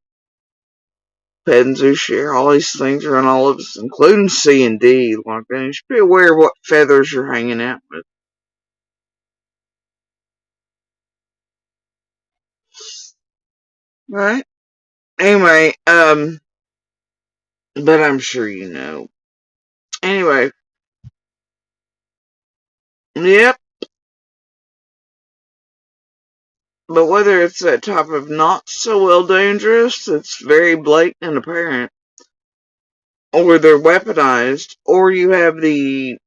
Ped and Zushir, all these things are on all of us, including C and D. Like, you should be aware of what feathers you're hanging out with. Right? Anyway, but I'm sure you know. Anyway. Yep. But whether it's that type of not so well dangerous, it's very blatant and apparent, or they're weaponized, or you have the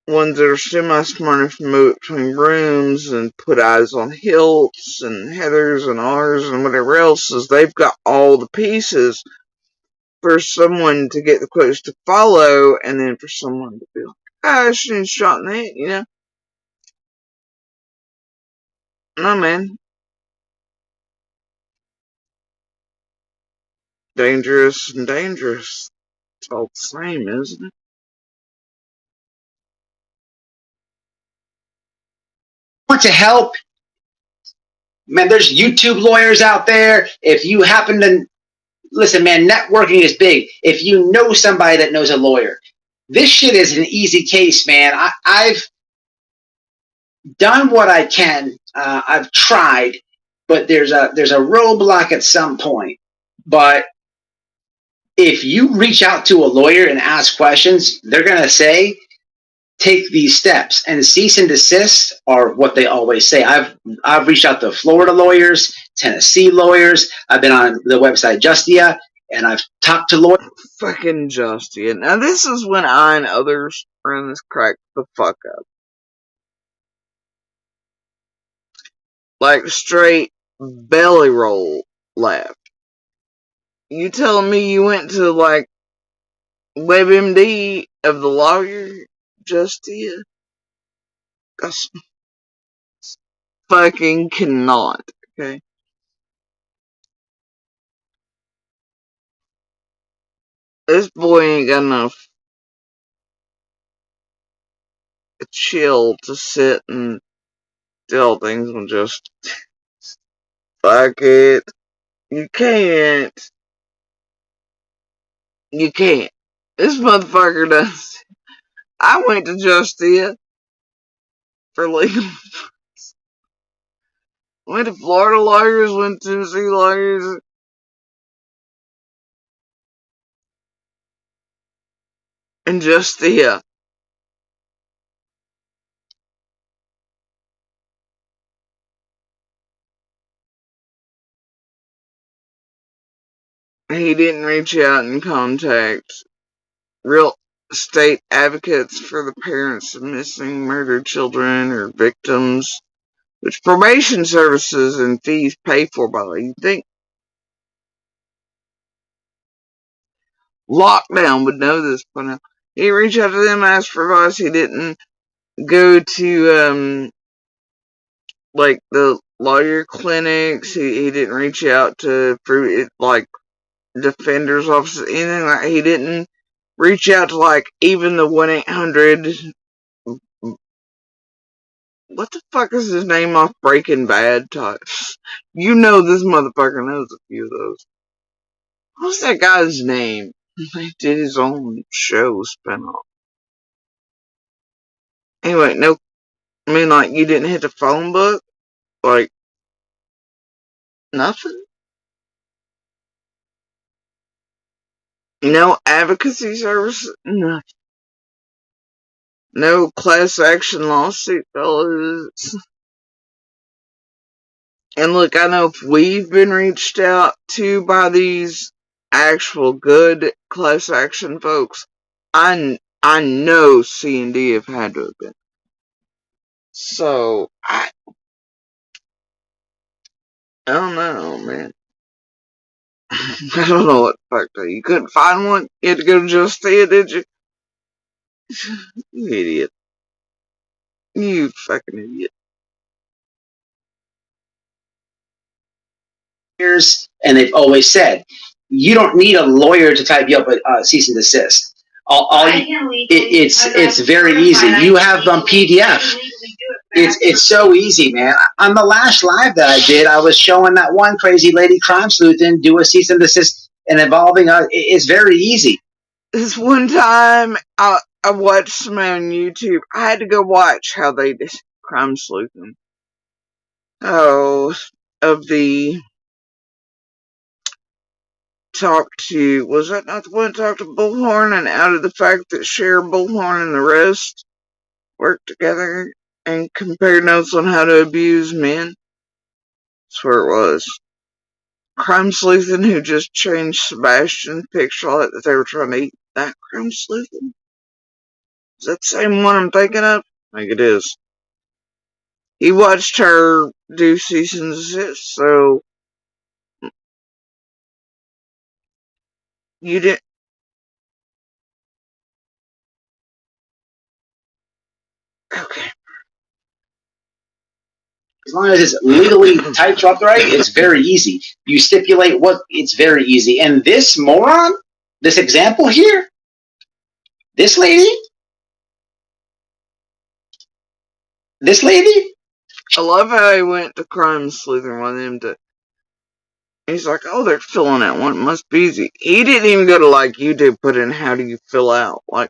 ones that are semi-smart enough to move between rooms and put eyes on Hilt's and Heather's and ours and whatever else, is they've got all the pieces for someone to get the clues to follow, and then for someone to be like, ah, she was shot in the head, you know? No, man. Dangerous and dangerous. It's all the same, isn't it? want to help, man, there's YouTube lawyers out there. If you happen to listen, man, networking is big. If you know somebody that knows a lawyer, this shit is an easy case, man. I've done what I can. I've tried, but there's a roadblock at some point. But if you reach out to a lawyer and ask questions, they're going to say, take these steps. And cease and desist are what they always say. I've reached out to Florida lawyers, Tennessee lawyers. I've been on the website Justia, and I've talked to lawyers. Fucking Justia. Now this is when I and others around this crack the fuck up. Like straight belly roll laugh. You telling me you went to like WebMD of the lawyer Justia? I fucking cannot. Okay. This boy ain't got enough chill to sit and tell things and just fuck it. You can't. You can't. This motherfucker does. I went to Justia for legal. Went to Florida lawyers, went to Tennessee lawyers. And Justia. He didn't reach out and contact real estate advocates for the parents of missing murdered children or victims, which probation services and fees pay for by law. You'd think Lockdown would know this by now. He didn't reach out to them, ask for advice. He didn't go to like the lawyer clinics. He didn't reach out to like defenders offices, anything like. He didn't reach out to like even the 1-800. What the fuck is his name off Breaking Bad types? You know this motherfucker knows a few of those. What's that guy's name? He did his own show spinoff. Anyway, no, I mean like you didn't hit the phone book? Like, nothing? No advocacy service? Nothing. No class action lawsuit, fellas. And look, I know if we've been reached out to by these actual good class action folks, I know C&D have had to have been. So, I don't know, man. I don't know what the fuck to do. You couldn't find one? You had to go to Justia, did you? You idiot. You fucking idiot. And they've always said, you don't need a lawyer to type you up a cease and desist. It's very easy. You have PDF. It's so easy, man. On the last live that I did, I was showing that one crazy lady crime sleuthing do a cease and desist and involving it's very easy. This one time, I watched some on YouTube. I had to go watch how they did crime sleuthing. Oh, of the talk to, was that not the one that talked to Bullhorn, and out of the fact that Cher, Bullhorn, and the rest worked together and compared notes on how to abuse men? That's where it was. Crime sleuthing who just changed Sebastian's picture like that they were trying to eat that crime sleuthing? Is that the same one I'm thinking of? I think it is. He watched her do cease and desist, so you didn't. Okay. As long as it's legally typed up right, it's very easy. You stipulate what, it's very easy. And this moron, this example here, this lady, I love how he went to crime sleuthing, wanted him to He's like, oh, they're filling out one. It must be easy. He didn't even go to like YouTube, put in how do you fill out. Like,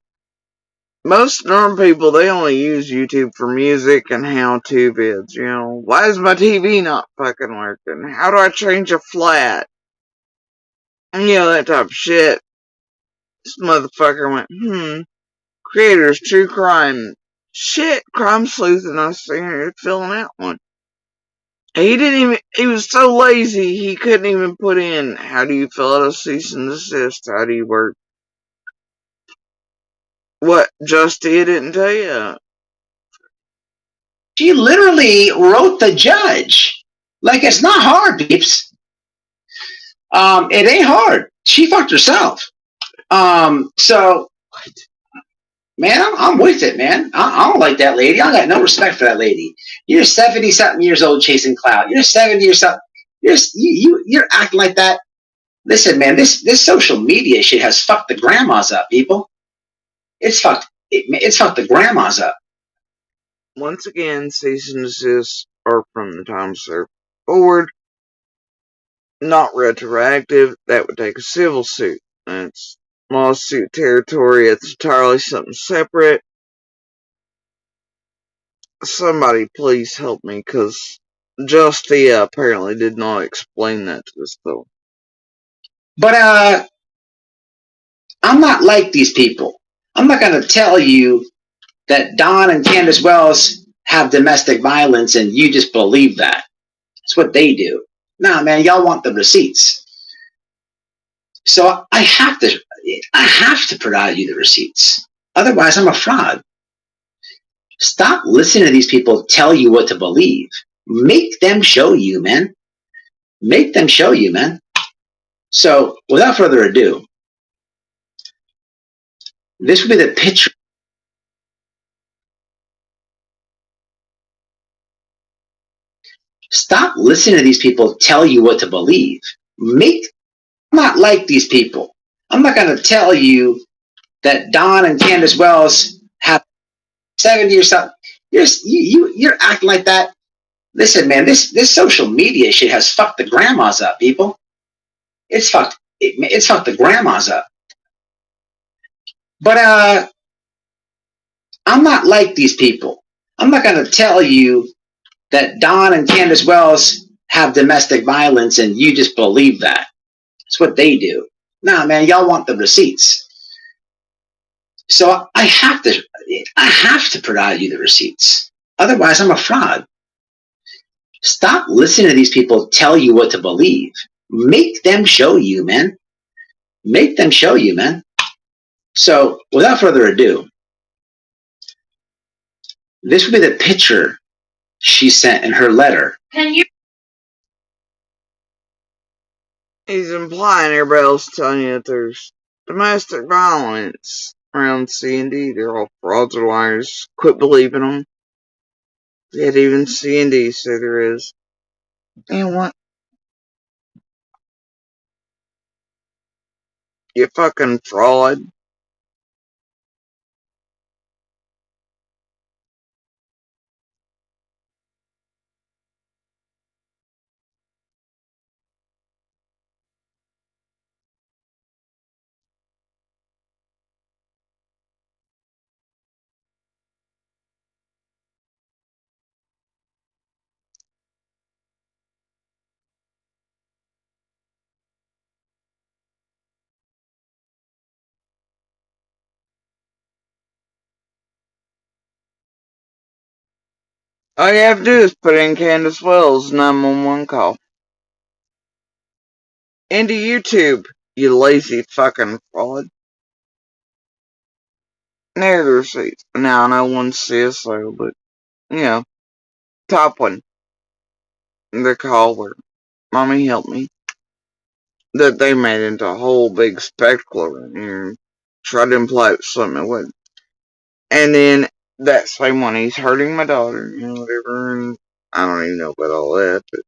most normal people, they only use YouTube for music and how-to vids, you know. Why is my TV not fucking working? How do I change a flat? And, you know, that type of shit. This motherfucker went, creators, true crime. Shit, crime sleuth, and I was sitting here filling out one. He was so lazy, he couldn't even put in, how do you fill out a cease and desist? How do you work? What, Justy didn't tell you? She literally wrote the judge. Like, it's not hard, peeps. It ain't hard. She fucked herself. So, man, I'm with it, man. I don't like that lady. I got no respect for that lady. You're 70-something years old chasing clout. You're 70 or something. You're acting like that. Listen, man, this social media shit has fucked the grandmas up, people. It's fucked the grandmas up. Once again, cease and desist are from the time served forward. Not retroactive. That would take a civil suit. That's lawsuit territory. It's entirely something separate. Somebody please help me, because Justia apparently did not explain that to us, though. But, I'm not like these people. I'm not going to tell you that Don and Candace Wells have domestic violence and you just believe that. That's what they do. Nah, man, y'all want the receipts. So I have to provide you the receipts. Otherwise, I'm a fraud. Stop listening to these people tell you what to believe. Make them show you, man. Make them show you, man. So, without further ado, this would be the picture. Stop listening to these people tell you what to believe. I'm not like these people. I'm not going to tell you that Don and Candace Wells have 70 or something. You're acting like that. Listen, man, this social media shit has fucked the grandmas up, people. It's fucked the grandmas up. But I'm not like these people. I'm not going to tell you that Don and Candace Wells have domestic violence and you just believe that. That's what they do. Nah, man, y'all want the receipts. So I have to provide you the receipts. Otherwise, I'm a fraud. Stop listening to these people tell you what to believe. Make them show you, man. Make them show you, man. So, without further ado, this would be the picture she sent in her letter. Can you? He's implying everybody else telling you that there's domestic violence around C&D. They're all frauds and liars. Quit believing them. Yet even C&D say there is. And what? You fucking fraud. All you have to do is put in Candace Wells' 911 call. Into YouTube, you lazy fucking fraud. There's the receipts. Now, I know one's CSO, but, you know, top one. The call where Mommy helped me. That they made into a whole big spectacle around here and tried to imply it was something it wasn't. And then that same one, he's hurting my daughter, you know, whatever, and I don't even know about all that, but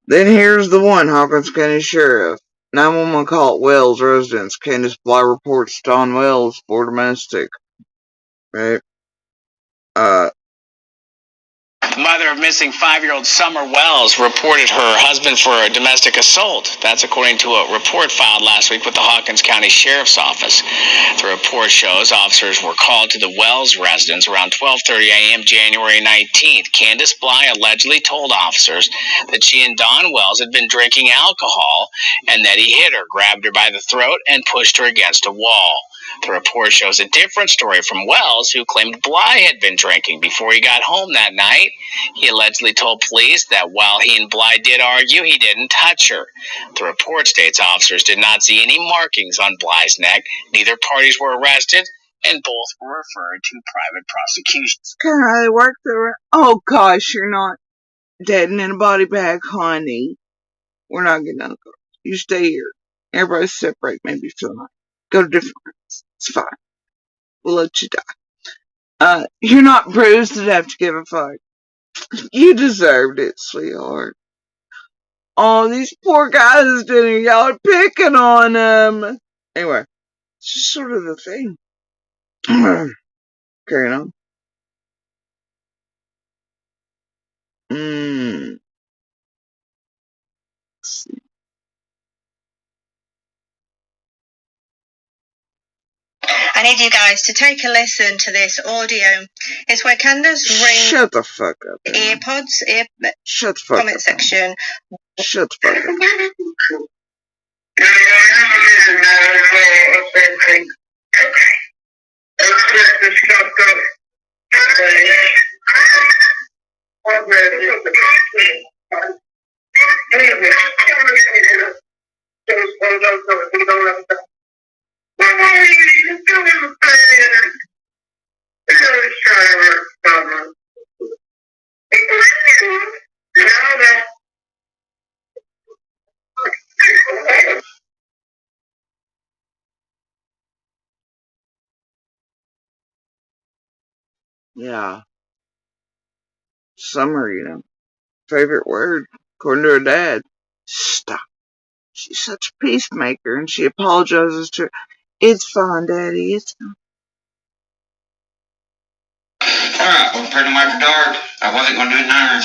then here's the one, Hawkins County Sheriff. 911 call at Wells residence. Candace Bly reports Don Wells for domestic. Right? The mother of missing 5-year-old Summer Wells reported her husband for a domestic assault. That's according to a report filed last week with the Hawkins County Sheriff's Office. The report shows officers were called to the Wells residence around 12:30 a.m. January 19th. Candace Bly allegedly told officers that she and Don Wells had been drinking alcohol and that he hit her, grabbed her by the throat, and pushed her against a wall. The report shows a different story from Wells, who claimed Bly had been drinking before he got home that night. He allegedly told police that while he and Bly did argue, he didn't touch her. The report states officers did not see any markings on Bly's neck. Neither parties were arrested, and both were referred to private prosecutions. Kind of how they work through. Oh gosh, you're not dead and in a body bag, honey. We're not getting on. You stay here. Everybody separate maybe for the night. Go to different rooms. It's fine. We'll let you die. You're not bruised enough to give a fuck. You deserved it, sweetheart. Oh, these poor guys didn't. Y'all are picking on them. Anyway, it's just sort of the thing. Carrying on. Let's see. I need you guys to take a listen to this audio. It's where Candace rings. Shut the fuck up. Earpods, Shut the fuck comment up. section. Shut the fuck up. Yeah. Summer, favorite word, according to her dad. Stop. She's such a peacemaker, and she apologizes to her. It's fine, Daddy. It's fine. Alright, well, pretty much dark. I wasn't going to do it now.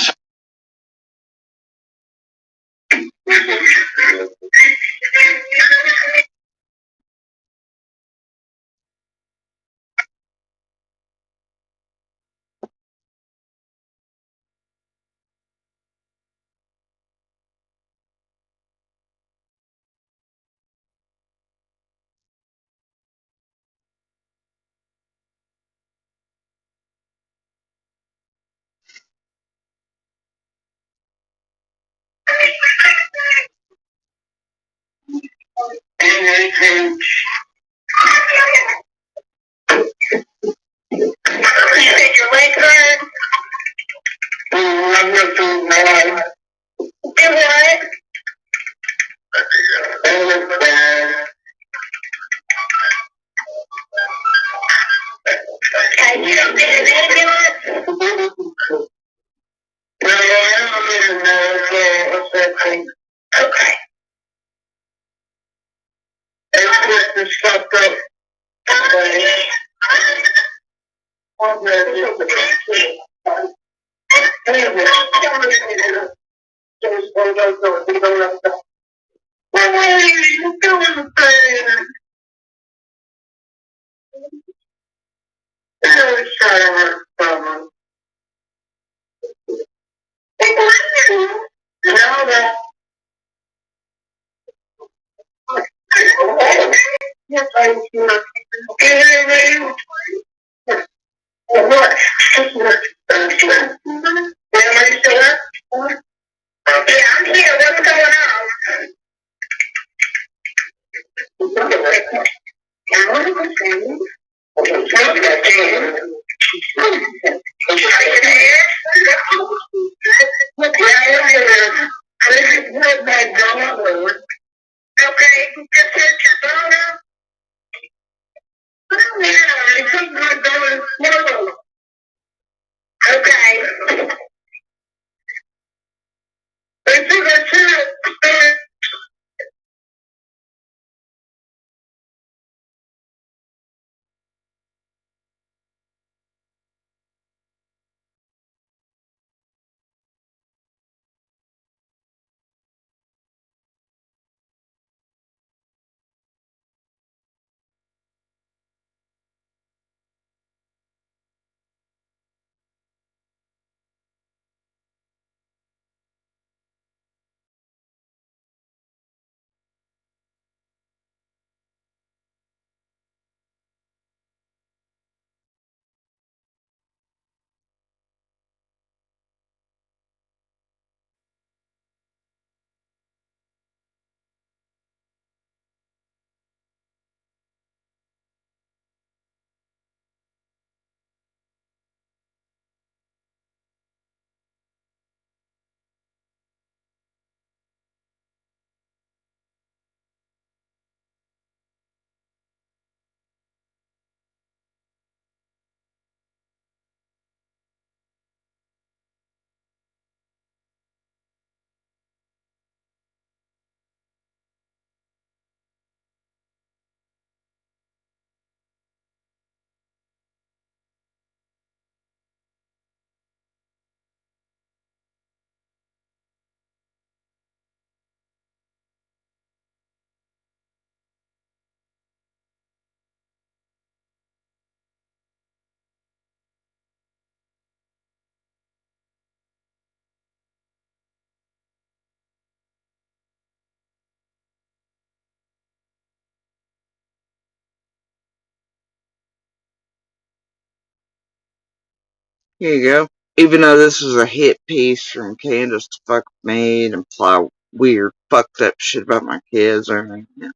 Here you go. Even though this was a hit piece from Candace to fuck me and imply weird, fucked up shit about my kids or anything. Yeah.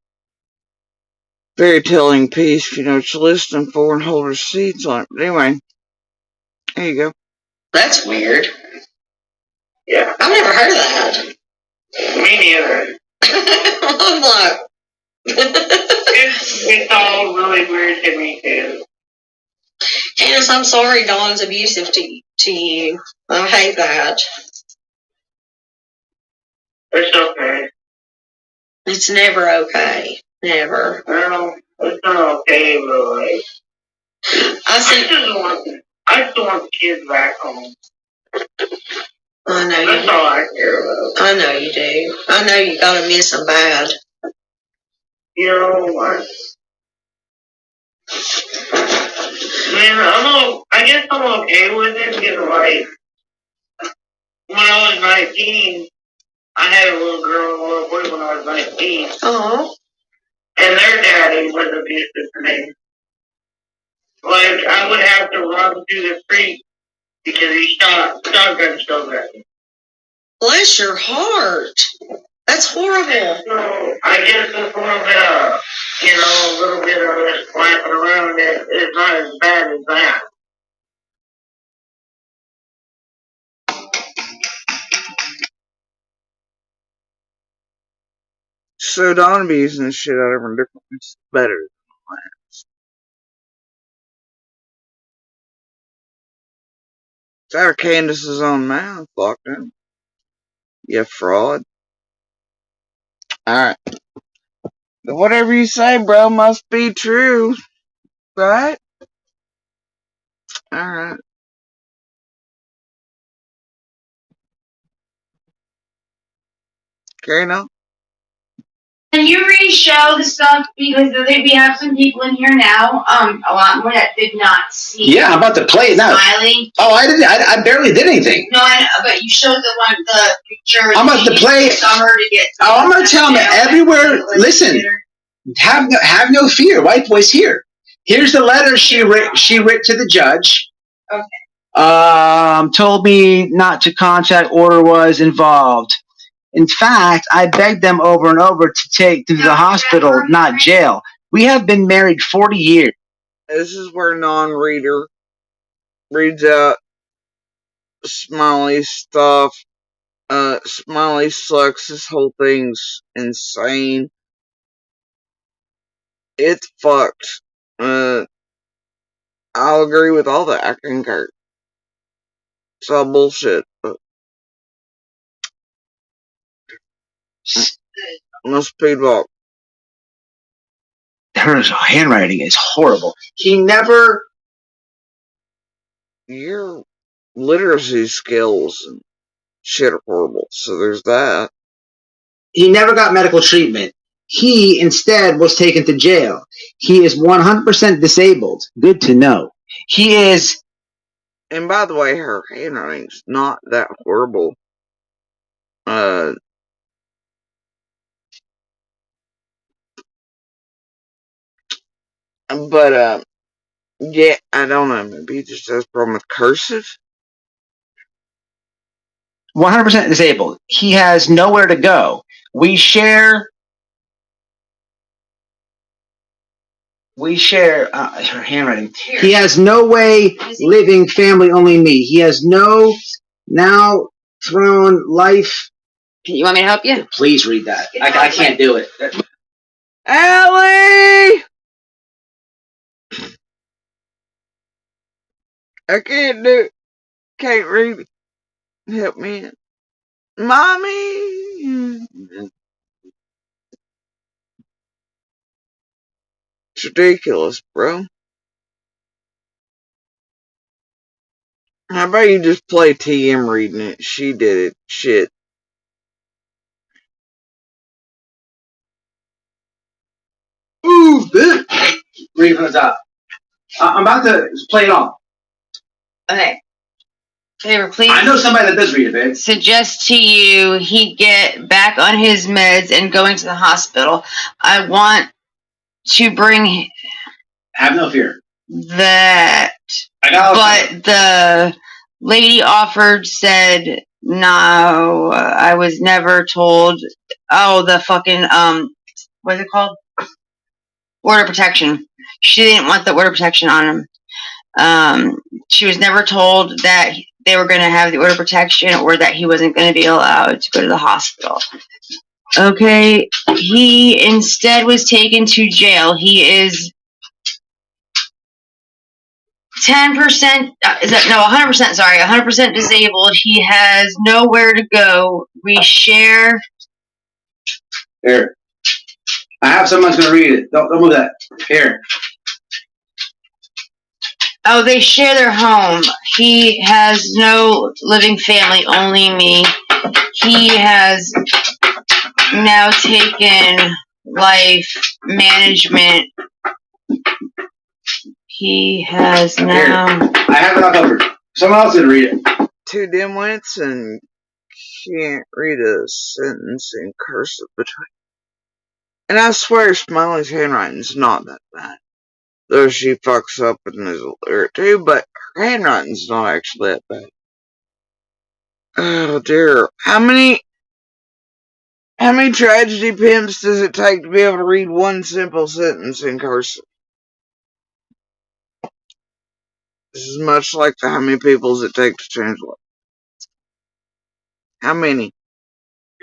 Very telling piece if you know what you're listening for and hold receipts on it. But anyway, there you go. That's weird. Yeah. I've never heard of that. Me neither. I'm like, it's all really weird to me too. Candace, I'm sorry Dawn's abusive to you. I hate that. It's okay. It's never okay. Never. Well, it's not okay, but like, I still want the kids back home. I know that's all I care about. I know you do. I know you gotta miss them bad. You know what? Man, I guess I'm okay with it because, like, when I was 19, I had a little girl and a little boy when I was 19. Oh. And their daddy was abusive to me. Like, I would have to run through the street because he shotgun shells at me. Bless your heart. That's horrible. So, I guess it's a little bit of this flapping around. It's not as bad as that. So Dawn be using this shit out of her different ways. Better than last. It's out of Candace's own mouth, locked in. You fraud. Alright. Whatever you say, bro, must be true. Right? Alright. Carry on. Can you re-show the stuff because we have some people in here now, a lot more that did not see. Yeah, I'm about to play it now. Smiling. Oh, I didn't. I barely did anything. No, I know, but you showed the picture. I'm about to play it. Summer to get. Oh, I'm gonna tell them everywhere. Listen, have no fear. White boy's here. Here's the letter she writ to the judge. Okay. Told me not to contact order was involved. In fact, I begged them over and over to take to the hospital, not jail. We have been married 40 years. This is where non-reader reads out Smiley's stuff. Smiley sucks. This whole thing's insane. It's fucked. I'll agree with all that. I concur. It's all bullshit, but no speed walk. Her handwriting is horrible. He never. Your literacy skills and shit are horrible. So there's that. He never got medical treatment. He instead was taken to jail. He is 100% disabled. Good to know. He is. And by the way, her handwriting's not that horrible. But yeah, I don't know. Maybe he just has a problem with cursive. 100% disabled. He has nowhere to go. We share her handwriting. He has no way living, family only me. He has no now thrown life. You want me to help you? Please read that. I can't do it. Allie! I can't do it. Can't read it. Help me. Mommy! It's ridiculous, bro. How about you just play TM reading it? She did it. Shit. Ooh, good. Read from the top. I'm about to play it on. Okay. Favor, please. I know somebody that does read it, babe. Suggest to you he get back on his meds and go into the hospital. I want to bring. Have no fear. That. I got. But lady offered, said, no, I was never told. Oh, the fucking, what's it called? Order protection. She didn't want the order protection on him. She was never told that they were going to have the order protection or that he wasn't going to be allowed to go to the hospital. Okay, he instead was taken to jail. He is 10%, 100%, sorry, 100% disabled. He has nowhere to go. We share. Here. I have someone's going to read it. Don't move that. Here. Oh, they share their home. He has no living family, only me. He has now taken life management. He has now. Here. I have it all covered. Someone else can read it. Two dimwits and can't read a sentence in cursive between. And I swear Smiley's handwriting's not that bad. Though she fucks up in his lyric too, but her handwriting's not actually that bad. Oh dear. How many tragedy pimps does it take to be able to read one simple sentence in cursive? This is much like the how many people does it take to translate. How many?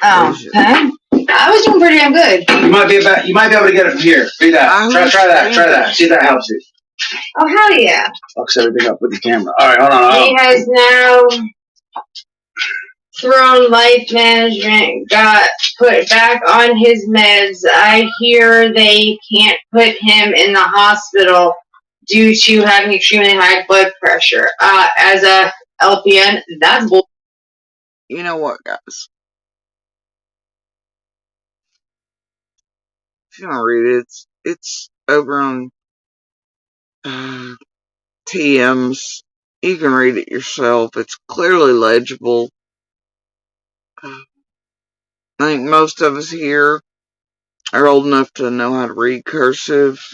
Oh, okay. I was doing pretty damn good. You might be able to get it from here. Read that. Try that. See if that helps you. Oh, hell yeah. I'll set everything up with the camera. All right, hold on. He has now thrown life management, got put back on his meds. I hear they can't put him in the hospital due to having extremely high blood pressure. As a LPN, that's bull. You know what, guys? If you want to read it, it's over on TM's. You can read it yourself. It's clearly legible. I think most of us here are old enough to know how to read cursive.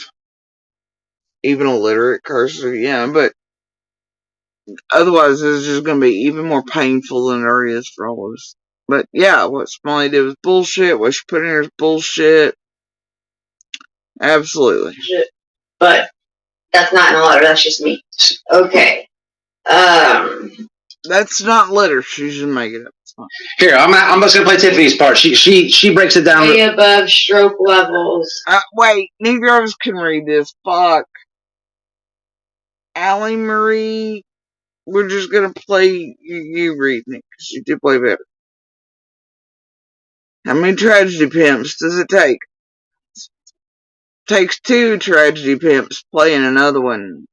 Even illiterate cursive, yeah, but otherwise it's just going to be even more painful than it is for all of us. But yeah, what Smiley did was bullshit. What she put in here is bullshit. Absolutely. But that's not in the letter, that's just me. Okay. That's not letter, she's just making it up. Here, I'm just gonna play Tiffany's part. She breaks it down. Way above stroke levels. Wait, neither of us can read this. Fuck. Allie Marie, we're just gonna play you reading it, because you do play better. How many tragedy pimps does it take? Takes 2 tragedy pimps playing another one.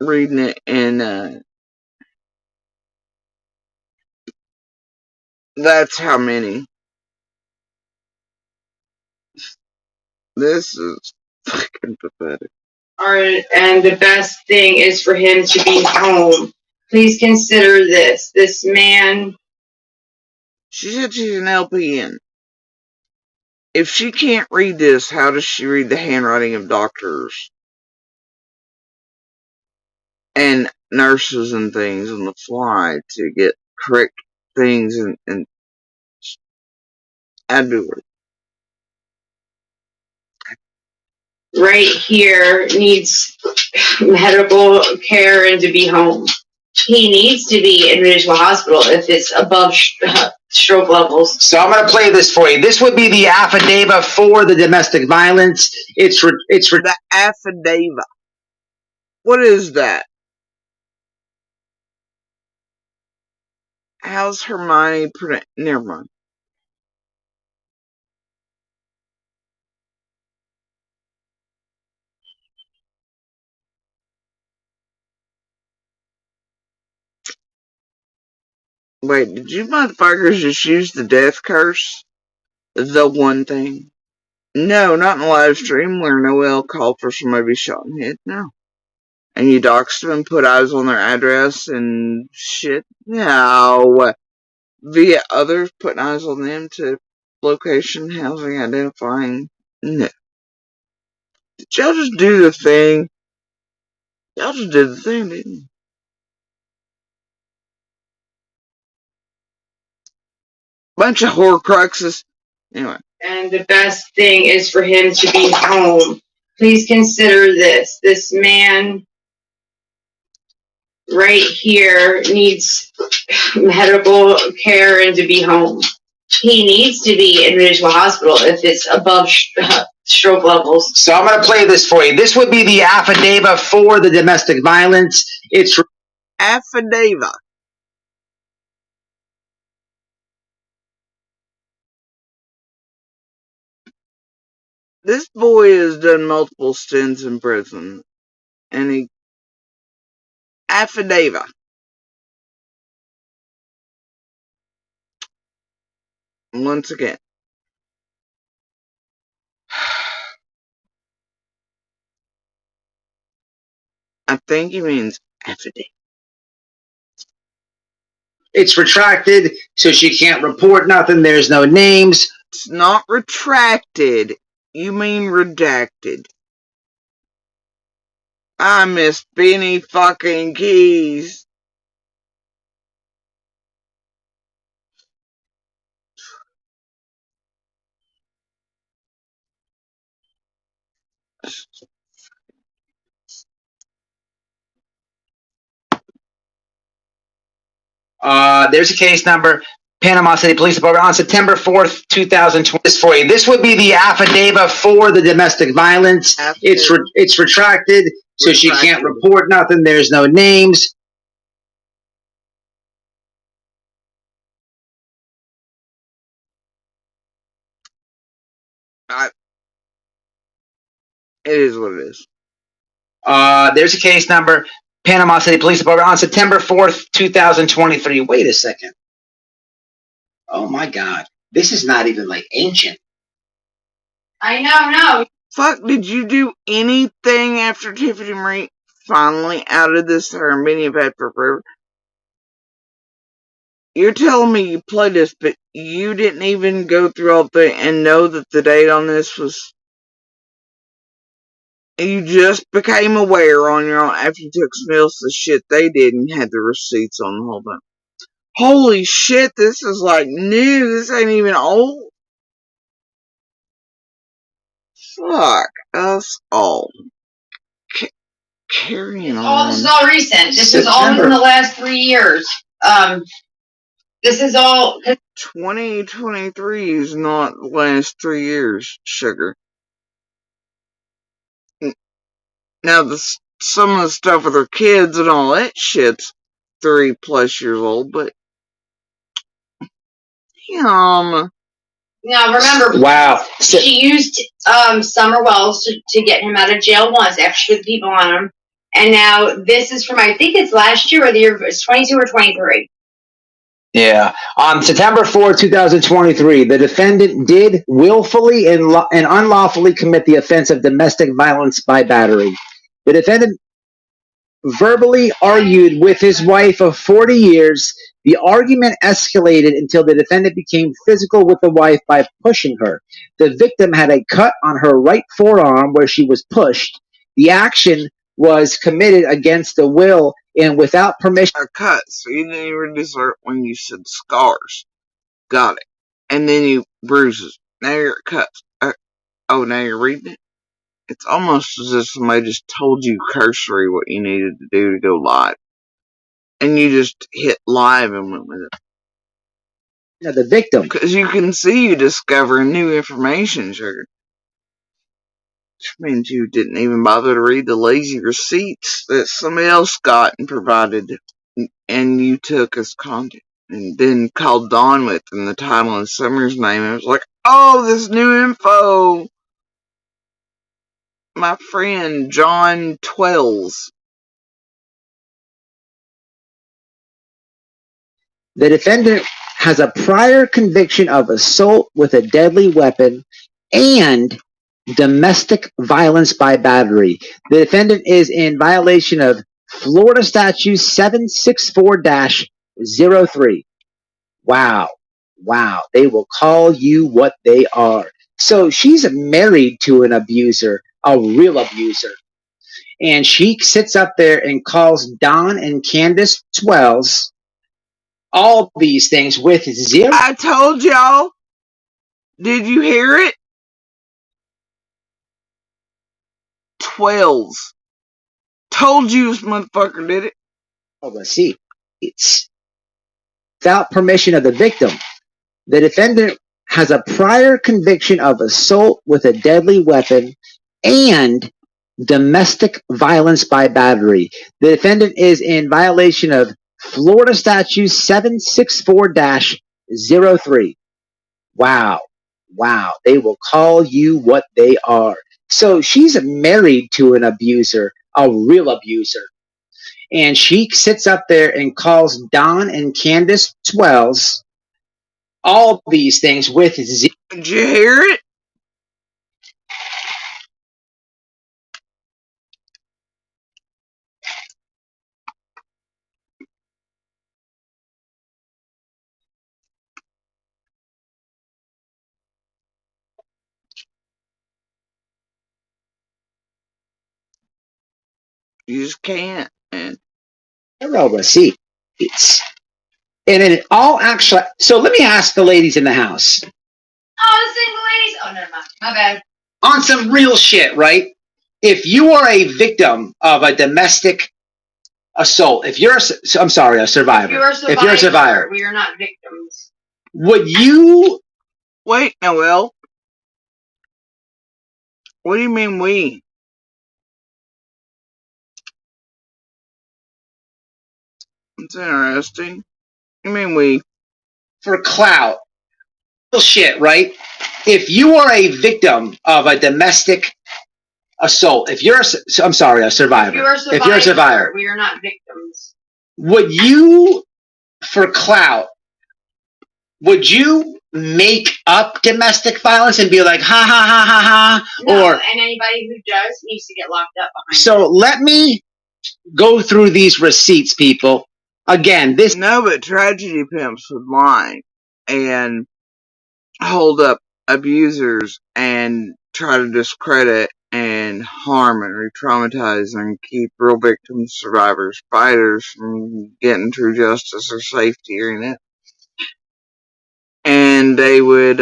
Reading it in, that's how many. This is fucking pathetic. Alright, and the best thing is for him to be home. Please consider this. This man. She said she's an LPN. If she can't read this, how does she read the handwriting of doctors and nurses and things on the fly to get correct things and do it? Right here needs medical care and to be home. He needs to be admitted to a hospital if it's above stroke levels. So I'm going to play this for you. This would be the affidavit for the domestic violence. It's the affidavit. What is that? How's Hermione never mind. Wait, did you motherfuckers just use the death curse? The one thing? No, not in the live stream where Noel called for somebody to be shot in the head. No. And you doxed them and put eyes on their address and shit? No. Via others putting eyes on them to location, housing, identifying? No. Did y'all just do the thing Y'all just did the thing, didn't you? Bunch of Horcruxes. Anyway. And the best thing is for him to be home. Please consider this. This man right here needs medical care and to be home. He needs to be in Ridgewell Hospital if it's above stroke levels. So I'm going to play this for you. This would be the affidavit for the domestic violence. It's affidavit. This boy has done multiple stints in prison, and he affidavit. Once again, I think he means affidavit. It's retracted, so she can't report nothing. There's no names. It's not retracted. You mean redacted. I miss Benny fucking Keys. There's a case number. Panama City Police Department on September 4th, 2020. This would be the affidavit for the domestic violence. It's retracted, so she can't report nothing. There's no names. It is what it is. There's a case number. Panama City Police Department on September 4th, 2023. Wait a second. Oh my God. This is not even like ancient. I know. Fuck, did you do anything after Tiffany Marie finally outed this to her and Benny have had for forever? You're telling me you played this, but you didn't even go through all the and know that the date on this was. You just became aware on your own after you took some else of shit they did and had the receipts on the whole thing. Holy shit, this is like new. This ain't even old. Fuck us all. Carrying on. This is all recent. This is all within the last 3 years. This is all. 2023 is not the last 3 years, sugar. Now, some of the stuff with her kids and all that shit's 3+ years old, but. Now remember, wow, she used Summer Wells to get him out of jail once after she put people on him, and now this is from, I think it's last year or the year, it's 22 or 23. Yeah. On September 4th, 2023, the defendant did willfully and unlawfully commit the offense of domestic violence by battery. The defendant verbally argued with his wife of 40 years. The argument escalated until the defendant became physical with the wife by pushing her. The victim had a cut on her right forearm where she was pushed. The action was committed against the will and without permission. A cut, so you didn't even desert when you said scars. Got it. And then you bruises. Now you're at cuts. Oh, now you're reading it? It's almost as if somebody just told you cursory what you needed to do to go live. And you just hit live and went with it. Yeah, the victim. Because you can see you discovering new information, sugar. Which means you didn't even bother to read the lazy receipts that somebody else got and provided, and you took as content. And then called Dawn with in the title and Summer's name. And it was like, oh, this new info. My friend John Twells. The defendant has a prior conviction of assault with a deadly weapon and domestic violence by battery. The defendant is in violation of Florida Statute 764-03. Wow. They will call you what they are. So she's married to an abuser, a real abuser. And she sits up there and calls Don and Candace Wells all these things with zero. I told y'all. Did you hear it? 12s. Told you this motherfucker did it. Oh, but see, it's without permission of the victim. The defendant has a prior conviction of assault with a deadly weapon and domestic violence by battery. The defendant is in violation of Florida Statute 764-03. Wow. They will call you what they are. So she's married to an abuser, a real abuser. And she sits up there and calls Don and Candace Wells all these things with Did you hear it? You just can't, man. receipts. And it all actually. So let me ask the ladies in the house. Oh, the single ladies? Oh, never mind. My bad. On some real shit, right? If you are a victim of a domestic assault, if you're a survivor. If you're a survivor, we are not victims. Would you? Wait, Noel. What do you mean we? It's interesting. You mean we? For clout. Real shit, right? If you are a victim of a domestic assault, if you're a survivor. If you're a survivor, we are not victims. Would you, for clout, would you make up domestic violence and be like, ha ha ha ha ha? No, and anybody who does needs to get locked up behind. So let me go through these receipts, people. Again, this. No, but tragedy pimps would lie and hold up abusers and try to discredit and harm and re-traumatize and keep real victims, survivors, fighters from getting true justice or safety in it. And they would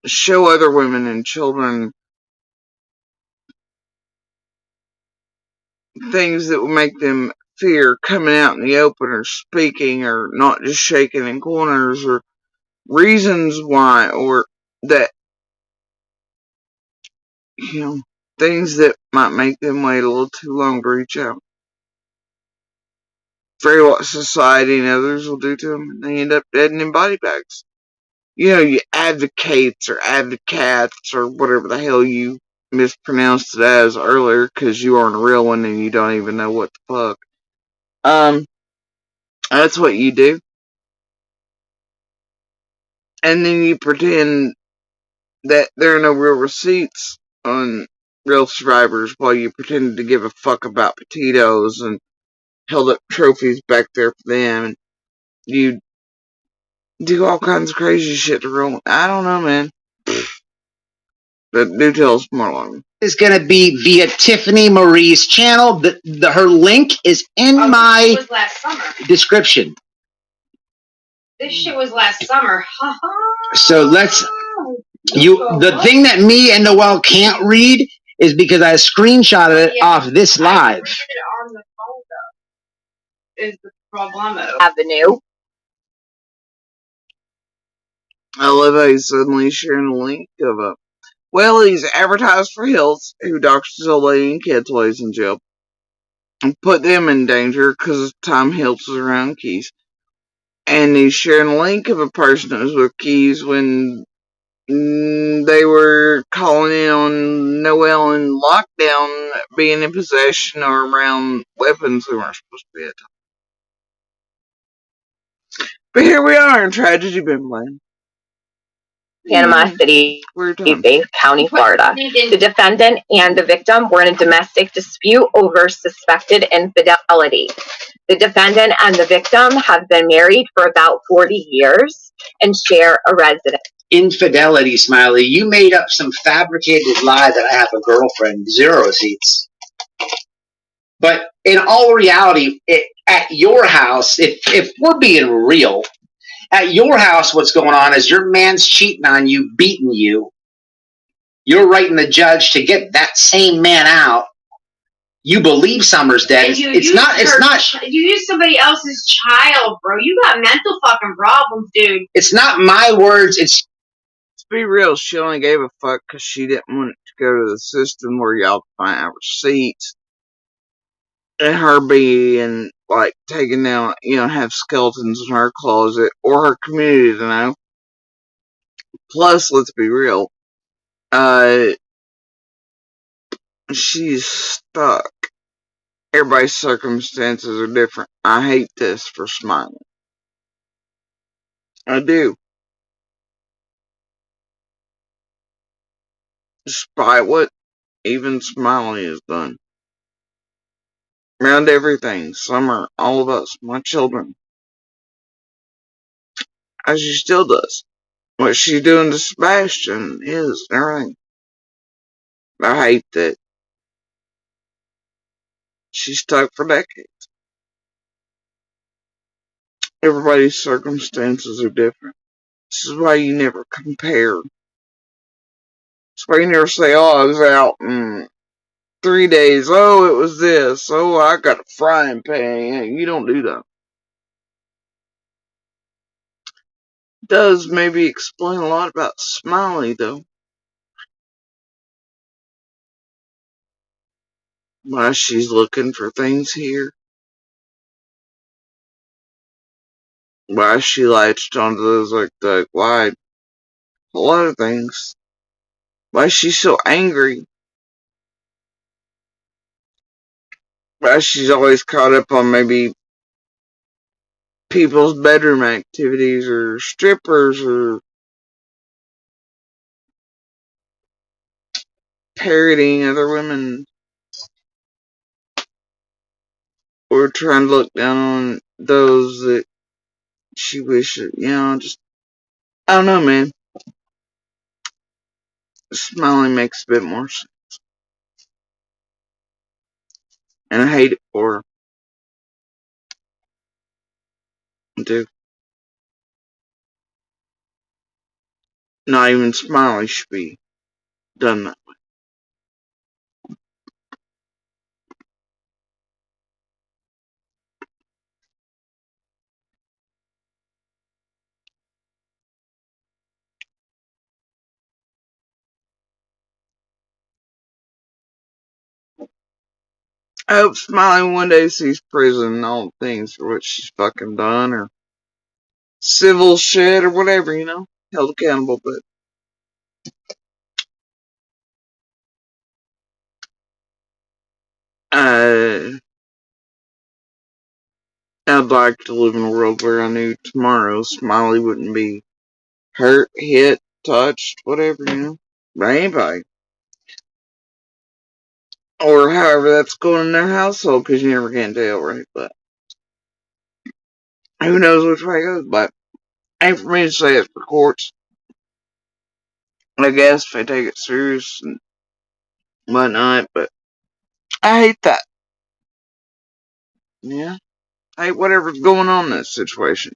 show other women and children things that would make them fear coming out in the open or speaking or not just shaking in corners or reasons why, or that, you know, things that might make them wait a little too long to reach out. Very what society and others will do to them, and they end up dead and in body bags. You know, you advocates or advocates or whatever the hell you mispronounced it as earlier because you aren't a real one and you don't even know what the fuck. That's what you do. And then you pretend that there are no real receipts on real survivors while you pretend to give a fuck about potatoes and held up trophies back there for them. And you do all kinds of crazy shit to real. I don't know, man. But do tell us more on. Is going to be via Tiffany Marie's channel. Her link is in my was last summer. description. This shit was last summer. So let's. The thing that me and Noel can't read is because I screenshotted it off this live. I read it on the phone, though. Is the problem avenue? I love how he's suddenly sharing a link of a. Well, he's advertised for Hills, who doctors his old lady and kids while he's in jail. And put them in danger because Tom Hills was around Keys. And he's sharing a link of a person that was with Keys when they were calling in on Noel in lockdown, being in possession or around weapons we weren't supposed to be at. But here we are in Tragedy Bimland. Panama City, County, Florida. The defendant and the victim were in a domestic dispute over suspected infidelity. The defendant and the victim have been married for about 40 years and share a residence. infidelity, Smiley. You made up some fabricated lie that I have a girlfriend. 0 receipts. But in all reality, at your house, if we're being real, at your house, what's going on is your man's cheating on you, beating you. You're writing the judge to get that same man out. You believe Summer's dead. It's not. You use somebody else's child, bro. You got mental fucking problems, dude. It's not my words. It's. To be real, she only gave a fuck because she didn't want it to go to the system where y'all find out receipts. And her being, like, taken down, have skeletons in her closet, or her community to know. Plus, let's be real, she's stuck. Everybody's circumstances are different. I hate this for Smiley. I do. Despite what even Smiley has done. Around everything, Summer, all of us, my children. As she still does. What she's doing to Sebastian is everything. I hate that she's stuck for decades. Everybody's circumstances are different. This is why you never compare. This is why you never say, oh, I was out in 3 days. Oh, it was this. Oh, I got a frying pan. You don't do that. Does maybe explain a lot about Smiley, though. Why she's looking for things here. Why she latched onto those like the why. A lot of things. Why she's so angry. Why she's always caught up on maybe people's bedroom activities or strippers or parroting other women or trying to look down on those that she wishes, just, I don't know, man. Smiling makes a bit more sense. And I hate it for her. I do. Not even Smiley should be done that way. I hope Smiley one day sees prison and all the things for what she's fucking done, or civil shit, or whatever, held accountable, but I'd like to live in a world where I knew tomorrow Smiley wouldn't be hurt, hit, touched, whatever, by anybody. Or however that's going in their household, because you never can tell, right? But who knows which way it goes, but ain't for me to say it's for courts. I guess if they take it serious and whatnot, but I hate that. Yeah. I hate whatever's going on in this situation.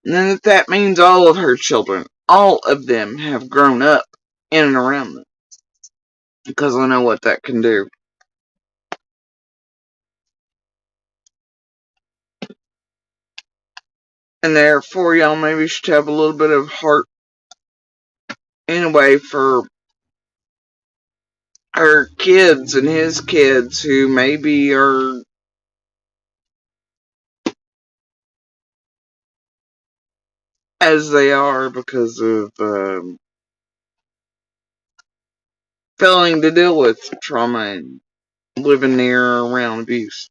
And then if that means all of her children, all of them have grown up in and around them. Because I know what that can do. And therefore, y'all maybe should have a little bit of heart anyway for her kids and his kids who maybe are as they are because of failing to deal with trauma and living near or around abuse.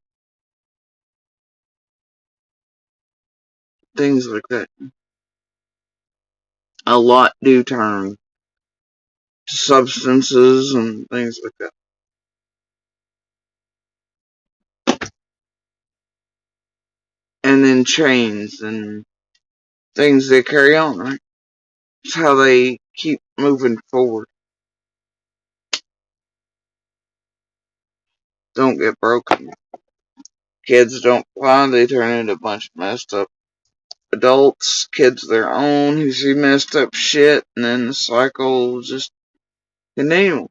Things like that. A lot do turn to substances and things like that. And then chains and things that carry on, right? It's how they keep moving forward. Don't get broken. Kids don't fly, they turn into a bunch of messed up adults. Kids their own who see messed up shit, and then the cycle will just continue.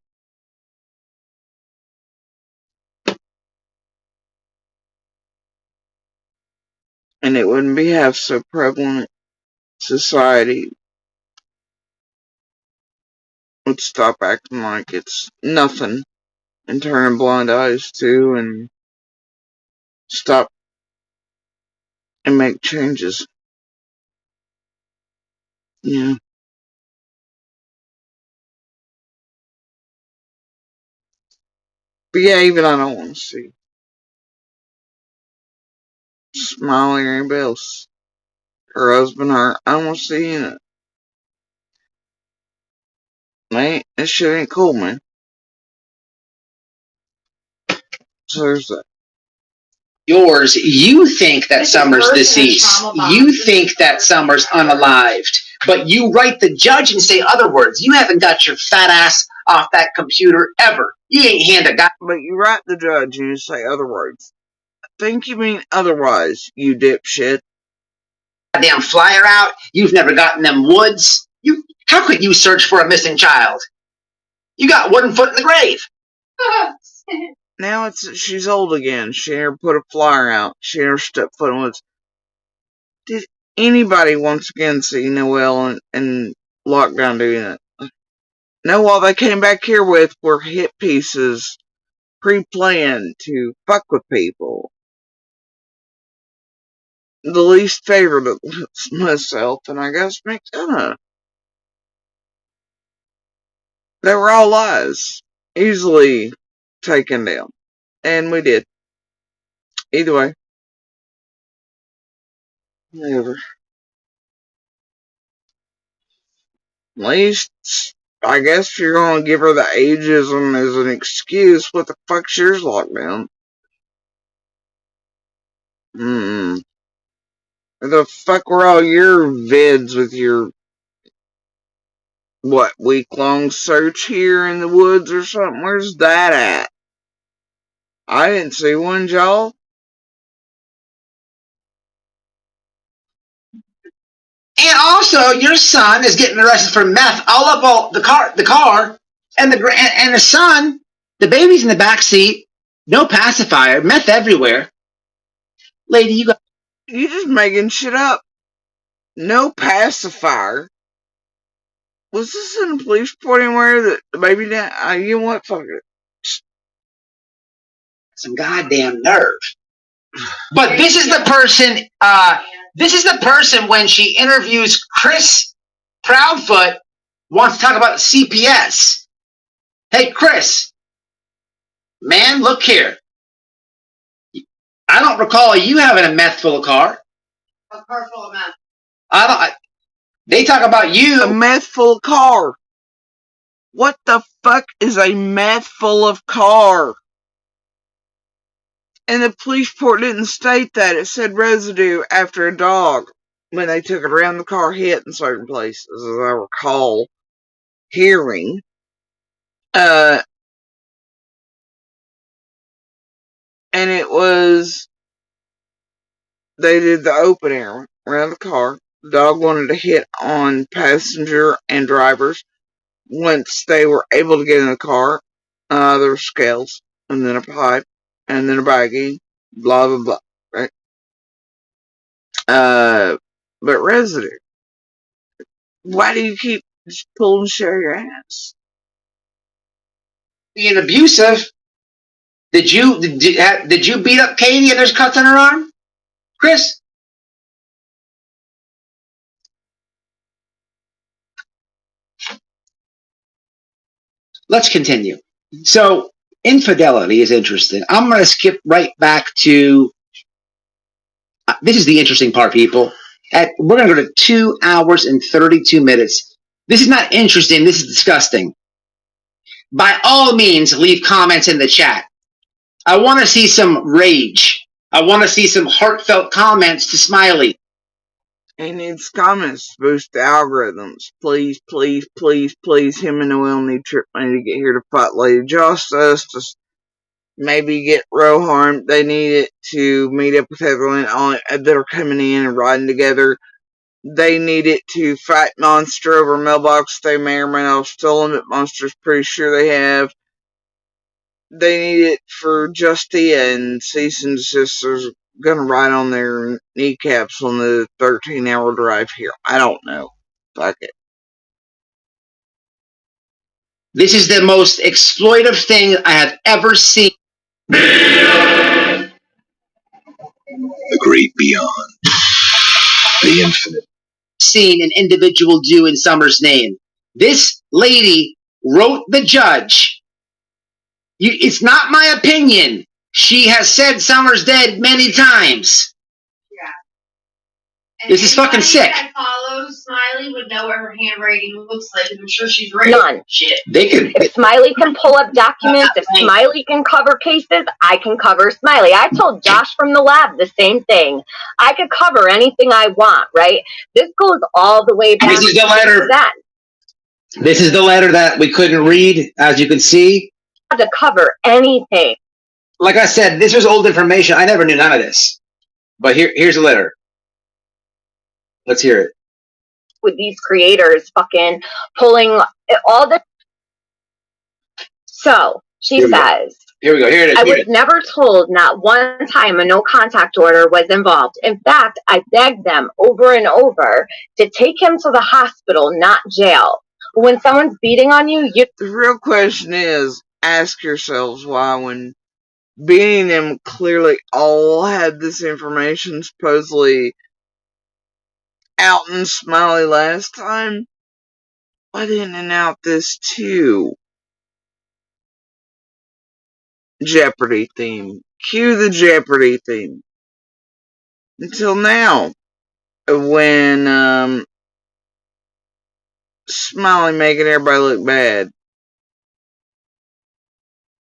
And it wouldn't be half so prevalent. Society would stop acting like it's nothing and turn blind eyes to, and stop and make changes. Yeah. But yeah, even I don't want to see Smiley or anybody else. Her husband, I don't want to see it. Man, this shit ain't cool, man. So there's that. Yours, you think that Summer's deceased. You think that Summer's unalived. But you write the judge and say other words. You haven't got your fat ass off that computer ever. You ain't hand a guy. But you write the judge and you say other words. I think you mean otherwise, you dipshit. Damn flyer out. You've never gotten them woods. How could you search for a missing child? You got one foot in the grave. Now she's old again. She never put a flyer out. She never stepped foot in the woods. Did anybody once again see Noelle and Lockdown doing it? No, all they came back here with were hit pieces pre-planned to fuck with people. The least favorite of myself, and I guess McDonough. They were all lies. Easily taken down. And we did. Either way. Whatever. At least, I guess if you're gonna give her the ageism as an excuse, what the fuck's yours Lockdown? Where the fuck were all your vids with your, week-long search here in the woods or something? Where's that at? I didn't see one, y'all. And also, your son is getting arrested for meth all up the car, and the son, the baby's in the back seat, no pacifier, meth everywhere. Lady, you just making shit up. No pacifier. Was this in a police report anywhere that the baby didn't? You know what? Fuck it. Some goddamn nerve. But this is the person. This is the person when she interviews Chris Proudfoot wants to talk about CPS. Hey, Chris, man, look here. I don't recall you having a meth full of car. A car full of meth. They talk about you. A meth full of car. What the fuck is a meth full of car? And the police report didn't state that. It said residue after a dog when they took it around the car hit in certain places, as I recall hearing. And it was, they did the open air around the car. The dog wanted to hit on passenger and drivers. Once they were able to get in the car, there were scales, and then a pipe, and then a baggie, blah, blah, blah, right? But residue. Why do you keep just pulling shit out of your ass? Being abusive. Did you beat up Katie and there's cuts on her arm? Chris? Let's continue. So, infidelity is interesting. I'm going to skip right back to, this is the interesting part, people. We're going to go to 2 hours and 32 minutes. This is not interesting. This is disgusting. By all means, leave comments in the chat. I want to see some rage. I want to see some heartfelt comments to Smiley. He needs comments to boost the algorithms. Please, please, please, please, him and Noel need trip money to get here to fight Lady Justice, to maybe get Rohan. They need it to meet up with everyone that are coming in and riding together. They need it to fight Monster over mailbox they may or may not have stolen, but Monster's pretty sure they have. They need it for Justia and Cease and Desist are gonna ride on their kneecaps on the 13-hour drive here. I don't know. Fuck it. This is the most exploitive thing I have ever seen. The great beyond. The infinite. Seen an individual do in Summer's name. This lady wrote the judge. It's not my opinion. She has said Summer's dead many times. And this is fucking sick. That follows Smiley would know what her handwriting looks like. I'm sure she's written None. shit. They could. If Smiley can pull up documents, if Smiley can cover cases, I can cover Smiley. I told Josh from the lab the same thing. I could cover anything I want, right? This goes all the way back. This is the letter. To then. This is the letter that we couldn't read, as you can see. To cover anything. Like I said, this was old information. I never knew none of this. But here's a letter. Let's hear it. With these creators fucking pulling all the... So, she says... Here we go. Here it is. I was never told not one time a no contact order was involved. In fact, I begged them over and over to take him to the hospital, not jail. When someone's beating on you, The real question is, ask yourselves why when beating them clearly all had this information supposedly out in Smiley last time, why didn't it out this too? Jeopardy theme. Cue the Jeopardy theme. Until now, when Smiley making everybody look bad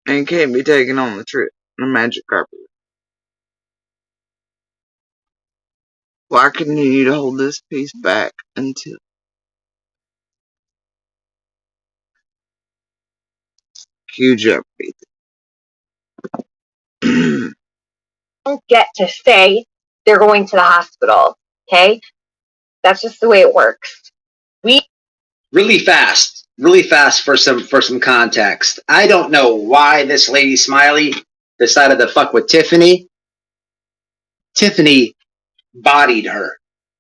and can't be taken on the trip, the magic carpet. Why continue to hold this piece back until cue Jeopardy? don't get to say they're going to the hospital, okay? That's just the way it works. Really fast for some context. I don't know why this lady Smiley decided to fuck with Tiffany. Tiffany bodied her.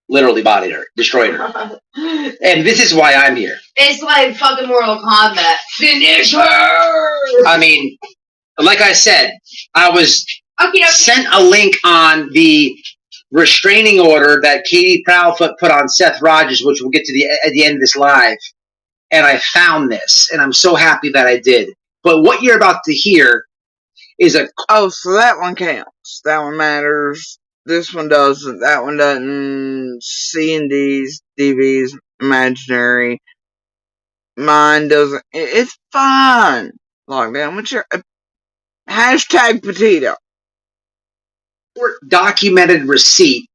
Literally bodied her. Destroyed her. And this is why I'm here. It's like fucking Mortal Kombat. Finish her! I mean, like I said, I was sent a link on the restraining order that Katie Proudfoot put on Seth Rogers, which we'll get to at the end of this live. And I found this, and I'm so happy that I did. But what you're about to hear is a... Oh, so that one counts. That one matters. This one doesn't. That one doesn't. C and D's, DV's, imaginary. Mine doesn't. It's fine. Lockdown. What's your... hashtag Petito. Documented receipt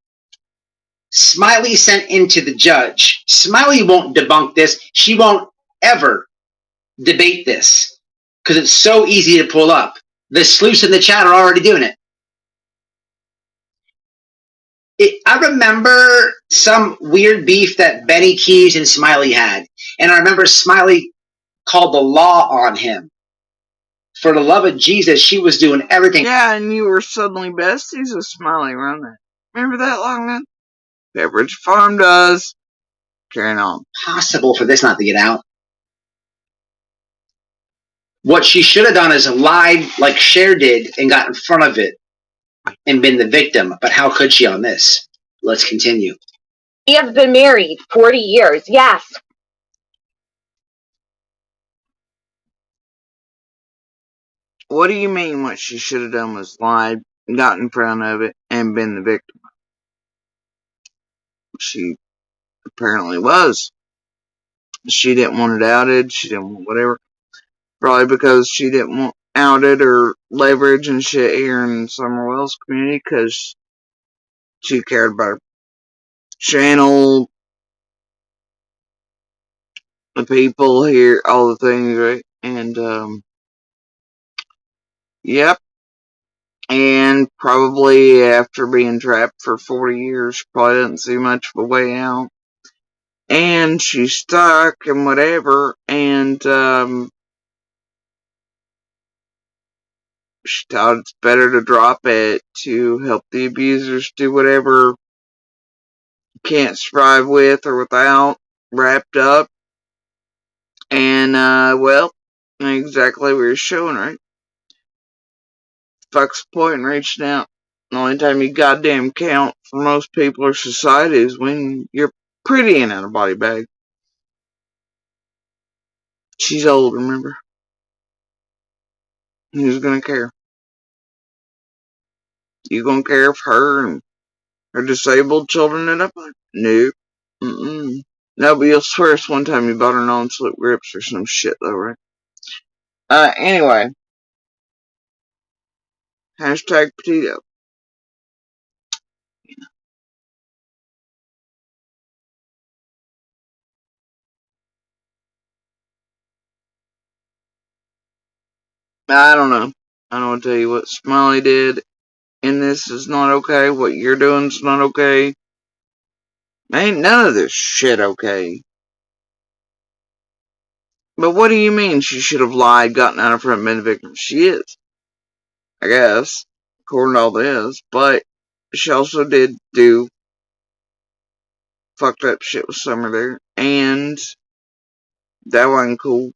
Smiley sent into the judge. Smiley won't debunk this. She won't ever debate this because it's so easy to pull up. The sleuths in the chat are already doing it. I remember some weird beef that Benny Keys and Smiley had. And I remember Smiley called the law on him. For the love of Jesus, she was doing everything. Yeah, and you were suddenly besties with Smiley around that. Remember that long then? Beverage Farm does. Carrying on. Possible for this not to get out. What she should have done is lied like Cher did and got in front of it and been the victim. But how could she on this? Let's continue. We have been married 40 years, yes. What do you mean what she should have done was lied, got in front of it, and been the victim? She apparently was. She didn't want it outed, she didn't want whatever. Probably because she didn't want outed or leverage and shit here in Summer Wells community because she cared about her. channel the people, hear all the things, right? And, yep. And probably after being trapped for 40 years, probably doesn't see much of a way out. And she's stuck and whatever, and, she thought it's better to drop it to help the abusers do whatever can't survive with or without, wrapped up. And, well, exactly what you're showing, right? Fuck's the point in reaching out. The only time you goddamn count for most people or society is when you're pretty and out of body bag. She's old, remember? Who's gonna care? You gonna care if her and her disabled children end up like? Nope. Mm-mm. No, but you'll swear it's one time you bought her non-slip grips or some shit though, right? Anyway. Hashtag Petito. I don't know. I don't want to tell you what Smiley did in this is not okay. What you're doing is not okay. Ain't none of this shit okay. But what do you mean she should have lied, gotten out of front, and been a victim? She is, I guess, according to all this. But she also did do fucked up shit with Summer there. And that wasn't cool.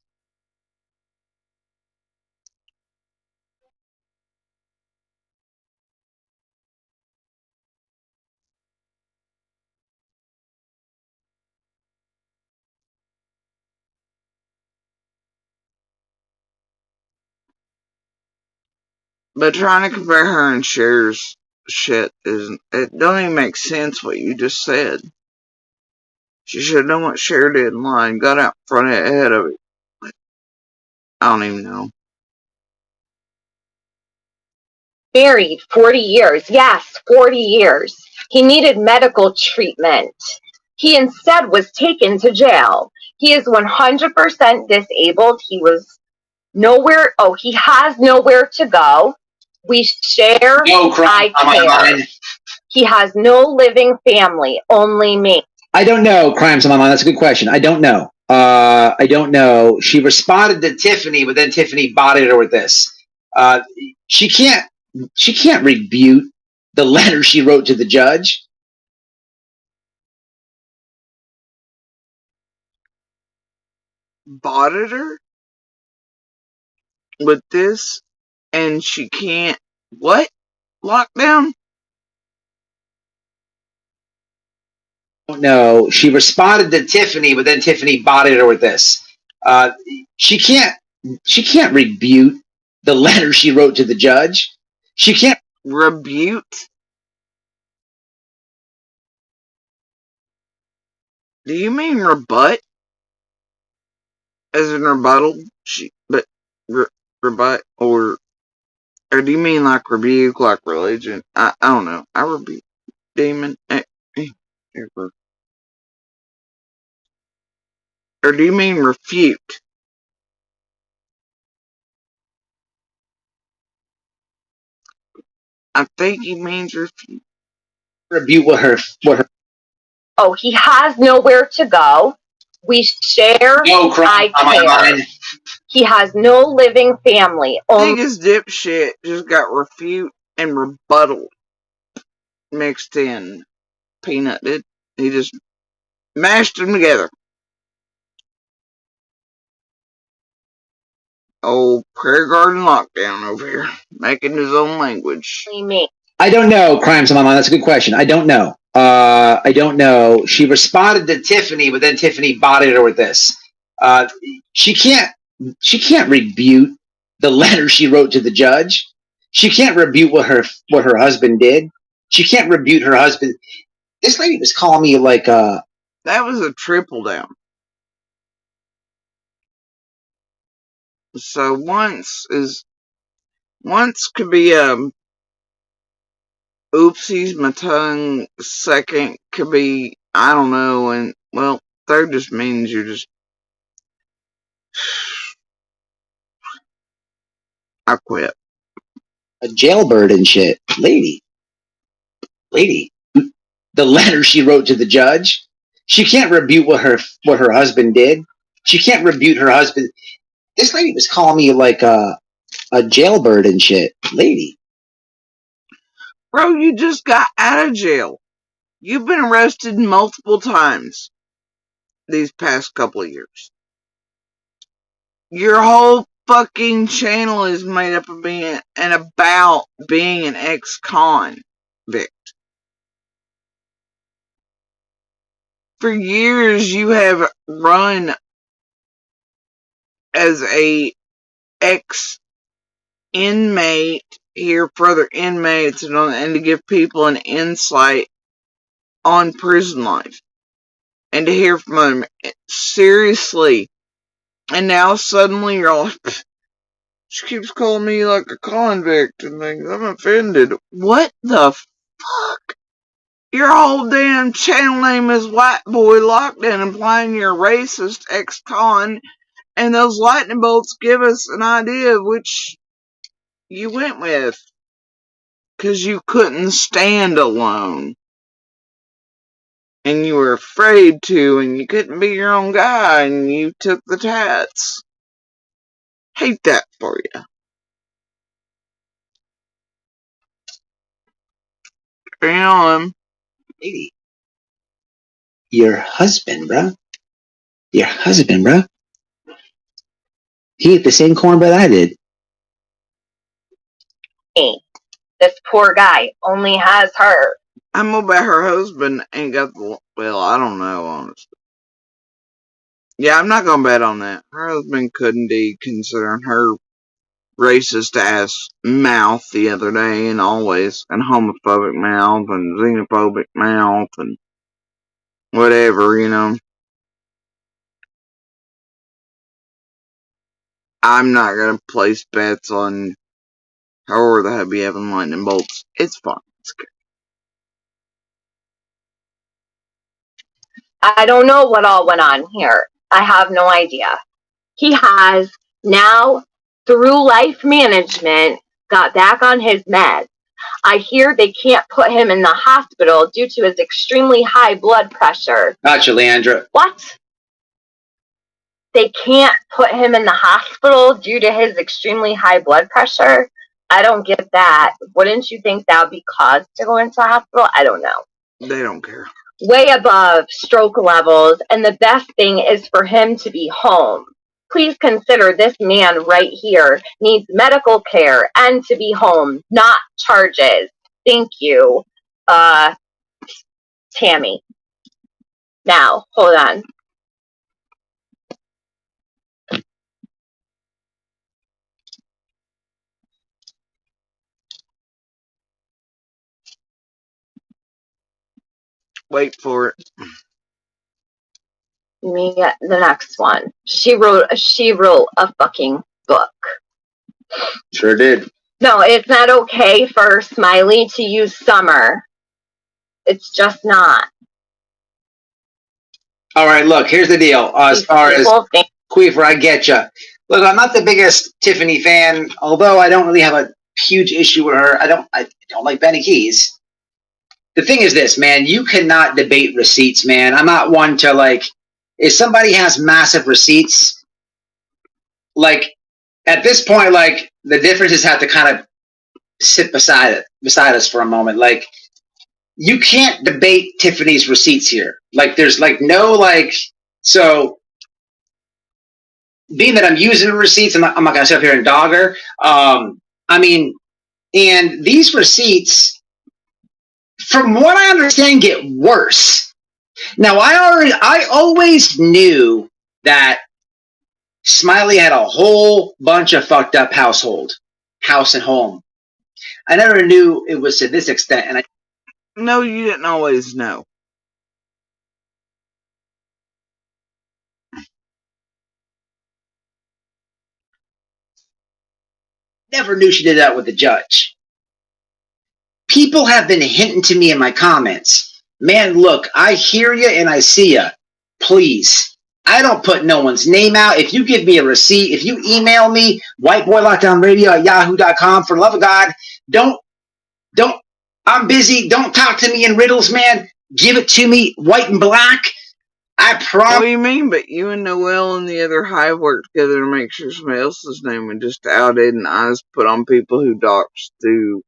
But trying to compare her and Cher's shit isn't, it don't even make sense what you just said. She should have known what Cher did in line, got out front ahead of it. I don't even know. Married 40 years. Yes, 40 years. He needed medical treatment. He instead was taken to jail. He is 100% disabled. He was nowhere. Oh, he has nowhere to go. We share. No crime on my mind. He has no living family, only me. I don't know. Crimes on my mind. That's a good question. I don't know. I don't know. She responded to Tiffany, but then Tiffany bodied her with this. She can't rebuke the letter she wrote to the judge. Botted her with this, and she can't. What? Lockdown? No, she responded to Tiffany, but then Tiffany bodied her with this. She can't rebuke the letter she wrote to the judge. She can't rebuke. Do you mean rebut? As in rebuttal? Rebut, or do you mean like rebuke, like religion? I don't know. I rebuke demon. Or do you mean refute? I think he means refute. Rebuke what her. Oh, he has nowhere to go. We share. No crime on my mind. He has no living family. I think his dipshit just got refute and rebuttal mixed in. Peanut did. He just mashed them together. Old Prairie Garden Lockdown over here, making his own language. I don't know. Crimes on my mind. That's a good question. I don't know. I don't know. She responded to Tiffany, but then Tiffany bodied her with this. She can't rebuke the letter she wrote to the judge. She can't rebuke what her husband did. She can't rebuke her husband. This lady was calling me like that was a triple down. So once could be oopsies, my tongue. Second could be, I don't know. And, well, third just means you're just, I quit. A jailbird and shit. Lady. The letter she wrote to the judge. She can't rebuke what her husband did. She can't rebuke her husband. This lady was calling me like a jailbird and shit. Lady. Bro, you just got out of jail. You've been arrested multiple times these past couple of years. Your whole fucking channel is made up of being and about being an ex-convict. For years you have run as a ex-inmate here for other inmates and to give people an insight on prison life. And to hear from them. Seriously. And now suddenly you're all like, she keeps calling me like a convict and things. I'm offended. What the fuck? Your whole damn channel name is White Boy Lockdown, implying you're a racist ex-con, and those lightning bolts give us an idea of which you went with. 'Cause you couldn't stand alone. And you were afraid to, and you couldn't be your own guy, and you took the tats. Hate that for you. Carry on. Lady. Your husband, bruh. Your husband, bruh. He ate the same cornbread I did. Hey, this poor guy only has her. I'm gonna bet her husband ain't got the, well, I don't know, honestly. Yeah, I'm not gonna bet on that. Her husband could indeed, considering her racist ass mouth the other day, and always, and homophobic mouth, and xenophobic mouth, and whatever, you know. I'm not gonna place bets on her or the hubby having lightning bolts. It's fine. It's good. I don't know what all went on here. I have no idea. He has now, through life management, got back on his meds. I hear they can't put him in the hospital due to his extremely high blood pressure. Gotcha, Leandra. What? They can't put him in the hospital due to his extremely high blood pressure? I don't get that. Wouldn't you think that would be cause to go into the hospital? I don't know. They don't care. Way above stroke levels, and the best thing is for him to be home. Please consider this man right here needs medical care and to be home, not charges. Thank you, Tammy. Now, hold on. Wait for it. Let me get the next one. She wrote a fucking book. Sure did. No, it's not okay for Smiley to use summer. It's just not. All right, look, here's the deal. As far as Queefer, I get you. Look, I'm not the biggest Tiffany fan, although I don't really have a huge issue with her. I don't like Benny Keys. The thing is this, man, you cannot debate receipts, man. I'm not one to, like, if somebody has massive receipts, like, at this point, like, the differences have to kind of sit beside us for a moment. Like, you can't debate Tiffany's receipts here. Like, there's, like, no, like, so, being that I'm using the receipts, I'm not going to sit up here and dog her. I mean, and these receipts, from what I understand, get worse. Now, I always knew that Smiley had a whole bunch of fucked up house and home. I never knew it was to this extent. And no, you didn't always know. Never knew she did that with the judge. people have been hinting to me in my comments, man, look, I hear you and I see you. Please, I don't put no one's name out. If you give me a receipt, if you email me, whiteboylockdownradio@yahoo.com, for the love of God, don't, I'm busy. Don't talk to me in riddles, man. Give it to me white and black. I promise. What do you mean? But you and Noel and the other hive work together to make sure somebody else's name was just outed and eyes put on people who doxed through.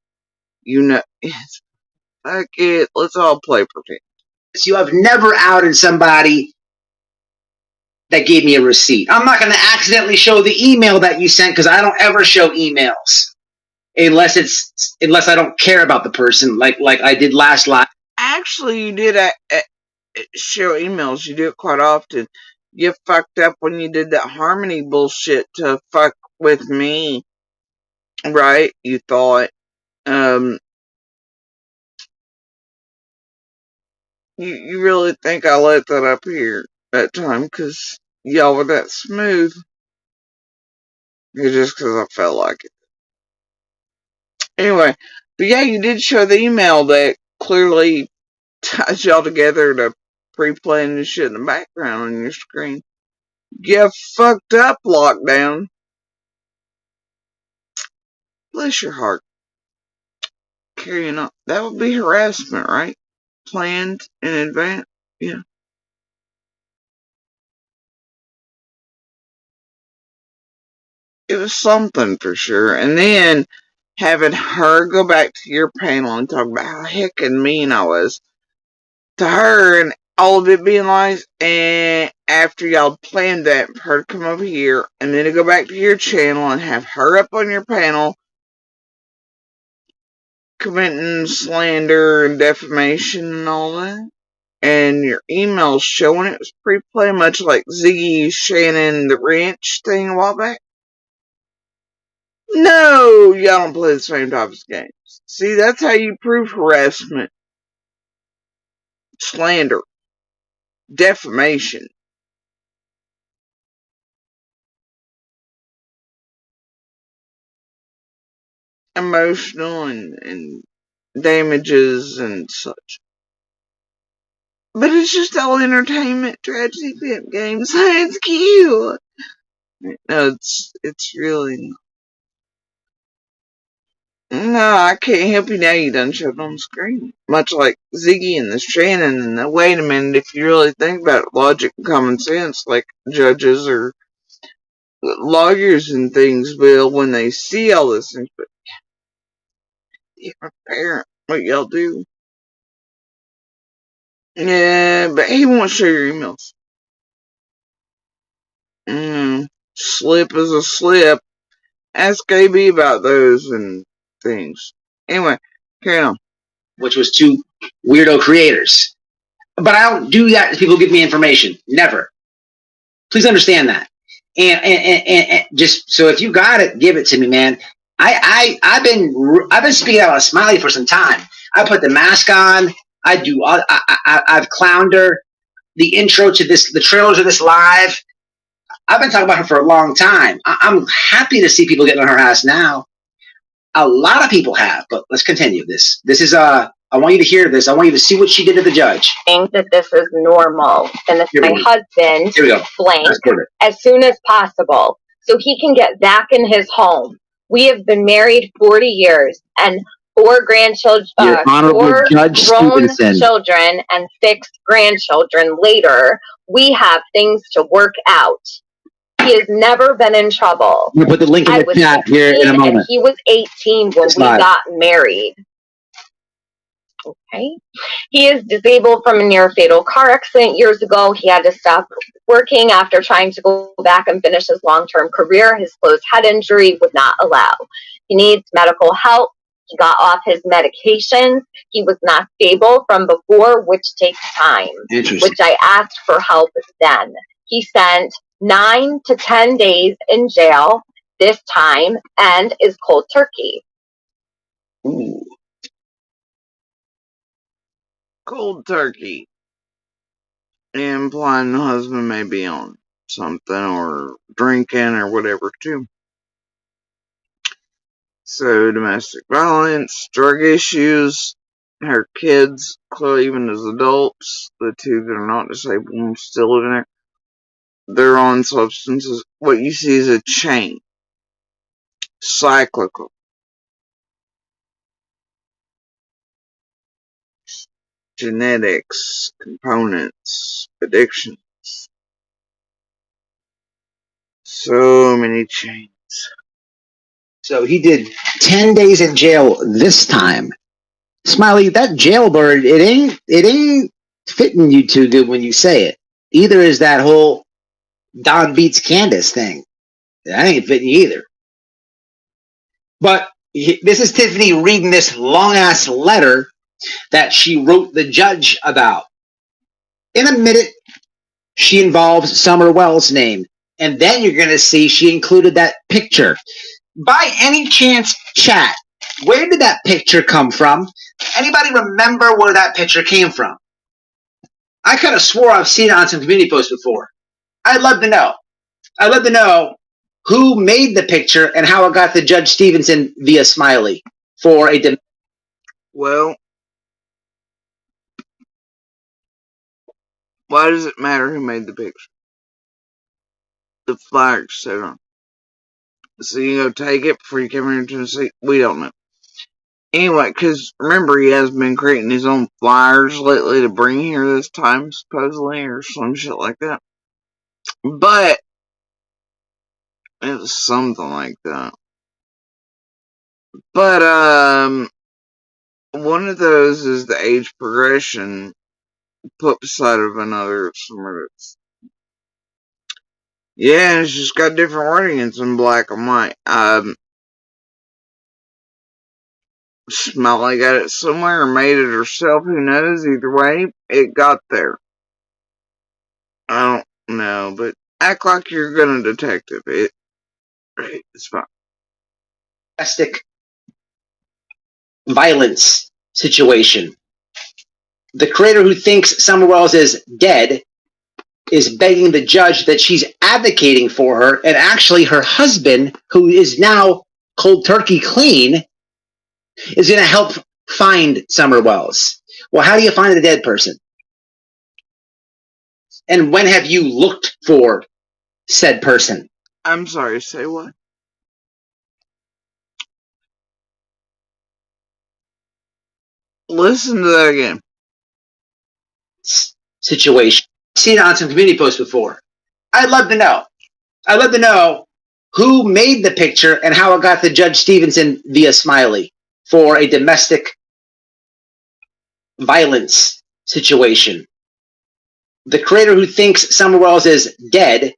You know, fuck it. Let's all play pretend. You have never outed somebody that gave me a receipt. I'm not going to accidentally show the email that you sent because I don't ever show emails unless I don't care about the person, like I did last live. Actually, you did show emails. You do it quite often. You fucked up when you did that Harmony bullshit to fuck with me, right? You thought. You really think I let that up here that time because y'all were that smooth? It's just because I felt like it. Anyway, but yeah, you did show the email that clearly ties y'all together to pre-plan this shit in the background on your screen. You fucked up, Lockdown. Bless your heart. Carrying on. That would be harassment, right? Planned in advance? Yeah. It was something for sure. And then having her go back to your panel and talk about how heckin' mean I was to her and all of it being lies. And after y'all planned that, for her to come over here and then to go back to your channel and have her up on your panel committing slander and defamation and all that. And your emails showing it was pre-planned, much like Ziggy Shannon the Ranch thing a while back. No, y'all don't play the same type of games. See, that's how you prove harassment, slander, defamation. Emotional and damages and such. But it's just all entertainment, tragedy, pimp games. It's cute. No, it's really not. No, I can't help you now. You done showed it on the screen. Much like Ziggy and the Shannon and the wait a minute, if you really think about it, logic and common sense, like judges or lawyers and things will when they see all this things. But you're a parent, what y'all do. Yeah, but he won't show your emails. Slip is a slip. Ask AB about those and things. Anyway, carry on. Which was two weirdo creators. But I don't do that to people who give me information. Never. Please understand that. And just so if you got it, give it to me, man. I've been speaking about Smiley for some time. I put the mask on. I've clowned her. The intro to this, the trailers of this live. I've been talking about her for a long time. I'm happy to see people getting on her ass now. A lot of people have, but let's continue this. This is I want you to hear this. I want you to see what she did to the judge. Think that this is normal, and that my husband blank as soon as possible so he can get back in his home. We have been married 40 years and 4 grandchildren, 4 grown children, and 6 grandchildren later. We have things to work out. He has never been in trouble. I'm going to put the link in the chat here in a moment. He was 18 when we got married. Okay. He is disabled from a near-fatal car accident years ago. He had to stop working after trying to go back and finish his long-term career. His closed head injury would not allow. He needs medical help. He got off his medications. He was not stable from before, which takes time. Which I asked for help then. He spent 9 to 10 days in jail this time and is cold turkey. Ooh. Cold turkey. Implying the husband may be on something or drinking or whatever too. So domestic violence, drug issues, her kids, clearly even as adults, the two that are not disabled still living there, they're on substances. What you see is a chain. Cyclical. Genetics, components, addictions. So many chains. So he did 10 days in jail this time. Smiley, that jailbird, it ain't fitting you too good when you say it. Either is that whole Don beats Candace thing. That ain't fitting you either. But this is Tiffany reading this long ass letter that she wrote the judge about. In a minute, she involves Summer Wells' name. And then you're going to see she included that picture. By any chance, chat, where did that picture come from? Anybody remember where that picture came from? I kind of swore I've seen it on some community posts before. I'd love to know. I'd love to know who made the picture and how it got to Judge Stevenson via Smiley for a... Well, why does it matter who made the picture? The flyers set on. So you go take it before you come here to Tennessee? We don't know. Anyway, because remember, he has been creating his own flyers lately to bring here this time, supposedly, or some shit like that. But it was something like that. But, one of those is the age progression put beside of another. Somewhere that's, yeah, it's just got different wording. It's in black and white. Smiley got it somewhere or made it herself. Who knows? Either way, it got there. I don't know, but act like you're gonna detective it. It's fine. Domestic violence situation. The creator who thinks Summer Wells is dead is begging the judge that she's advocating for her, and actually her husband, who is now cold turkey clean, is going to help find Summer Wells. Well, how do you find a dead person? And when have you looked for said person? I'm sorry, say what? Listen to that again. Situation. Seen it on some community posts before. I'd love to know. I'd love to know who made the picture and how it got to Judge Stevenson via Smiley for a domestic violence situation. The creator who thinks Summer Wells is dead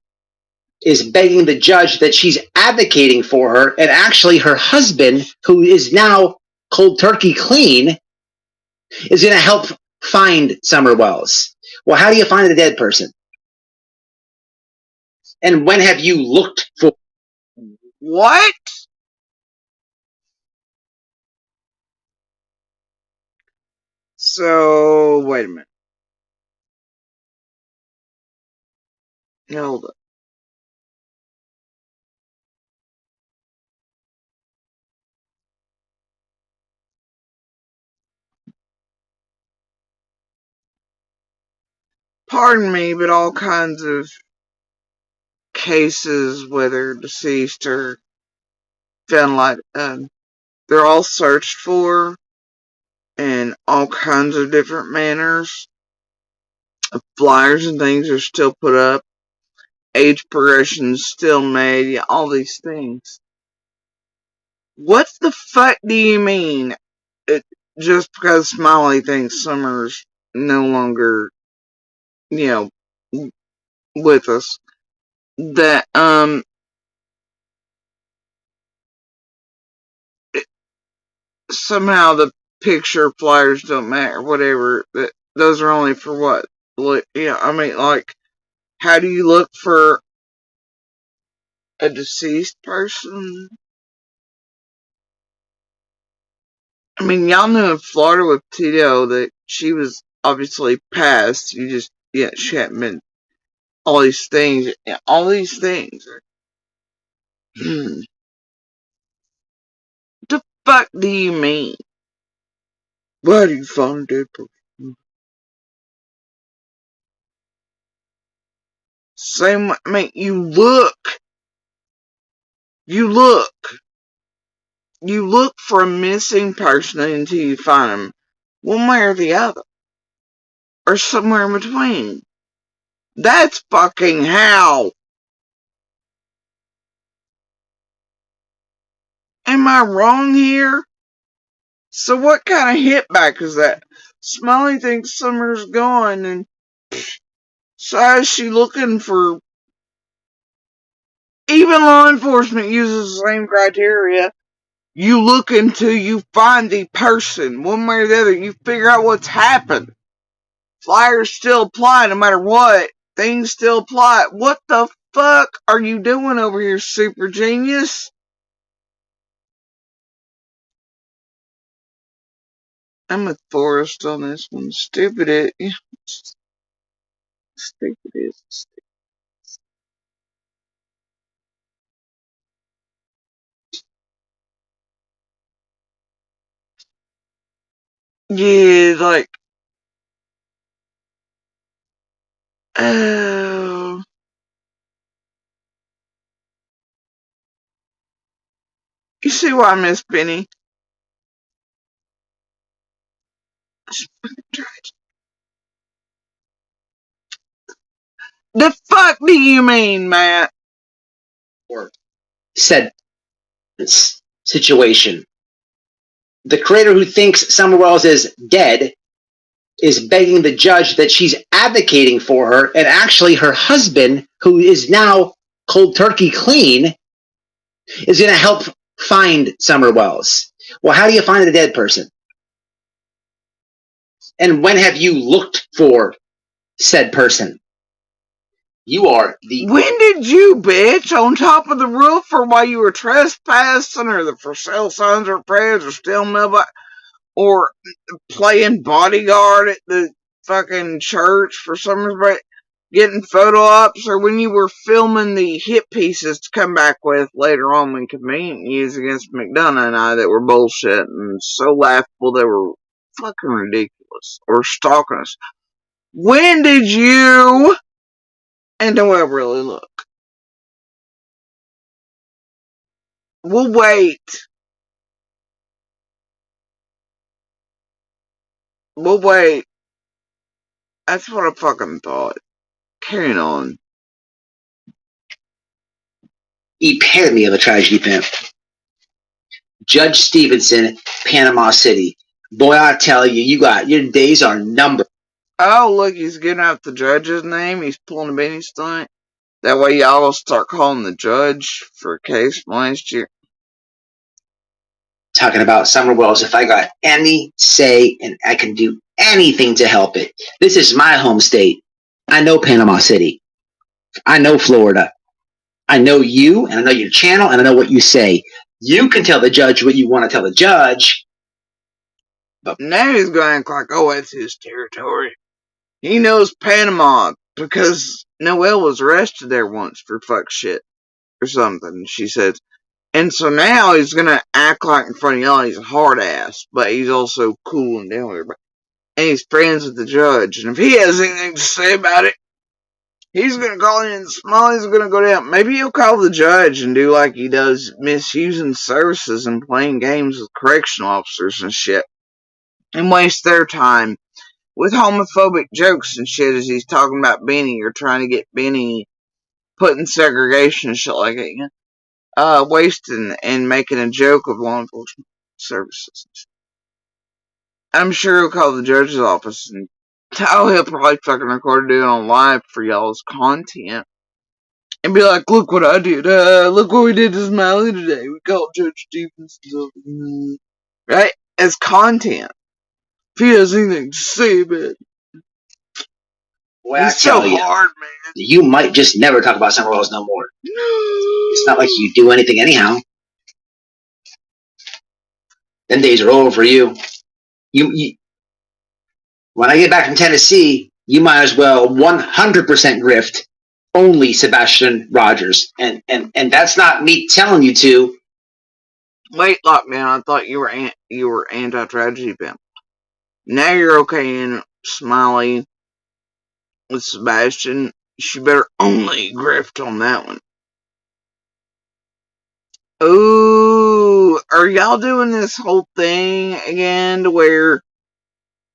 is begging the judge that she's advocating for her, and actually her husband, who is now cold turkey clean, is going to help find Summer Wells. Well, how do you find a dead person? And when have you looked for... What? So, wait a minute. Hold up. Pardon me, but all kinds of cases, whether deceased or found like, they're all searched for in all kinds of different manners. Flyers and things are still put up. Age progressions still made. Yeah, all these things. What the fuck do you mean? Just because Smiley thinks Summer's no longer, you know, with us, that, somehow the picture flyers don't matter, whatever, that those are only for what? Yeah, I mean, like, how do you look for a deceased person? I mean, y'all knew in Florida with Tito that she was obviously passed. You just, yeah, she hadn't been, all these things, yeah, all these things. Don't fuck do you mean? Why do you find a dead person? Same way, I mean, you look for a missing person until you find them, one way or the other, or somewhere in between. That's fucking how. Am I wrong here? So what kind of hitback is that? Smiley thinks Summer's gone, and so is she looking for... Even law enforcement uses the same criteria. You look until you find the person, one way or the other. You figure out what's happened. Flyers still apply no matter what. Things still apply. What the fuck are you doing over here, super genius? I'm with Forrest on this one. Stupid it. Stupid it. Yeah, like... Oh... You see why I miss Benny? The fuck do you mean, Matt? Or said situation. The creator who thinks Summer Wells is dead is begging the judge that she's advocating for her, and actually her husband, who is now cold turkey clean, is going to help find Summer Wells. Well, how do you find a dead person? And when have you looked for said person? You are the... When did you, bitch? On top of the roof, or while you were trespassing, or the for sale signs or prayers, or still mailbox, or playing bodyguard at the fucking church for Summer's break, getting photo ops, or when you were filming the hit pieces to come back with later on when convenient used against McDonough and I that were bullshit and so laughable they were fucking ridiculous, or stalking us. When did you... And do I really look? We'll wait. We'll wait. That's what I fucking thought. Carrying on. Epitome of a tragedy pimp. Judge Stevenson, Panama City. Boy, I tell you, your days are numbered. Oh, look, he's giving out the judge's name. He's pulling a Benny stunt. That way y'all will start calling the judge for a case from last year. Talking about Summer Wells, if I got any say and I can do anything to help it. This is my home state. I know Panama City. I know Florida. I know you, and I know your channel, and I know what you say. You can tell the judge what you want to tell the judge. But now he's going to act like, oh, it's his territory. He knows Panama because Noelle was arrested there once for fuck shit or something, she said. And so now he's going to act like in front of y'all he's a hard ass, but he's also cool and down with everybody. And he's friends with the judge. And if he has anything to say about it, he's going to call in and Smiley's going to go down. Maybe he'll call the judge and do like he does, misusing services and playing games with correctional officers and shit. And waste their time with homophobic jokes and shit as he's talking about Benny or trying to get Benny put in segregation and shit like that. You know? Wasting and making a joke of law enforcement services. I'm sure he'll call the judge's office and he'll probably fucking record it on live for y'all's content. And be like, look what I did. Look what we did to Smiley today. We called Judge Stevenson. Right? As content. If he has anything to say about it. Boy, I tell you, hard, man. You might just never talk about Summer Wells no more. It's not like you do anything anyhow. Them days are over for you. You when I get back from Tennessee, you might as well 100% grift only Sebastian Rogers. And that's not me telling you to. Wait, Lockdown, I thought you were anti-tragedy pimp. Now you're okay and Smiley with Sebastian. She better only grift on that one. Ooh, are y'all doing this whole thing again to where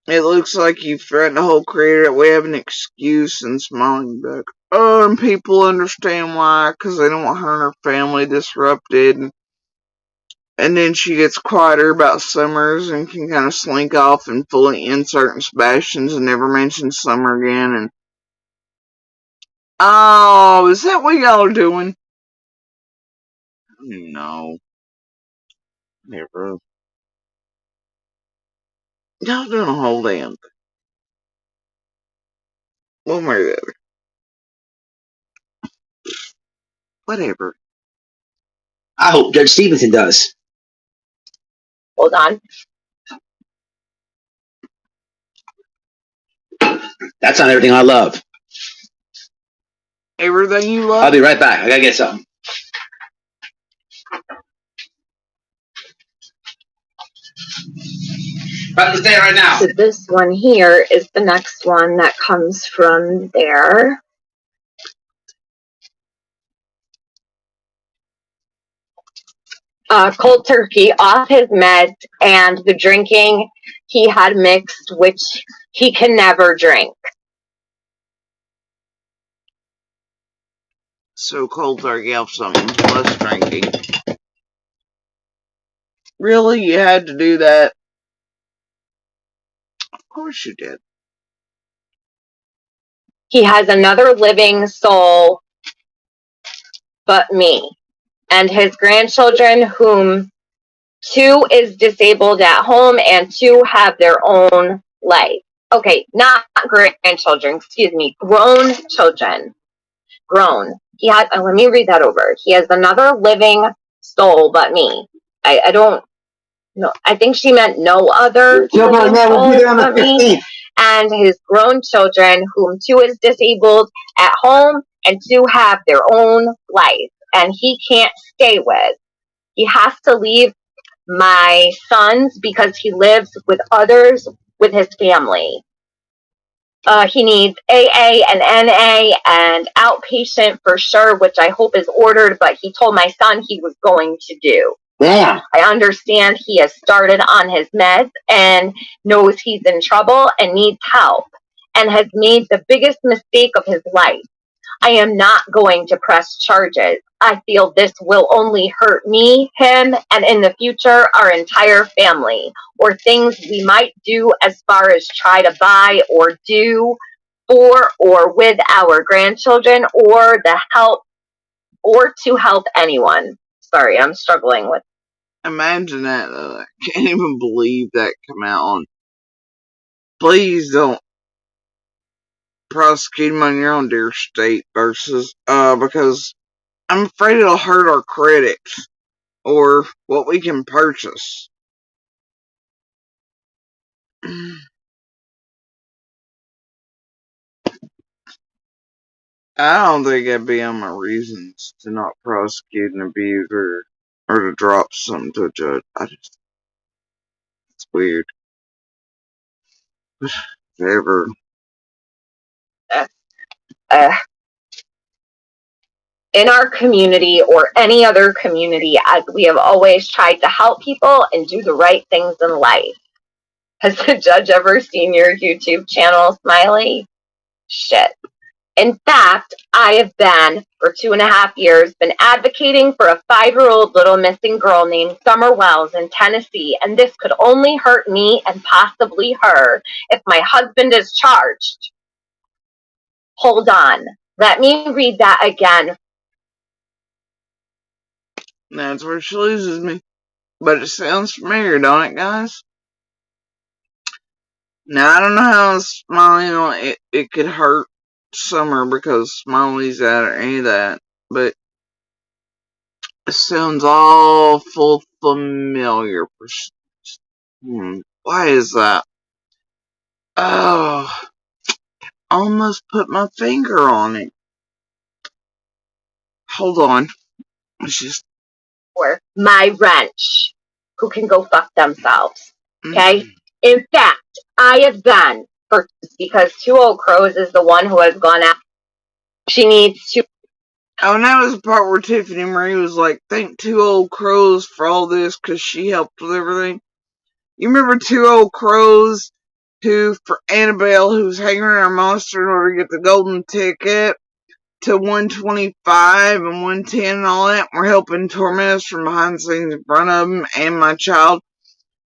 it looks like you threatened the whole creator that we have an excuse and Smiling back? Oh, and people understand why, because they don't want her and her family disrupted. And then she gets quieter about Summers and can kind of slink off and fully insert in Sebastian's and never mention Summer again. And oh, is that what y'all are doing? No, never. Y'all doing a whole damn thing. One way or the other. Whatever. I hope Judge Stevenson does. Hold on. That's not everything I love. Everything you love? I'll be right back. I gotta get something. About to stay right now. So this one here is the next one that comes from there. Cold turkey, off his meds, and the drinking he had mixed, which he can never drink. So cold turkey off something plus drinking. Really? You had to do that? Of course you did. He has another living soul but me, and his grandchildren, whom 2 is disabled at home and 2 have their own life. Okay, not grandchildren, excuse me, grown children. Grown. He has, let me read that over. He has another living soul but me. I don't know. I think she meant no other living soul but me. And his grown children, whom 2 is disabled at home and 2 have their own life. And he can't stay with. He has to leave my sons because he lives with others with his family. He needs AA and NA and outpatient for sure, which I hope is ordered, but he told my son he was going to do. Yeah. I understand he has started on his meds and knows he's in trouble and needs help and has made the biggest mistake of his life. I am not going to press charges. I feel this will only hurt me, him, and in the future, our entire family, or things we might do as far as try to buy or do for or with our grandchildren or the help or to help anyone. Sorry, I'm struggling with. Imagine that, though. I can't even believe that come out on. Please don't prosecute him on your own dear state versus, because I'm afraid it'll hurt our critics or what we can purchase. I don't think that'd be on my reasons to not prosecute an abuser or to drop something to a judge. It's weird. Whatever. In our community or any other community, as we have always tried to help people and do the right things in life. Has the judge ever seen your YouTube channel, Smiley? Shit. In fact, I have been, for 2.5 years, been advocating for a 5-year-old little missing girl named Summer Wells in Tennessee, and this could only hurt me and possibly her if my husband is charged. Hold on. Let me read that again. That's where she loses me. But it sounds familiar, don't it, guys? Now, I don't know how Smiley, it could hurt Summer because Smiley's at or any of that, but it sounds awful familiar. Why is that? Oh, almost put my finger on it. Hold on. It's just for my wrench, who can go fuck themselves. Okay? In fact, I have been, because Two Old Crows is the one who has gone out. She needs to. Oh, and that was the part where Tiffany Marie was like, thank Two Old Crows for all this because she helped with everything. You remember Two Old Crows who, for Annabelle, who's hanging around our monster in order to get the golden ticket to 125 and 110 and all that, we're helping torment us from behind the scenes in front of them and my child.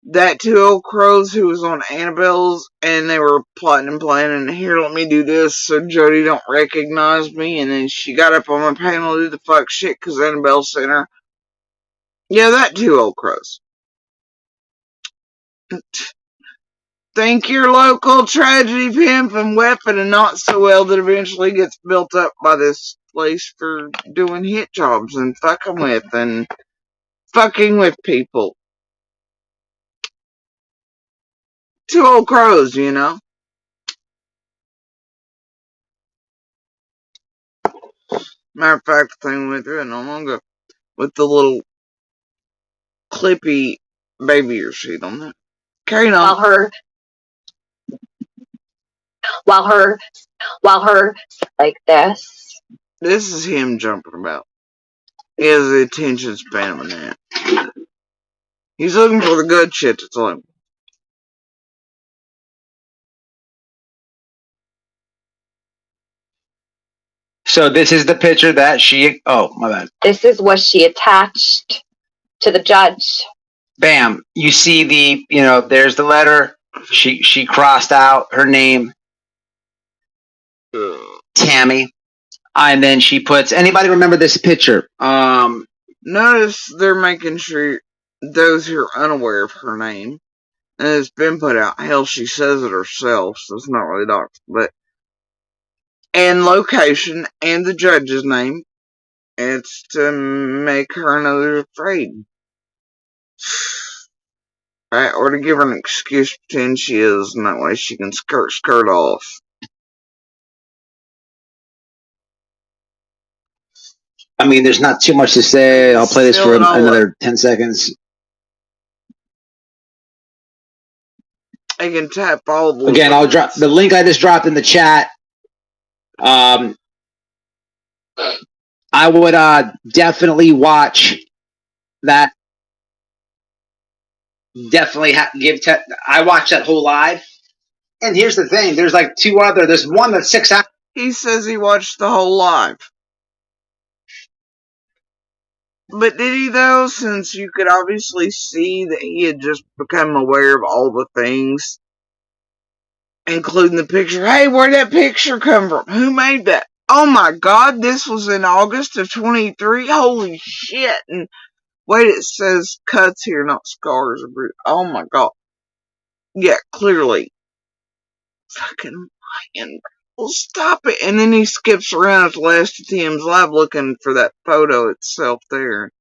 That Two Old Crows who was on Annabelle's, and they were plotting and planning, here, let me do this so Jody don't recognize me, and then she got up on my panel to do the fuck shit because Annabelle sent her. Yeah, that Two Old Crows. Think your local tragedy pimp and weapon and not so well that eventually gets built up by this place for doing hit jobs and fucking with people. Two Old Crows, you know. Matter of fact, the thing went through it no longer with the little clippy baby ear sheet on that. Carrying on. While her like this. This is him jumping about. He has the attention span of a gnat. He's looking for the good shit to tell him. So this is the picture that she... Oh, my bad. This is what she attached to the judge. Bam. You see the, there's the letter. She crossed out her name. Tammy. And then she puts... Anybody remember this picture? Notice they're making sure those who are unaware of her name, and it's been put out. Hell, she says it herself, so it's not really doxed, but... And location, and the judge's name. It's to make her and others afraid. Right? Or to give her an excuse to pretend she is, and that way she can skirt off. I mean, there's not too much to say. I'll play this for another 10 seconds. I can tap all the... Again, I'll drop the link I just dropped in the chat. I would definitely watch that. Definitely I watched that whole live. And here's the thing. There's like there's one that's 6 hours. He says he watched the whole live. But did he though? Since you could obviously see that he had just become aware of all the things. Including the picture. Hey, where'd that picture come from? Who made that? Oh my god, this was in August of 23? Holy shit. And wait, it says cuts here, not scars. Oh my god. Yeah, clearly. Fucking lying. Well, stop it. And then he skips around at the last of Tim's live looking for that photo itself there.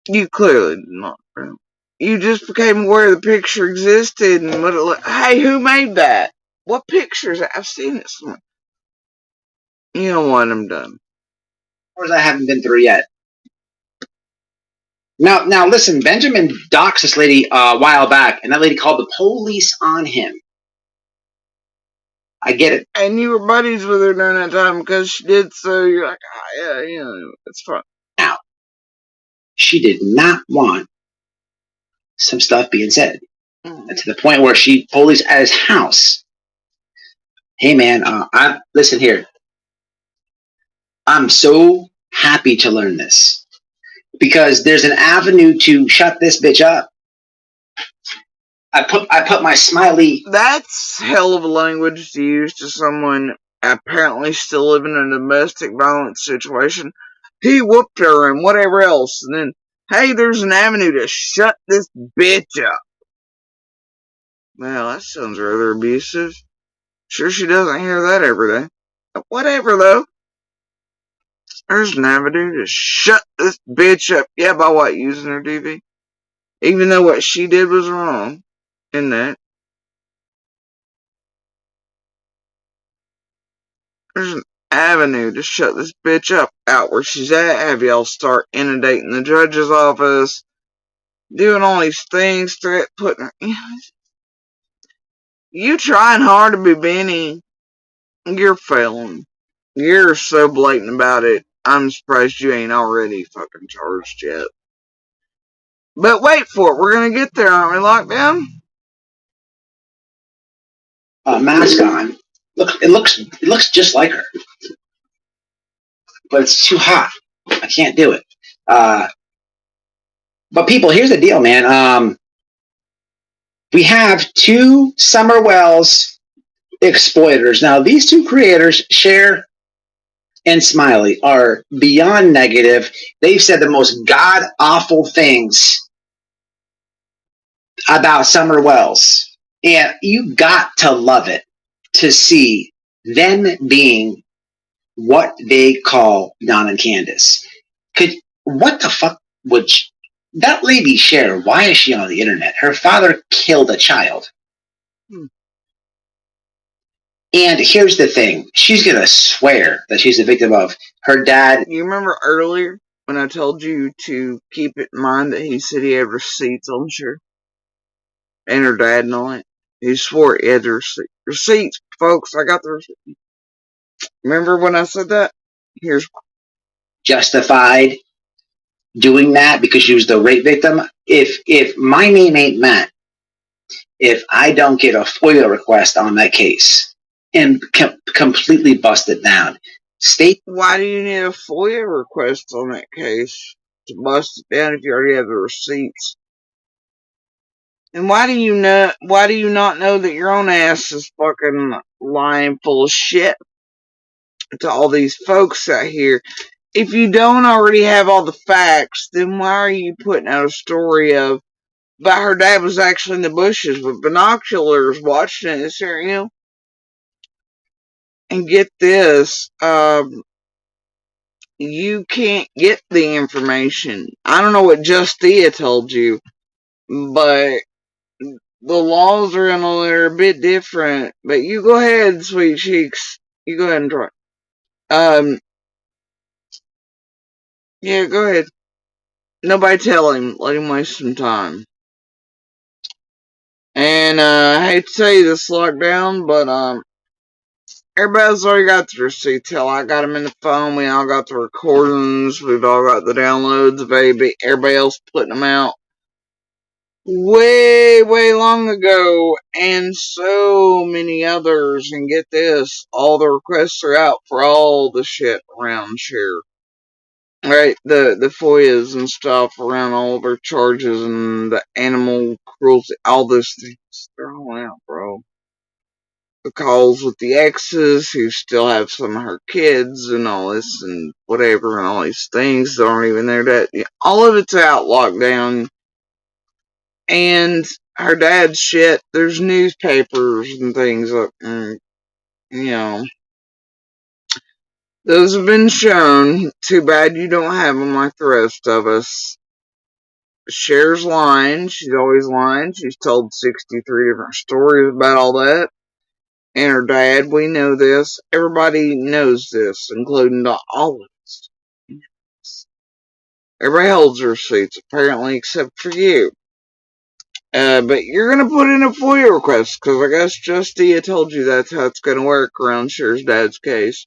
You clearly did not, bro. You just became aware the picture existed and what it looked. Hey, who made that? What pictures? I've seen it somewhere. You know what? I'm done. Of course, I haven't been through yet. Now, listen. Benjamin doxed this lady a while back, and that lady called the police on him. I get it. And you were buddies with her during that time because she did so. You're like, yeah, it's fun. Now, she did not want some stuff being said. To the point where police at his house. Hey, man, listen here. I'm so happy to learn this. Because there's an avenue to shut this bitch up. I put my smiley. That's hell of a language to use to someone apparently still living in a domestic violence situation. He whooped her and whatever else. And then, hey, there's an avenue to shut this bitch up. Well, that sounds rather abusive. Sure she doesn't hear that every day. But whatever, though. There's an avenue to shut this bitch up. Yeah, by what? Using her TV? Even though what she did was wrong. In that. avenue to shut this bitch up out where she's at. Have y'all start inundating the judge's office, doing all these things, putting her. You trying hard to be Benny. You're failing. You're so blatant about it. I'm surprised you ain't already fucking charged yet. But wait for it. We're gonna get there, aren't we, Lockdown? Mask on. Look, it looks just like her, but it's too hot. I can't do it. But people, here's the deal, man. We have two Summer Wells exploiters. Now, these two creators, Cher and Smiley, are beyond negative. They've said the most god-awful things about Summer Wells. And you got to love it to see them being what they call Don and Candace. What the fuck would that lady Cher? Why is she on the internet? Her father killed a child. And here's the thing. She's going to swear that she's a victim of her dad. You remember earlier when I told you to keep it in mind that he said he had receipts on Cher? And her dad and all that? He swore he had the receipts, folks. I got the receipts. Remember when I said that? Here's why. Justified doing that because she was the rape victim. If my name ain't Matt, if I don't get a FOIA request on that case and completely bust it down, why do you need a FOIA request on that case to bust it down if you already have the receipts? And why do you not know that your own ass is fucking lying full of shit to all these folks out here? If you don't already have all the facts, then why are you putting out a story about her dad was actually in the bushes with binoculars watching it, you know? And get this, you can't get the information. I don't know what Justia told you, but the laws are in there a bit different. But you go ahead, sweet cheeks. You go ahead and try. Yeah, go ahead. Nobody tell him. Let him waste some time. And I hate to tell you this, Lockdown, but everybody's already got the receipts. Hell, I got them in the phone. We all got the recordings. We've all got the downloads of everybody else putting them out way, way long ago, and so many others. And get this, all the requests are out for all the shit around Cher. Right, the FOIAs and stuff around all of her charges and the animal cruelty, all those things. They're all out, bro. The calls with the exes who still have some of her kids and all this and whatever and all these things that aren't even there. All of it's out, Lockdown. And her dad's shit, there's newspapers and things up, and, you know, those have been shown. Too bad you don't have them like the rest of us. Cher's lying. She's always lying. She's told 63 different stories about all that. And her dad, we know this. Everybody knows this, including all of us. Everybody holds their receipts, apparently, except for you. But you're gonna put in a FOIA request, because I guess Justia told you that's how it's gonna work around Cher's dad's case.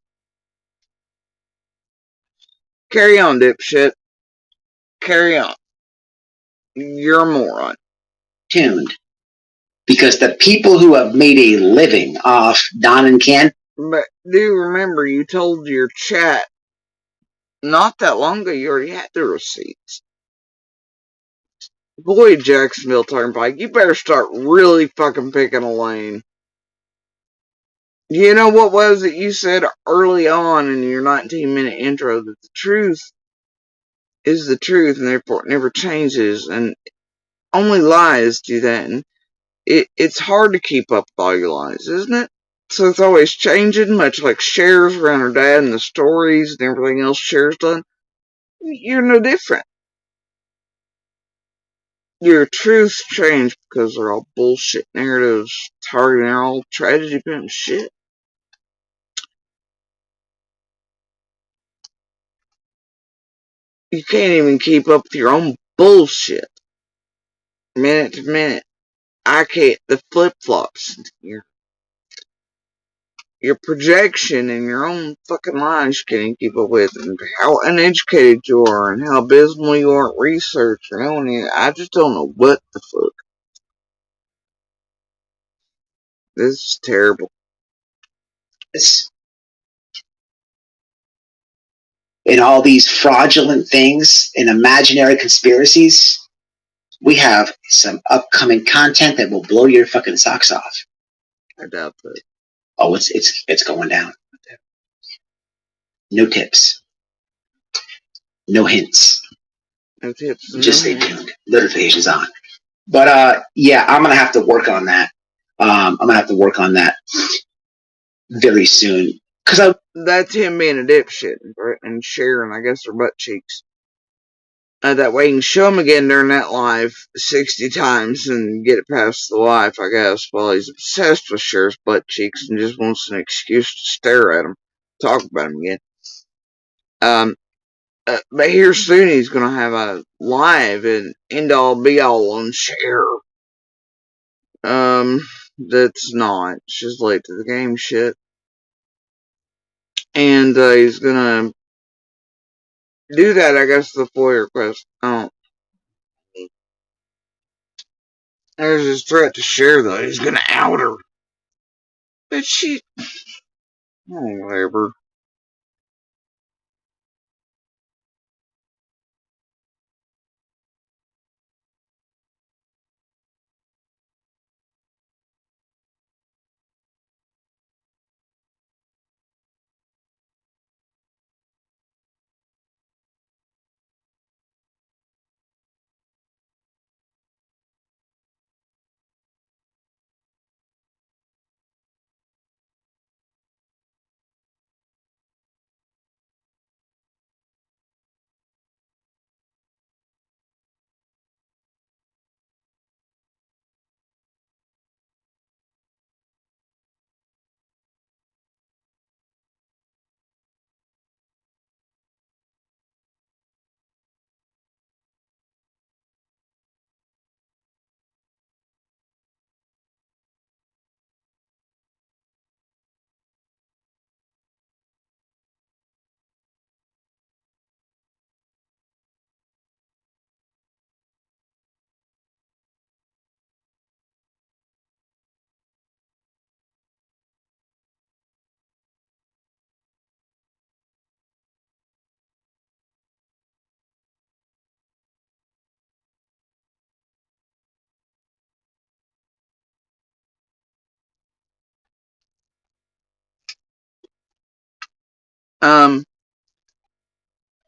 Carry on, dipshit. Carry on. You're a moron. Tuned. Because the people who have made a living off Don and Ken. But do remember, you told your chat not that long ago you already had the receipts. Boy, Jacksonville Turnpike, you better start really fucking picking a lane. You know what was it you said early on in your 19-minute intro, that the truth is the truth and therefore it never changes, and only lies do that, and it's hard to keep up with all your lies, isn't it? So it's always changing, much like Cher's around her dad and the stories and everything else Cher's done. You're no different. Your truths change because they're all bullshit narratives targeting all tragedy pimp shit. You can't even keep up with your own bullshit. Minute to minute. I can't. The flip-flops. Your projection and your own fucking lies you can't keep up with, and how uneducated you are, and how abysmal you are at research. I just don't know what the fuck. This is terrible. In all these fraudulent things and imaginary conspiracies, we have some upcoming content that will blow your fucking socks off. I doubt that. Oh, it's going down. No tips. No hints. No tips. Just stay tuned. Notifications on. But yeah, I'm gonna have to work on that. I'm gonna have to work on that very soon. That's him being a dipshit and sharing, I guess, her butt cheeks. That way he can show him again during that live 60 times and get it past the life, I guess, while he's obsessed with Cher's butt cheeks and just wants an excuse to stare at him, talk about him again. But here soon he's gonna have a live and end all be all on Cher. That's not. She's late to the game shit. And he's gonna do that, I guess, the FOIA request. There's his threat to Cher, though. He's gonna out her. But she... whatever.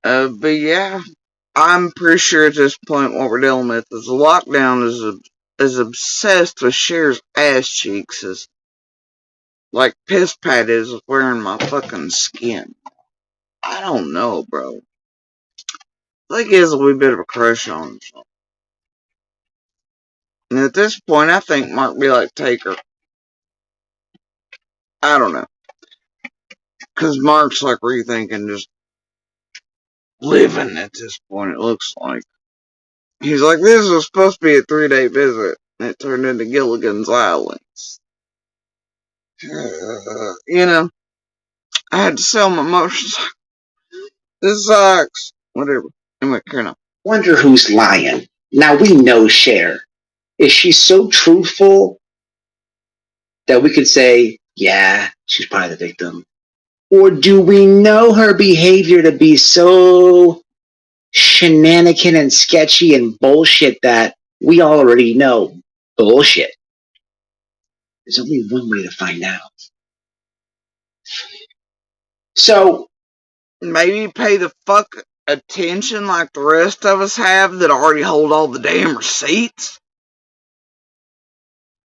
But yeah, I'm pretty sure at this point what we're dealing with is the lockdown is as obsessed with Cher's ass cheeks as like Piss Pat is with wearing my fucking skin. I don't know, bro. I think he has a wee bit of a crush on himself. And at this point, I think Mark be like, take her. I don't know. Because Mark's like rethinking just living at this point, it looks like. He's like, this was supposed to be a 3-day visit. And it turned into Gilligan's Islands. You know, I had to sell my motorcycle. This sucks. Whatever. Anyway, carry on. Wonder who's lying. Now we know Cher. Is she so truthful that we could say, yeah, she's probably the victim? Or do we know her behavior to be so shenanigan and sketchy and bullshit that we already know bullshit? There's only one way to find out. So, maybe pay the fuck attention like the rest of us have that already hold all the damn receipts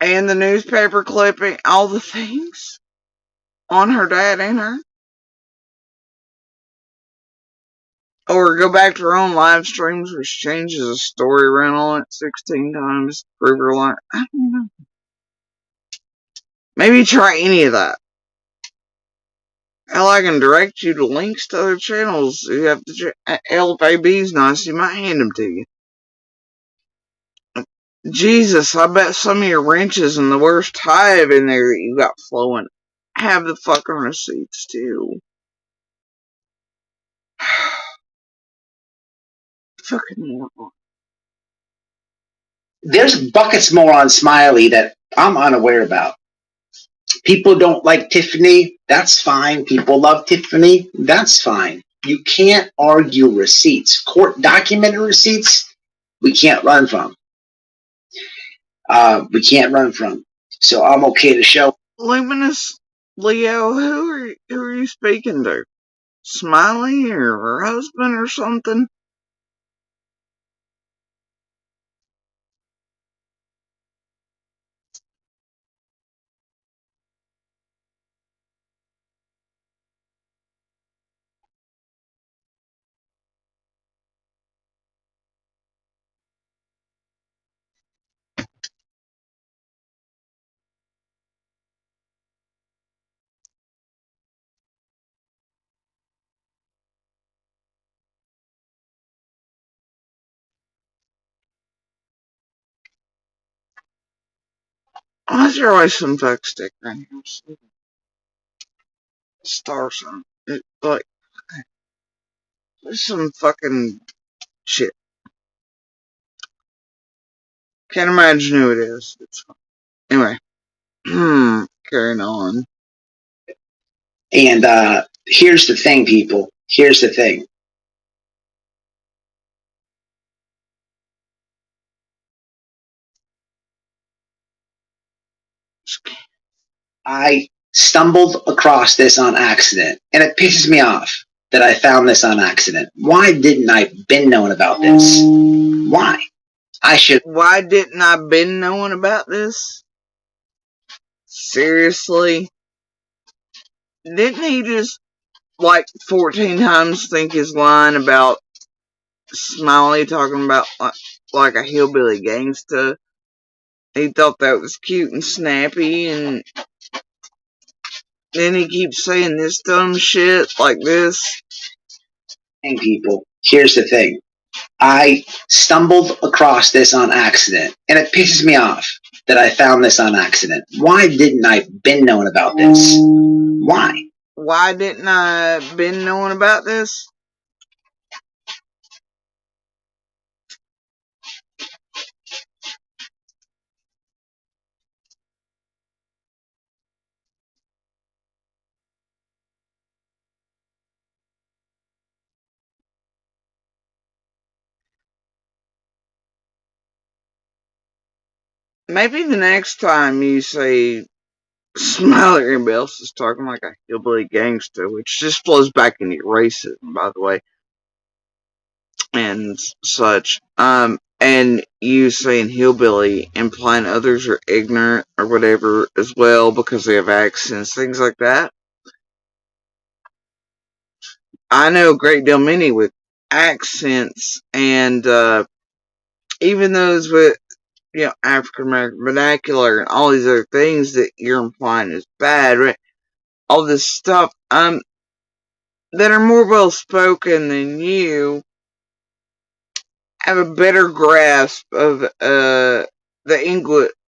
and the newspaper clipping, all the things on her dad and her. Or go back to her own live streams where she changes the story around on it 16 times to prove her lying. I don't know. Maybe try any of that. Hell, I can direct you to links to other channels. You have to LFAB's nice, you might hand them to you. Jesus, I bet some of your wrenches and the worst hive in there that you got flowing have the fucking receipts too. Fucking moron. There's buckets more on Smiley that I'm unaware about. People don't like Tiffany. That's fine. People love Tiffany. That's fine. You can't argue receipts. Court documented receipts, we can't run from. We can't run from. So I'm okay to show. Luminous Leo, who are you speaking to? Smiley or her husband or something? Why is there always some fuck sticker in here? Star sign. Like, there's some fucking shit. Can't imagine who it is. It's fine. Anyway. Carrying on. And here's the thing, people. Here's the thing. I stumbled across this on accident, and it pisses me off that I found this on accident. Why didn't I been knowing about this? Why? Why didn't I been knowing about this? Seriously? Didn't he just, like, 14 times think his line about Smiley talking about, like a hillbilly gangsta? He thought that was cute and snappy, and then he keeps saying this dumb shit like this. Hey, people, here's the thing. I stumbled across this on accident, and it pisses me off that I found this on accident. Why didn't I been knowing about this? Why? Why didn't I been knowing about this? Maybe the next time you say Smiley, everybody else is talking like a hillbilly gangster, which just flows back into your racism, by the way, and such. And you saying hillbilly, implying others are ignorant or whatever as well because they have accents, things like that. I know a great deal many with accents, and even those with, African American vernacular and all these other things that you're implying is bad, right? All this stuff, that are more well spoken than you have a better grasp of, the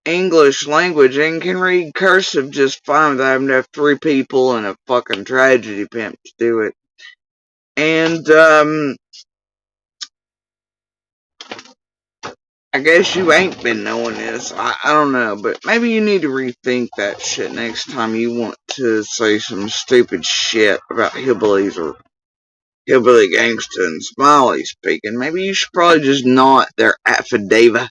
English language and can read cursive just fine without having to have 3 people and a fucking tragedy pimp to do it. And, I guess you ain't been knowing this. I don't know, but maybe you need to rethink that shit next time you want to say some stupid shit about hillbillies or hillbilly gangsta and Smiley speaking. Maybe you should probably just not their affidavit.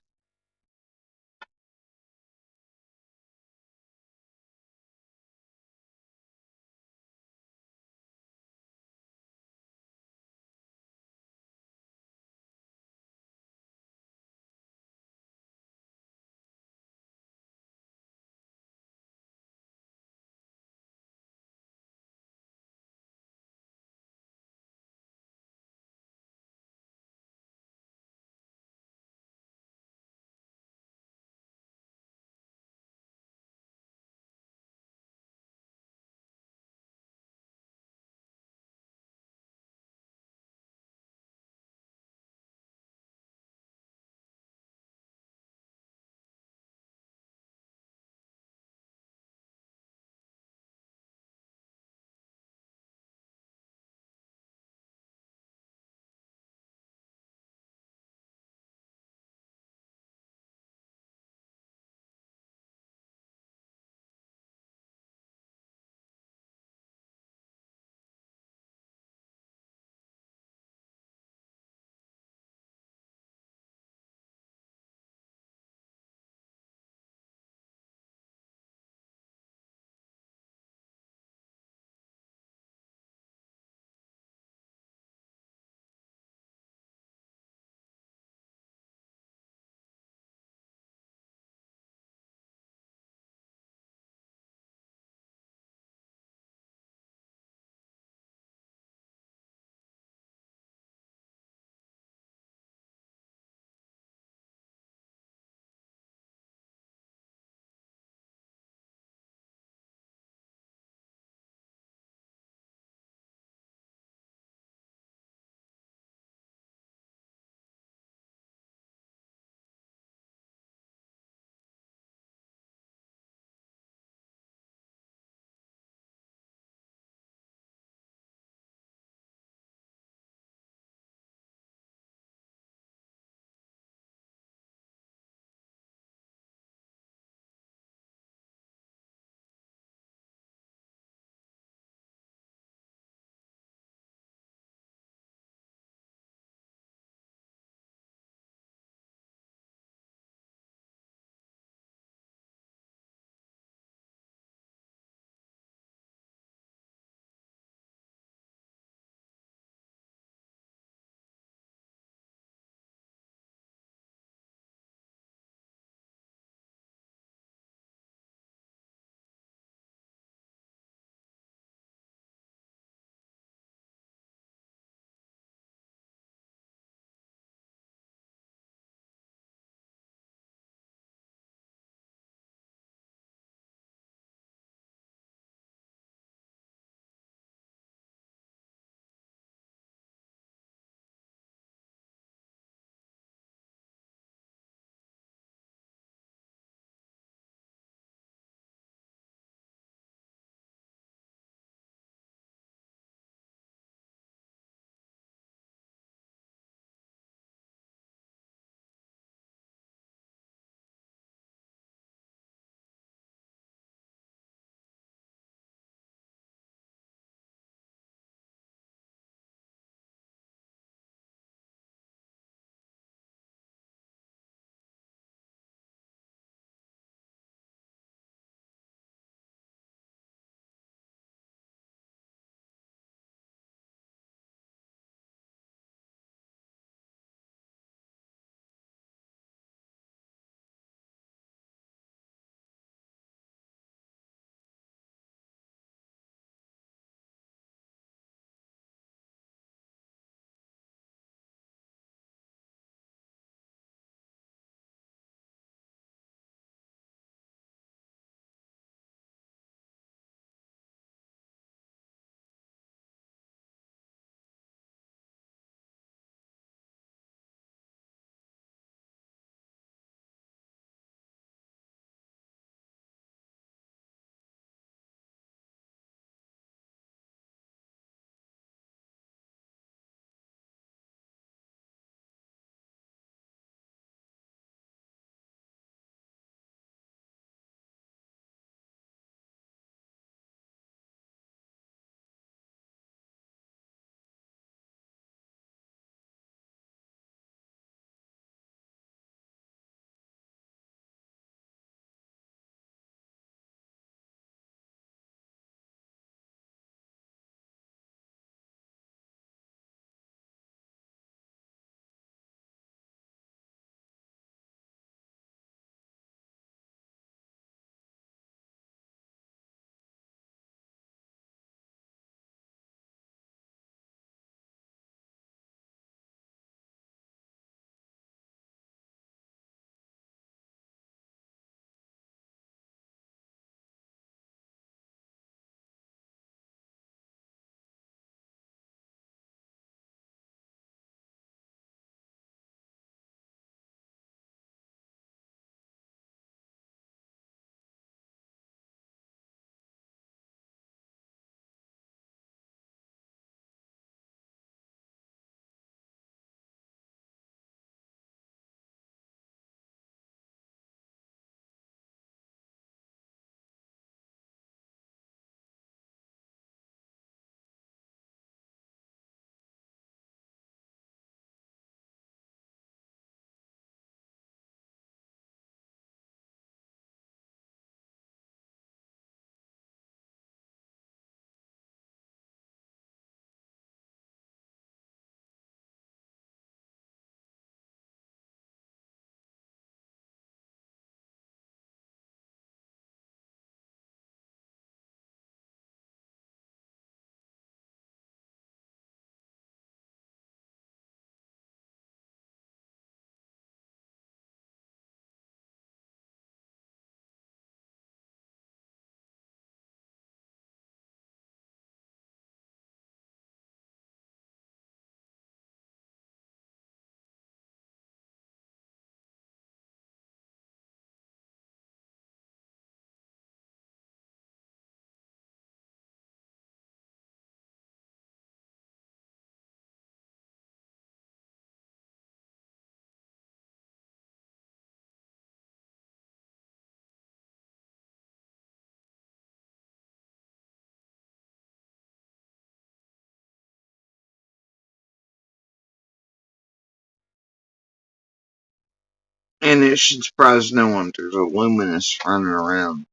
And it should surprise no one. There's a luminous running around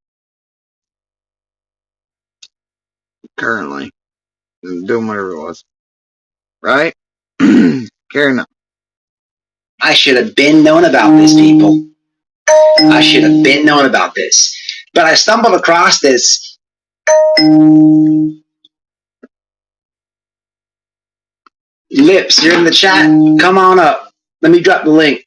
currently. Doing whatever it was. Right? Carrying on. I should have been known about this, people. I should have been known about this. But I stumbled across this. Lips, you're in the chat. Come on up. Let me drop the link.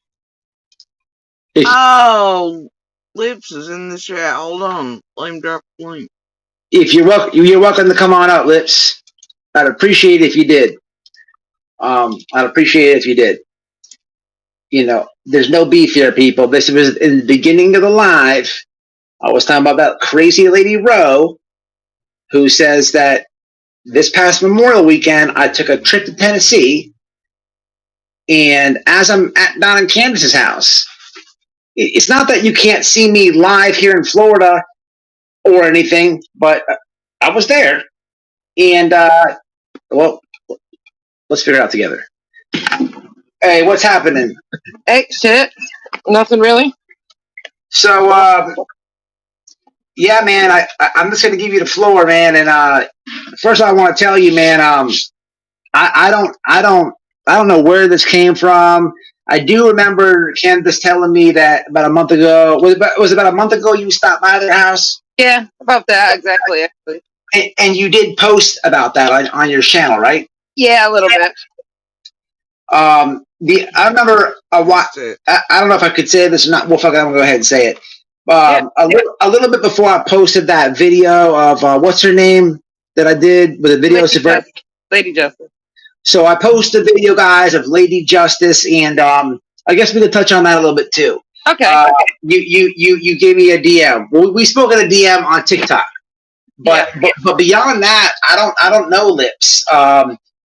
Oh, Lips is in the chat. Hold on. Let him drop the link. If you're welcome to come on up, Lips. I'd appreciate it if you did. I'd appreciate it if you did. You know, there's no beef here, people. This was in the beginning of the live. I was talking about that crazy lady Roe, who says that this past Memorial weekend, I took a trip to Tennessee, and as I'm down in Candace's house, it's not that you can't see me live here in Florida or anything, but I was there, and well, let's figure it out together. Hey, what's happening? Hey, shit. Nothing really. So, yeah, man, I'm just gonna give you the floor, man. And first, I want to tell you, man, I don't know where this came from. I do remember Candace telling me that about a month ago. Was it about a month ago you stopped by their house? Yeah, about that exactly. Actually. And you did post about that on your channel, right? Yeah, a little bit. I remember a while. I don't know if I could say this or not. Well, fuck it, I'm gonna go ahead and say it. A little bit before I posted that video of what's her name that I did with the video. Lady Justice. So I posted a video, guys, of Lady Justice, and I guess we could touch on that a little bit too. Okay. You gave me a DM. We spoke in a DM on TikTok, but beyond that, I don't know Lips.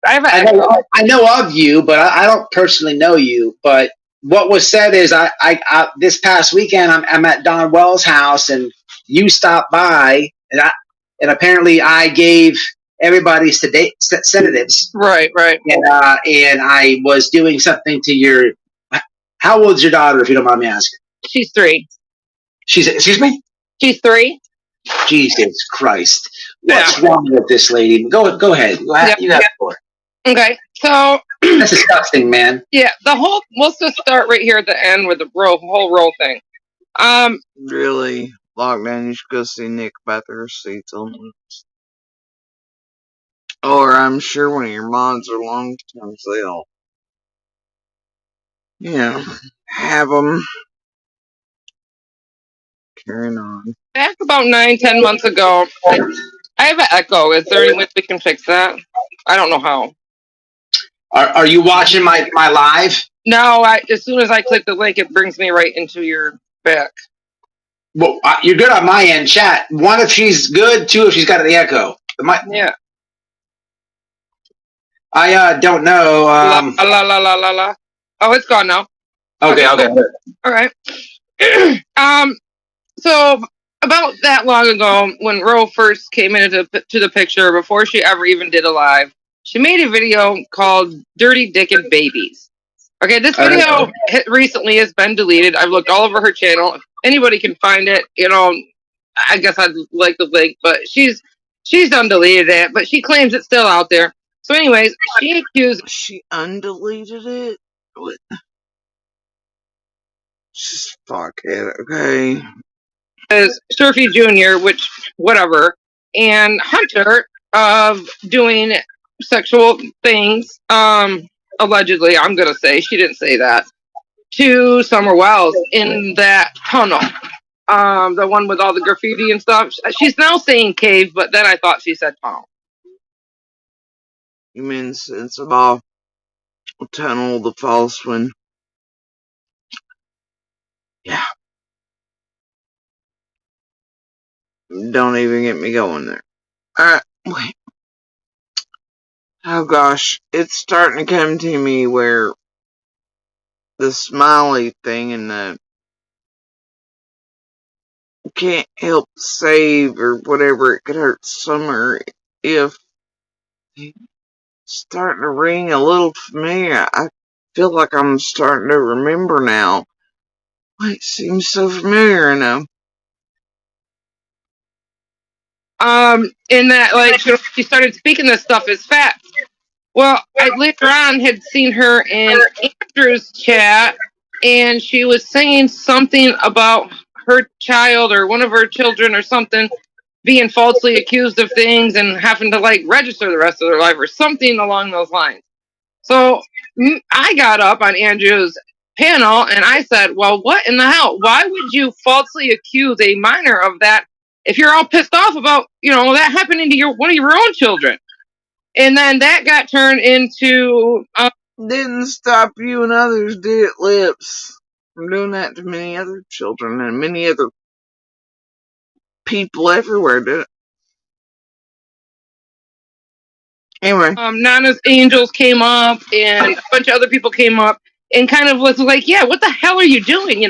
I know of you, but I don't personally know you. But what was said is I this past weekend I'm at Don Wells' house, and you stopped by, and apparently I gave everybody sedatives. Right. And I was doing something to your. How old's your daughter, if you don't mind me asking? She's 3. Excuse me? She's 3. Jesus Christ! What's wrong with this lady? Go ahead. You got the floor. Okay, so that's disgusting, man. Yeah, let's just start right here at the end with the whole roll thing. Really, lockdown. You should go see Nick about the receipts on this. Or I'm sure one of your mods are long-term sale. Yeah, have them. Carrying on. Back about 9-10 months ago, I have an echo. Is there any way we can fix that? I don't know how. Are you watching my live? No, as soon as I click the link, it brings me right into your back. Well, you're good on my end, chat. 1, if she's good. 2, if she's got the echo. Yeah. I don't know. La. Oh, it's gone now. Okay. All right. So about that long ago, when Ro first came into the picture, before she ever even did a live, she made a video called "Dirty Dickin' Babies." Okay, this video recently has been deleted. I've looked all over her channel. If anybody can find it, I guess I'd like the link, but she's undeleted it, but she claims it's still out there. So anyways, she undeleted it? What? Just fuck it, okay. Is Surfy Jr., which, whatever, and Hunter of doing sexual things, allegedly, I'm going to say, she didn't say that, to Summer Wells in that tunnel. The one with all the graffiti and stuff. She's now saying cave, but then I thought she said tunnel. You mean since about tunnel, the false one? Yeah. Don't even get me going there. Alright, wait. Oh gosh, it's starting to come to me where the smiley thing and the can't help save or whatever, it could hurt Summer if it's starting to ring a little familiar. I feel like I'm starting to remember now. It seems so familiar, I know. In that, like, she started speaking this stuff as facts. Well, I later on had seen her in Andrew's chat, and she was saying something about her child or one of her children or something being falsely accused of things and having to, like, register the rest of their life or something along those lines. So I got up on Andrew's panel and I said, well, what in the hell? Why would you falsely accuse a minor of that if you're all pissed off about, that happening to one of your own children? And then that got turned into... Didn't stop you and others, did it, Lips? From doing that to many other children and many other people everywhere, did it? Anyway. Nana's Angels came up and a bunch of other people came up and kind of was like, yeah, what the hell are you doing,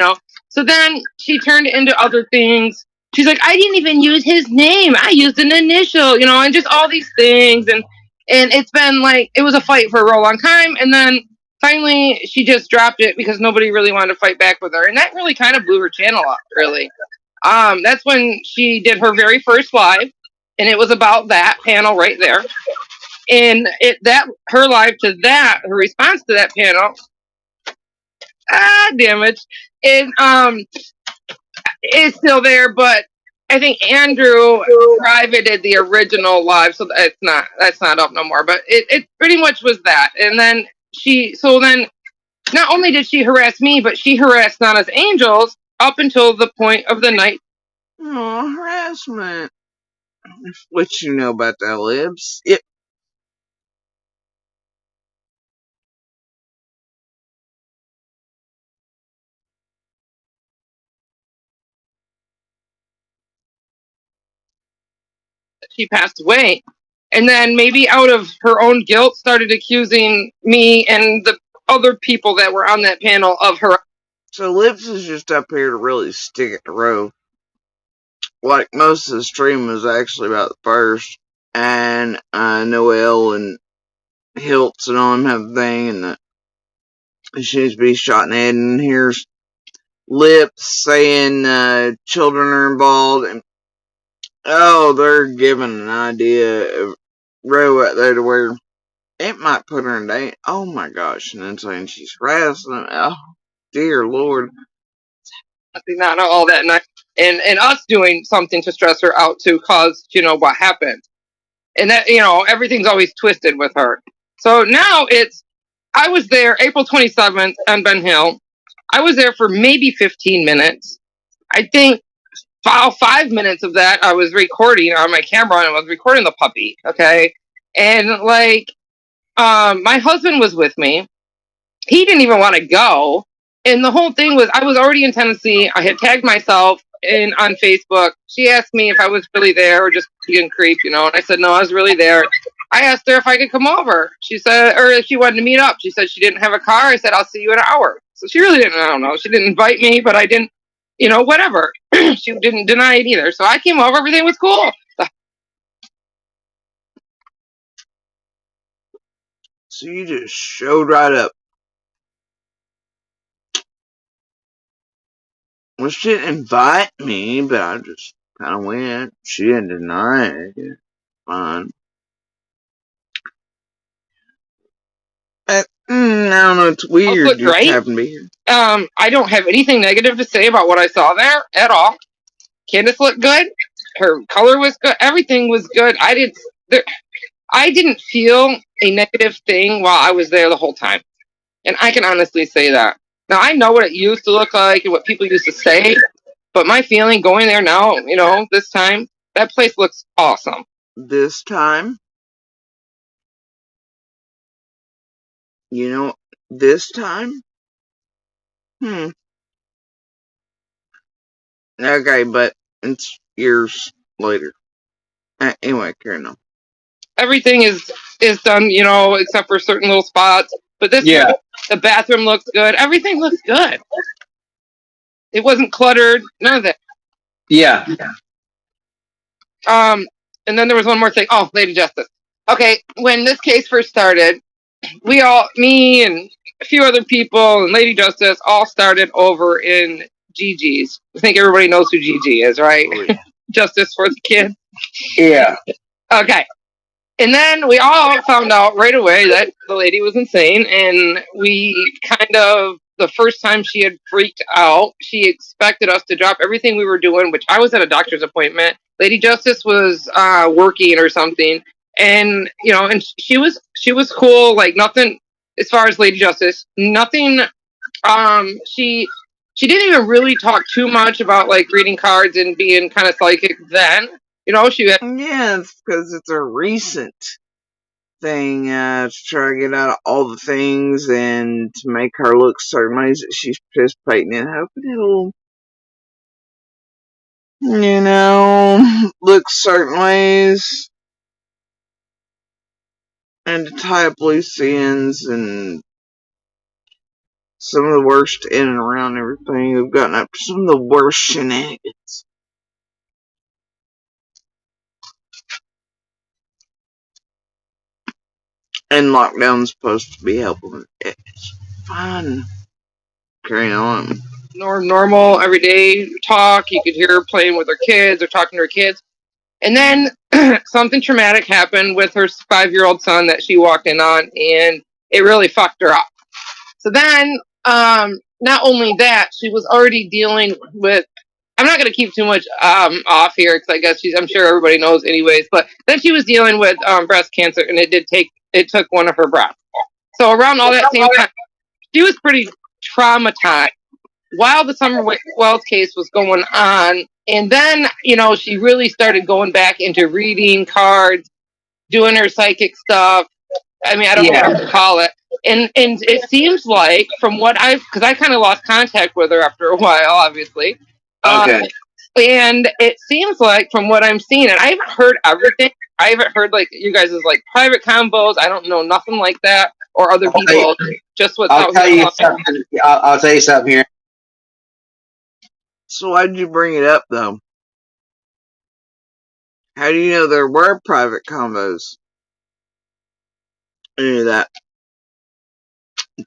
So then she turned into other things. She's like, I didn't even use his name. I used an initial, and just all these things. And it's been like, it was a fight for a real long time. And then finally she just dropped it because nobody really wanted to fight back with her. And that really kind of blew her channel up, really. That's when she did her very first live. And it was about that panel right there. And her live to that, her response to that panel, damn it, is still there, but I think Andrew privated the original live, so that's not up no more. But it pretty much was that. And then then not only did she harass me, but she harassed Nana's Angels up until the point of the night. Oh, harassment. What you know about that, Libs? She passed away. And then maybe out of her own guilt started accusing me and the other people that were on that panel of her. So Lips is just up here to really stick it to Roe. Like most of the stream was actually about the first. And Noel and Hiltz and all them have a thing. And she needs to be shot in the head. And here's Lips saying children are involved. And they're giving an idea of Roe out there to where it might put her in danger. Oh my gosh. And then saying she's harassing them. Oh, dear Lord. Not all that night. And us doing something to stress her out to cause, what happened. And that, everything's always twisted with her. So now I was there April 27th on Ben Hill. I was there for maybe 15 minutes. I think 5 minutes of that I was recording on my camera and I was recording the puppy. Okay. And my husband was with me. He didn't even want to go. And the whole thing was, I was already in Tennessee. I had tagged myself on Facebook. She asked me if I was really there or just being creep, and I said, no, I was really there. I asked her if I could come over. She said, or if she wanted to meet up. She said she didn't have a car. I said, I'll see you in an hour. So she really didn't, I don't know. She didn't invite me, but I didn't, whatever. She didn't deny it either. So I came over. Everything was cool. So you just showed right up. Well, she didn't invite me, but I just kind of went. She didn't deny it. It's fine. I don't know. It's weird. You just happen to be here. I don't have anything negative to say about what I saw there at all. Candace looked good. Her color was good. Everything was good. I didn't feel a negative thing while I was there the whole time. And I can honestly say that. Now, I know what it used to look like and what people used to say, but my feeling going there now, this time, that place looks awesome. This time? This time? Okay, but it's years later. Anyway, carry on. Everything is done, except for certain little spots. But the bathroom looks good. Everything looks good. It wasn't cluttered. None of that. Yeah. And then there was one more thing. Oh, Lady Justice. Okay, when this case first started, me and a few other people and Lady Justice all started over in Gigi's. I think everybody knows who Gigi is, right? Oh, yeah. Justice for the Kids. Yeah. Okay. And then we all found out right away that the lady was insane, and we kind of, the first time she had freaked out, she expected us to drop everything we were doing, which I was at a doctor's appointment. Lady Justice was working or something, and and she was cool, like nothing as far as Lady Justice, nothing. She didn't even really talk too much about like reading cards and being kind of psychic then. She had. Yeah, it's because it's a recent thing to try to get out of all the things and to make her look certain ways that she's participating in, hoping it'll, look certain ways, and to tie up loose ends and some of the worst in and around everything. We've gotten up to some of the worst shenanigans. And lockdown's supposed to be helping. It's fine. Carry on. Normal, everyday talk. You could hear her playing with her kids or talking to her kids. And then something traumatic happened with her 5-year-old son that she walked in on, and it really fucked her up. So then, not only that, she was already dealing with, I'm not going to keep too much off here, because I guess I'm sure everybody knows anyways, but then she was dealing with breast cancer, and it took one of her breasts. So around all that same time, she was pretty traumatized while the Summer Wells case was going on. And then, she really started going back into reading cards, doing her psychic stuff. I mean, I don't know what to call it. And it seems like, from what because I kind of lost contact with her after a while, obviously. Okay. And it seems like, from what I'm seeing, and I haven't heard everything. I haven't heard like you guys' like private combos. I don't know nothing like that, or other people. Just what I'll tell you something. I'll tell you something here. So why did you bring it up, though? How do you know there were private combos? Any of that?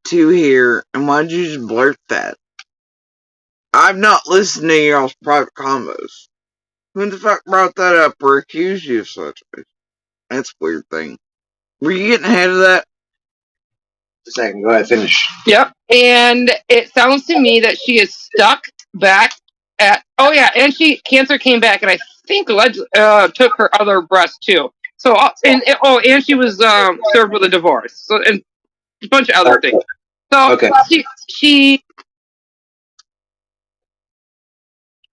To here, and why did you just blurt that? I've not listened to y'all's private combos. Who the fuck brought that up or accused you of such? That's a weird thing. Were you getting ahead of that? A second, go ahead, finish. Yep. And it sounds to me that she is stuck back at, and cancer came back, and I think took her other breast too. So, and she was served with a divorce. So, and a bunch of other things. So, she.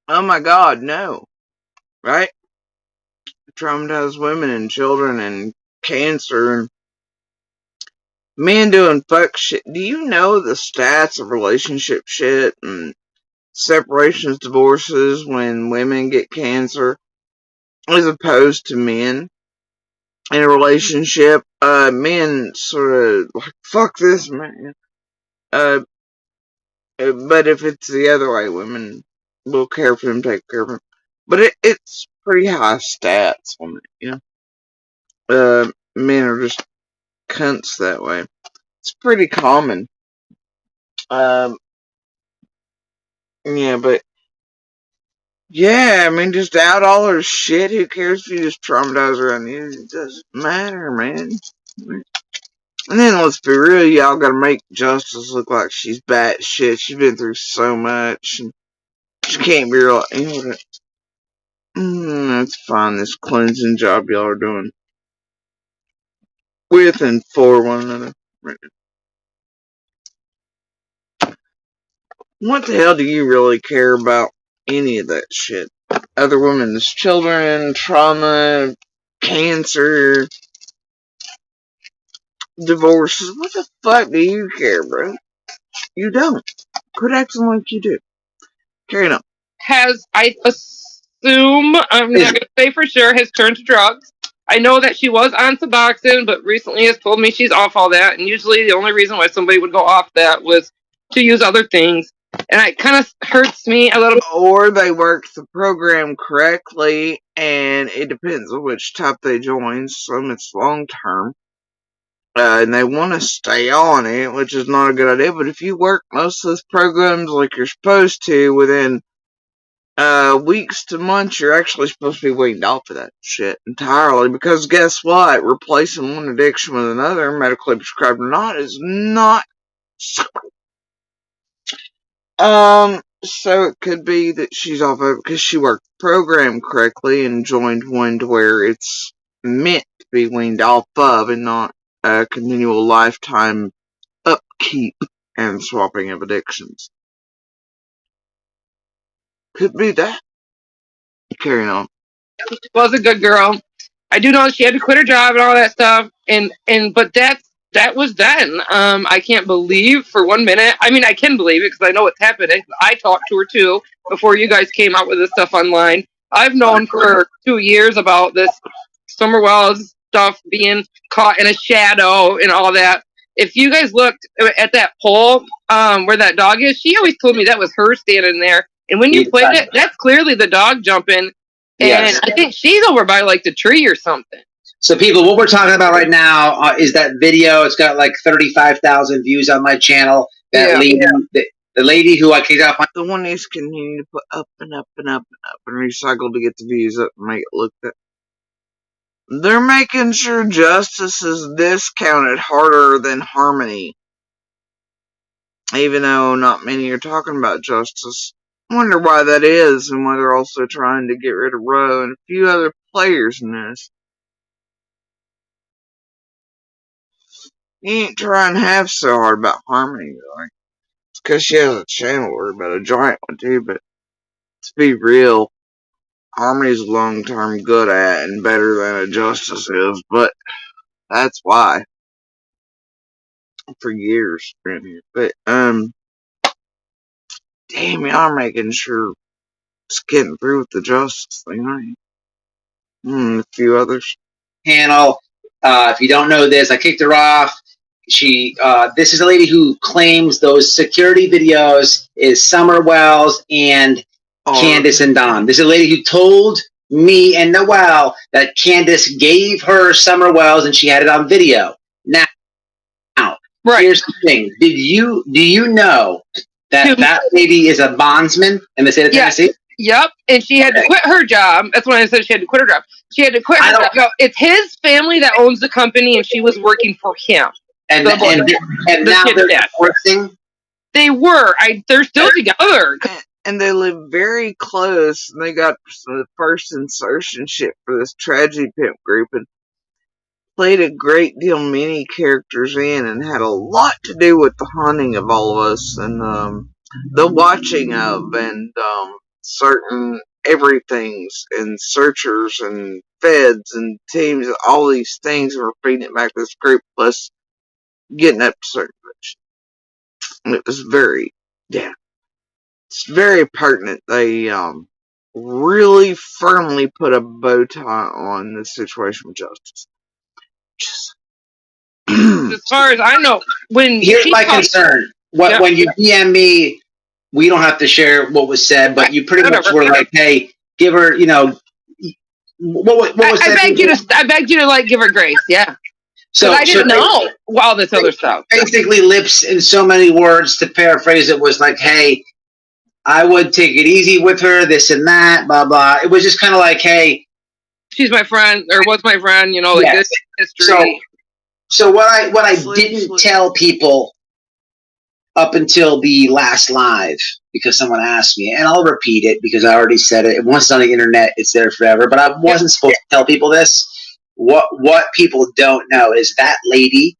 Oh my God, no. Right? Traumatized women and children and cancer and men doing fuck shit. Do you know the stats of relationship shit and separations, divorces when women get cancer as opposed to men in a relationship? Men sort of like, fuck this man. But if it's the other way, women will care for him, take care of him. But it's pretty high stats on it, men are just cunts that way. It's pretty common. But yeah, I mean, just out all her shit. Who cares if you just traumatize her on you? It doesn't matter, man. And then let's be real, y'all gotta make Justice look like she's bad shit. She's been through so much, and she can't be real. That's fine. This cleansing job y'all are doing with and for one another. What the hell do you really care about any of that shit? Other women's children, trauma, cancer, divorces. What the fuck do you care, bro? You don't. Quit acting like you do. Carry on. I assume, I'm not going to say for sure, has turned to drugs. I know that she was on Suboxone, but recently has told me she's off all that. And usually the only reason why somebody would go off that was to use other things. And it kind of hurts me a little bit. Or they work the program correctly, and it depends on which type they join. Some it's long term. and they want to stay on it, which is not a good idea. But if you work most of those programs like you're supposed to, within weeks to months, you're actually supposed to be weaned off of that shit entirely. Because guess what? Replacing one addiction with another, medically prescribed or not, is not simple. So it could be that she's off of it because she worked the program correctly and joined one to where it's meant to be weaned off of and not a continual lifetime upkeep and swapping of addictions. Could be that. Carry on. Was a good girl. I do know she had to quit her job and all that stuff, but that was then. I can't believe for 1 minute. I mean, I can believe it because I know what's happening. I talked to her too before you guys came out with this stuff online. I've known for 2 years about this Summer Wells stuff being caught in a shadow and all that. If you guys looked at that pole where that dog is, she always told me that was her standing there. And when you played it, that's clearly the dog jumping. Yes. And I think she's over by like the tree or something. So, people, what we're talking about right now is that video. It's got like 35,000 views on my channel. That lady, the lady who I kicked off my. The one he's continuing to put up and up and up and up and recycle to get the views up and make it look that. They're making sure justice is discounted harder than harmony. Even though not many are talking about justice. I wonder why that is, and why they're also trying to get rid of Roe and a few other players in this. You ain't trying half so hard about harmony, like. It's because she has a channel or about a giant one too, but let's be real. Harmony's long-term good at and better than a justice is, but that's why. For years around here. But, damn, y'all are making sure it's getting through with the justice thing, aren't you? A few others. Panel. If you don't know this, I kicked her off. This is a lady who claims those security videos is Summer Wells and Candace and Don. This is a lady who told me and Noelle that Candace gave her Summer Wells and she had it on video. Now, here's the thing. Do you know that lady is a bondsman in the state of Tennessee? Yep, and she had to quit her job. That's when I said she had to quit her job. She had to quit her job. No, it's his family that owns the company, and she was working for him. And now they're divorcing? They were. They're still together. And they live very close, and they got the first insertion ship for this tragedy pimp group, and played a great deal many characters in, and had a lot to do with the haunting of all of us, and the watching of, and certain everythings, and searchers, and feds, and teams, and all these things were feeding it back to this group, plus getting up to certain direction. And it was very, it's very pertinent. They really firmly put a bow tie on the situation with justice. As far as I know, here's my concern. When you DM me, we don't have to share what was said, but you pretty much were like, "Hey, give her," what was I begged you to like give her grace, yeah. So I didn't know all this other stuff. Basically, lips in so many words. To paraphrase it, was like, "Hey, I would take it easy with her, this and that, blah blah." It was just kind of like, "Hey, she's my friend, or was my friend," like this history. So what I didn't tell people up until the last live, because someone asked me, and I'll repeat it because I already said it. Once it's on the internet, it's there forever. But I wasn't supposed to tell people this. What people don't know is that lady.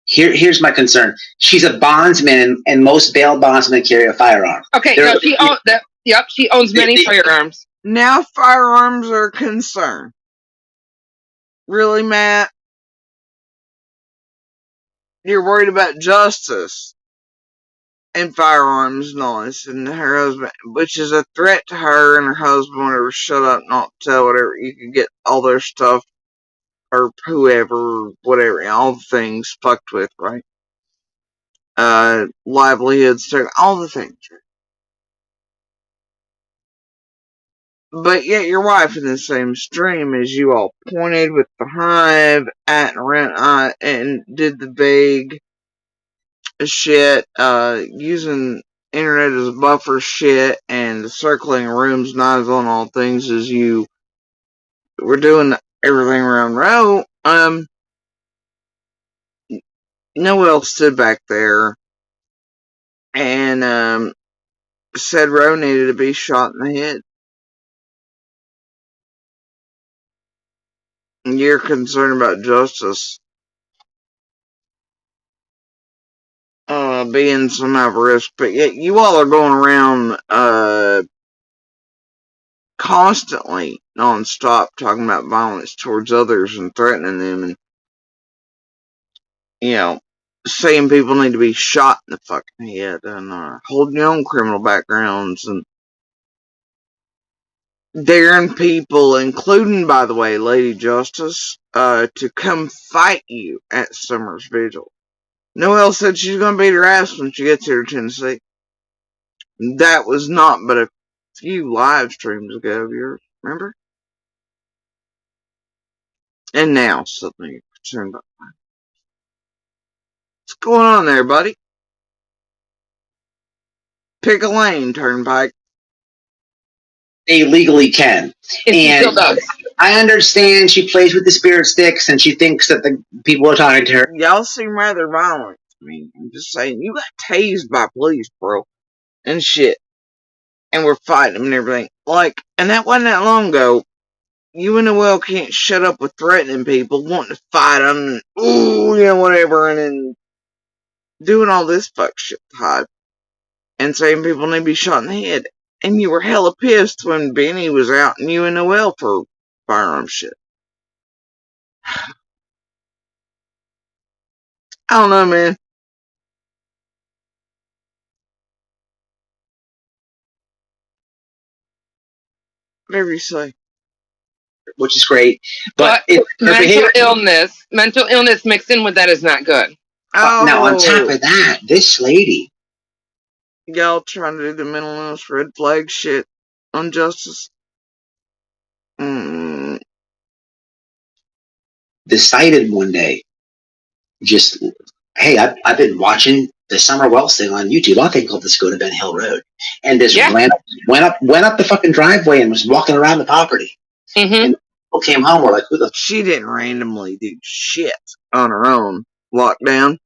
Here's my concern. She's a bondsman, and most bail bondsmen carry a firearm. Okay, she owns many firearms. Now firearms are a concern. Really, Matt? You're worried about justice and firearms noise, and her husband, which is a threat to her and her husband, whatever, shut up, not tell, whatever, you can get all their stuff, or whoever, whatever, all the things fucked with, right? Livelihoods, all the things, right? But yet your wife in the same stream as you all pointed with the hive at and around and did the vague shit, using internet as buffer shit and the circling rooms not as on all things as you were doing everything around Roe. Noel stood back there and said Roe needed to be shot in the head. And you're concerned about justice being some at risk, but yet you all are going around constantly, non-stop, talking about violence towards others and threatening them, and saying people need to be shot in the fucking head, and holding your own criminal backgrounds, and daring people, including, by the way, Lady Justice, to come fight you at Summer's Vigil. Noelle said she's gonna beat her ass when she gets here to Tennessee. That was not but a few live streams ago of yours, remember? And now, suddenly you're concerned about mine. What's going on there, buddy? Pick a lane, Turnpike. They legally can. And I understand she plays with the spirit sticks and she thinks that the people are talking to her. Y'all seem rather violent to me. I'm just saying, you got tased by police, bro. And shit. And we're fighting them and everything. And that wasn't that long ago. You and Noel can't shut up with threatening people, wanting to fight them, and whatever, and then doing all this fuck shit to hide. And saying people need to be shot in the head. And you were hella pissed when Benny was out and you and Noel for firearm shit. I don't know, man. Whatever you say. Which is great. But mental illness mixed in with that is not good. Now, on top of that, this lady. Y'all trying to do the mental illness red flag shit on justice? Decided one day, just, hey, I've been watching the Summer Wells thing on YouTube. I think I'll just go to Ben Hill Road. And just went up the fucking driveway and was walking around the property. Mm-hmm. And people came home, were like, who the... She didn't randomly do shit on her own. Lockdown?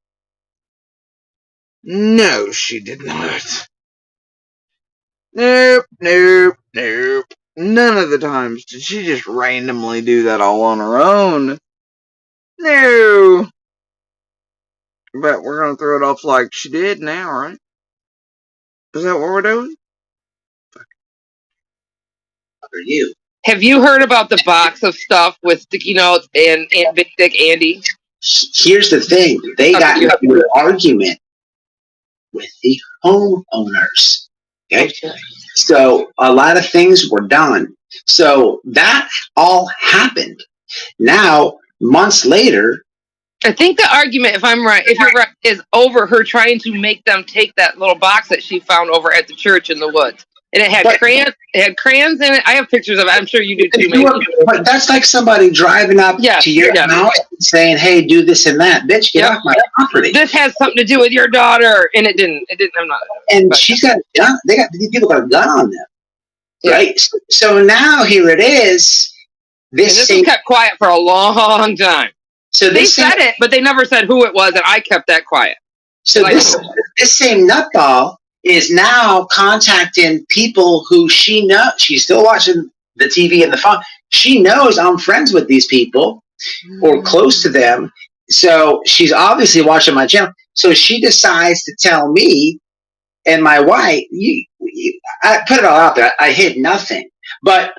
No, she did not. Nope. None of the times did she just randomly do that all on her own. No. But we're gonna throw it off like she did now, right? Is that what we're doing? What are you? Have you heard about the box of stuff with sticky notes and Big Dick Andy? Here's the thing. They got into an argument with the homeowners. Okay? So a lot of things were done. So that all happened. Now, months later, I think the argument, if you're right, is over her trying to make them take that little box that she found over at the church in the woods. And it had crayons. It had crayons in it. I have pictures of it. I'm sure you do too. But that's like somebody driving up to your house and saying, "Hey, do this and that, bitch. Get off my property." This has something to do with your daughter, and it didn't. I'm not. And she's got a gun. These people got a gun on them, right? So now here it is. This was kept quiet for a long time. So they said it, but they never said who it was, and I kept that quiet. So this same nutball is now contacting people who she knows. She's still watching the TV and the phone. She knows I'm friends with these people or close to them. So she's obviously watching my channel. So she decides to tell me and my wife, I put it all out there. I hid nothing. But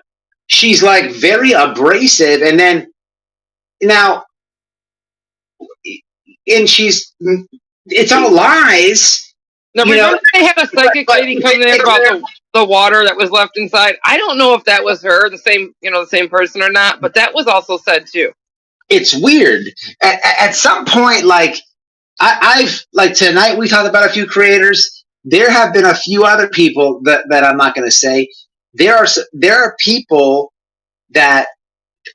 she's like very abrasive. And then now, and it's all lies. No, remember they had a psychic lady come in about the water that was left inside? I don't know if that was her, the same person or not, but that was also said too. It's weird. At some point, I've tonight we talked about a few creators. There have been a few other people that I'm not going to say there are people that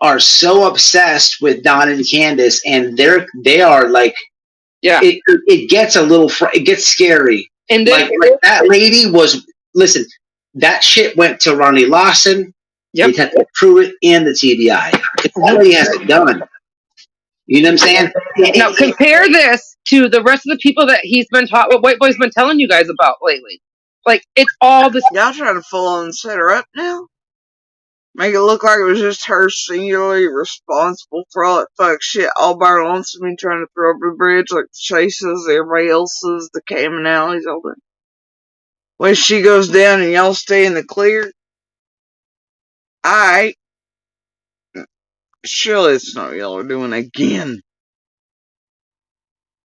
are so obsessed with Don and Candace, and they are like, yeah, it gets a little, it gets scary. And then, like that lady was, listen, that shit went to Ronnie Lawson, Detective Pruitt, and the TBI. That lady has it done. You know what I'm saying? Now compare this to the rest of the people that he's been taught, what White Boy's been telling you guys about lately. Like, it's all this. Y'all trying to full on set her up now? Make it look like it was just her singularly responsible for all that fuck shit all by her lonesome and trying to throw over the bridge like the Chases, everybody else's, the Cayman Alleys, all that. When she goes down and y'all stay in the clear, surely it's not y'all are doing again.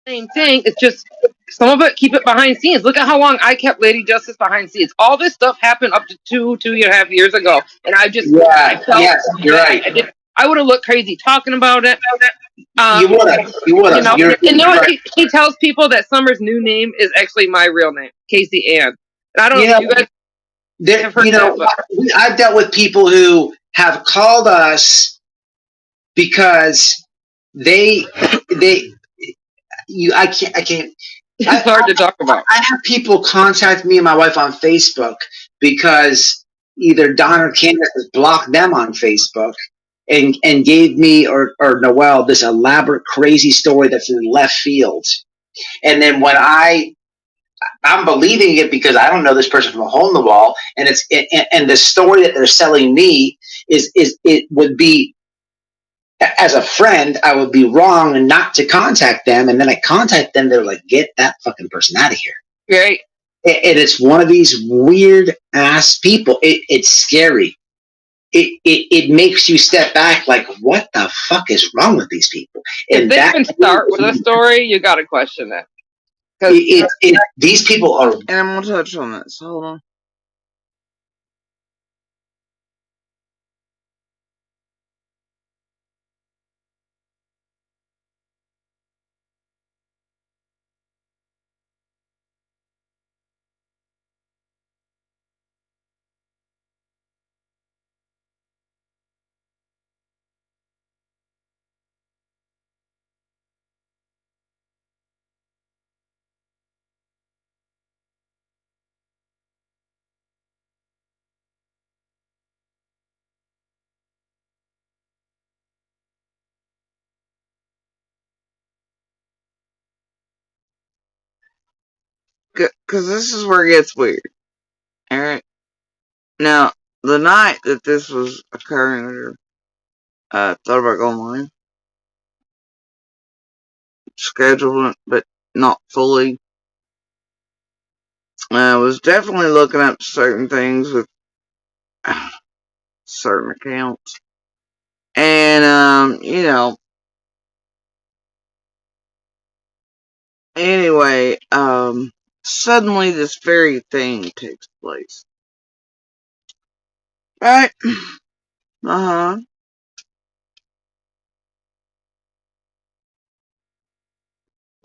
Same thing. It's just some of it, keep it behind scenes. Look at how long I kept Lady Justice behind scenes. All this stuff happened up to 2.5 years ago, and I just you're right. I would have looked crazy talking about it. You would have. You know, and know what? He tells people that Summer's new name is actually my real name, Casey Ann. And I don't know if you guys have heard that. But I've dealt with people who have called us because I can't. It's hard to talk about. I have people contact me and my wife on Facebook because either Don or Candace has blocked them on Facebook and gave me or Noelle this elaborate crazy story that's in left field. And then when I'm believing it because I don't know this person from a hole in the wall, and and the story that they're selling me is it would be, as a friend, I would be wrong not to contact them, and then I contact them, they're like, get that fucking person out of here. Right. And it's one of these weird ass people. It's scary. It makes you step back like, what the fuck is wrong with these people? And if they can start with a story, you gotta question it. These people are. And I'm gonna touch on that, so hold on. Because this is where it gets weird. Alright? Now, the night that this was occurring, thought about going live. Scheduled it, but not fully. I was definitely looking up certain things with certain accounts. And, you know. Anyway, suddenly this very thing takes place. Right? Uh-huh.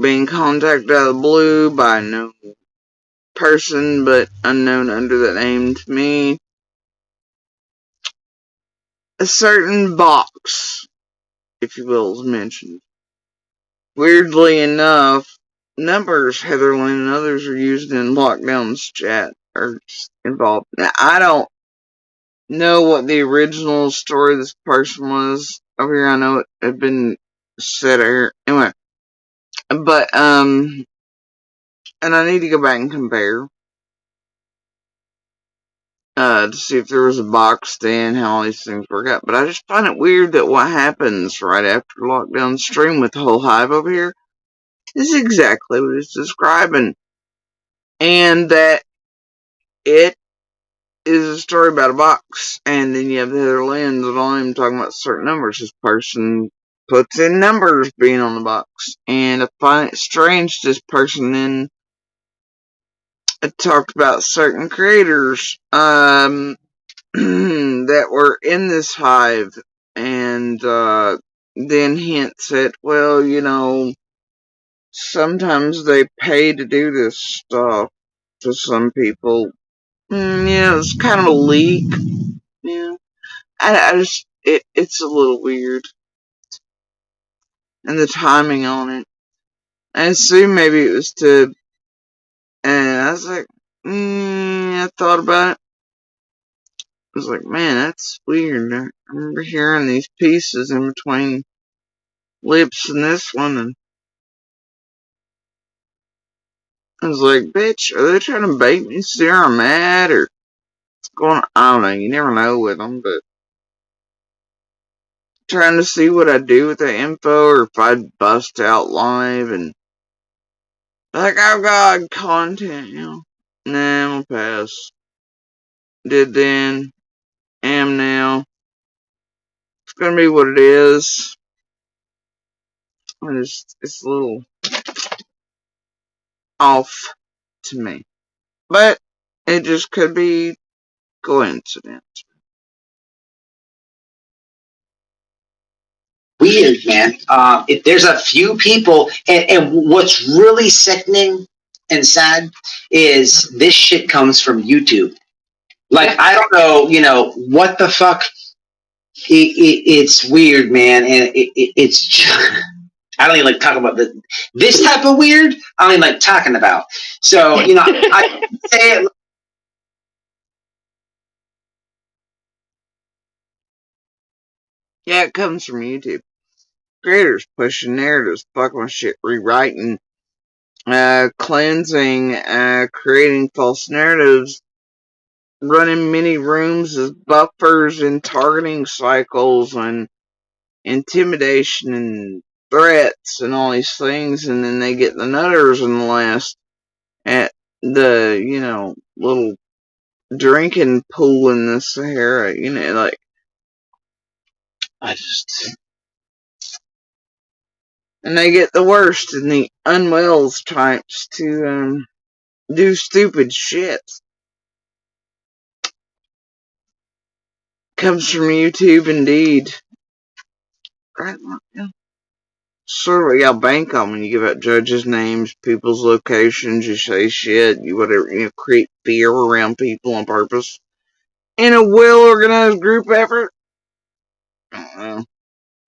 Being contacted out of the blue by a known person, but unknown under that name to me. A certain box, if you will, is mentioned. Weirdly enough, numbers Heatherland and others are used in Lockdown's chat are involved. Now, I don't know what the original story of this person was over here. I know it had been said here. Anyway. But, and I need to go back and compare. To see if there was a box then, how all these things work out. But I just find it weird that what happens right after Lockdown stream with the whole hive over here is exactly what it's describing. And that it is a story about a box, and then you have the other lens and all them talking about certain numbers. This person puts in numbers being on the box, and I find it strange this person then talked about certain creators that were in this hive, and then hints at, well, you know, sometimes they pay to do this stuff to some people. Yeah, it's kind of a leak. Yeah. I just, it's a little weird. And the timing on it. I assume maybe it was to, and I was like, I thought about it. I was like, man, that's weird. I remember hearing these pieces in between lips and this one, and I was like, bitch, are they trying to bait me, see where I'm at, or what's going on? I don't know, you never know with them, but trying to see what I'd do with the info, or if I'd bust out live, and like, oh god, content, Nah, I'm gonna pass. Did then, am now. It's gonna be what it is. It's a little off to me. But it just could be coincidence. Weird, man. If there's a few people, and what's really sickening and sad is this shit comes from YouTube. Like, I don't know, what the fuck. It's weird, man, and it's just, I don't even like talking about this type of weird. I don't even like talking about. So, I say it. Yeah, it comes from YouTube. Creators pushing narratives, fucking with shit, rewriting, cleansing, creating false narratives, running mini rooms as buffers and targeting cycles and intimidation and threats and all these things, and then they get the nutters in the last at the, little drinking pool in the Sahara, like, I just, and they get the worst in the unwells types to, do stupid shit. Comes from YouTube indeed. Right, yeah. Sort of what y'all bank on when you give out judges' names, people's locations, you say shit, you whatever, create fear around people on purpose. In a well-organized group effort. I don't know.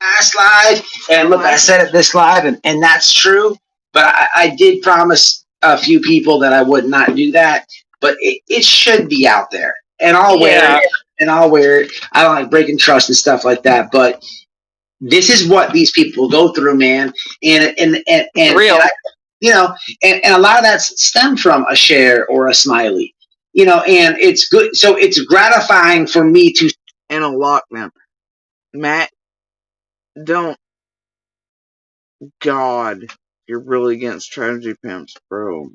Last live, and look, I said it this live, and that's true, but I did promise a few people that I would not do that, but it should be out there, and I'll wear it, I don't like breaking trust and stuff like that, but this is what these people go through, man, and real. and a lot of that's stemmed from a share or a smiley, and it's good, so it's gratifying for me to. In a lockdown. Matt, don't. God, you're really against tragedy pimps, bro.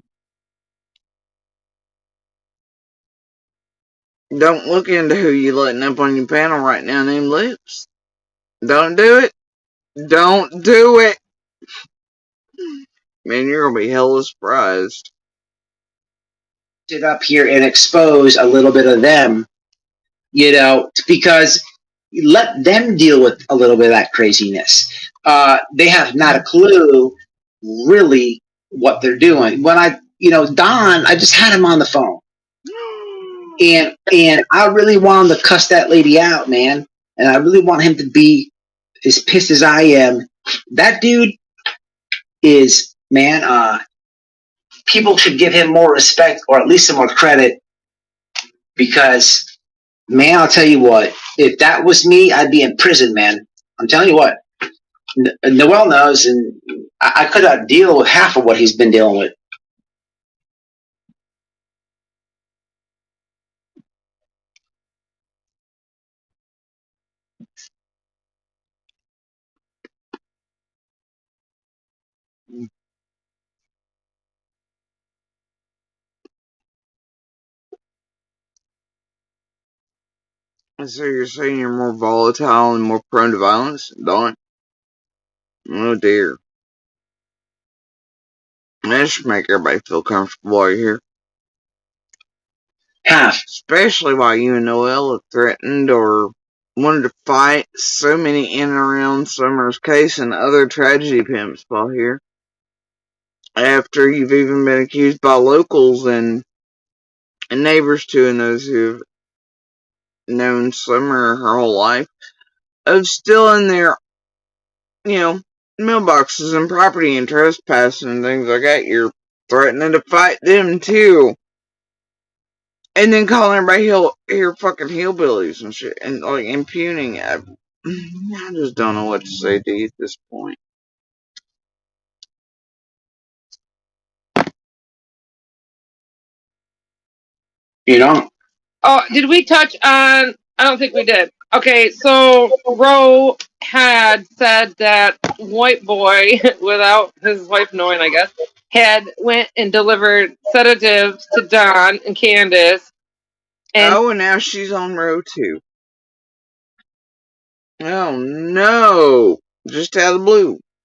Don't look into who you letting up on your panel right now named Lips. Don't do it. Don't do it. Man, you're gonna be hella surprised. Sit up here and expose a little bit of them, because let them deal with a little bit of that craziness. They have not a clue really what they're doing. When Don, I just had him on the phone. And I really want him to cuss that lady out, man. And I really want him to be as pissed as I am. That dude is, man, people should give him more respect or at least some more credit because, man, I'll tell you what, if that was me, I'd be in prison, man. I'm telling you what. Noel knows, and I could not deal with half of what he's been dealing with. So you're saying you're more volatile and more prone to violence, Don? Oh dear. That should make everybody feel comfortable while you're here. Half. Especially while you and Noel have threatened or wanted to fight so many in and around Summer's case and other tragedy pimps while here. After you've even been accused by locals and and neighbors too, and those who've known Slimmer her whole life, of stealing their, mailboxes and property and trespassing and things like that. You're threatening to fight them too. And then calling everybody fucking hillbillies and shit, and like impugning it. I just don't know what to say to you at this point. You don't? Oh, did we touch on? I don't think we did. Okay, so Roe had said that white boy, without his wife knowing, I guess, had went and delivered sedatives to Don and Candace. And now she's on Roe too. Oh no! Just out of the blue.